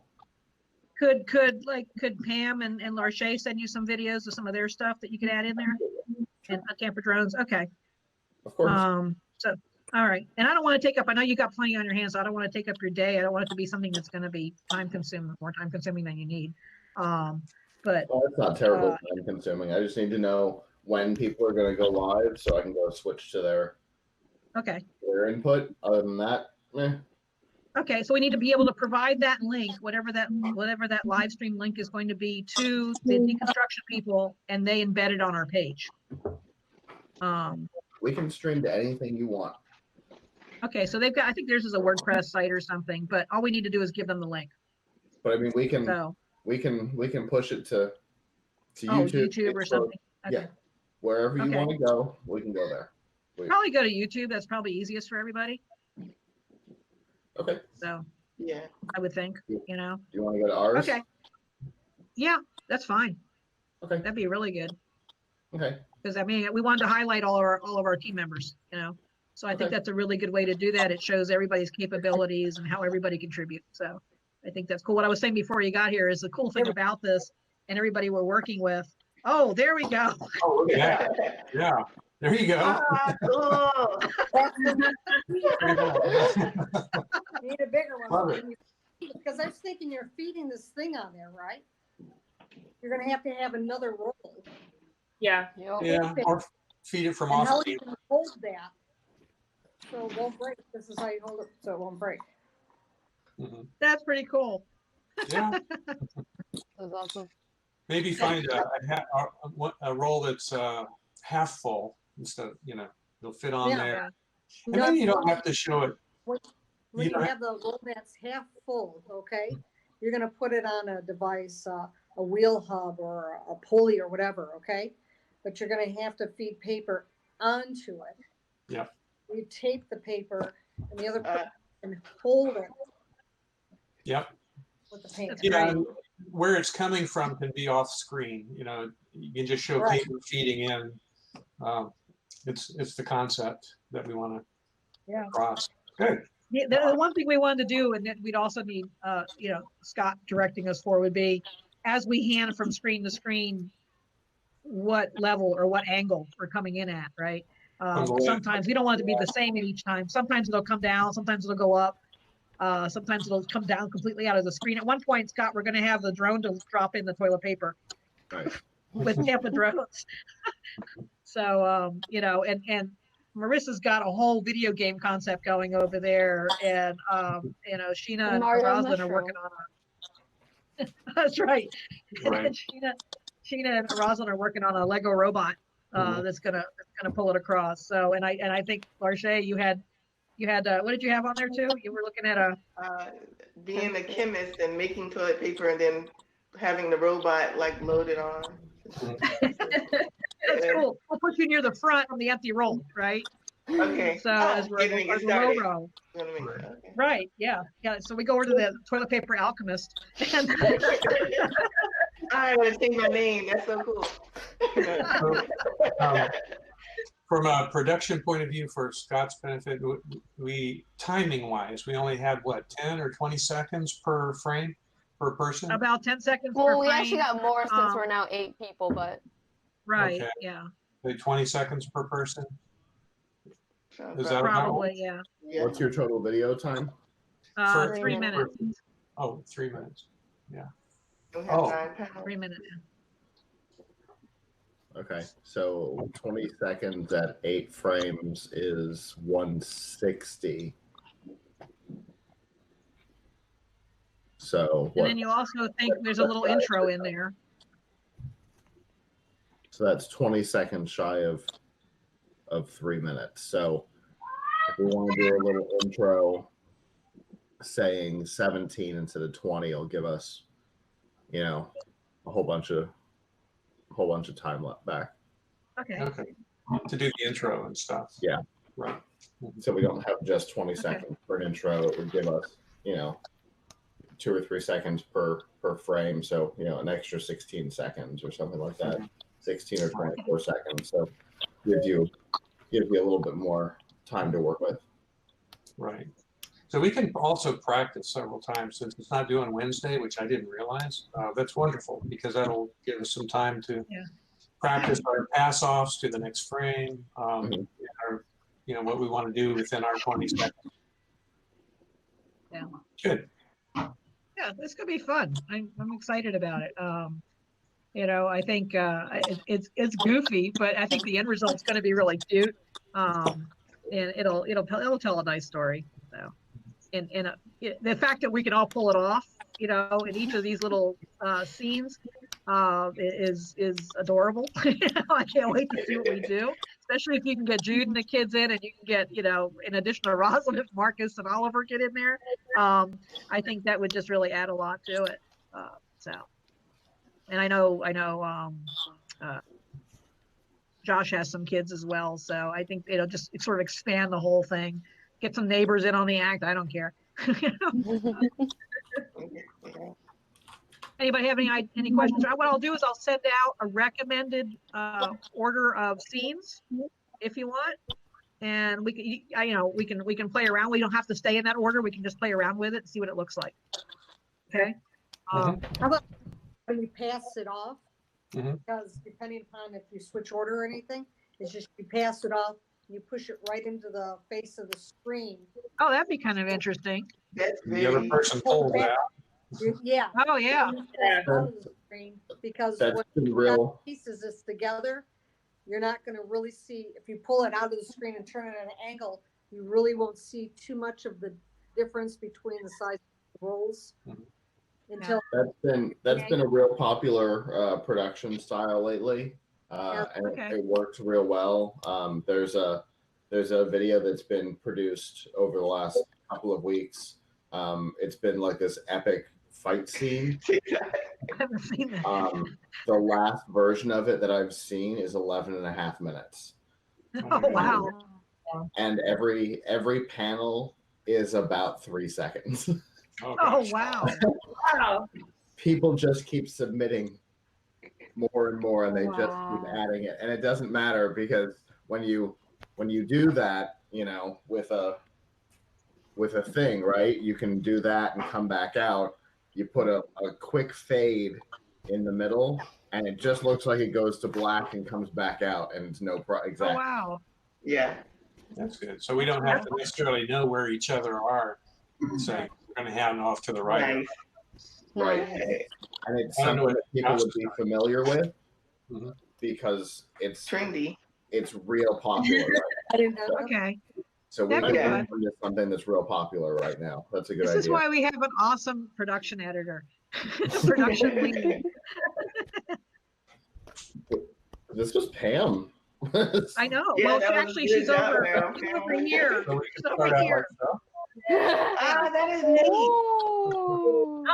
Could Pam and Larche send you some videos of some of their stuff that you could add in there? And Camper Drones. Okay. Of course. So all right. And I don't want to take up, I know you got plenty on your hands, so I don't want to take up your day. I don't want it to be something that's going to be more time consuming than you need. But it's not terribly time consuming. I just need to know when people are going to go live so I can go switch to their input. Other than that, Okay, so we need to be able to provide that link, whatever that live stream link is going to be, to the deconstruction people, and they embed it on our page. We can stream to anything you want. Okay, so they've got, I think theirs is a WordPress site or something, but all we need to do is give them the link. But I mean, we can push it to YouTube or something. Okay. Yeah, wherever you want to go, we can go there. Probably go to YouTube. That's probably easiest for everybody. Okay. So yeah, I would think. Do you want to go to ours? Okay. Yeah, that's fine. Okay. That'd be really good. Okay. Because I mean, we wanted to highlight all of our team members, So I think that's a really good way to do that. It shows everybody's capabilities and how everybody contributes. So I think that's cool. What I was saying before you got here is the cool thing about this and everybody we're working with. Oh, there we go. Oh, look at that. Yeah. There you go. Cool. Need a bigger Love one. it. Because I was thinking you're feeding this thing on there, right? You're going to have another roll. Yeah. Yeah, or feed it from And off. how you can hold that so it won't break. This is how you hold it so it won't break. That's pretty cool. Yeah. That's awesome. Maybe find a roll that's half full instead. They'll fit on there, and then you don't have to show it. When you have the roll that's half full, okay, you're going to put it on a device, a wheel hub or a pulley or whatever, okay? But you're going to have to feed paper onto it. Yeah. You tape the paper and the other person and hold it. Yep. With the paper. Yeah, where it's coming from can be off screen. You can just show paper feeding in. It's the concept that we want to cross. Good. Yeah, the one thing we wanted to do, and that we'd also need, Scott directing us for, would be as we hand from screen to screen, what level or what angle we're coming in at, right? Sometimes we don't want it to be the same each time. Sometimes it'll come down, sometimes it'll go up. Sometimes it'll come down completely out of the screen. At one point, Scott, we're going to have the drone to drop in the toilet paper with Tampa drones. So, you know, and Marissa's got a whole video game concept going over there. And, you know, Sheena and Mario Rosalind are Mushroom. working on that's right. Right. Sheena and Rosalind are working on a Lego robot that's gonna pull it across. So, and I think Larche, you had what did you have on there too? You were looking at a being a chemist and making toilet paper and then having the robot like loaded on. That's cool. We'll put you near the front on the empty roll, right? Okay. So as we're Getting it started. row. Okay. Right. Yeah. Yeah. So we go over to the toilet paper alchemist. And I want to take my name. That's so cool. From a production point of view, for Scott's benefit, we timing wise, we only had what, 10 or 20 seconds per frame per person? About 10 seconds Well, per we frame. actually got more since we're now 8 people, but. Right. Okay. Yeah. Like 20 seconds per person? Is that probably, yeah. What's your total video time? 3 minutes. Oh, 3 minutes. Yeah. Oh. 3 minutes. Okay, so 20 seconds at 8 frames is 160. So And then you also think there's a little intro in there. So that's 20 seconds shy of 3 minutes. So if we want to do a little intro saying 17 instead of 20, it'll give us, you know, a whole bunch of time left back. Okay. To do the intro and stuff. Yeah. Right. So we don't have just 20 seconds for an intro. It would give us, you know, 2 or 3 seconds per frame. So, you know, an extra 16 seconds or something like that. 16 or 24 seconds. So gives you a little bit more time to work with. Right. So we can also practice several times since it's not due on Wednesday, which I didn't realize. That's wonderful because that'll give us some time to practice our pass offs to the next frame, our, you know, what we want to do within our 20 seconds. Yeah. Good. Yeah, this could be fun. I'm excited about it. You know, I think it's goofy, but I think the end result's going to be really cute. And it'll tell a nice story. So. And the fact that we can all pull it off, you know, in each of these little scenes is adorable. I can't wait to see what we do, especially if you can get Jude and the kids in and you can get, you know, in addition to Rosalind, if Marcus and Oliver get in there, I think that would just really add a lot to it. And I know Josh has some kids as well, so I think it'll just sort of expand the whole thing. Get some neighbors in on the act. I don't care. Anybody have any questions? What I'll do is I'll send out a recommended order of scenes if you want, and we can play around. We don't have to stay in that order. We can just play around with it and see what it looks like. Okay. How about when you pass it off? Because depending upon if you switch order or anything, it's just you pass it off. You push it right into the face of the screen. Oh, that'd be kind of interesting. The other person pulls it out. Yeah. Oh, yeah. Out of the screen because That's when you real. got pieces this together, you're not going to really see. If you pull it out of the screen and turn it at an angle, you really won't see too much of the difference between the size of the rolls. Until That's been a real popular production style lately. And it works real well. There's a video that's been produced over the last couple of weeks. It's been like this epic fight scene. I haven't seen that. The last version of it that I've seen is 11.5 minutes. Oh, wow. And every panel is about 3 seconds. Oh, wow. Wow. People just keep submitting more and more, and they just keep adding it. And it doesn't matter because when you do that, you know, with a thing, right? You can do that and come back out. You put a quick fade in the middle, and it just looks like it goes to black and comes back out, and it's no problem. Exactly. Oh, wow. Yeah. That's good. So we don't have to necessarily know where each other are. Say we're going to hand off to the right. Nice. Right. Nice. And it's I don't know something that people what would be familiar with Mm-hmm. because it's trendy. It's real popular. Right I didn't know. Okay. So we That'd be can fun. into something that's real popular right now. That's a good This idea. is why we have an awesome production editor, production lead. This was Pam. I know. Yeah, Well, that was a actually, good she's job, over. Pam. She's over here. So we She's can over start out here. Ah, that is neat. Oh,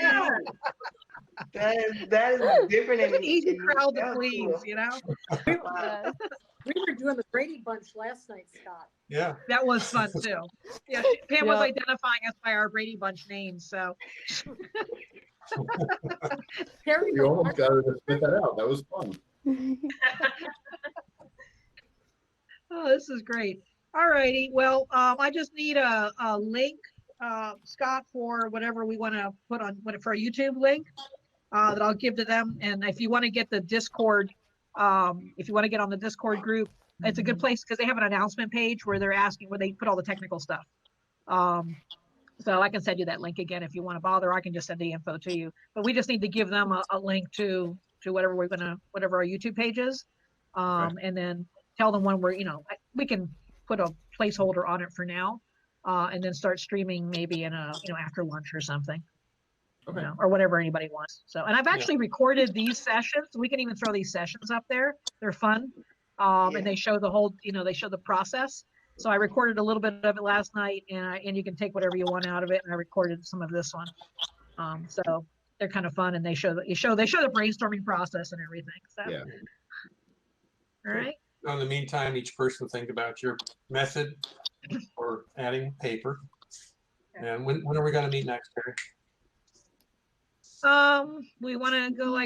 yeah. That is different. It's an and easy crowd to that was please, cool. you know. Wow. We were doing the Brady Bunch last night, Scott. Yeah. That was fun too. Yeah, Pam was identifying us by our Brady Bunch names, so. You almost got her to spit that out. That was fun. Oh, this is great. All righty. Well, I just need a link, Scott, for whatever we want to put on for a YouTube link that I'll give to them. And if you want to get the Discord, if you want to get on the Discord group, it's a good place because they have an announcement page where they're asking where they put all the technical stuff. So I can send you that link again if you want to bother. I can just send the info to you. But we just need to give them a link to whatever whatever our YouTube page is, and then tell them when we can put a placeholder on it for now, and then start streaming maybe in after lunch or something, or whatever anybody wants. So, and I've actually recorded these sessions. We can even throw these sessions up there. They're fun, and they show the whole, they show the process. So I recorded a little bit of it last night, and you can take whatever you want out of it. And I recorded some of this one, so they're kind of fun, and they show the brainstorming process and everything. So, yeah. All right. In the meantime, each person think about your method for adding paper. And when are we going to meet next, Terry? We want to go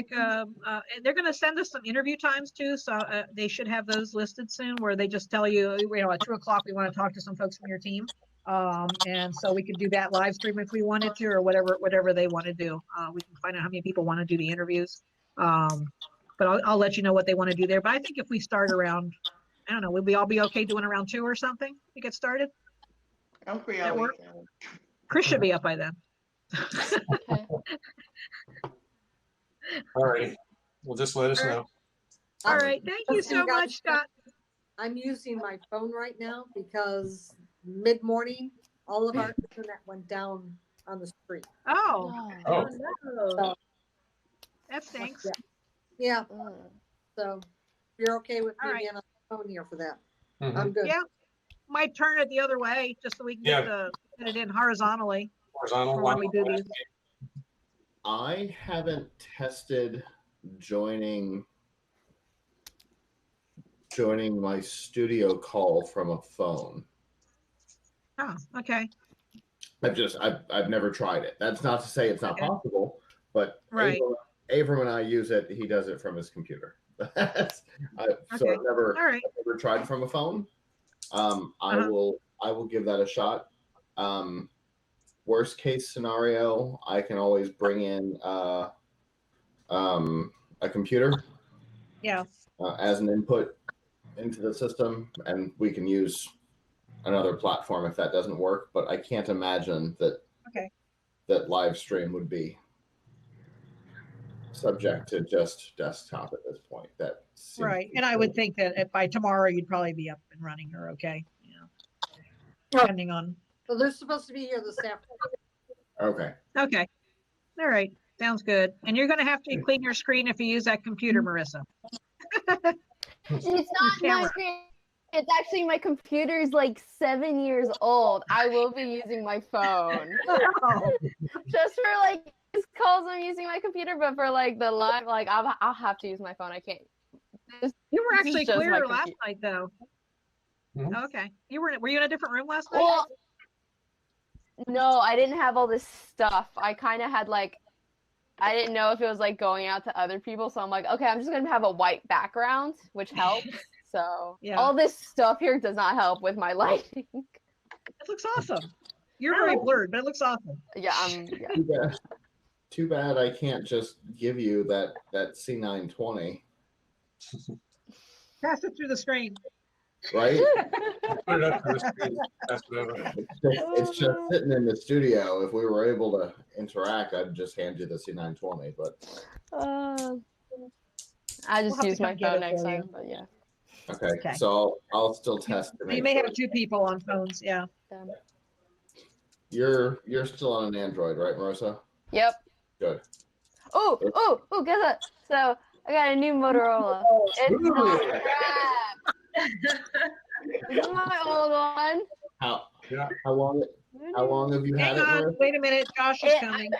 they're going to send us some interview times too. So they should have those listed soon where they just tell you, at 2:00, we want to talk to some folks from your team. And so we could do that live stream if we wanted to, or whatever they want to do. We can find out how many people want to do the interviews. But I'll let you know what they want to do there. But I think if we start around, I don't know, would we all be okay doing around 2 or something to get started? I'm free That all work? weekend. Chris should be up by then. All right. Well, just let us know. All right. Thank you so much, Scott. I'm using my phone right now because mid-morning, all of our internet went down on the street. Oh. No. So, that stinks. Yeah. So if you're okay with me All right. being on the phone here for that. Mhm. I'm good. Yeah. Might turn it the other way just so we can get it in horizontally. Horizontal when we do these. I haven't tested joining my studio call from a phone. Oh, okay. I've never tried it. That's not to say it's not possible, but Right. Avram and I use it. He does it from his computer. So I've never tried from a phone. I will give that a shot. Worst case scenario, I can always bring in a computer. Yeah. As an input into the system, and we can use another platform if that doesn't work. But I can't imagine that live stream would be subject to just desktop at this point. That Right. And I would think that by tomorrow you'd probably be up and running or okay. Depending on. So they're supposed to be here this afternoon. Okay. Okay. All right. Sounds good. And you're going to have to clean your screen if you use that computer, Marissa. It's not my screen. It's actually my computer is like 7 years old. I will be using my phone. Just for like these calls, I'm using my computer, but for like the live, like I'll have to use my phone. I can't. You were actually clear last night, though. Mm-hmm. Okay. Were you in a different room last night? Well, no, I didn't have all this stuff. I kind of had I didn't know if it was like going out to other people, so I'm like, okay, I'm just gonna have a white background, which helps. So all this stuff here does not help with my lighting. It looks awesome. You're very blurred, but it looks awesome. Yeah, Too bad I can't just give you that C920. Pass it through the screen. right? Put it up to the screen. That's whatever. It's just sitting in the studio. If we were able to interact, I'd just hand you the C920. But I just We'll have use to my come get phone it next for you. time, but yeah. okay, so I'll still test to You make may sure. have two people on phones. Yeah. You're still on an Android, right, Marissa? Yep. Good. Oh, guess what? So I got a new Motorola. It's not crap. This is my old one. How long have you had Hang it, on. Marissa? Wait a minute. Josh is coming.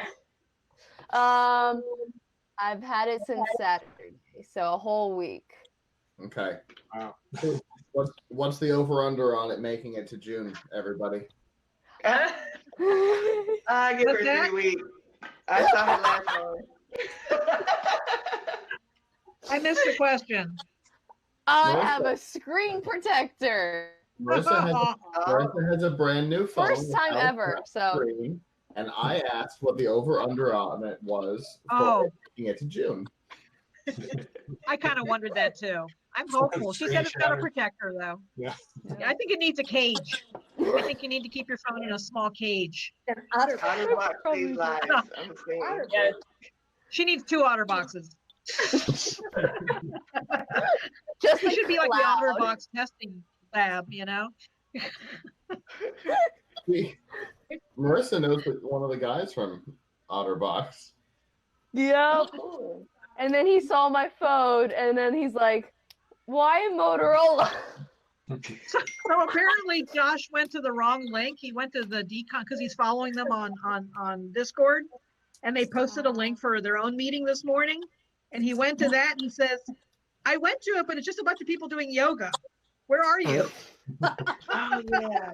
I've had it since Saturday, so a whole week. Okay. Wow. What's the over/under on it making it to June, everybody? I give her 3 weeks. I saw her last one. I missed the question. I Marissa. have a screen protector. Marissa has a brand new phone. First time without a ever. touch So screen, and I asked what the over/under on it was for making it to June. I kind of wondered that too. I'm hopeful. She said it's got a protector though. Yeah. I think it needs a cage. I think you need to keep your phone in a small cage. OtterBox stays live. I'm saying. Yeah. She needs 2 OtterBoxes. Just She should be like the cloud. OtterBox testing lab, you know? Marissa knows one of the guys from OtterBox. Yep. And then he saw my phone, and then he's like, "Why Motorola?" So apparently Josh went to the wrong link. He went to the because he's following them on Discord, and they posted a link for their own meeting this morning. And he went to that and he says, "I went to it, but it's just a bunch of people doing yoga. Where are you?" Oh yeah.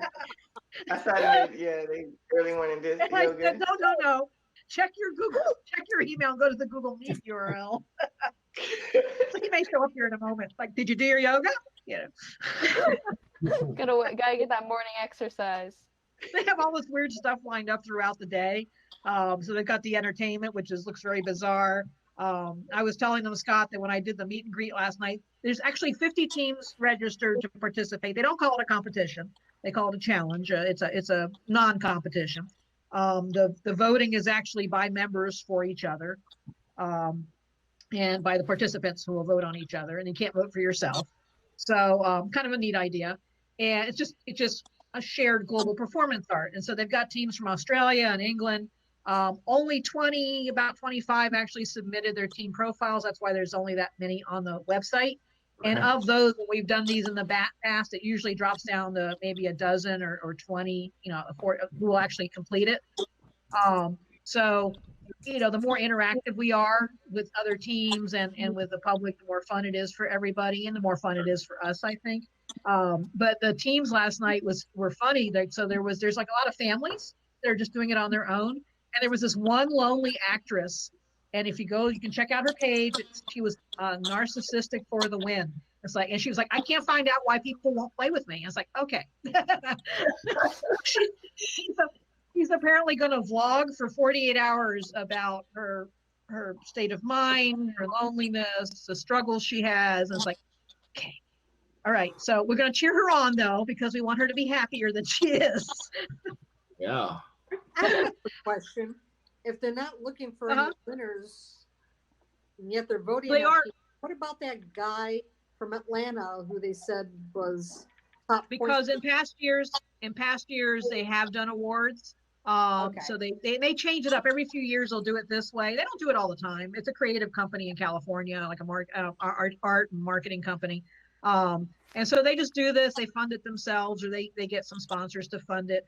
I saw them. Yeah, they early morning this And I yoga. said, no. Check your email and go to the Google Meet URL. So he may show up here in a moment. Like, did you do your yoga? You know. Gotta get that morning exercise. They have all this weird stuff lined up throughout the day. So they've got the entertainment, which looks very bizarre. I was telling them, Scott, that when I did the meet and greet last night, there's actually 50 teams registered to participate. They don't call it a competition; they call it a challenge. It's a non-competition. The voting is actually by members for each other, and by the participants who will vote on each other, and you can't vote for yourself. So kind of a neat idea, and it's just a shared global performance art. And so they've got teams from Australia and England. Only about 25 actually submitted their team profiles. That's why there's only that many on the website. And of those, when we've done these in the past, it usually drops down to maybe a dozen or 20, who will actually complete it. So, the more interactive we are with other teams and with the public, the more fun it is for everybody and the more fun it is for us, I think. But the teams last night were funny. So there's like a lot of families that are just doing it on their own. And there was this one lonely actress. And if you go, you can check out her page. She was narcissistic for the win. It's like, and she was like, I can't find out why people won't play with me. I was like, okay. She's apparently going to vlog for 48 hours about her state of mind, her loneliness, the struggles she has. And it's like, okay, all right. So we're going to cheer her on though, because we want her to be happier than she is. Yeah. I have a question. If they're not looking for any winners, and yet they're voting, They are. What about that guy from Atlanta who they said was top? Because in past years they have done awards. So they change it up every few years. They'll do it this way. They don't do it all the time. It's a creative company in California, like a art and marketing company. And so they just do this. They fund it themselves, or they get some sponsors to fund it.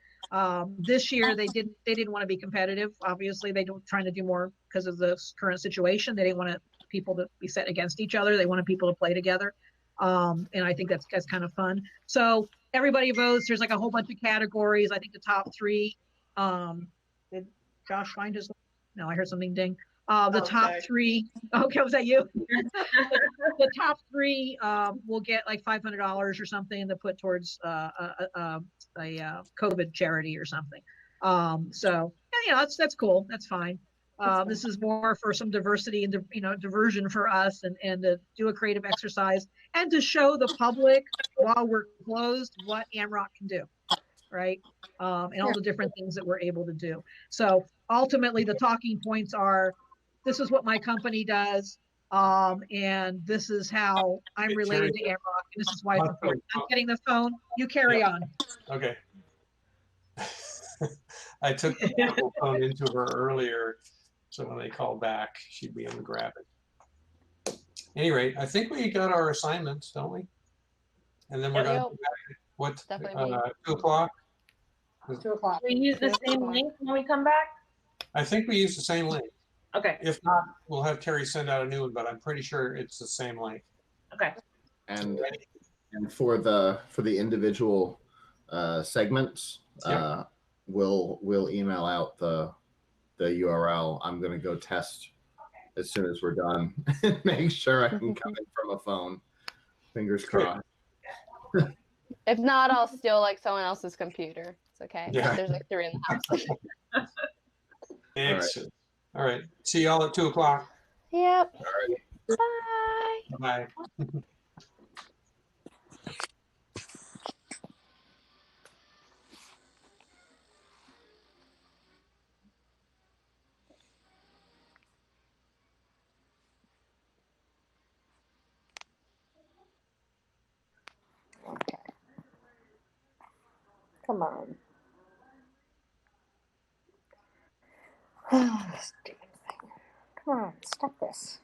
This year they didn't want to be competitive. Obviously, they don't trying to do more because of the current situation. They didn't want people to be set against each other. They wanted people to play together. And I think that's kind of fun. So everybody votes. There's like a whole bunch of categories. I think the top 3. Did Josh find his? No, I heard something ding. The top 3. Okay, was that you? The top 3 will get like $500 or something to put towards a COVID charity or something. So that's cool. That's fine. This is more for some diversity and diversion for us, and to do a creative exercise and to show the public while we're closed what AMRoC can do, right? And all the different things that we're able to do. So ultimately, the talking points are: this is what my company does, and this is how I'm related to AMRoC, and this is why it's important. I'm getting the phone. You carry on. Okay. I took the portable phone into her earlier, so when they call back, she'd be able to grab it. Any rate, I think we got our assignments, don't we? And then we're going to be back at what, 2 o'clock? 2 o'clock. We use the same link when we come back? I think we use the same link. Okay. If not, we'll have Terry send out a new one, but I'm pretty sure it's the same link. Okay. And for the individual segments, we'll email out the URL. I'm gonna go test as soon as we're done and make sure I can come in from a phone. Fingers crossed. If not, I'll steal like someone else's computer. It's okay. Yeah. There's like 3 in the house. Excellent. All right. See y'all at 2 o'clock. Yep. All right. Bye. Bye. Okay. Come on. Stupid thing. Come on, stop this.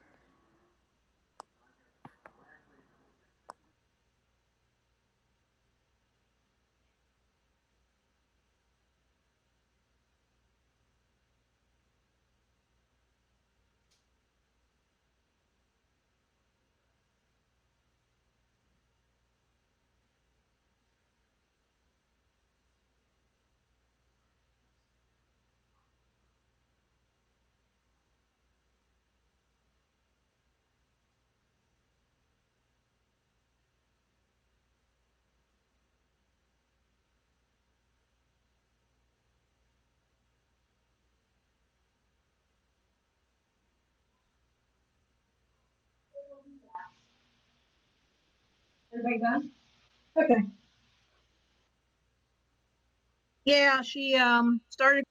Everybody done? Okay. Yeah, she started.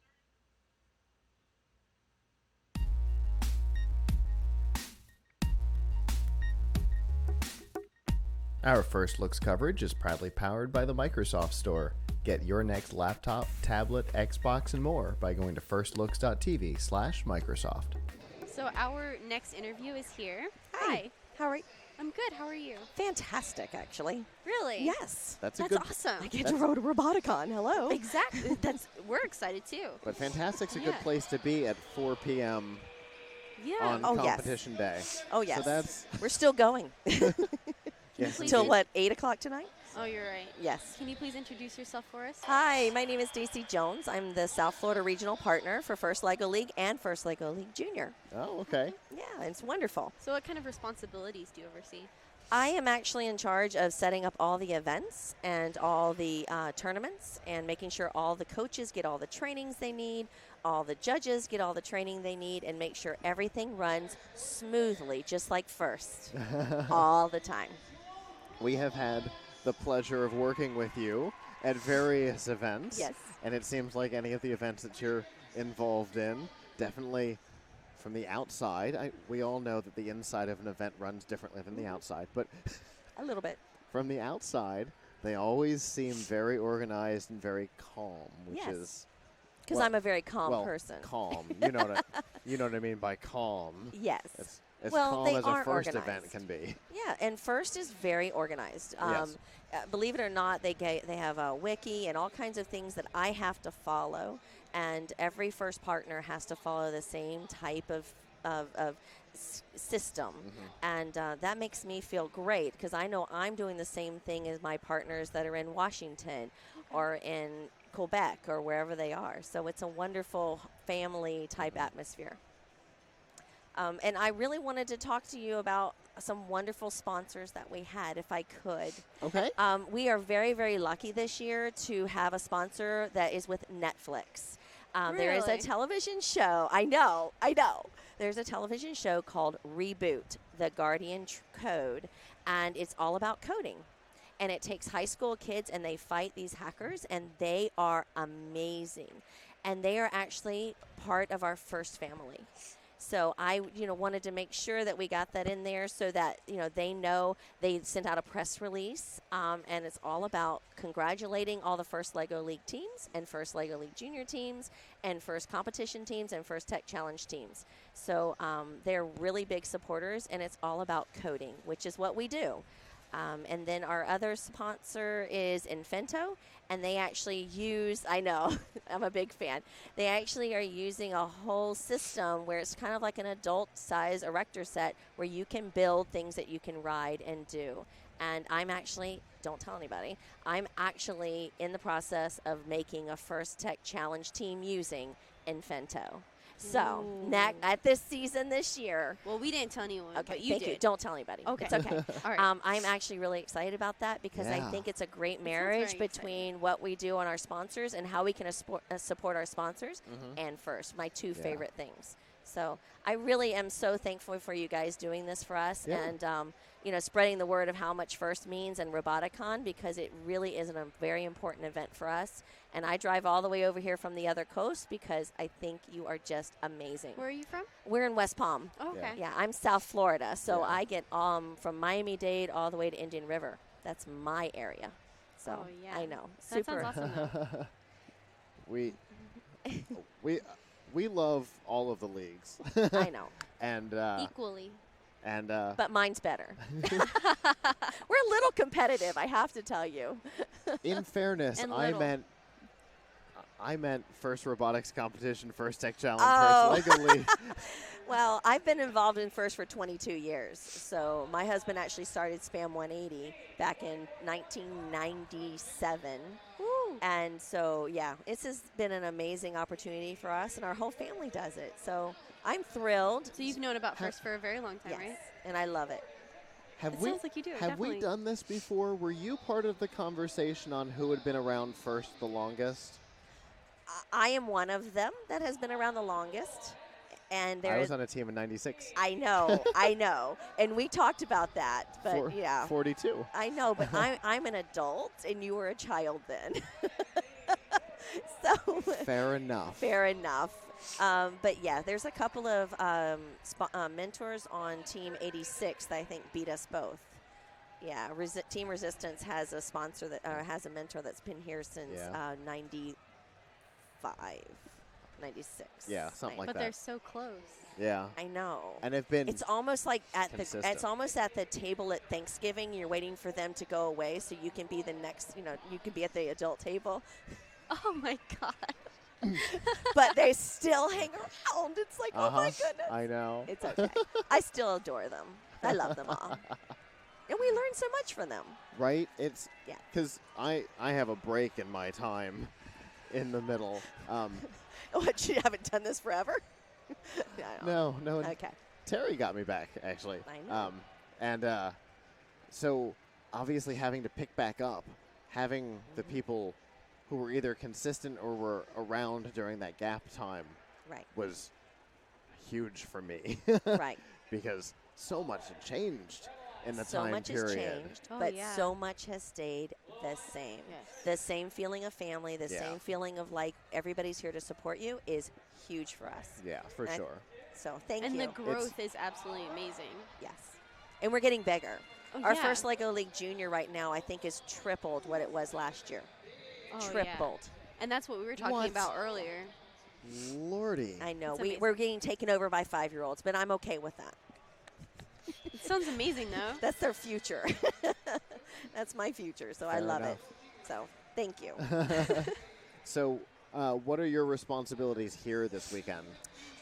Our First Looks coverage is proudly powered by the Microsoft Store. Get your next laptop, tablet, Xbox, and more by going to firstlooks.tv/Microsoft. So our next interview is here. Hi. How are you? I'm good. How are you? Fantastic, actually. Really? Yes. That's awesome. I get to rode a Roboticon. Hello. Exactly. We're excited too. But Fantastic's a good place to be at 4 p.m. Yeah. on competition day. Oh, yes. So that's We're still going. Yes, Till indeed. what, 8 o'clock tonight? Oh, you're right. Yes. Can you please introduce yourself for us? Hi, my name is Daisy Jones. I'm the South Florida Regional Partner for First LEGO League and First LEGO League Junior. Oh, okay. Yeah, it's wonderful. So what kind of responsibilities do you oversee? I am actually in charge of setting up all the events and all the tournaments and making sure all the coaches get all the trainings they need, all the judges get all the training they need, and make sure everything runs smoothly, just like First, all the time. We have had the pleasure of working with you at various events. Yes. And it seems like any of the events that you're involved in, definitely from the outside, we all know that the inside of an event runs differently than the outside, but a little bit. From the outside, they always seem very organized and very calm, which Yes. is Because I'm a very calm person. Calm. You know what I mean by calm. Yes. As well, calm they as a are first organized. event can be. Yeah, and First is very organized. Yes. Believe it or not, they have a wiki and all kinds of things that I have to follow, and every First partner has to follow the same type of system, and that makes me feel great because I know I'm doing the same thing as my partners that are in Washington or in Quebec or wherever they are. So it's a wonderful family type atmosphere. And I really wanted to talk to you about some wonderful sponsors that we had, if I could. Okay. We are very, very lucky this year to have a sponsor that is with Netflix. There is a Really? television show. I know. There's a television show called Reboot, The Guardian Code, and it's all about coding. And it takes high school kids and they fight these hackers, and they are amazing. And they are actually part of our first family. So I, wanted to make sure that we got that in there so that, they know. They sent out a press release, and it's all about congratulating all the first LEGO League teams and first LEGO League Junior teams and first competition teams and first Tech Challenge teams. So they're really big supporters, and it's all about coding, which is what we do. And then our other sponsor is Infento, and they actually use, I know, I'm a big fan. They actually are using a whole system where it's kind of like an adult size erector set where you can build things that you can ride and do. And I'm actually, don't tell anybody, I'm actually in the process of making a first Tech Challenge team using Infento. So, at this season this year. Well, we didn't tell anyone, Okay, but you thank did. you. Don't tell anybody. Okay. It's okay. All right. I'm actually really excited about that because I Yeah. think it's a great sounds marriage very between what we do on our sponsors and how we can support our sponsors Mhm. and first, my two Yeah. favorite things. So I really am so thankful for you guys doing this for us Yeah. and, spreading the word of how much FIRST means and Roboticon because it really is a very important event for us. And I drive all the way over here from the other coast because I think you are just amazing. Where are you from? We're in West Palm. Oh, okay. Yeah, I'm South Florida, so Yeah. I get from Miami-Dade all the way to Indian River. That's my area. So Oh, yeah. I know. That Super. sounds awesome, though. we love all of the leagues. I know. And Equally. and But mine's better. We're a little competitive, I have to tell you. in fairness, And I little. meant first robotics competition, first tech challenge, Oh. first Lego League. Well, I've been involved in FIRST for 22 years. So my husband actually started Spam 180 back in 1997. Woo. And so, yeah, this has been an amazing opportunity for us, and our whole family does it. So I'm thrilled. So you've known about FIRST for a very long time, Yes, right? and I love it. Have It we sounds like you do, have we definitely. done this before? Were you part of the conversation on who had been around first the longest? I am one of them that has been around the longest. And there I was is- on a team in '96. I know, and we talked about that. But yeah, 42. I know, but I'm an adult, and you were a child then. So Fair enough. Fair enough. But yeah, there's a couple of mentors on Team 86 that I think beat us both. Yeah, Team Resistance has a sponsor that has a mentor that's been here since Yeah. 95. 96. Yeah, something like But that. they're so close. Yeah. I know. And have been It's almost like consistent. it's almost at the table at Thanksgiving. You're waiting for them to go away so you can be the next. You can be at the adult table. Oh my God. But they still hang around. It's like, oh my goodness. I know. It's okay. I still adore them. I love them all. And we learn so much from them. Right? It's Yeah. because I have a break in my time in the middle. What, you haven't done this forever? I don't No. Okay. Terry got me back actually. I know. And so obviously having to pick back up, having the Mm-hmm. people who were either consistent or were around during that gap time Right. was huge for me. Right. Because so much had changed in the So time much period. has changed, Oh, but yeah. so much has stayed the same. Yes. The same feeling of family, the Yeah. same feeling of like everybody's here to support you is huge for us. Yeah, for And sure. So thank And you. the growth is absolutely amazing. Yes. And we're getting bigger. Oh, Our yeah. first Lego League Junior right now, I think, is tripled what it was last year. Oh, yeah. Tripled. And that's what we were talking What? about earlier. Lordy. I know. It's We're getting taken over by 5-year-olds, but I'm okay with that. It sounds amazing, though. That's their future. That's my future, so I Fair love enough. it. So thank you. So, what are your responsibilities here this weekend?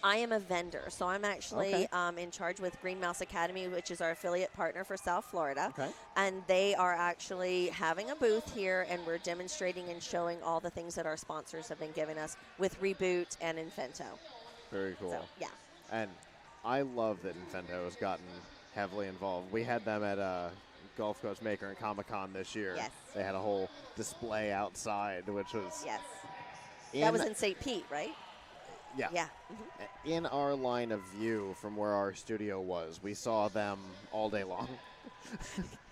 I am a vendor, so I'm actually Okay. in charge with Green Mouse Academy, which is our affiliate partner for South Florida. Okay. And they are actually having a booth here, and we're demonstrating and showing all the things that our sponsors have been giving us with Reboot and Infento. Very cool. So, yeah. And I love that Infento has gotten heavily involved. We had them at Gulf Coast Maker and Comic-Con this year. Yes. They had a whole display outside, which was Yes. That was in St. Pete, right? Yeah. Yeah. In our line of view from where our studio was, we saw them all day long.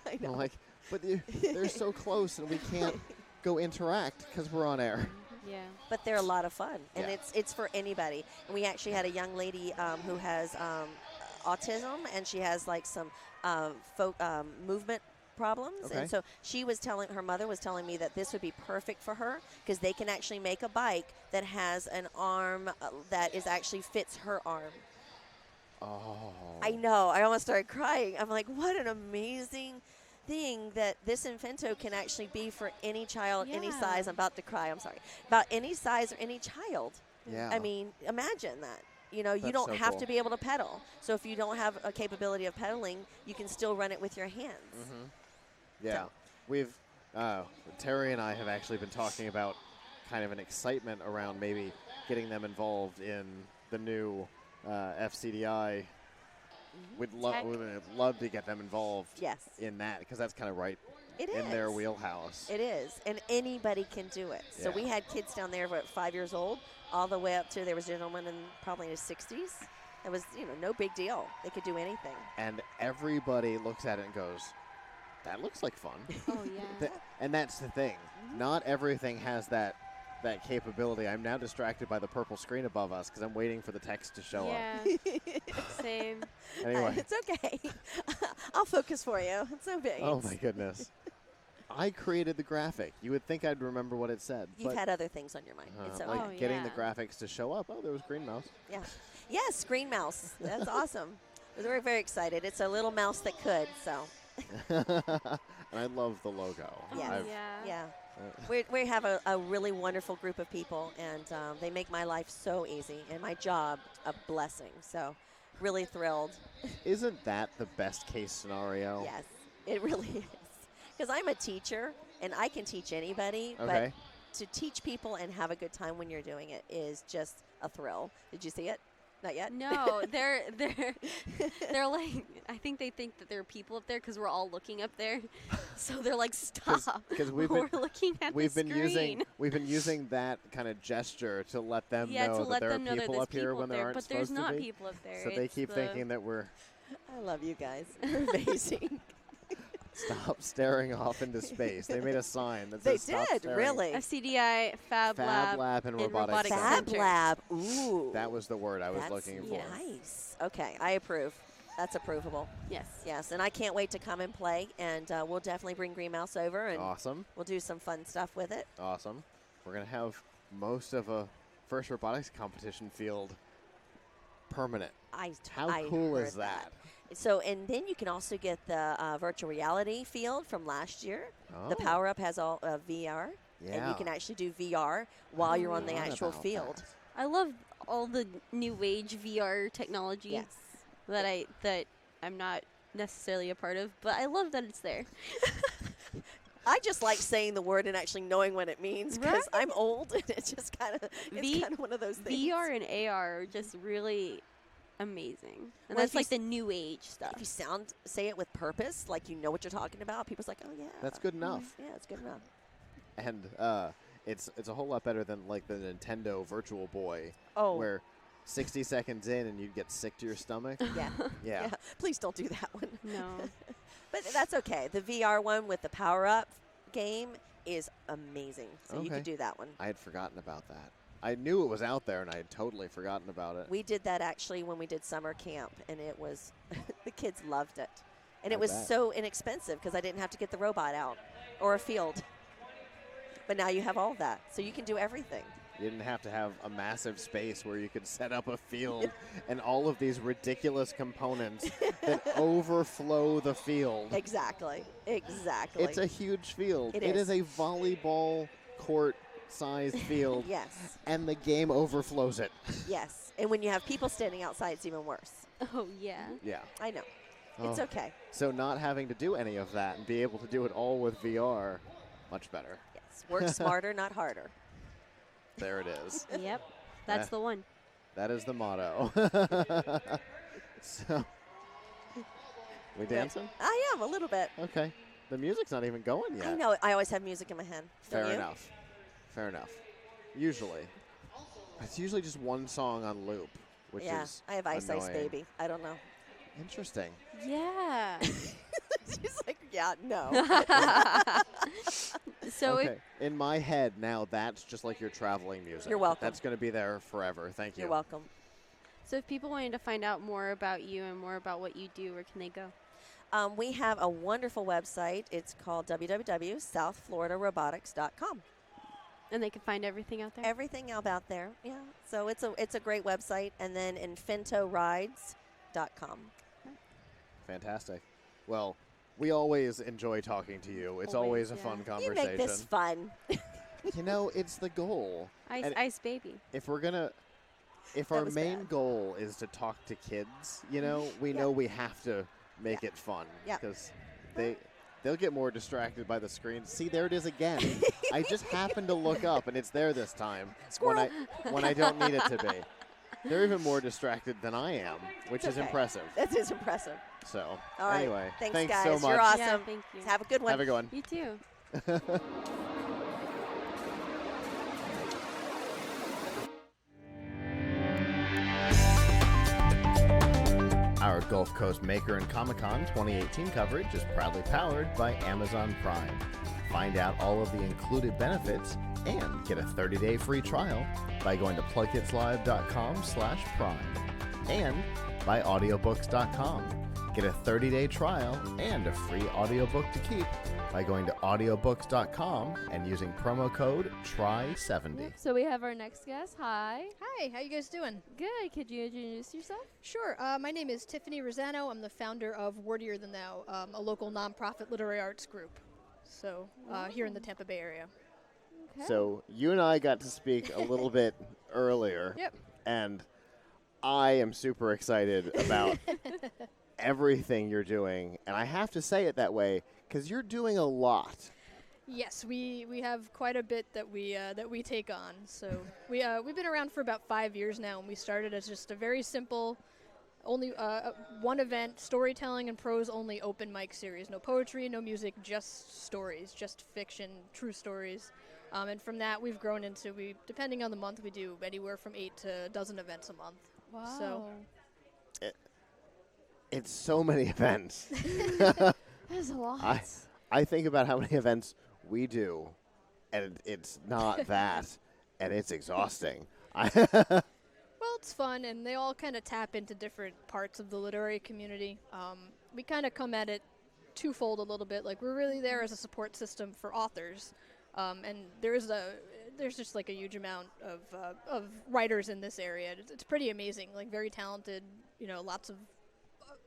I We're know. like, but they're so close and we can't go interact because we're on air. Yeah. But they're a lot of fun, and Yeah. it's for anybody. And we actually had a young lady who has autism, and she has like some movement problems. Okay. And so her mother was telling me that this would be perfect for her because they can actually make a bike that has an arm that actually fits her arm. Oh. I know. I almost started crying. I'm like, what an amazing thing that this Infento can actually be for any child, any size. I'm about to cry. I'm sorry. About any size or any child. Yeah. I mean, imagine that. You know, you That's don't so have cool. to be able to pedal. So if you don't have a capability of pedaling, you can still run it with your hands. Mm-hmm. Yeah. We've, Terry and I have actually been talking about kind of an excitement around maybe getting them involved in the new FCDI. We'd love to get them involved in that because that's kind of right in their wheelhouse. It is, and anybody can do it. So Yeah. we had kids down there, 5 years old, all the way up to, there was a gentleman in probably in his 60s. It was, no big deal. They could do anything. And everybody looks at it and goes, that looks like fun. Oh, yeah. And that's the thing. Not everything has that capability. I'm now distracted by the purple screen above us because I'm waiting for the text to show up. Same. Anyway. It's okay. I'll focus for you. It's no big. Oh, my goodness. I created the graphic. You would think I'd remember what it said. You've had other things on your mind. It's okay. Like getting the graphics to show up. Oh, there was Green Mouse. Yeah. Yes, Green Mouse. That's awesome. We're very excited. It's a little mouse that could, so. And I love the logo. Yes. Yeah. We have a really wonderful group of people, and they make my life so easy and my job a blessing. So really thrilled. Isn't that the best case scenario? Yes, it really is. Because I'm a teacher, and I can teach anybody, Okay. but to teach people and have a good time when you're doing it is just a thrill. Did you see it? Not yet? No, they're like, I think they think that there are people up there because we're all looking up there. So they're like, stop. Because we're looking at we've the been screen. using that kind of gesture to let them Yeah, know to that let there them are know that people there's up here people when up there there, aren't but there's supposed to not be. people up there. So they It's keep the- thinking that we're I love you guys. You're amazing. stop staring off into space. They made a sign that They says stop did, staring. really. FCDI, Fab Lab, and Robotics Fab Center. Lab. Ooh. That was the word I was That's looking for. Nice. Okay, I approve. That's approvable. Yes. Yes, and I can't wait to come and play, and we'll definitely bring Green Mouse over, and Awesome. we'll do some fun stuff with it. Awesome. We're going to have most of a first robotics competition field permanent. How I cool heard is that? So, and then you can also get the virtual reality field from last year. The Oh. Power Up has all VR, and you Yeah. can actually do VR while you're on the Forgot actual about field. I love all the new age VR technology Yes. that I'm not necessarily a part of, but I love that it's there. I just like saying the word and actually knowing what it means because I'm old and it's just kind of one of those things. VR and AR are just really amazing, and Well, that's if you like the new age stuff. If you say it with purpose, like you know what you're talking about, people's like, oh yeah, That's good enough. Yeah, it's good enough. And it's a whole lot better than like the Nintendo Virtual Boy. Oh. Where 60 seconds in and you'd get sick to your stomach. Yeah. Yeah. Please don't do that one. No. But that's okay. The VR one with the Power Up game is amazing. So you Okay. could do that one. I had forgotten about that. I knew it was out there and I had totally forgotten about it. We did that actually when we did summer camp, and it was the kids loved it, and I it was bet. so inexpensive because I didn't have to get the robot out or a field. But now you have all that, so you can do everything. You didn't have to have a massive space where you could set up a field and all of these ridiculous components that overflow the field. Exactly. Exactly. It's a huge field. It It is. is a volleyball court-sized field. Yes. And the game overflows it. Yes. And when you have people standing outside, it's even worse. Oh yeah. Yeah. I know. It's Oh. okay. So not having to do any of that and be able to do it all with VR, much better. Yes. Work smarter, not harder. There it is. Yep. That's the one. That is the motto. So, we dancing? I am a little bit. Okay. The music's not even going yet. I know. I always have music in my head. Don't Fair you? enough. Fair enough. Usually. It's usually just one song on loop, which is I have Ice Ice annoying. Baby. I don't know. Interesting. Yeah. She's like, yeah, no. So okay. In my head now, that's just like your traveling music. You're welcome. That's going to be there forever. Thank you. You're welcome. So if people wanted to find out more about you and more about what you do, where can they go? We have a wonderful website. It's called www.southfloridarobotics.com. And they can find everything out there? Everything out there, yeah. So it's a great website. And then infentorides.com. Fantastic. Well, we always enjoy talking to you. It's always a fun conversation. You make this fun. You know, it's the goal. Ice Baby. If we're going to... If our main goal is to talk to kids, you know, we know we have to make it fun. Yeah. Because they'll get more distracted by the screen. See, there it is again. I just happened to look up, and it's there this time when I don't need it to be. They're even more distracted than I am, which is impressive. That is impressive. So, all right. anyway, thanks guys. so much. You're awesome. Yeah, thank you. Have a good one. Have a good one. You too. Our Gulf Coast Maker and Comic-Con 2018 coverage is proudly powered by Amazon Prime. Find out all of the included benefits and get a 30-day free trial by going to plughitslive.com/prime and by audiobooks.com. Get a 30-day trial and a free audiobook to keep by going to audiobooks.com and using promo code TRY70. So we have our next guest. Hi. Hi, how you guys doing? Good. Could you introduce yourself? Sure. My name is Tiffany Rosano. I'm the founder of Wordier Than Thou, a local nonprofit literary arts group. So here in the Tampa Bay area. Okay. So you and I got to speak a little bit earlier. Yep. And I am super excited about everything you're doing. And I have to say it that way because you're doing a lot. Yes, we have quite a bit that we take on. So we've been around for about 5 years now, and we started as just a very simple, only one event, storytelling and prose only open mic series. No poetry, no music, just stories, just fiction, true stories. And from that, we've grown into, depending on the month, we do anywhere from 8 to a dozen events a month. Wow. So It's so many events. There's a lot. I think about how many events we do, and it's not that, and it's exhausting. Well, it's fun, and they all kind of tap into different parts of the literary community. We kind of come at it twofold a little bit. Like, we're really there as a support system for authors, and there's just like a huge amount of writers in this area. It's pretty amazing. Like, very talented. Lots of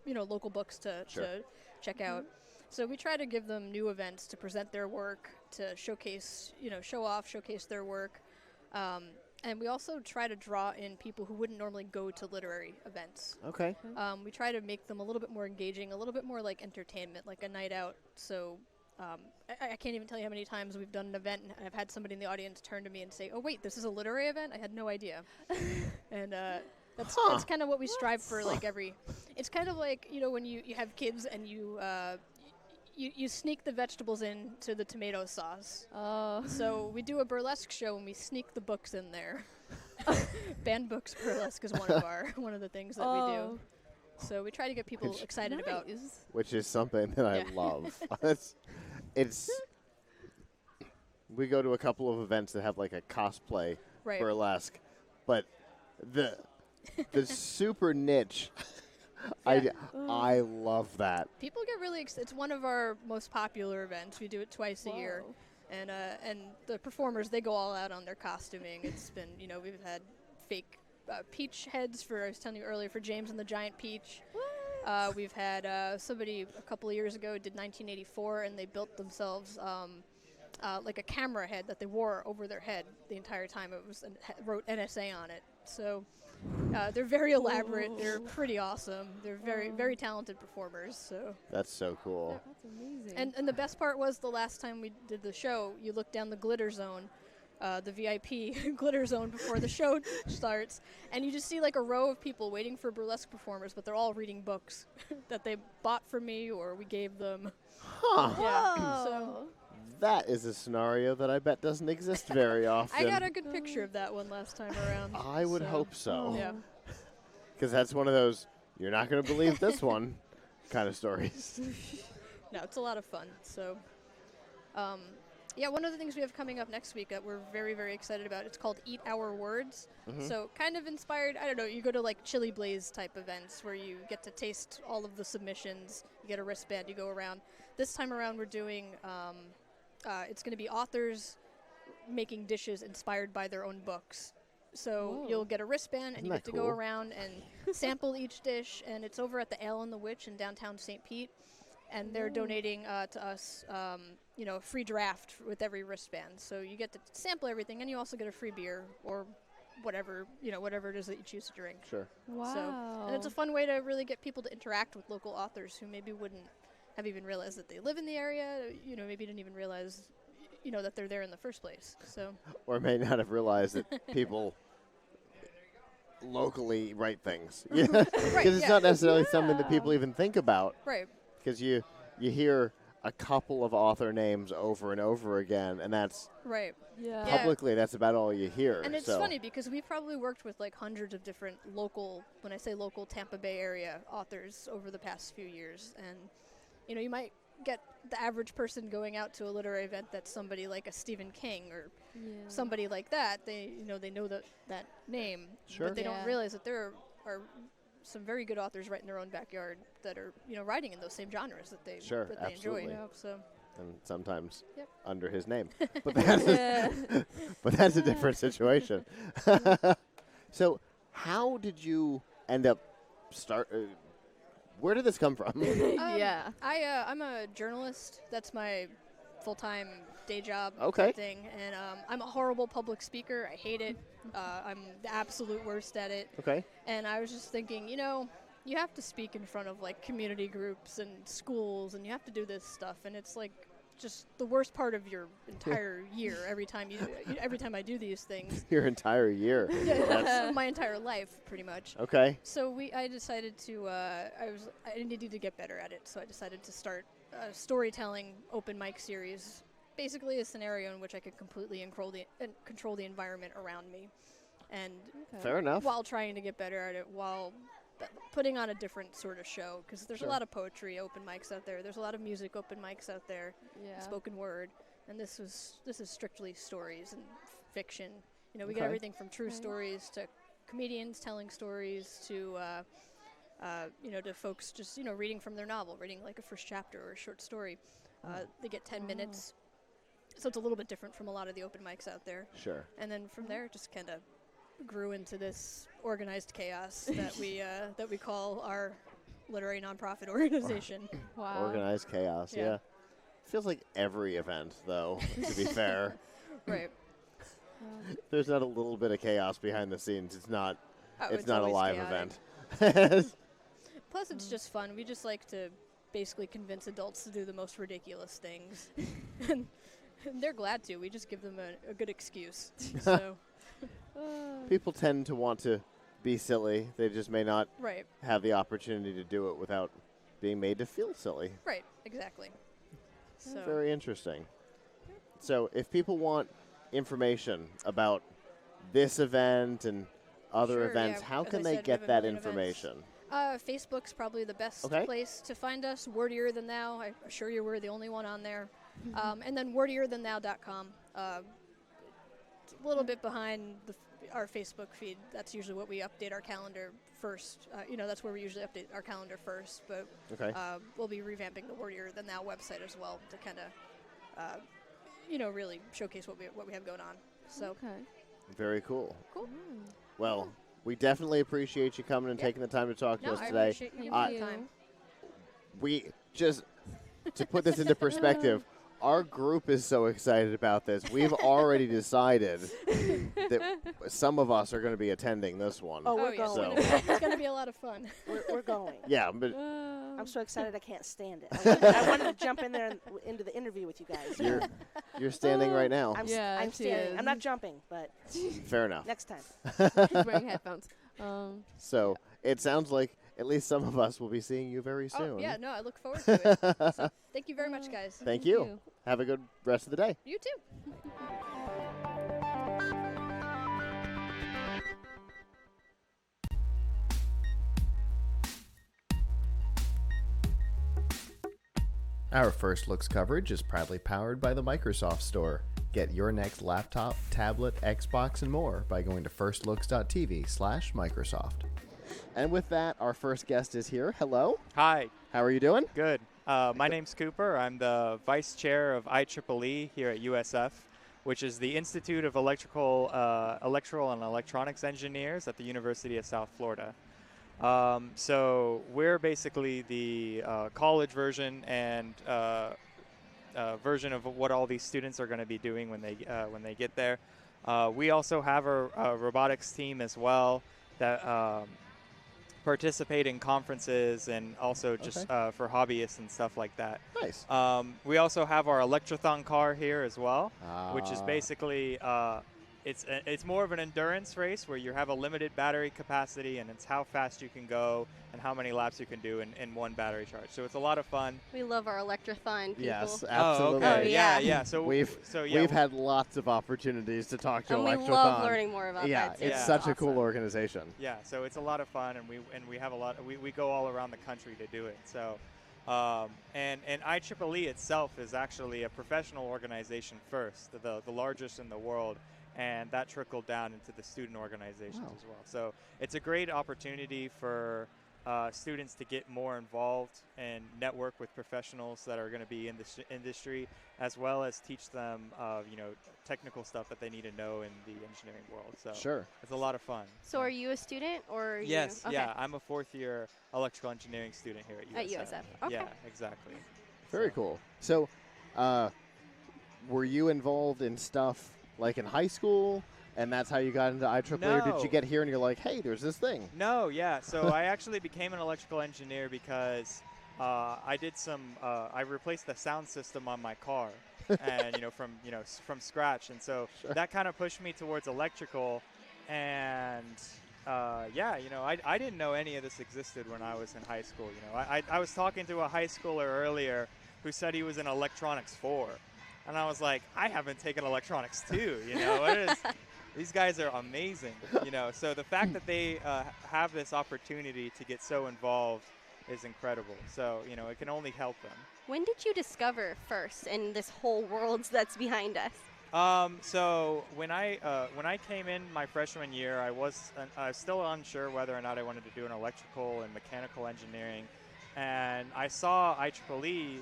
local books to check out. So we try to give them new events to present their work, to showcase their work. And we also try to draw in people who wouldn't normally go to literary events. Okay. We try to make them a little bit more engaging, a little bit more like entertainment, like a night out. So I can't even tell you how many times we've done an event and I've had somebody in the audience turn to me and say, "Oh, wait, this is a literary event? I had no idea." And that's kind of what we strive for. It's kind of like, when you have kids and you sneak the vegetables into the tomato sauce. Oh. So we do a burlesque show and we sneak the books in there. Banned books burlesque is one of the things that we do. So we try to get people excited about. Which is something that I love. It's we go to a couple of events that have like a cosplay burlesque, but the super niche. I love that. People get really it's one of our most popular events. We do it twice a year. And the performers, they go all out on their costuming. It's been, we've had fake peach heads I was telling you earlier, for James and the Giant Peach. We've had somebody a couple of years ago did 1984, and they built themselves like a camera head that they wore over their head the entire time. Wrote NSA on it. So they're very elaborate. They're pretty awesome. They're very, very talented performers. So that's so cool. That's amazing. And the best part was the last time we did the show, you look down the glitter zone, the VIP glitter zone before the show starts, and you just see like a row of people waiting for burlesque performers, but they're all reading books that they bought from me or we gave them. Huh. Yeah. So that is a scenario that I bet doesn't exist very often. I got a good picture of that one last time around. I would hope so. Yeah. Because that's one of those, you're not going to believe this one kind of stories. No, it's a lot of fun. So, yeah, one of the things we have coming up next week that we're very, very excited about, it's called Eat Our Words. Mhm. So kind of inspired, I don't know, you go to like Chili Blaze type events where you get to taste all of the submissions, you get a wristband, you go around. This time around we're doing, it's going to be authors making dishes inspired by their own books. So Whoa. you'll get a wristband and Isn't you that get to go cool? around and sample each dish, and it's over at the Ale and the Witch in downtown St. Pete. And they're donating to us, a free draft with every wristband. So you get to sample everything, and you also get a free beer or whatever, whatever it is that you choose to drink. Sure. So, and it's a fun way to really get people to interact with local authors who maybe wouldn't have even realized that they live in the area, maybe didn't even realize, that they're there in the first place. So. Or may not have realized that people locally write things. Because it's not necessarily something that people even think about. Right. Because you hear a couple of author names over and over again, and that's right. Yeah. Publicly, that's about all you hear. And it's so. funny because we've probably worked with like hundreds of different local, when I say local, Tampa Bay area authors over the past few years. And, you might get the average person going out to a literary event that's somebody like a Stephen King or somebody like that. They know that name, Sure. but they don't realize that there are some very good authors right in their own backyard that are, writing in those same genres that they Sure, that they absolutely. enjoy. So. And sometimes Yep. under his name. But that's a different situation. So how did you end up where did this come from? Yeah. I'm a journalist. That's my full-time day job Okay. thing. And I'm a horrible public speaker. I hate it. I'm the absolute worst at it. Okay. And I was just thinking, you have to speak in front of like community groups and schools, and you have to do this stuff, and it's like just the worst part of your entire year every time I do these things. Your entire year. Yeah, my entire life, pretty much. Okay. So I decided to I needed to get better at it, so I decided to start a storytelling open mic series, basically a scenario in which I could completely control the environment around me, and Fair enough. while trying to get better at it, while putting on a different sort of show, because there's Sure. a lot of poetry open mics out there. There's a lot of music open mics out there, Yeah. spoken word, and this is strictly stories and fiction. We Okay. get everything from true stories to comedians telling stories to to folks just reading from their novel, reading like a first chapter or a short story. They get 10 minutes, so it's a little bit different from a lot of the open mics out there. Sure. And then from there, it just kind of grew into this organized chaos that we call our literary nonprofit organization. Organized chaos, yeah. Feels like every event, though, to be fair. Right. There's not a little bit of chaos behind the scenes. It's not It's not a always live chaotic. event. Plus, it's just fun. We just like to basically convince adults to do the most ridiculous things. and they're glad to. We just give them a good excuse. So. People tend to want to be silly. They just may not Right. have the opportunity to do it without being made to feel silly. Right, exactly. So. Very interesting. So if people want information about this event and other Sure, events, yeah, how as can I they said, we get have a that million events. information? Facebook's probably the best Okay. place to find us. Wordier Than Thou. I assure you we're the only one on there. And then wordierthanthou.com. It's a little bit behind our Facebook feed. That's usually what we update our calendar first. That's where we usually update our calendar first. But Okay. we'll be revamping the Wordier Than Thou website as well to kind of, really showcase what we have going on. So. Very cool. Cool. Well, we definitely appreciate you coming and taking the time to talk to No, us I today. appreciate you taking the time. We just, to put this into perspective, our group is so excited about this. We've already decided that some of us are going to be attending this one. Oh, we're yeah. going. It's going to be a lot of fun. We're going. Yeah, but I'm so excited I can't stand it. I wanted to jump in there and into the interview with you guys. you're standing right now. I'm she standing. is. I'm not jumping, but Fair enough. next time. She's wearing headphones. So it sounds like at least some of us will be seeing you very soon. Oh, yeah, no, I look forward to it. So, thank you very much, guys. Thank you. Have a good rest of the day. You too. Our First Looks coverage is proudly powered by the Microsoft Store. Get your next laptop, tablet, Xbox, and more by going to firstlooks.tv/Microsoft. And with that, our first guest is here. Hello. Hi. How are you doing? Good. My name's Cooper. I'm the vice chair of IEEE here at USF, which is the Institute of Electrical and Electronics Engineers at the University of South Florida. So we're basically the college version and version of what all these students are going to be doing when they get there. We also have a robotics team as well that participate in conferences and also just for hobbyists and stuff like that. Nice. We also have our Electrothon car here as well, which is basically it's more of an endurance race where you have a limited battery capacity, and it's how fast you can go and how many laps you can do in one battery charge. So it's a lot of fun. We love our Electrothon people. Yes, absolutely. Oh, okay. Yeah. So we've had lots of opportunities to talk to and Electrothon. We love learning more about that too. It's such a cool organization. Yeah, so it's a lot of fun, and we have a lot. We go all around the country to do it. So. And IEEE itself is actually a professional organization first, the largest in the world, and that trickled down into the student organizations as well. So it's a great opportunity for students to get more involved and network with professionals that are going to be in this industry, as well as teach them, technical stuff that they need to know in the engineering world. So sure, it's a lot of fun. So are you a student or? Yes, okay. yeah, I'm a fourth-year electrical engineering student here at USF. Okay. Yeah, exactly. Very cool. So, were you involved in stuff like in high school, and that's how you got into IEEE, or did you get here and you're like, hey, there's this thing? No, yeah. So I actually became an electrical engineer because I did I replaced the sound system on my car, and from scratch, and so that kind of pushed me towards electrical, and I didn't know any of this existed when I was in high school. I was talking to a high schooler earlier who said he was in electronics 4. And I was like, I haven't taken electronics 2, These guys are amazing, So the fact that they have this opportunity to get so involved is incredible. So, it can only help them. When did you discover FIRST and this whole world that's behind us? So when I came in my freshman year, I was still unsure whether or not I wanted to do an electrical and mechanical engineering. And I saw IEEE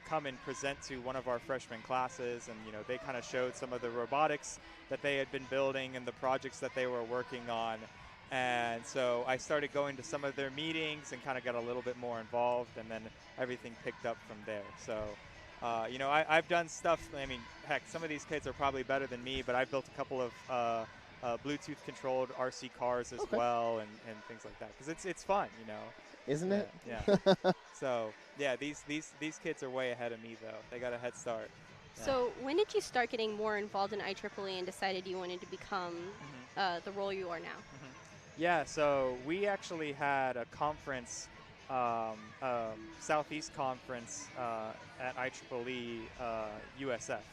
come and present to one of our freshman classes, and they kind of showed some of the robotics that they had been building and the projects that they were working on, and so I started going to some of their meetings and kind of got a little bit more involved, and then everything picked up from there. So I've done stuff. I mean, heck, some of these kids are probably better than me, but I've built a couple of Bluetooth controlled RC cars as well, and things like that, because it's fun, Isn't it? Yeah. So yeah, these kids are way ahead of me though. They got a head start. Yeah. So when did you start getting more involved in IEEE and decided you wanted to become the role you are now? Yeah. So we actually had a conference, Southeast Conference at IEEE USF.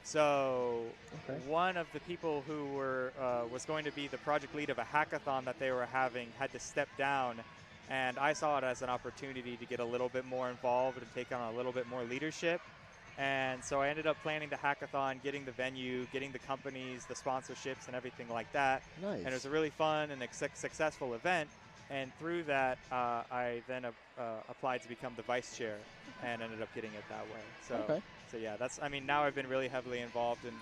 So one of the people who was going to be the project lead of a hackathon that they were having had to step down. And I saw it as an opportunity to get a little bit more involved and take on a little bit more leadership. And so I ended up planning the hackathon, getting the venue, getting the companies, the sponsorships, and everything like that. Nice. And it was a really fun and successful event. And through that, I then applied to become the vice chair and ended up getting it that way. So yeah, now I've been really heavily involved in.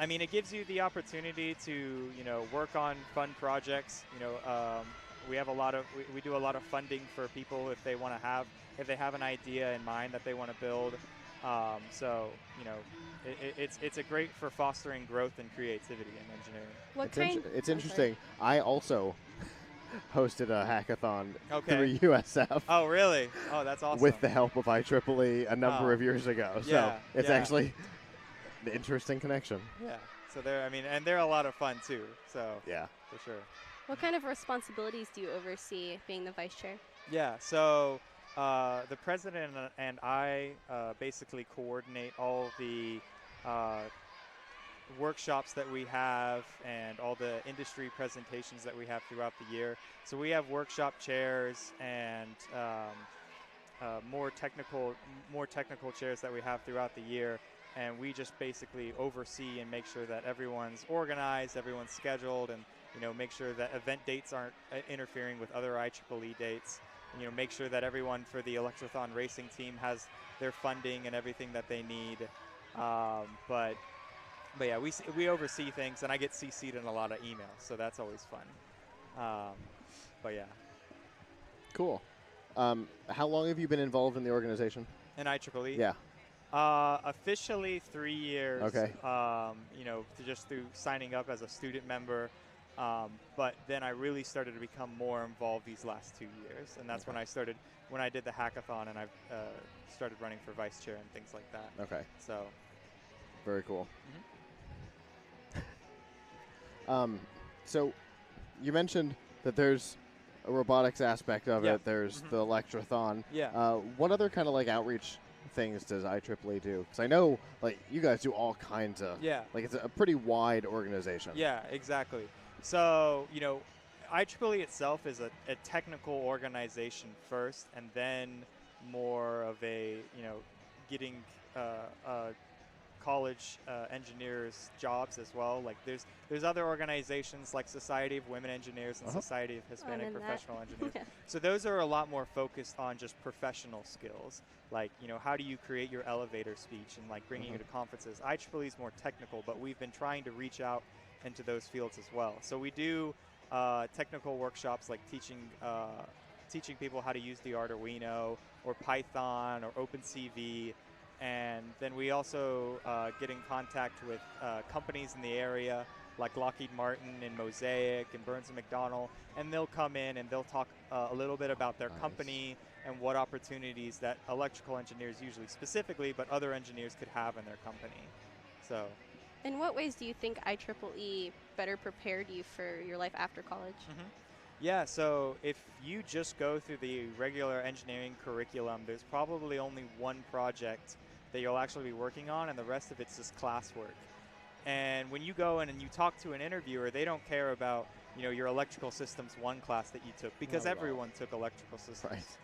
I mean, it gives you the opportunity to, work on fun projects. We have we do a lot of funding for people if they have an idea in mind that they want to build. It's a great for fostering growth and creativity in engineering. It's interesting. I also hosted a hackathon through USF. Oh, really? Oh, that's awesome. With the help of IEEE a number of years ago. So it's actually an interesting connection. Yeah. So they're a lot of fun too. So yeah, for sure. What kind of responsibilities do you oversee being the vice chair? Yeah, so the president and I basically coordinate all the workshops that we have and all the industry presentations that we have throughout the year. So we have workshop chairs and more technical chairs that we have throughout the year, and we just basically oversee and make sure that everyone's organized, everyone's scheduled, and make sure that event dates aren't interfering with other IEEE dates. And, make sure that everyone for the Electrothon racing team has their funding and everything that they need. But yeah, we oversee things, and I get CC'd in a lot of emails, so that's always fun. But yeah. Cool. How long have you been involved in the organization? In IEEE? Yeah. Officially 3 years. Okay. Just through signing up as a student member. But then I really started to become more involved these last 2 years, and that's when I did the hackathon, and I started running for vice chair and things like that. Okay. So. Very cool. So you mentioned that there's a robotics aspect of it. There's the Electrothon. Yeah. What other kind of outreach things does IEEE do? Because I know you guys do all kinds of. Yeah. It's a pretty wide organization. Yeah, exactly. So IEEE itself is a technical organization first, and then more of a getting college engineers jobs as well. There's other organizations like Society of Women Engineers and Society of Hispanic Professional Engineers. Yeah. So those are a lot more focused on just professional skills. How do you create your elevator speech and bringing you to conferences. IEEE is more technical, but we've been trying to reach out into those fields as well. So we do technical workshops like teaching people how to use the Arduino or Python or OpenCV. And then we also get in contact with companies in the area like Lockheed Martin and Mosaic and Burns & McDonnell, and they'll come in and they'll talk a little bit about their company and what opportunities that electrical engineers usually specifically, but other engineers could have in their company. So. In what ways do you think IEEE better prepared you for your life after college? Yeah, so if you just go through the regular engineering curriculum, there's probably only one project that you'll actually be working on, and the rest of it's just classwork. And when you go in and you talk to an interviewer, they don't care about your electrical systems 1 class that you took, because everyone took electrical systems,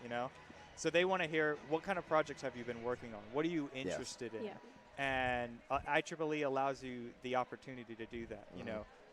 So they want to hear, what kind of projects have you been working on? What are you interested in? Yeah. And IEEE allows you the opportunity to do that.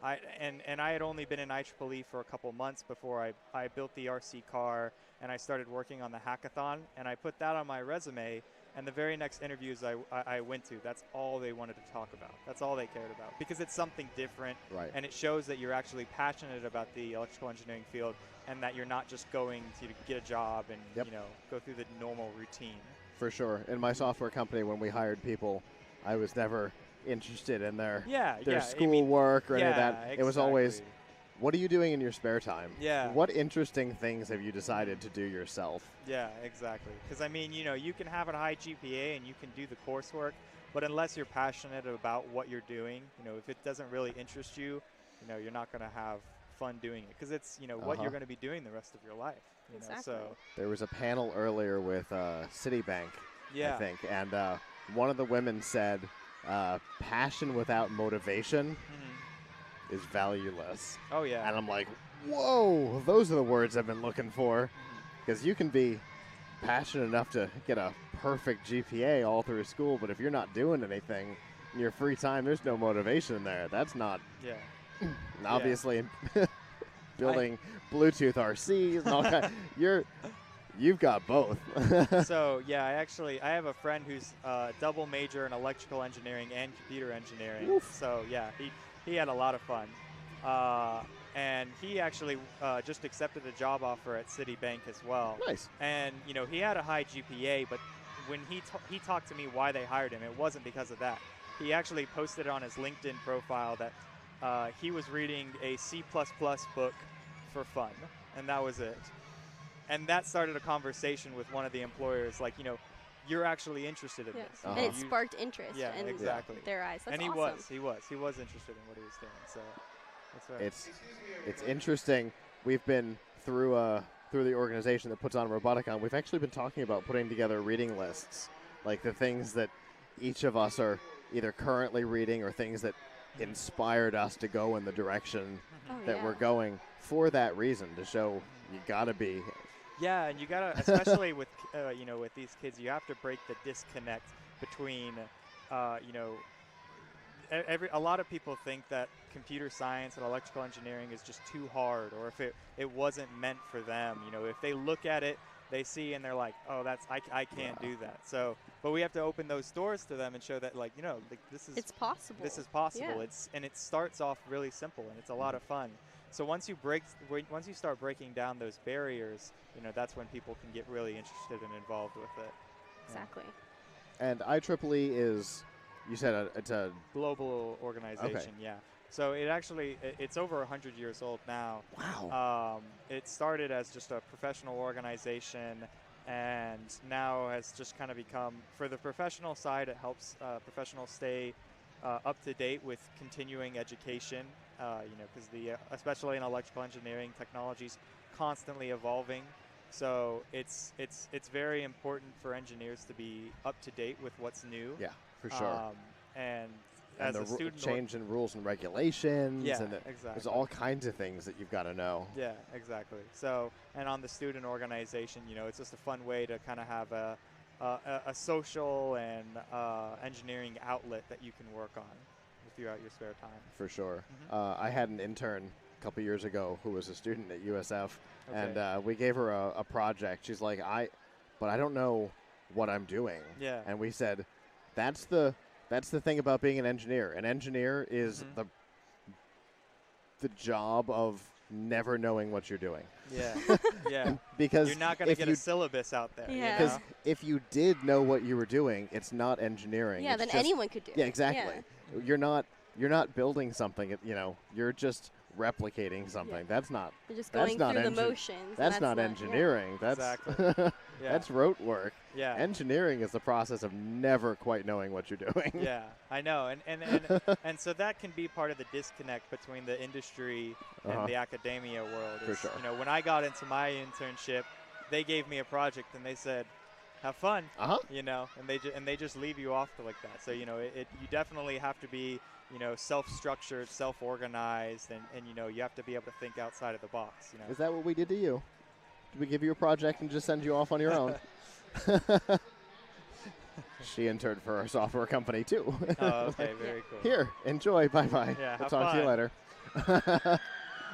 I had only been in IEEE for a couple months before I built the RC car, and I started working on the hackathon, and I put that on my resume. And the very next interviews I went to, that's all they wanted to talk about. That's all they cared about, because it's something different, and it shows that you're actually passionate about the electrical engineering field, and that you're not just going to get a job and go through the normal routine. For sure. In my software company, when we hired people, I was never interested in their schoolwork or any of that. Exactly. It was always, what are you doing in your spare time? Yeah. What interesting things have you decided to do yourself? Yeah, exactly. Because, you can have a high GPA and you can do the coursework, but unless you're passionate about what you're doing, if it doesn't really interest you, you're not going to have fun doing it, because it's, what you're going to be doing the rest of your life. So there was a panel earlier with Citibank, I think, and one of the women said, passion without motivation is valueless. Oh, yeah. And I'm like, whoa, those are the words I've been looking for. Because you can be passionate enough to get a perfect GPA all through school, but if you're not doing anything in your free time, there's no motivation there. That's not. Yeah. Obviously, building Bluetooth RCs and all that. You've got both. So, yeah, I have a friend who's double major in electrical engineering and computer engineering. Oof. So, yeah, he had a lot of fun. And he actually just accepted a job offer at Citibank as well. Nice. And, he had a high GPA, but when he talked to me why they hired him, it wasn't because of that. He actually posted on his LinkedIn profile that he was reading a C++ book for fun, and that was it. And that started a conversation with one of the employers, you're actually interested in this. And it sparked interest in exactly. Their eyes. That's and awesome. he was interested in what he was doing. So, That's right. It's interesting. We've been through the organization that puts on Roboticon. We've actually been talking about putting together reading lists, like the things that each of us are either currently reading or things that inspired us to go in the direction that we're going for that reason, to show you gotta be. Yeah, and you gotta, especially with with these kids, you have to break the disconnect between, a lot of people think that computer science and electrical engineering is just too hard, or if it wasn't meant for them. If they look at it, they see and they're like, oh, I can't do that. So, but we have to open those doors to them and show that this is It's possible. This is possible. Yeah. It starts off really simple and it's a lot of fun. So once you start breaking down those barriers, that's when people can get really interested and involved with it. Exactly. And IEEE is, you said it's a global organization. Yeah. So it's over 100 years old now. Wow. It started as just a professional organization, and now has just kind of become, for the professional side, it helps professionals stay up to date with continuing education. Because especially in electrical engineering, technology's constantly evolving. So it's very important for engineers to be up to date with what's new. Yeah, for sure. And and as the a student, change in rules and regulations. Yeah, and exactly. There's all kinds of things that you've got to know. Yeah, exactly. So, and on the student organization, it's just a fun way to kind of have a social and engineering outlet that you can work on throughout your spare time. For sure. I had an intern a couple years ago who was a student at USF, and we gave her a project. She's like, but I don't know what I'm doing. Yeah. And we said, that's the thing about being an engineer. An engineer is the job of never knowing what you're doing. Yeah, yeah. Because you're not going to get a syllabus out there. Yeah. Because if you did know what you were doing, it's not engineering. Yeah, it's then just, anyone could do it. Yeah, exactly. Yeah. You're not building something. You're just replicating something. Yeah. That's not. You're just going through the motions. That's not engineering. Yeah. That's exactly. That's rote work. Yeah. Engineering is the process of never quite knowing what you're doing. Yeah, I know, and so that can be part of the disconnect between the industry and the academia world. For sure. When I got into my internship, they gave me a project and they said, "Have fun." And they just leave you off to like that. So you definitely have to be self-structured, self-organized, and you have to be able to think outside of the box. Is that what we did to you? Did we give you a project and just send you off on your own? She interned for our software company too. Oh, okay, very cool. Here, enjoy. Bye bye. Yeah, we'll have talk to you later.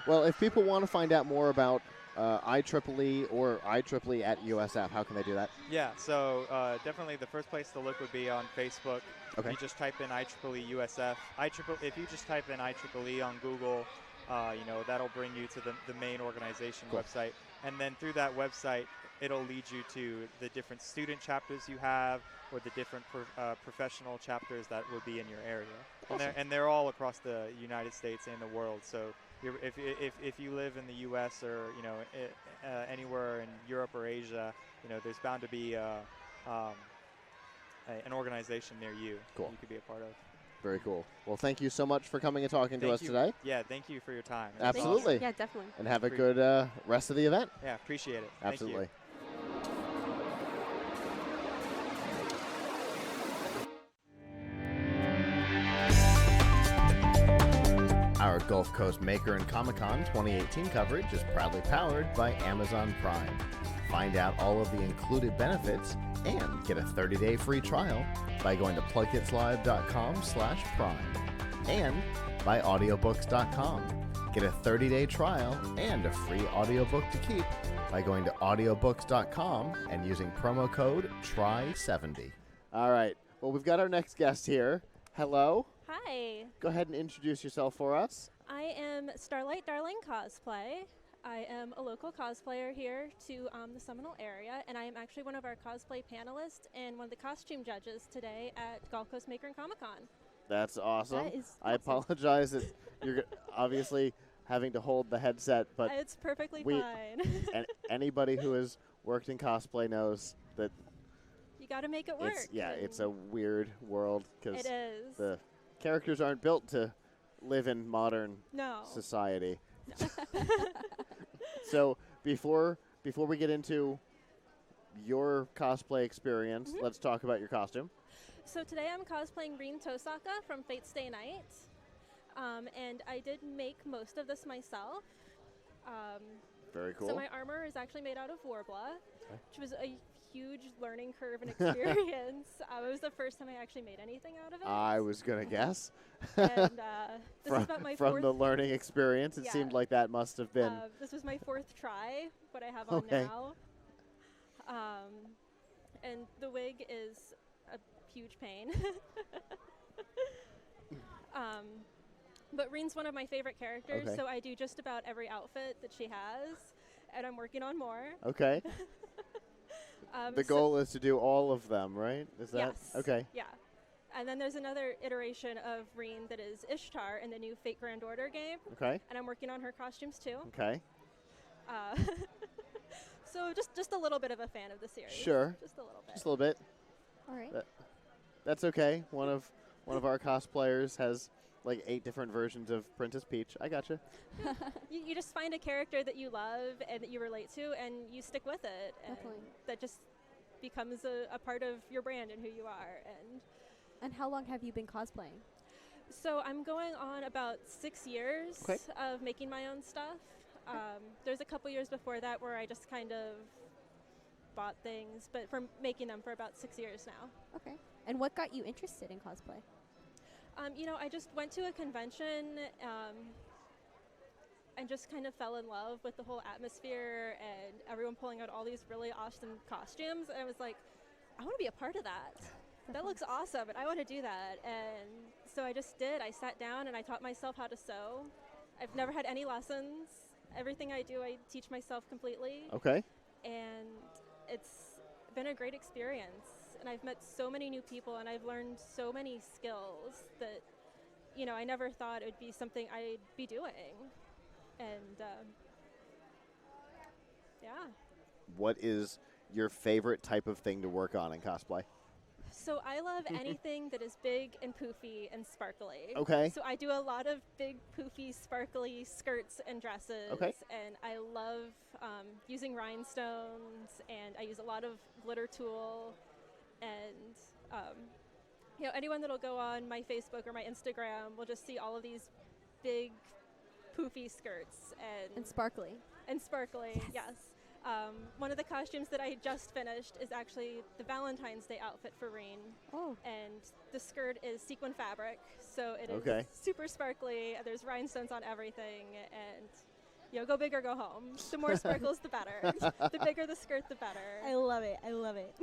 Well, if people want to find out more about IEEE or IEEE at USF, how can they do that? Yeah, so definitely the first place to look would be on Facebook. Okay. You just type in IEEE USF. If you just type in IEEE on Google, that'll bring you to the main organization website. And then through that website, it'll lead you to the different student chapters you have, or the different professional chapters that would be in your area. Awesome. And they're all across the United States and the world. So if you live in the U.S. or anywhere in Europe or Asia, there's bound to be an organization near you. Cool. You could be a part of. Very cool. Well, thank you so much for coming and talking to us today. Yeah, thank you for your time. Absolutely. Yeah, definitely. And have a good rest of the event. Yeah, appreciate it. Absolutely. Our Gulf Coast Maker and Comic-Con 2018 coverage is proudly powered by Amazon Prime. Find out all of the included benefits and get a 30-day free trial by going to plugkitslive.com/prime and by audiobooks.com. Get a 30-day trial and a free audiobook to keep by going to audiobooks.com and using promo code TRY70. All right. Well, we've got our next guest here. Hello. Hi. Go ahead and introduce yourself for us. I am Starlight Darling Cosplay. I am a local cosplayer here to the Seminole area, and I am actually one of our cosplay panelists and one of the costume judges today at Gulf Coast Maker and Comic-Con. That's awesome. That is I awesome. apologize that you're obviously having to hold the headset, but It's perfectly fine. Anybody who has worked in cosplay knows that You got to make it work. it's a weird world because It is. the characters aren't built to live in modern No. society. No. So before we get into your cosplay experience, let's talk about your costume. So today I'm cosplaying Rin Tosaka from Fate Stay Night. And I did make most of this myself. Very cool. So my armor is actually made out of Warbla, which was a huge learning curve and experience. It was the first time I actually made anything out of it. I was going to guess. And this is about my from fourth... the learning experience, it seemed like that must have been. This was my fourth try, what I have on now. And the wig is a huge pain. But Rin's one of my favorite characters, so I do just about every outfit that she has, and I'm working on more. Okay. The goal is to do all of them, right? Is that yes. Okay? Yeah. And then there's another iteration of Rin that is Ishtar in the new Fate Grand Order game. Okay. And I'm working on her costumes too. Okay. So just a little bit of a fan of the series. Sure. Just a little bit. Just a little bit. All right. That's okay. One of our cosplayers has like 8 different versions of Princess Peach. I gotcha. You just find a character that you love and that you relate to, and you stick with it. And that just becomes a part of your brand and who you are. And how long have you been cosplaying? So I'm going on about 6 years of making my own stuff. There's a couple years before that where I just kind of bought things, but from making them for about 6 years now. Okay. And what got you interested in cosplay? I just went to a convention and just kind of fell in love with the whole atmosphere and everyone pulling out all these really awesome costumes. And I was like, I want to be a part of that. That looks awesome, and I want to do that. And so I just did. I sat down and I taught myself how to sew. I've never had any lessons. Everything I do, I teach myself completely. Okay. And it's been a great experience. And I've met so many new people, and I've learned so many skills that, I never thought it would be something I'd be doing. And, yeah. What is your favorite type of thing to work on in cosplay? So I love anything that is big and poofy and sparkly. Okay. So I do a lot of big, poofy, sparkly skirts and dresses. Okay. And I love using rhinestones, and I use a lot of glitter tulle. And, anyone that'll go on my Facebook or my Instagram will just see all of these big, poofy skirts. And sparkly. And sparkly, yes. One of the costumes that I just finished is actually the Valentine's Day outfit for Rin. Oh. And the skirt is sequin fabric, so it is super sparkly. There's rhinestones on everything, and go big or go home. The more sparkles, the better. The bigger the skirt, the better. I love it. I love it.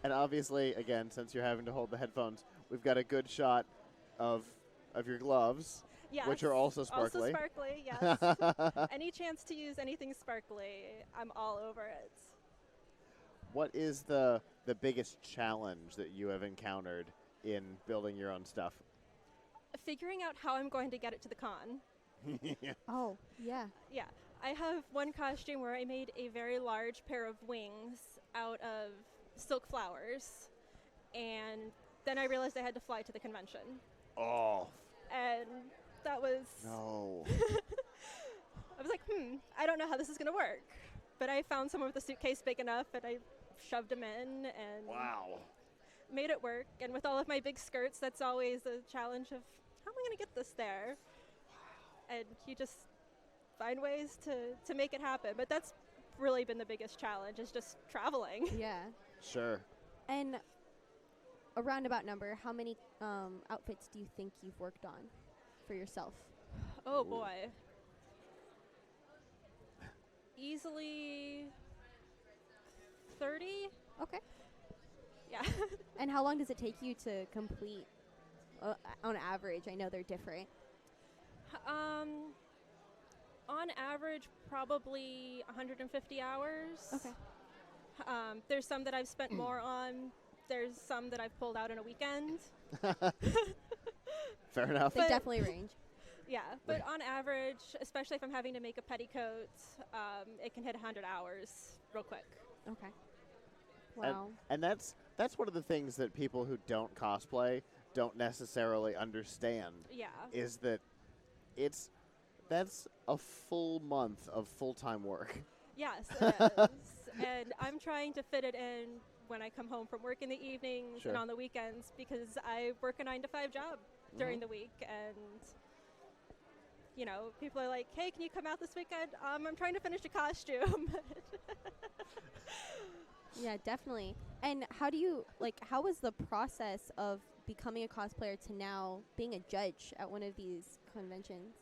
And obviously, again, since you're having to hold the headphones, we've got a good shot of your gloves. Yes. Which are also sparkly. Also sparkly, yes. Any chance to use anything sparkly, I'm all over it. What is the biggest challenge that you have encountered in building your own stuff? Figuring out how I'm going to get it to the con. Oh, yeah. Yeah. I have one costume where I made a very large pair of wings out of silk flowers, and then I realized I had to fly to the convention. Oh. And that was... No. I was like, I don't know how this is going to work. But I found someone with a suitcase big enough, and I shoved them in and made it work. And with all of my big skirts, that's always a challenge of, how am I going to get this there? And you just find ways to make it happen. But that's really been the biggest challenge, is just traveling. Yeah. Sure. And a roundabout number, how many outfits do you think you've worked on for yourself? Oh, boy. Easily 30. Okay. Yeah. And how long does it take you to complete on average? I know they're different. On average, probably 150 hours. Okay. There's some that I've spent more on. There's some that I've pulled out in a weekend. Fair enough. They definitely range. Yeah, but on average, especially if I'm having to make a petticoat, it can hit 100 hours real quick. Okay. Wow. And that's one of the things that people who don't cosplay don't necessarily understand. Yeah. Is that that's a full month of full-time work. Yes, it is. And I'm trying to fit it in when I come home from work in the evenings Sure. and on the weekends because I work a 9-to-5 job during the week. And, you know, people are like, hey, can you come out this weekend? I'm trying to finish a costume. Yeah, definitely. And how was the process of becoming a cosplayer to now being a judge at one of these conventions?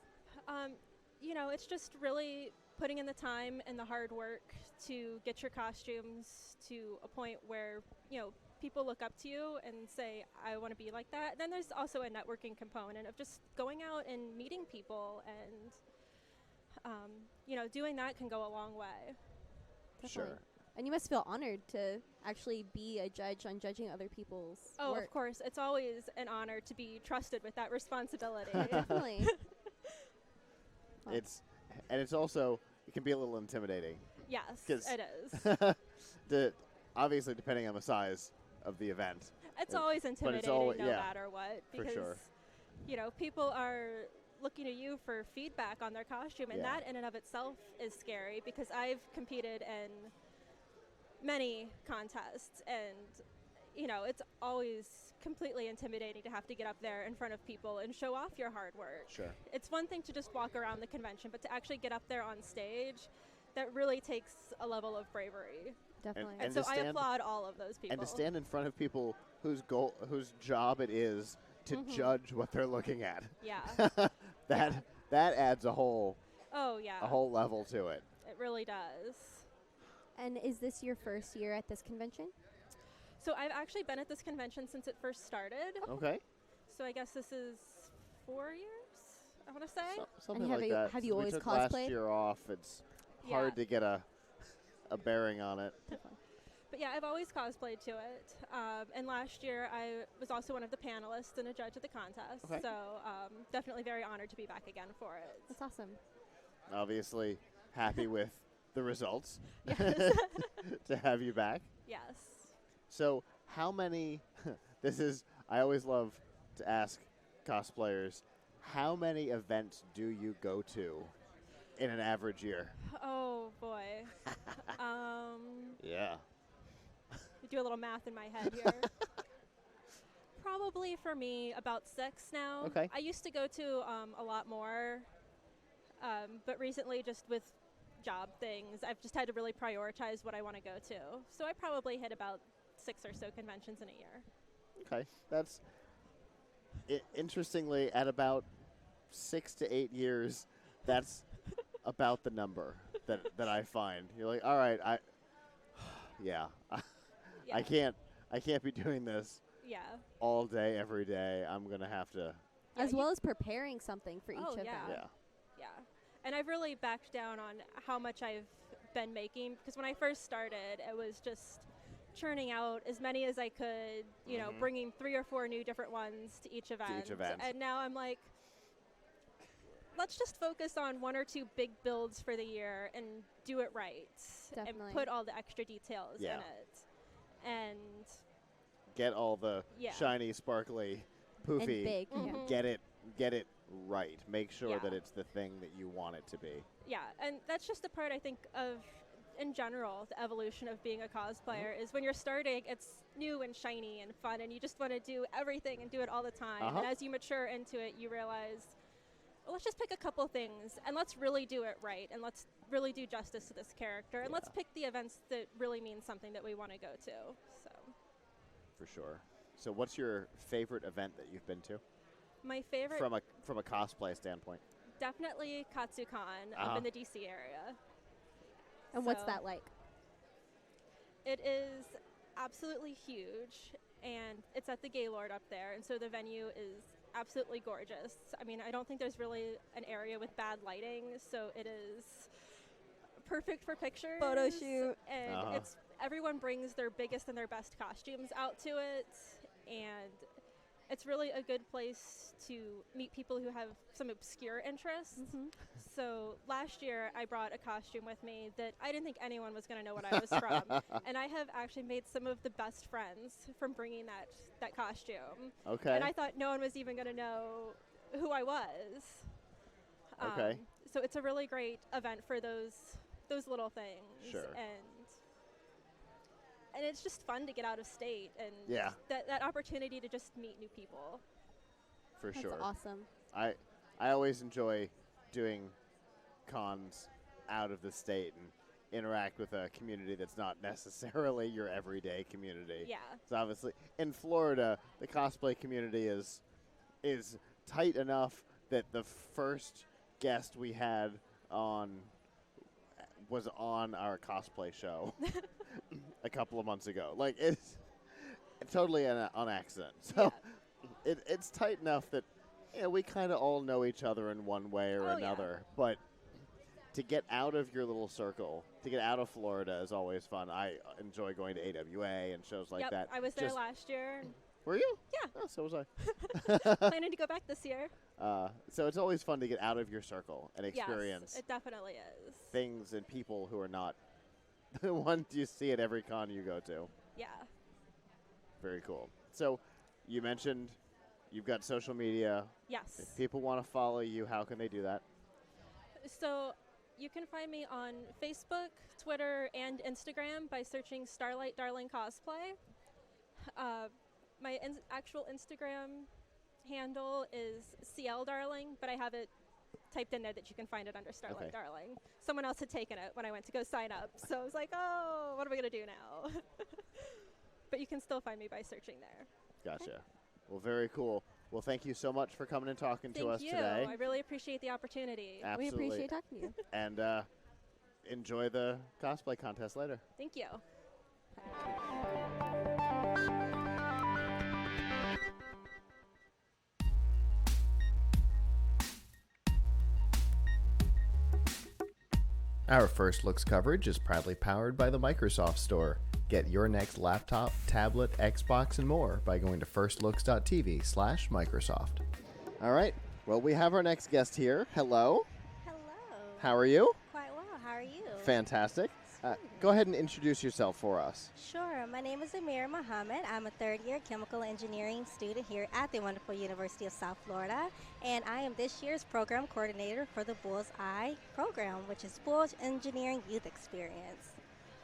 You know, it's just really putting in the time and the hard work to get your costumes to a point where, you know, people look up to you and say, I want to be like that. Then there's also a networking component of just going out and meeting people and, you know, doing that can go a long way. Definitely. Sure. And you must feel honored to actually be a judge on judging other people's work. Of course. It's always an honor to be trusted with that responsibility. Definitely. It's also, it can be a little intimidating. Yes, it is. Obviously, depending on the size of the event. It's always intimidating no matter what. Because, for sure. You know, people are looking to you for feedback on their costume, and that in and of itself is scary because I've competed in many contests, and you know, it's always completely intimidating to have to get up there in front of people and show off your hard work. Sure. It's one thing to just walk around the convention, but to actually get up there on stage, that really takes a level of bravery. Definitely. And so I applaud all of those people. And to stand in front of people whose job it is to judge what they're looking at. Yeah. that adds a whole a whole level to it. It really does. And is this your first year at this convention? So I've actually been at this convention since it first started. Okay. So I guess this is 4 years, I want to say. Something like that. Have you always took cosplayed? Last year off. It's hard to get a bearing on it. But yeah, I've always cosplayed to it. And last year I was also one of the panelists and a judge at the contest. Okay. So definitely very honored to be back again for it. That's awesome. Obviously happy with the results. Yes. To have you back. Yes. So how many, I always love to ask cosplayers, how many events do you go to in an average year? Oh, boy. Yeah. Do a little math in my head here. Probably for me about 6 now. Okay. I used to go to a lot more, but recently just with job things, I've just had to really prioritize what I want to go to. So I probably hit about 6 or so conventions in a year. Okay. That's, interestingly, at about 6 to 8 years, that's about the number that I find. You're like, all right, I can't be doing this all day, every day. I'm going to have to. As well as preparing something for each event. Yeah. And I've really backed down on how much I've been making because when I first started, it was just churning out as many as I could, you know, bringing 3 or 4 new different ones to each event. And now I'm like, let's just focus on 1 or 2 big builds for the year and do it right. Definitely. And put all the extra details in it. And get all the shiny, sparkly, poofy. And big. Get it right. Make sure that it's the thing that you want it to be. Yeah, and that's just the part I think of in general, the evolution of being a cosplayer is when you're starting, it's new and shiny and fun, and you just want to do everything and do it all the time. And as you mature into it, you realize, well, let's just pick a couple things and let's really do it right, and let's really do justice to this character, and let's pick the events that really mean something that we want to go to. So, for sure. So, what's your favorite event that you've been to? My favorite from a cosplay standpoint. Definitely KatsuCon up in the DC area. And what's that like? It is absolutely huge, and it's at the Gaylord up there, and so the venue is absolutely gorgeous. I mean, I don't think there's really an area with bad lighting, so it is perfect for pictures. Photo shoot. And it's everyone brings their biggest and their best costumes out to it, and it's really a good place to meet people who have some obscure interests. So last year I brought a costume with me that I didn't think anyone was going to know what I was from. And I have actually made some of the best friends from bringing that costume. Okay. And I thought no one was even going to know who I was. Okay. So it's a really great event for those little things. Sure. And it's just fun to get out of state and Yeah. that opportunity to just meet new people. For That's sure. awesome. I always enjoy doing cons out of the state and interact with a community that's not necessarily your everyday community. Yeah. So obviously in Florida, the cosplay community is tight enough that the first guest we had was on our cosplay show a couple of months ago. Like, it's totally on accident. So it's tight enough that we kind of all know each other in one way or another. But to get out of your little circle, to get out of Florida is always fun. I enjoy going to AWA and shows like that. I was there last year. Were you? Yeah. Oh, so was I. Planning to go back this year. So it's always fun to get out of your circle and experience Yes, it definitely is. things and people who are not the ones you see at every con you go to. Yeah. Very cool. So you mentioned you've got social media. Yes. If people want to follow you, how can they do that? So you can find me on Facebook, Twitter, and Instagram by searching Starlight Darling Cosplay. My actual Instagram handle is CL Darling, but I have it typed in there that you can find it under Starlight Darling. Someone else had taken it when I went to go sign up, so I was like, oh, what am I going to do now? But you can still find me by searching there. Gotcha. Well, very cool. Well, thank you so much for coming and talking to us Thank today. you. I really appreciate the opportunity. Absolutely. We appreciate talking to you. And enjoy the cosplay contest later. Thank you. Our First Looks coverage is proudly powered by the Microsoft Store. Get your next laptop, tablet, Xbox, and more by going to firstlooks.tv/Microsoft. All right. Well, we have our next guest here. Hello. Hello. How are you? Quite well. How are you? Fantastic. Go ahead and introduce yourself for us. Sure. My name is Amira Muhammad. I'm a third-year chemical engineering student here at the wonderful University of South Florida, and I am this year's program coordinator for the Bullseye program, which is Bulls Engineering Youth Experience.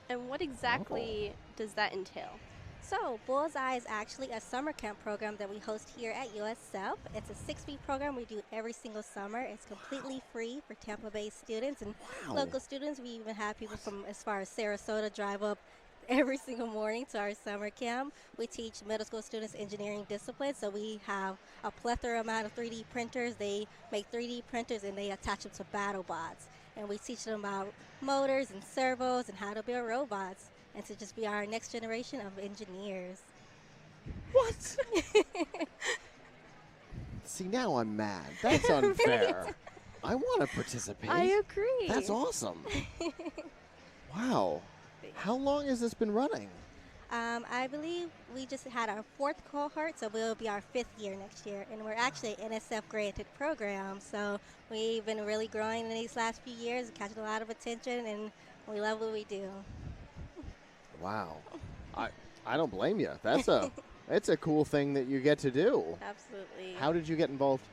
And what exactly does that entail? So, Bullseye is actually a summer camp program that we host here at USF. It's a 6-week program we do every single summer. It's completely free for Tampa-based students and local students. We even have people from as far as Sarasota drive up every single morning to our summer camp. We teach middle school students engineering disciplines, so we have a plethora amount of 3D printers. They make 3D printers and they attach them to battle bots. And we teach them about motors and servos and how to build robots and to just be our next generation of engineers. What? See, now I'm mad. That's unfair. I want to participate. I agree. That's awesome. Wow. How long has this been running? I believe we just had our 4th cohort, so we'll be our 5th year next year. And we're actually an NSF-granted program, so we've been really growing in these last few years, catching a lot of attention, and we love what we do. Wow. I don't blame you. It's a cool thing that you get to do. Absolutely. How did you get involved?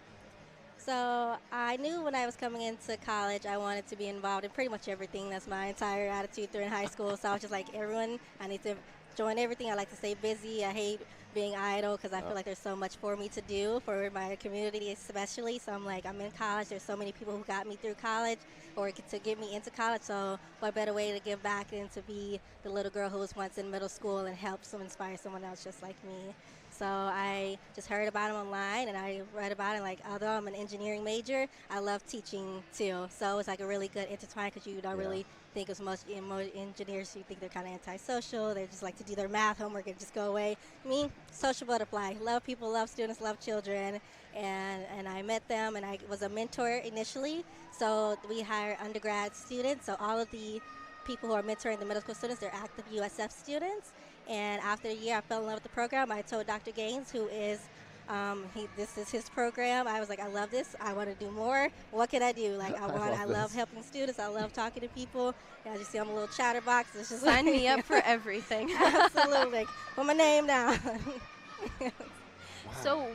So I knew when I was coming into college I wanted to be involved in pretty much everything. That's my entire attitude through in high school. So I was just like, everyone, I need to join everything. I like to stay busy. I hate being idle because I feel like there's so much for me to do for my community especially. So I'm like, I'm in college. There's so many people who got me through college or to get me into college. So what better way to give back than to be the little girl who was once in middle school and help inspire someone else just like me. So I just heard about him online and I read about it. Like, although I'm an engineering major, I love teaching too. So it's like a really good intertwine because you don't really think as much engineers. You think they're kind of antisocial. They just like to do their math homework and just go away. Me, social butterfly. Love people, love students, love children. And I met them and I was a mentor initially. So we hire undergrad students. So all of the people who are mentoring the middle school students, they're active USF students. And after a year, I fell in love with the program. I told Dr. Gaines, who is, this is his program. I was like, I love this. I want to do more. What can I do? Like, I love helping students. I love talking to people. As you see, I'm a little chatterbox. It's just Sign me up for everything. Absolutely. Put my name down. So,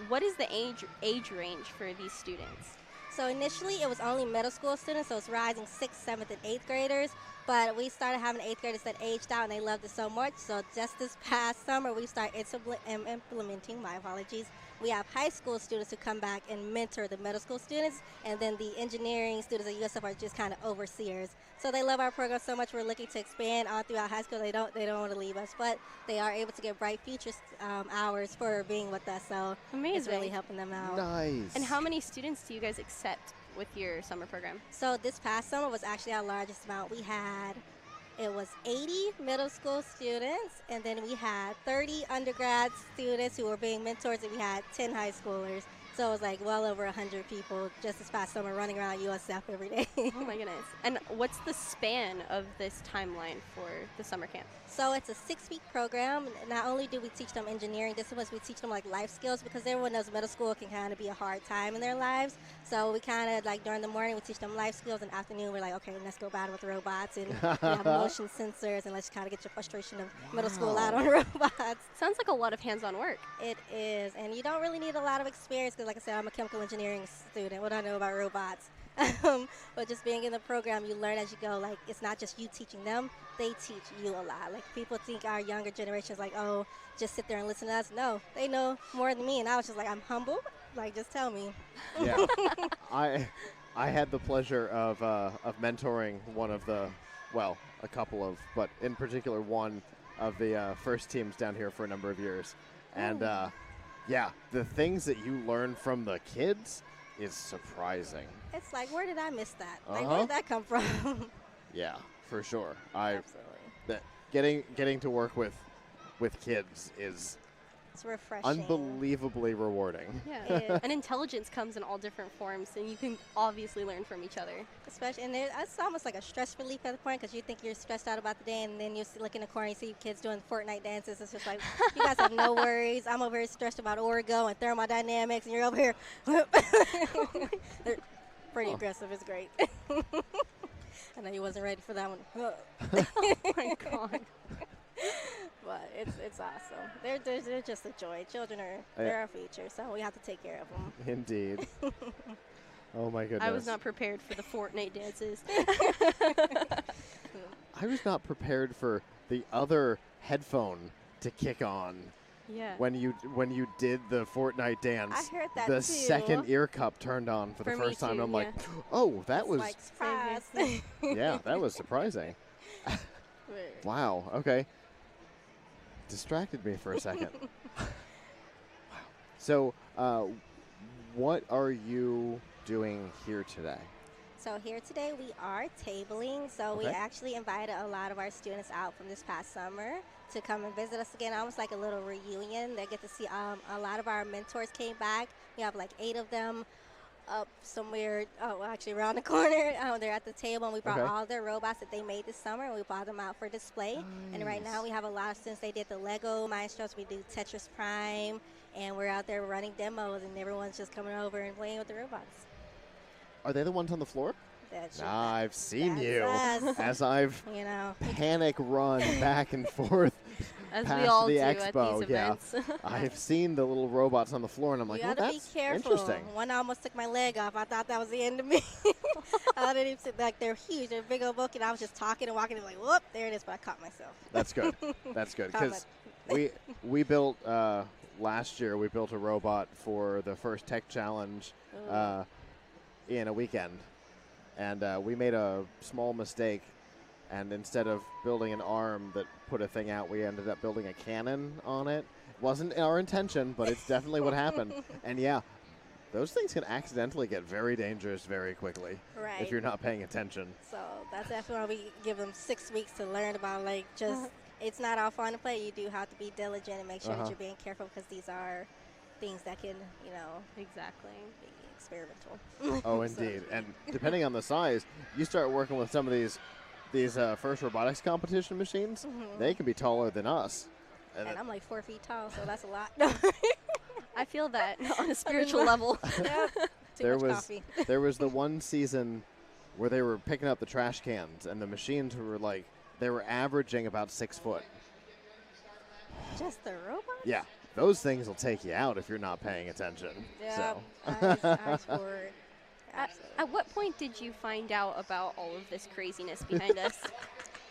what is the age range for these students? So initially it was only middle school students, so it's rising 6th, 7th, and 8th graders. But we started having 8th graders that aged out and they loved it so much. So just this past summer we started implementing, my apologies. We have high school students who come back and mentor the middle school students, and then the engineering students at USF are just kind of overseers. So they love our program so much. We're looking to expand all throughout high school. They don't want to leave us, but they are able to get bright future hours for being with us. So Amazing. It's really helping them out. Nice. And how many students do you guys accept with your summer program? So this past summer was actually our largest amount. It was 80 middle school students, and then we had 30 undergrad students who were being mentors, and we had 10 high schoolers. So it was like well over 100 people just this past summer running around USF every day. Oh my goodness. And what's the span of this timeline for the summer camp? So it's a 6-week program. Not only do we teach them engineering disciplines, we teach them like life skills, because everyone knows middle school can kind of be a hard time in their lives. So we kind of like during the morning we teach them life skills, and afternoon we're like, okay, let's go battle with the robots, and we have motion sensors, and let's kind of get your frustration of middle school out on robots. Sounds like a lot of hands-on work. It is, and you don't really need a lot of experience because, like I said, I'm a chemical engineering student. What do I know about robots? But just being in the program, you learn as you go. Like, it's not just you teaching them, they teach you a lot. Like, people think our younger generation is like, oh, just sit there and listen to us. No, they know more than me, and I was just like, I'm humble. Like, just tell me. Yeah. I had the pleasure of mentoring one of the, well, a couple of, but in particular one of the first teams down here for a number of years. And, yeah, the things that you learn from the kids is surprising. It's like, where did I miss that? Like, where did that come from? Yeah, for sure. Absolutely. Getting to work with kids is It's refreshing. unbelievably rewarding. Yeah. And intelligence comes in all different forms, and you can obviously learn from each other. Especially, and it's almost like a stress relief at the point, because you think you're stressed out about the day, and then you look in the corner and you see kids doing Fortnite dances. It's just like, you guys have no worries. I'm over here stressed about Orgo and thermodynamics, and you're over here. They're pretty aggressive. It's great. I know you wasn't ready for that one. Oh my God. But it's awesome. They're just a joy. Children they're our future, so we have to take care of them. Indeed. Oh my goodness. I was not prepared for the Fortnite dances. I was not prepared for the other headphone to kick on. Yeah. When you did the Fortnite dance, I heard that the too. second ear cup turned on for the me first time. too, I'm yeah. like, oh, that was Like, surprise. yeah, that was surprising. Wow. Okay. Distracted me for a second. Wow. So, what are you doing here today? So here today we are tabling. So we Okay. actually invited a lot of our students out from this past summer to come and visit us again, almost like a little reunion. They get to see a lot of our mentors came back. We have like 8 of them up somewhere, actually around the corner. They're at the table, and we brought Okay. all their robots that they made this summer, and we brought them out for display. And right now we have a lot of students. They did the Lego Maestros, we do Tetris Prime, and we're out there running demos, and everyone's just coming over and playing with the robots. Are they the ones on the floor? That's I've seen that's you us. as I've You know. panic run back and forth As we past all the do at expo. these yeah, events. I've seen the little robots on the floor, and I'm like, You well, gotta be that's careful. interesting. One almost took my leg off. I thought that was the end of me. I didn't even sit, like, they're huge. They're big old bulky, and I was just talking and walking, and like, whoop, there it is. But I caught myself. That's good. That's good Caught because we built last year. We built a robot for the first tech challenge in a weekend, and we made a small mistake. And instead of building an arm that put a thing out, we ended up building a cannon on it. Wasn't our intention, but it's definitely what happened. And yeah, those things can accidentally get very dangerous very quickly Right. if you're not paying attention. So that's why we give them 6 weeks to learn about, like, just, it's not all fun to play. You do have to be diligent and make sure that you're being careful, because these are things that can, exactly be experimental. Oh, indeed. And depending on the size, you start working with some of these first robotics competition machines, they can be taller than us. And I'm like 4 feet tall, so that's a lot. I feel that on a spiritual level. Yep. Too much coffee. There was the one season where they were picking up the trash cans, and the machines were like, they were averaging about 6 foot. Just the robot? Yeah, those things will take you out if you're not paying attention. Yeah, So. eyes forward. At what point did you find out about all of this craziness behind us?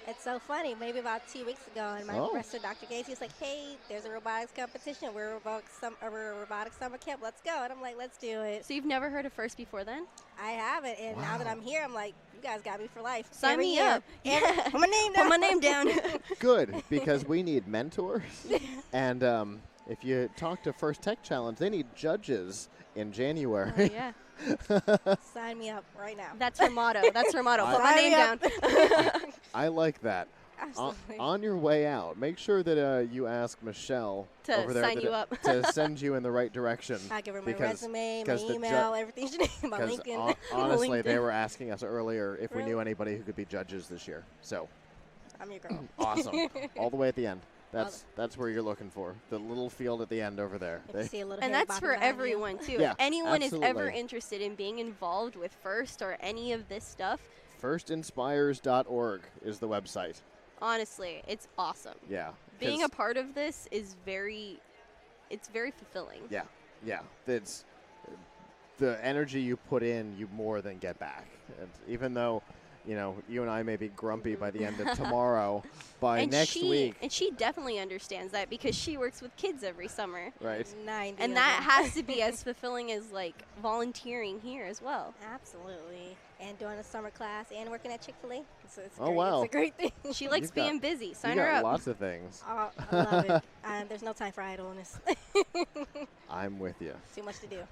It's so funny. Maybe about 2 weeks ago, and my Oh. professor, Dr. Gates, was like, "Hey, there's a robotics competition. We're a robotics summer camp. Let's go." And I'm like, "Let's do it." So you've never heard of First before then? I haven't, and now that I'm here, I'm like, "You guys got me for life." Sign Every me year. up. Put my name down. Put my name down. Good, because we need mentors. And if you talk to First Tech Challenge, they need judges in January. Oh, yeah. Sign me up right now. That's her motto. That's her motto. Put my Sign name me down. up. I like that. Absolutely. On your way out, make sure that you ask Michelle To over there sign you up. to send you in the right direction. I give her my resume, my because the email, everything she needs, my Because LinkedIn. honestly, they LinkedIn. were asking us earlier if we knew Really? anybody who could be judges this year. So I'm your girl. awesome. All the way at the end. That's where you're looking for. The little field at the end over there. And that's for everyone, too. Yeah, if anyone is ever absolutely. interested in being involved with First or any of this stuff, Firstinspires.org is the website. honestly, it's awesome. Yeah. Being 'cause- a part of this is very fulfilling. Yeah, yeah. It's the energy you put in, you more than get back. And even though, you and I may be grumpy by the end of tomorrow, by and next week, And she definitely understands that because she works with kids every summer. right? 90 And of that them. has to be as fulfilling as like volunteering here as well. Absolutely. And doing a summer class and working at Chick-fil-A. It's Oh, great. wow. It's a great thing. She likes You've got- being busy. Sign you her got up. lots of things. Oh, I love it. There's no time for idleness. I'm with you. Too much to do.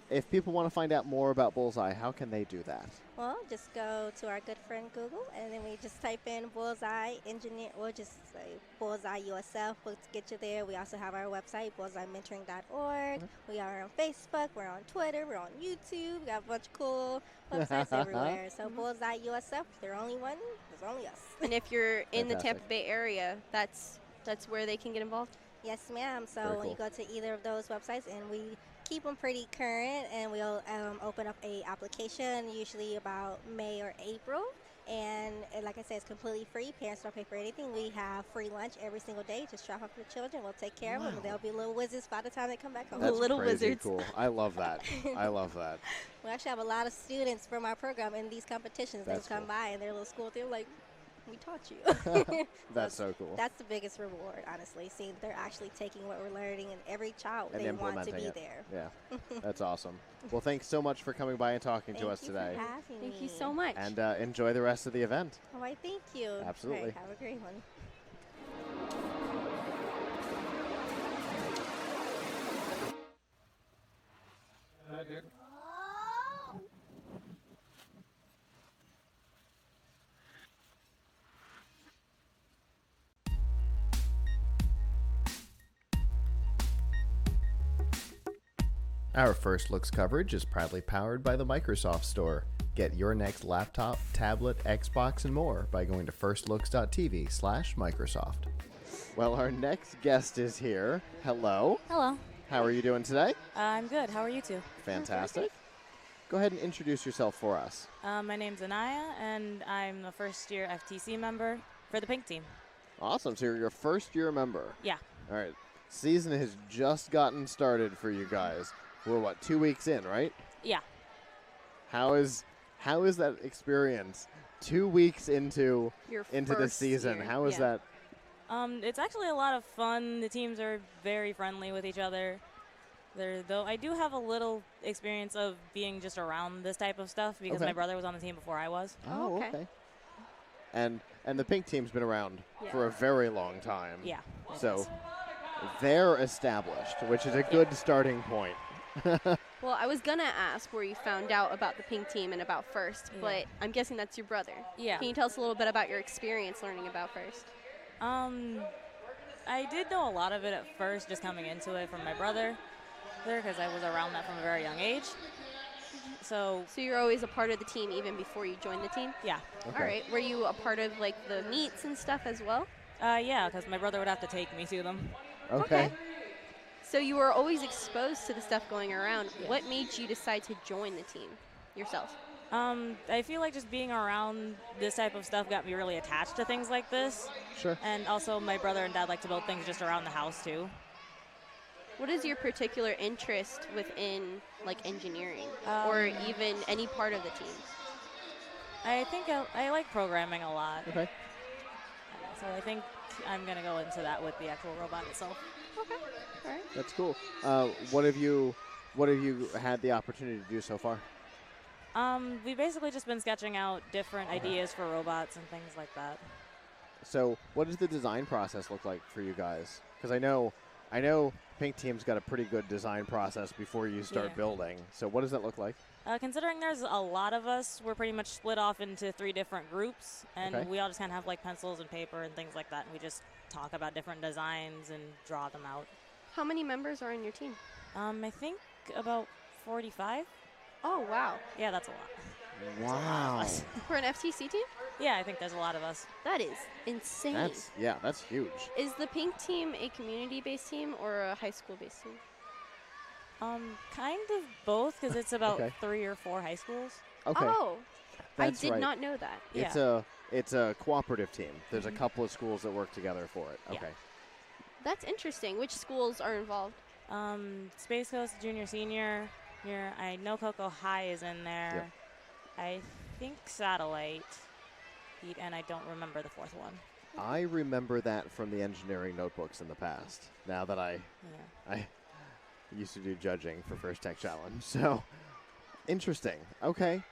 If people want to find out more about Bullseye, how can they do that? Well, just go to our good friend Google, and then we just type in Bullseye Engineer, or just say Bullseye USF. We'll get you there. We also have our website, bullseyementoring.org. We are on Facebook. We're on Twitter. We're on YouTube. We got a bunch of cool websites everywhere. So Bullseye USF, they're only one. There's only us. And if you're in the Fantastic. Tampa Bay area, that's where they can get involved. Yes, ma'am. So Very when you cool. go to either of those websites, and we keep them pretty current, and we'll open up a application usually about May or April. And like I said, it's completely free. Parents don't pay for anything. We have free lunch every single day. Just drop off your children. We'll take care of them. They'll be little wizards by the time they come back home. That's little crazy wizards. cool. I love that. I love that. We actually have a lot of students from our program in these competitions. That's They come cool. by in their little school. They're like, we taught you. That's so cool. That's the biggest reward, honestly, seeing they're actually taking what we're learning, and every child, And they want to implementing be it. there. Yeah, that's awesome. Well, thanks so much for coming by and talking to us Thank you today. for having Thank me. you so much. And enjoy the rest of the event. All right, thank you. Absolutely. All right, have a great one. Our First Looks coverage is proudly powered by the Microsoft Store. Get your next laptop, tablet, Xbox, and more by going to firstlooks.tv/Microsoft. Well, our next guest is here. Hello. Hello. How are you doing today? I'm good. How are you two? Fantastic. Go ahead and introduce yourself for us. My name's Anaya, and I'm the first-year FTC member for the Pink Team. Awesome. So you're your first year member. Yeah. All right. Season has just gotten started for you guys. We're 2 weeks in, right? Yeah. How is that experience? 2 weeks into Your the first season. year, How is yeah. that? It's actually a lot of fun. The teams are very friendly with each other. Though I do have a little experience of being just around this type of stuff because Okay. my brother was on the team before I was. Oh, okay. And the pink team's been around Yeah. for a very long time. Yeah, it So has. they're established, which is a good starting point. Well, I was gonna ask where you found out about the pink team and about First, but I'm guessing that's your brother. Yeah. Can you tell us a little bit about your experience learning about First? I did know a lot of it at first, just coming into it from my brother there, because I was around that from a very young age. So you're always a part of the team even before you joined the team? Yeah. All right. Were you a part of like the meets and stuff as well? Yeah, because my brother would have to take me to them. Okay. So you were always exposed to the stuff going around. What made you decide to join the team yourself? I feel like just being around this type of stuff got me really attached to things like this. Sure. And also my brother and dad like to build things just around the house too. What is your particular interest within like engineering or even any part of the team? I think I like programming a lot. Okay. So I think I'm going to go into that with the actual robot itself. Okay. All right. That's cool. What have you had the opportunity to do so far? We've basically just been sketching out different ideas for robots and things like that. So, what does the design process look like for you guys? Because I know Pink Team's got a pretty good design process before you start building. So, what does that look like? Considering there's a lot of us, we're pretty much split off into 3 different groups, and we all just kind of have like pencils and paper and things like that, and we just talk about different designs and draw them out. How many members are on your team? I think about 45. Oh, wow. Yeah, that's a lot. Wow. For an FTC team? Yeah, I think there's a lot of us. That is insane. That's huge. Is the Pink Team a community-based team or a high school-based team? Kind of both, because it's about 3 or 4 high schools. Okay. Oh, That's I did right. not know that. It's a cooperative team. There's a couple of schools that work together for it. Okay. That's interesting. Which schools are involved? Space Coast Junior Senior. Here, I know Cocoa High is in there. Yep. I think Satellite. And I don't remember the 4th one. I remember that from the engineering notebooks in the past. Now that I used to do judging for First Tech Challenge. So, interesting. Okay.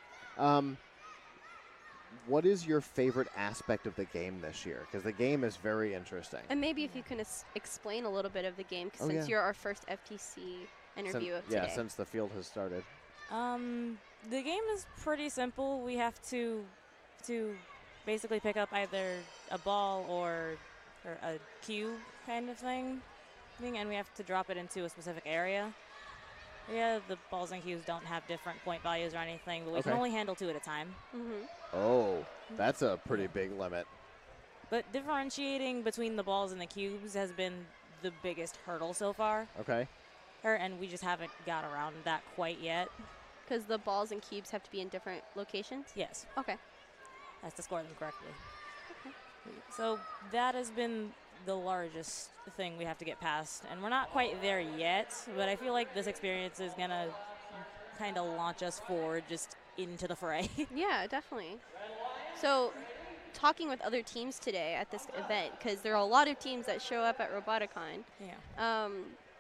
What is your favorite aspect of the game this year? Because the game is very interesting. And maybe if you can explain a little bit of the game, since you're our first FTC interview of today. Yeah, since the field has started. The game is pretty simple. We have to basically pick up either a ball or a cube kind of thing, and we have to drop it into a specific area. Yeah, the balls and cubes don't have different point values or anything, but we can only handle 2 at a time. Oh, that's a pretty big limit. But differentiating between the balls and the cubes has been the biggest hurdle so far. Okay. And we just haven't got around that quite yet. Because the balls and cubes have to be in different locations? Yes. Okay. Has to score them correctly. Okay. So that has been the largest thing we have to get past, and we're not quite there yet, but I feel like this experience is going to kind of launch us forward just into the fray. Yeah, definitely. So talking with other teams today at this event, because there are a lot of teams that show up at Roboticon. Yeah.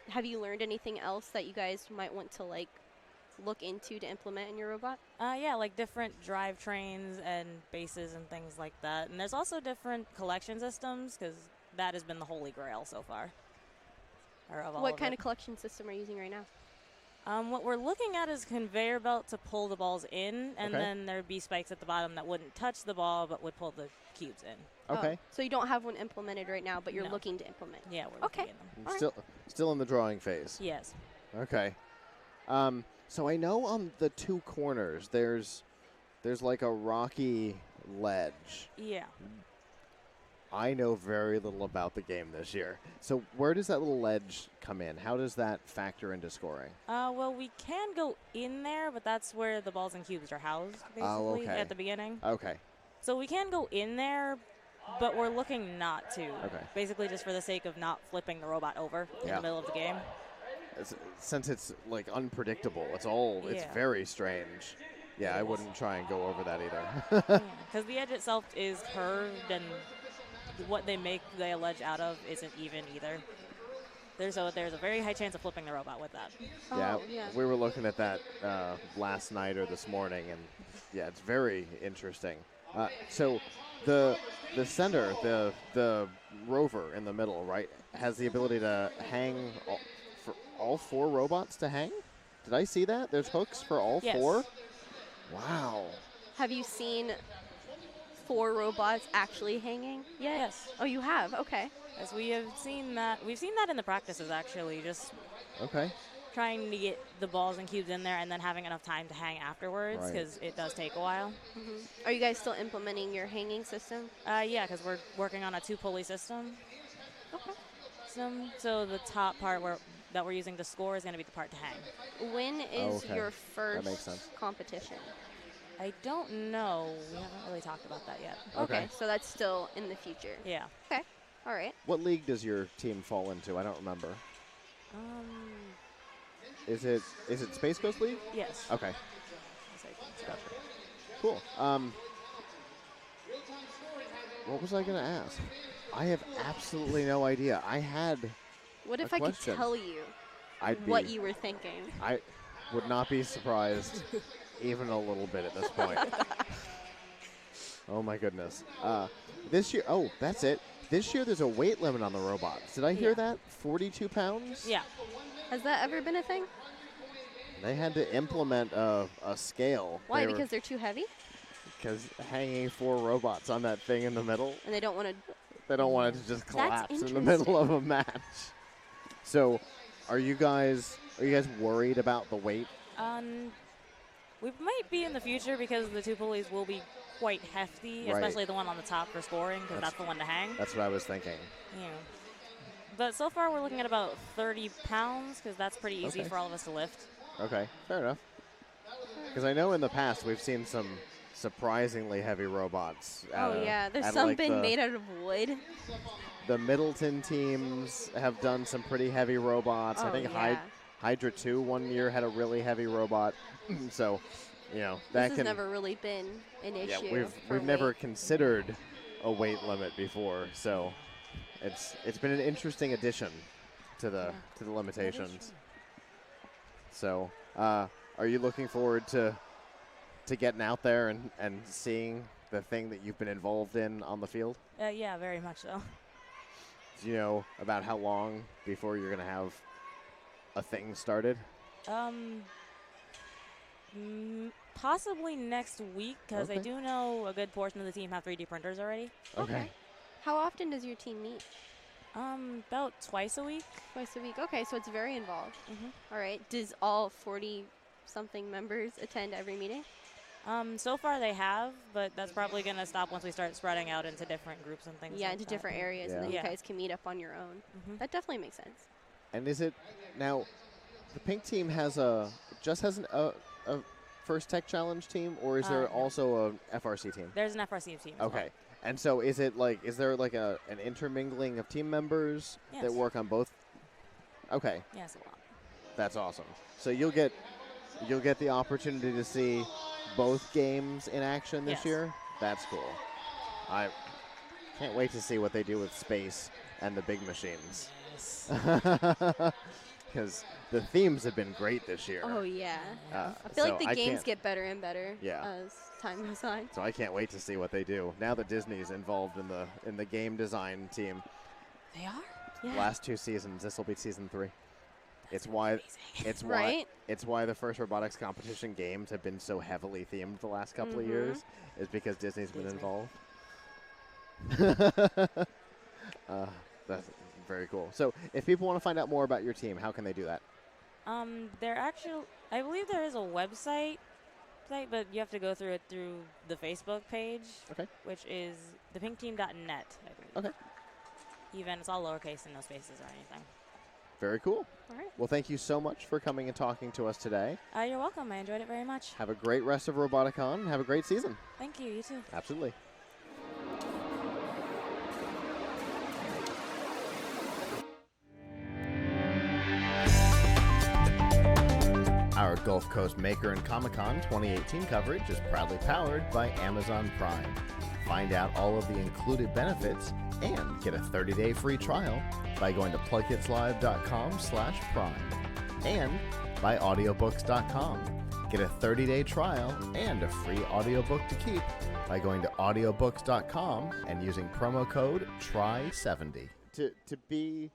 Have you learned anything else that you guys might want to like look into to implement in your robot? Yeah, like different drivetrains and bases and things like that. And there's also different collection systems, because that has been the holy grail so far. What kind of collection system are you using right now? What we're looking at is conveyor belt to pull the balls in, and then there'd be spikes at the bottom that wouldn't touch the ball but would pull the cubes in. Okay. So you don't have one implemented right now, but you're looking to implement. Yeah, we're looking at them. Still in the drawing phase. Yes. Okay. So I know on the 2 corners there's like a rocky ledge. Yeah. I know very little about the game this year. So where does that little ledge come in? How does that factor into scoring? Well, we can go in there, but that's where the balls and cubes are housed, basically, at the beginning. Okay. So we can go in there, but we're looking not to. Okay. Basically just for the sake of not flipping the robot over in the middle of the game. Since it's like unpredictable, it's very strange. Yeah, I wouldn't try and go over that either. Because the edge itself is curved, and what they make the ledge out of isn't even either. There's a very high chance of flipping the robot with that. Yeah, we were looking at that last night or this morning, and yeah, it's very interesting. So the center, the rover in the middle, right, has the ability to hang for all 4 robots to hang? Did I see that? There's hooks for all 4? Wow. Have you seen 4 robots actually hanging yet? Yes. Oh, you have? Okay. As we have seen that. We've seen that in the practices, actually. Just trying to get the balls and cubes in there and then having enough time to hang afterwards, because it does take a while. Are you guys still implementing your hanging system? Yeah, because we're working on a 2-pulley system. Okay. So the top part that we're using to score is going to be the part to hang. When is your first competition? I don't know. We haven't really talked about that yet. Okay, so that's still in the future. Yeah. Okay, all right. What league does your team fall into? I don't remember. Is it Space Coast League? Yes. Okay. Gotcha. Cool. What was I going to ask? I have absolutely no idea. I had What if a I could question. tell you I'd what be- you were thinking? I would not be surprised even a little bit at this point. Oh, my goodness. This year, that's it. This year there's a weight limit on the robots. Did I hear that? 42 pounds? Yeah. Has that ever been a thing? They had to implement a scale. Why? Because they're too heavy? Because hanging 4 robots on that thing in the middle. And they don't want to... They don't want it to just That's collapse in the middle of a match. So, are you guys worried about the weight? We might be in the future because the 2 pulleys will be quite hefty, Right. especially the one on the top for scoring because that's the one to hang. That's what I was thinking. Yeah. But so far we're looking at about 30 pounds because that's pretty easy Okay. for all of us to lift. Okay, fair enough. Because I know in the past we've seen some surprisingly heavy robots. Oh, yeah. There's at some like been made out of wood. The Middleton teams have done some pretty heavy robots. I Oh, think yeah. Hydra 2 one year had a really heavy robot. So, that This can... has never really been an issue. Yeah, for we've never weight. considered a weight limit before, so it's been an interesting addition to the limitations. So, are you looking forward to getting out there and seeing the thing that you've been involved in on the field? Yeah, very much so. Do you know about how long before you're going to have a thing started? Possibly next week because I Okay. do know a good portion of the team have 3D printers already. Okay. How often does your team meet? About twice a week. Twice a week. Okay, so it's very involved. All right. Does all 40-something members attend every meeting? So far they have, but that's probably going to stop once we start spreading out into different groups and things. Yeah, like into that. different areas, and then Yeah. you guys can meet up on your own. That definitely makes sense. And is it now? The pink team has a first tech challenge team, or is there No. also a FRC team? There's an FRC team. as well. Okay. And so is there an intermingling of team members that Yes. work on both? Okay. Yes, a lot. That's awesome. So you'll get the opportunity to see both games in action this Yes. year. That's cool. I can't wait to see what they do with space and the big machines. Because the themes have been great this year. Oh, yeah. I so feel like the I games can't- get better and better Yeah. as time goes on. So I can't wait to see what they do. Now that Disney's involved in the game design team. They are? Yeah. Last 2 seasons. This will be season 3. It's why Right? it's why the first robotics competition games have been so heavily themed the last couple of Mhm. years, is because Disney's been involved. That's very cool. So if people want to find out more about your team, how can they do that? I believe there is a website, but you have to go through it through the Facebook page. Okay. Which is thepinkteam.net, I believe. Okay. Even it's all lowercase and no spaces or anything. Very cool. All right. Well, thank you so much for coming and talking to us today. You're welcome. I enjoyed it very much. Have a great rest of Roboticon and have a great season. Thank you. You too. Absolutely. Our Gulf Coast Maker and Comic-Con 2018 coverage is proudly powered by Amazon Prime. Find out all of the included benefits and get a 30-day free trial by going to plughitslive.com/prime and by audiobooks.com. Get a 30-day trial and a free audiobook to keep by going to audiobooks.com and using promo code TRY70. To be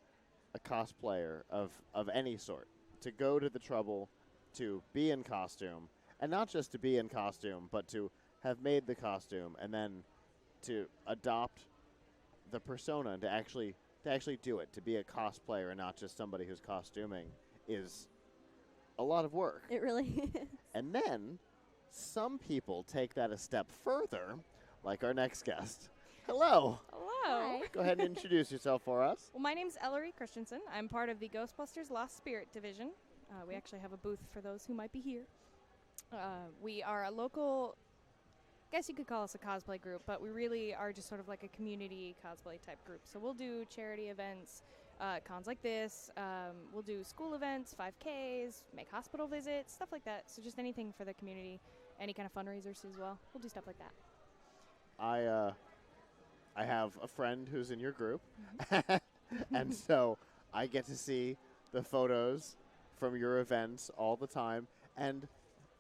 a cosplayer of any sort, to go to the trouble to be in costume, and not just to be in costume, but to have made the costume and then to adopt the persona and to actually do it, to be a cosplayer and not just somebody who's costuming, is a lot of work. It really is. And then some people take that a step further, like our next guest. Hello. Hello. Go ahead and introduce yourself for us. Well, my name's Ellery Christensen. I'm part of the Ghostbusters Lost Spirit division. We actually have a booth for those who might be here. We are a local, I guess you could call us a cosplay group, but we really are just sort of like a community cosplay type group. So we'll do charity events, cons like this. We'll do school events, 5Ks, make hospital visits, stuff like that. So just anything for the community, any kind of fundraisers as well. We'll do stuff like that. I have a friend who's in your group, and so I get to see the photos from your events all the time. And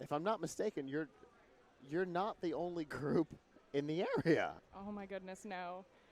if I'm not mistaken, you're not the only group in the area. Oh my goodness, no.